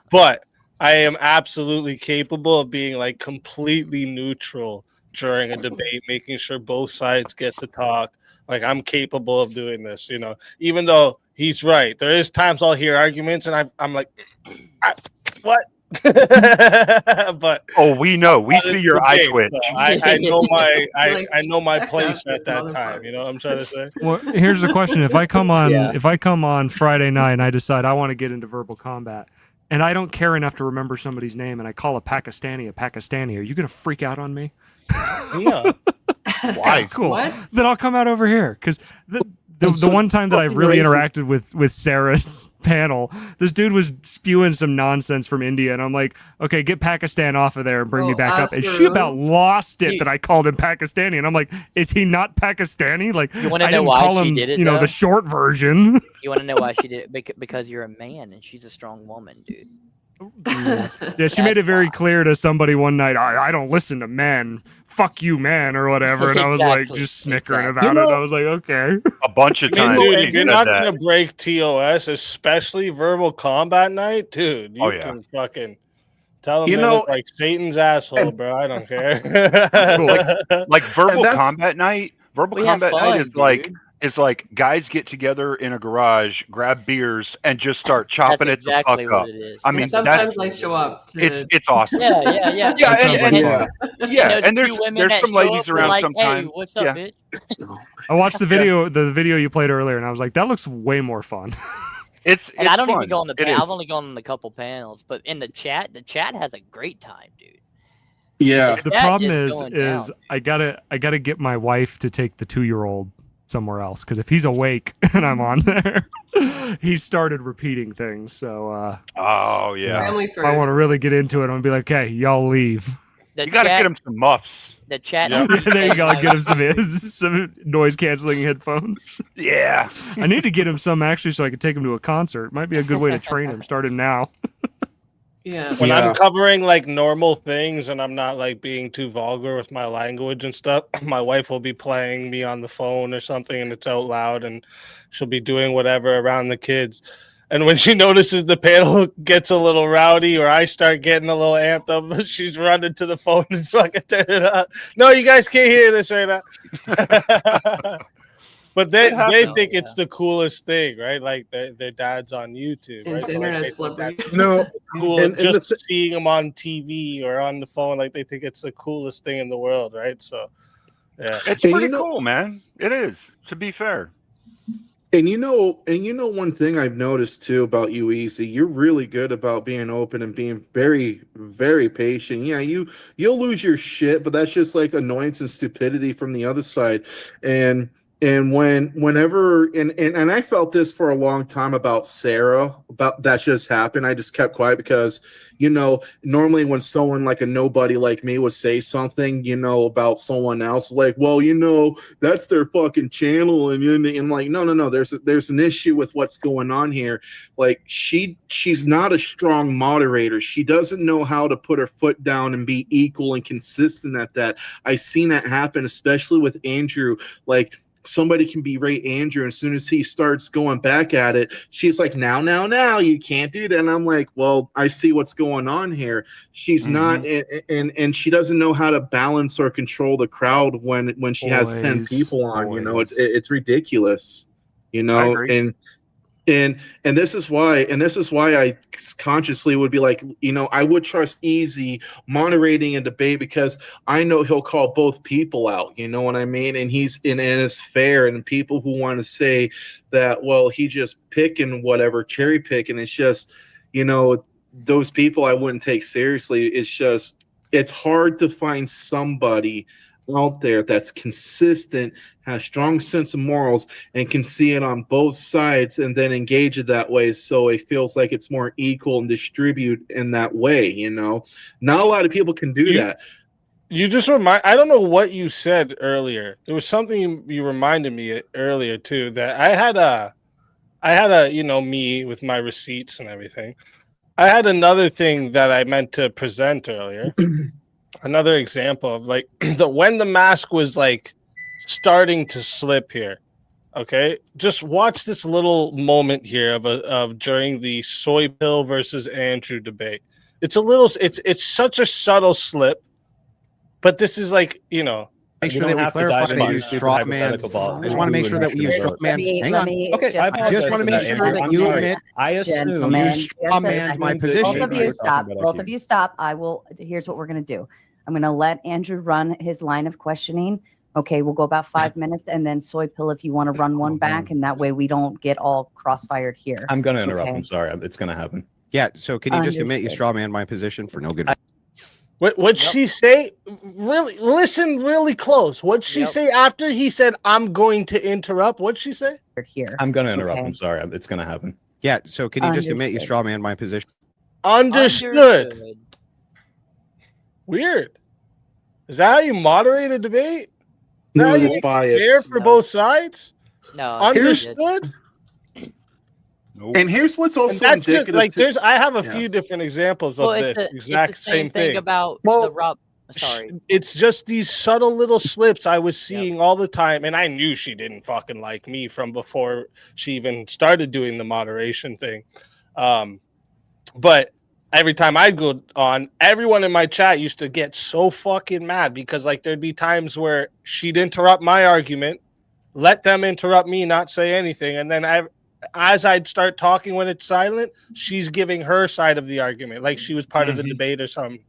But I am absolutely capable of being like completely neutral during a debate, making sure both sides get to talk. Like, I'm capable of doing this, even though he's right. There is times I'll hear arguments and I'm like, what? But we know, we see your eye twitch. I know my place at that time. You know what I'm trying to say? Well, here's the question: if I come on Friday night and I decide I want to get into verbal combat, and I don't care enough to remember somebody's name, and I call a Pakistani, are you gonna freak out on me? Yeah. Why? Cool. What? Then I'll come out over here, because the one time that I've really interacted with Sarah's panel, this dude was spewing some nonsense from India, and I'm like, okay, get Pakistan off of there and bring me back up. And she about lost it that I called him Pakistani, and I'm like, is he not Pakistani? Like, you want to know why she did it? The short version. You want to know why she did it? Because you're a man and she's a strong woman, dude. Yeah, she made it very clear to somebody one night, I don't listen to men. Fuck you, man, or whatever. And I was like, just snickering about it. And I was like, okay. A bunch of times. Dude, if you're not going to break TOS, especially verbal combat night, dude, you can fucking tell them they look like Satan's asshole, bro. I don't care. like verbal combat night. Verbal combat night is like, it's like guys get together in a garage, grab beers, and just start chopping it the fuck up. I mean, sometimes I show up. It's awesome. Yeah. And there's some ladies around like, sometimes. Hey, what's up, bitch? I watched the video you played earlier, and I was like, that looks way more fun. I don't even go on the panel. I've only gone on a couple panels, but in the chat has a great time, dude. Yeah. The problem is I gotta get my wife to take the 2-year-old somewhere else, because if he's awake and I'm on there, he started repeating things. So Family if I want to really get into it, I'm gonna be like, hey, y'all leave. You gotta get him some muffs. The chat. There you go. Get him some noise canceling headphones. Yeah. I need to get him some actually, so I can take him to a concert. Might be a good way to train him. Start him now. Yeah. When I'm covering like normal things and I'm not like being too vulgar with my language and stuff, my wife will be playing me on the phone or something and it's out loud and she'll be doing whatever around the kids. And when she notices the panel gets a little rowdy or I start getting a little amped up, she's running to the phone and fucking turn it up. No, you guys can't hear this right now. But they think it's the coolest thing, right? Like their dad's on YouTube, right? It's internet celebrity. Cool. And just seeing them on TV or on the phone, like they think it's the coolest thing in the world, right? So Yeah, it's pretty cool, man. It is, to be fair. And you know one thing I've noticed too about you, Easy, you're really good about being open and being very, very patient. Yeah, you'll lose your shit, but that's just like annoyance and stupidity from the other side. And whenever I felt this for a long time about Sara, about that just happened. I just kept quiet because, normally when someone like a nobody like me would say something, about someone else, like, well, that's their fucking channel, and like, no, there's an issue with what's going on here. Like she's not a strong moderator. She doesn't know how to put her foot down and be equal and consistent at that. I've seen that happen, especially with Andrew. Like, somebody can berate Andrew, and as soon as he starts going back at it, she's like, now, you can't do that. And I'm like, well, I see what's going on here. She's not, and she doesn't know how to balance or control the crowd when she has 10 people on. It's ridiculous. And this is why I consciously would be like, I would trust Easy moderating a debate because I know he'll call both people out. You know what I mean? And it's fair. And people who want to say that, well, he just picking whatever, cherry picking, it's just, those people I wouldn't take seriously. It's hard to find somebody out there that's consistent, has strong sense of morals, and can see it on both sides and then engage it that way, so it feels like it's more equal and distribute in that way. Not a lot of people can do that. You just I don't know what you said earlier. There was something you reminded me earlier too, that I had a me with my receipts and everything. I had another thing that I meant to present earlier. Another example of like when the mask was like starting to slip here. Okay, just watch this little moment here of during the soy pill versus Andrew debate. It's such a subtle slip, but this is like, Make sure that we clarify that you straw man. I just want to make sure that we use straw man. Hang on. Okay, I just want to make sure that you admit I assume you straw man my position. Both of you stop. Both of you stop. Here's what we're going to do. I'm going to let Andrew run his line of questioning. Okay, we'll go about 5 minutes, and then Soy Pill, if you want to run one back, and that way we don't get all crossfired here. I'm going to interrupt. I'm sorry. It's going to happen. Yeah, so can you just admit you straw man my position for no good? What'd she say? Really, listen really close. What'd she say after he said, I'm going to interrupt? What'd she say? Here. I'm going to interrupt. I'm sorry. It's going to happen. Yeah, so can you just admit you straw man my position? Understood. Weird. Is that how you moderate a debate? No, it's biased. Fair for both sides? No. Understood? And here's what's also and that's indicative. Just, I have a few different examples of this exact same thing about the Rob. Sorry. It's just these subtle little slips I was seeing all the time, and I knew she didn't fucking like me from before she even started doing the moderation thing. But every time I'd go on, everyone in my chat used to get so fucking mad because like there'd be times where she'd interrupt my argument, let them interrupt me, not say anything, and then as I'd start talking when it's silent, she's giving her side of the argument, like she was part of the debate or something.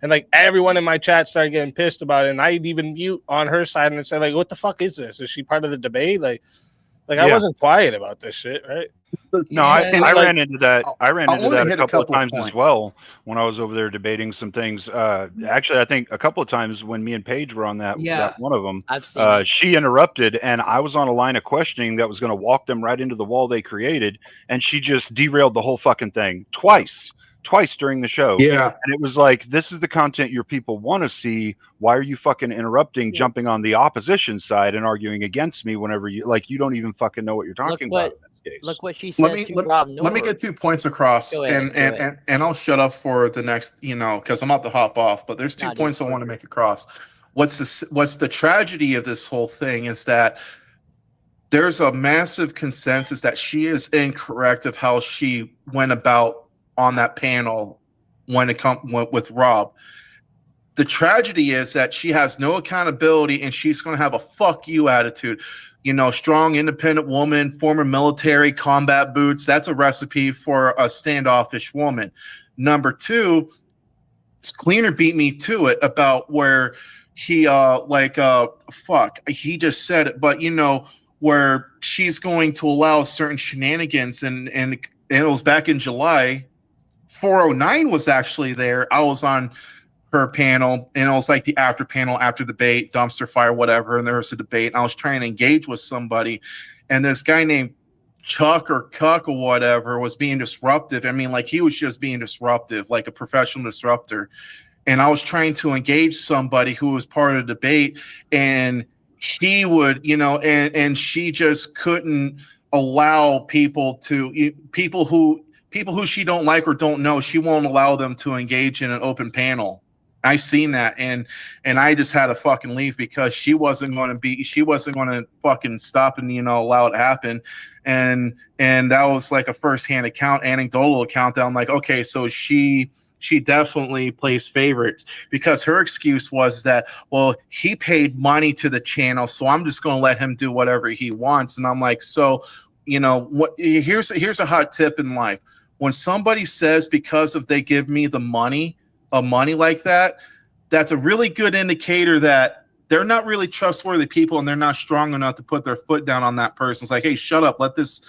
And like everyone in my chat started getting pissed about it, and I'd even mute on her side and say like, "What the fuck is this? Is she part of the debate?" Like I wasn't quiet about this shit, right? No, I ran into that. I ran into that a couple of times as well when I was over there debating some things. Actually, I think a couple of times when me and Paige were on that one of them, she interrupted, and I was on a line of questioning that was going to walk them right into the wall they created, and she just derailed the whole fucking thing twice during the show. Yeah. And it was like, this is the content your people want to see. Why are you fucking interrupting, jumping on the opposition side and arguing against me whenever you you don't even fucking know what you're talking about. Look what she said to Rob Noerr. Let me get 2 points across, and I'll shut up for the next, because I'm about to hop off. But there's 2 points I want to make across. What's the tragedy of this whole thing is that there's a massive consensus that she is incorrect of how she went about on that panel when it comes with Rob. The tragedy is that she has no accountability, and she's going to have a fuck you attitude. Strong, independent woman, former military, combat boots. That's a recipe for a standoffish woman. Number two, Cleaner beat me to it about where, he just said it, but where she's going to allow certain shenanigans, and it was back in July. 409 was actually there. I was on her panel, and it was like the after panel, after debate, dumpster fire, whatever, and there was a debate, and I was trying to engage with somebody, and this guy named Chuck or Cuck or whatever was being disruptive. I mean, like, he was just being disruptive, like a professional disruptor. And I was trying to engage somebody who was part of the debate, and he would, and she just couldn't allow people who she don't like or don't know, she won't allow them to engage in an open panel. I've seen that, and I just had to fucking leave because she wasn't going to fucking stop and allow it to happen, and that was like a firsthand anecdotal account that I'm like, okay, so she definitely plays favorites, because her excuse was that, well, he paid money to the channel, so I'm just going to let him do whatever he wants. And I'm like, so here's a hot tip in life. When somebody says because of they give me the money like that, that's a really good indicator that they're not really trustworthy people, and they're not strong enough to put their foot down on that person. It's like, hey, shut up, let this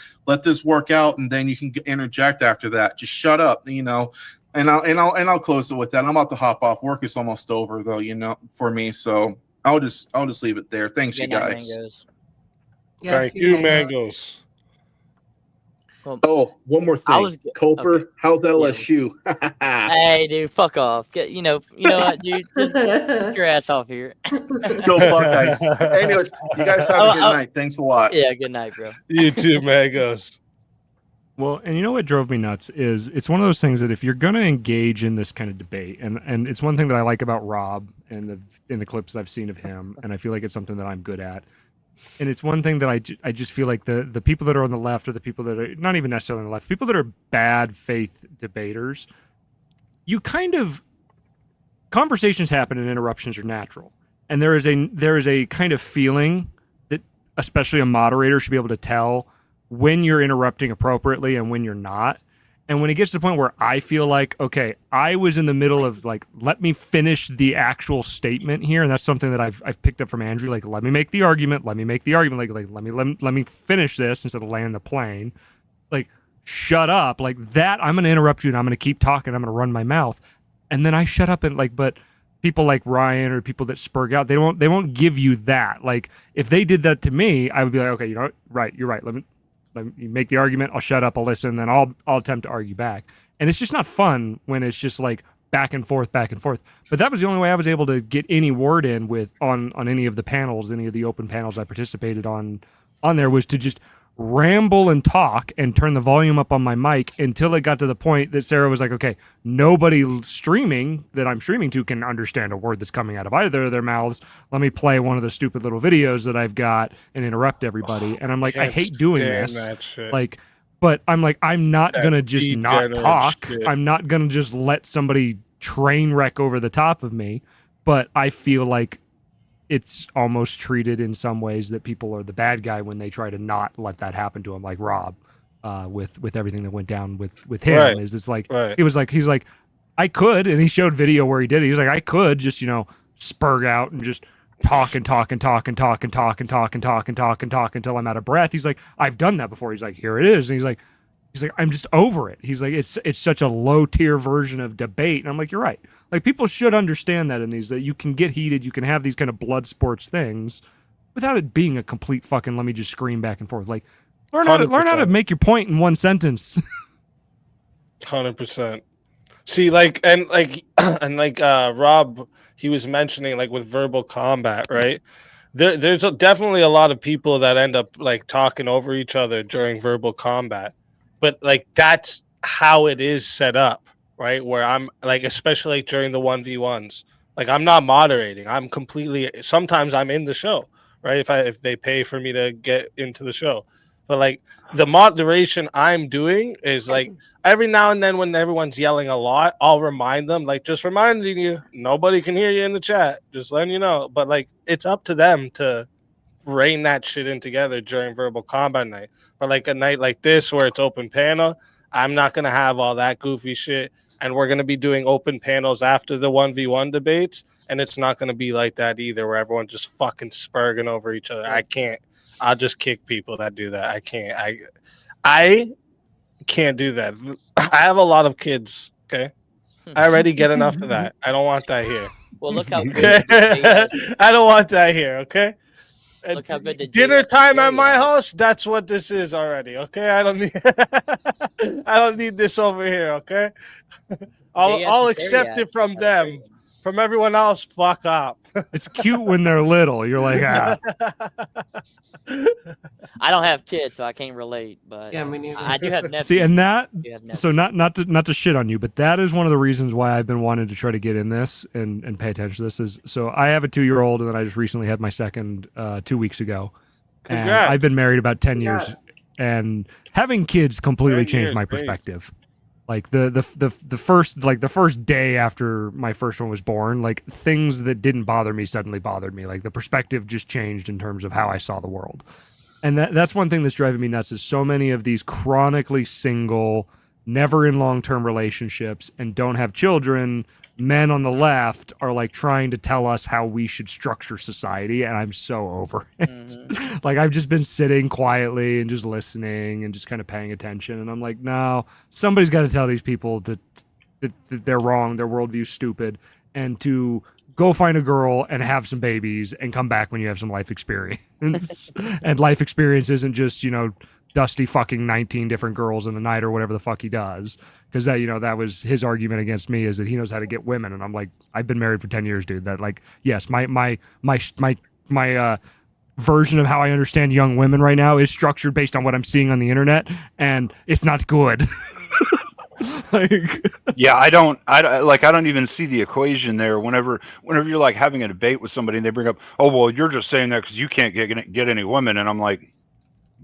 work out, and then you can interject after that. Just shut up, And I'll close it with that. I'm about to hop off. Work is almost over, though, for me. So I'll just leave it there. Thanks, you guys. Thank you, Mangoes. Oh, one more thing. Culper, okay. How's LSU? Hey, dude, fuck off. You know what, dude? Just get your ass off here. Go fuck guys. Anyways, you guys have a good night. Thanks a lot. Yeah, good night, bro. You too, Mangoes. Well, and you know what drove me nuts is it's one of those things that if you're going to engage in this kind of debate, and it's one thing that I like about Rob and in the clips I've seen of him, and I feel like it's something that I'm good at. And it's one thing that I just feel like the people that are on the left, or the people that are not even necessarily on the left, people that are bad faith debaters, conversations happen and interruptions are natural. And there is a kind of feeling that especially a moderator should be able to tell when you're interrupting appropriately and when you're not. And when it gets to the point where I feel like, okay, I was in the middle of like, let me finish the actual statement here, and that's something that I've picked up from Andrew. Like, let me make the argument. Like, let me finish this instead of land the plane. Like, shut up. Like that, I'm going to interrupt you and I'm going to keep talking. I'm going to run my mouth, and then I shut up. And like, but people like Ryan or people that spurg out, they won't give you that. Like, if they did that to me, I would be like, okay, you know what? Right, you're right. Let me make the argument. I'll shut up. I'll listen. Then I'll attempt to argue back. And it's just not fun when it's just like back and forth. But that was the only way I was able to get any word in on any of the panels, any of the open panels I participated on there, was to just ramble and talk and turn the volume up on my mic until it got to the point that Sara was like, okay, nobody streaming that I'm streaming to can understand a word that's coming out of either of their mouths. Let me play one of the stupid little videos that I've got and interrupt everybody. And I'm like, I hate doing this. Like, but I'm like, I'm not going to just not talk. Shit. I'm not going to just let somebody train wreck over the top of me. But I feel like it's almost treated in some ways that people are the bad guy when they try to not let that happen to him, like Rob, with everything that went down with him. Right. It's like, right. He's like, I could, and he showed video where he did it. He's like, I could just, spurg out and just talk until I'm out of breath. He's like, I've done that before. He's like, here it is. And he's like, I'm just over it. He's like, it's such a low tier version of debate. And I'm like, you're right. Like, people should understand that in these, that you can get heated, you can have these kind of blood sports things without it being a complete fucking let me just scream back and forth. Like, learn how to make your point in one sentence. 100%. See, like Rob, he was mentioning, like, with verbal combat, right? There's definitely a lot of people that end up like talking over each other during verbal combat, but like that's how it is set up, right? Where I'm like, especially like, during the 1v1s, like I'm not moderating. I'm completely. Sometimes I'm in the show, right? If they pay for me to get into the show, but like the moderation I'm doing is like every now and then when everyone's yelling a lot, I'll remind them, like, just reminding you, nobody can hear you in the chat, just letting you know. But like, it's up to them to rein that shit in together during verbal combat night. But like a night like this where it's open panel, I'm not gonna have all that goofy shit, and we're gonna be doing open panels after the 1v1 debates, and it's not going to be like that either, where everyone's just fucking spurging over each other. I can't. I'll just kick people that do that. I can't. I can't do that. I have a lot of kids. Okay, I already get enough of that. I don't want that here. Well, look how Okay? I don't want that here. Okay. Look how good the Dinner JS time at my area is. house. That's what this is already. Okay, I don't need. I don't need this over here. Okay, I'll accept it from them. From everyone else, fuck up. It's cute when they're little. You're like, ah. I don't have kids, so I can't relate. But yeah, me neither. I do have nephews. See, and that, I do have nephews. so not to shit on you, but that is one of the reasons why I've been wanting to try to get in this and pay attention to this. Is so I have a 2-year-old, and then I just recently had my second 2 weeks ago. And Congrats. I've been married about 10 Congrats. years, and having kids completely 10 changed years, my great. perspective. Like the first day after my first one was born, like things that didn't bother me suddenly bothered me. Like the perspective just changed in terms of how I saw the world. And that's one thing that's driving me nuts is so many of these chronically single, never in long-term relationships and don't have children, men on the left are like trying to tell us how we should structure society, and I'm so over it. Mm-hmm. Like I've just been sitting quietly and just listening and just kind of paying attention, and I'm like, no, somebody's got to tell these people that they're wrong, their worldview's stupid, and to go find a girl and have some babies and come back when you have some life experience. And life experience isn't just, Dusty fucking 19 different girls in a night or whatever the fuck he does. Because that was his argument against me, is that he knows how to get women. And I'm like, I've been married for 10 years, dude. That like, yes, my version of how I understand young women right now is structured based on what I'm seeing on the internet, and it's not good. Yeah, I don't even see the equation there. Whenever you're like having a debate with somebody and they bring up, oh well, you're just saying that because you can't get any women, and I'm like,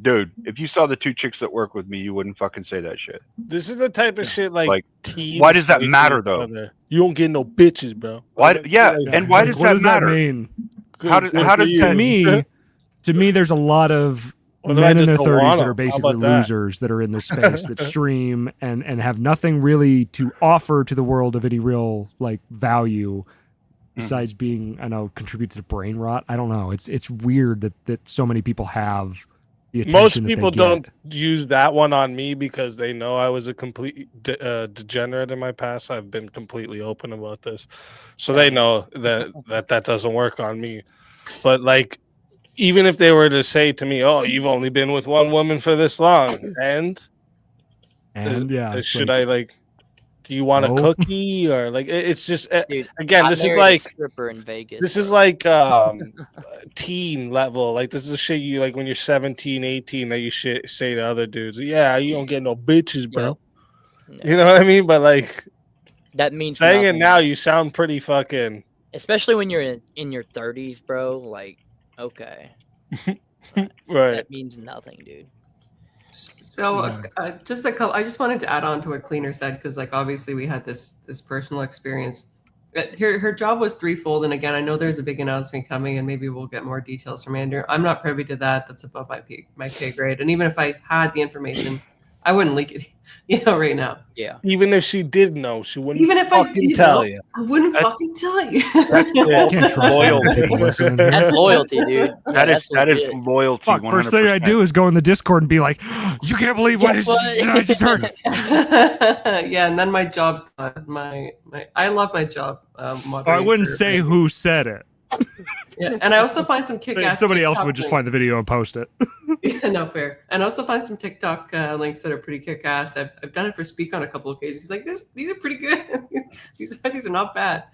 dude, if you saw the 2 chicks that work with me, you wouldn't fucking say that shit. This is the type of shit like teens why does that say to matter each though? other. You don't get no bitches, bro. Why? Yeah, and why does what that does matter? that mean? How does To me, there's a lot of What if I men in just their don't 30s want that them? are How basically about that? losers that are in this space that stream and have nothing really to offer to the world of any real like value besides being, contribute to the brain rot. I don't know. It's weird that so many people have the attention Most that they people get. don't use that one on me because they know I was a complete degenerate in my past. I've been completely open about this, so they know that doesn't work on me. But like, even if they were to say to me, "Oh, you've only been with one woman for this long," and yeah, should I like? Do you want a cookie or like? It's just Dude, again. I This is married a like stripper in Vegas. this is like teen level. Like this is the shit you like when you're 17, 18 that you say to other dudes. Yeah, you don't get no bitches, bro. You know what I mean? But like that means saying it nothing. now, you sound pretty fucking. Especially when you're in your 30s, bro. Like, okay, Right. that means nothing, dude. So just a couple. I just wanted to add on to what Cleaner said, because like obviously we had this personal experience. Her job was threefold, and again, I know there's a big announcement coming, and maybe we'll get more details from Andrew. I'm not privy to that. That's above my pay grade. And even if I had the information, I wouldn't leak it, right now. Yeah. Even if she did know, she wouldn't. Even if I fucking did tell know, you. I wouldn't fucking tell you. I can't trust Loyalty. people listening here. That's loyalty, dude. That is legit. loyalty. Fuck, 100%. first thing I do is go in the Discord and be like, you can't believe what Guess what? I just heard. Yeah, and then my job's gone. I love my job. I wouldn't say who said it. Yeah, and I also find some kick-ass. Somebody else TikTok would just find the links. video and post it. Yeah, no, fair. And I also find some TikTok links that are pretty kick-ass. I've done it for Speak on a couple of occasions. Like these are pretty good. these are not bad.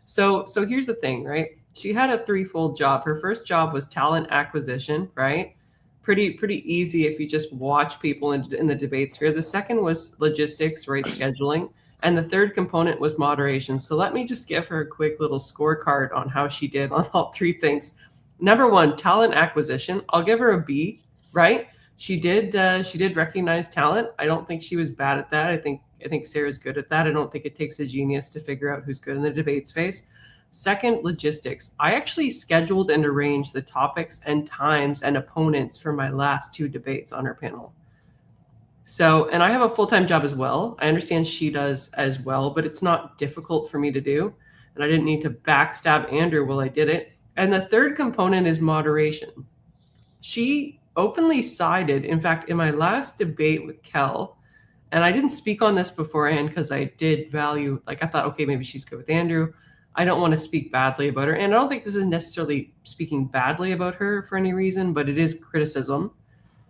So here's the thing, right? She had a threefold job. Her first job was talent acquisition, right? Pretty easy if you just watch people in the debate sphere. The second was logistics, right? Scheduling. And the third component was moderation. So let me just give her a quick little scorecard on how she did on all three things. Number one, talent acquisition. I'll give her a B, right? She did recognize talent. I don't think she was bad at that. I think Sarah's good at that. I don't think it takes a genius to figure out who's good in the debate space. Second, logistics. I actually scheduled and arranged the topics and times and opponents for my last two debates on her panel. So, and I have a full-time job as well. I understand she does as well, but it's not difficult for me to do. and I didn't need to backstab Andrew while I did it. And the third component is moderation. She openly sided, in fact, in my last debate with Kel, and I didn't speak on this beforehand because I did value, like I thought, okay, maybe she's good with Andrew. I don't want to speak badly about her. And I don't think this is necessarily speaking badly about her for any reason, but it is criticism.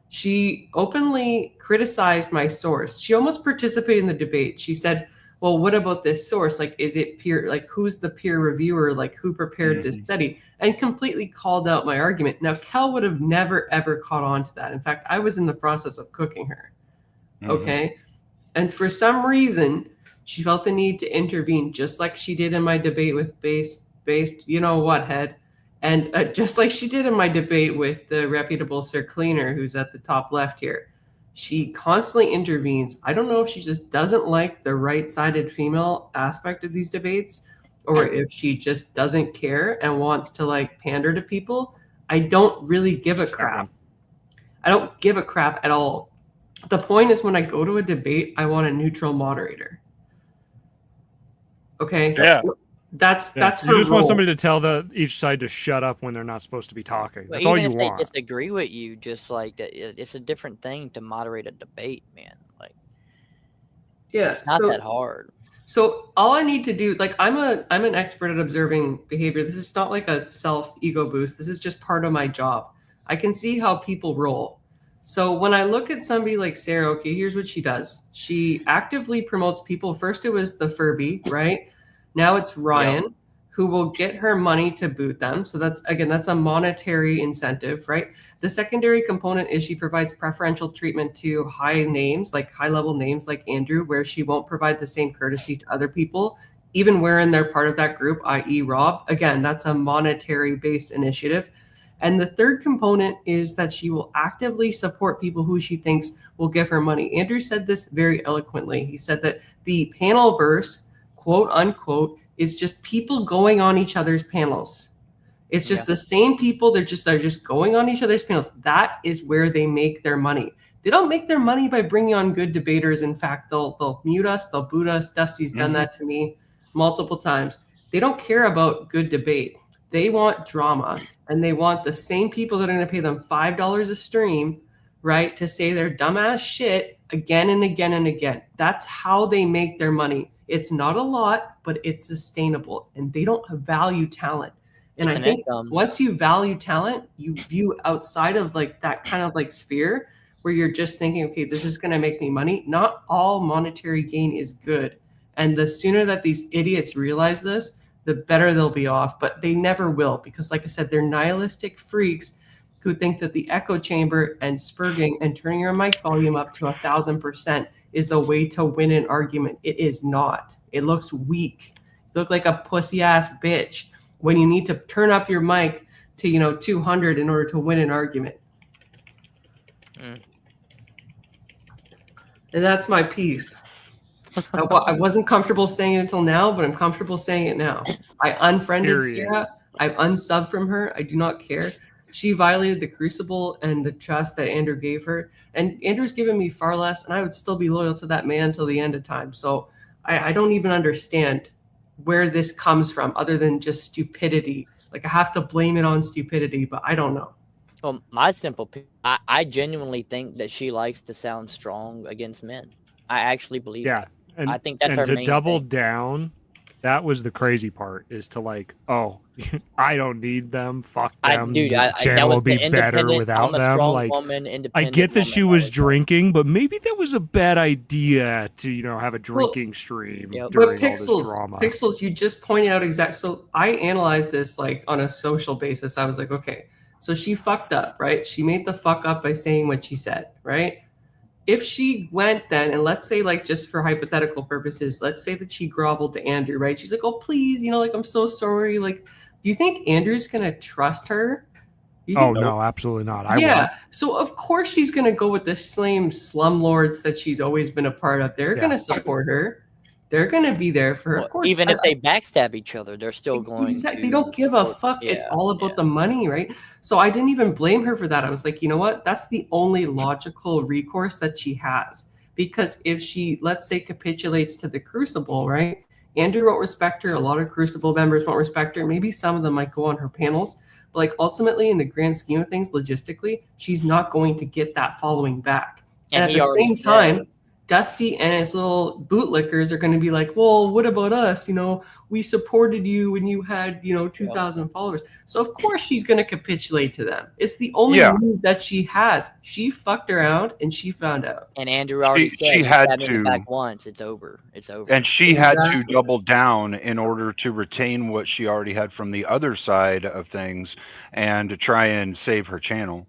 She openly criticized my source. She almost participated in the debate. She said, well, what about this source? Like, is it peer, like, who's the peer reviewer? Like, who prepared this study? And completely called out my argument. Now, Kel would have never, ever caught on to that. In fact, I was in the process of cooking her. Okay. And for some reason, she felt the need to intervene, just like she did in my debate with based, you know what, head. And just like she did in my debate with the reputable Sir Cleaner, who's at the top left here. She constantly intervenes. I don't know if she just doesn't like the right-sided female aspect of these debates, or if she just doesn't care and wants to like pander to people. I don't really give a crap. I don't give a crap at all. The point is, when I go to a debate, I want a neutral moderator. Okay? Yeah. That's you just her want role. somebody to tell each side to shut up when they're not supposed to be talking. Well, That's all even you if want. they disagree with you, just like it's a different thing to moderate a debate, man. Like, Yeah, it's not that hard. So all I need to do, like, I'm an expert at observing behavior. This is not like a self ego boost. This is just part of my job. I can see how people roll. So when I look at somebody like Sara, okay, here's what she does. She actively promotes people. First it was the Furby, right? Now it's Ryan, who will get her money to boot them. So that's a monetary incentive, right? The secondary component is she provides preferential treatment to high level names like Andrew, where she won't provide the same courtesy to other people, even wherein they're part of that group, i.e. Rob. Again, that's a monetary based initiative. And the third component is that she will actively support people who she thinks will give her money. Andrew said this very eloquently. He said that the PanelVerse, quote unquote, is just people going on each other's panels. It's just the same people. They're just going on each other's panels. That is where they make their money. They don't make their money by bringing on good debaters. In fact, they'll mute us, they'll boot us. Dusty's done that to me multiple times. They don't care about good debate. They want drama, and they want the same people that are going to pay them $5 a stream, right, to say their dumbass shit again and again and again. That's how they make their money. It's not a lot, but it's sustainable, and they don't value talent. And I think once you value talent, you view outside of like that kind of like sphere where you're just thinking, okay, this is going to make me money. Not all monetary gain is good. And the sooner that these idiots realize this, the better they'll be off. But they never will, because like I said, they're nihilistic freaks who think that the echo chamber and spurging and turning your mic volume up to 1,000% is a way to win an argument. It is not. It looks weak. You look like a pussy ass bitch when you need to turn up your mic to 200 in order to win an argument. And that's my piece. I wasn't comfortable saying it until now, but I'm comfortable saying it now. I unfriended Sara. I've unsubbed from her. I do not care. She violated the crucible and the trust that Andrew gave her. And Andrew's given me far less, and I would still be loyal to that man till the end of time. So I don't even understand where this comes from other than just stupidity. Like, I have to blame it on stupidity, but I don't know. Well, my simple, I genuinely think that she likes to sound strong against men. I actually believe that. And I think that's her to main double thing. down. That was the crazy part, is to like, oh, I don't need them. Fuck them. Dude, the channel will be better without them. Like, I get that she was drinking, but maybe that was a bad idea to, have a drinking stream during all this drama. Pixels, you just pointed out exactly. So I analyzed this like on a social basis. I was like, okay, so she fucked up, right? She made the fuck up by saying what she said, right? If she went then, and let's say, like, just for hypothetical purposes, let's say that she groveled to Andrew, right? She's like, oh, please, like, I'm so sorry. Like, do you think Andrew's going to trust her? Oh, no, absolutely not. I won't. So, of course, she's going to go with the same slumlords that she's always been a part of. They're going to support her. They're going to be there for her. Of course, even if they backstab each other, they're still going to. They don't give a fuck. It's all about the money, right? So I didn't even blame her for that. I was like, you know what? That's the only logical recourse that she has. Because if she, let's say, capitulates to the crucible, right? Andrew won't respect her. A lot of Crucible members won't respect her. Maybe some of them might go on her panels. But like ultimately, in the grand scheme of things, logistically, she's not going to get that following back. And at the same time, Dusty and his little bootlickers are going to be like, well, what about us? You know, we supported you when you had, 2,000 followers. So of course she's going to capitulate to them. It's the only move that she has. She fucked around and she found out. And Andrew already said she had stabbed in to the back once. It's over. It's over. And she had to double down in order to retain what she already had from the other side of things and to try and save her channel.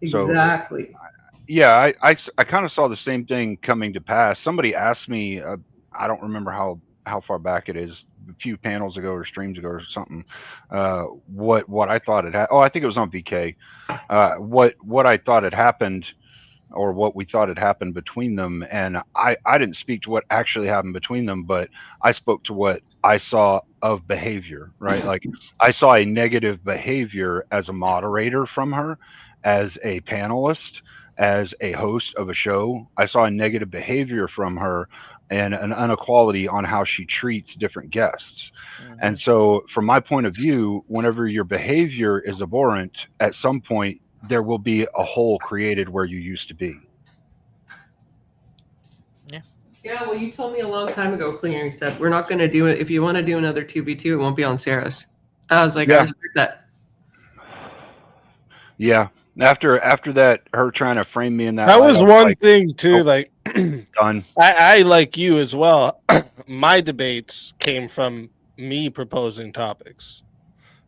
Exactly. So, yeah, I kind of saw the same thing coming to pass. Somebody asked me, I don't remember how far back it is, a few panels ago or streams ago or something, what I thought it had. Oh, I think it was on VK. What I thought had happened, or what we thought had happened between them. And I didn't speak to what actually happened between them, but I spoke to what I saw of behavior, right? Like I saw a negative behavior as a moderator from her, as a panelist, as a host of a show. I saw a negative behavior from her and an inequality on how she treats different guests. And so from my point of view, whenever your behavior is abhorrent, at some point there will be a hole created where you used to be. Yeah, well, you told me a long time ago, Cleaner, said we're not going to do it. If you want to do another 2v2, it won't be on Sara's. I was like, I respect that. Yeah. After that, her trying to frame me in that. That was one thing too. Like, done. I like you as well. My debates came from me proposing topics.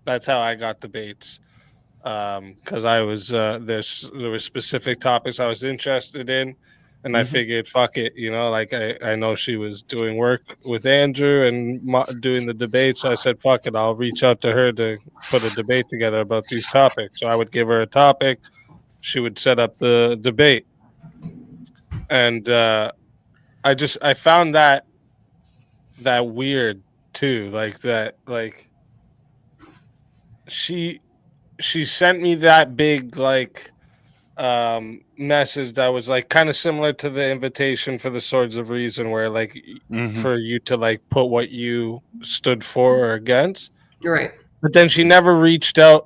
That's how I got debates. Because I was there were specific topics I was interested in, and I figured, fuck it, like I know she was doing work with Andrew and doing the debate, so I said, fuck it, I'll reach out to her to put a debate together about these topics. So I would give her a topic, she would set up the debate, and I found that weird too, like she sent me that big message that was like kind of similar to the invitation for the Swords of Reason, where like for you to like put what you stood for or against. You're right. But then she never reached out,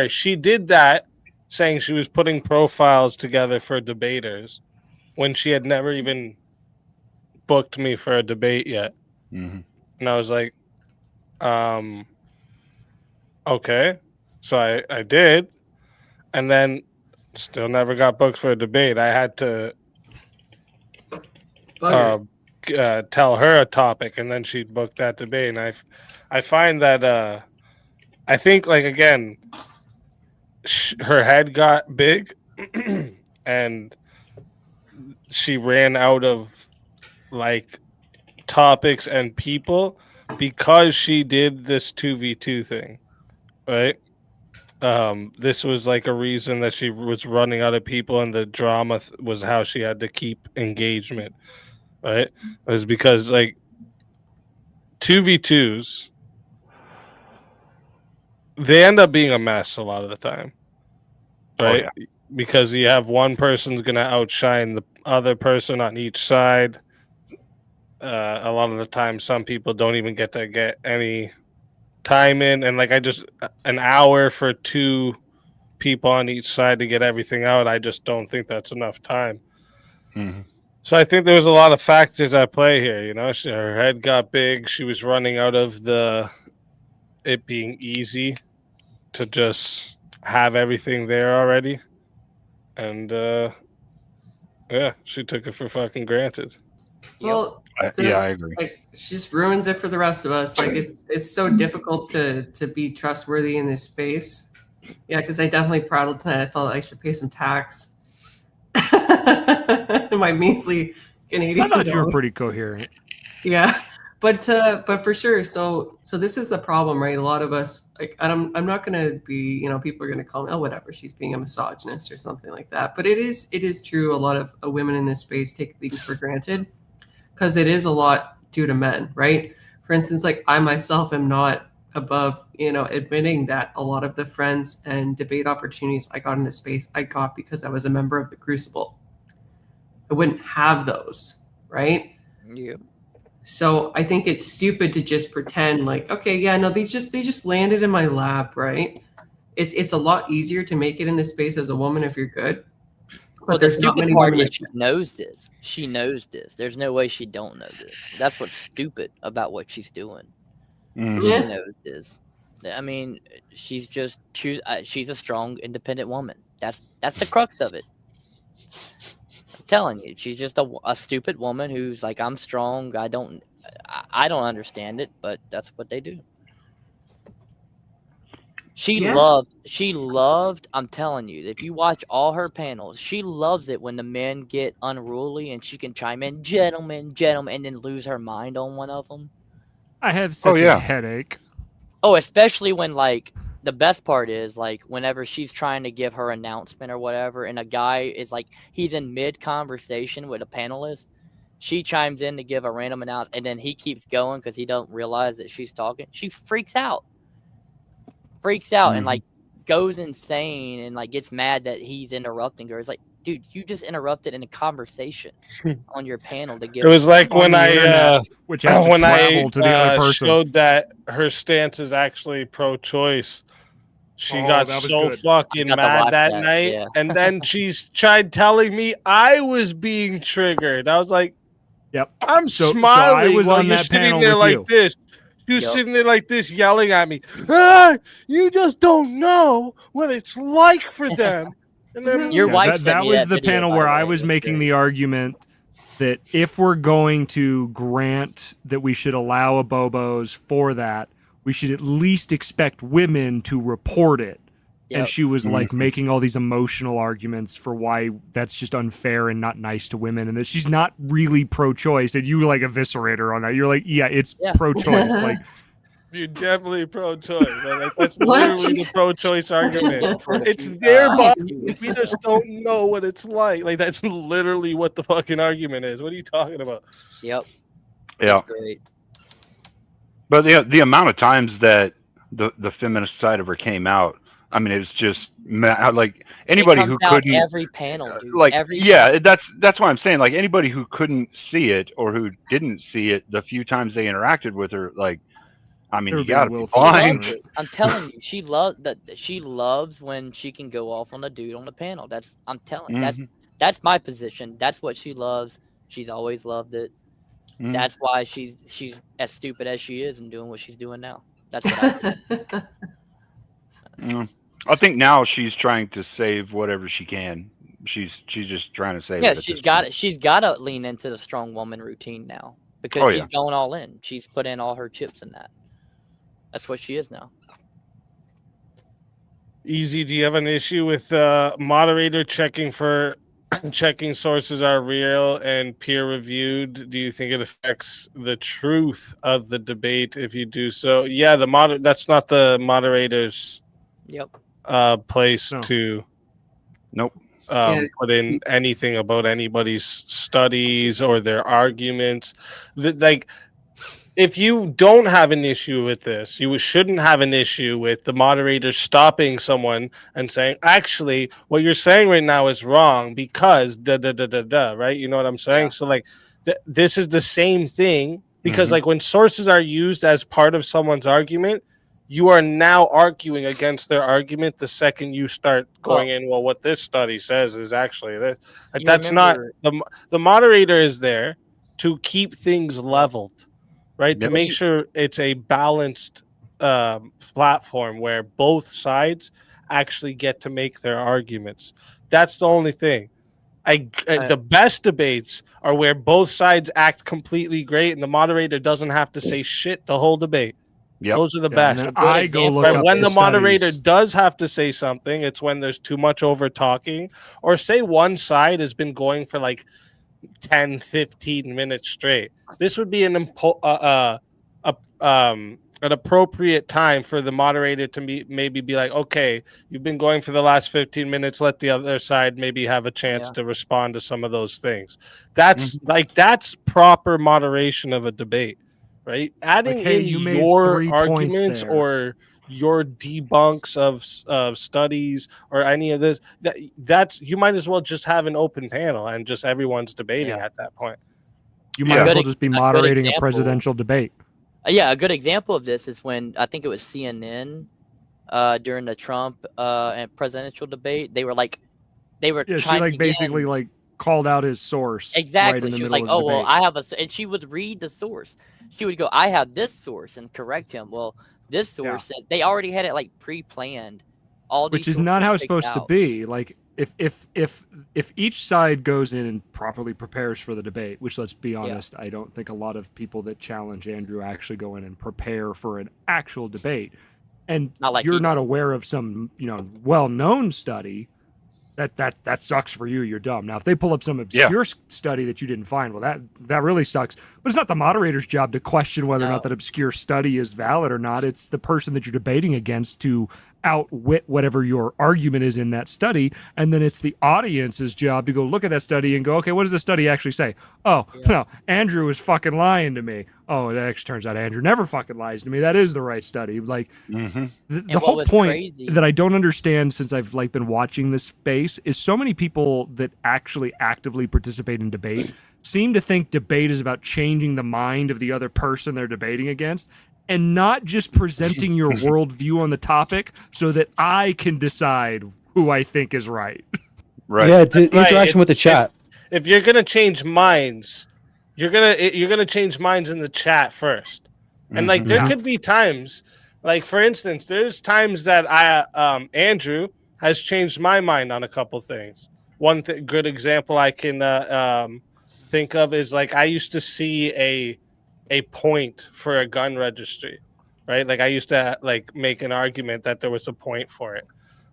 she did that saying she was putting profiles together for debaters when she had never even booked me for a debate yet. And I was like, okay. So I did, and then still never got booked for a debate. I had to tell her a topic, and then she booked that debate. And I find that I think, like, again, her head got big, and she ran out of like topics and people because she did this 2v2 thing, right? This was like a reason that she was running out of people, and the drama was how she had to keep engagement, right? It was because like 2v2s, they end up being a mess a lot of the time, right? Oh, yeah. Because you have one person's gonna outshine the other person on each side. A lot of the time, some people don't even get any time in, and like an hour for two people on each side to get everything out, I just don't think that's enough time. So I think there was a lot of factors at play here. Her head got big, she was running out of it being easy to just have everything there already, and she took it for fucking granted. Well, yeah, I agree. Like, she just ruins it for the rest of us. Like, it's so difficult to be trustworthy in this space. Yeah, because I definitely prattled tonight. I felt I should pay some tax. My measly Canadian. I thought you were dollars. pretty coherent. Yeah, but for sure. So this is the problem, right? A lot of us, like, I'm not gonna be, people are gonna call me, oh, whatever, she's being a misogynist or something like that. But it is true. A lot of women in this space take things for granted, because it is a lot due to men, right? For instance, like, I myself am not above, admitting that a lot of the friends and debate opportunities I got in this space, I got because I was a member of the Crucible. I wouldn't have those, right? Yeah. So I think it's stupid to just pretend like, okay, yeah, no, these just landed in my lap, right? It's a lot easier to make it in this space as a woman if you're good. But Well, the there's not stupid many part women is she knows this. She knows this. There's no way she don't know this. That's what's stupid about what she's doing. She Yeah. knows this. I mean, she's just she's a strong, independent woman. That's the crux of it. I'm telling you, she's just a stupid woman who's like, I'm strong. I don't understand it, but that's what they do. She loved, I'm telling you, if you watch all her panels, she loves it when the men get unruly and she can chime in, gentlemen, and then lose her mind on one of them. I have such a headache. Oh, especially when, like, the best part is, like, whenever she's trying to give her announcement or whatever, and a guy is, like, he's in mid-conversation with a panelist, she chimes in to give a random announcement, and then he keeps going because he don't realize that she's talking. She freaks out. And like goes insane and like gets mad that he's interrupting her. It's like, dude, you just interrupted in a conversation on your panel to give. It was like when I person. showed that her stance is actually pro-choice. She got so fucking mad that night, and then she's tried telling me I was being triggered. I was like, "Yep, I'm smiling while you're sitting there like this." You're sitting there like this, yelling at me. You just don't know what it's like for them. And then your wife. That was the panel where I was making the argument that if we're going to grant that we should allow a Bobos for that, we should at least expect women to report it. Yep. And she was like making all these emotional arguments for why that's just unfair and not nice to women, and that she's not really pro-choice. And you like eviscerate her on that. You're like, yeah, it's pro-choice. Like, you're definitely pro-choice. Like, that's literally the pro-choice argument. It's their body. We just don't know what it's like. Like, that's literally what the fucking argument is. What are you talking about? Yep. Yeah. That's great. But the amount of times that the feminist side of her came out, I mean, it's just like anybody who couldn't every panel, dude. Like, every panel. That's why I'm saying, like, anybody who couldn't see it or who didn't see it the few times they interacted with her, like, I mean, you gotta be blind. I'm telling you, she loves when she can go off on a dude on the panel. That's my position. That's what she loves. She's always loved it. That's why she's as stupid as she is and doing what she's doing now. That's what I think. I think now she's trying to save whatever she can. She's just trying to save. Yeah, she's got it. She's got to lean into the strong woman routine now because she's going all in. She's put in all her chips in that. That's what she is now. Easy. Do you have an issue with moderator checking sources are real and peer reviewed? Do you think it affects the truth of the debate if you do so? Yeah, that's not the moderator's place to put in anything about anybody's studies or their arguments. Like, if you don't have an issue with this, you shouldn't have an issue with the moderator stopping someone and saying, actually, what you're saying right now is wrong because right? You know what I'm saying? So like, this is the same thing because like when sources are used as part of someone's argument, you are now arguing against their argument the second you start going in, well, what this study says is actually this. Like, that's not the moderator is there to keep things leveled. Right, to make sure it's a balanced platform where both sides actually get to make their arguments. That's the only thing. The best debates are where both sides act completely great and the moderator doesn't have to say shit the whole debate. Those are the best. I go look up when the moderator studies. does have to say something, it's when there's too much over talking, or say one side has been going for like 10-15 minutes straight. This would be an appropriate time for the moderator to maybe be like, okay, you've been going for the last 15 minutes, let the other side maybe have a chance to respond to some of those things. That's that's proper moderation of a debate, right? Adding like, hey, in you made your 3 arguments points there. or your debunks of studies or any of this, that's you might as well just have an open panel and just everyone's debating at that point. You might as well just be moderating a presidential debate. Yeah, a good example of this is when I think it was CNN during the Trump and presidential debate. They were Yeah, she like basically like called out his source. Exactly. Right in the She was middle like, of the "Oh well, debate. I have a," and she would read the source. She would go, "I have this source," and correct him. Well, this source said they already had it like pre-planned. All these Which is sources not how it's picked supposed to out. be. Like if each side goes in and properly prepares for the debate, which let's be honest, I don't think a lot of people that challenge Andrew actually go in and prepare for an actual debate. And Not like you're he not aware of some, well-known study, that sucks for you. You're dumb. Now, if they pull up some obscure study that you didn't find, well, that really sucks. But it's not the moderator's job to question whether or not that obscure study is valid or not. It's the person that you're debating against to outwit whatever your argument is in that study, and then it's the audience's job to go look at that study and go, okay, what does the study actually say? Oh, no, Andrew is fucking lying to me. Oh, it actually turns out Andrew never fucking lies to me. That is the right study. Like the whole point that I don't understand since I've like been watching this space is so many people that actually actively participate in debate seem to think debate is about changing the mind of the other person they're debating against, and not just presenting your worldview on the topic so that I can decide who I think is right. Right. Yeah, interaction with the chat. If you're gonna change minds, you're gonna change minds in the chat first. And like there could be times, like for instance, there's times that Andrew has changed my mind on a couple things. One good example I can think of is like I used to see a point for a gun registry, right? Like I used to like make an argument that there was a point for it.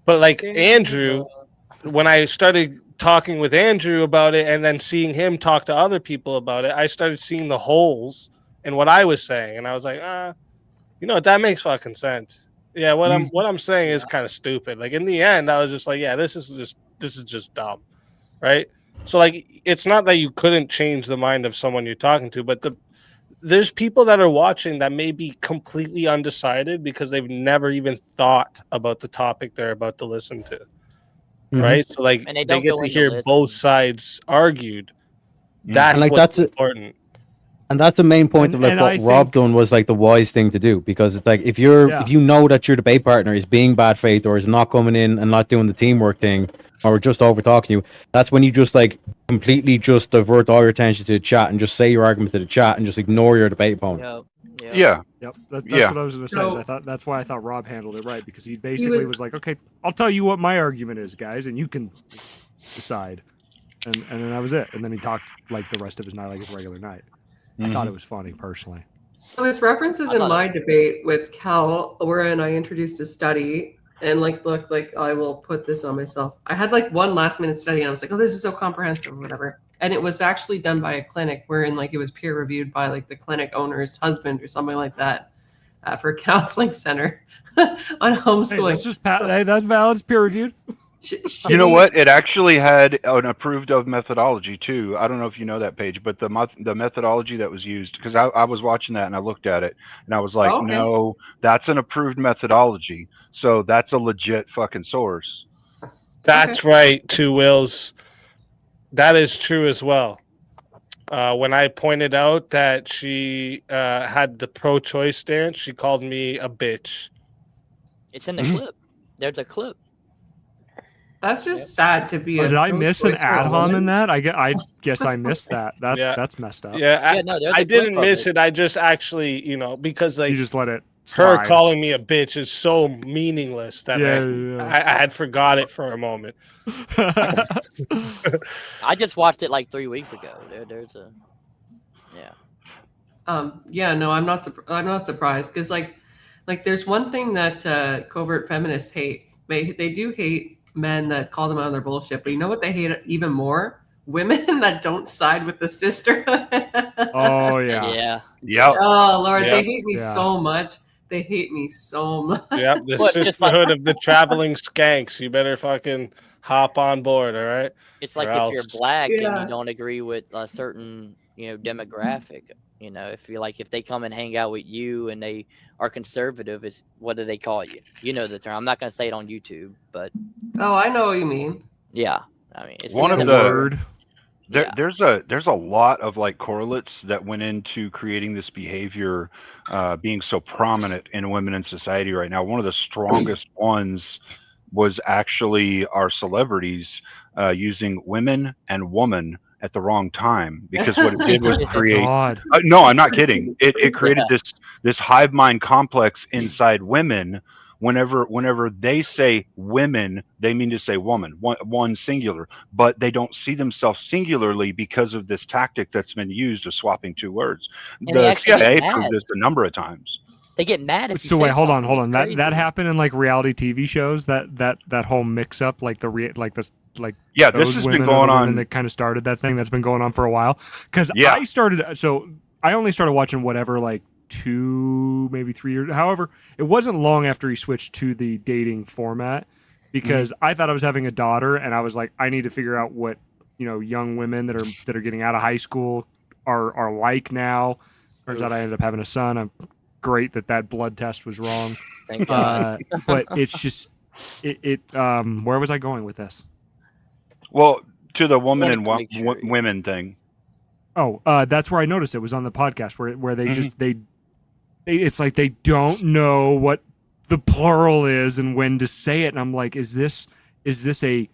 But like Andrew, when I started talking with Andrew about it and then seeing him talk to other people about it, I started seeing the holes in what I was saying. And I was like, that makes fucking sense. Yeah, what I'm saying is kind of stupid. Like in the end, I was just like, yeah, this is just dumb. Right? So like it's not that you couldn't change the mind of someone you're talking to, but there's people that are watching that may be completely undecided because they've never even thought about the topic they're about to listen to. Right? So like And they they don't get go to in to hear listen. both sides argued. That's And like what's that's important. And that's the main point of like and what I Rob done was like the wise thing to do, because it's like if you know that your debate partner is being bad faith or is not coming in and not doing the teamwork thing or just over talking you, that's when you just like completely just divert all your attention to the chat and just say your argument to the chat and just ignore your debate opponent. Yep. That's what I was going to say. Is that's why I thought Rob handled it right, because he basically was like, okay, I'll tell you what my argument is, guys, and you can decide. And then that was it. And then he talked like the rest of his night, like his regular night. I thought it was funny personally. So his references in my debate with Cal, wherein I introduced a study and look, I will put this on myself. I had like one last minute study and I was like, oh, this is so comprehensive or whatever. And it was actually done by a clinic wherein like it was peer reviewed by like the clinic owner's husband or something like that for a counseling center on homeschooling. Hey, that's valid. It's peer reviewed. You know what? It actually had an approved of methodology too. I don't know if you know that page, but the methodology that was used, because I was watching that and I looked at it and I was like, no, that's an approved methodology. So that's a legit fucking source. That's right, Two Wills. That is true as well. When I pointed out that she had the pro-choice stance, she called me a bitch. It's in the clip. There's a clip. That's just sad to be. Did I miss an ad hom in that? I guess I missed that. That's messed up. Yeah, I didn't miss it. I just actually, because like you just let it. Her slide. calling me a bitch is so meaningless that I had forgot it for a moment. I just watched it like 3 weeks ago. There's a, No, I'm not surprised because like there's one thing that covert feminists hate. They do hate men that call them out on their bullshit, but you know what they hate even more? Women that don't side with the sisterhood. Oh yeah. Yep. Oh Lord, they hate me so much. They hate me so much. Yep, the sisterhood of the traveling skanks. You better fucking hop on board, all right? It's like if you're black and you don't agree with a certain, demographic. If they come and hang out with you and they are conservative, what do they call you? You know the term. I'm not going to say it on YouTube, but I know what you mean. Yeah, I mean, it's one of the word. There's a lot of like correlates that went into creating this behavior being so prominent in women in society right now. One of the strongest ones was actually our celebrities using women and woman at the wrong time, because what it did was create no, I'm not kidding, it created this hive mind complex inside women. Whenever they say women, they mean to say woman, one singular, but they don't see themselves singularly because of this tactic that's been used of swapping two words. And they The actually get CIA mad. proved this a number of times. They get mad if you So say wait, hold on. something. It's crazy. That happened in like reality TV shows. That whole mix up, like yeah, those this has women been going are the women on. that kind of started that thing that's been going on for a while. Because Yeah. I only started watching whatever, like 2, maybe 3 years. However, it wasn't long after he switched to the dating format, because I thought I was having a daughter, and I was like, I need to figure out what young women that are getting out of high school are like now. Turns out I ended up having a son. I'm great that blood test was wrong. Thank God. But it's just where was I going with this? Well, to the woman Wanted and to make sure, yeah. women thing. Oh, that's where I noticed it was on the podcast where they just they it's like they don't know what the plural is and when to say it, and I'm like, is this a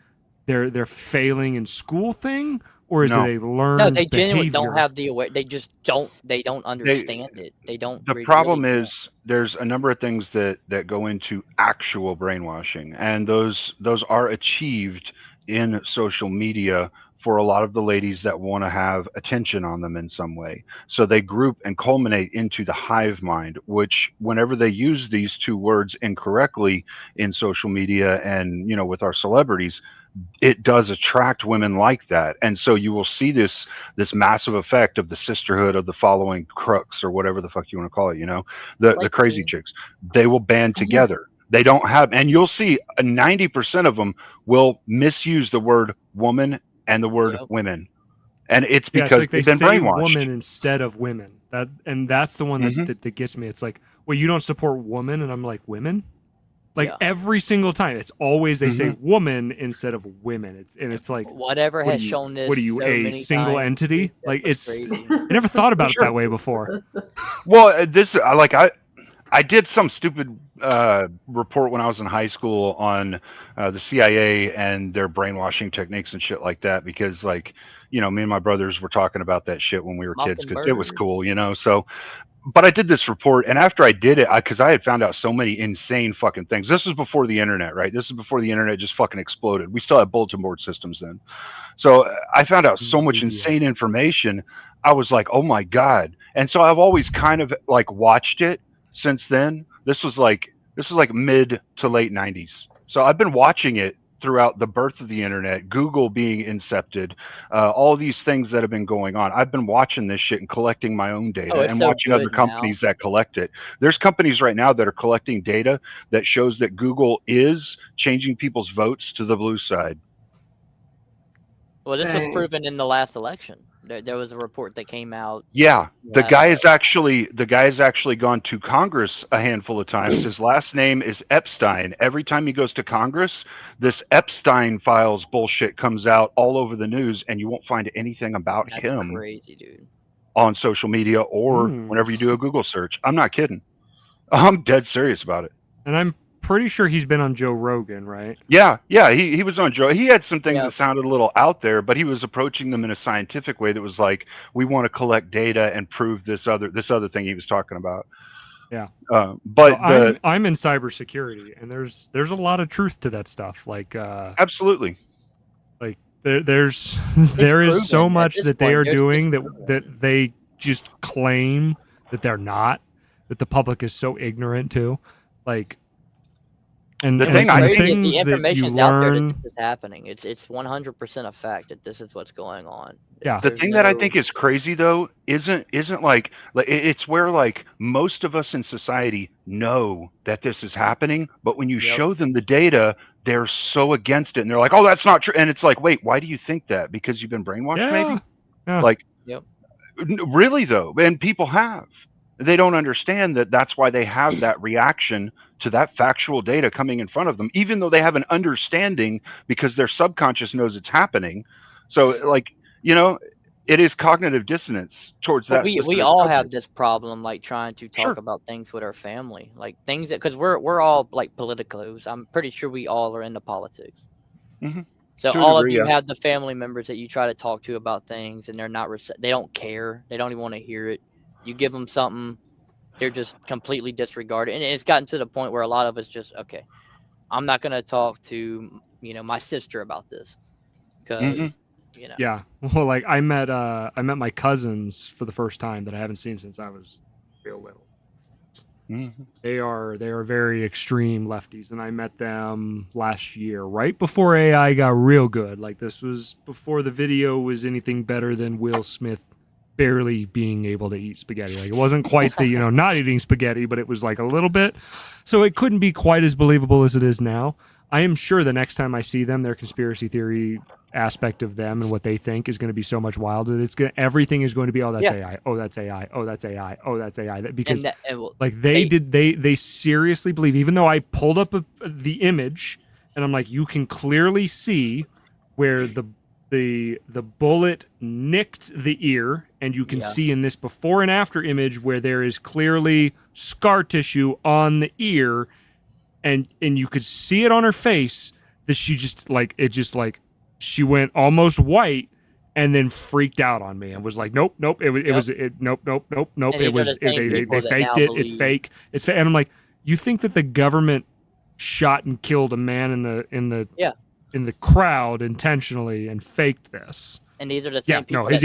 they're failing in school thing, or is No. it a learned No, they genuinely behavior? don't have the aware. They just don't. They don't understand it. They don't. The really problem don't. is there's a number of things that go into actual brainwashing, and those are achieved in social media for a lot of the ladies that want to have attention on them in some way. So they group and culminate into the hive mind, which whenever they use these two words incorrectly in social media and with our celebrities, it does attract women like that. And so you will see this massive effect of the sisterhood of the following crooks, or whatever the fuck you want to call it, the crazy chicks. They will band together. They don't have, and you'll see 90% of them will misuse the word woman and the word women. And it's because it's like they they've been say brainwashed. woman instead of women. That's the one that gets me. It's like, well, you don't support woman, and I'm like, women? Like every single time, it's always they say woman instead of women. It's like, whatever has shown this. What are you, so a many single times. entity? Like That's it's. crazy. I never thought about it that way before. Well, I did some stupid report when I was in high school on the CIA and their brainwashing techniques and shit like that, because me and my brothers were talking about that shit when we were kids because it was cool, so. But I did this report, and after I did it, because I had found out so many insane fucking things. This was before the internet, right? This is before the internet just fucking exploded. We still had bulletin board systems then. So I found out so much insane information. I was like, oh my God. And so I've always kind of like watched it since then. This was like mid to late 90s. So I've been watching it throughout the birth of the internet, Google being incepted, all these things that have been going on. I've been watching this shit and collecting my own data and watching other companies that collect it. There's companies right now that are collecting data that shows that Google is changing people's votes to the blue side. Well, this was proven in the last election. There was a report that came out. Yeah, the guy has actually gone to Congress a handful of times. His last name is Epstein. Every time he goes to Congress, this Epstein files bullshit comes out all over the news, and you won't find anything about him crazy, dude. on social media or whenever you do a Google search. I'm not kidding. I'm dead serious about it. And I'm pretty sure he's been on Joe Rogan, right? Yeah, he was on Joe. He had some things that sounded a little out there, but he was approaching them in a scientific way that was like, we want to collect data and prove this other thing he was talking about. Yeah. But I'm in cybersecurity, and there's a lot of truth to that stuff. Like absolutely. Like there is so much that they are doing that they just claim that they're not, that the public is so ignorant to. Like, and the information's that out there that this is happening. It's 100% a fact that this is what's going on. Yeah. The thing that I think is crazy though isn't like it's where like most of us in society know that this is happening, but when you show them the data, they're so against it, and they're like, "Oh, that's not true." And it's like, "Wait, why do you think that? Because you've been brainwashed, maybe?" Yeah. Like, really though, and people have. They don't understand that that's why they have that reaction to that factual data coming in front of them, even though they have an understanding because their subconscious knows it's happening. So like you know, it is cognitive dissonance towards But that. we specific all subject. have this problem, like trying to talk about things with our family, like things that because we're all like politicos. I'm pretty sure we all are into politics. Mm-hmm. So To a all of degree, you yeah. have the family members that you try to talk to about things, and they're not. They don't care. They don't even want to hear it. You give them something, they're just completely disregarded, and it's gotten to the point where a lot of us just okay. I'm not going to talk to my sister about this because Yeah. Well, like I met my cousins for the first time that I haven't seen since I was real little. Mm-hmm. They are very extreme lefties, and I met them last year, right before AI got real good. Like this was before the video was anything better than Will Smith barely being able to eat spaghetti. Like it wasn't quite the not eating spaghetti, but it was like a little bit. So it couldn't be quite as believable as it is now. I am sure the next time I see them, their conspiracy theory aspect of them and what they think is going to be so much wilder. Everything is going to be, oh, that's AI. Oh, that's AI. Oh, that's AI. Oh, that's AI. Because they seriously believe, even though I pulled up the image and I'm like, you can clearly see where the bullet nicked the ear, and you can see in this before and after image where there is clearly scar tissue on the ear, and you could see it on her face that she just she went almost white and then freaked out on me and was like, nope, nope, nope. They faked it. It's fake. It's fake. And I'm like, you think that the government shot and killed a man in the crowd intentionally and faked this? And these are the same people. His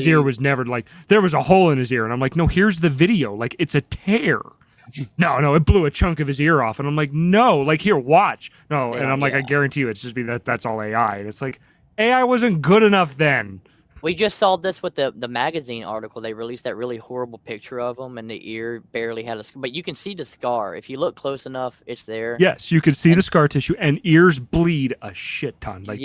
ear was never like, there was a hole in his ear, and I'm like, no, here's the video. Like it's a tear. No, it blew a chunk of his ear off, and I'm like, no, like here, watch. No, and I'm like, I guarantee you, it's just that's all AI. And it's like, AI wasn't good enough then. We just saw this with the magazine article. They released that really horrible picture of him, and the ear barely had a scar. But you can see the scar. If you look close enough, it's there. Yes, you can see the scar tissue, and ears bleed a shit ton. Like,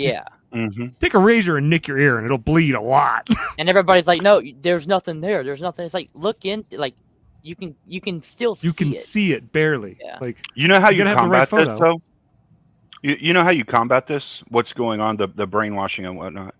take a razor and nick your ear, and it'll bleed a lot. And everybody's like, no, there's nothing there. There's nothing. It's like, look in, like, you can still see it barely. Yeah. Like, you know how you gotta have the right combat this, photo. though? You know how you combat this? What's going on, the brainwashing and whatnot?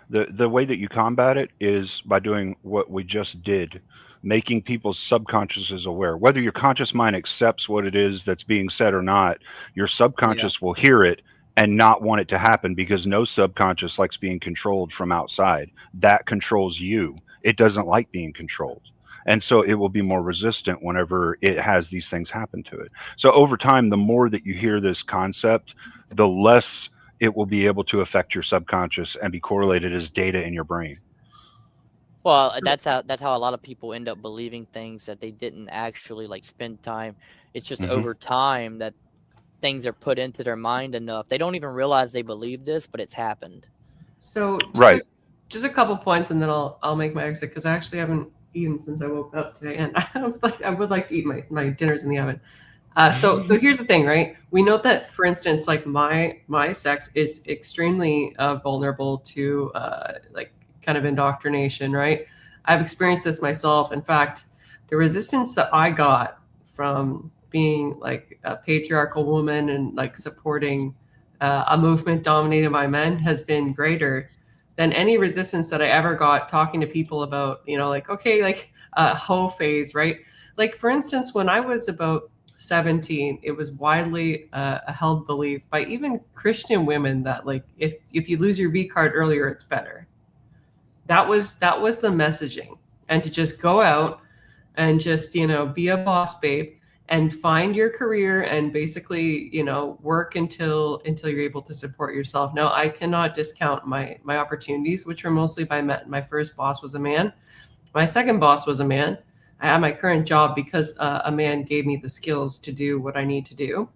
The way that you combat it is by doing what we just did, making people's subconsciouses aware. Whether your conscious mind accepts what it is that's being said or not, your subconscious will hear it and not want it to happen, because no subconscious likes being controlled from outside. That controls you. It doesn't like being controlled. And so it will be more resistant whenever it has these things happen to it. So over time, the more that you hear this concept, the less it will be able to affect your subconscious and be correlated as data in your brain. Well, that's how a lot of people end up believing things that they didn't actually like spend time. It's just over time that things are put into their mind enough. They don't even realize they believe this, but it's happened. So just a couple points, and then I'll make my exit, because I actually haven't eaten since I woke up today, and I would like to eat my dinners in the oven. So here's the thing, right? We know that, for instance, like my sex is extremely vulnerable to like kind of indoctrination, right? I've experienced this myself. In fact, the resistance that I got from being like a patriarchal woman and like supporting a movement dominated by men has been greater than any resistance that I ever got talking to people about, like, okay, like hoe phase, right? Like, for instance, when I was about 17, it was widely a held belief by even Christian women that, like, if you lose your V card earlier, it's better. That was the messaging. And to just go out and just, be a boss babe and find your career and basically, work until you're able to support yourself. Now, I cannot discount my opportunities, which were mostly by men. My first boss was a man. My second boss was a man. I had my current job because a man gave me the skills to do what I need to do.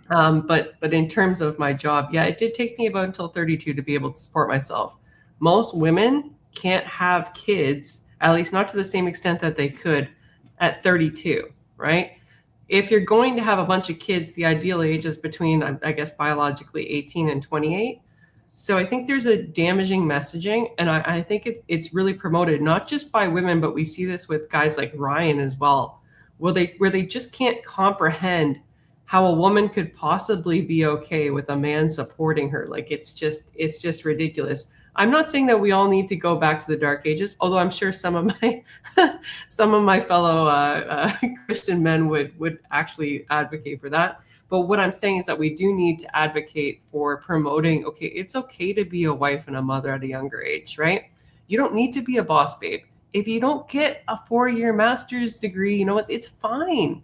But in terms of my job, it did take me about until 32 to be able to support myself. Most women can't have kids, at least not to the same extent that they could at 32, right? If you're going to have a bunch of kids, the ideal age is between, I guess, biologically 18 and 28. So I think there's a damaging messaging, and I think it's really promoted, not just by women, but we see this with guys like Ryan as well, where they just can't comprehend how a woman could possibly be okay with a man supporting her. Like, it's just ridiculous. I'm not saying that we all need to go back to the Dark Ages, although I'm sure some of my fellow Christian men would actually advocate for that. But what I'm saying is that we do need to advocate for promoting, okay, it's okay to be a wife and a mother at a younger age, right? You don't need to be a boss babe. If you don't get a 4-year master's degree, you know what? It's fine.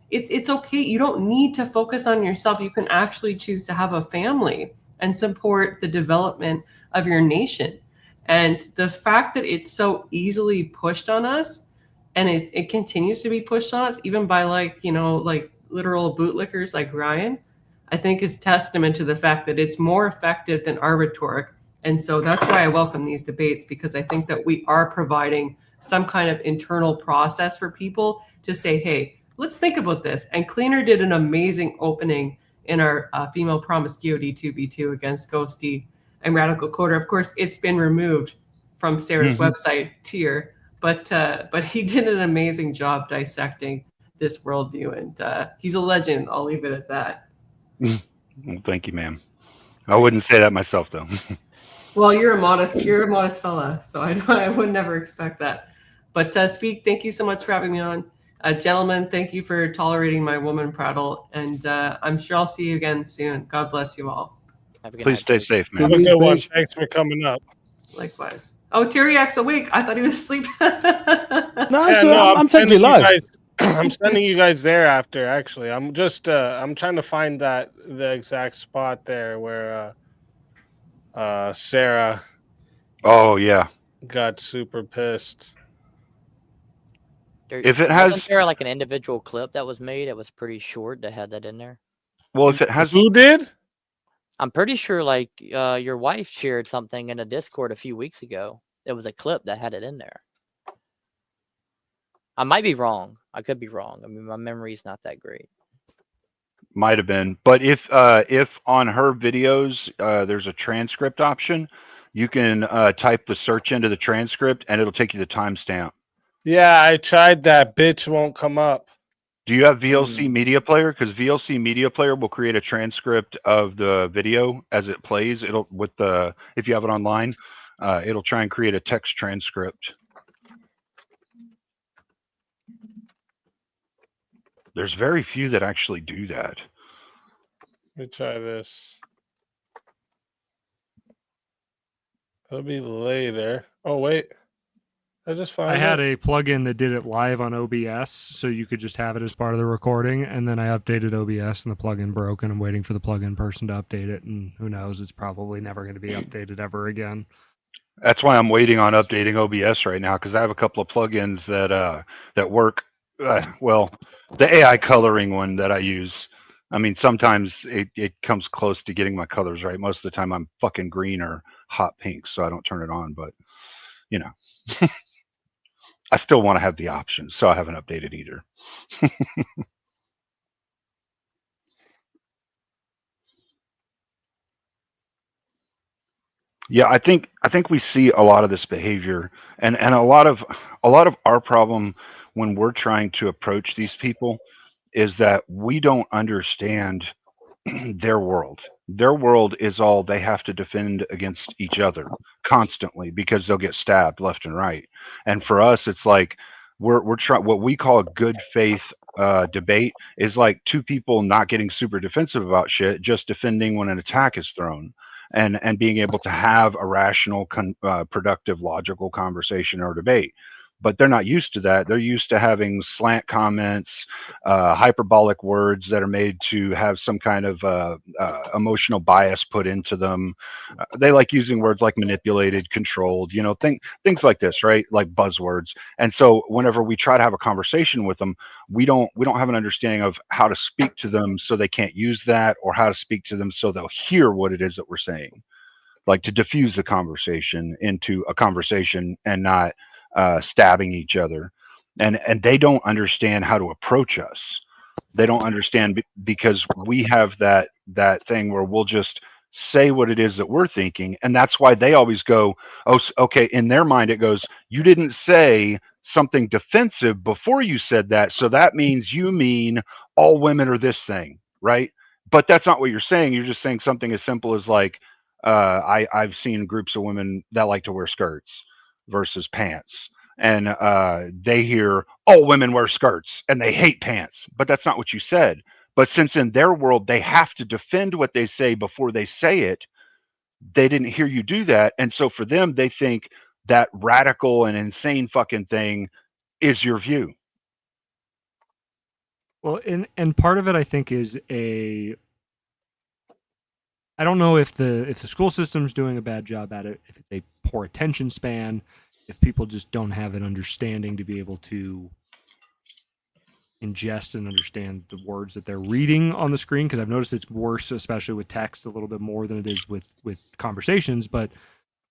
It's okay. You don't need to focus on yourself. You can actually choose to have a family and support the development of your nation. And the fact that it's so easily pushed on us, and it continues to be pushed on us, even by like literal bootlickers like Ryan, I think is testament to the fact that it's more effective than our rhetoric. And so that's why I welcome these debates, because I think that we are providing some kind of internal process for people to say, hey, let's think about this. And Cleaner did an amazing opening in our female promiscuity 2v2 against Ghosty and Radical Coder. Of course, it's been removed from Sarah's website tier, but he did an amazing job dissecting this worldview, and he's a legend. I'll leave it at that. Well, thank you, ma'am. I wouldn't say that myself, though. Well, you're a modest fella, so I would never expect that. But Speak, thank you so much for having me on. Gentlemen, thank you for tolerating my woman prattle, and I'm sure I'll see you again soon. God bless you all. Please stay safe, man. Have a good one. Thanks for coming up. Likewise. Oh, Tyriak's awake. I thought he was asleep. I'm technically live. I'm sending you guys there after. Actually, I'm just I'm trying to find the exact spot there where Sara. Oh yeah. Got super pissed. Wasn't there like an individual clip that was made? It was pretty short. That had that in there. Well, if it has, who did? I'm pretty sure like your wife shared something in a Discord a few weeks ago. It was a clip that had it in there. I might be wrong. I could be wrong. I mean, my memory's not that great. Might have been, but if on her videos there's a transcript option, you can type the search into the transcript and it'll take you the timestamp. Yeah, I tried that. Bitch won't come up. Do you have VLC Media Player? Because VLC Media Player will create a transcript of the video as it plays. It'll if you have it online, it'll try and create a text transcript. There's very few that actually do that. Let me try this. It'll be later. Oh wait. I just found I had a plugin that did it live on OBS, so you could just have it as part of the recording, and then I updated OBS and the plugin broke, and I'm waiting for the plugin person to update it, and who knows, it's probably never going to be updated ever again. That's why I'm waiting on updating OBS right now, because I have a couple of plugins that work. Well, the AI coloring one that I use, I mean, sometimes it comes close to getting my colors right. Most of the time I'm fucking green or hot pink, so I don't turn it on, but, you know. I still want to have the option, so I haven't updated either. Yeah, I think we see a lot of this behavior, and a lot of our problem when we're trying to approach these people is that we don't understand their world. Their world is all they have to defend against each other constantly because they'll get stabbed left and right. And for us, it's like we're trying. What we call a good faith debate is like two people not getting super defensive about shit, just defending when an attack is thrown, and being able to have a rational, productive, logical conversation or debate. But they're not used to that. They're used to having slant comments, hyperbolic words that are made to have some kind of emotional bias put into them. They like using words like manipulated, controlled, you know, things like this, right? Like buzzwords. And so whenever we try to have a conversation with them, we don't have an understanding of how to speak to them so they can't use that, or how to speak to them so they'll hear what it is that we're saying. Like to diffuse the conversation into a conversation and not stabbing each other, and they don't understand how to approach us. They don't understand because we have that thing where we'll just say what it is that we're thinking, and that's why they always go, oh, okay. In their mind, it goes, you didn't say something defensive before you said that, so that means you mean all women are this thing, right? But that's not what you're saying. You're just saying something as simple as like, I've seen groups of women that like to wear skirts versus pants. And they hear, oh, women wear skirts and they hate pants. But that's not what you said. But since in their world, they have to defend what they say before they say it, they didn't hear you do that. And so for them, they think that radical and insane fucking thing is your view. Well, and part of it, I think, is I don't know if the school system's doing a bad job at it, if it's a poor attention span, if people just don't have an understanding to be able to ingest and understand the words that they're reading on the screen, because I've noticed it's worse, especially with text, a little bit more than it is with conversations. But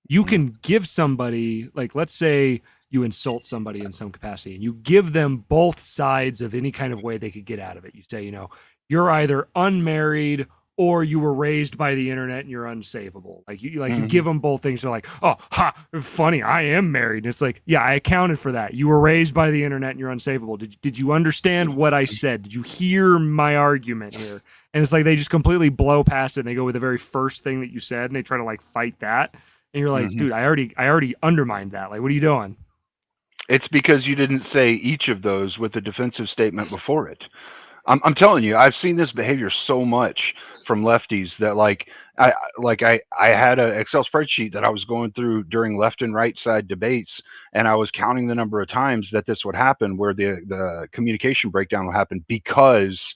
you can give somebody, like, let's say you insult somebody in some capacity and you give them both sides of any kind of way they could get out of it. You say, you're either unmarried or you were raised by the internet and you're unsavable. Like you give them both things. They're like, oh, ha, funny, I am married. And it's like, yeah, I accounted for that. You were raised by the internet and you're unsavable. Did you understand what I said? Did you hear my argument here? And it's like they just completely blow past it and they go with the very first thing that you said and they try to like fight that. And you're like, dude, I already undermined that. Like, what are you doing? It's because you didn't say each of those with a defensive statement before it. I'm telling you, I've seen this behavior so much from lefties that I had an Excel spreadsheet that I was going through during left and right side debates, and I was counting the number of times that this would happen, where the communication breakdown would happen because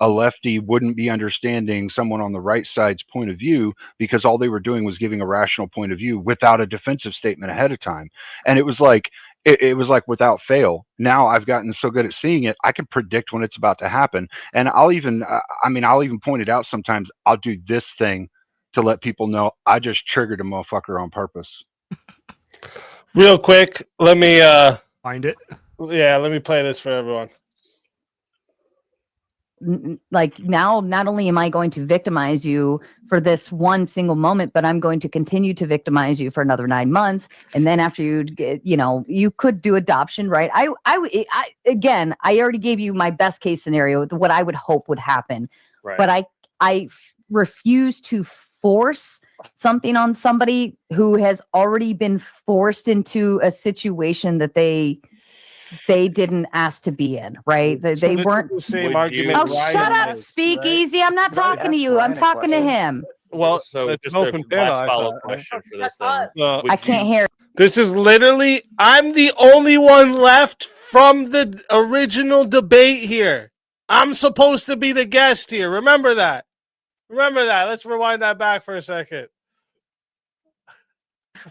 a lefty wouldn't be understanding someone on the right side's point of view, because all they were doing was giving a rational point of view without a defensive statement ahead of time. And it was like, it was like without fail. Now I've gotten so good at seeing it, I can predict when it's about to happen. And I'll even point it out sometimes. I'll do this thing to let people know I just triggered a motherfucker on purpose. Real quick, let me find it. Yeah, let me play this for everyone. Like, now, not only am I going to victimize you for this one single moment, but I'm going to continue to victimize you for another 9 months. And then after you get, you could do adoption, right? I already gave you my best case scenario, what I would hope would happen. Right. But I refuse to force something on somebody who has already been forced into a situation that they didn't ask to be in, right? They weren't. Same argument. Oh, shut up, Speakeasy. I'm not talking to you. I'm talking to him. Well, so it's just an a open last follow-up question for this. I can't hear. This is literally, I'm the only one left from the original debate here. I'm supposed to be the guest here. Remember that. Let's rewind that back for a second.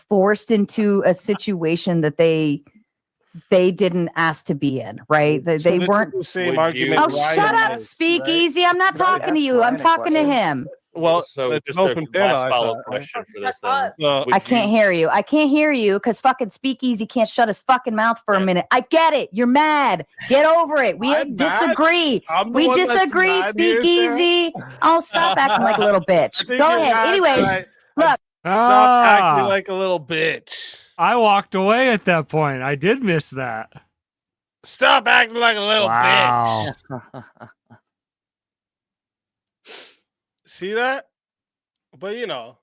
Forced into a situation that they didn't ask to be in, right? They weren't. The same argument. Oh, shut up, Speakeasy. I'm not talking to you. I'm talking to him. Well, so it's just an a open last follow-up question for this. I can't hear you. I can't hear you because fucking Speakeasy can't shut his fucking mouth for a minute. I get it. You're mad. Get over it. We disagree. We disagree, Speakeasy. Oh, stop acting like a little bitch. Go ahead. Anyways, look. Stop acting like a little bitch. I walked away at that point. I did miss that. Stop acting like a little bitch. See that? But no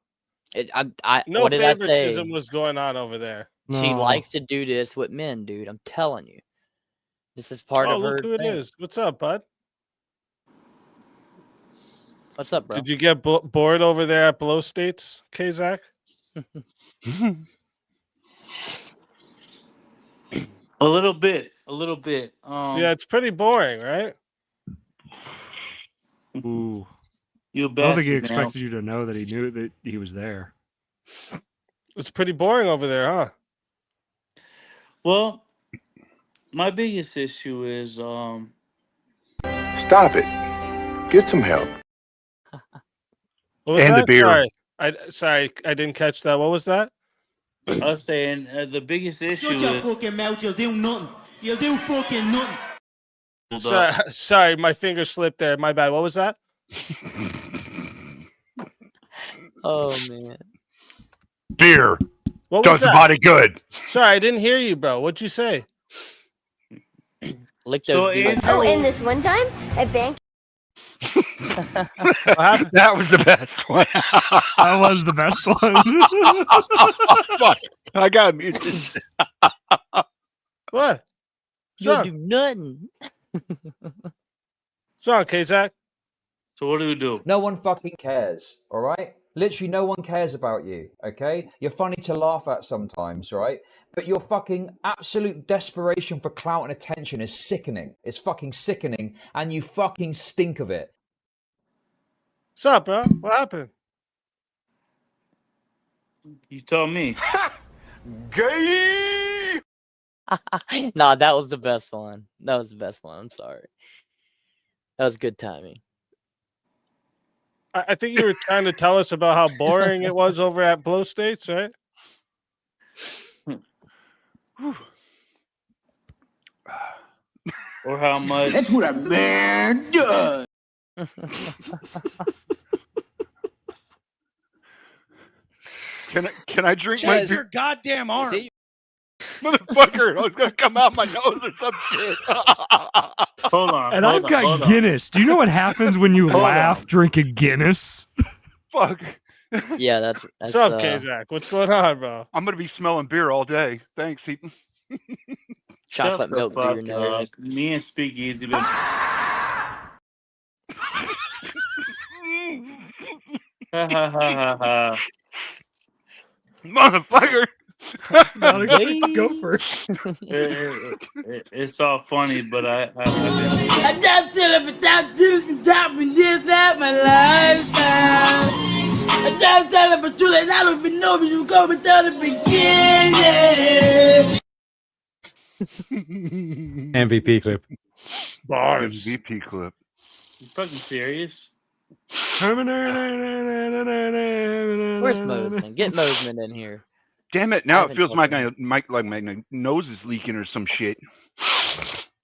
what did I say? Favoritism was going on over there. She likes to do this with men, dude. I'm telling you. This is part of her. Look who it is. What's up, bud? What's up, bro? Did you get bored over there at Blow States, K-Zach? A little bit. Yeah, it's pretty boring, right? Ooh. You I bet. don't think he expected you to know that he knew that he was there. It's pretty boring over there, huh? Well, my biggest issue is Stop it. Get some help. What was And that? the beer. Sorry, I didn't catch that. What was that? I was saying the biggest issue Shut your is fucking mouth, you'll do nothing. You'll do fucking nothing. Sorry, my finger slipped there. My bad. What was that? Oh, man. Beer. What Does was the that? body good. Sorry, I didn't hear you, bro. What'd you say? Lick those So dudes. Oh, and this one time, a bank. That was the best one. That was the best one. Fuck. I got muted. What? You do nothing. What's wrong, K-Zach? So what do we do? No one fucking cares, all right? Literally no one cares about you, okay? You're funny to laugh at sometimes, right? But your fucking absolute desperation for clout and attention is sickening. It's fucking sickening, and you fucking stink of it. What's up, bro? What happened? You tell me. Gay! Nah, that was the best one. That was the best one. I'm sorry. That was good timing. I think you were trying to tell us about how boring it was over at Blow States, right? Or how much? That's what a man does. Can I drink my Your goddamn arm. motherfucker? I was gonna come out my nose or some shit. Hold on. And I've got Guinness. Do you know what happens when you laugh drinking Guinness? Fuck. Yeah, that's What's up, K-Zach? What's going on, bro? I'm gonna be smelling beer all day. Thanks, Ethan. chocolate milk through your nose. Me and Speakeasy been. Motherfucker. Go first. It's all funny, but I just tell it without juice, topping this out my lifestyle. I just tell it for truth, and I don't even know if you go without the beginning. MVP clip. Bars. MVP clip. You fucking serious? Where's Mosman? Get Mosman in here. Damn it! Now it feels like my nose is leaking or some shit.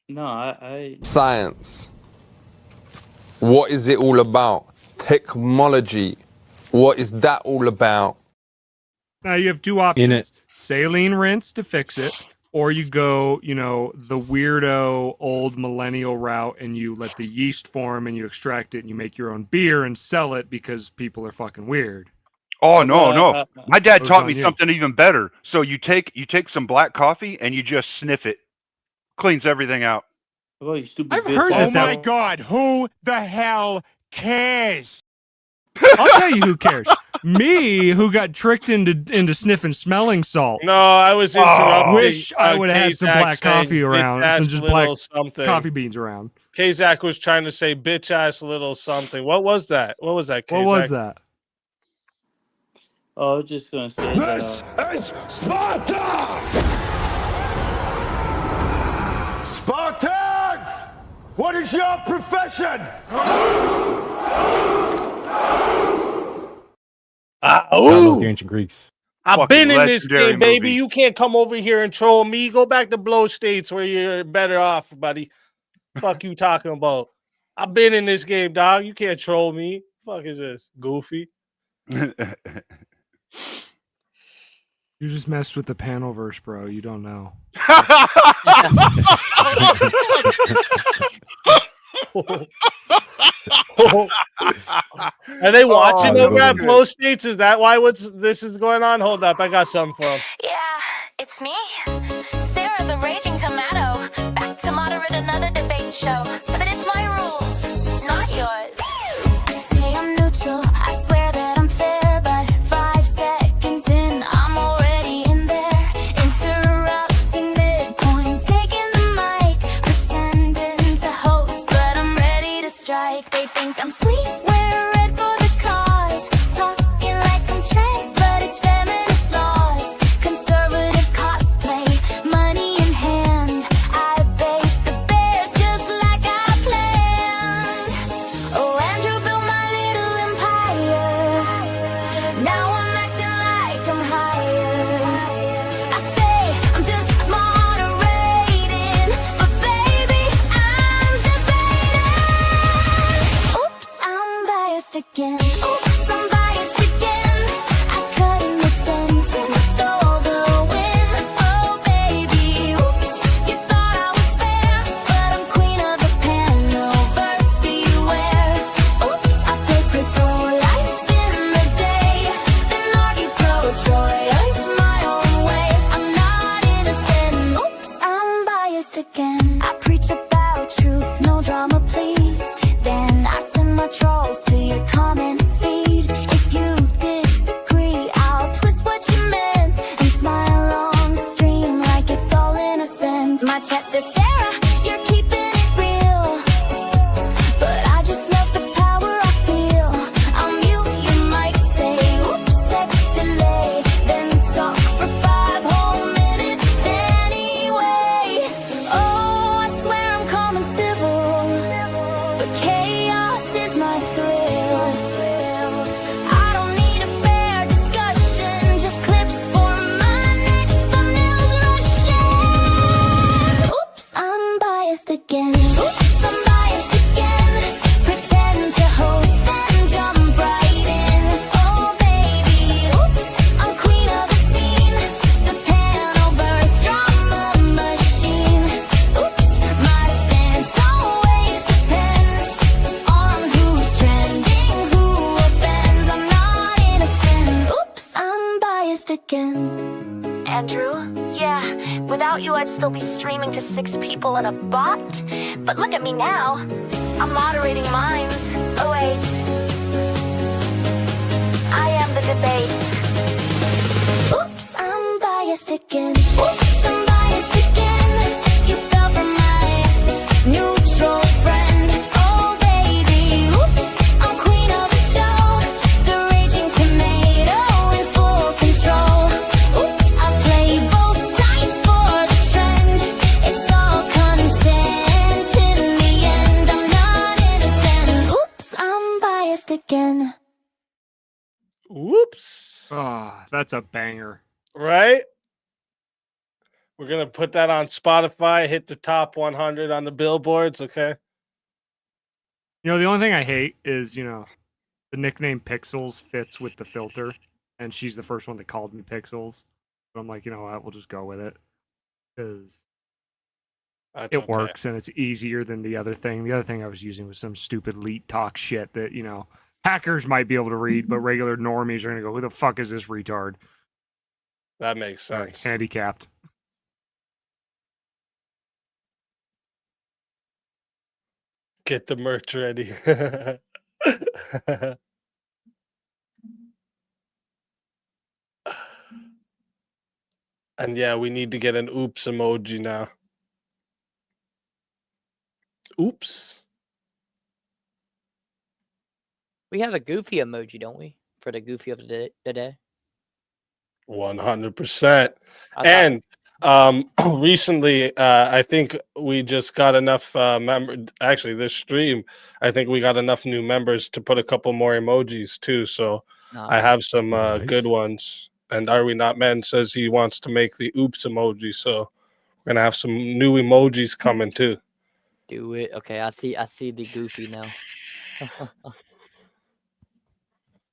No, I. Science. What is it all about? Technology. What is that all about? Now you have two options: saline rinse to fix it, or you go, the weirdo old millennial route, and you let the yeast form, and you extract it, and you make your own beer and sell it because people are fucking weird. Oh no! My dad taught me you. something even better. So you take some black coffee and you just sniff it. Cleans everything out. Oh, you stupid I've bitch. heard Oh that. my God! Who the hell cares? I'll tell you who cares. Me, who got tricked into sniffing smelling salts. No, I was interrupting. Wish I would have had some K-Zach black coffee saying around, bitch-ass some just little black something. coffee beans around. K-Zach was trying to say bitch ass little something. What was that? What was that, K-Zach? What was that? Oh, I was just gonna say This is Sparta! Spartans! What is your profession? The ancient Greeks. I've been in this legendary game, baby. movie. You can't come over here and troll me. Go back to Blow States where you're better off, buddy. Fuck you talking about? I've been in this game, dog. You can't troll me. Fuck is this? Goofy. You just messed with the PanelVerse, bro. You don't know. Are they watching Oh, over at good. Blow States? Is that why this is going on? Hold up, I got something for them. Yeah, it's me, Sara the Raging Tomato. Back to moderate another debate show. But it's my rules, not yours. I say I'm neutral, I swear that I'm fair. But 5 seconds in, I'm already in there. Interrupting midpoint, taking the mic. Pretending to host, but I'm ready to strike. They think I'm sweet, wear red for the cause. Talking like I'm Trent, but it's feminist laws. Conservative cosplay, money in hand. I bake the bears just like I planned. Oh, Andrew built my little empire. Now I'm acting like I'm higher. I say I'm just moderating, but baby, I'm debating. Oops, I'm biased again. Oops, I'm biased again. I cut in mid-sentence, stole the win. Oh, baby, oops, you thought I was fair, but I'm queen of the panel, verse beware. Andrew. Yeah, without you, I'd still be streaming to 6 people in a bot. But look at me now. I'm moderating minds. Oh, wait. I am the debate. Oops, I'm biased again. Oops, I'm biased again. You fell for my neutral friend. Oh, baby. Oops, I'm queen of the show. The raging tomato in full control. Oops, I play both sides for the trend. It's all content in the end. I'm not innocent. Oops, I'm biased again. Whoops. Oh, that's a banger. Right? We're going to put that on Spotify, hit the top 100 on the billboards, okay? You know, the only thing I hate is, you know, the nickname Pixels fits with the filter, and she's the first one that called me Pixels. So I'm like, you know what, we'll just go with it. Because it works, and it's easier than the other thing. The other thing I was using was some stupid leet talk shit that, you know, hackers might be able to read, but regular normies are going to go, who the fuck is this retard? That makes sense. Sorry, handicapped. Get the merch ready. And yeah, we need to get an oops emoji now. Oops. We have a goofy emoji, don't we? For the goofy of the day. 100%. And recently, I think we just got enough members. Actually, this stream, I think we got enough new members to put a couple more emojis too. So I have some good ones. And Are We Not Men says he wants to make the oops emoji. So we're gonna have some new emojis coming too. Do it. Okay, I see the goofy now.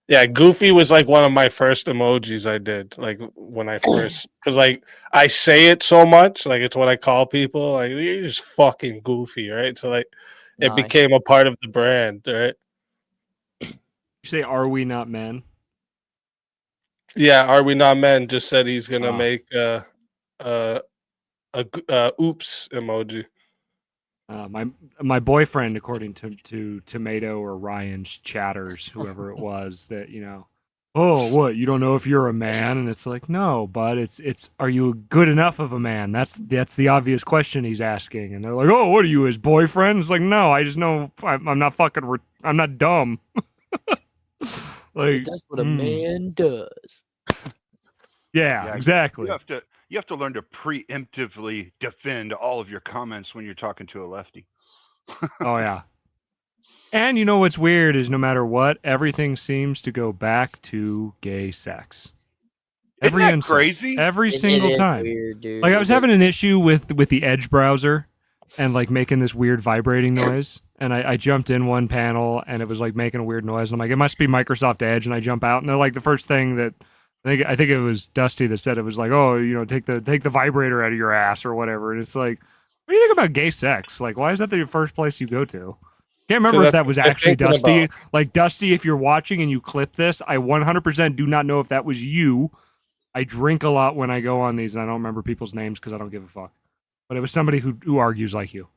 Yeah, Goofy was like one of my first emojis I did. Like when I first, because like I say it so much, like it's what I call people. Like you're just fucking goofy, right? So like it became a part of the brand, right? You say, "Are we not men?" Yeah, Are We Not Men just said he's gonna make a oops emoji. My boyfriend, according to Tomato or Ryan's chatters, whoever it was, that, you know, oh, what, you don't know if you're a man? And it's like, no, but it's are you good enough of a man? That's the obvious question he's asking. And they're like, oh, what are you, his boyfriend? It's like, no, I just know I'm not fucking I'm not dumb. Like, that's what a man does. Yeah, exactly. You have to learn to preemptively defend all of your comments when you're talking to a lefty. Oh yeah. And you know what's weird is no matter what, everything seems to go back to gay sex. Isn't that crazy? Every single time. Weird, dude. Like I was having an issue with the Edge browser and like making this weird vibrating noise. And I jumped in one panel and it was like making a weird noise. And I'm like, it must be Microsoft Edge. And I jump out and they're like, the first thing that I think it was Dusty that said, it was like, oh, you know, take the vibrator out of your ass or whatever. And it's like, what do you think about gay sex? Like, why is that the first place you go to? Can't remember if that was actually Dusty. Like, Dusty, if you're watching and you clip this, I 100% do not know if that was you. I drink a lot when I go on these, and I don't remember people's names because I don't give a fuck. But it was somebody who argues like you.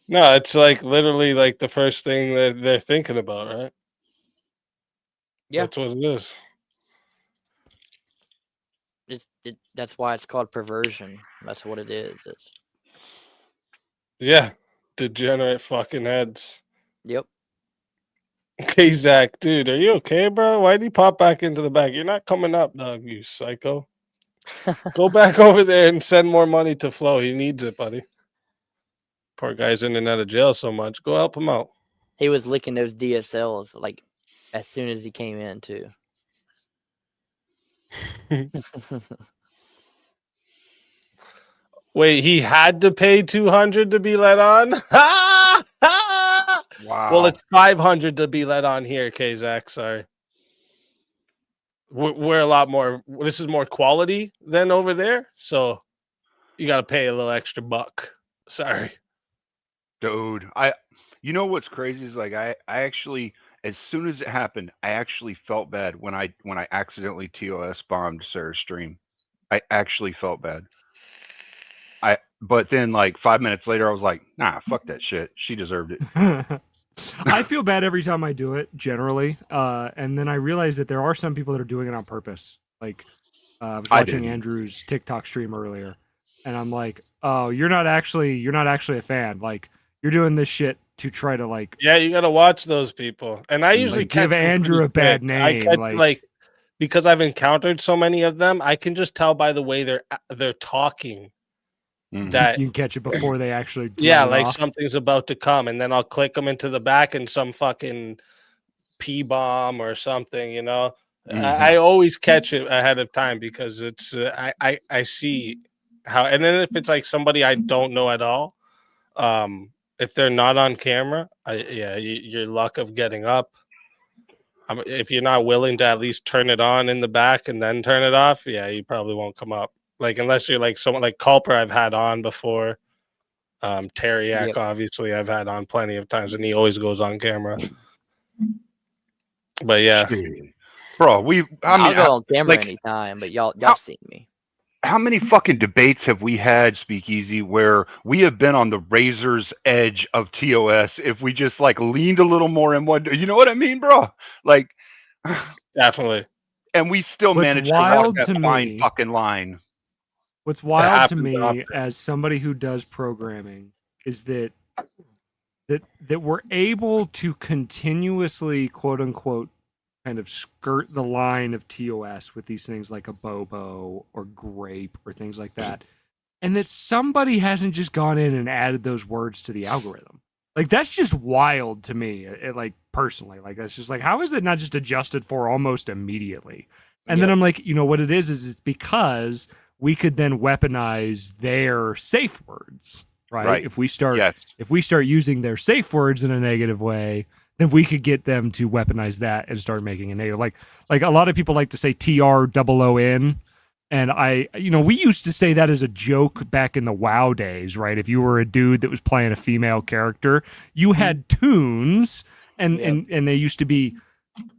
No, it's like literally like the first thing that they're thinking about, right? Yeah. That's what it is. That's why it's called perversion. That's what it is. Yeah. Degenerate fucking heads. Yep. Okay, Zach, dude, are you okay, bro? Why'd you pop back into the back? You're not coming up, dog, you psycho. Go back over there and send more money to Flo. He needs it, buddy. Poor guy's in and out of jail so much. Go help him out. He was licking those DSLs like as soon as he came in too. Wait, he had to pay 200 to be let on? Wow. Well, it's 500 to be let on here, K-Zach. Sorry. We're a lot more. This is more quality than over there. So you got to pay a little extra buck. Sorry. Dude, You know what's crazy is like I actually, as soon as it happened, I actually felt bad when I accidentally TOS bombed Sarah's stream. I actually felt bad. But then like 5 minutes later, I was like, nah, fuck that shit. She deserved it. I feel bad every time I do it, generally, and then I realize that there are some people that are doing it on purpose. Like I was watching Andrew's TikTok stream earlier, and I'm like, oh, you're not actually a fan. Like you're doing this shit to try to like. Yeah, you got to watch those people, and I usually like, give Andrew a bad name. I catch, like because I've encountered so many of them, I can just tell by the way they're talking. That you can catch it before they actually like off. something's about to come, and then I'll click them into the back and some fucking P-bomb or something, you know. I always catch it ahead of time because it's I see how, and then if it's like somebody I don't know at all, if they're not on camera, your luck of getting up. If you're not willing to at least turn it on in the back and then turn it off, you probably won't come up. Like unless you're like someone like Culper, I've had on before. Teriak, obviously, I've had on plenty of times, and he always goes on camera. But yeah, bro, I'll go on camera anytime, but y'all seen me. How many fucking debates have we had, Speakeasy, where we have been on the razor's edge of TOS if we just like leaned a little more in one, you know what I mean, bro? Like, definitely. And we still managed to walk that fine fucking line. What's wild to me as somebody who does programming is that we're able to continuously, quote unquote, kind of skirt the line of TOS with these things like a Bobo or grape or things like that. And that somebody hasn't just gone in and added those words to the algorithm. Like, that's just wild to me, like, personally. Like, that's just like, how is it not just adjusted for almost immediately? And then I'm like, you know what it is it's because we could then weaponize their safe words, right? If we start using their safe words in a negative way, then we could get them to weaponize that and start making a negative. Like a lot of people like to say TROON, and we used to say that as a joke back in the WoW days, right? If you were a dude that was playing a female character, you had tunes, and they used to be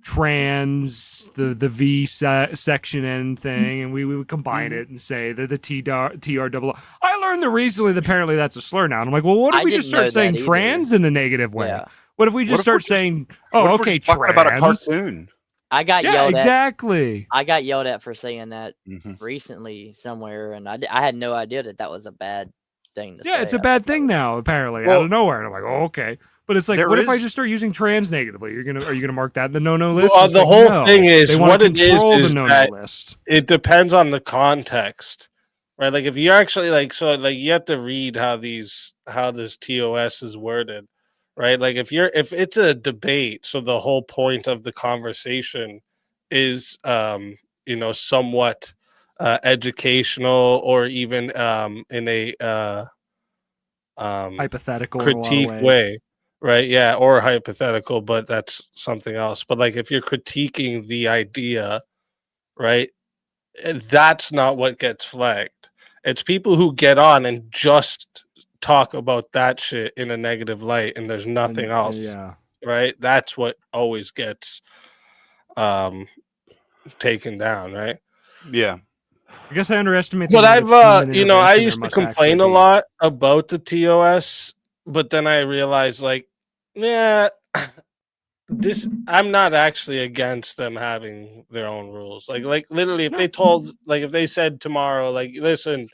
trans, the V section N thing, and we would combine it and say that the TROO. I learned recently that apparently that's a slur now. And I'm like, well, what if we just start saying trans in a negative way? Yeah. What if we just start saying, okay, trans? About a cartoon. I got yelled at. Exactly. I got yelled at for saying that recently somewhere, and I had no idea that was a bad thing to say. Yeah, it's a bad thing now, apparently, out of nowhere. And I'm like, oh, okay. But it's like, what if I just start using trans negatively? Are you gonna mark that in the no-no list? Well, the whole thing is what it is that list. It depends on the context, right? Like if you actually you have to read how this TOS is worded, right? Like if it's a debate, so the whole point of the conversation is somewhat educational or even in a hypothetical critique way. Right, yeah, or hypothetical, but that's something else. But like if you're critiquing the idea, right, that's not what gets flagged. It's people who get on and just talk about that shit in a negative light and there's nothing else. Yeah. Right? That's what always gets taken down, right? Yeah. I guess I underestimate. But I've I used to complain a lot about the TOS, but then I realized I'm not actually against them having their own rules. Like literally, if they said tomorrow, like, listen,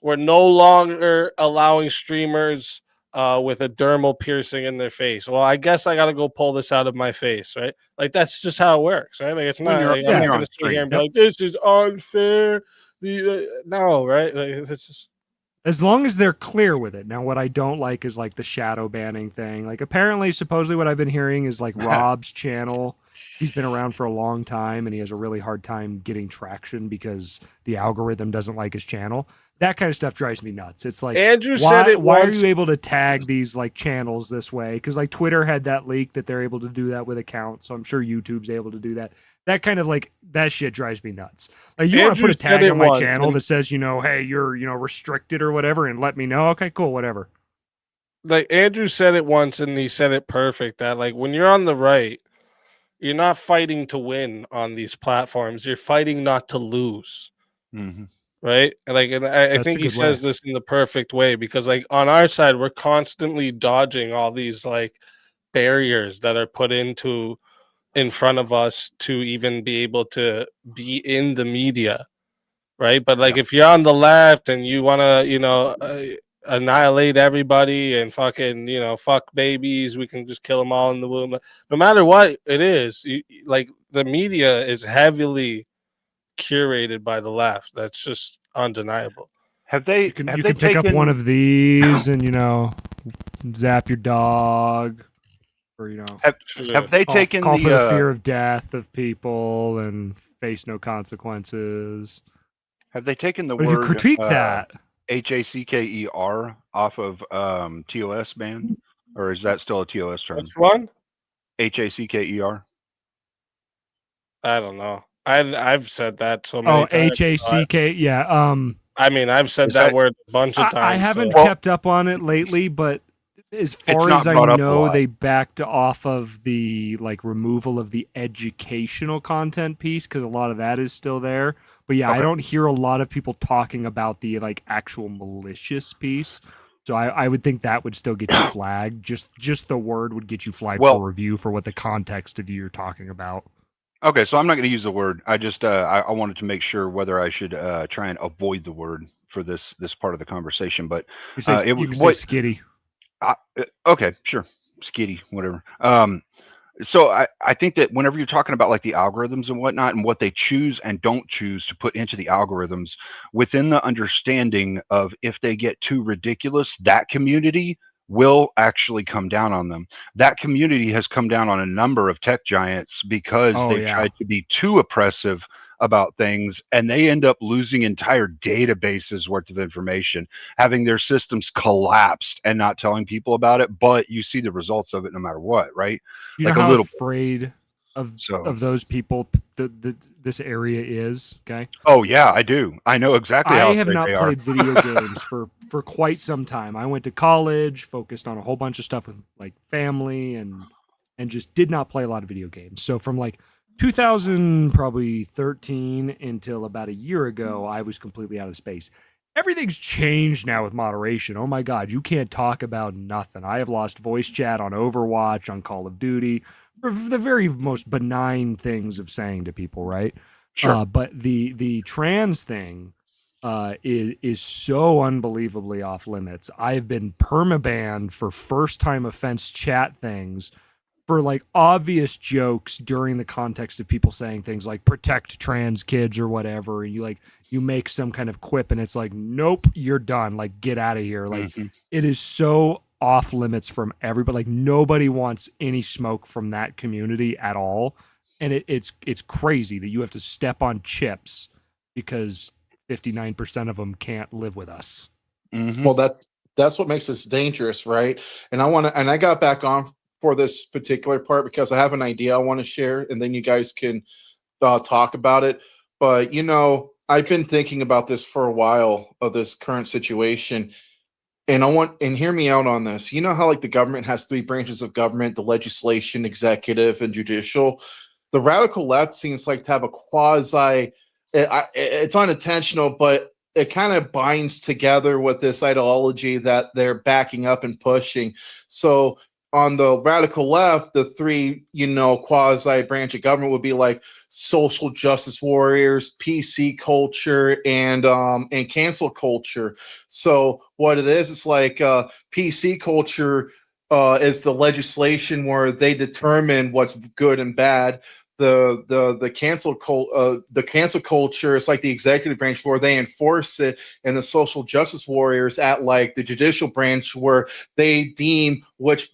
we're no longer allowing streamers with a dermal piercing in their face. Well, I guess I got to go pull this out of my face, right? Like that's just how it works, right? Like it's not. I'm not going to sit here and be like, this is unfair. No, right? Like it's just. As long as they're clear with it. Now, what I don't like is like the shadow banning thing. Like apparently, supposedly what I've been hearing is like Rob's channel. He's been around for a long time and he has a really hard time getting traction because the algorithm doesn't like his channel. That kind of stuff drives me nuts. It's like, Andrew said it why once. are you able to tag these like channels this way? Because like Twitter had that leak that they're able to do that with accounts. So I'm sure YouTube's able to do that. That kind of like that shit drives me nuts. Like you want to put a tag on my channel that says, hey, you're restricted or whatever, and let me know. Okay, cool, whatever. like Andrew said it once, and he said it perfect. That like when you're on the right, you're not fighting to win on these platforms. You're fighting not to lose. Mm-hmm. Right? And like, and I That's think a he good way. says this in the perfect way, because like on our side, we're constantly dodging all these like barriers that are put in front of us to even be able to be in the media. Right? But like, if you're on the left and you want to, annihilate everybody and fucking, fuck babies, we can just kill them all in the womb. No matter what it is, like the media is heavily curated by the left. That's just undeniable. Have they? You can have you they can pick up taken one of these and zap your dog, or have they taken call for the fear the? of death of people and face no consequences. Have they taken the But if you word critique that, HACKER off of TOS ban, or is that still a TOS term? Which one? HACKER. I don't know. I've said that so many times. HACK, yeah. I mean, I've said Is that that- word a bunch of times. I haven't so- kept up on it lately, but as far not as I brought up a know, lot. they backed off of the removal of the educational content piece because a lot of that is still there. But yeah, I Okay. don't hear a lot of people talking about the actual malicious piece. So I would think that would still get you flagged. Just the word would get you flagged Well- for review for what the context of you're talking about. Okay, so I'm not going to use the word. I just I wanted to make sure whether I should try and avoid the word for this part of the conversation. But You say it you was can say skitty. Okay, sure, skitty, whatever. So I think that whenever you're talking about like the algorithms and whatnot and what they choose and don't choose to put into the algorithms, within the understanding of if they get too ridiculous, that community will actually come down on them. That community has come down on a number of tech giants because Oh, they've yeah. tried to be too oppressive about things, and they end up losing entire databases worth of information, having their systems collapsed and not telling people about it. But you see the results of it no matter what, right? You Like know a how little. afraid of So. those people this area is. Okay. Oh yeah, I do. I know exactly how I have afraid not they are. played video games for quite some time. I went to college, focused on a whole bunch of stuff with like family and just did not play a lot of video games. So from like 2013 until about a year ago, I was completely out of space. Everything's changed now with moderation. Oh my God, you can't talk about nothing. I have lost voice chat on Overwatch, on Call of Duty, for the very most benign things of saying to people, right? Sure. But the trans thing is so unbelievably off limits. I've been permabanned for first time offense chat things for like obvious jokes during the context of people saying things like protect trans kids or whatever, and you make some kind of quip and it's like, nope, you're done, like get out of here. Like it is so off limits from everybody. Like nobody wants any smoke from that community at all. And it's crazy that you have to step on chips because 59% of them can't live with us. Well, that's what makes this dangerous, right? And I got back on for this particular part because I have an idea I want to share, and then you guys can talk about it. But I've been thinking about this for a while, of this current situation, and hear me out on this. You know how like the government has three branches of government: the legislation, executive, and judicial. The radical left seems like to have a quasi. It's unintentional, but it kind of binds together with this ideology that they're backing up and pushing. So on the radical left, the three, quasi branch of government would be like social justice warriors, PC culture, and cancel culture. So what it is, it's like PC culture is the legislation where they determine what's good and bad. The cancel culture is like the executive branch where they enforce it, and the social justice warriors at like the judicial branch where they deem which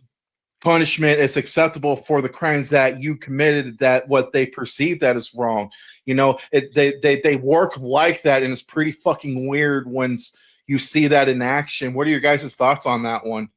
punishment is acceptable for the crimes that you committed, that what they perceive that is wrong. They work like that, and it's pretty fucking weird when you see that in action. What are your guys' thoughts on that one?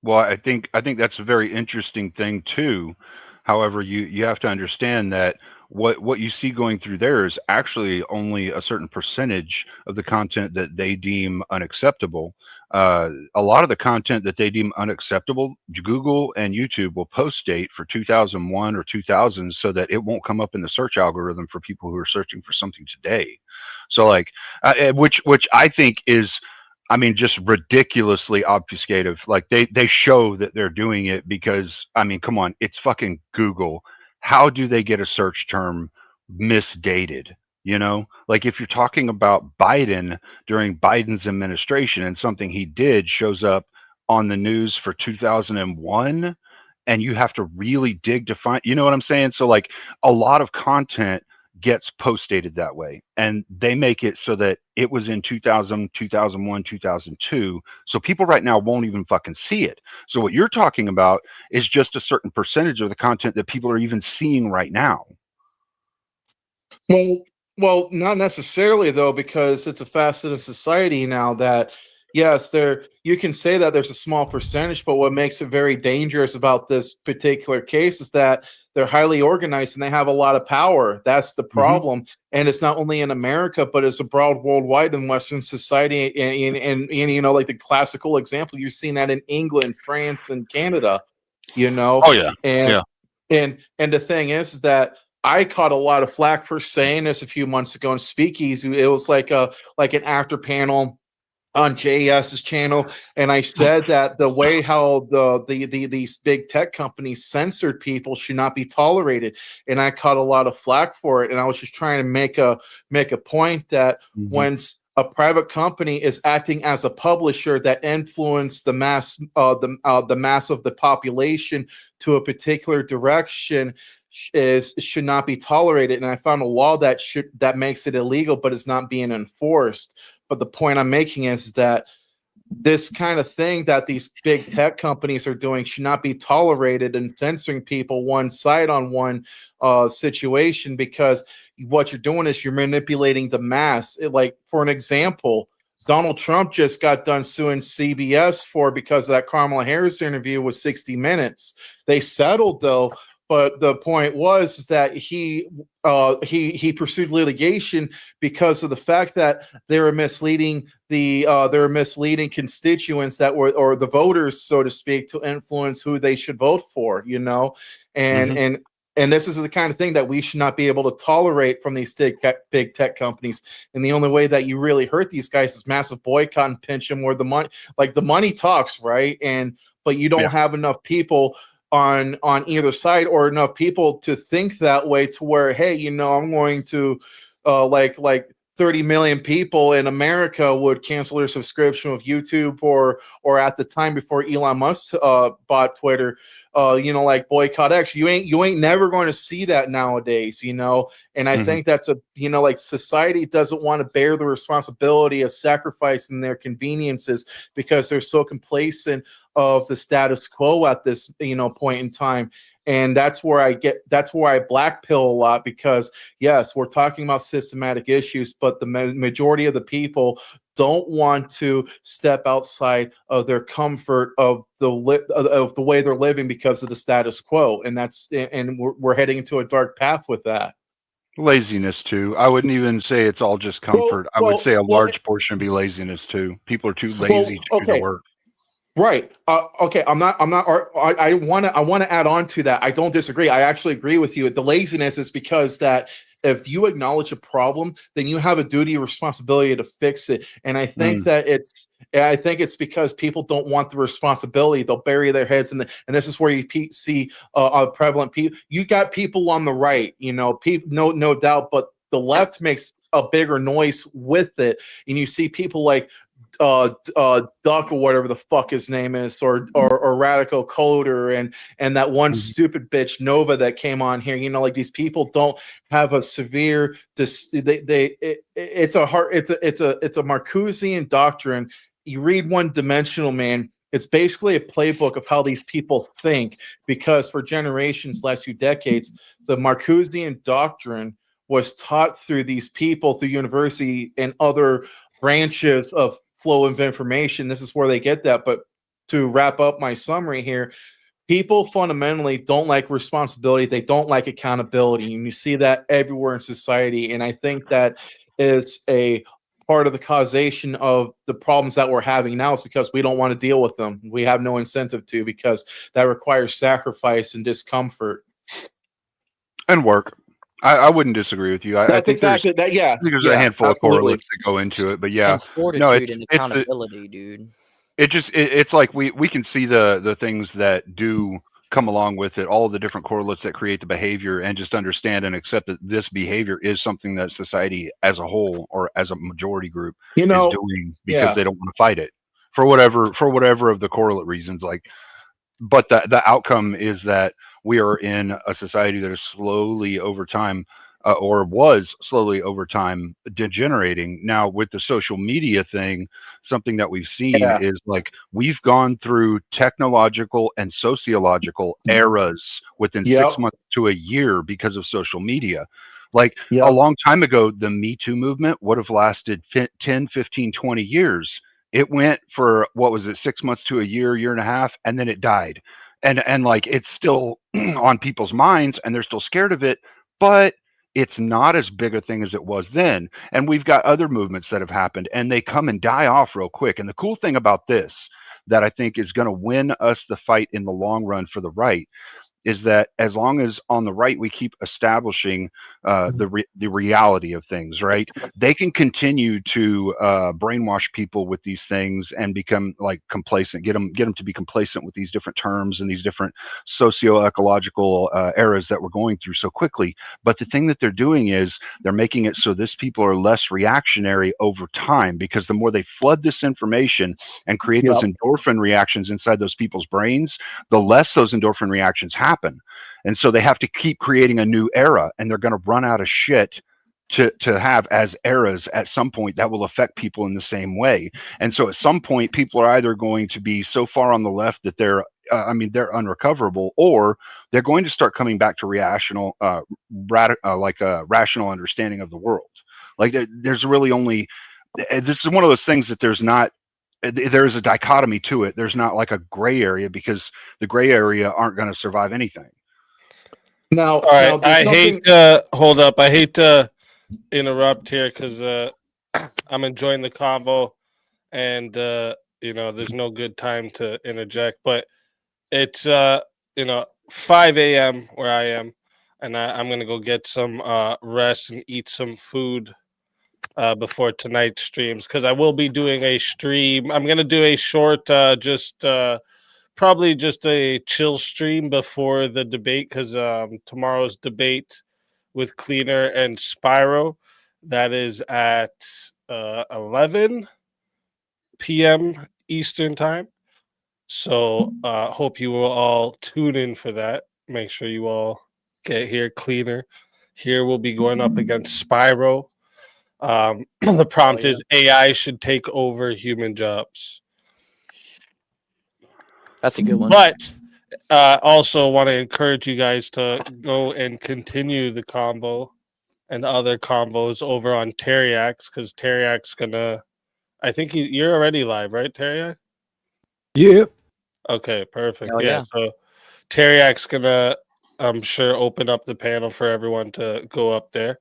Well, I think that's a very interesting thing too. However, you have to understand that what you see going through there is actually only a certain percentage of the content that they deem unacceptable. a lot of the content that they deem unacceptable, Google and YouTube will post date for 2001 or 2000 so that it won't come up in the search algorithm for people who are searching for something today. So like, which I think is, I mean, just ridiculously obfuscative. Like they show that they're doing it because, I mean, come on, it's fucking Google. How do they get a search term misdated? You know, like if you're talking about Biden during Biden's administration and something he did shows up on the news for 2001, and you have to really dig to find, you know what I'm saying? So like a lot of content gets post dated that way, and they make it so that it was in 2000, 2001, 2002. So people right now won't even fucking see it. So what you're talking about is just a certain percentage of the content that people are even seeing right now. Well, not necessarily though, because it's a facet of society now that yes, you can say that there's a small percentage, but what makes it very dangerous about this particular case is that they're highly organized and they have a lot of power. That's the problem. And it's not only in America, but it's abroad worldwide in Western society. And you know, like the classical example, you've seen that in England, France, and Canada, you know. Oh yeah. And the thing is that I caught a lot of flack for saying this a few months ago in Speakeasy. It was like an after panel on JS's channel, and I said that the way how these big tech companies censored people should not be tolerated, and I caught a lot of flack for it. And I was just trying to make a point that when a private company is acting as a publisher that influence the mass the mass of the population to a particular direction, should not be tolerated. And I found a law that makes it illegal, but it's not being enforced. But the point I'm making is that this kind of thing that these big tech companies are doing should not be tolerated, and censoring people one side on one situation, because what you're doing is you're manipulating the mass. Like, for an example, Donald Trump just got done suing CBS because that Kamala Harris interview was 60 Minutes. They settled though, but the point was that he pursued litigation because of the fact that they were misleading constituents that were, or the voters, so to speak, to influence who they should vote for. You know, and this is the kind of thing that we should not be able to tolerate from these big tech companies. And the only way that you really hurt these guys is massive boycott and pinch them where the money talks, right? But you don't have enough people on either side, or enough people to think that way to where, hey, you know, I'm going to like 30 million people in America would cancel their subscription of YouTube, or at the time before Elon Musk bought Twitter, you know, like boycott X. You ain't never going to see that nowadays, you know. And I think that's you know, like, society doesn't want to bear the responsibility of sacrificing their conveniences because they're so complacent of the status quo at this, you know, point in time. And that's where I black pill a lot, because yes, we're talking about systematic issues, but the majority of the people don't want to step outside of their comfort of the way they're living because of the status quo. And we're heading into a dark path with that. Laziness too. I wouldn't even say it's all just comfort. I would say a large portion would be laziness too. People are too lazy to do the work. Right. Okay. I want to add on to that. I don't disagree. I actually agree with you. The laziness is because that if you acknowledge a problem, then you have a duty or responsibility to fix it. And I think that it's because people don't want the responsibility. They'll bury their heads in and this is where you see prevalent people. You got people on the right, you know, no doubt, but the left makes a bigger noise with it. And you see people like Duck or whatever the fuck his name is, or Radical Coder, and that one stupid bitch Nova that came on here. You know, like, these people don't have a severe it's a Marcusian doctrine. You read One Dimensional Man, it's basically a playbook of how these people think, because for generations, last few decades, the Marcusian doctrine was taught through these people, through university and other branches of flow of information. This is where they get that. But to wrap up my summary here, people fundamentally don't like responsibility. They don't like accountability. And you see that everywhere in society. And I think that is a part of the causation of the problems that we're having now is because we don't want to deal with them. We have no incentive to, because that requires sacrifice and discomfort. And work. I wouldn't disagree with you. I That's think exactly that. Yeah, I think there's a yeah, handful absolutely. of correlates that go into it, but yeah, And no, fortitude and accountability, dude. it's like we can see the things that do come along with it, all the different correlates that create the behavior, and just understand and accept that this behavior is something that society as a whole or as a majority group is doing because they don't want to fight it for whatever of the correlate reasons. Like, but the outcome is that we are in a society that is slowly over time, or was slowly over time, degenerating. Now, with the social media thing, something that we've seen is like we've gone through technological and sociological eras within 6 months to a year because of social media. Like a long time ago, the Me Too movement would have lasted 10, 15, 20 years. It went for, what was it, 6 months to a year and a half, and then it died. And like it's still on people's minds and they're still scared of it, but it's not as big a thing as it was then. And we've got other movements that have happened and they come and die off real quick. And the cool thing about this that I think is going to win us the fight in the long run for the right is that as long as on the right we keep establishing the reality of things, right? They can continue to brainwash people with these things and become like complacent, get them to be complacent with these different terms and these different socio-ecological eras that we're going through so quickly. But the thing that they're doing is they're making it so this people are less reactionary over time, because the more they flood this information and create those endorphin reactions inside those people's brains, the less those endorphin reactions happen. And so they have to keep creating a new era, and they're going to run out of shit to have as eras at some point that will affect people in the same way. And so at some point, people are either going to be so far on the left that they're unrecoverable, or they're going to start coming back to rational understanding of the world. Like there's really only, this is one of those things that there is a dichotomy to it. There's not like a gray area, because the gray area aren't going to survive anything. Now, all right. I hate to interrupt here because I'm enjoying the convo, and there's no good time to interject. But it's 5 a.m. where I am, and I'm gonna go get some rest and eat some food before tonight's streams, because I will be doing a stream. I'm gonna do a short, probably just a chill stream before the debate, because tomorrow's debate with Cleaner and Spyro, that is at 11 p.m. Eastern time. So hope you will all tune in for that. Make sure you all get here. Cleaner here will be going up against Spyro. The prompt is AI should take over human jobs. That's a good one. But also want to encourage you guys to go and continue the combo and other combos over on Teriak's, because Teriak's gonna, I think you're already live, right, Teriak? Yeah. Okay, perfect. Oh, yeah. So Teriak's gonna, I'm sure, open up the panel for everyone to go up there.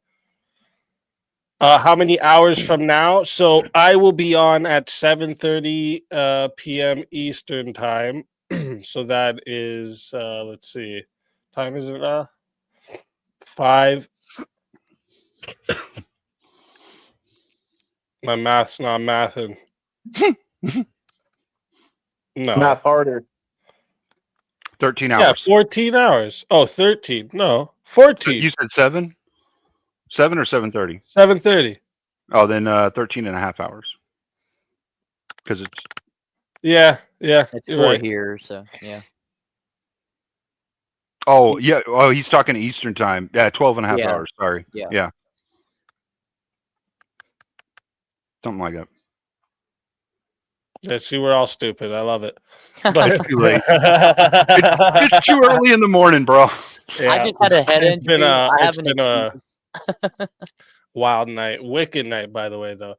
How many hours from now? So I will be on at 7:30 p.m. Eastern time. So that is, let's see, time is it 5? My math's not mathing. No. Math harder. 13 hours. Yeah, 14 hours. Oh, 13. No, 14. You said 7? 7 or 7:30? 7:30. Oh, then 13 and a half hours. Because it's... Yeah. It's 4 right here, so yeah. Oh, yeah. Oh, he's talking Eastern time. Yeah, 12 and a half Yeah. hours. Sorry. Yeah. Something like that. Yeah, see, we're all stupid. I love it. But It's too late. It's too early in the morning, bro. Yeah. I just had a head injury. It's been a wild night, wicked night, by the way, though.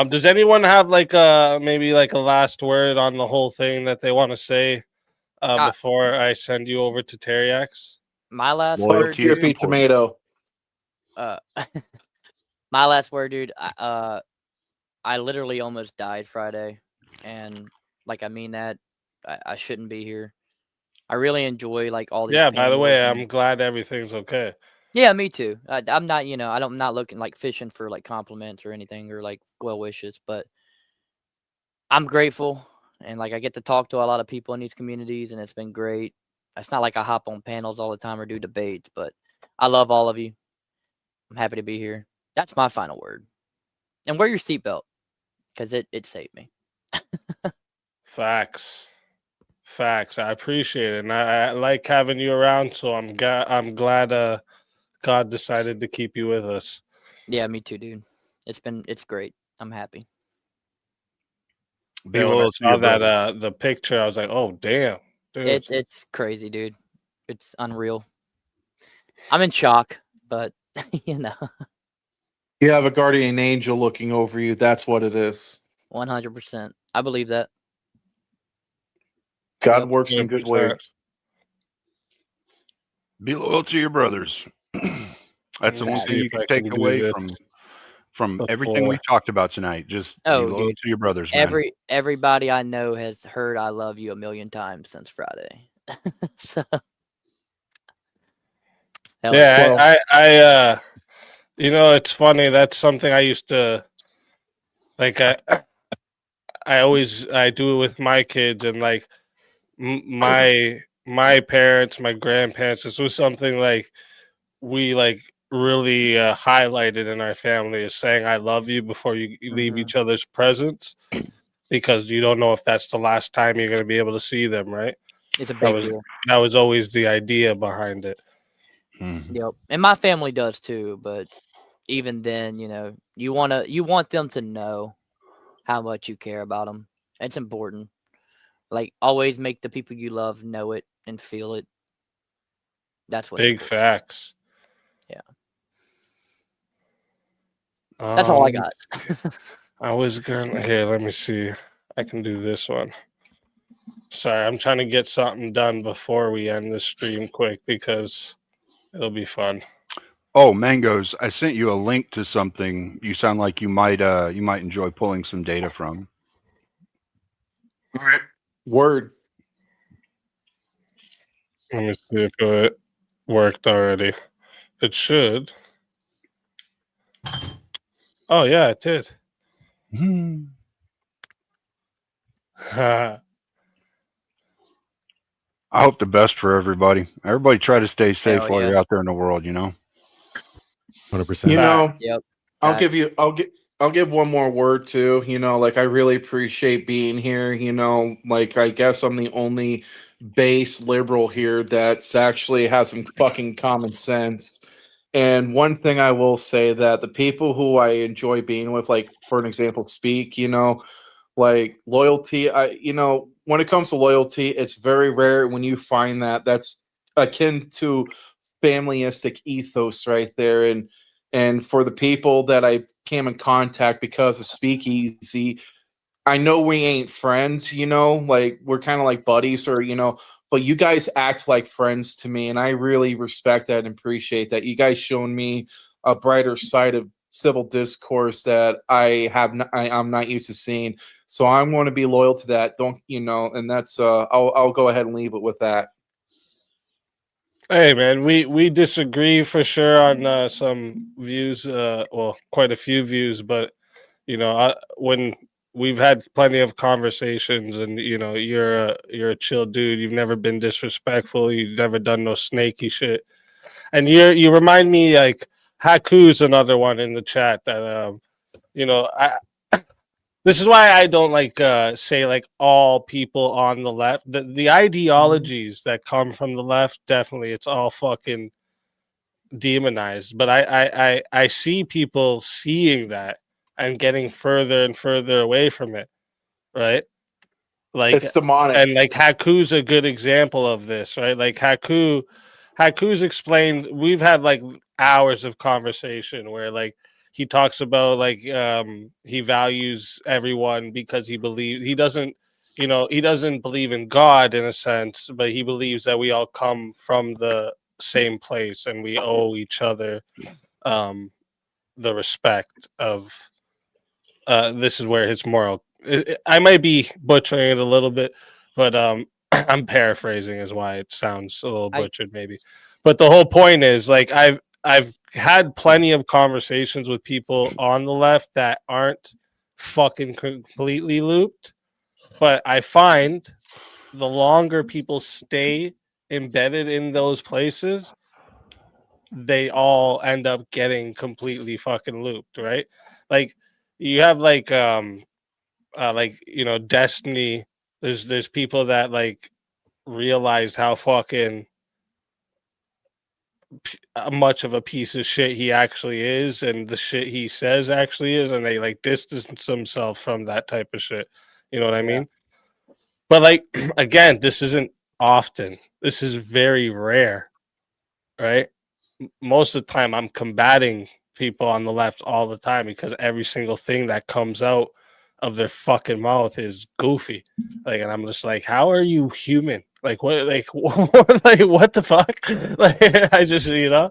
Does anyone have maybe a last word on the whole thing that they want to say before I send you over to Teriak's? My last word, Trippy tomato. my last word, dude. I literally almost died Friday, and like I mean that I shouldn't be here. I really enjoy like all these. Yeah. By the panels way, and- I'm glad everything's okay. Yeah, me too. I'm not, I'm not looking like fishing for like compliments or anything or like well wishes, but I'm grateful and like I get to talk to a lot of people in these communities and it's been great. It's not like I hop on panels all the time or do debates, but I love all of you. I'm happy to be here. That's my final word. And wear your seatbelt because it saved me. Facts. I appreciate it, and I like having you around. So I'm glad God decided to keep you with us. Yeah, me too, dude. It's great. I'm happy. Yeah, when I saw that the picture, I was like, oh damn, dude. It's crazy, dude. It's unreal. I'm in shock, but You have a guardian angel looking over you. That's what it is. 100%. I believe that. God works in good 100%. ways. Be loyal to your brothers. That's the one thing you can take away from everything we talked about tonight. Just be loyal to your brothers, man. Everybody I know has heard I love you 1,000,000 times since Friday. So, yeah, I it's funny. That's something I used to like. I do it with my kids and like my parents, my grandparents. This was something like we like really highlighted in our family is saying I love you before you leave each other's presence because you don't know if that's the last time you're going to be able to see them, right? It's a big deal. That was always the idea behind it. Yep. And my family does too, but even then, you want them to know how much you care about them. It's important. Like always make the people you love know it and feel it. That's what big facts. Yeah. That's all I got. I was gonna here, let me see. I can do this one. Sorry, I'm trying to get something done before we end the stream quick because it'll be fun. Oh, Mangoes, I sent you a link to something you sound like you might enjoy pulling some data from. All right. Word. Let me see if it worked already. It should. Oh yeah, it did. I hope the best for everybody. Everybody try to stay safe Hell while yeah. you're out there in the world, 100%. You know, Yep. I'll give one more word too. Like I really appreciate being here. Like I guess I'm the only base liberal here that's actually has some fucking common sense. And one thing I will say that the people who I enjoy being with, like for an example, Speak, like loyalty. When it comes to loyalty, it's very rare when you find that that's akin to familyistic ethos right there. And for the people that I came in contact because of Speakeasy, I know we ain't friends, like we're kind of like buddies or, but you guys act like friends to me. And I really respect that and appreciate that. You guys shown me a brighter side of civil discourse that I'm not used to seeing. So I'm going to be loyal to that. And that's, I'll go ahead and leave it with that. Hey man, we disagree for sure on some views. Well, quite a few views, but when we've had plenty of conversations, and you're a chill dude. You've never been disrespectful. You've never done no snaky shit, and you remind me like Haku's another one in the chat that I. This is why I don't like say like all people on the left. The ideologies that come from the left, definitely, it's all fucking demonized. But I see people seeing that and getting further and further away from it, right? Like it's demonic, and like Haku's a good example of this, right? Like Haku's explained. We've had like hours of conversation where like. He talks about like he values everyone because he doesn't believe in God in a sense, but he believes that we all come from the same place and we owe each other the respect of this is where his moral. I might be butchering it a little bit, but I'm paraphrasing is why it sounds a little butchered, maybe. But the whole point is, like, I've had plenty of conversations with people on the left that aren't fucking completely looped, but I find the longer people stay embedded in those places, they all end up getting completely fucking looped, right? Like you have like Destiny. There's people that like realized how fucking much of a piece of shit he actually is, and the shit he says actually is, and they like distance themselves from that type of shit. You know what I mean? But like again, this isn't often. This is very rare, right? Most of the time, I'm combating people on the left all the time because every single thing that comes out of their fucking mouth is goofy. Like, and I'm just like, how are you human? Like, what? Like, like what the fuck? Like, I just, Yeah,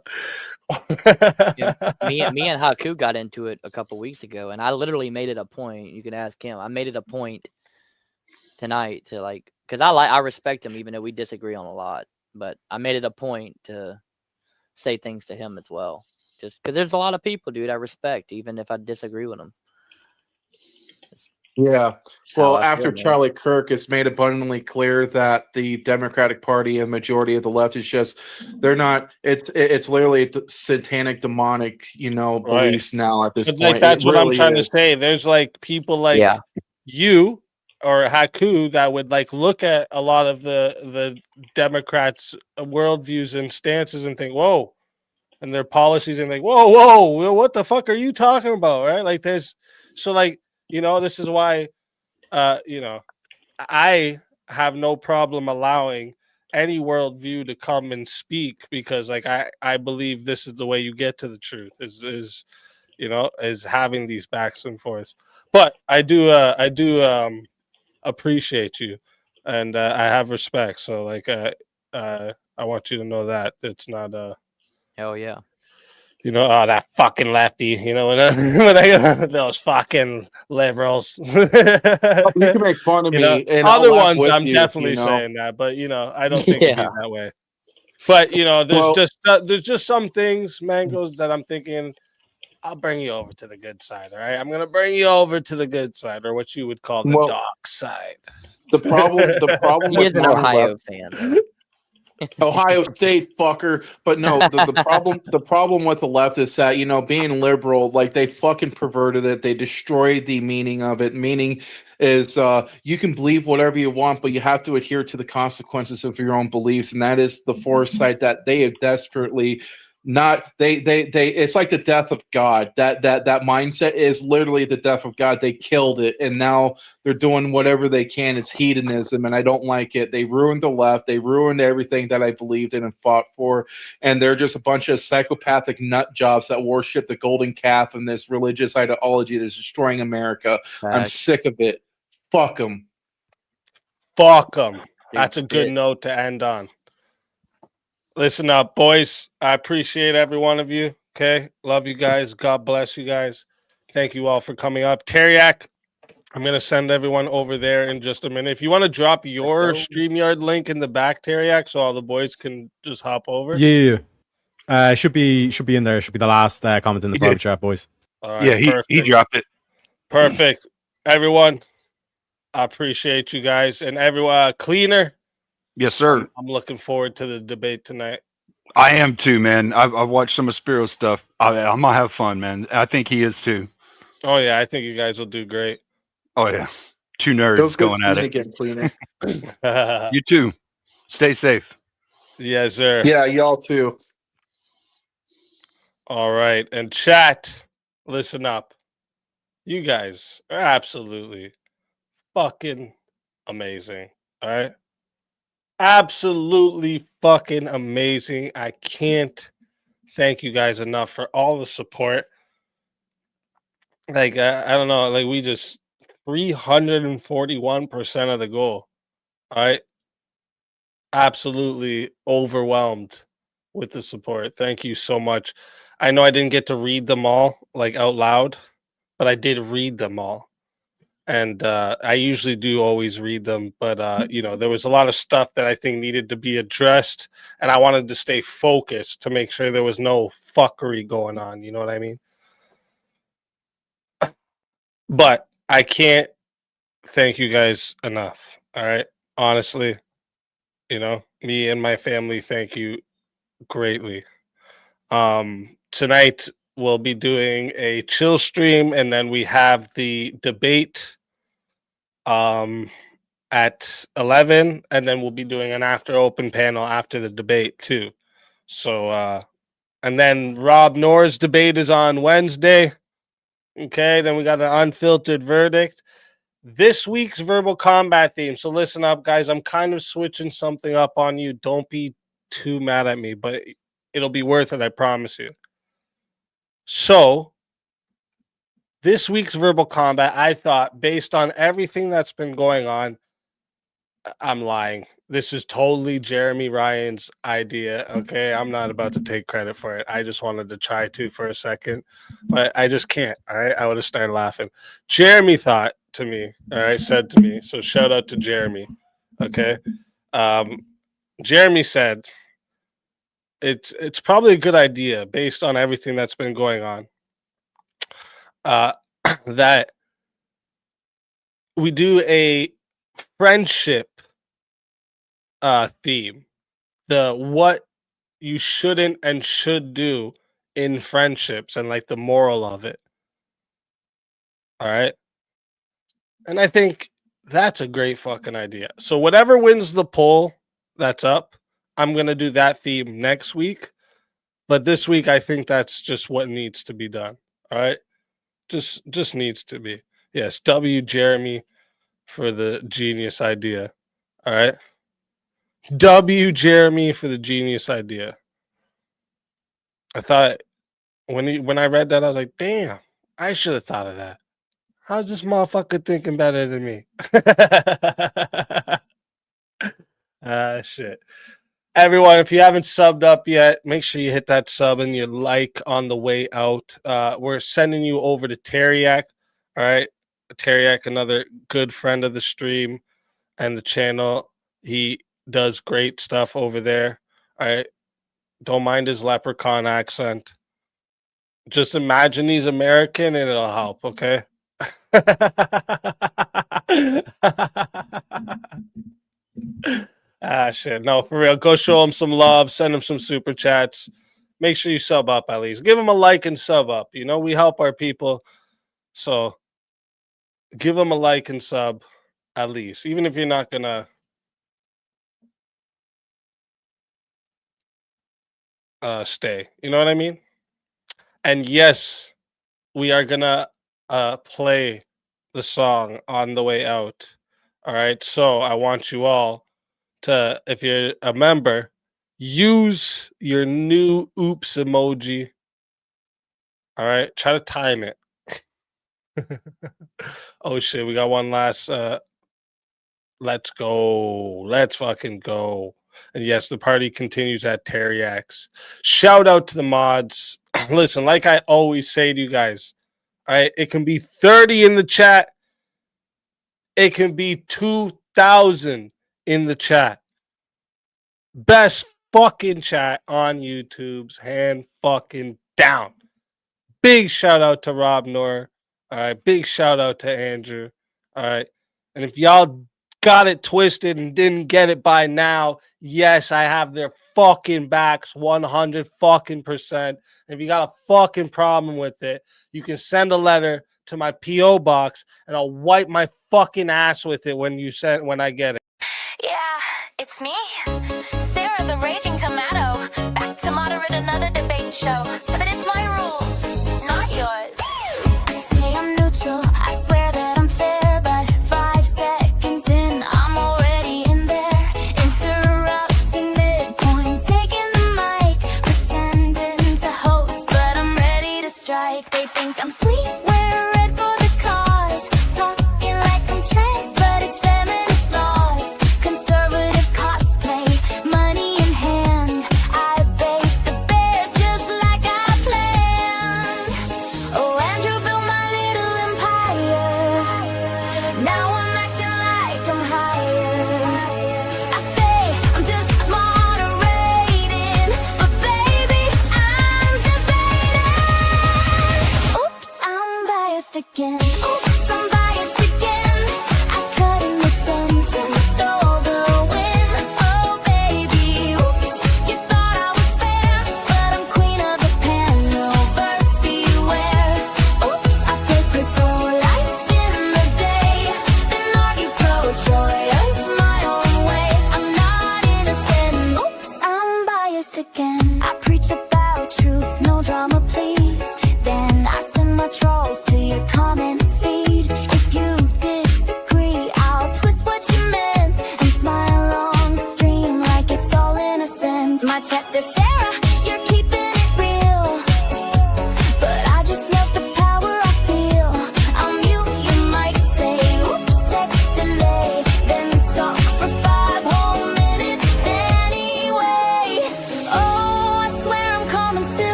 me and Haku got into it a couple weeks ago, and I literally made it a point. You can ask him. I made it a point tonight to like, because I respect him even though we disagree on a lot, but I made it a point to say things to him as well, just because there's a lot of people, dude, I respect even if I disagree with them. Yeah. Well, I after feel, man. Charlie Kirk, it's made abundantly clear that the Democratic Party and majority of the left is just they're not. It's literally satanic, demonic, beliefs now at this But point. like that's It what I'm really trying to is. say. There's like people like you or Haku that would like look at a lot of the Democrats' worldviews and stances and think, whoa, and their policies and like, whoa, what the fuck are you talking about? Right? Like there's so like, this is why I have no problem allowing any worldview to come and speak because like I believe this is the way you get to the truth is having these backs and forths. But I do appreciate you and I have respect. So like I want you to know that it's not hell yeah. That fucking lefty, when I those fucking liberals. You can make fun of me, and I'll other laugh ones with I'm you, definitely saying that, but I don't think it'd be that way. But there's just some things, Mangoes, that I'm thinking I'll bring you over to the good side. All right, I'm gonna bring you over to the good side, or what you would call the dark side. The problem He with is an modern Ohio left- fan, though. Ohio State fucker. But no, the problem with the left is that, being liberal, like they fucking perverted it. They destroyed the meaning of it. Meaning is you can believe whatever you want, but you have to adhere to the consequences of your own beliefs. And that is the foresight that they have desperately they it's like the death of God. That mindset is literally the death of God. They killed it, and now they're doing whatever they can. It's hedonism, and I don't like it. They ruined the left. They ruined everything that I believed in and fought for, and they're just a bunch of psychopathic nut jobs that worship the golden calf and this religious ideology that's destroying America. I'm sick of it. Fuck them. Fuck them. That's a good note to end on. Listen up, boys. I appreciate every one of you. Okay. Love you guys. God bless you guys. Thank you all for coming up. Teriak, I'm going to send everyone over there in just a minute. If you want to drop your StreamYard link in the back, Teriak, so all the boys can just hop over. Yeah. Should be in there. Should be the last comment in the private chat, boys. All right, he dropped it. Perfect. Everyone, I appreciate you guys. And everyone, Cleaner. Yes, sir. I'm looking forward to the debate tonight. I am too, man. I've watched some of Spiro's stuff. I'm gonna have fun, man. I think he is too. Oh yeah, I think you guys will do great. Oh yeah, two nerds going at it. Again, Cleaner. You too. Stay safe. Yes, sir. Yeah, y'all too. All right, and chat, listen up. You guys are absolutely fucking amazing. All right. Absolutely fucking amazing. I can't thank you guys enough for all the support. Like, I don't know, like we just 341% of the goal. All right. Absolutely overwhelmed with the support. Thank you so much. I know I didn't get to read them all like out loud, but I did read them all. And I usually do always read them, but you know, there was a lot of stuff that I think needed to be addressed, and I wanted to stay focused to make sure there was no fuckery going on. You know what I mean? But I can't thank you guys enough. All right, honestly, you know, me and my family thank you greatly. Tonight we'll be doing a chill stream, and then we have the debate at 11, and then we'll be doing an after open panel after the debate too. So and then Rob Noerr's debate is on Wednesday. Okay, then we got an unfiltered verdict. This week's verbal combat theme. So listen up, guys. I'm kind of switching something up on you. Don't be too mad at me, but it'll be worth it, I promise you. So this week's verbal combat, I thought, based on everything that's been going on, I'm lying. This is totally Jeremy Ryan's idea. Okay, I'm not about to take credit for it. I just wanted to try to for a second, but I just can't. All right, I would have started laughing. Jeremy thought to me. All right, said to me. So shout out to Jeremy. Okay, Jeremy said it's probably a good idea based on everything that's been going on. That we do a friendship theme, the what you shouldn't and should do in friendships, and like the moral of it. All right, and I think that's a great fucking idea. So whatever wins the poll that's up, I'm gonna do that theme next week, but this week I think that's just what needs to be done. All right, just needs to be. Yes, W Jeremy for the genius idea. All right, W Jeremy for the genius idea. I thought when I read that, I was like, damn, I should have thought of that. How's this motherfucker thinking better than me? Shit. Everyone, if you haven't subbed up yet, make sure you hit that sub and your like on the way out. We're sending you over to Teriak. All right, Teriak, another good friend of the stream and the channel. He does great stuff over there. All right, don't mind his leprechaun accent. Just imagine he's American and it'll help. Okay. Shit. No, for real. Go show him some love. Send him some super chats. Make sure you sub up at least. Give him a like and sub up. You know, we help our people. So give him a like and sub at least. Even if you're not going to stay. You know what I mean? And yes, we are going to play the song on the way out. All right. So I want you all to, if you're a member, use your new oops emoji. All right, try to time it. Oh shit, we got one last let's go. Let's fucking go. And yes, the party continues at Teriak's. Shout out to the mods. Listen, like I always say to you guys, all right, it can be 30 in the chat. It can be 2,000 in the chat. Best fucking chat on YouTube's hand fucking down. Big shout out to Rob Noerr. All right, big shout out to Andrew. All right, and if y'all got it twisted and didn't get it by now, yes, I have their fucking backs 100 fucking %. If you got a fucking problem with it, you can send a letter to my PO box and I'll wipe my fucking ass with it when I get it. Yeah, it's me, Sara the Raging Tomato, back to moderate another debate show. But it's my rules, not yours. I say I'm neutral, I swear that I'm fair, but 5 seconds in, I'm already in there, interrupting midpoint, taking the mic, pretending to host, but I'm ready to strike. They think I'm sweet, wear red for the cause, talking like I'm Trent, but it's feminist laws, conservative cosplay, money in hand, I bake the bears just like I planned. Oh, Andrew built my little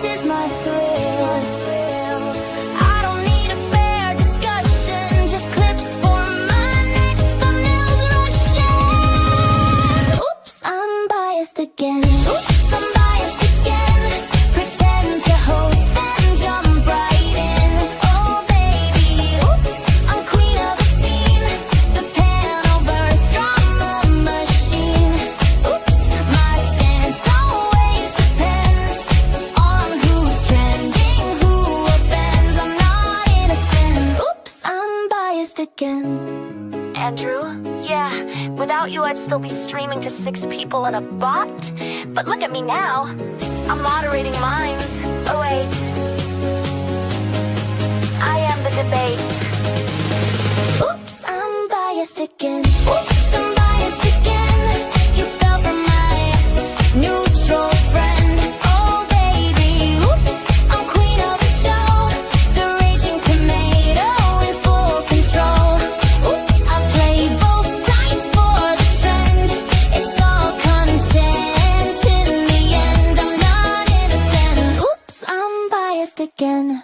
this is my thrill. I don't need a fair discussion, just clips for my next thumbnails rushing. Oops, I'm biased again. Oops, I'm biased again. Pretend to host then jump right in. Oh baby, oops, I'm queen of the scene. The PanelVerse drama machine. Oops, my stance always depends on who's trending, who offends. I'm not innocent. Oops, I'm biased again. Andrew, yeah, without you I'd still be streaming to 6 people in a bot. But look at me now. I'm moderating minds. Oh wait. I am the debate. Oops, I'm biased again. Oops, I'm biased again. You fell for my neutral friend. Oh baby, oops, I'm queen of the show. The raging tomato in full control. Oops, I play both sides for the trend. It's all content in the end. I'm not innocent. Oops, I'm biased again.